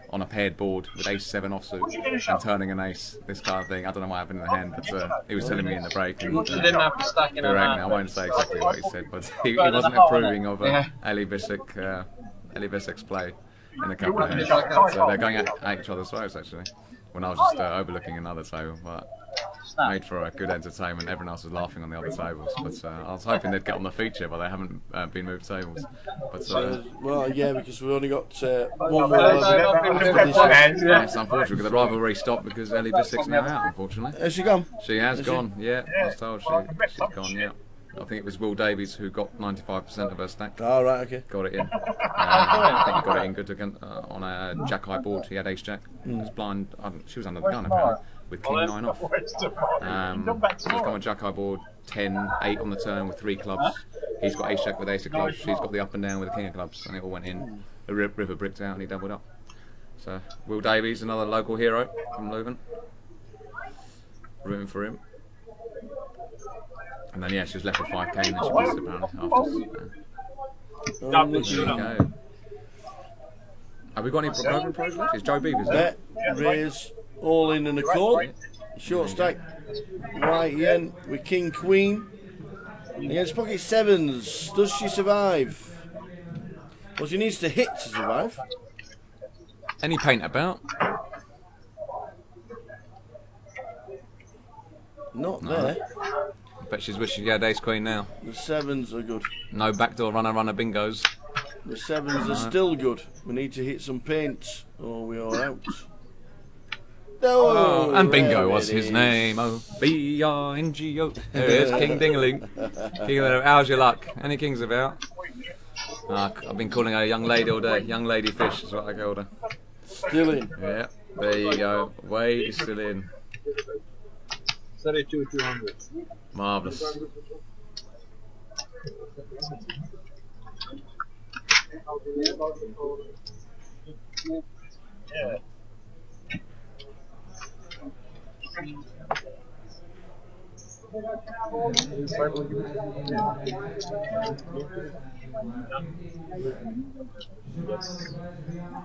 G: on a paired board with ace 7 offsuit and turning an ace, this kind of thing. I don't know what happened in the hand, but he was telling me in the break. And,
Q: you didn't have to stack in a hand.
G: I won't say exactly what he said, but he wasn't approving of Ellie Bissick's play in a couple of hands. So they're going at each other's throats actually. When I was just overlooking another table, but made for a good entertainment. Everyone else was laughing on the other tables, but I was hoping they'd get on the feature, but they haven't been moved tables. But
A: well, yeah, because we've only got one more.
G: Yeah, it's unfortunate because the rivalry stopped because Ellie Bissick's now out. Unfortunately,
A: has she gone?
G: She has gone. Yeah, I was told she's gone. Yeah. I think it was Will Davies who got 95% of her stack.
A: Oh, right, okay.
G: Got it in. I think he got it in good again on a jack-high board. He had ace jack. He was blind. She was under the gun apparently with king 9 off. So he's got a jack-high board, 10, 8 on the turn with 3 clubs. He's got ace jack with ace of clubs. She's got the up and down with the king of clubs, and it all went in. The river bricked out and he doubled up. So Will Davies, another local hero from Luton. Rooting for him. And then yeah, she was left with 5k and then she missed apparently after. There you go. Have we got any broken pros left? It's Joe Beavers.
A: Bet, raise, all in and a call. Short stack. Right yen with king queen. Against pocket sevens. Does she survive? Well, she needs to hit to survive.
G: Any paint about?
A: Not
G: No.
A: there.
G: I bet she's wishing she had ace queen now.
A: The sevens are good.
G: No backdoor runner bingos.
A: The sevens are still good. We need to hit some paint or we are out.
G: Oh, and
A: there
G: Bingo was
A: it
G: his
A: is.
G: name. Oh, B-I-N-G-O. There it is, King Dingaling. King Dingaling. How's your luck? Any kings about? I've been calling her a young lady all day. Young lady fish is what I called her.
A: Still in.
G: Yeah, there you go. Weight is still in.
O: 32,200.
G: Marvellous.
O: Yeah.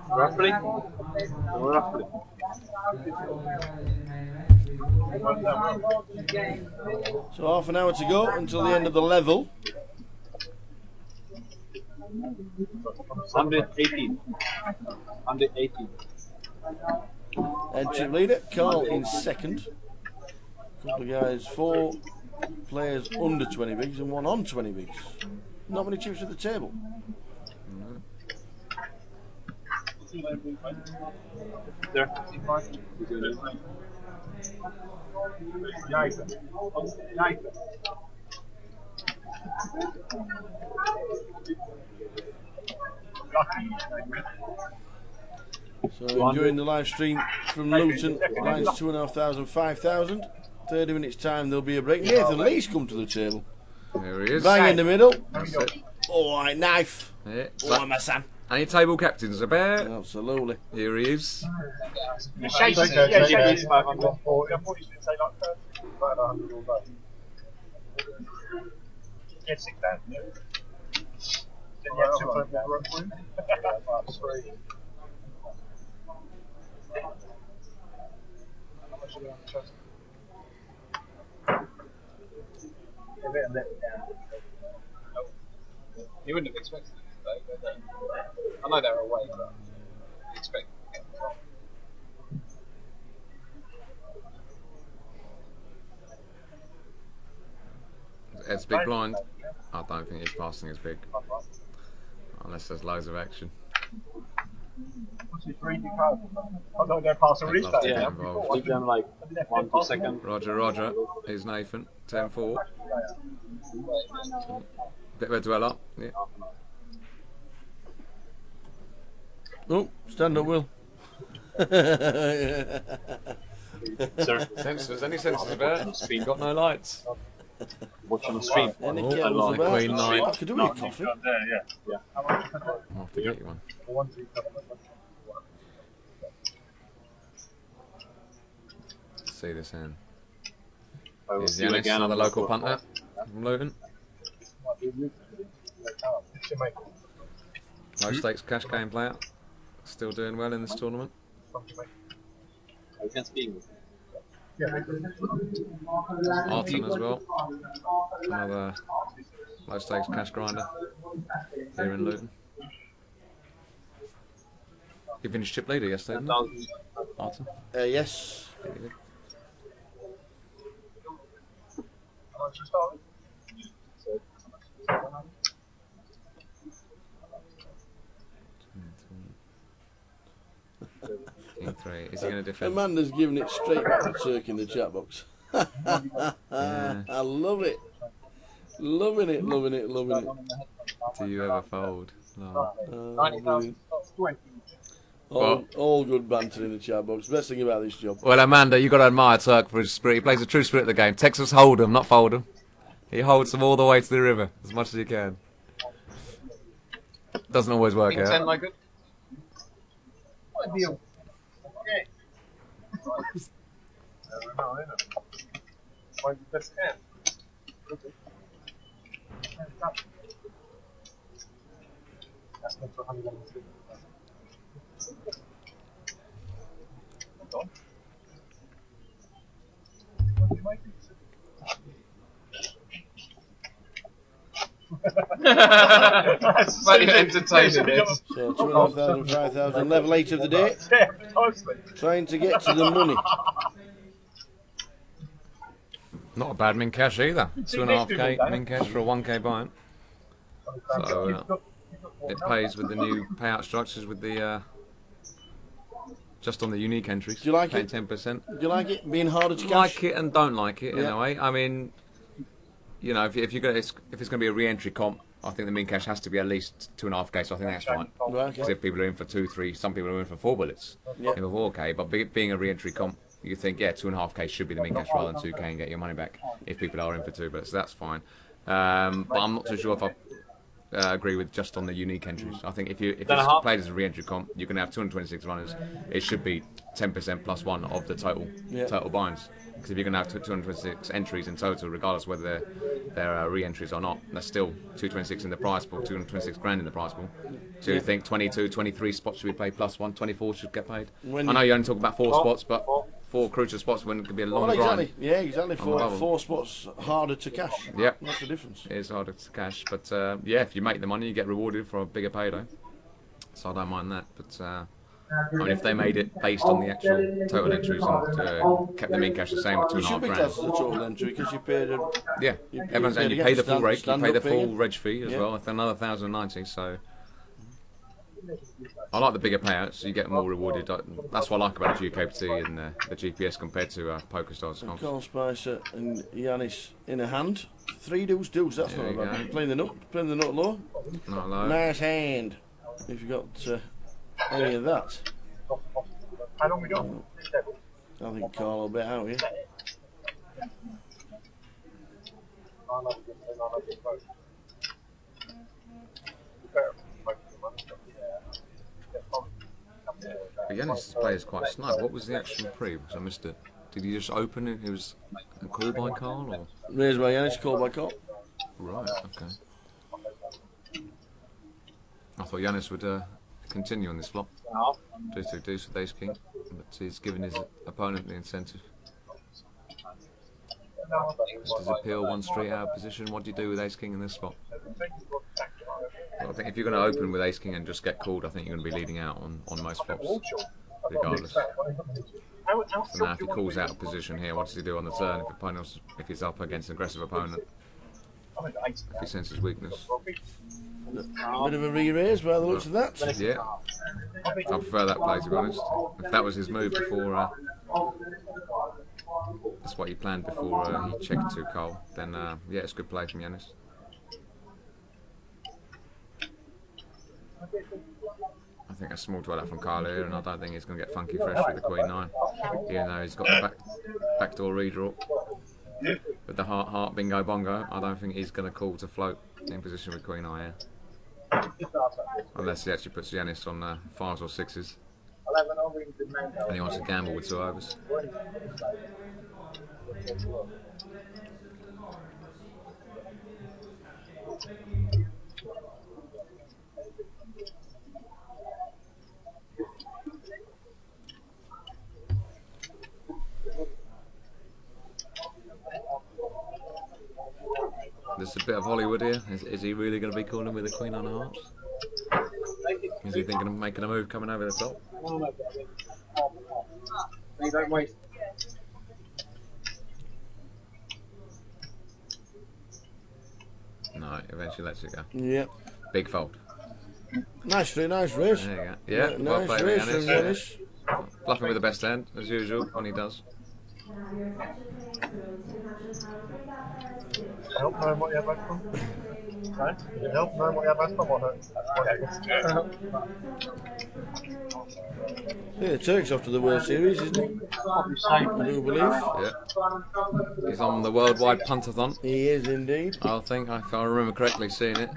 O: Roughly? Roughly.
A: So half an hour to go until the end of the level.
O: 118. 118.
A: Head chip leader, Carl in second. Couple of guys, 4 players under 20 bigs and 1 on 20 bigs. Not many chips at the table.
O: There.
A: So enjoying the live stream from Luton, lines 2,500, 5,000. 30 minutes time there'll be a break. Nathan Lee's come to the table.
G: There he is.
A: Bang in the middle.
G: That's it.
A: Alright, knife.
G: Yeah.
A: Alright, my son.
G: Any table captains about?
A: Absolutely.
G: Here he is.
O: Chase is 500. I thought you should say like 30, about 100 all day. Yeah, 6,000. Then you have to put that room for him. About 3. How much are they on the chest? A bit let down.
B: You wouldn't have expected it today, but I know they're away, but you expect it.
G: Ed's big blind. I don't think his passing is big. Unless there's loads of action.
O: What's his reading card? I'm going to go past a
G: I'd love
O: restart.
G: to get
O: Yeah,
G: involved.
O: keep them like 1 per second.
G: Roger. Here's Nathan. 10-4. Bit of a dweller. Yeah.
A: Oh, stand up, Will.
O: Sir.
G: Sensors, any sensors about? Got no lights.
O: Watch on the stream.
A: Any
G: Oh,
A: cables about?
G: Queen nine.
A: I could do with a coffee.
O: Yeah.
G: I'll have to get you one. See this in. Here's Yanis, another local punter from Luton. Low stakes cash game player. Still doing well in this tournament. Arton as well. Another low stakes cash grinder here in Luton. He finished chip leader yesterday, didn't he? Arton?
A: Yes.
G: Really good. King 3. Is he going to defend?
A: Amanda's giving it straight back to Turk in the chat box.
G: Yeah.
A: I love it. Loving it.
G: Do you ever fold? No.
A: Brilliant. All good banter in the chat box. Best thing about this job.
G: Well, Amanda, you've got to admire Turk for his spirit. He plays a true spirit of the game. Texas Hold'em, not Fold'em. He holds them all the way to the river as much as he can. Doesn't always work
B: King 10
G: out.
B: like good? What a deal.
O: Best hand. That's not 102.
B: Very entertaining. This.
A: So 2,500, 5,000, level 8 of the day. Trying to get to the money.
G: Not a bad min cash either. 2.5k min cash for a 1k buy-in. So it pays with the new payout structures with the just on the unique entries.
A: Do you like it?
G: 10%.
A: Do you like it being harder to cash?
G: Like it and don't like it in a way. I mean, you know, if it's going to be a re-entry comp, I think the min cash has to be at least 2.5k. So I think that's fine.
A: Right,
G: Because if people are in for 2, 3, some people are in for 4 bullets.
A: Yep.
G: In for 4k, but being a re-entry comp, you think 2.5k should be the min cash rather than 2k and get your money back if people are in for 2 bullets. So that's fine. But I'm not too sure if I agree with just on the unique entries. I think if it's played as a re-entry comp, you can have 226 runners. It should be 10% plus 1 of the total binds. Because if you're going to have 226 entries in total, regardless whether they're re-entries or not, that's still 226 in the prize pool, 226 grand in the prize pool. So you think 22, 23 spots should be paid plus 1, 24 should get paid. I know you only talk about 4 spots, but 4 crucial spots when it could be a long grind.
A: Yeah, exactly. 4 spots harder to cash.
G: Yeah,
A: that's the difference.
G: It is harder to cash, but yeah, if you make the money, you get rewarded for a bigger payday. So I don't mind that. But I mean, if they made it based on the actual total entries and kept the min cash the same with 2.5 grand.
A: It should be classed as a total entry because you paid a...
G: Yeah, everyone's saying you pay the full rate, you pay the full reg fee as well, another 1,090, so... I like the bigger payouts, you get more rewarded. That's what I like about GUKPT and the GPS compared to PokerStars.
A: Carl Spicer and Yanis in a hand. 3 deuce, that's not bad. Playing the nut low.
G: Not low.
A: Nice hand. If you got any of that.
U: How long we got?
A: I think Carl will bet out here.
G: But Yanis' play is quite snug. What was the actual pre? Because I missed it. Did he just open it? It was a call by Carl, or
A: raised by Yanis, call by Carl.
G: Right. Okay. I thought Yanis would continue on this flop. Deuce with ace king, but he's given his opponent the incentive. Does it appeal 1 straight out position? What do you do with ace king in this spot? Well, I think if you're going to open with ace king and just get called, I think you're going to be leading out on most flops, regardless. So now if he calls out a position here, what does he do on the turn if he's up against an aggressive opponent? If he senses weakness.
A: Bit of a re-raise by the looks of that.
G: Yeah, I prefer that play, to be honest. If that was his move before, that's what he planned before he checked to Cole, then yeah, it's a good play from Yanis. I think a small dweller from Carl here, and I don't think he's going to get funky fresh with the Queen 9, even though he's got the backdoor redraw. With the heart bingo bongo, I don't think he's going to call to float in position with Queen Eye here. Unless he actually puts Yanis on 5s or 6s. And he wants to gamble with 2 overs. There's a bit of Hollywood here. Is he really going to be calling with the Queen on hearts? Is he thinking of making a move coming over the top?
Q: Don't waste.
G: No, eventually lets it go.
A: Yep.
G: Big fold.
A: Nice raise.
G: There you go. Yeah, well
A: nice
G: played
A: raise
G: with
A: from
G: Yanis.
A: Yanis.
G: Bluffing with the best hand, as usual, when he does.
U: Help knowing what you have back from? Sorry? Help knowing what you have back from or no?
A: Yeah, Turk's off to the World Series, isn't he? I do believe.
G: Yeah. He's on the worldwide puntathon.
A: He is indeed.
G: I think, if I remember correctly, seeing it.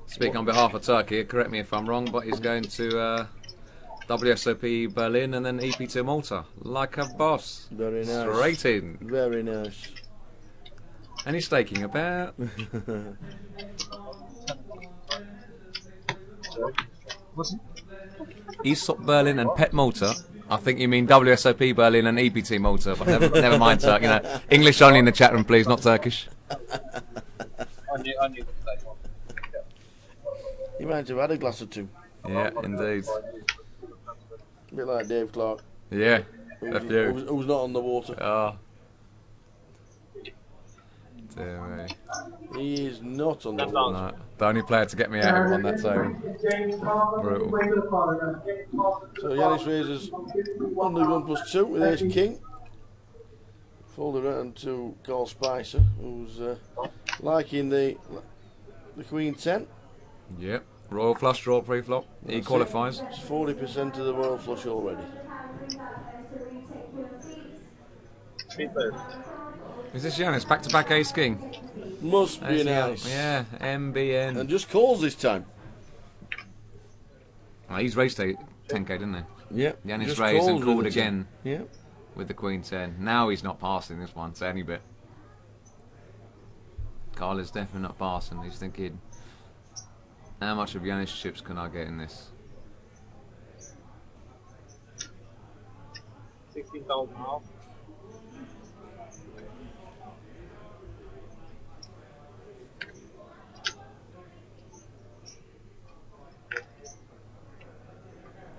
G: Speaking on behalf of Turkey, correct me if I'm wrong, but he's going to WSOP Berlin and then EP2 Malta, like a boss.
A: Very nice.
G: Straight in.
A: Very nice.
G: And he's staking about. ESOP Berlin and Pet Malta. I think you mean WSOP Berlin and EPT Malta, but never mind, Turk. You know, English only in the chat room, please, not Turkish.
Q: I knew the same one.
A: He might have had a glass or two.
G: Yeah, indeed.
A: A bit like Dave Clark.
G: Yeah, a few.
A: Who's not on the water.
G: Oh. Dear me.
A: He is not on the water.
G: No, the only player to get me out on that table. Brutal.
A: So Yanis raises under gun +2 with ace king. Folded around to Carl Spicer, who's liking the queen 10.
G: Yep. Royal flush draw pre-flop. He qualifies.
A: It's 40% of the royal flush already.
G: Is this Yanis back-to-back ace king?
A: Must be nice.
G: Yeah, MBN.
A: And just calls this time.
G: Well, he's raised 10k, didn't he?
A: Yep.
G: Yanis
A: just
G: raised and
A: calls
G: called
A: with the
G: again.
A: 10. Yep.
G: With the queen 10. Now he's not passing this one, so any bit. Carl is definitely not passing. He's thinking, how much of Yanis chips can I get in this?
Q: 16,000 half.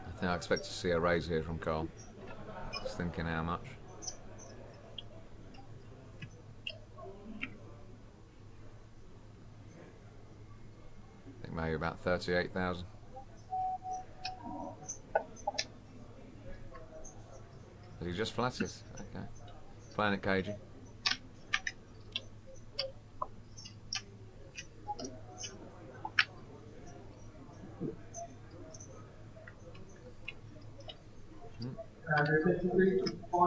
G: I think I expect to see a raise here from Carl. Just thinking how much. I think maybe about 38,000. But he just flashes. Okay. Playing it cagey.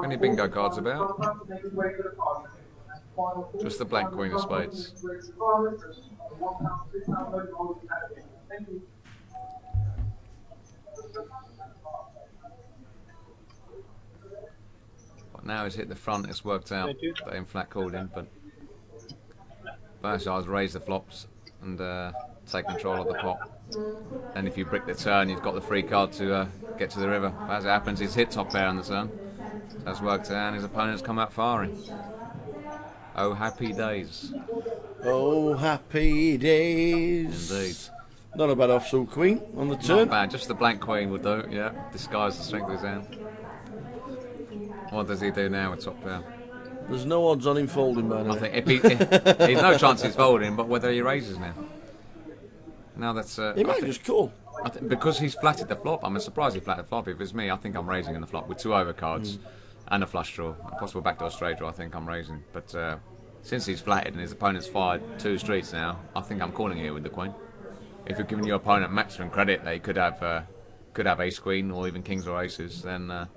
G: Any bingo cards about? Just the black queen of spades. But now he's hit the front, it's worked out that in flat called in, but both sides raise the flops and take control of the pot. And if you brick the turn, you've got the free card to get to the river. But as it happens, he's hit top pair on the turn. That's worked out, and his opponent's come out firing. Oh, happy days.
A: Oh, happy days.
G: Indeed.
A: Not a bad offsuit queen on the turn.
G: Not bad, just the blank queen would do, yeah. Disguise the strength of his hand. What does he do now with top pair?
A: There's no odds on him folding, by now.
G: I think he's no chance he's folding, but whether he raises now. Now that's
A: he might just call.
G: Because he's flatted the flop. I'm surprised he flatted the flop. If it's me, I think I'm raising in the flop with 2 overcards and a flush draw, a possible backdoor straight draw. I think I'm raising, but since he's flatted and his opponent's fired 2 streets now, I think I'm calling here with the queen. If you're giving your opponent maximum credit, they could have ace queen or even kings or aces, then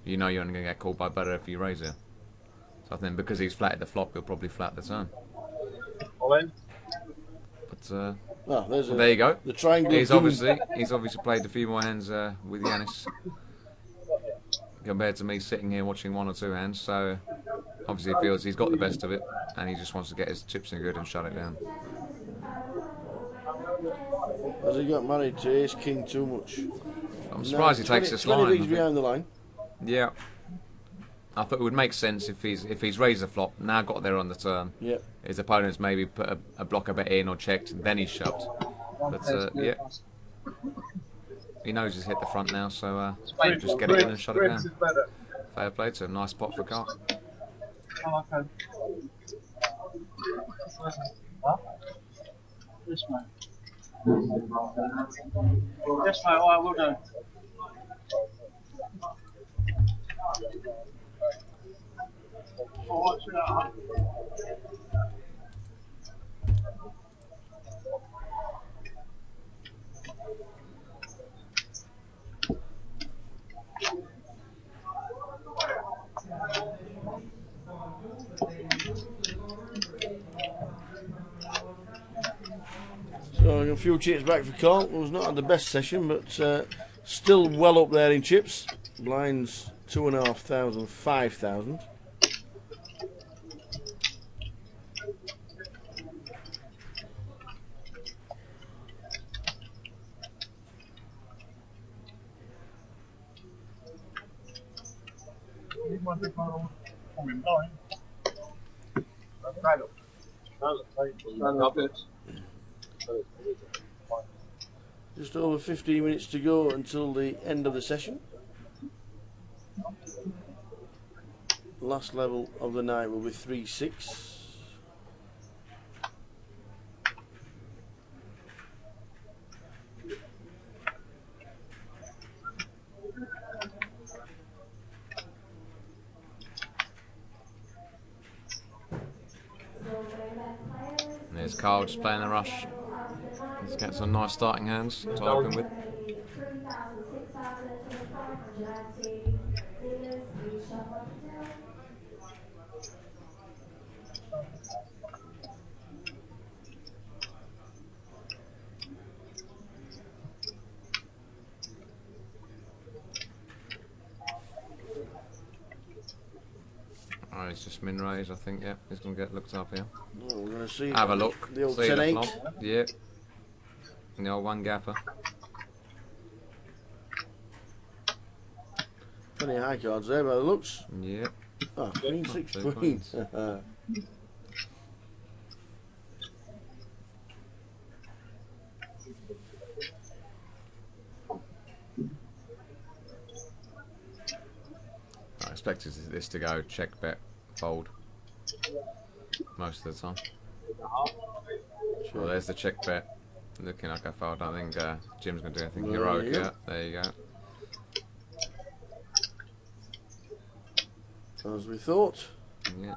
G: you know you're only going to get called by better if you raise it. So I think because he's flatted the flop, he'll probably flat the turn.
Q: All in.
G: But
A: there
G: you go.
A: The triangle.
G: He's obviously played a few more hands with Yanis compared to me sitting here watching 1 or 2 hands. So obviously he feels he's got the best of it, and he just wants to get his chips in good and shut it down.
A: Has he got married to ace king too much?
G: I'm surprised he takes this line.
A: 20 bigs behind the line.
G: Yeah. I thought it would make sense if he's raised the flop, now got there on the turn.
A: Yep.
G: His opponent's maybe put a blocker bet in or checked, and then he's shoved. But yeah, he knows he's hit the front now, so just get it in and shut it down. Fair play to him. Nice pot for Carl.
Q: This way. Yes, mate, I will do.
A: So a few chips back for Carl, who's not had the best session, but still well up there in chips. Blinds 2,500, 5,000. Just over 15 minutes to go until the end of the session. Last level of the night will be 3-6.
G: There's Carl just playing the rush. He's got some nice starting hands to open with. Oh, he's just min raised, I think. Yeah, he's going to get looked up here.
A: Oh, we're going to see.
G: Have a look.
A: The old
G: see
A: 10-8.
G: the flop. Yeah. And the old one gapper.
A: Plenty of high cards there by the looks.
G: Yeah.
A: Oh, queen, 6
G: 2
A: queens.
G: I expected this to go check, bet, fold most of the time. Well, there's the check bet. Looking like I fold. I think Jim's going to do anything heroic. Yeah, there you go.
A: As we thought.
G: Yeah.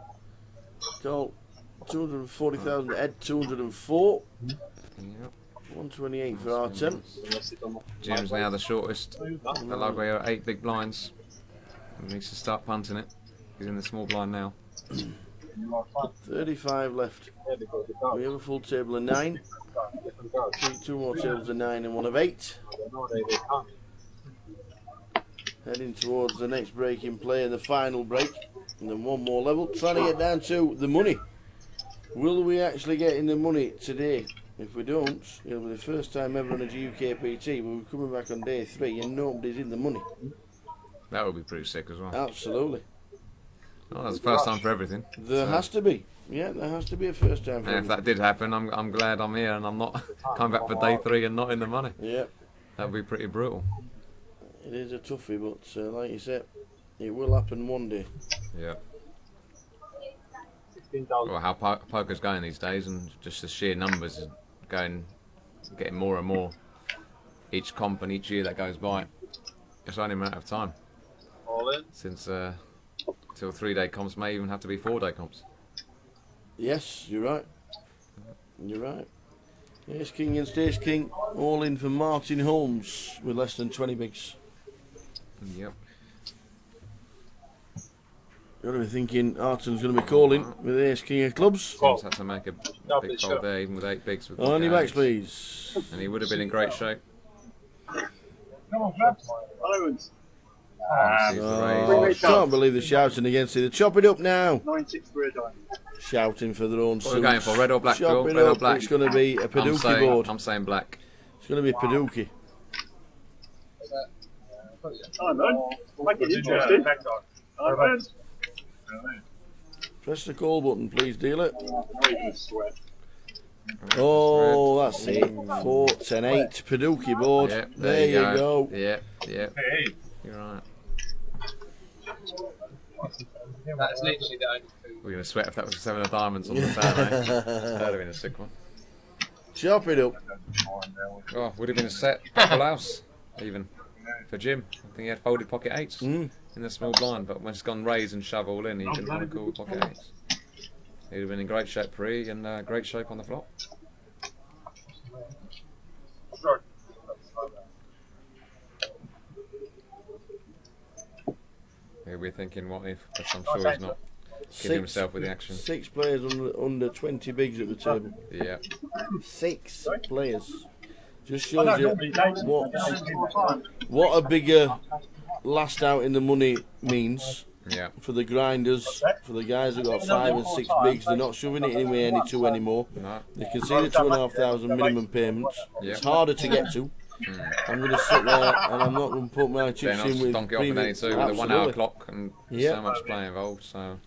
A: Call 240,000, Ed 204.
G: Yeah.
A: 128 for R10.
G: Jim's now the shortest. The log here at 8 big blinds. He needs to start punting it. He's in the small blind now.
A: 35 left. We have a full table of 9. 2 more tables of 9 and one of 8. Heading towards the next break in play and the final break. And then one more level. Trying to get down to the money. Will we actually get in the money today? If we don't, it'll be the first time ever on a GUKPT. We'll be coming back on day 3 and nobody's in the money.
G: That would be pretty sick as well.
A: Absolutely.
G: Well, that's the first time for everything.
A: There has to be. Yeah, there has to be a first time for
G: and
A: everything.
G: if that did happen, I'm glad I'm here and I'm not coming back for day 3 and not in the money.
A: Yeah.
G: That would be pretty brutal.
A: It is a toughie, but like you said, it will happen one day.
G: Yeah. Well, how poker's going these days, and just the sheer numbers is getting more and more. Each comp and each year that goes by, it's only a matter of time. Since till 3-day comps may even have to be 4-day comps.
A: Yes, you're right. You're right. Ace King and Ace King all in for Martin Holmes with less than 20 bigs.
G: Yep.
A: You're going to be thinking Arton's going to be calling with Ace King of clubs.
G: Just had to make a big fold there, even with 8 bigs. With
A: On your backs, please.
G: And he would have been in great shape.
S: Come on, Owens.
A: Can't believe they're shouting against it. Chop it up now.
S: 9-6 for a dime.
A: Shouting for their own
G: What are we going for? Red or black?
A: Chop it
G: Red or
A: up.
G: black?
A: It's going to be a Paducah board.
G: I'm saying black.
A: It's going to be a Paducah.
S: Hi, man. Make it interesting. Hi, man.
A: Press the call button, please, dealer. Oh, that's it. 4, 10, 8. Paducah board.
G: Yep,
A: there you go.
G: Yep, yep. Hey. You're right.
Q: That's literally the only two.
G: We're going to sweat if that was a 7 of diamonds on the Saturday. That would have been a sick one.
A: Chop it up.
G: Oh, would have been a set. Full house, even. For Jim. I think he had folded pocket 8s in the small blind, but when it's gone raise and shove all in, he didn't want to call with pocket 8s. He'd have been in great shape pre and great shape on the flop. He'll be thinking, what if? But I'm sure he's not kidding himself with the action.
A: 6 players under 20 bigs at the table.
G: Yeah.
A: 6 players. Just shows you what a bigger last out in the money means.
G: Yeah.
A: For the grinders, for the guys who got 5 and 6 bigs, they're not shoving it in with any 2 anymore.
G: No.
A: They can see the 2,500 minimum payments.
G: Yeah.
A: It's harder to get to. I'm going to sit there and I'm not going to put my chips
G: Then
A: in with
G: donk it off in any 2 with a 1 hour clock and so much play involved. So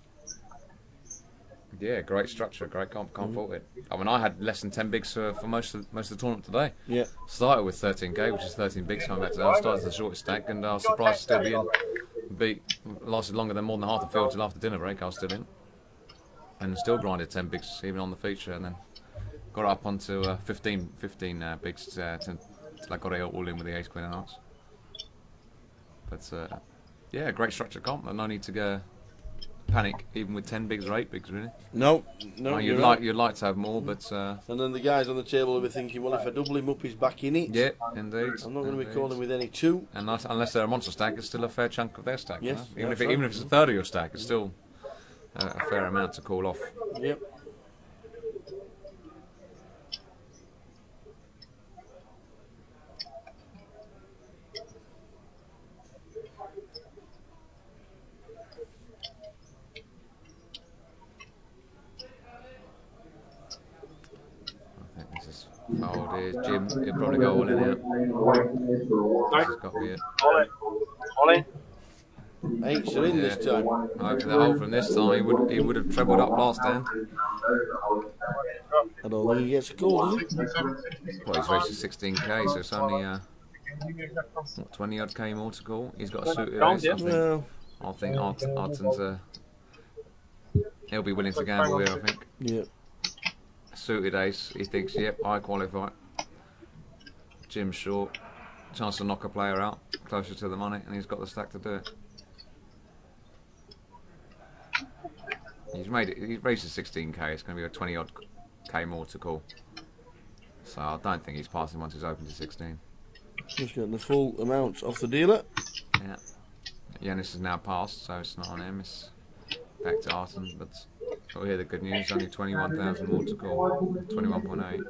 G: Yeah, great structure, great can't fault it. I mean, I had less than 10 bigs for most of the tournament today.
A: Yeah.
G: Started with 13k, which is 13 bigs coming back today. I started the shortest stack, and I was surprised to still be in. Lasted longer than more than half the field till after dinner break. I was still in, and still grinded 10 bigs even on the feature, and then got up onto 15 bigs till I got it all in with the ace, queen, and hearts. But yeah, great structure comp, and no need to go panic even with 10 bigs or 8 bigs, really.
A: No,
G: you'd like to have more, but
A: and then the guys on the table will be thinking, well, if I double him up, he's back in it.
G: Yeah, indeed.
A: I'm not going to be calling with any 2.
G: And unless they're a monster stack, it's still a fair chunk of their stack.
A: Yes,
G: you know? Even if it's a third of your stack, it's still a fair amount to call off.
A: Yep.
G: Folded. Jim, he'll probably go all in here. This has got to be it.
S: Ollie.
A: 8s are in this time.
G: Hopefully the hole from this time, he would have trebled up last hand.
A: I don't think he gets a call, does he?
G: Well, he's raised to 16k, so it's only 20 odd k more to call. He's got a suited ace. I think Arton's he'll be willing to gamble here, I think.
A: Yeah.
G: Suited ace, he thinks, yep, I qualify. Jim's short, chance to knock a player out, closer to the money, and he's got the stack to do it. He's raised to 16k, it's going to be a 20 odd k more to call. So I don't think he's passing once he's open to 16.
A: He's getting the full amount off the dealer.
G: Yeah. Yanis is now passed, so it's not on him, it's back to Arton, but we'll hear the good news, only 21,000 more to call, 21.8.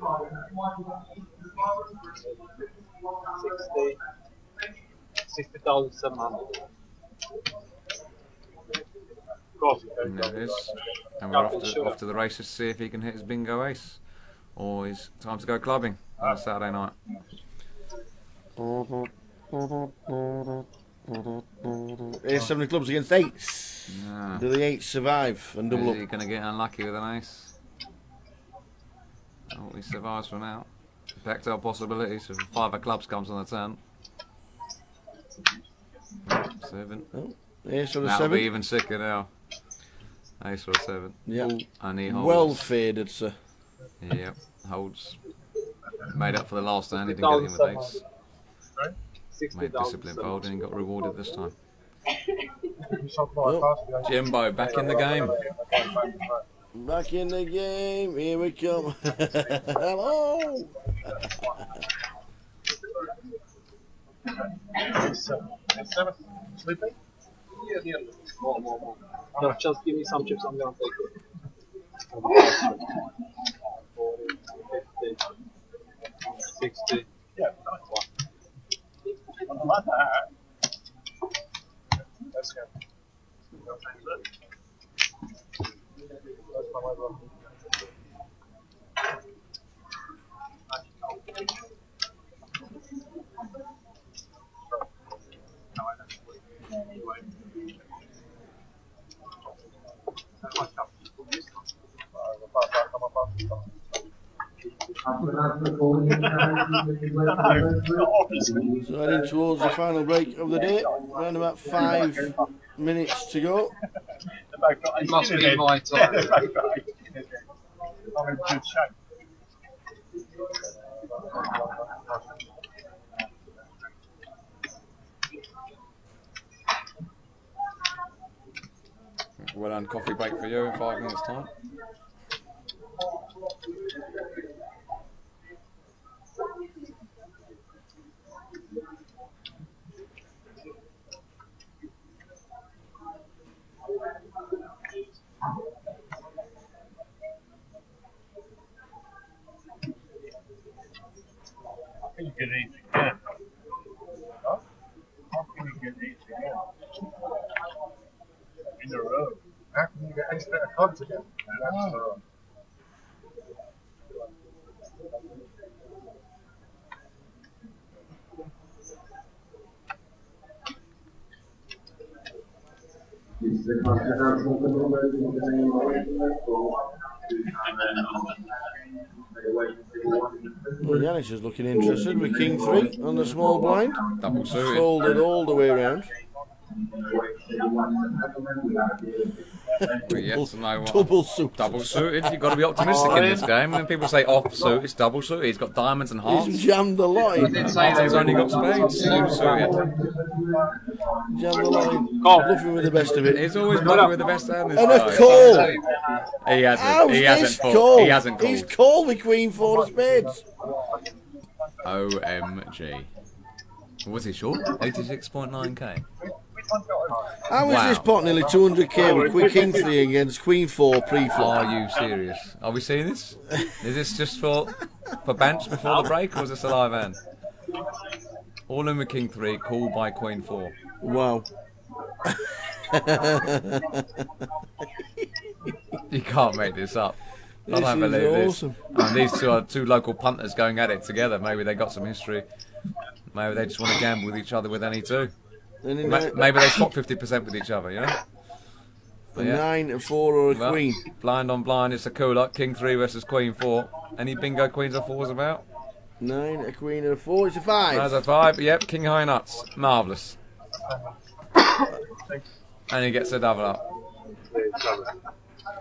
S: 60,700.
G: And there it is. And we're off to the races to see if he can hit his bingo ace. Or it's time to go clubbing on a Saturday night.
A: 7 of clubs against 8s.
G: Yeah.
A: Do the 8s survive and double
G: Is
A: up?
G: he going to get unlucky with an ace? Oh, he survives for now. Back to our possibilities if 5 of clubs comes on the turn. 7.
A: Oh, ace or a
G: That'll
A: 7.
G: be even sicker now. Ace or a 7.
A: Yeah.
G: And he holds.
A: Well faded, sir.
G: Yep, holds. Made up for the last hand, he didn't get it in with ace. Made discipline folding and got rewarded this time.
A: Oh.
G: Jimbo back in the game.
A: Back in the game, here we come. Hello!
S: Sleepy? Yeah. More. No, just give me some chips, I'm gonna take it. 40, 50, 60. Yeah, nice one. Let's go. That's my level.
A: So heading towards the final break of the day, around about 5 minutes to go.
I: It must be my time.
S: I'm in good shape.
G: Well done, coffee break for you in 5 minutes' time.
S: How can you get 8 again? Huh? How can you get 8 again? In a row. How can you get extra cards again?
A: Well, Yanis is looking interested with King 3 on the small blind.
G: Double suited.
A: Folded all the way around. Double suited.
G: Double suited. You've got to be optimistic in this game. When people say off suit, it's double suited. He's got diamonds and hearts.
A: He's jammed the line.
G: Martin's only got spades. Suited.
A: Jammed the line. Bluffing with the best of it.
G: He's always bluffing with the best hand.
A: And a call.
G: He hasn't.
A: How's
G: He hasn't
A: this
G: called.
A: called?
G: He hasn't called.
A: He's called with Queen 4 of spades.
G: OMG. What was he short? 86.9k.
A: How is this pot nearly 200k with Queen King 3 against Queen 4 pre-flop?
G: Are you serious? Are we seeing this? Is this just for bench before the break, or is this a live hand? All in with King 3, called by Queen 4.
A: Wow.
G: You can't make this up. I
A: This
G: don't
A: is
G: believe
A: awesome.
G: this. And these two are two local punters going at it together. Maybe they got some history. Maybe they just want to gamble with each other with any two. Maybe they swap 50% with each other, you know?
A: A 9, a 4 or a Queen.
G: Blind on blind, it's a cooler. King 3 versus Queen 4. Any bingo Queens or 4s about?
A: 9, a Queen and a 4, it's a 5.
G: That's a 5, yep, King High Nuts. Marvellous. And he gets a double up.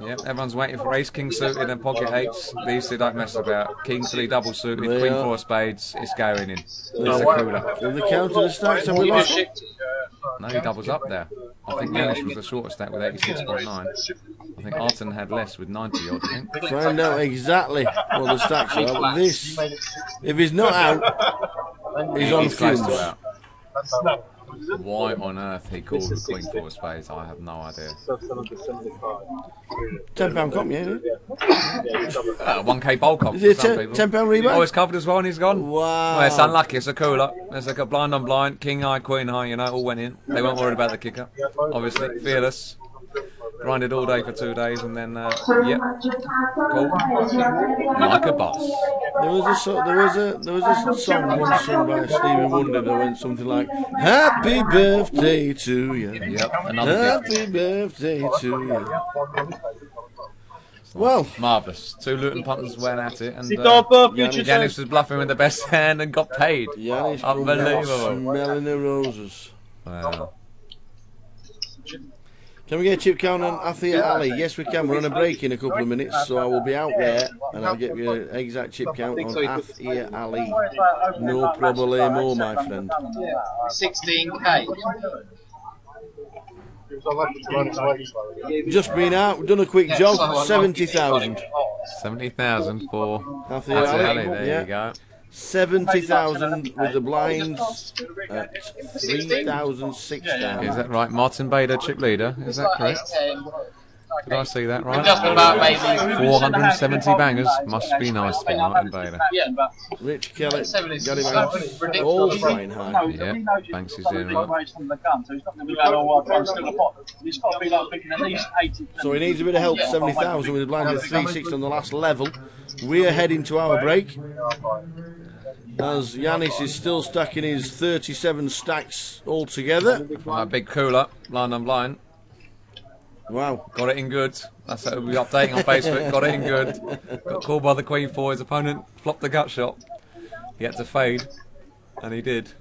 G: Yep, everyone's waiting for Ace King suited and pocket 8s. These two don't mess about. King 3 double suited,
A: They
G: Queen
A: are.
G: 4 spades, it's going in. It's a cooler.
A: Have they counted the stacks? Have we lost?
G: No, he doubles up there. I think Yanis was the shortest stack with 86.9. I think Arton had less with 90 odd, I think.
A: Find out exactly what the stacks are. But this, if he's not out, he's on
G: close
A: fumes.
G: to out. Why on earth he called with Queen 4 of spades, I have no idea.
A: £10 comp, yeah, isn't it?
G: 1k bowl comp
A: Is
G: for
A: it
G: some people.
A: £10 rebate?
G: Oh, it's covered as well and he's gone.
A: Wow.
G: Well, it's unlucky, it's a cooler. It's like a blind on blind, king high, queen high, you know, all went in. They weren't worried about the kicker, obviously. Fearless. Grinded all day for 2 days and then, yep. Cool. Like a boss.
A: There was a song once sung by Stevie Wonder that went something like "Happy birthday to you."
G: Yep, another
A: Happy birthday to you. Well,
G: marvellous. Two Luton punters went at it, and
A: Yanis
G: was bluffing with the best hand and got paid.
A: Yanis
G: Unbelievable.
A: smelling the roses.
G: Wow.
A: Can we get a chip count on Athia Ali? Yes, we can. We're on a break in a couple of minutes, so I will be out there and I'll get you an exact chip count on Athia Ali. No problemo, my friend.
Q: 16k.
A: Just been out, done a quick jog, 70,000.
G: 70,000 for
A: Athia Ali.
G: There you go.
A: 70,000 with the blinds at 3,006
G: Is that right? Martin Bader, chip leader. Is that correct? Did I see that right?
Q: Just about maybe
G: 470 bangers. Must be nice to be Martin Bader.
A: Rich Kelly, Gary Banks, all flying high.
G: Yeah, Banks is doing right.
A: So he needs a bit of help, 70,000 with the blind at 3,600 on the last level. We're heading to our break. As Yanis is still stacking his 37 stacks all together.
G: Big cooler, blind on blind.
A: Wow.
G: Got it in good. That's what we'll be updating on Facebook. Got it in good. Got called by the Queen 4. His opponent flopped the gut shot. He had to fade. And he did.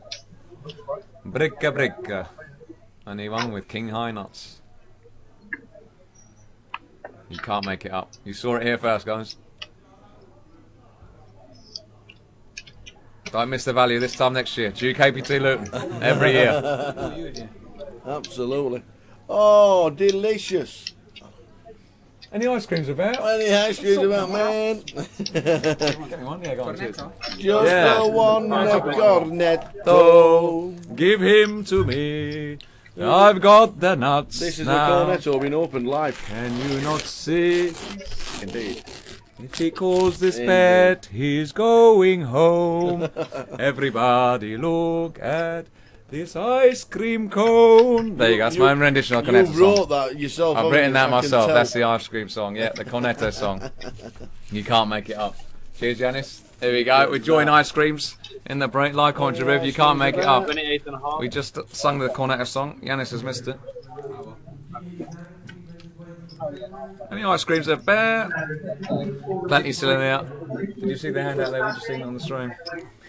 G: Bricka bricka. And he won with King High Nuts. You can't make it up. You saw it here first, guys. Don't miss the value this time next year. GUKPT Luton. Every year.
A: Absolutely. Oh, delicious.
G: Any ice creams about?
A: Any ice creams about, man?
G: Just
A: the one cornetto.
G: Give him to me. I've got the nuts.
A: This is
G: now.
A: the cornetto being opened live.
G: Can you not see?
A: Indeed.
G: If he calls this bet, he's going home. Everybody look at this ice cream cone. There you go, that's my own rendition of Cornetto song.
A: You wrote that yourself.
G: I've written that
A: I
G: myself,
A: can
G: that's
A: tell.
G: the ice cream song, yeah, the Cornetto song. You can't make it up. Cheers, Yanis. Here we go, we're enjoying ice creams in the break, live commentary review. You can't make it up. We just sung the Cornetto song, Yanis has missed it. Any ice creams there, Bear? Plenty still in there. Did you see the handout there we just seen on the stream?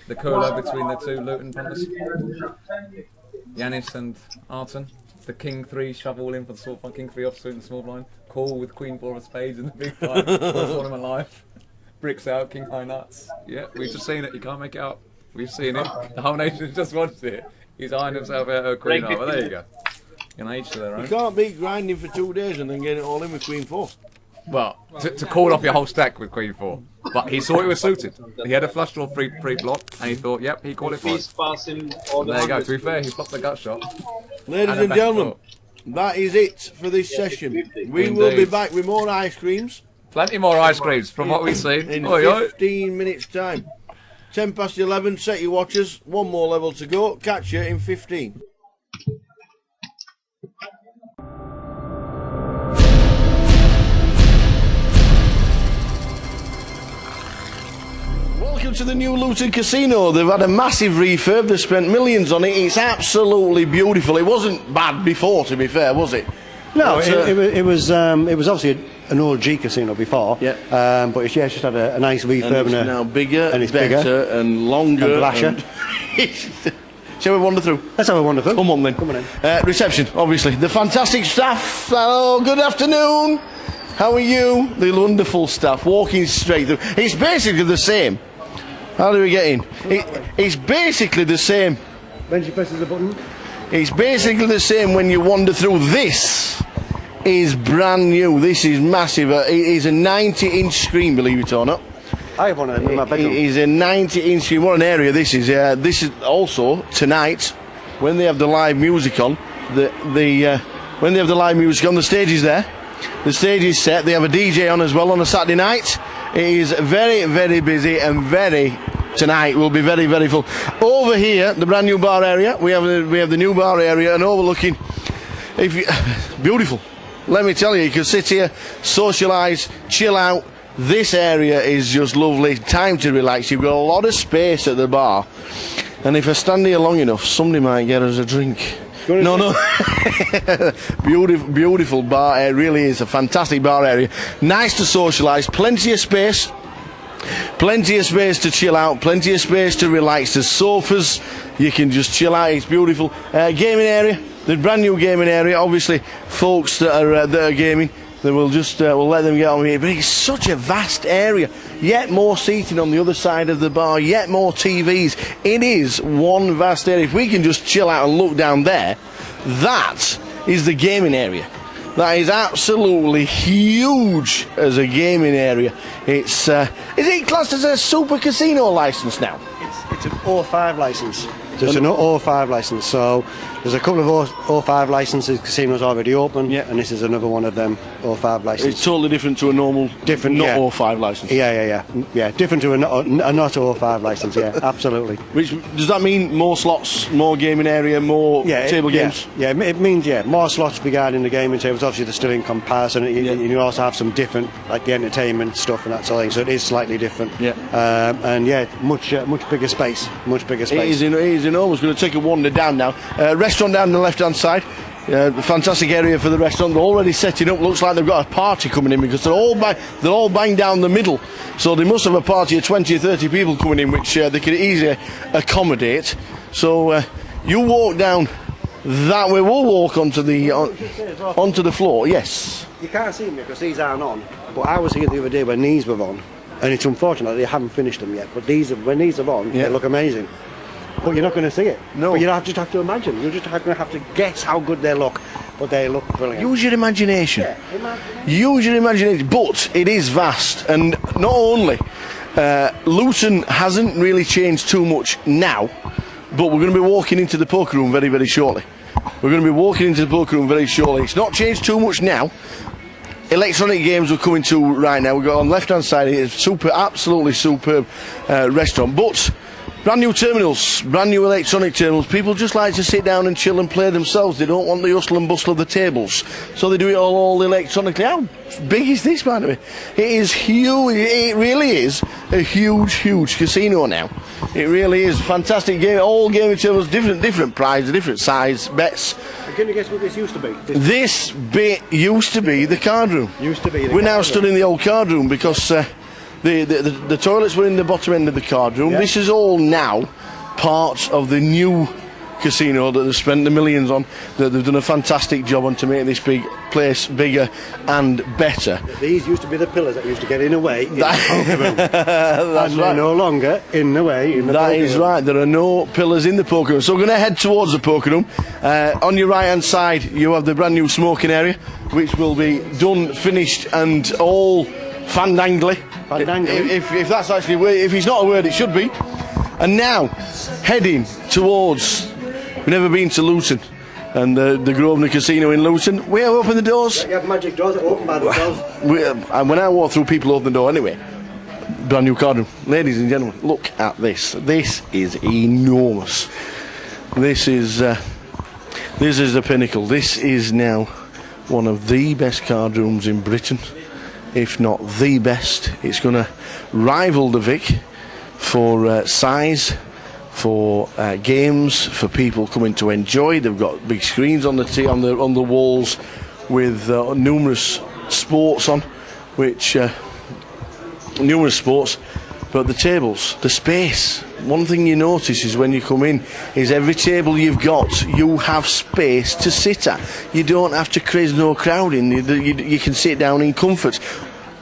G: The cooler between the two Luton punters. Yanis and Arton. The King 3 shovel in for the small blind. King 3 offsuit and small blind. Call with Queen 4 of spades in the big blind. First one of my life. Bricks out, King High nuts. Yeah, we've just seen it. You can't make it up. We've seen it. The whole nation just watched it. He's eyeing himself out of Queen High. Well, there you go. In each to their own.
J: You can't beat grinding for 2 days and then get it all in with Queen 4.
G: Well, to call off your whole stack with Queen 4. But he saw it was suited. He had a flush draw pre-flop, and he thought, yep, he called it fine. There you go, to be fair, he flopped the gut shot.
J: Ladies and gentlemen, that is it for this session. We will be back with more ice creams.
G: Plenty more ice creams from what we've seen.
J: In 15 minutes time. 10 past 11, set your watches. 1 more level to go. Catch you in 15. Welcome to the new Luton Casino. They've had a massive refurb. They've spent millions on it. It's absolutely beautiful. It wasn't bad before, to be fair, was it?
L: No, but, it was obviously an old G casino before. Yeah. But it's just had a nice refurb.
J: And it's now bigger,
L: and it's
J: better,
L: bigger,
J: and longer,
L: and blasher.
J: Shall we wander through?
L: Let's have a wander through.
J: Come on then.
L: Come on in.
J: Reception, obviously. The fantastic staff. Hello, good afternoon. How are you? The wonderful staff walking straight through. It's basically the same. How do we get in? It's basically the same.
L: When she presses the button.
J: It's basically the same when you wander through. This is brand new. This is massive. It is a 90-inch screen, believe it or not.
L: I have one in my bedroom.
J: It is a 90-inch screen. What an area this is. This is also tonight when they have the live music on. When they have the live music on, the stage is there. The stage is set. They have a DJ on as well on a Saturday night. It is very, very busy and tonight will be very, very full. Over here, the brand new bar area. We have the new bar area and overlooking. Beautiful. Let me tell you, you can sit here, socialise, chill out. This area is just lovely. Time to relax. You've got a lot of space at the bar, and if I stand here long enough, somebody might get us a drink. No. Beautiful bar. It really is a fantastic bar area. Nice to socialise. Plenty of space. Plenty of space to chill out. Plenty of space to relax. There's sofas. You can just chill out. It's beautiful. Gaming area. The brand new gaming area. Obviously, folks that are gaming, they will just we'll let them get on with it. But it's such a vast area. Yet more seating on the other side of the bar. Yet more TVs. It is one vast area. If we can just chill out and look down there, that is the gaming area. That is absolutely huge as a gaming area. It's is it classed as a super casino license now?
L: It's an O5 license. So it's an O5 license. So there's a couple of O5 licenses, casinos already open, and this is another one of them O5 licenses.
J: It's totally different to a normal, not O5 license.
L: Yeah. Different to a not O5 license. Yeah, absolutely.
J: Which does that mean more slots, more gaming area, more table games?
L: Yeah, it means more slots regarding the gaming tables. Obviously, they're still in comparison. You also have some different, like the entertainment stuff and that sort of thing. So it is slightly different. Much bigger space. Much bigger space.
J: It is enormous. Going to take a wander down now. Restaurant down the left-hand side. Fantastic area for the restaurant. They're already setting up. Looks like they've got a party coming in because they're all bang down the middle. So they must have a party of 20 or 30 people coming in, which they could easily accommodate. So you walk down that way. We'll walk onto the floor. Yes.
L: You can't see me because these aren't on. But I was here the other day when these were on, and it's unfortunate they haven't finished them yet. But when these are on, they look amazing. But you're not going to see it. No. But you just have to imagine. You're just going to have to guess how good they look. But they look brilliant.
J: Use your imagination. Use your imagination. But it is vast. And not only, Luton hasn't really changed too much now, but we're going to be walking into the poker room very, very shortly. It's not changed too much now. Electronic games we're coming to right now. We've got on the left-hand side, it's absolutely superb restaurant. But brand new terminals, brand new electronic terminals. People just like to sit down and chill and play themselves. They don't want the hustle and bustle of the tables, so they do it all electronically. How big is this, by the way? It is huge. It really is a huge casino now. It really is fantastic game. All gaming tables, different prices, different size bets.
L: Can you guess what this used to be?
A: This bit used to be the card room.
L: Used to be.
A: We're now stood in the old card room because the toilets were in the bottom end of the card room.
L: Yeah.
A: This is all now part of the new casino that they've spent the millions on, that they've done a fantastic job on to make this big place bigger and better.
L: These used to be the pillars that used to get in the way in the poker room.
A: That's
L: and
A: right.
L: they're no longer in the way in the
A: That
L: poker
A: is
L: room.
A: right. There are no pillars in the poker room. So we're going to head towards the poker room. On your right hand side you have the brand new smoking area, which will be done, finished and all fandangly. If that's actually a word, if it's not a word, it should be. And now heading towards, we've never been to Luton and the Grosvenor Casino in Luton. We have opened the doors.
L: You have magic doors that open by themselves.
A: And when I walk through, people open the door anyway. Brand new card room. Ladies and gentlemen, look at this. This is enormous. This is the pinnacle. This is now one of the best card rooms in Britain, if not the best. It's going to rival the Vic for size, for games, for people coming to enjoy. They've got big screens on the walls with numerous sports on, which numerous sports. But the tables, the space. One thing you notice is when you come in is every table you've got, you have space to sit at. You don't have to create no crowding. You can sit down in comfort.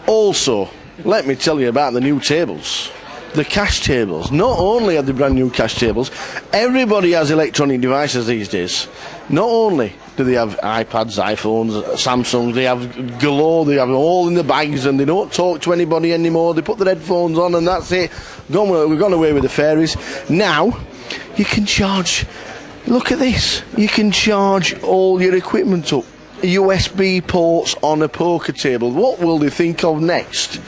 A: Also, let me tell you about the new tables. The cash tables. Not only are they brand new cash tables, everybody has electronic devices these days. Not only do they have iPads, iPhones, Samsungs, they have galore, they have them all in the bags and they don't talk to anybody anymore. They put their headphones on and that's it. We've gone away with the fairies. Now, you can charge, look at this, you can charge all your equipment up. USB ports on a poker table. What will they think of next?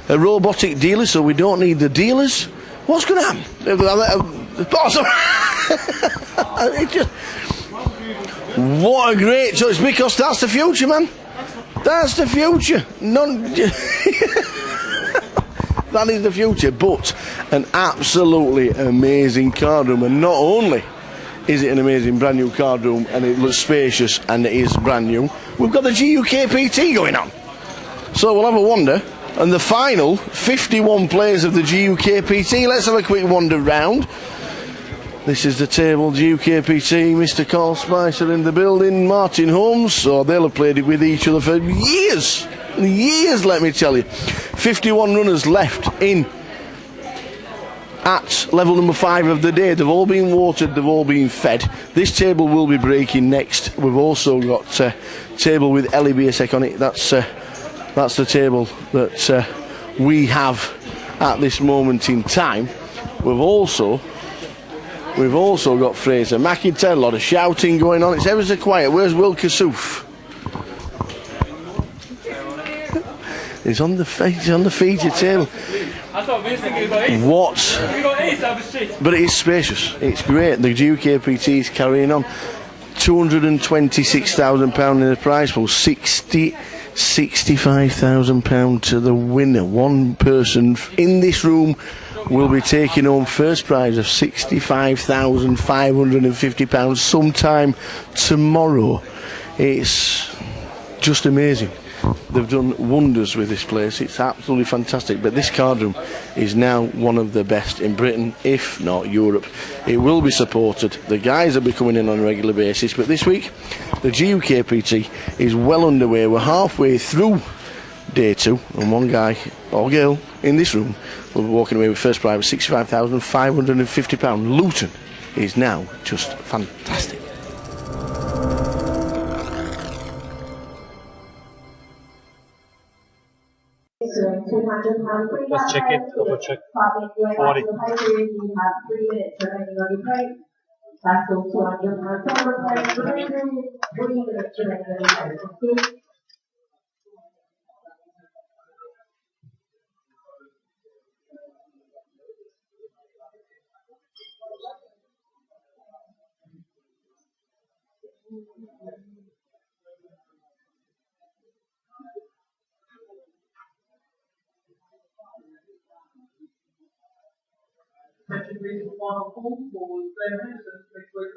A: A robotic dealer, so we don't need the dealers? What's going to happen? It just, what a great choice, because that's the future, man. That's the future. That is the future, but an absolutely amazing card room. And not only is it an amazing brand new card room and it looks spacious and it is brand new, we've got the GUKPT going on. So we'll have a wander. And the final 51 players of the GUKPT. Let's have a quick wander round. This is the table, GUKPT, Mr. Carl Spicer in the building, Martin Holmes. So they'll have played it with each other for years. Years, let me tell you. 51 runners left in at level number 5 of the day. They've all been watered, they've all been fed. This table will be breaking next. We've also got a table with Ellie Biasek on it. That's the table that we have at this moment in time. We've also got Fraser McIntyre, a lot of shouting going on. It's ever so quiet. Where's Will Kassouf? He's on the feature table. What? But it is spacious. It's great. The GUKPT is carrying on. £226,000 in the prize pool. £65,000 to the winner. One person in this room will be taking home first prize of £65,550 sometime tomorrow. It's just amazing. They've done wonders with this place. It's absolutely fantastic. But this card room is now one of the best in Britain, if not Europe. It will be supported. The guys will be coming in on a regular basis. But this week, the GUKPT is well underway. We're halfway through day 2, and one guy or girl in this room will be walking away with first prize of £65,550. Luton is now just fantastic.
S: Let's check it. Double check. 40.
R: That's also on your
S: Second reason final call for eliminations next week.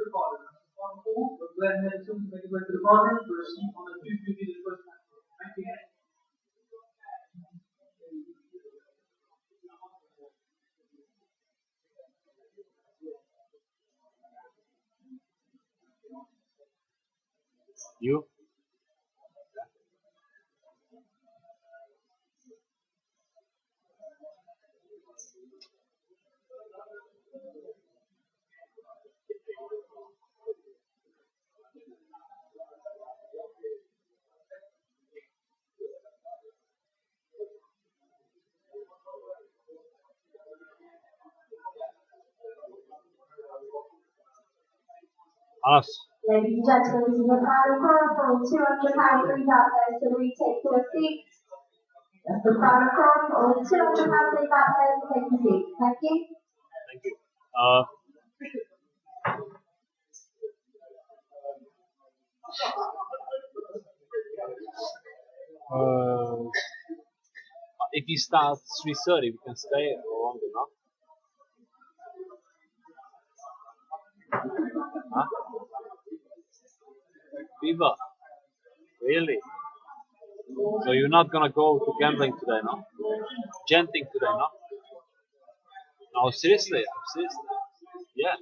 M: You? Us.
R: Ladies and gentlemen, this is the final call for £200 free players to retake your seats. That's the final call for £200 free players to take your seats. Thank you.
M: Thank you. If he starts 3:30, we can stay longer, no? Huh? Viva? Really? So you're not gonna go to gambling today, no? Genting today, no? No, seriously, seriously. Yeah.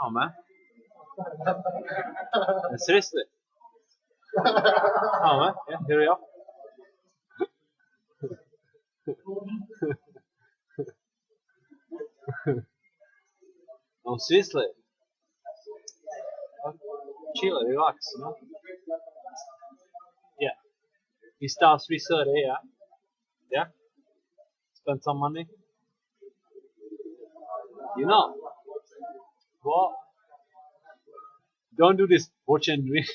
M: Oh man. Seriously. Oh man, yeah, here we are. No, seriously. Chill, relax, you know? Yeah. He starts 3:30, yeah? Yeah? Spend some money? You know? What? Don't do this. Watch and drink.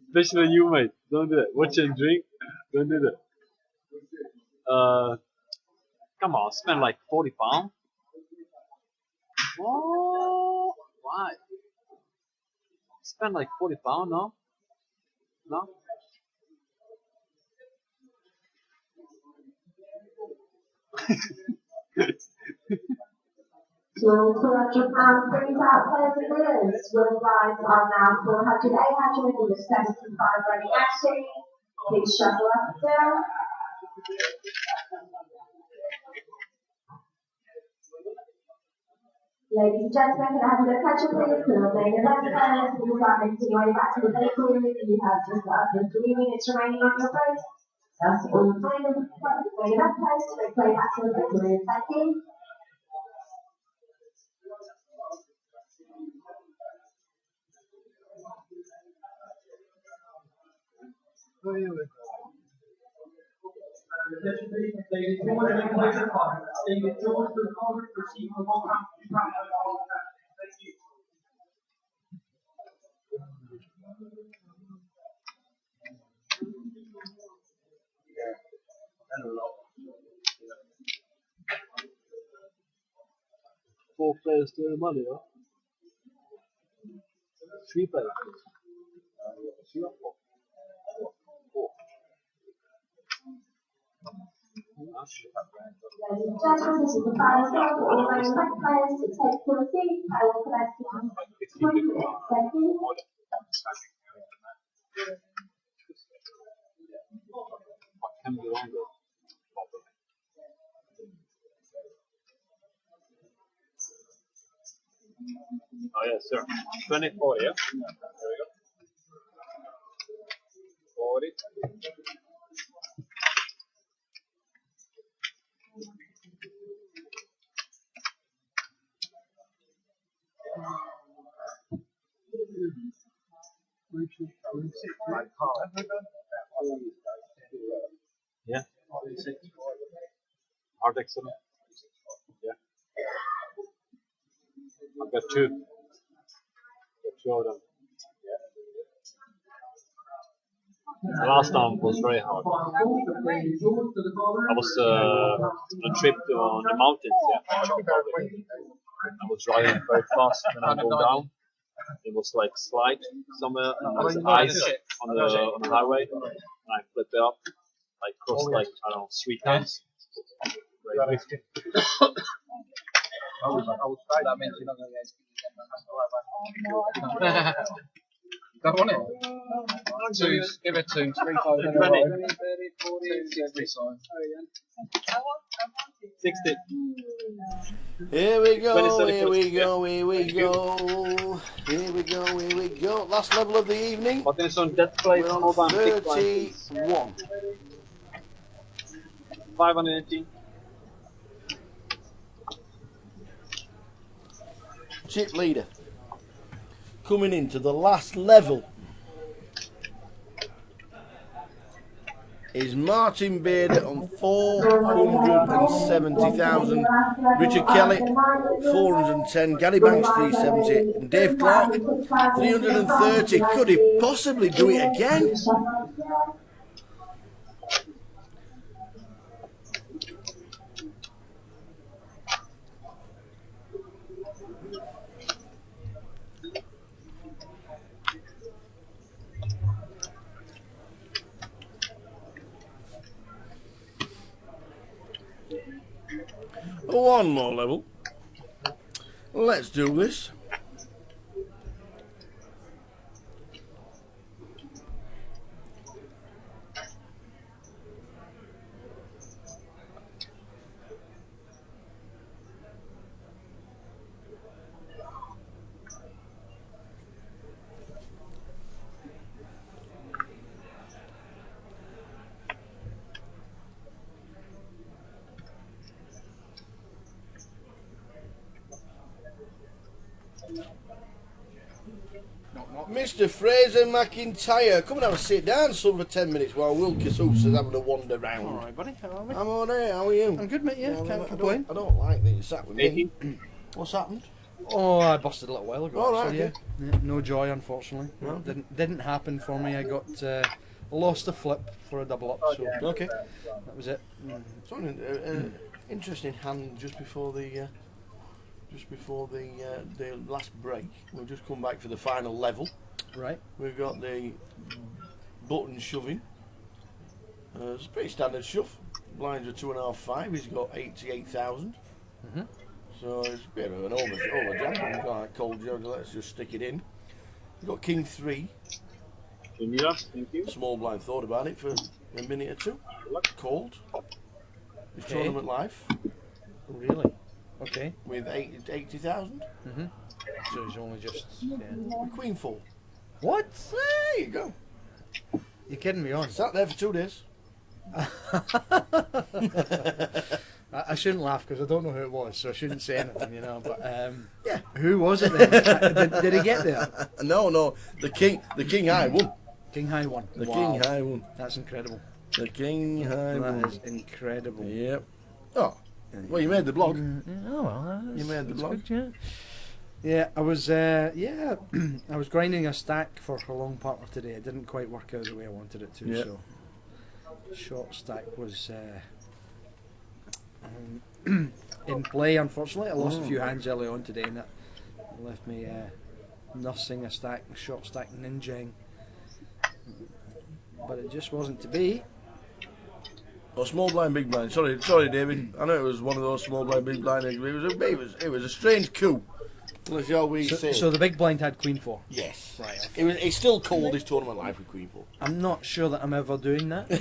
M: Especially you, mate. Don't do that. Watch and drink. Don't do that. Come on, spend like £40. What? Why? Spend like £40, no? No?
R: So £200 free players it is. Will lines are now 400, 800 with a 75 ready action. Please shuffle up and down. Ladies and gentlemen, can I have your attention please? To the main event players, please start making your way back to the vehicle. You have just less than 3 minutes remaining on your break. That's all the main event players to make way back to the vehicle. Thank you.
M: Four players to earn money, huh? 3 players. 3 or 4? 4.
R: Ladies and gentlemen, this is the final call for all main event players to take your seats. I will collect you on 20 minutes. Thank you.
M: What can be longer? Oh yes, sir. 24, yeah? There we go. 40. Yeah. Hard excellent. Yeah. I've got 2. Got 2 of them. The last time was very hard. I was on a trip on the mountains, yeah. I was driving very fast when I go down. It was like slide somewhere and there was ice on the highway and I flipped it up. I crossed like, I don't know, 3 times. Very risky.
B: That means you're not going to get
Q: Don't want it. Twos, give it twos, 3 times in a row. 2s every side.
M: 60.
J: Here we go, here we go, here we go. Here we go, here we go. Last level of the evening.
M: What is on that plate?
J: We're on 31.
M: 518.
J: Chip leader. Coming into the last level is Martin Bader on 470,000. Richard Kelly 410. Gary Banks 370. And Dave Clark 330. Could he possibly do it again? One more level. Let's do this. Mr. Fraser McIntyre, come and have a sit down, son, for 10 minutes while Will Kassouf is having a wander round.
T: Alright, buddy, how are we?
J: I'm alright, how are you?
T: I'm good, mate, yeah, can't complain.
J: I don't like that you sat with me. What's happened?
T: Oh, I busted a little while ago.
J: All right,
T: actually,
J: okay.
T: yeah. No joy, unfortunately.
J: No, okay.
T: Didn't happen for me. I got lost a flip for a double up. So
J: okay,
T: that was it.
J: So interesting hand just before the last break. We've just come back for the final level.
T: Right.
J: We've got the button shoving. It's a pretty standard shove. Blinds are 2.5, 5. He's got 88,000. So it's a bit of an over jump. We've got that cold jug. Let's just stick it in. We've got King 3.
M: Thank you.
J: Small blind thought about it for a minute or two. Called. His tournament life.
T: Really? Okay.
J: With 80,000.
T: So he's only just
J: With Queen 4.
T: What?
J: There you go.
T: You're kidding me on?
J: Sat there for 2 days.
T: I shouldn't laugh because I don't know who it was, so I shouldn't say anything, you know. But yeah, who was it then? did he get there?
J: No. The King High won.
T: King High won.
J: The King High won.
T: That's incredible.
J: The King High won.
T: That is incredible.
J: Yep. Oh, well, you made the blog.
T: Oh well,
J: you made the blog.
T: Good, yeah, I was I was grinding a stack for a long part of today. It didn't quite work out the way I wanted it to.
J: Yep.
T: So short stack was in play. Unfortunately, I lost a few hands early on today, and that left me nursing a stack, short stack ninjang. But it just wasn't to be.
J: Oh, small blind, big blind. Sorry, David. I know it was one of those small blind, big blind. It was a strange coup. Let's see how we say.
T: So the big blind had Queen 4.
J: Yes.
T: Right. Okay.
J: It's still called his tournament life with Queen 4.
T: I'm not sure that I'm ever doing that.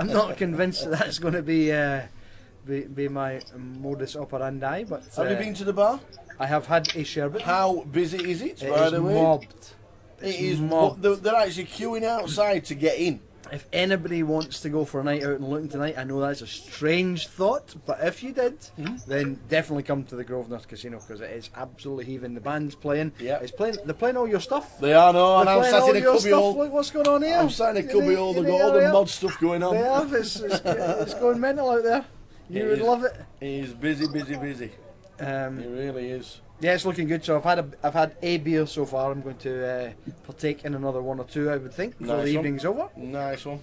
T: I'm not convinced that that's going to be my modus operandi. But
J: have you been to the bar?
T: I have had a sherbet.
J: How busy is it?
T: It
J: by
T: is
J: the way,
T: mobbed.
J: It is
T: mobbed.
J: They're actually queuing outside to get in.
T: If anybody wants to go for a night out in Luton tonight, I know that's a strange thought, but if you did, then definitely come to the Grosvenor Casino because it is absolutely heaving. The band's playing.
J: Yeah,
T: they're playing all your stuff.
J: They are, no, and I'm sat in a cubbyhole.
T: Look what's going on here.
J: I'm sat in a cubbyhole. They've got all the mod stuff going on.
T: They have. It's going mental out there. You would love it.
J: He's busy. It really is.
T: Yeah, it's looking good. So I've had a beer so far. I'm going to partake in another 1 or 2, I would think, before the evening's over.
J: Nice one.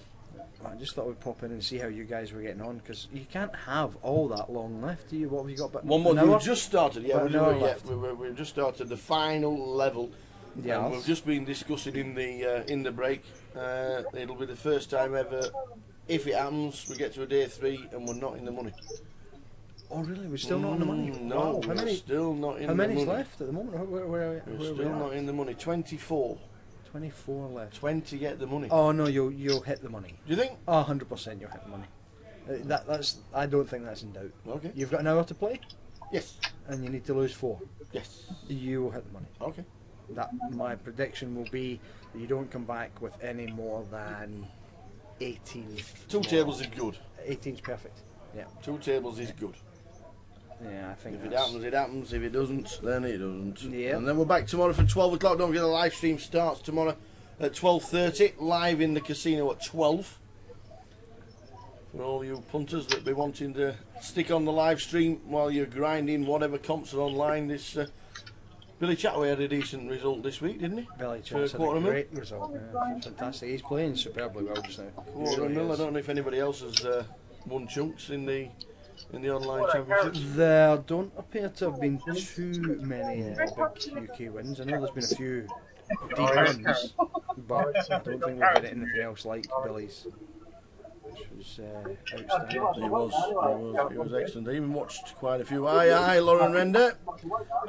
T: I just thought we'd pop in and see how you guys were getting on because you can't have all that long left, do you? What have you got? But
J: one more. We've just started. Yeah, we've just started the final level.
T: Yeah,
J: we've just been discussing in the break. It'll be the first time ever, if it happens, we get to a day 3 and we're not in the money.
K: Oh really? We're still not in the money.
A: No,
K: Wow. How
A: we're
K: many?
A: still not in
K: How
A: the money.
K: many's left at the moment?
A: We're still not in the money. 24.
K: 24 left.
A: 20 get the money.
K: Oh no, you'll hit the money.
A: Do you think?
K: Oh, 100% you'll hit the money. That's. I don't think that's in doubt.
A: Okay.
K: You've got an hour to play.
A: Yes.
K: And you need to lose 4.
A: Yes.
K: You will hit the money.
A: Okay.
K: That my prediction will be that you don't come back with any more than 18.
A: Two tables is good.
K: 18's perfect. Yeah.
A: 2 tables is good.
K: Yeah, I think
A: if it happens, it happens. If it doesn't, then it doesn't.
K: Yeah.
A: And then we're back tomorrow for 12 o'clock. Don't forget the live stream starts tomorrow at 12:30. Live in the casino at 12. For all you punters that be wanting to stick on the live stream while you're grinding whatever comps are online, this Billy Chataway had a decent result this week, didn't he?
K: Billy
A: For a
K: Chataway had
A: quarter
K: a
A: mil.
K: great result. Yeah. Fantastic. He's playing superbly well just now.
A: Quarter mil. I don't know if anybody else has won chunks in the online championship.
K: There don't appear to have been too many big UK wins. I know there's been a few deep wins, but I don't think we've had anything else like Billy's. Which was outstanding.
A: He was excellent. I even watched quite a few. Aye, Lauren Render.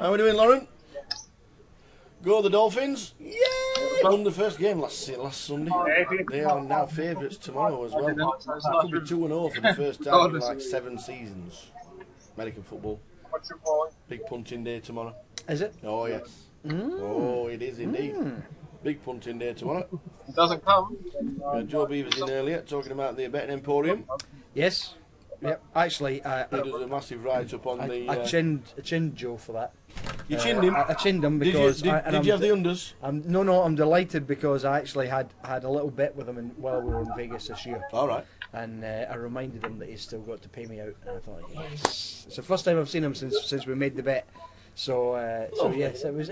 A: How are we doing, Lauren? Go the Dolphins! Yay! Won the first game last Sunday. They are now favourites tomorrow as well. Could be 2-0 for the first time in like 7 seasons. American football. Big punting day tomorrow.
K: Is it?
A: Oh yes. Oh, it is indeed. Big punting day tomorrow.
Q: Doesn't come.
A: Joe Beaver's in earlier talking about the Betting Emporium.
K: Yes. Yep. Actually,
A: he does a massive write up on the.
K: I chinned Joe for that.
A: You chinned him?
K: I chinned him because.
A: Did you have the unders?
K: No, I'm delighted because I actually had a little bet with him while we were in Vegas this year.
A: All right.
K: And I reminded him that he's still got to pay me out, and I thought, yes, it's the first time I've seen him since we made the bet. So yes, it was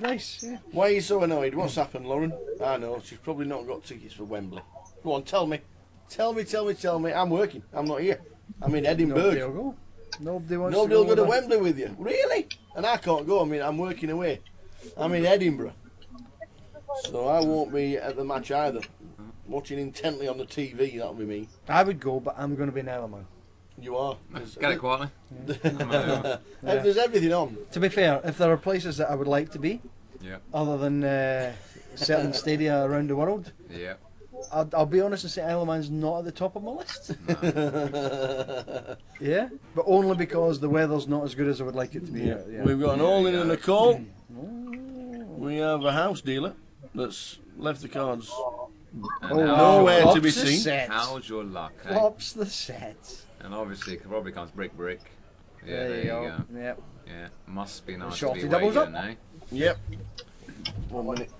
K: nice. Yeah.
A: Why are you so annoyed? What's happened, Lauren? I know she's probably not got tickets for Wembley. Go on, tell me. Tell me. I'm working. I'm not here. I'm in Edinburgh.
K: Nobody wants
A: Nobody
K: to
A: will go to Wembley with you. Really? And I can't go. I mean, I'm working away. I'm in Edinburgh. So I won't be at the match either. Watching intently on the TV, that'll be me.
K: I would go, but I'm going to be in Alamo.
A: You are.
G: Get it quietly.
A: There's everything on.
K: To be fair, if there are places that I would like to be, other than certain stadia around the world, I'll be honest and say Isle of Man's not at the top of my list. Yeah, but only because the weather's not as good as I would like it to be.
A: Yeah. We've got an all-in and a call. We have a house dealer that's left the cards nowhere to be seen.
G: How's your luck?
K: Flops the set.
G: And obviously, it probably comes brick. Yeah,
K: there you go. Yep.
G: Yeah, must be nice
K: Shorty
G: to be
K: doubles
G: waiting,
K: up.
G: eh?
A: Yep. 1 minute.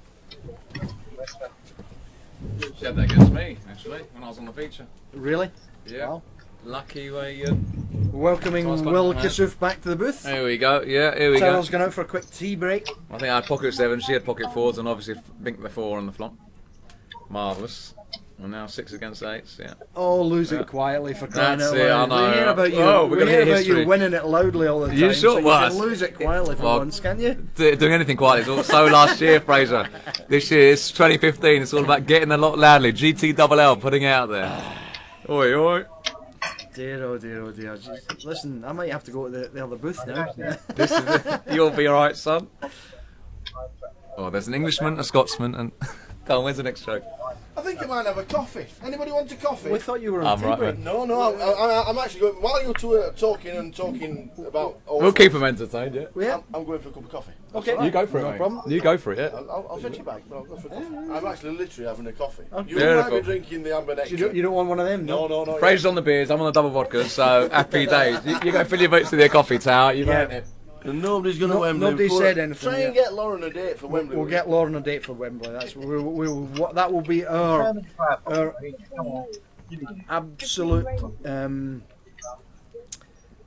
G: She had that against me, actually, when I was on the feature.
K: Really?
G: Yeah.
K: Wow.
G: Lucky way.
K: Welcoming Will Kassouf back to the booth.
G: Here we go. Yeah, here we go.
K: Sarah's gone out for a quick tea break.
G: I think I had pocket 7, she had pocket 4s, and obviously binked the 4 on the flop. Marvellous. And now 6 against 8s, yeah.
K: Oh, lose it quietly for crying out
G: That's it, I
K: loud.
G: know.
K: We hear about you.
G: Oh,
K: we hear about you winning it loudly all the time.
G: You sure
K: so
G: was.
K: You can lose it quietly for once, can you?
G: Doing anything quietly. So last year, Fraser. This year, it's 2015. It's all about getting a lot loudly. GTLL, putting it out there. Oi, oi.
K: Dear, oh dear, oh dear. Just, listen, I might have to go to the other booth now.
G: This is it. You'll be alright, son. Oh, there's an Englishman, a Scotsman, and... Go on, where's the next joke?
A: I think I might have a coffee. Anybody want a coffee?
K: We thought you were
G: on tea break.
A: No, I'm actually going. While you two are talking about.
G: We'll keep them entertained, yeah.
A: I'm going for a cup of coffee.
K: Okay.
G: You go for it,
K: No
G: mate.
K: problem.
G: You go for it, yeah.
A: I'll fetch you back, but I'll go for a coffee. I'm actually literally having a coffee.
K: Okay.
A: You might
G: Beautiful.
A: be drinking the amber nectar.
K: You don't want one of them, no?
A: No.
G: Fraser's on the beers, I'm on the double vodka, so happy days. You go fill your boots with your coffee, Tower. You've earned it.
A: And nobody's going to Wembley.
K: Nobody said anything.
A: Try and get Lauren a date for Wembley.
K: We'll get Lauren a date for Wembley. That's that will be our absolute.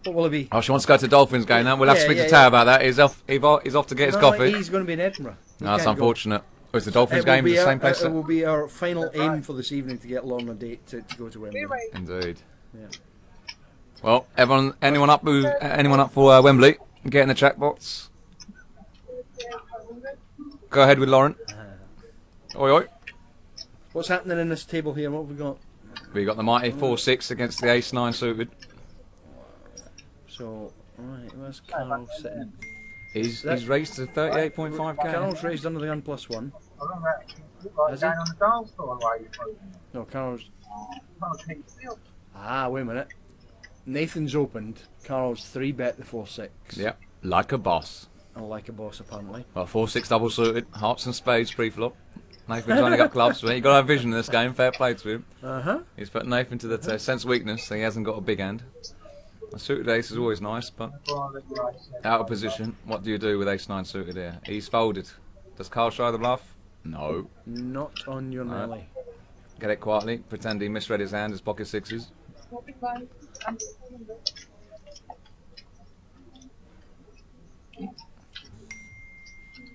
K: What will it be?
G: Oh, she wants to go to the Dolphins game now. We'll have to speak to Tower about that. He's off to get his coffee.
K: He's going to be in Edinburgh.
G: No, that's unfortunate. Oh, it's the Dolphins game, it's the same place.
K: It will be our final aim for this evening to get Lauren a date to go to Wembley.
G: Indeed.
K: Yeah.
G: Well, anyone up for Wembley? Get in the chat box. Go ahead with Lauren. Oi, oi.
K: What's happening in this table here? What have we got?
G: We got the mighty 4-6 against the Ace 9 suited.
K: So, right, where's Carol sitting?
G: He's raised to 38.5k.
K: Carol's raised under the gun +1. Has he?
U: Down on the dance floor while you
K: No, Carol's. Ah, wait a minute. Nathan's opened. Carol's 3-bet the 4-6.
G: Yep, like a boss.
K: Oh, like a boss, apparently.
G: Well, 4-6 double suited, hearts and spades pre-flop. Nathan's only got clubs, but you've got to have vision in this game. Fair play to him. He's put Nathan to the test. Sense weakness, so he hasn't got a big hand. A suited ace is always nice, but out of position. What do you do with ace-9 suited here? He's folded. Does Carl show the bluff? No.
K: Not on your Nelly.
G: Get it quietly. Pretend he misread his hand as pocket sixes.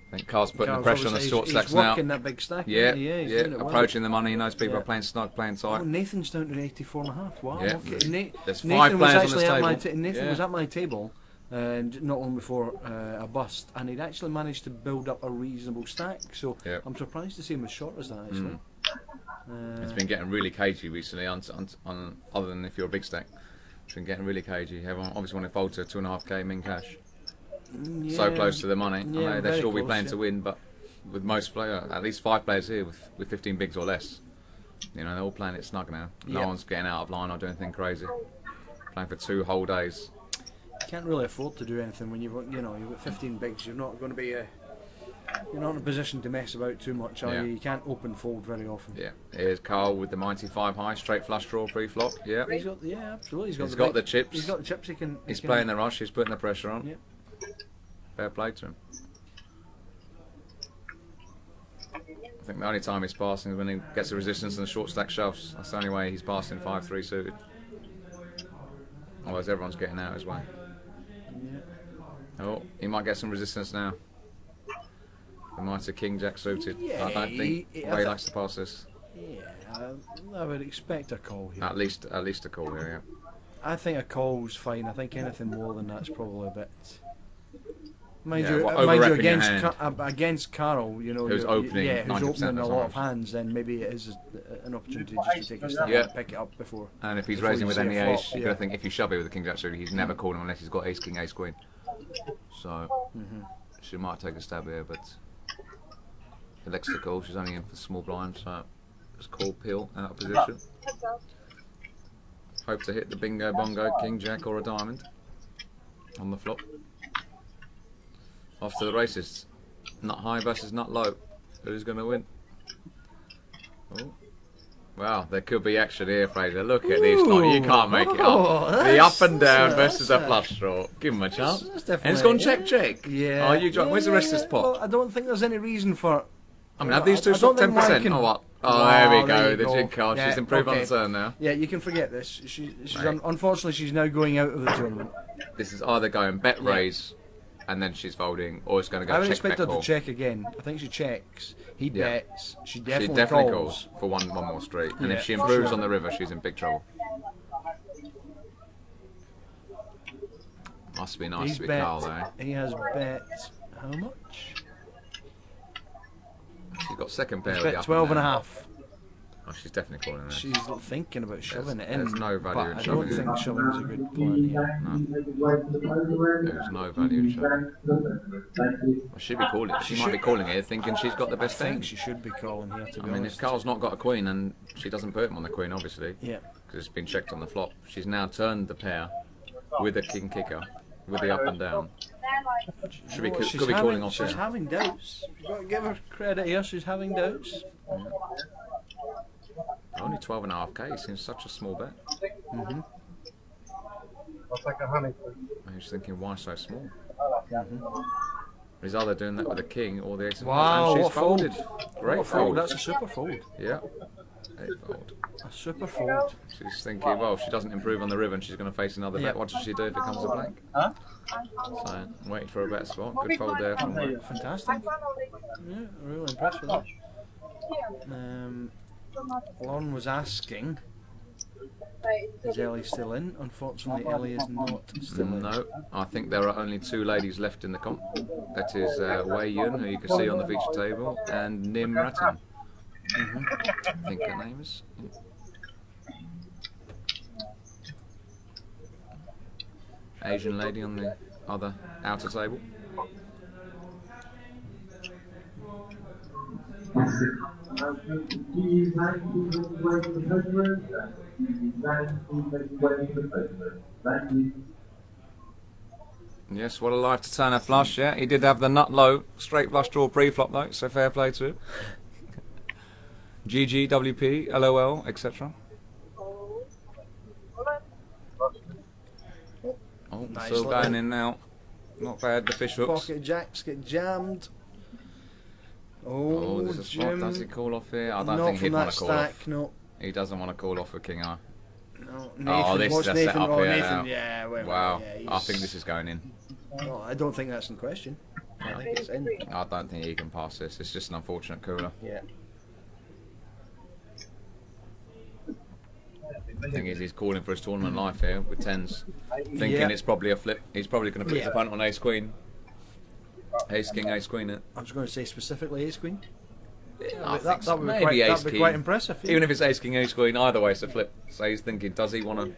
G: I think Carl's putting the pressure on the short stacks now.
K: He's working that big stack.
G: Yeah,
K: yeah.
G: Approaching the money. He knows people are playing tight.
K: Oh, Nathan's down to 84.5. Wow.
G: Yeah.
K: Okay.
G: There's
K: Nathan
G: 5
K: was
G: players on
K: actually
G: this table.
K: Nathan was at my table, not long before a bust, and he'd actually managed to build up a reasonable stack. So I'm surprised to see him as short as that. Actually,
G: it's been getting really cagey recently. On other than if you're a big stack, it's been getting really cagey. Everyone obviously want to fold to 2.5k min cash. So close to the money.
K: Yeah,
G: I know they should all be
K: close,
G: playing to win, but with most players, at least 5 players here with 15 bigs or less, you know, they're all playing it snug now. No one's getting out of line or doing anything crazy. Playing for 2 whole days.
K: You can't really afford to do anything when you've got 15 bigs. You're not going to be you're not in a position to mess about too much, are you? You can't open fold very often.
G: Yeah. Here's Carl with the 95 high, straight flush draw pre-flop. Yeah.
K: Absolutely.
G: He's got the chips.
K: He's got the chips.
G: He's playing the rush. He's putting the pressure on.
K: Yeah.
G: Fair play to him. I think the only time he's passing is when he gets the resistance and the short stack shoves. That's the only way he's passing 5-3 suited. Otherwise everyone's getting out his way. Oh, he might get some resistance now. He might have King Jack suited. I don't think the way he likes to pass this.
K: Yeah, I would expect a call here.
G: At least a call here, yeah.
K: I think a call's fine. I think anything more than that's probably a bit. Mind
G: Yeah,
K: you,
G: well,
K: mind you
G: overrepping
K: against Carol, you know,
G: who's opening,
K: who's opening a lot of
G: hands.
K: hands, then maybe it is an opportunity just to take a step and pick it up before.
G: And if he's
K: before
G: raising
K: you
G: with
K: see
G: any
K: a flop,
G: ace, you're going to think if you shove it with a King Jack suited, he's never calling unless he's got ace king, ace queen. So she might take a stab here, but elects to call. She's only in for small blind, so just call peel out of position. Hope to hit the bingo bongo, King Jack or a diamond on the flop. Off to the races. Not high versus not low. Who's going to win? Oh. Wow, there could be action here, Fraser. Look at this. You can't make it up. The up and down versus a flush draw. Give him a chance. And it's gone check.
K: Yeah.
G: Oh, you drop. Where's the rest of this pot?
K: Well, I don't think there's any reason for.
G: I mean, have these two stopped 10%? Or what? Oh, there we go. The jig card. She's improved on the turn now.
K: Yeah, you can forget this. She's unfortunately she's now going out of the tournament.
G: This is either going bet raise, and then she's folding, or it's going to go check.
K: I would expect her
G: call.
K: to check again. I think she checks. He bets. She definitely,
G: calls for one more straight. And if she improves on the river, she's in big trouble. Must be nice to be Carl there.
K: He has bet how much?
G: She's got second pair.
K: He's
G: with
K: bet
G: the up
K: 12.5.
G: Oh, she's definitely calling it.
K: She's thinking about shoving it in.
G: There's no value in
K: I
G: shoving
K: don't
G: it.
K: think shoving's a good plan here.
G: No. There's no value in shoving. Well, she'd be calling. She might be calling it, thinking she's got the best
K: I think
G: thing.
K: she should be calling here. To be
G: I mean,
K: honest.
G: if Carl's not got a queen and she doesn't put him on the queen, obviously,
K: yeah,
G: because it's been checked on the flop. She's now turned the pair with a king kicker, with the up and down. Could be calling off.
K: She's having doubts. You've got to give her credit here. She's having doubts.
G: Yeah. Only 12.5k seems such a small bet.
U: I'll take a honey.
G: I was thinking, why so small? He's either doing that with a king or the ace of
K: Wow,
G: and she's
K: what fold.
G: folded. Great fold.
K: That's a super fold.
G: Yeah. A fold.
K: A super fold.
G: She's thinking, well, if she doesn't improve on the river and she's going to face another bet, what does she do if it comes a blank? So, waiting for a better spot. Good fold there from her.
K: Fantastic. Yeah, really impressed with that. Lon was asking, is Ellie still in? Unfortunately, Ellie is not still in.
G: No, I think there are only 2 ladies left in the comp. That is Wei Yun, who you can see on the feature table, and Nim Rattan. I think her name is. Asian lady on the other outer table. Yes, what a life to turn a flush, yeah. He did have the nut low, straight flush draw pre-flop though, so fair play to him. GG, WP, LOL, etc. Oh,
K: Nice
G: still
K: little-
G: going in now. Not bad, the fish hooks.
K: Pocket jacks get jammed.
G: Oh,
K: Oh,
G: there's a spot.
K: Jim.
G: Does he call off here? I don't
K: Not
G: think he'd
K: from
G: want
K: that
G: to call
K: stack,
G: off.
K: no.
G: He doesn't want to call off for King Eye.
K: No,
G: Oh,
K: Nathan,
G: this
K: what's
G: is a
K: Nathan?
G: setup
K: Oh,
G: here
K: Nathan,
G: now.
K: yeah, wait,
G: Wow,
K: yeah,
G: I think this is going in.
K: No, I don't think that's in question. I think it's in.
G: I don't think he can pass this. It's just an unfortunate cooler.
K: Yeah.
G: The thing is, he's calling for his tournament life here with tens, thinking
K: Yeah.
G: it's probably a flip. He's probably going to put his
K: Yeah.
G: opponent on ace queen, ace king, ace queen.
K: I was going to say specifically ace queen.
G: I
K: that,
G: think so.
K: would be
G: Maybe
K: quite,
G: ace
K: that'd be
G: king.
K: quite impressive. Yeah.
G: Even if it's ace king, ace queen, either way it's a flip. So he's thinking, does he want to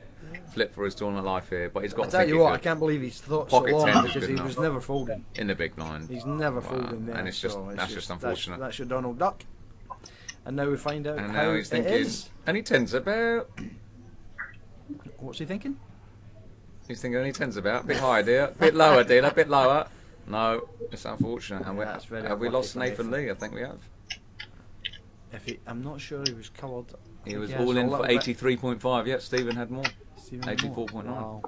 G: flip for his tournament life here? But he's got
K: I
G: to
K: tell
G: think
K: you
G: he
K: what, I
G: could.
K: can't believe he's thought so
G: Pocket
K: long
G: 10 is
K: because
G: good
K: he
G: enough.
K: was never folding.
G: In the big blind.
K: He's never
G: Wow.
K: folding there.
G: And it's just
K: so
G: that's just unfortunate.
K: That's your Donald Duck. And now we find out
G: And
K: how
G: now he's
K: it
G: thinking,
K: is.
G: and he tens about.
K: What's he thinking?
G: He's thinking, and he tens about. Bit higher, dear. Bit lower, dear. A bit lower. No, it's unfortunate. And
K: That's very
G: have we
K: unlucky
G: lost
K: for
G: Nathan
K: Nathan.
G: Lee? I think we have.
K: If he, I'm not sure he was coloured.
G: He was
K: Yes,
G: all
K: a
G: in
K: little
G: for
K: bit.
G: 83.5. Yep, Stephen had more.
K: Stephen had more.
G: 84.9.
K: Wow.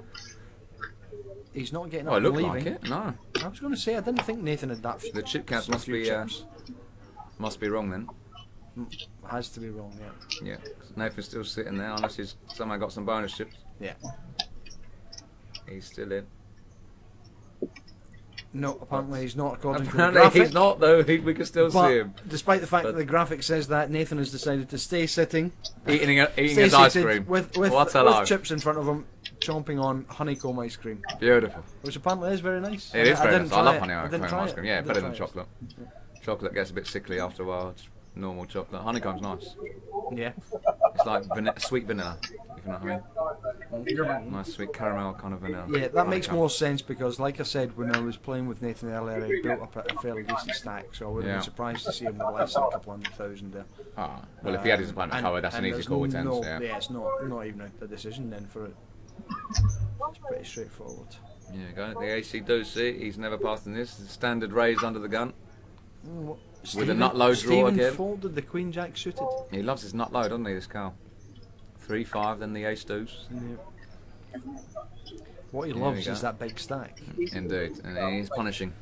K: He's not getting
G: Oh,
K: up
G: it
K: and
G: looked
K: leaving.
G: like it. No.
K: I was going to say I didn't think Nathan had that.
G: The chip counts
K: so
G: must
K: few
G: be
K: chips.
G: must be wrong then.
K: Has to be wrong, yeah.
G: Yeah. Nathan's still sitting there unless he's somehow got some bonus chips.
K: Yeah.
G: He's still in.
K: No, apparently he's not according to the
G: Apparently
K: graphic.
G: he's not though. We can still
K: But
G: see him.
K: despite the fact
G: But-
K: that the graphic says that, Nathan has decided to stay sitting,
G: Eating
K: stay
G: his ice
K: seated
G: cream.
K: with
G: What a life.
K: chips in front of him, chomping on honeycomb ice cream.
G: Beautiful.
K: Which apparently is very nice.
G: It is very
K: didn't
G: nice. I
K: try
G: love
K: it.
G: honey
K: I didn't
G: comb
K: try
G: ice
K: it.
G: cream. Yeah,
K: I
G: better
K: didn't
G: than
K: try it.
G: chocolate. Chocolate gets a bit sickly after a while. It's normal chocolate. Honeycomb's nice.
K: Yeah.
G: It's like sweet vanilla, if you know what I mean. Nice sweet caramel kind of vanilla.
K: Yeah, that makes
G: Honeycomb.
K: more sense because, like I said, when I was playing with Nathan earlier, he built up a fairly decent stack, so I wouldn't
G: Yeah.
K: be surprised to see him with less than a couple 100,000 there.
G: Ah, well, if he had his opponent
K: And-
G: covered, that's an
K: and
G: easy
K: there's
G: call with tens.
K: no-
G: Yeah.
K: it's not even a decision then for it. It's pretty straightforward.
G: Yeah, go the AC Doocy. He's never passed in this. Standard raise under the gun. With a nut low draw
K: Stephen
G: again.
K: folded the Queen Jack suited.
G: He loves his nut low, doesn't he, this Carl? 3-5, then the ace deuce.
K: Yeah. What he
G: There
K: loves
G: we go.
K: is that big stack.
G: Indeed, and he's punishing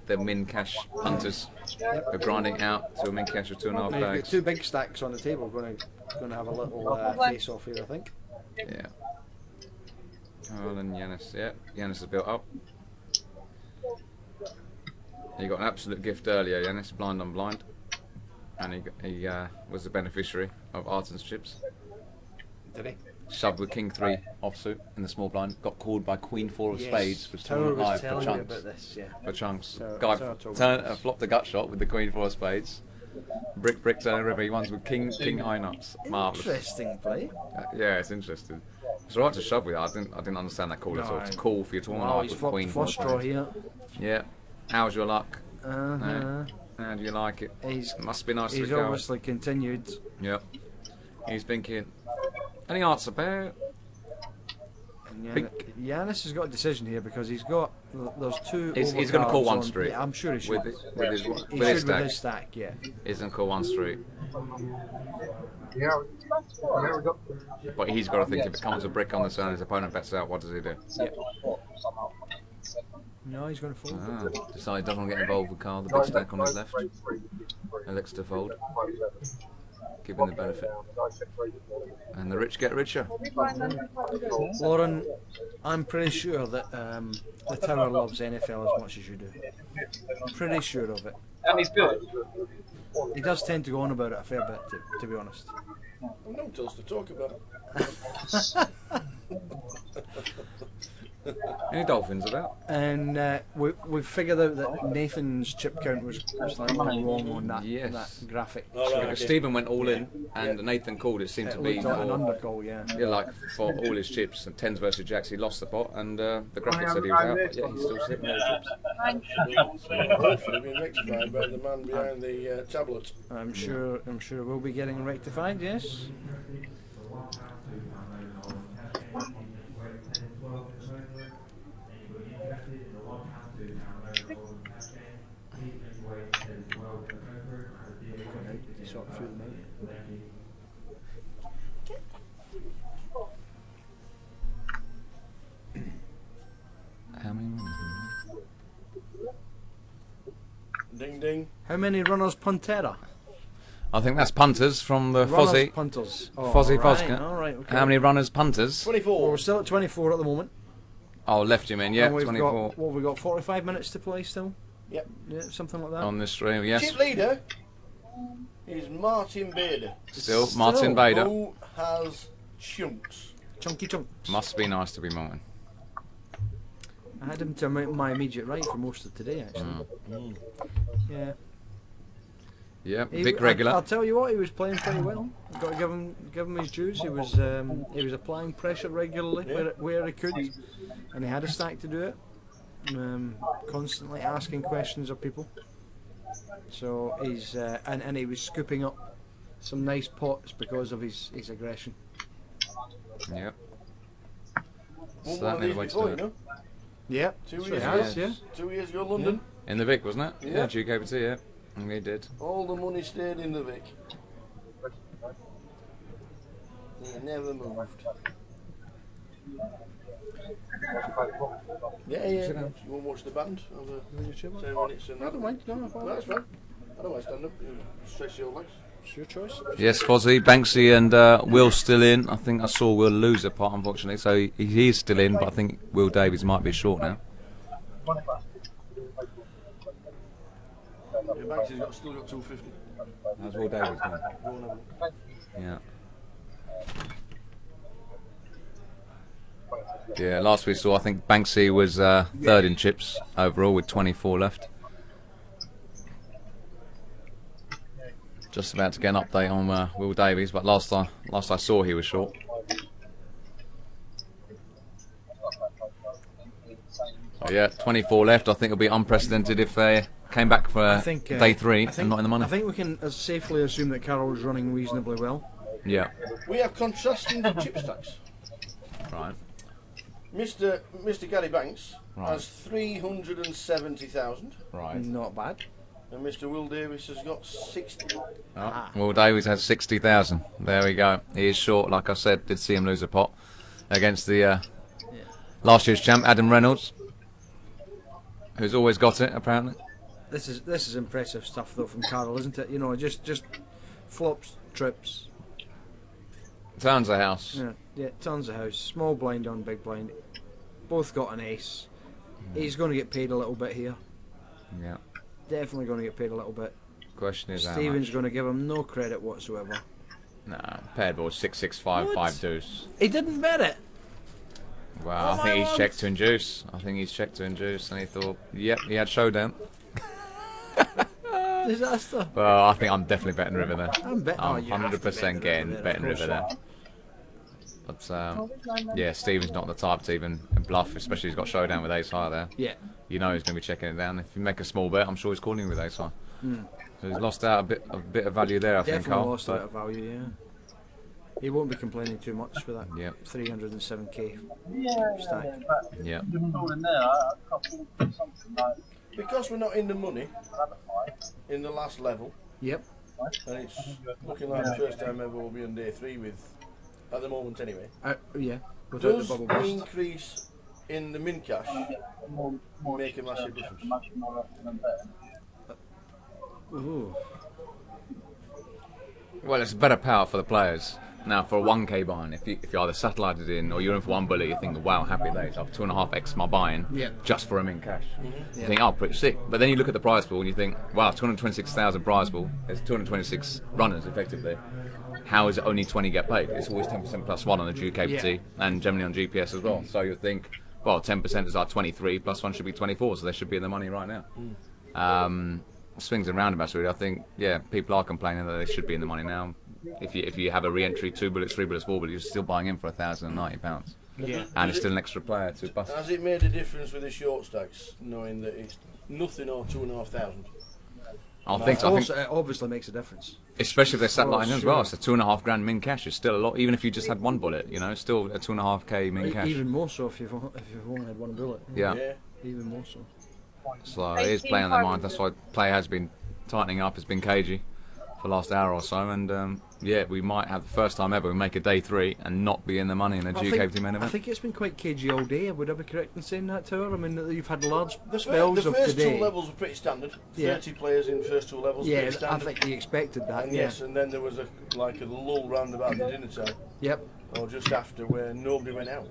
G: the min cash hunters. They're grinding out to a min cash of 2.5
K: Now you've got
G: bags.
K: two big stacks on the table. Going to have a little face off here, I think.
G: Yeah. Carl and Yanis. Yeah, Yanis has built up. He got an absolute gift earlier, Yanis, blind on blind. And he was the beneficiary of Arton's chips.
K: Did he?
G: Shoved with King 3 offsuit in the small blind. Got called by Queen 4 of
K: Yes,
G: spades, was
K: Tower
G: tournament
K: was
G: live for
K: telling me
G: chunks.
K: about this, yeah.
G: For chunks.
K: Tower
G: Guy
K: told me this.
G: flopped a gut shot with the Queen 4 of spades. Brick turn river. He won with King high nuts. Marvellous.
K: Interesting play.
G: Yeah, it's interesting. It's alright to shove with it. I didn't understand that call at all.
K: No.
G: To call for your tournament
K: Wow,
G: live
K: he's
G: with
K: flopped
G: Queen
K: the
G: 4
K: first draw
G: spades.
K: here.
G: Yeah. How's your luck?
K: Uh-huh.
G: How do you like it?
K: He's,
G: Must be nice to
K: He's
G: go.
K: obviously continued.
G: Yep. He's thinking. Any answer about?
K: And Yanis has got a decision here because he's got there's two.
G: He's going to call
K: overcards
G: one
K: on-
G: street.
K: Yeah, I'm sure he should.
G: With his
K: He
G: with
K: should
G: his
K: with his stack, yeah.
G: He's going to call one street.
U: Yeah.
G: But he's got to think if it comes a brick on the turn, his opponent bets out. What does he do?
K: Yeah. No, he's going to fold.
G: Ah, decided doesn't want to get involved with Carl. The big stack on his left. Elects to fold. Give him the benefit. And the rich get richer.
K: Lauren, I'm pretty sure that the Tower loves NFL as much as you do. Pretty sure of it.
Q: And he's good.
K: He does tend to go on about it a fair bit, to be honest.
J: No tools to talk about.
G: Any dolphins about?
K: And we figured out that Nathan's chip count was slightly wrong on that,
G: Yes.
K: that graphic.
G: Because Stephen went all in, and Nathan called. It seemed to be
K: looked like an undercall, yeah.
G: Yeah, like for all his chips, and tens versus jacks, he lost the pot, and the graphic said he was out, but yeah, he's still sitting with the chips.
A: Hopefully being rectified by the man behind the tablet.
K: I'm sure we'll be getting rectified, yes. Sort through them out.
G: How many runners?
A: Ding ding.
K: How many runners Pantera?
G: I think that's punters from the
K: Runners,
G: Fozzie.
K: punters. Oh,
G: Fozzie
K: right,
G: Fosca.
K: all right, okay.
G: How many runners punters?
A: 24.
K: Well, we're still at 24 at the moment.
G: Oh, left you mean, yeah,
K: And we've
G: 24.
K: Got, what have we got? 45 minutes to play still.
A: Yep.
K: Yeah, something like that.
G: On this stream, yes.
A: Chip leader is Martin Bader.
G: Still, Martin Bader.
A: Who has chunks.
K: Chunky chunks.
G: Must be nice to be Martin.
K: I had him to my immediate right for most of today, actually. Yeah.
G: Yeah, Vic regular.
K: I'll tell you what, he was playing pretty well. Got to give him his dues. He was applying pressure regularly where he could, and he had a stack to do it. Constantly asking questions of people. So he's and he was scooping up some nice pots because of his aggression.
G: Yep.
A: One
G: Certainly the way to do it.
K: Yeah.
A: 2
K: So
A: years
K: he has,
A: ago.
K: yeah.
A: 2 years ago, London.
G: In the Vic, wasn't it?
A: Yeah.
G: GUKPT, yeah. And we did.
A: All the money stayed in the Vic. It never moved. Yeah. You want to watch the band? Over 10 minutes and
K: I don't mind. No,
A: that's fine. I don't mind stand up. Stretch your legs.
K: It's your choice.
G: Yes, Fozzie, Banksy and Will still in. I think I saw Will lose a pot, unfortunately, so he is still in, but I think Will Davies might be short now.
A: Yeah, Banksy's still got 250.
G: How's Will Davies going? Yeah. Yeah, last we saw, I think Banksy was third in chips overall with 24 left. Just about to get an update on Will Davies, but last I saw he was short. So yeah, 24 left. I think it'll be unprecedented if they came back for day 3 and not in the money.
K: I think we can safely assume that Carroll's running reasonably well.
G: Yeah.
A: We have contrasting chip stacks.
G: Right.
A: Mr. Gary Banks has 370,000.
G: Right.
K: Not bad.
A: And Mr. Will Davis has got 60.
G: Oh, Will Davies has 60,000. There we go. He is short, like I said. Did see him lose a pot against the last year's champ, Adam Reynolds, who's always got it apparently.
K: This is impressive stuff though from Carroll, isn't it? You know, just flops, trips.
G: Turns the house.
K: Yeah, turns the house. Small blind on big blind. Both got an ace. He's going to get paid a little bit here.
G: Yeah.
K: Definitely going to get paid a little bit.
G: Question is
K: Stephen's going to give him no credit whatsoever.
G: Nah, paired board 6-6-5, 5 deuce.
K: He didn't bet it.
G: Well, I think he's checked to induce. And he thought, yep, he had showdown.
K: Disaster.
G: Well, I think I'm definitely betting river there.
K: I'm
G: 100% getting betting river there. But yeah, Stephen's not the type to even bluff, especially he's got showdown with ace high there.
K: Yeah.
G: You know he's going to be checking it down. If you make a small bet, I'm sure he's calling with ace high. So he's lost out a bit of value there, I think,
K: Definitely
G: Carl.
K: lost out of value, yeah. He won't be complaining too much for that.
G: Yeah.
K: 307k stack.
G: Yeah.
A: Because we're not in the money in the last level.
K: Yep.
A: And it's looking like the first time ever we'll be on day 3 with, at the moment anyway.
K: Yeah. Without
A: Does
K: the bubble
A: the
K: burst.
A: increase in the min cash make a massive difference?
K: Ooh.
G: Well, it's better power for the players. Now, for a 1k buy-in, if you either satellited in or you're in for one bullet, you think, wow, happy days, I've 2.5x my buy-in just for a min cash. You think, oh, pretty sick. But then you look at the prize pool and you think, wow, 226,000 prize pool, there's 226 runners effectively. How is it only 20 get paid? It's always 10% plus 1 on the GUKPT and generally on GPS as well. So you think, well, 10% is like 23, plus one should be 24, so they should be in the money right now. Swings and roundabouts, really. I think, yeah, people are complaining that they should be in the money now. If you have a re-entry, 2 bullets, 3 bullets, 4 bullets, you're still buying in for £1,090.
J: Yeah.
G: And it's still an extra player to bust.
J: Has it made a difference with the short stacks, knowing that it's nothing or 2,500?
G: I think
K: It obviously makes a difference.
G: Especially if they sat lying as well.
K: Sure.
G: So £2.5 grand min cash is still a lot. Even if you just had one bullet, you know, still a 2.5k min cash.
K: Even more so if you've only had one bullet.
G: Yeah.
K: Even more so.
G: So it is playing on their mind. That's why play has been tightening up. It's been cagey for the last hour or so. And yeah, we might have the first time ever we make a day 3 and not be in the money in a GUKPT main event.
K: I think it's been quite cagey all day. Would I be correct in saying that, Tower? I mean, you've had large
J: The
K: spells of
J: first
K: today.
J: 2 levels were pretty standard.
K: Yeah.
J: 30 players in the first 2 levels.
K: Yeah,
J: pretty standard.
K: I think you expected that.
J: And
K: yeah.
J: yes, and then there was a lull round about the dinner time.
K: Yep.
J: Or just after, where nobody went out.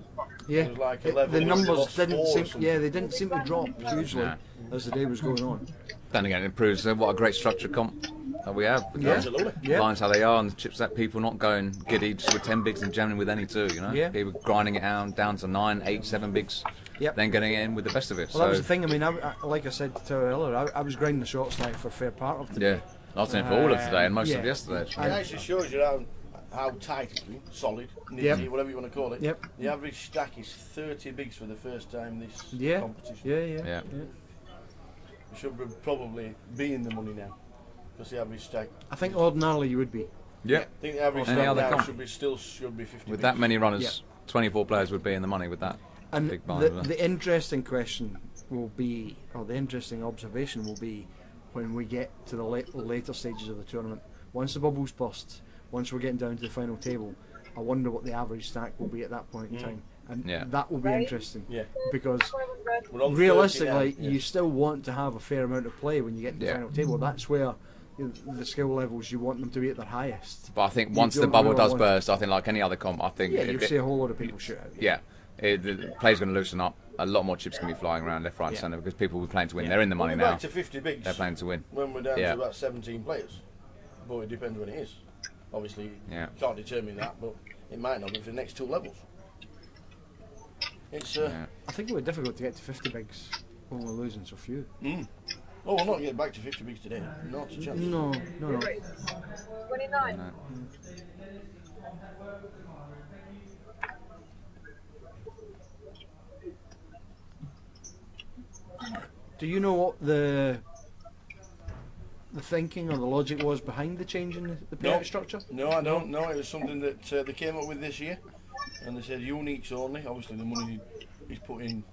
K: Yeah.
J: It was like 11
K: the numbers
J: lost 4
K: didn't
J: or
K: seem.
J: something.
K: Yeah, they didn't seem to drop hugely
G: Nah.
K: as the day was going on.
G: Then again, it proves what a great structure comp that we have.
K: Yeah. Absolutely. Yeah.
G: Lines how they are, and the chips that people not going giddy just with 10 bigs and jamming with any 2, you know?
K: Yeah.
G: People grinding it down to 9, 8, 7 bigs.
K: Yep.
G: Then getting in with the best of it.
K: Well, that was the thing. I mean, like I said to Tower earlier, I was grinding the short stack for a fair part of today.
G: Yeah. I was saying for all of today and most
K: yeah.
G: of yesterday.
J: It actually shows you how tight it's been, solid, nitty, whatever you want to call it.
K: Yep.
J: The average stack is 30 bigs for the first time this competition.
K: Yeah.
J: We should probably be in the money now, because the average stack.
K: I think ordinarily you would be.
G: Yeah.
J: I think the average
G: Any
J: stack
G: other
J: now
G: comp?
J: should be 50
G: With
J: bigs.
G: that many runners, 24 players would be in the money with that
K: And
G: big bar.
K: the interesting question will be, or the interesting observation will be, when we get to the later stages of the tournament. Once the bubbles burst, once we're getting down to the final table, I wonder what the average stack will be at that point in time. And that will be interesting.
J: Yeah.
K: Because
J: We're on 30
K: realistically,
J: now,
K: you still want to have a fair amount of play when you get to the final table. That's where the skill levels, you want them to be at their highest.
G: But I think
K: You
G: once the
K: don't
G: bubble
K: really
G: does
K: want-
G: burst, I think like any other comp, I think
K: Yeah, you'll see a whole lot of people shoot out.
G: Yeah, the play's going to loosen up. A lot more chips can be flying around left, right, and centre because people were playing to win. They're in the money
J: We're
G: now.
J: back to 50 bigs.
G: They're playing to win.
J: When we're down to about 17 players. But it depends when it is. Obviously, you can't determine that, but it might not be for the next 2 levels. It's
K: I think it would be difficult to get to 50 bigs when we're losing so few.
J: Oh, we'll not get back to 50 bigs today. Not a chance.
K: No.
F: 29.
K: Do you know what the thinking or the logic was behind the change in the payout structure?
J: No, I don't. No, it was something that they came up with this year, and they said uniques only. Obviously, the money is put in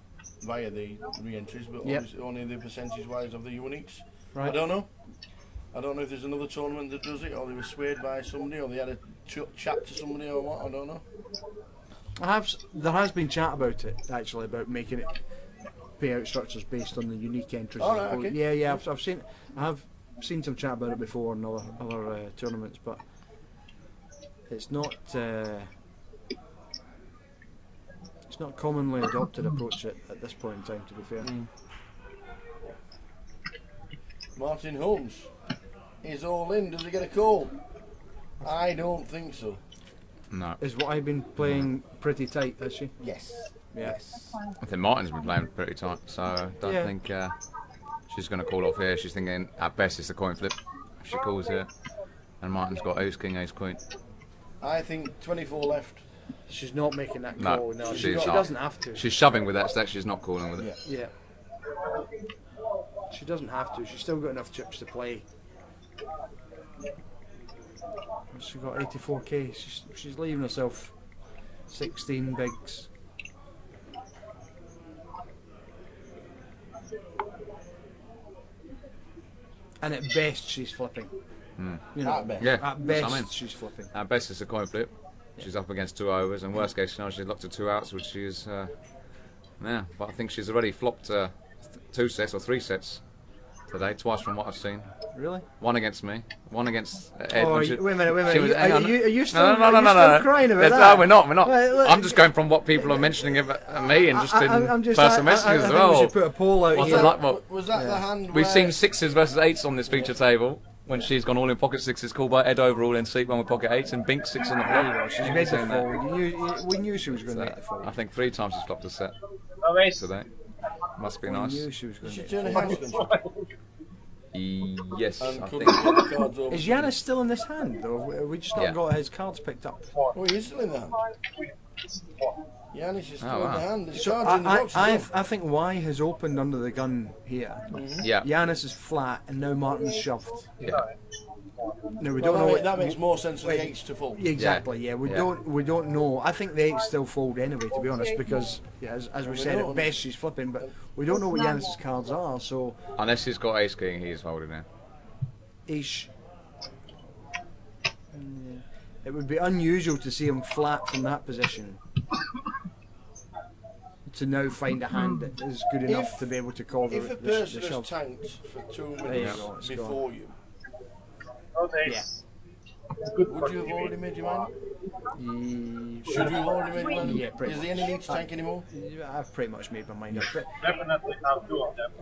J: via the re-entries, but obviously only the percentage-wise of the uniques.
K: Right.
J: I don't know. I don't know if there's another tournament that does it, or they were swayed by somebody, or they had a chat to somebody, or what. I don't know.
K: There has been chat about it actually, about making it payout structures based on the unique entries.
J: Oh, right, okay.
K: Yeah. I have seen some chat about it before in other tournaments, but it's not commonly adopted approach at this point in time, to be fair.
J: Martin Holmes is all in. Does he get a call? I don't think so.
G: No.
K: Is what I've been playing pretty tight, has she?
J: Yes.
K: Yes.
G: I think Martin's been playing pretty tight, so I don't think she's going to call off here. She's thinking at best it's a coin flip if she calls here. And Martin's got ace king, ace queen.
J: I think 24 left.
K: She's not making that
G: No,
K: call. No,
G: she
K: she doesn't have to.
G: She's shoving with that stack, she's not calling with it.
K: Yeah. She doesn't have to. She's still got enough chips to play. She's got 84k. She's leaving herself 16 bigs. And at best, she's flipping. You know,
J: At best.
G: Yeah,
K: at
G: that's
K: best,
G: what I mean.
K: she's flipping.
G: At best it's a coin flip. She's up against 2 overs, and worst case scenario she's locked to 2 outs, which is but I think she's already flopped 2 sets or 3 sets today, twice from what I've seen.
K: Really?
G: One against me, one against Ed.
K: Oh,
G: when
K: wait a minute.
G: hang on.
K: Are you still,
G: no,
K: are you still crying about that?
G: No, we're not.
K: Right, look,
G: I'm just going from what people are mentioning about me and just in personal messages
K: I
G: as
K: think
G: well.
K: we should put a poll out here.
J: Was that the hand
G: We've
J: where...
G: seen 6s versus 8s on this feature table. When she's gone all in pocket 6s, called by Ed overall in seat 1 with pocket 8s, and Bink 6 on the floor.
K: She's made the fold. We knew she was going to make the fold.
G: I think 3 times she's flopped a set. today. Must be nice.
J: Did she turn a hand?
G: Yes, I
J: And
G: think.
J: is Yanis still in this hand, or have we just not got his cards picked up?
U: Oh, he is still in the hand. Yanis is still in the hand. There's
J: So
U: cards in the box as well.
J: I think Y has opened under the gun here.
G: Yeah.
J: Yanis is flat, and now Martin's shoved.
G: Yeah.
J: No, we don't know.
U: That makes more sense than the 8s to fold.
J: Exactly. Yeah, we don't know. I think the 8s still fold anyway, to be honest, because as we said, at best she's flipping, but we don't know what Yanis's cards are. So
G: Unless he's got ace king, he's folding now.
J: it would be unusual to see him flat from that position. To now find a hand that is good enough to be able to call
U: If a
J: the
U: person has
J: shove.
U: tanked for 2
J: There you
U: minutes
J: go, it's
U: before
J: gone.
U: you,
J: Yeah.
U: would you have already made your mind? Should you have already made your mind?
J: Yeah, pretty
U: Is there any need to tank anymore?
J: I've pretty much made my mind up. But
S: Definitely have to on them.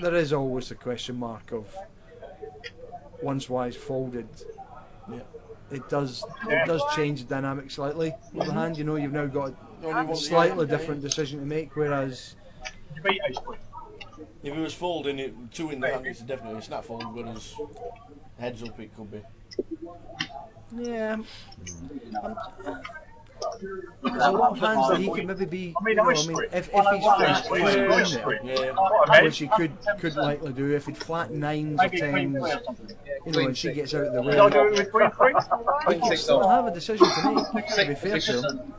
J: there is always the question mark of once Y's folded.
U: Yeah.
J: It does change the dynamic slightly of the hand. You know, you've now got
U: Only
J: a
U: one-
J: slightly
U: yeah.
J: different decision to make. Whereas
S: You beat ace queen.
U: If it was folding, 2 in the hand, it's definitely a snap fold, whereas heads up it could be.
J: yeah, there's a lot of hands that he could maybe be. If he's flat, which he could likely do if he'd flat 9s or 10s, you know, and she gets out of the way. He could still have a decision to make. To be fair to him.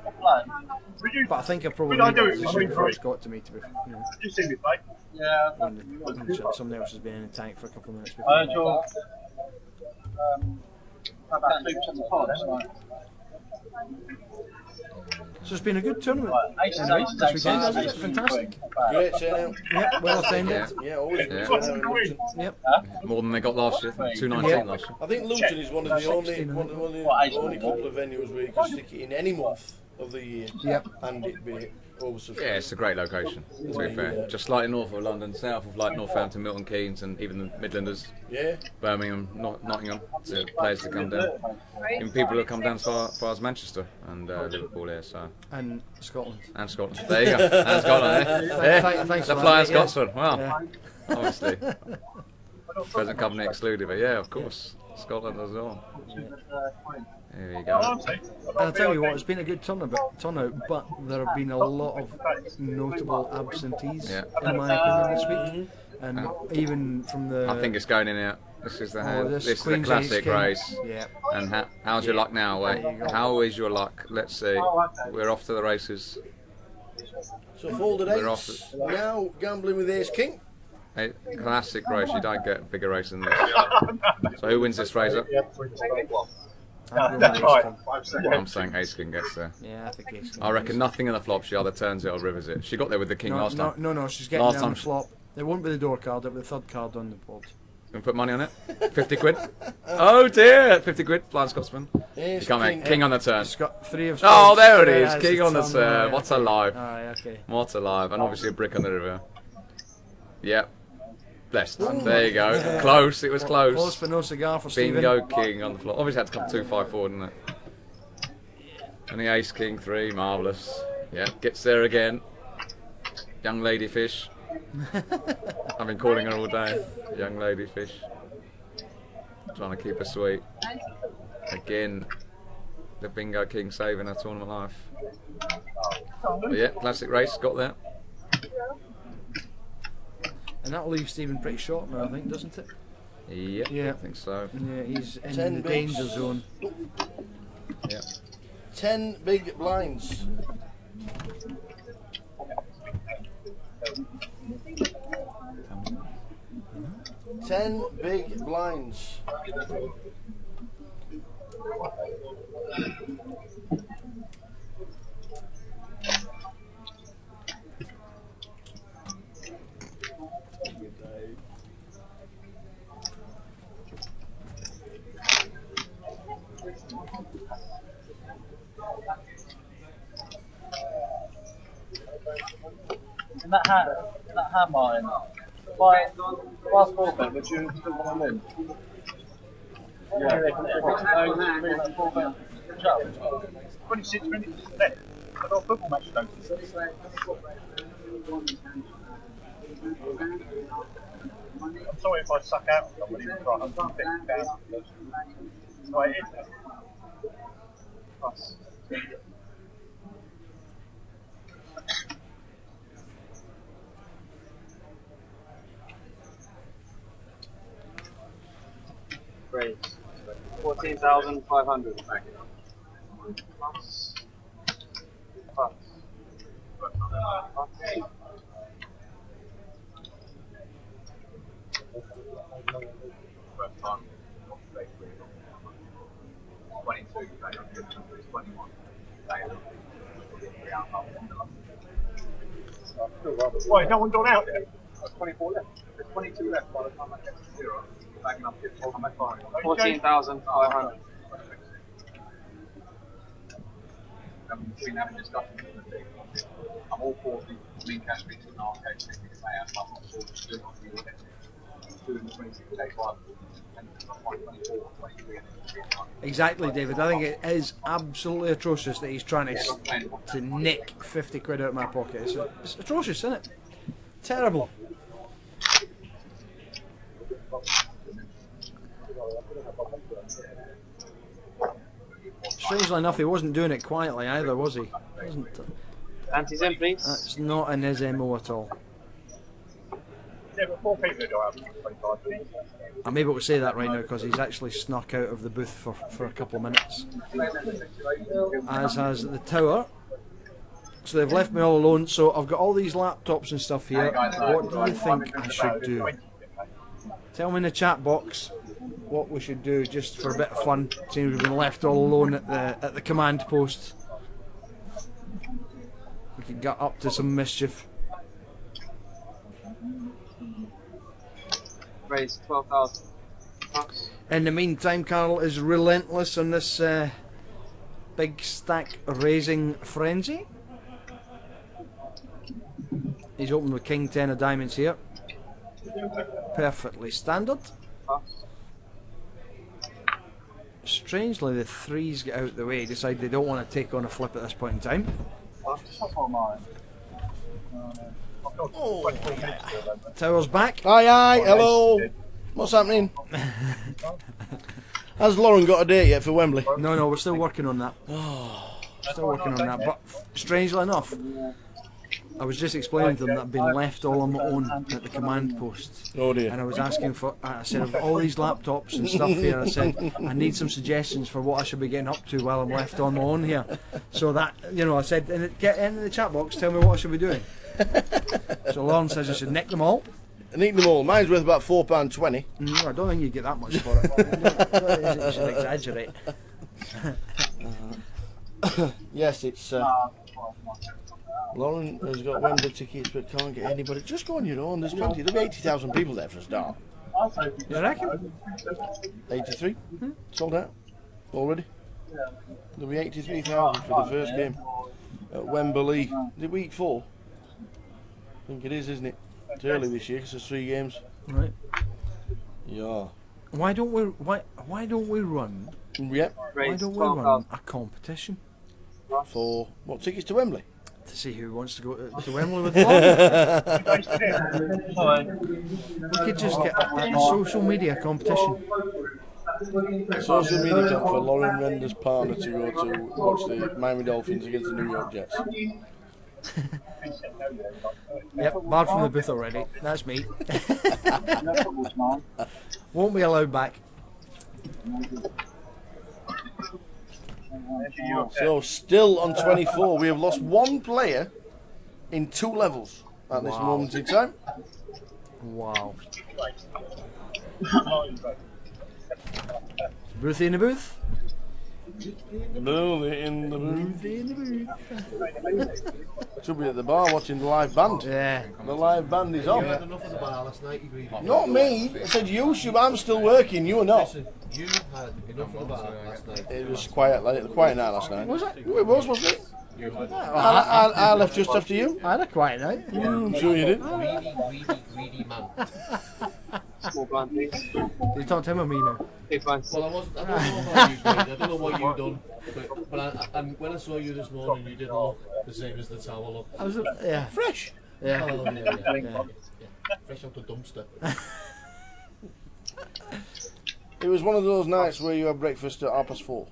J: But I think I probably made the decision before it's got to me. To be, you know,
S: You see me play? Yeah.
J: when someone else has been in the tank for a couple of minutes before. So it's been a good tournament. Anyway, this weekend, hasn't it? Fantastic.
U: Great turnout.
J: Yep, well attended.
U: Yeah, always good
G: Yeah.
U: turnout in Luton.
J: Yep.
G: More than they got last year. 219 last year.
U: I think Luton is one of the only couple of venues where you can stick it in any month of the year.
J: Yep.
U: And it be oversubscribed.
G: Yeah, it's a great location, to be fair. Just slightly north of London, south of like Northampton, Milton Keynes, and even the Midlanders.
U: Yeah.
G: Birmingham, Nottingham, to players to come down. Even people who come down as far as Manchester and Liverpool here, so.
J: And Scotland.
G: And Scotland. There you go. And Scotland, eh?
J: Thanks
G: The
J: for
G: Flying
J: that, yeah.
G: Scotsman. Well,
J: Yeah.
G: obviously. Present company excluded, but yeah, of course. Scotland as well. There you go.
J: I'll tell you what, it's been a good turnout, but there have been a lot of notable absentees, in my opinion, this week. And even from the...
G: I think it's going in out. This is the hand.
J: this
G: This is the
J: Queen's
G: classic
J: Ace King.
G: race.
J: Yeah.
G: And how's your luck now? Wait,
J: There you go.
G: how is your luck? Let's see. We're off to the races.
U: So folded
G: We're off.
U: eights. Now gambling with ace king.
G: A classic race. You don't get a bigger race than this. So who wins this, Fraser?
S: That's right.
G: I'm saying Ace King gets there.
J: Yeah, I think Ace King
G: I reckon
J: wins.
G: nothing in the flop. She either turns it or rivers it. She got there with the king last time.
J: No, she's getting
G: Last
J: down
G: time
J: the flop. It won't be the door card, it'll be the third card on the board.
G: Can we put money on it? 50 quid? Oh dear! 50 quid, Flying Scotsman.
U: Ace
G: You can't make
U: king.
G: king on the turn.
J: It's got 3 of
G: Oh,
J: spades.
G: there it
J: Yeah,
G: is.
J: it's
G: King on the
J: turn,
G: turn.
J: right,
G: What's
J: okay.
G: alive?
J: Alright, okay.
G: What's alive? And obviously a brick on the river. Yep. Blessed. There you go. Close. It was close.
J: Close, but no cigar for Stephen.
G: Bingo king on the floor. Obviously had to come 2-5-4, didn't it? And the ace king 3, marvellous. Yeah, gets there again. Young lady fish. I've been calling her all day. Young lady fish. Trying to keep her sweet. Again, the bingo king saving her tournament life. But yeah, classic race, got there.
J: And that'll leave Stephen pretty short now, I think, doesn't it?
G: Yep,
J: Yeah.
G: I think so.
J: Yeah, he's in
U: 10
J: the
U: bigs.
J: danger zone.
G: Yeah.
U: 10 big blinds. Ten big blinds.
Q: In that hand, Martin, by last four bet, would you still want to win? Yeah.
S: 26 minutes left. I got a football match, don't you? I'm sorry if I suck out somebody in front. I'm trying to fit down. That's the way it is. Plus.
M: Great. 14,500. Plus.
B: First time. 22, 21.
S: Wait, no one gone out yet? 24 left.
B: There's 22 left by the time I get to 0. Backing up
M: 14,500.
B: We've been having discussions with the team. I'm all for the mean cash beats in arcade thing because they have not doing the 26 days one and 24, 23 and
K: Exactly, David. I think it is absolutely atrocious that he's trying to nick 50 quid out of my pocket. It's atrocious, isn't it? Terrible. Strangely enough, he wasn't doing it quietly either, was he?
M: Anti's in, please.
K: That's not in his MO at all.
S: Yeah, but 4 people go out 25 minutes.
K: I'm able to say that right now because he's actually snuck out of the booth for a couple of minutes. As has the tower. So they've left me all alone, so I've got all these laptops and stuff here. What do you think I should do? Tell me in the chat box what we should do just for a bit of fun, seeing we've been left all alone at the command post. We can get up to some mischief.
M: Raise 12,000.
K: In the meantime, Carl is relentless on this big stack raising frenzy. He's opened with King 10 of diamonds here. Perfectly standard. Strangely, the threes get out the way, decide they don't want to take on a flip at this point in time. Tower's back.
J: Aye, hello. What's happening? Has Lauren got a date yet for Wembley?
K: No, we're still working on that. Still working on that, but strangely enough, I was just explaining to them that I've been left all on my own at the command post.
J: Oh dear.
K: And I was asking for, I said, I've got all these laptops and stuff here. I said, I need some suggestions for what I should be getting up to while I'm left on my own here. So that, I said, get into the chat box, tell me what I should be doing. So Lauren says I should nick them all.
J: Nick them all. Mine's worth about £4.20.
K: I don't think you get that much for it. You should exaggerate.
J: Yes, it's... Lauren has got Wembley tickets but can't get anybody. Just go on your own, there's plenty. There'll be 80,000 people there for a start.
K: You reckon?
J: 83? Sold out already. There'll be 83,000 for the first game at Wembley. Is it week 4? I think it is, isn't it? It's early this year because there's 3 games.
K: Right.
J: Yeah.
K: Why don't we run?
J: Yep.
K: Why don't we run a competition?
J: For what, tickets to Wembley?
K: To see who wants to go to Wembley with Lauren. We could just get a social media competition.
J: Social media camp for Lauren Render's partner to go to watch the Miami Dolphins against the New York Jets.
K: Yep, barred from the booth already. That's me. Won't be allowed back.
J: So still on 24, we have lost 1 player in 2 levels at this moment in time.
K: Wow. Booth in the booth?
J: Booth in the booth. Should be at the bar watching the live band.
K: Yeah.
J: The live band is on.
U: You had enough of the bar last night, you greedy.
J: Not me. I said you should. I'm still working. You are not.
U: Listen, you had enough of the bar last night.
J: It was quiet night last night.
K: Was it?
J: It was, wasn't it?
U: You had.
J: I left just after you.
K: I had a quiet night.
J: I'm sure you did.
U: Greedy man.
M: Small blind, please.
K: You talk to him or me now?
M: Big blind.
U: Well, I don't know about you, Greg. I don't know what you've done. But when I saw you this morning, you didn't look the same as the tower look.
K: Yeah.
J: Fresh.
K: Yeah.
U: Oh, yeah. Fresh out the dumpster.
J: It was one of those nights where you had breakfast at 4:30.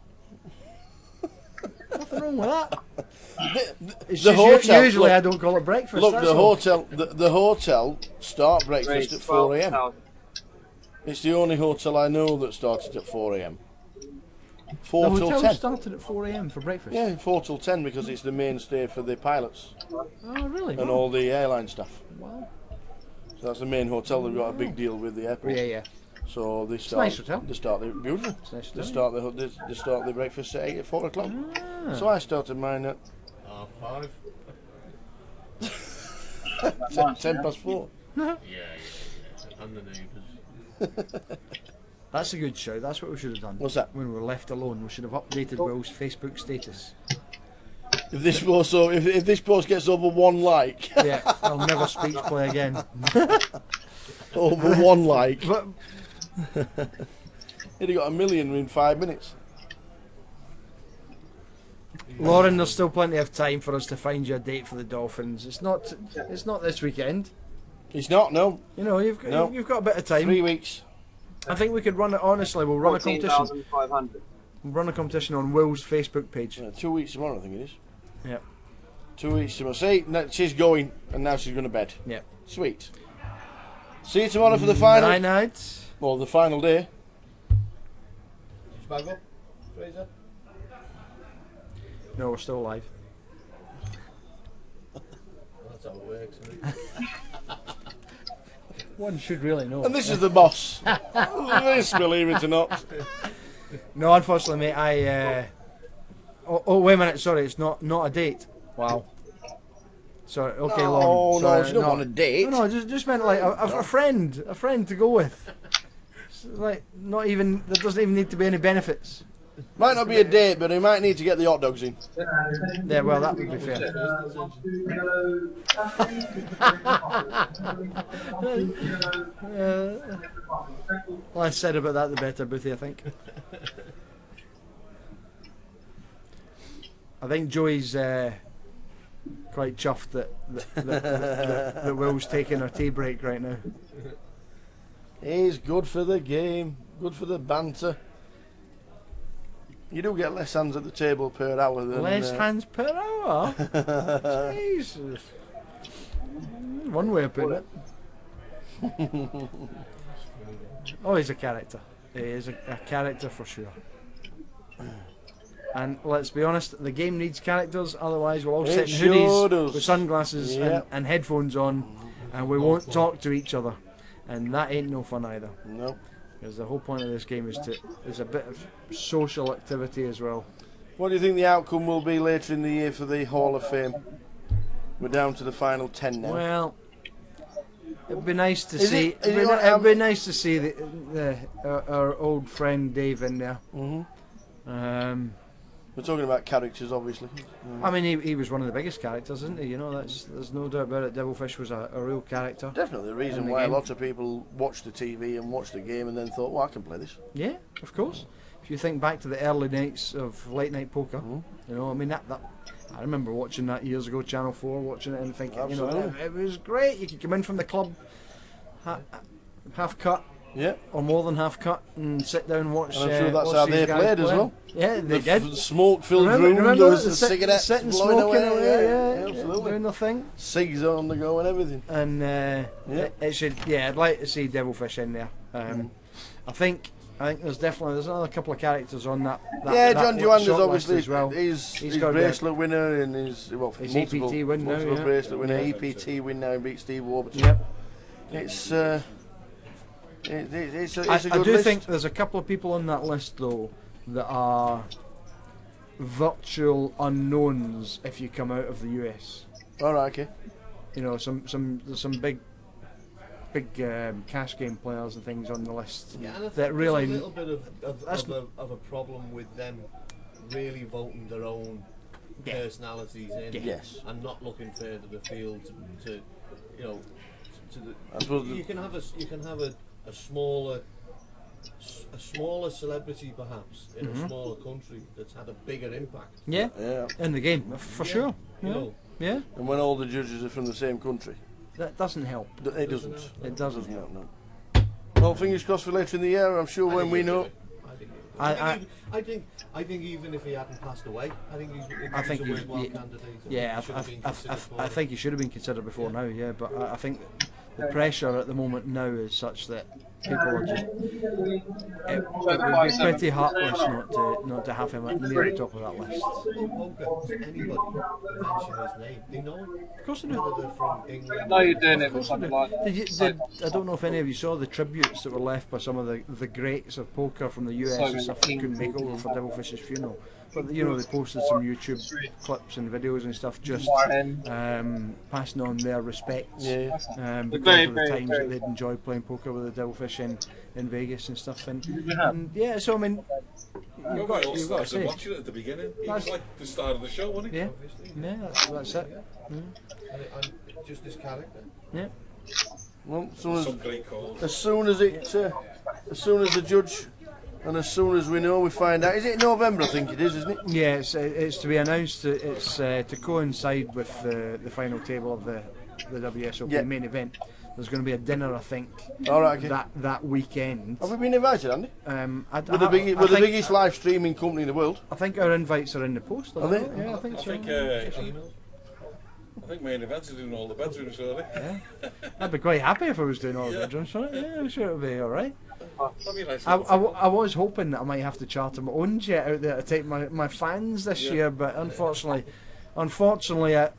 K: Nothing wrong with that. It's
J: The
K: just
J: hotel,
K: usually
J: look,
K: I don't call it breakfast.
J: Look,
K: that's
J: the
K: all.
J: hotel start breakfast at 4 a.m. It's the only hotel I know that started at 4 a.m. 4
K: the
J: till
K: hotel
J: 10.
K: started at 4 a.m. for breakfast.
J: Yeah, 4 till 10 because it's the mainstay for the pilots.
K: Oh, really?
J: And all the airline stuff.
K: Wow.
J: So that's the main hotel. They've got a big deal with the airport.
K: Yeah.
J: So they
K: It's a
J: start.
K: nice hotel.
J: They start the beautiful.
K: Nice
J: They
K: hotel.
J: start the breakfast at 4 o'clock.
K: Ah.
J: So I started mine at
U: 5.
J: 10 past 4.
U: Yeah. And the neighbours.
K: That's a good show. That's what we should have done.
J: What's that?
K: When we were left alone, we should have updated Will's Facebook status.
J: If this post, if this post gets over 1 like,
K: Yeah, I'll never speech play again.
J: over 1 like,
K: But
J: he'd have got 1 million in 5 minutes.
K: Lauren, there's still plenty of time for us to find you a date for the Dolphins. It's not this weekend.
J: It's not, no.
K: You know, you've got a bit of time.
J: 3 weeks.
K: I think we could run it. Honestly, we'll run a competition.
B: 14,500.
K: We'll run a competition on Will's Facebook page.
J: Yeah, 2 weeks tomorrow, I think it is.
K: Yeah.
J: 2 weeks tomorrow. See, she's going, and now she's going to bed.
K: Yeah.
J: Sweet. See you tomorrow for the final.
K: Night night.
J: Well, the final day.
U: Bag up, Fraser.
K: No, we're still alive.
U: That's how it works, isn't it?
K: One should really know.
J: And this is the boss. This, believe it or not.
K: No, unfortunately, mate. Oh, wait a minute. Sorry, it's not a date. Wow. Sorry. Okay,
J: No,
K: Lauren.
J: no,
K: Sorry,
J: she don't want a date.
K: No, just meant like a friend to go with. It's like not even. There doesn't even need to be any benefits.
J: Might not be a date, but he might need to get the hot dogs in.
K: Yeah, well, that would be fair. Less said about that, the better, Boothie, I think. I think Joey's quite chuffed that Will's taking her tea break right now.
J: He's good for the game, good for the banter. You do get less hands at the table per hour than...
K: Less hands per hour? Jesus. One way of putting it. Oh, he's a character. He is a character for sure. And let's be honest, the game needs characters, otherwise we'll all sit in hoodies with sunglasses and headphones on, and we won't talk to each other. And that ain't no fun either.
J: No.
K: Because the whole point of this game is a bit of social activity as well.
J: What do you think the outcome will be later in the year for the Hall of Fame? We're down to the final 10 now.
K: Well, it'd be nice to
J: Is
K: see.
J: it-
K: It'd be nice to see our old friend Dave in there.
J: We're talking about characters, obviously.
K: I mean, he was one of the biggest characters, isn't he? You know, there's no doubt about it. Devilfish was a real character.
J: Definitely the reason
K: in the
J: why
K: game.
J: a lot of people watched the TV and watched the game and then thought, well, I can play this.
K: Yeah, of course. If you think back to the early nights of late night poker, you know, I mean that I remember watching that years ago, Channel 4, watching it and thinking, you know,
J: Absolutely.
K: it was great. You could come in from the club, half cut,
J: yeah,
K: or more than half cut, and sit down and watch.
J: And I'm sure that's
K: watch
J: how
K: these
J: they
K: guys
J: played as
K: play.
J: well.
K: Yeah, they
J: The
K: did.
J: smoke-filled room,
K: Remember
J: there was
K: the
J: the cigarettes
K: sitting
J: blowing
K: smoking
J: away,
K: yeah,
J: absolutely.
K: doing their thing.
J: Cigs on the go and everything.
K: And it should, yeah, I'd like to see Devilfish in there. I think there's another couple of characters on that.
J: Yeah, John Joander's
K: shortlist
J: obviously
K: as well.
J: he's
K: got
J: bracelet winner and his
K: his
J: multiple,
K: EPT win now,
J: multiple
K: yeah.
J: bracelet winner,
K: Yeah.
J: EPT win now and beat Steve Warburton.
K: Yep.
J: It's a
K: I
J: good
K: do
J: list.
K: think there's a couple of people on that list though that are virtual unknowns if you come out of the US.
J: All right, okay.
K: You know, there's some big cash game players and things on the list
U: Yeah, and I think
K: that really.
U: there's a little bit of a problem with them really voting their own personalities in,
J: Yes.
U: and not looking further afield to you know, to the.
J: I suppose
U: you can have a smaller a smaller celebrity perhaps in
K: Mhm.
U: a smaller country that's had a bigger impact.
K: Yeah,
A: Yeah.
K: in the game, for sure.
U: You
K: Yeah.
U: know.
K: Yeah.
A: And when all the judges are from the same country.
K: That doesn't help.
A: It doesn't.
K: It doesn't help.
A: No. Well, fingers crossed for later in the year. I'm sure when we know.
U: I think even if he hadn't passed away, I think he's
K: I think
U: a
K: he's,
U: worthwhile
K: yeah,
U: candidate.
K: yeah,
U: He should have been considered for
K: I
U: it.
K: think he should have been considered before now, yeah, but I think the pressure at the moment now is such that people are just, it would be pretty heartless not to have him at near the top of that list.
U: Anybody mention his name, they know him.
K: Of course they do.
U: Whether they're from England.
Q: No, you're doing it with something like.
K: I don't know if any of you saw the tributes that were left by some of the greats of poker from the US and stuff that couldn't make it over for Devilfish's funeral. But you know, they posted some YouTube clips and videos and stuff just passing on their respects because of the times that they'd enjoyed playing poker with the Devilfish in Vegas and stuff. And yeah, so I mean, you've got to say.
E: Watch it at the beginning. It was like the start of the show, wasn't it?
K: Yeah, that's it. Yeah.
U: And just his character.
K: Yeah.
A: Well,
E: Some great calls.
A: as soon as the judge, and as soon as we know, we find out. Is it November? I think it is, isn't it?
K: Yeah, it's to be announced. It's to coincide with the final table of the WSOP main event. There's going to be a dinner, I think, that weekend.
A: Have we been invited, Andy?
K: We're
A: the biggest live streaming company in the world.
K: I think our invites are in the post.
A: Are they?
K: Yeah, I think so.
E: I think main events are doing all the bedrooms, really.
K: Yeah. I'd be quite happy if I was doing all the bedrooms. Yeah, I'm sure it would be alright. I was hoping that I might have to charter my own jet out there to take my fans this year, but unfortunately, a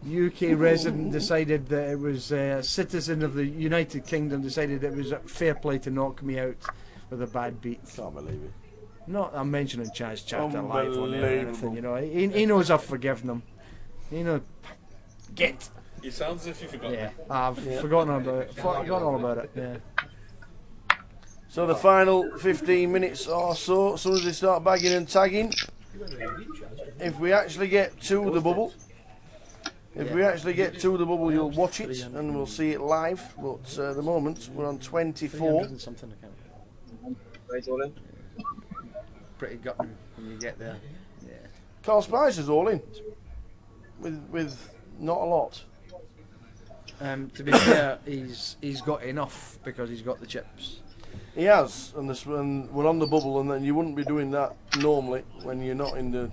K: UK resident decided that it was a citizen of the United Kingdom decided it was fair play to knock me out with a bad beat.
A: Can't believe it.
K: Not I'm mentioning Chaz Chapter live on there or anything, you know. He knows I've forgiven him. You know, get.
E: It sounds as if you forgot.
K: Yeah, I've forgotten about it. Forgotten all about it. Yeah.
A: So the final 15 minutes or so, as soon as they start bagging and tagging, if we actually get to the bubble, you'll watch it and we'll see it live. But at the moment, we're on 24.
K: Pretty gutting when you get there. Yeah.
A: Carl Spicer's all in, with not a lot.
K: To be fair, he's got enough because he's got the chips.
A: He has, and we're on the bubble, and then you wouldn't be doing that normally when you're not in the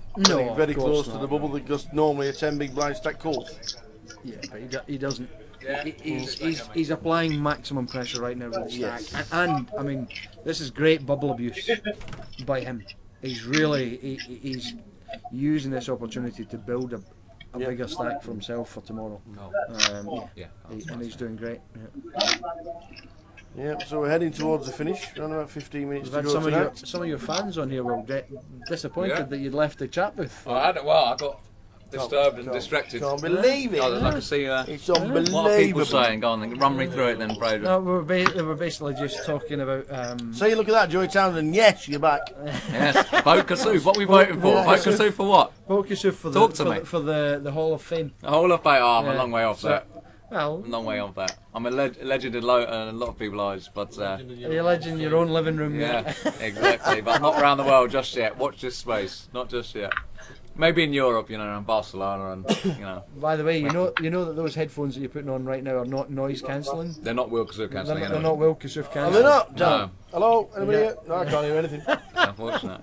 A: very close to the bubble, because normally a 10 big blind stack calls.
K: Yeah, but he doesn't. He's applying maximum pressure right now with the stack, and I mean, this is great bubble abuse by him. He's using this opportunity to build a bigger stack for himself for tomorrow. And he's doing great.
A: Yeah, so we're heading towards the finish. Around about 15 minutes to go.
K: Some of your fans on here were disappointed that you'd left the chat booth.
G: I got disturbed and distracted.
A: Can't believe it.
G: I can see
A: it's unbelievable.
G: What are people saying? Go on, run me through it then, Brad.
K: No, they were basically just talking about.
A: See, look at that, Joey Townsend. Yes, you're back.
G: Yes, vote Kasuf. What are we voting for? Vote Kasuf for what?
K: Vote Kasuf for the Hall of Fame.
G: The Hall of Fame. Oh, I'm a long way off that.
K: Well,
G: a long way off that. I'm a legend in a lot of people's eyes, but
K: you're a legend in your own living room.
G: Yeah, exactly. But not around the world just yet. Watch this space. Not just yet. Maybe in Europe, you know, and Barcelona, and you know.
K: By the way, you know that those headphones that you're putting on right now are not noise cancelling.
G: They're not Wilkesoof cancelling.
K: They're not Wilkesoof cancelling.
A: Are they not?
G: No.
A: Hello, anybody here? No, I can't hear anything.
G: Unfortunate.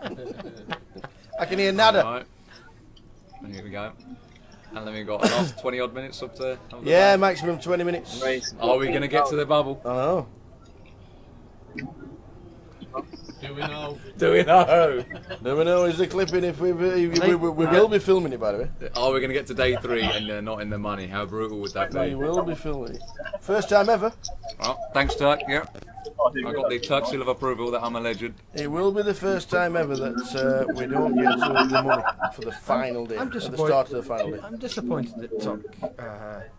A: I can hear nada.
G: Right. Here we go. And then we've got last 20 odd minutes up to.
A: Yeah, maximum 20 minutes.
G: Are we going to get to the bubble?
A: I know.
U: Do we know?
G: Do we know?
A: Do we know? Is the clipping? If we will be filming it, by the way.
G: Are we going to get to day 3 and they're not in the money? How brutal would that be?
A: We will be filming it. First time ever.
G: Well, thanks, Turk. Yeah. I got the Turk seal of approval that I'm a legend.
A: It will be the first time ever that we don't get to the money for the final day.
K: I'm
A: at the start of the final day.
K: I'm disappointed that Tuck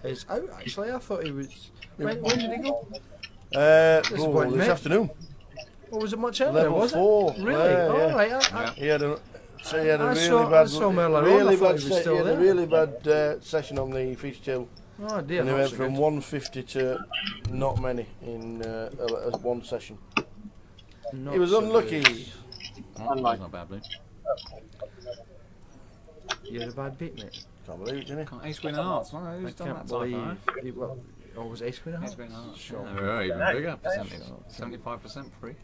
K: is out. Actually, I thought he was. When did he go?
A: This afternoon.
K: Or was it much earlier?
A: Level
K: was
A: 4.
K: It? Really?
A: Yeah,
K: All right.
A: He had a
K: really bad session
A: on the fishtail
K: Oh dear.
A: And he
K: not
A: went
K: so
A: from
K: good.
A: 150 to not many in one session.
K: Not
A: He was
K: so
A: unlucky.
K: good.
G: Oh, that's not bad, Blue.
K: You're a bad beat, mate.
A: Can't believe it, can you?
G: Ace Queen of Hearts. Well,
K: I
G: who's done
K: can't
G: that type,
K: believe.
G: eh?
K: Well, oh, was it Ace Queen of
G: Ace
K: Hearts?
G: Queen of Hearts.
K: Sure.
G: Yeah, we're even bigger percentage. 75% free.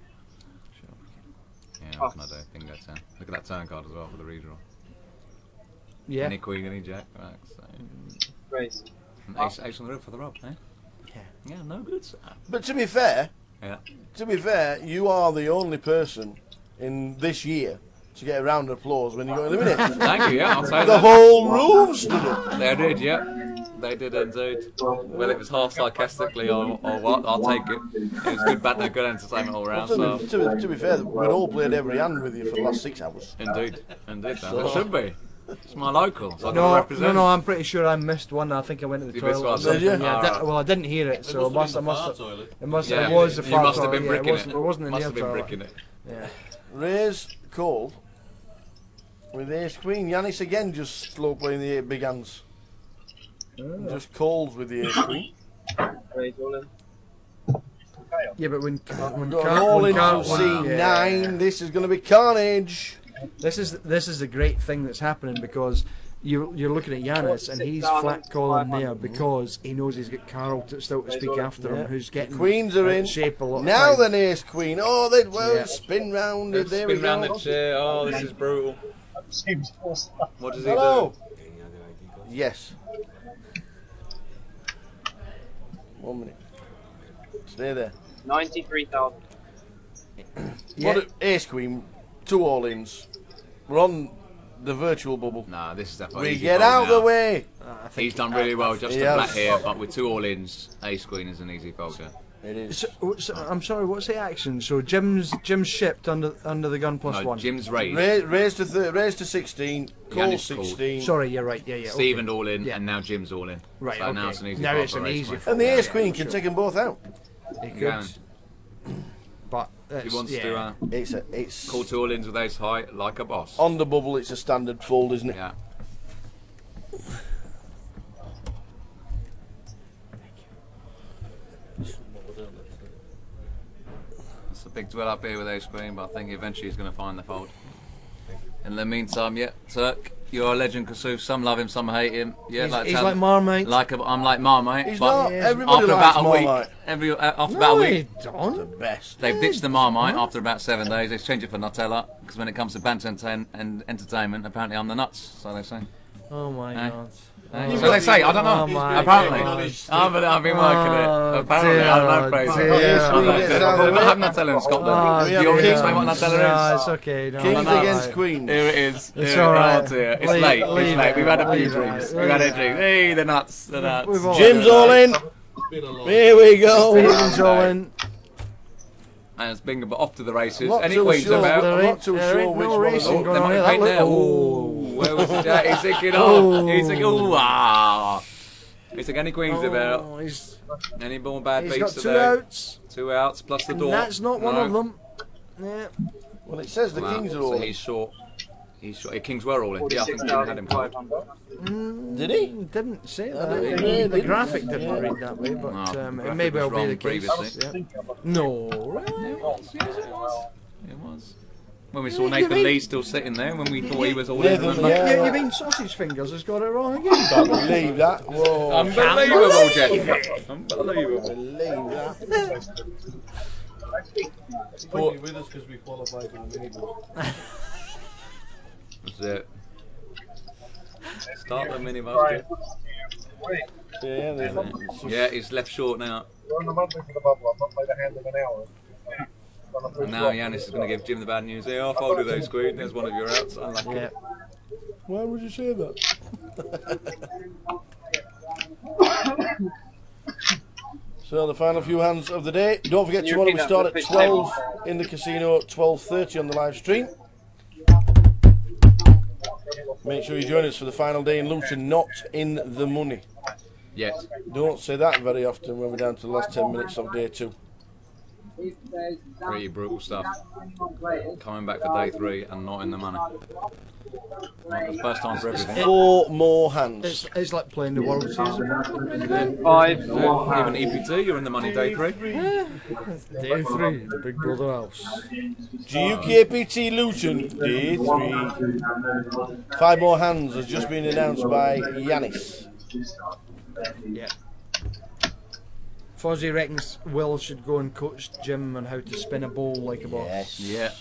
G: Yeah, what can I do? Bingo turn. Look at that turn card as well for the redraw.
K: Yeah.
G: Any queen, any jack, max.
M: Raise.
G: Ace on the roof for the rub, eh?
K: Yeah.
G: Yeah, no good, sir.
A: But to be fair,
G: Yeah.
A: you are the only person in this year to get a round of applause when you got eliminated.
G: Thank you, yeah, I'll say
A: The
G: that.
A: whole room stood up.
G: They did, yeah. They did indeed. Well, it was half sarcastically or what, I'll take it. It was good banter, good entertainment all round.
A: Well,
G: So.
A: to be fair, we'd all played every hand with you for the last 6 hours.
G: Indeed,
A: So-
G: it should be. It's my local, so I've got to
K: No,
G: represent.
K: no, I'm pretty sure I missed one. I think I went to the
G: You missed
K: toilet. or
G: one,
K: something.
G: did you?
K: Yeah,
G: Alright.
K: well, I didn't hear it, so it must have.
G: Yeah,
K: It was the
G: you
K: fart
G: must have been
K: toilet,
G: bricking
K: it wasn't the
G: Must
K: near
G: have been
K: toilet.
G: bricking it.
K: Yeah.
A: Raise call with ace queen. Yanis again just slow playing the 8 big hands. Just calls with the ace queen.
M: Raise all in.
K: Yeah, but when
A: Got an all into C9. This is going to be carnage.
K: This is the great thing that's happening because you're looking at Yanis and he's flat calling there because he knows he's got Carol still to speak after him, who's getting
A: Queens are in.
K: shape a lot.
A: Now
K: of time.
A: then ace queen. Oh, they spin round. There we
G: Spin round
A: go.
G: the chair. Oh, this is brutal. What does he
A: Hello.
G: do?
A: Yes. 1 minute. Stay there.
M: 93,000.
A: What ace queen? 2 all-ins. We're on the virtual bubble.
G: Nah, this is definitely
A: We
G: easy
A: get
G: fold
A: out
G: now.
A: the way.
G: He's done really well just
A: He
G: to
A: has.
G: black here, but with 2 all-ins, ace queen is an easy fold. Yeah.
A: It is.
K: So, I'm sorry. What's the action? So Jim's shipped under the gun plus
G: No,
K: one.
G: Jim's raised.
A: Raise to 16. Call
G: Yanis called.
A: 16.
K: Sorry, you're right. Yeah.
G: Stephen
K: okay.
G: all in,
K: Yeah.
G: and now Jim's all in.
K: Right,
G: So
K: okay.
G: now it's an easy
K: Now
G: fold
K: it's
G: for
K: an
G: ace
K: easy
G: queen.
K: fold.
A: And the ace queen
K: sure.
A: can take them both out.
K: He could.
G: Yeah.
K: But
G: He wants to
A: It's
G: call 2 all-ins with ace high like a boss.
A: on the bubble. It's a standard fold, isn't it?
G: Yeah. It's a big dwell up here with ace queen, but I think eventually he's going to find the fold. In the meantime, yeah, Turk, you're a legend, Kasuf. Some love him, some hate him. Yeah,
K: He's like Marmite.
G: I'm like Marmite.
A: He's
G: but
A: not. Everybody
G: after
A: likes
G: about a week,
A: Marmite.
G: after about a week,
A: The best.
G: they've ditched the Marmite after about 7 days. They changed it for Nutella because when it comes to banter and entertainment, apparently I'm the nuts. So they say.
K: Oh my god.
G: So they say, I don't know.
K: Oh my
G: Apparently.
K: God.
G: I've been working it. Apparently,
K: dear,
G: I don't know, crazy.
K: dear.
G: I have Nutella in Scotland.
A: Oh,
G: You already
A: yeah.
G: explain what Nutella
K: No,
G: is?
K: it's okay. No,
A: Kings
K: no,
A: against
K: right.
A: queens.
G: Here it is.
K: It's
G: Here,
K: alright.
G: oh dear. It's
K: Leave-
G: late.
K: leave
G: It's late.
K: it.
G: We've had a few
K: Leave it.
G: drinks.
K: Leave
G: We've had a
K: it.
G: drink. Hey, the nuts. The nuts.
K: We've all
A: Jim's all in. Here we go.
K: Stephen's all in.
G: And it's bingo, but off to the races.
A: I'm not
G: Any
A: too
G: queens
A: sure.
G: about?
A: I'm not too
K: There
A: sure
K: ain't
A: which
K: no
A: one.
K: racing
G: Oh,
K: going
G: there
K: on
G: might
K: here.
G: be
K: That
G: paint
K: look-
G: there.
K: Oh.
G: Where was it at? He's thinking,
K: Oh.
G: He's thinking, wow. He's thinking any queens about?
K: Oh, he's
G: Any more bad
K: got
G: beats
K: 2
G: today?
K: outs.
G: 2 outs plus the
K: And
G: door.
K: that's not one
G: No.
K: of them. Yeah.
A: Well, it says the
G: Wow.
A: kings are
G: So
A: all in.
G: he's short. He's short. Kings were all in. Yeah, I think Jim had him covered.
A: Did he?
K: Didn't say
A: I
K: that.
A: didn't read
K: The
A: it.
K: graphic didn't
A: Yeah.
K: read that way, but
G: No,
K: it
G: graphic
K: may well
G: was
K: be
G: wrong
K: the case.
G: previously.
K: Yeah. No, really?
G: It was. Yes, it was. It was. When we saw
K: Yeah,
G: Nathan
K: you
G: Lee still sitting there, when we thought he was all in.
A: Nathan,
G: remember?
A: yeah.
K: You mean Sausage Fingers has got it wrong again?
A: Can't believe that. Whoa.
G: Unbelievable, Jeff. Unbelievable.
A: Believe that.
U: Put you with us because we qualified in the mini ball.
G: That's it. Start the minibus. Yeah, he's left short now.
O: We're on the monthly for the bubble. I've not played a hand in an hour.
G: And now Yanis is going to give Jim the bad news. Here, I'll fold those queen. There's one of your outs. Unlucky.
K: Yeah.
A: Why would you say that? So the final few hands of the day. Don't forget tomorrow we start at 12 in the casino, 12:30 on the live stream. Make sure you join us for the final day in Luton, not in the money.
G: Yes.
A: Don't say that very often when we're down to the last 10 minutes of day 2.
G: Pretty brutal stuff. Coming back for day 3 and not in the money. Well, the first time for everything.
J: 4 more hands.
K: It's like playing the World Series.
G: 5. Even EPT, you're in the money day 3.
K: Day 3, the Big Brother House.
J: GUKPT Luton, day 3. 5 more hands has just been announced by Yanis.
K: Yeah. Fozzie reckons Will should go and coach Jim on how to spin a bowl like a boss.
G: Yeah,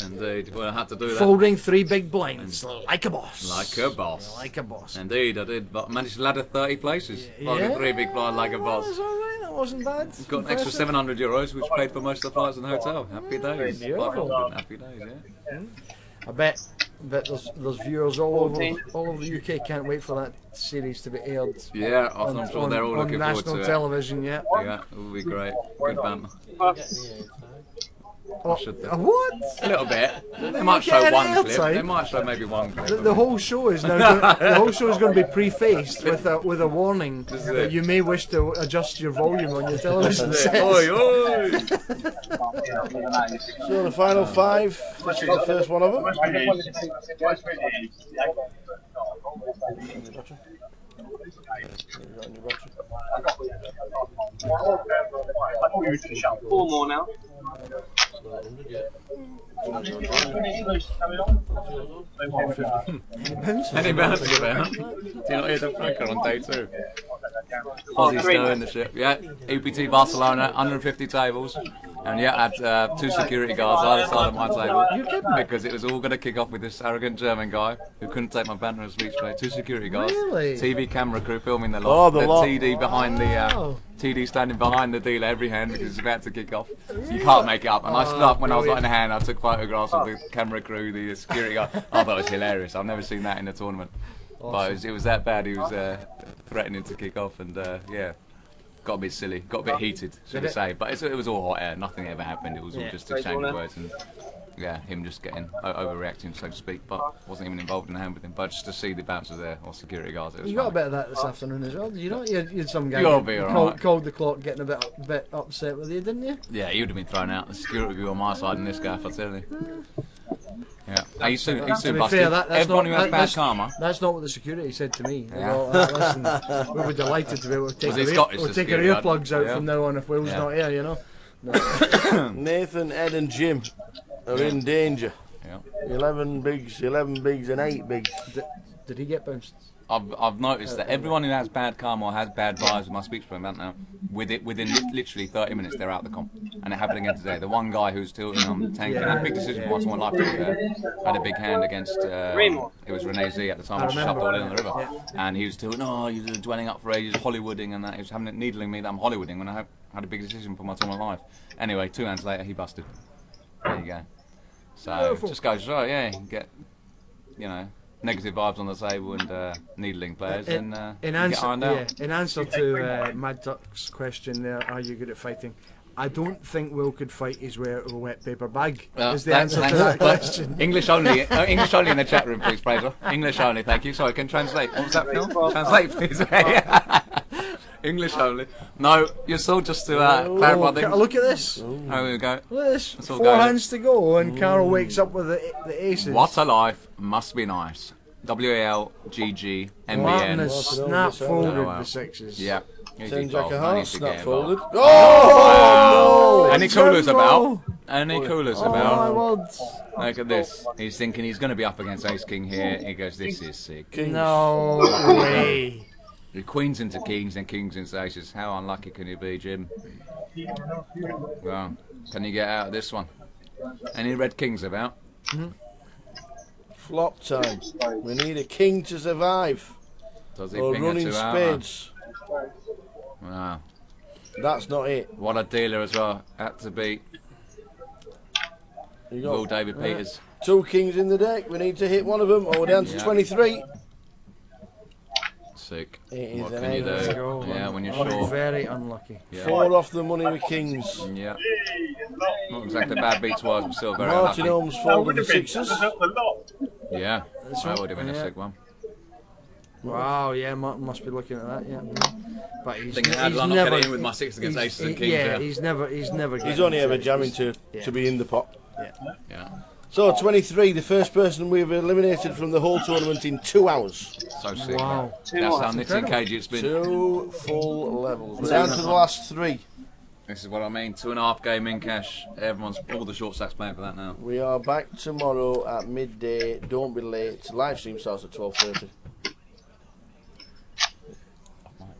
G: indeed. Well, I had to do that.
K: Folding 3 big blinds like a boss.
G: Like a boss.
K: Like a boss.
G: Indeed, I did. But managed to ladder 30 places. Folding 3 big blinds like a boss.
K: That's alright, that wasn't bad.
G: Got an extra €700, which paid for most of the flights in the hotel. Happy days.
K: Beautiful.
G: Happy days, yeah.
K: I bet there's viewers all over the UK can't wait for that series to be aired.
G: Yeah, I'm sure they're all looking forward to it.
K: On national television, yeah.
G: Yeah, it will be great. Good banter.
K: What?
G: A little bit. They might show one clip. They might show maybe one clip.
K: The whole show is now. The whole show is going to be prefaced with a warning that you may wish to adjust your volume on your television set.
G: Oi, oi.
J: So the final 5. This is the first one of them.
Q: Four more now.
G: Any bounce to give out? Do you not hear the franker on day 2? Fozzie's still in the ship. Yeah, EPT Barcelona, 150 tables. And yeah, I had 2 security guards either side of my table. Because it was all going to kick off with this arrogant German guy who couldn't take my banter and speech play. 2 security guards.
K: Really?
G: TV camera crew filming the lot.
J: Oh, the lot.
G: TD behind the... TD standing behind the dealer every hand because it's about to kick off. You can't make it up. And I stood up when I was like in the hand. I took photographs of the camera crew, the security guy. I thought it was hilarious. I've never seen that in a tournament.
K: Awesome.
G: But it was that bad. He was threatening to kick off, and yeah, got a bit silly, got a bit heated, should I say? But it was all hot air. Nothing ever happened. It was all just exchanging words and. Yeah, him just getting overreacting, so to speak, but wasn't even involved in the hand with him. But just to see the bouncers there, or security guards, it was
K: You got a bit of that this afternoon as well, did you not? You had some guy called the clock getting a bit upset with you, didn't you?
G: Yeah, he would have been thrown out. The security would be on my side in this gaff, I tell you. Yeah, he's soon busted.
K: Fair,
G: Everyone who has bad karma.
K: That's not what the security said to me.
G: Yeah.
K: Listen, we'll be delighted to be able to take our earplugs out from now on if Will's not here, you know. No.
J: Nathan, Ed and Jim are in danger.
G: Yeah.
J: 11 bigs and 8 bigs.
K: Did he get bounced?
G: I've noticed that everyone who has bad karma or has bad vibes with my speech program now, within literally 30 minutes they're out of the comp. And it happened again today. The one guy who's tilting on tanking, had a big decision for once in my life, had a big hand against, it was Rene Z at the time, which shoved all in on the river. Yeah. And he was tilting, oh, you're dwelling up for ages, Hollywooding and that. He was needling me that I'm Hollywooding when I had a big decision for my tournament life. Anyway, 2 hands later, he busted. There you go. So, just goes, right, yeah, you can get, you know, negative vibes on the table and needling players, and get ironed out.
K: In answer to Mad Duck's question there, are you good at fighting? I don't think Will could fight his way out of a wet paper bag. Is the answer to that question.
G: English only. English only in the chat room, please, Fraser. English only, thank you. Sorry, can translate. What was that, Phil? Translate, please. English only. No, you're still just to clarify things.
K: Look at this.
G: There we go.
K: Look at this. 4 hands to go, and Carol wakes up with the aces.
G: What a life must be nice. WALGG MBN.
K: Martin has snap folded the 6s.
G: Yeah.
J: 10 jack of hearts, snap folded.
G: Oh! Any coolers about? Any coolers about? Look at this. He's thinking he's going to be up against Ace King here. He goes, this is sick.
K: No way.
G: The queens into kings and kings into aces. How unlucky can you be, Jim? Well, can you get out of this one? Any red kings about?
J: Flop time. We need a king to survive.
G: Does he
J: or
G: ping
J: running spades.
G: Wow.
J: That's not it.
G: What a dealer as well. Had to beat Will David Peters.
J: 2 kings in the deck. We need to hit one of them or we're down to 23.
G: Sick. What can you do? Yeah, when you're short.
K: Very unlucky.
J: Yeah. 4 off the money with kings.
G: Yeah. Not exactly bad beats was, but still very
J: Martin
G: unlucky.
J: Holmes folded the 6s.
G: Yeah, that would have been a sick one.
K: Wow, yeah, Martin must be looking at that, yeah. But he's
G: never getting in with my 6 against aces and kings.
K: Yeah, he's never.
J: He's only ever jamming to be in the pot.
K: Yeah.
J: So 23, the first person we've eliminated from the whole tournament in 2 hours.
G: So sick.
J: Wow.
G: That's how nitty and cagey it's been.
J: 2 full levels. We're down to the last 3.
G: This is what I mean. 2.5 game in cash. Everyone's all the short stacks playing for that now.
J: We are back tomorrow at midday. Don't be late. Live stream starts at 12:30.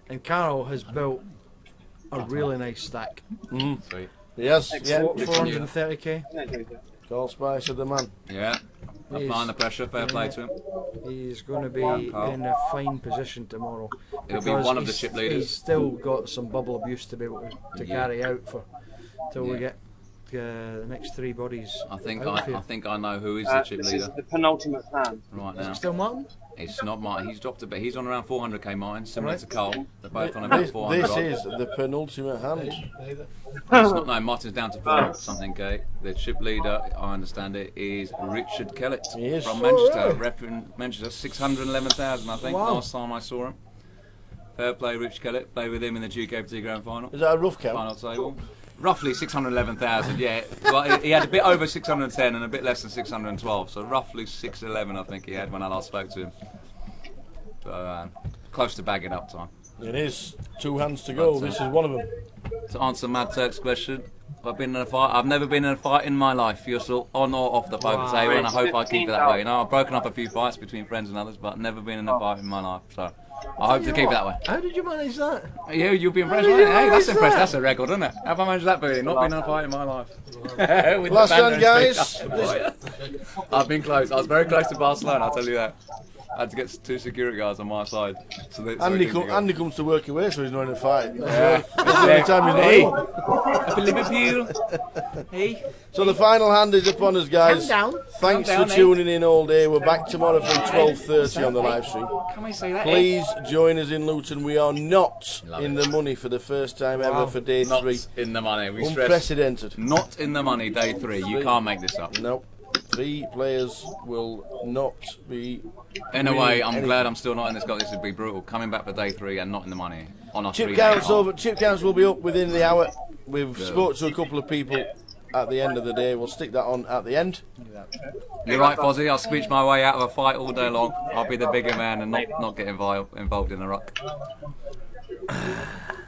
K: And Carol has built a really nice stack.
G: Sweet.
J: Yes, yeah.
K: 430k.
J: Call Spice of the man.
G: Yeah. Applying the pressure. Fair play to him.
K: He's going to be in a fine position tomorrow.
G: He'll be one of the chip leaders.
K: He's still got some bubble abuse to be able to carry out for till we get the next 3 bodies.
G: I think I know who is the chip leader.
M: This is the penultimate hand.
G: Right now.
K: Is it still Martin?
G: It's not Martin. He's dropped a bit. He's on around 400k Martin, similar to Cole. They're both on about 400.
J: This is the penultimate hand.
G: It's not, no, Martin's down to 4 something k. The chip leader, I understand it, is Richard Kellett from Manchester, repping Manchester, 611,000 I think last time I saw him. Fair play, Rich Kellett. Play with him in the GUKPT Grand Final.
J: Is that a rough count?
G: Final table. Roughly 611,000, yeah. Well, he had a bit over 610 and a bit less than 612, so roughly 611 I think he had when I last spoke to him. So, close to bagging up time.
J: It is. 2 hands to go. This is one of them.
G: To answer Mad Turk's question, I've been in a fight. I've never been in a fight in my life. You're still on or off the poker table, and I hope I keep it that way. You know, I've broken up a few fights between friends and others, but never been in a fight in my life. So I hope to keep it that way.
K: How did you manage that?
G: Yeah, you'll be impressed. Right? Hey, that's impressive. That's a record, isn't it? How have I managed that, Billy? Not been in a fight in my life.
J: Last one, guys.
G: I've been close. I was very close to Barcelona. I'll tell you that. I had to get 2 security guards on my side. So
J: Andy comes to work away, so he's not in a fight.
G: Yeah.
J: Every time he's not
G: Up in Liverpool. Hey.
J: So the final hand is upon us, guys.
G: Calm down.
J: Thanks
G: Calm down,
J: for tuning in all day. We're back tomorrow from 12:30 on the live stream.
G: Can we say that?
J: Please join us in Luton. We are not in the money for the first time ever for day 3.
G: Not in the money. We stress.
J: Unprecedented.
G: Not in the money, day 3. You can't make this up.
J: No. 3 players will not be.
G: In a way, I'm glad I'm still not in this. This would be brutal. Coming back for day 3 and not in the money on our
J: Chip counts over. Chip counts will be up within the hour. We've spoke to a couple of people at the end of the day. We'll stick that on at the end.
G: You're right, Fozzie. I'll screech my way out of a fight all day long. I'll be the bigger man and not get involved in the ruck.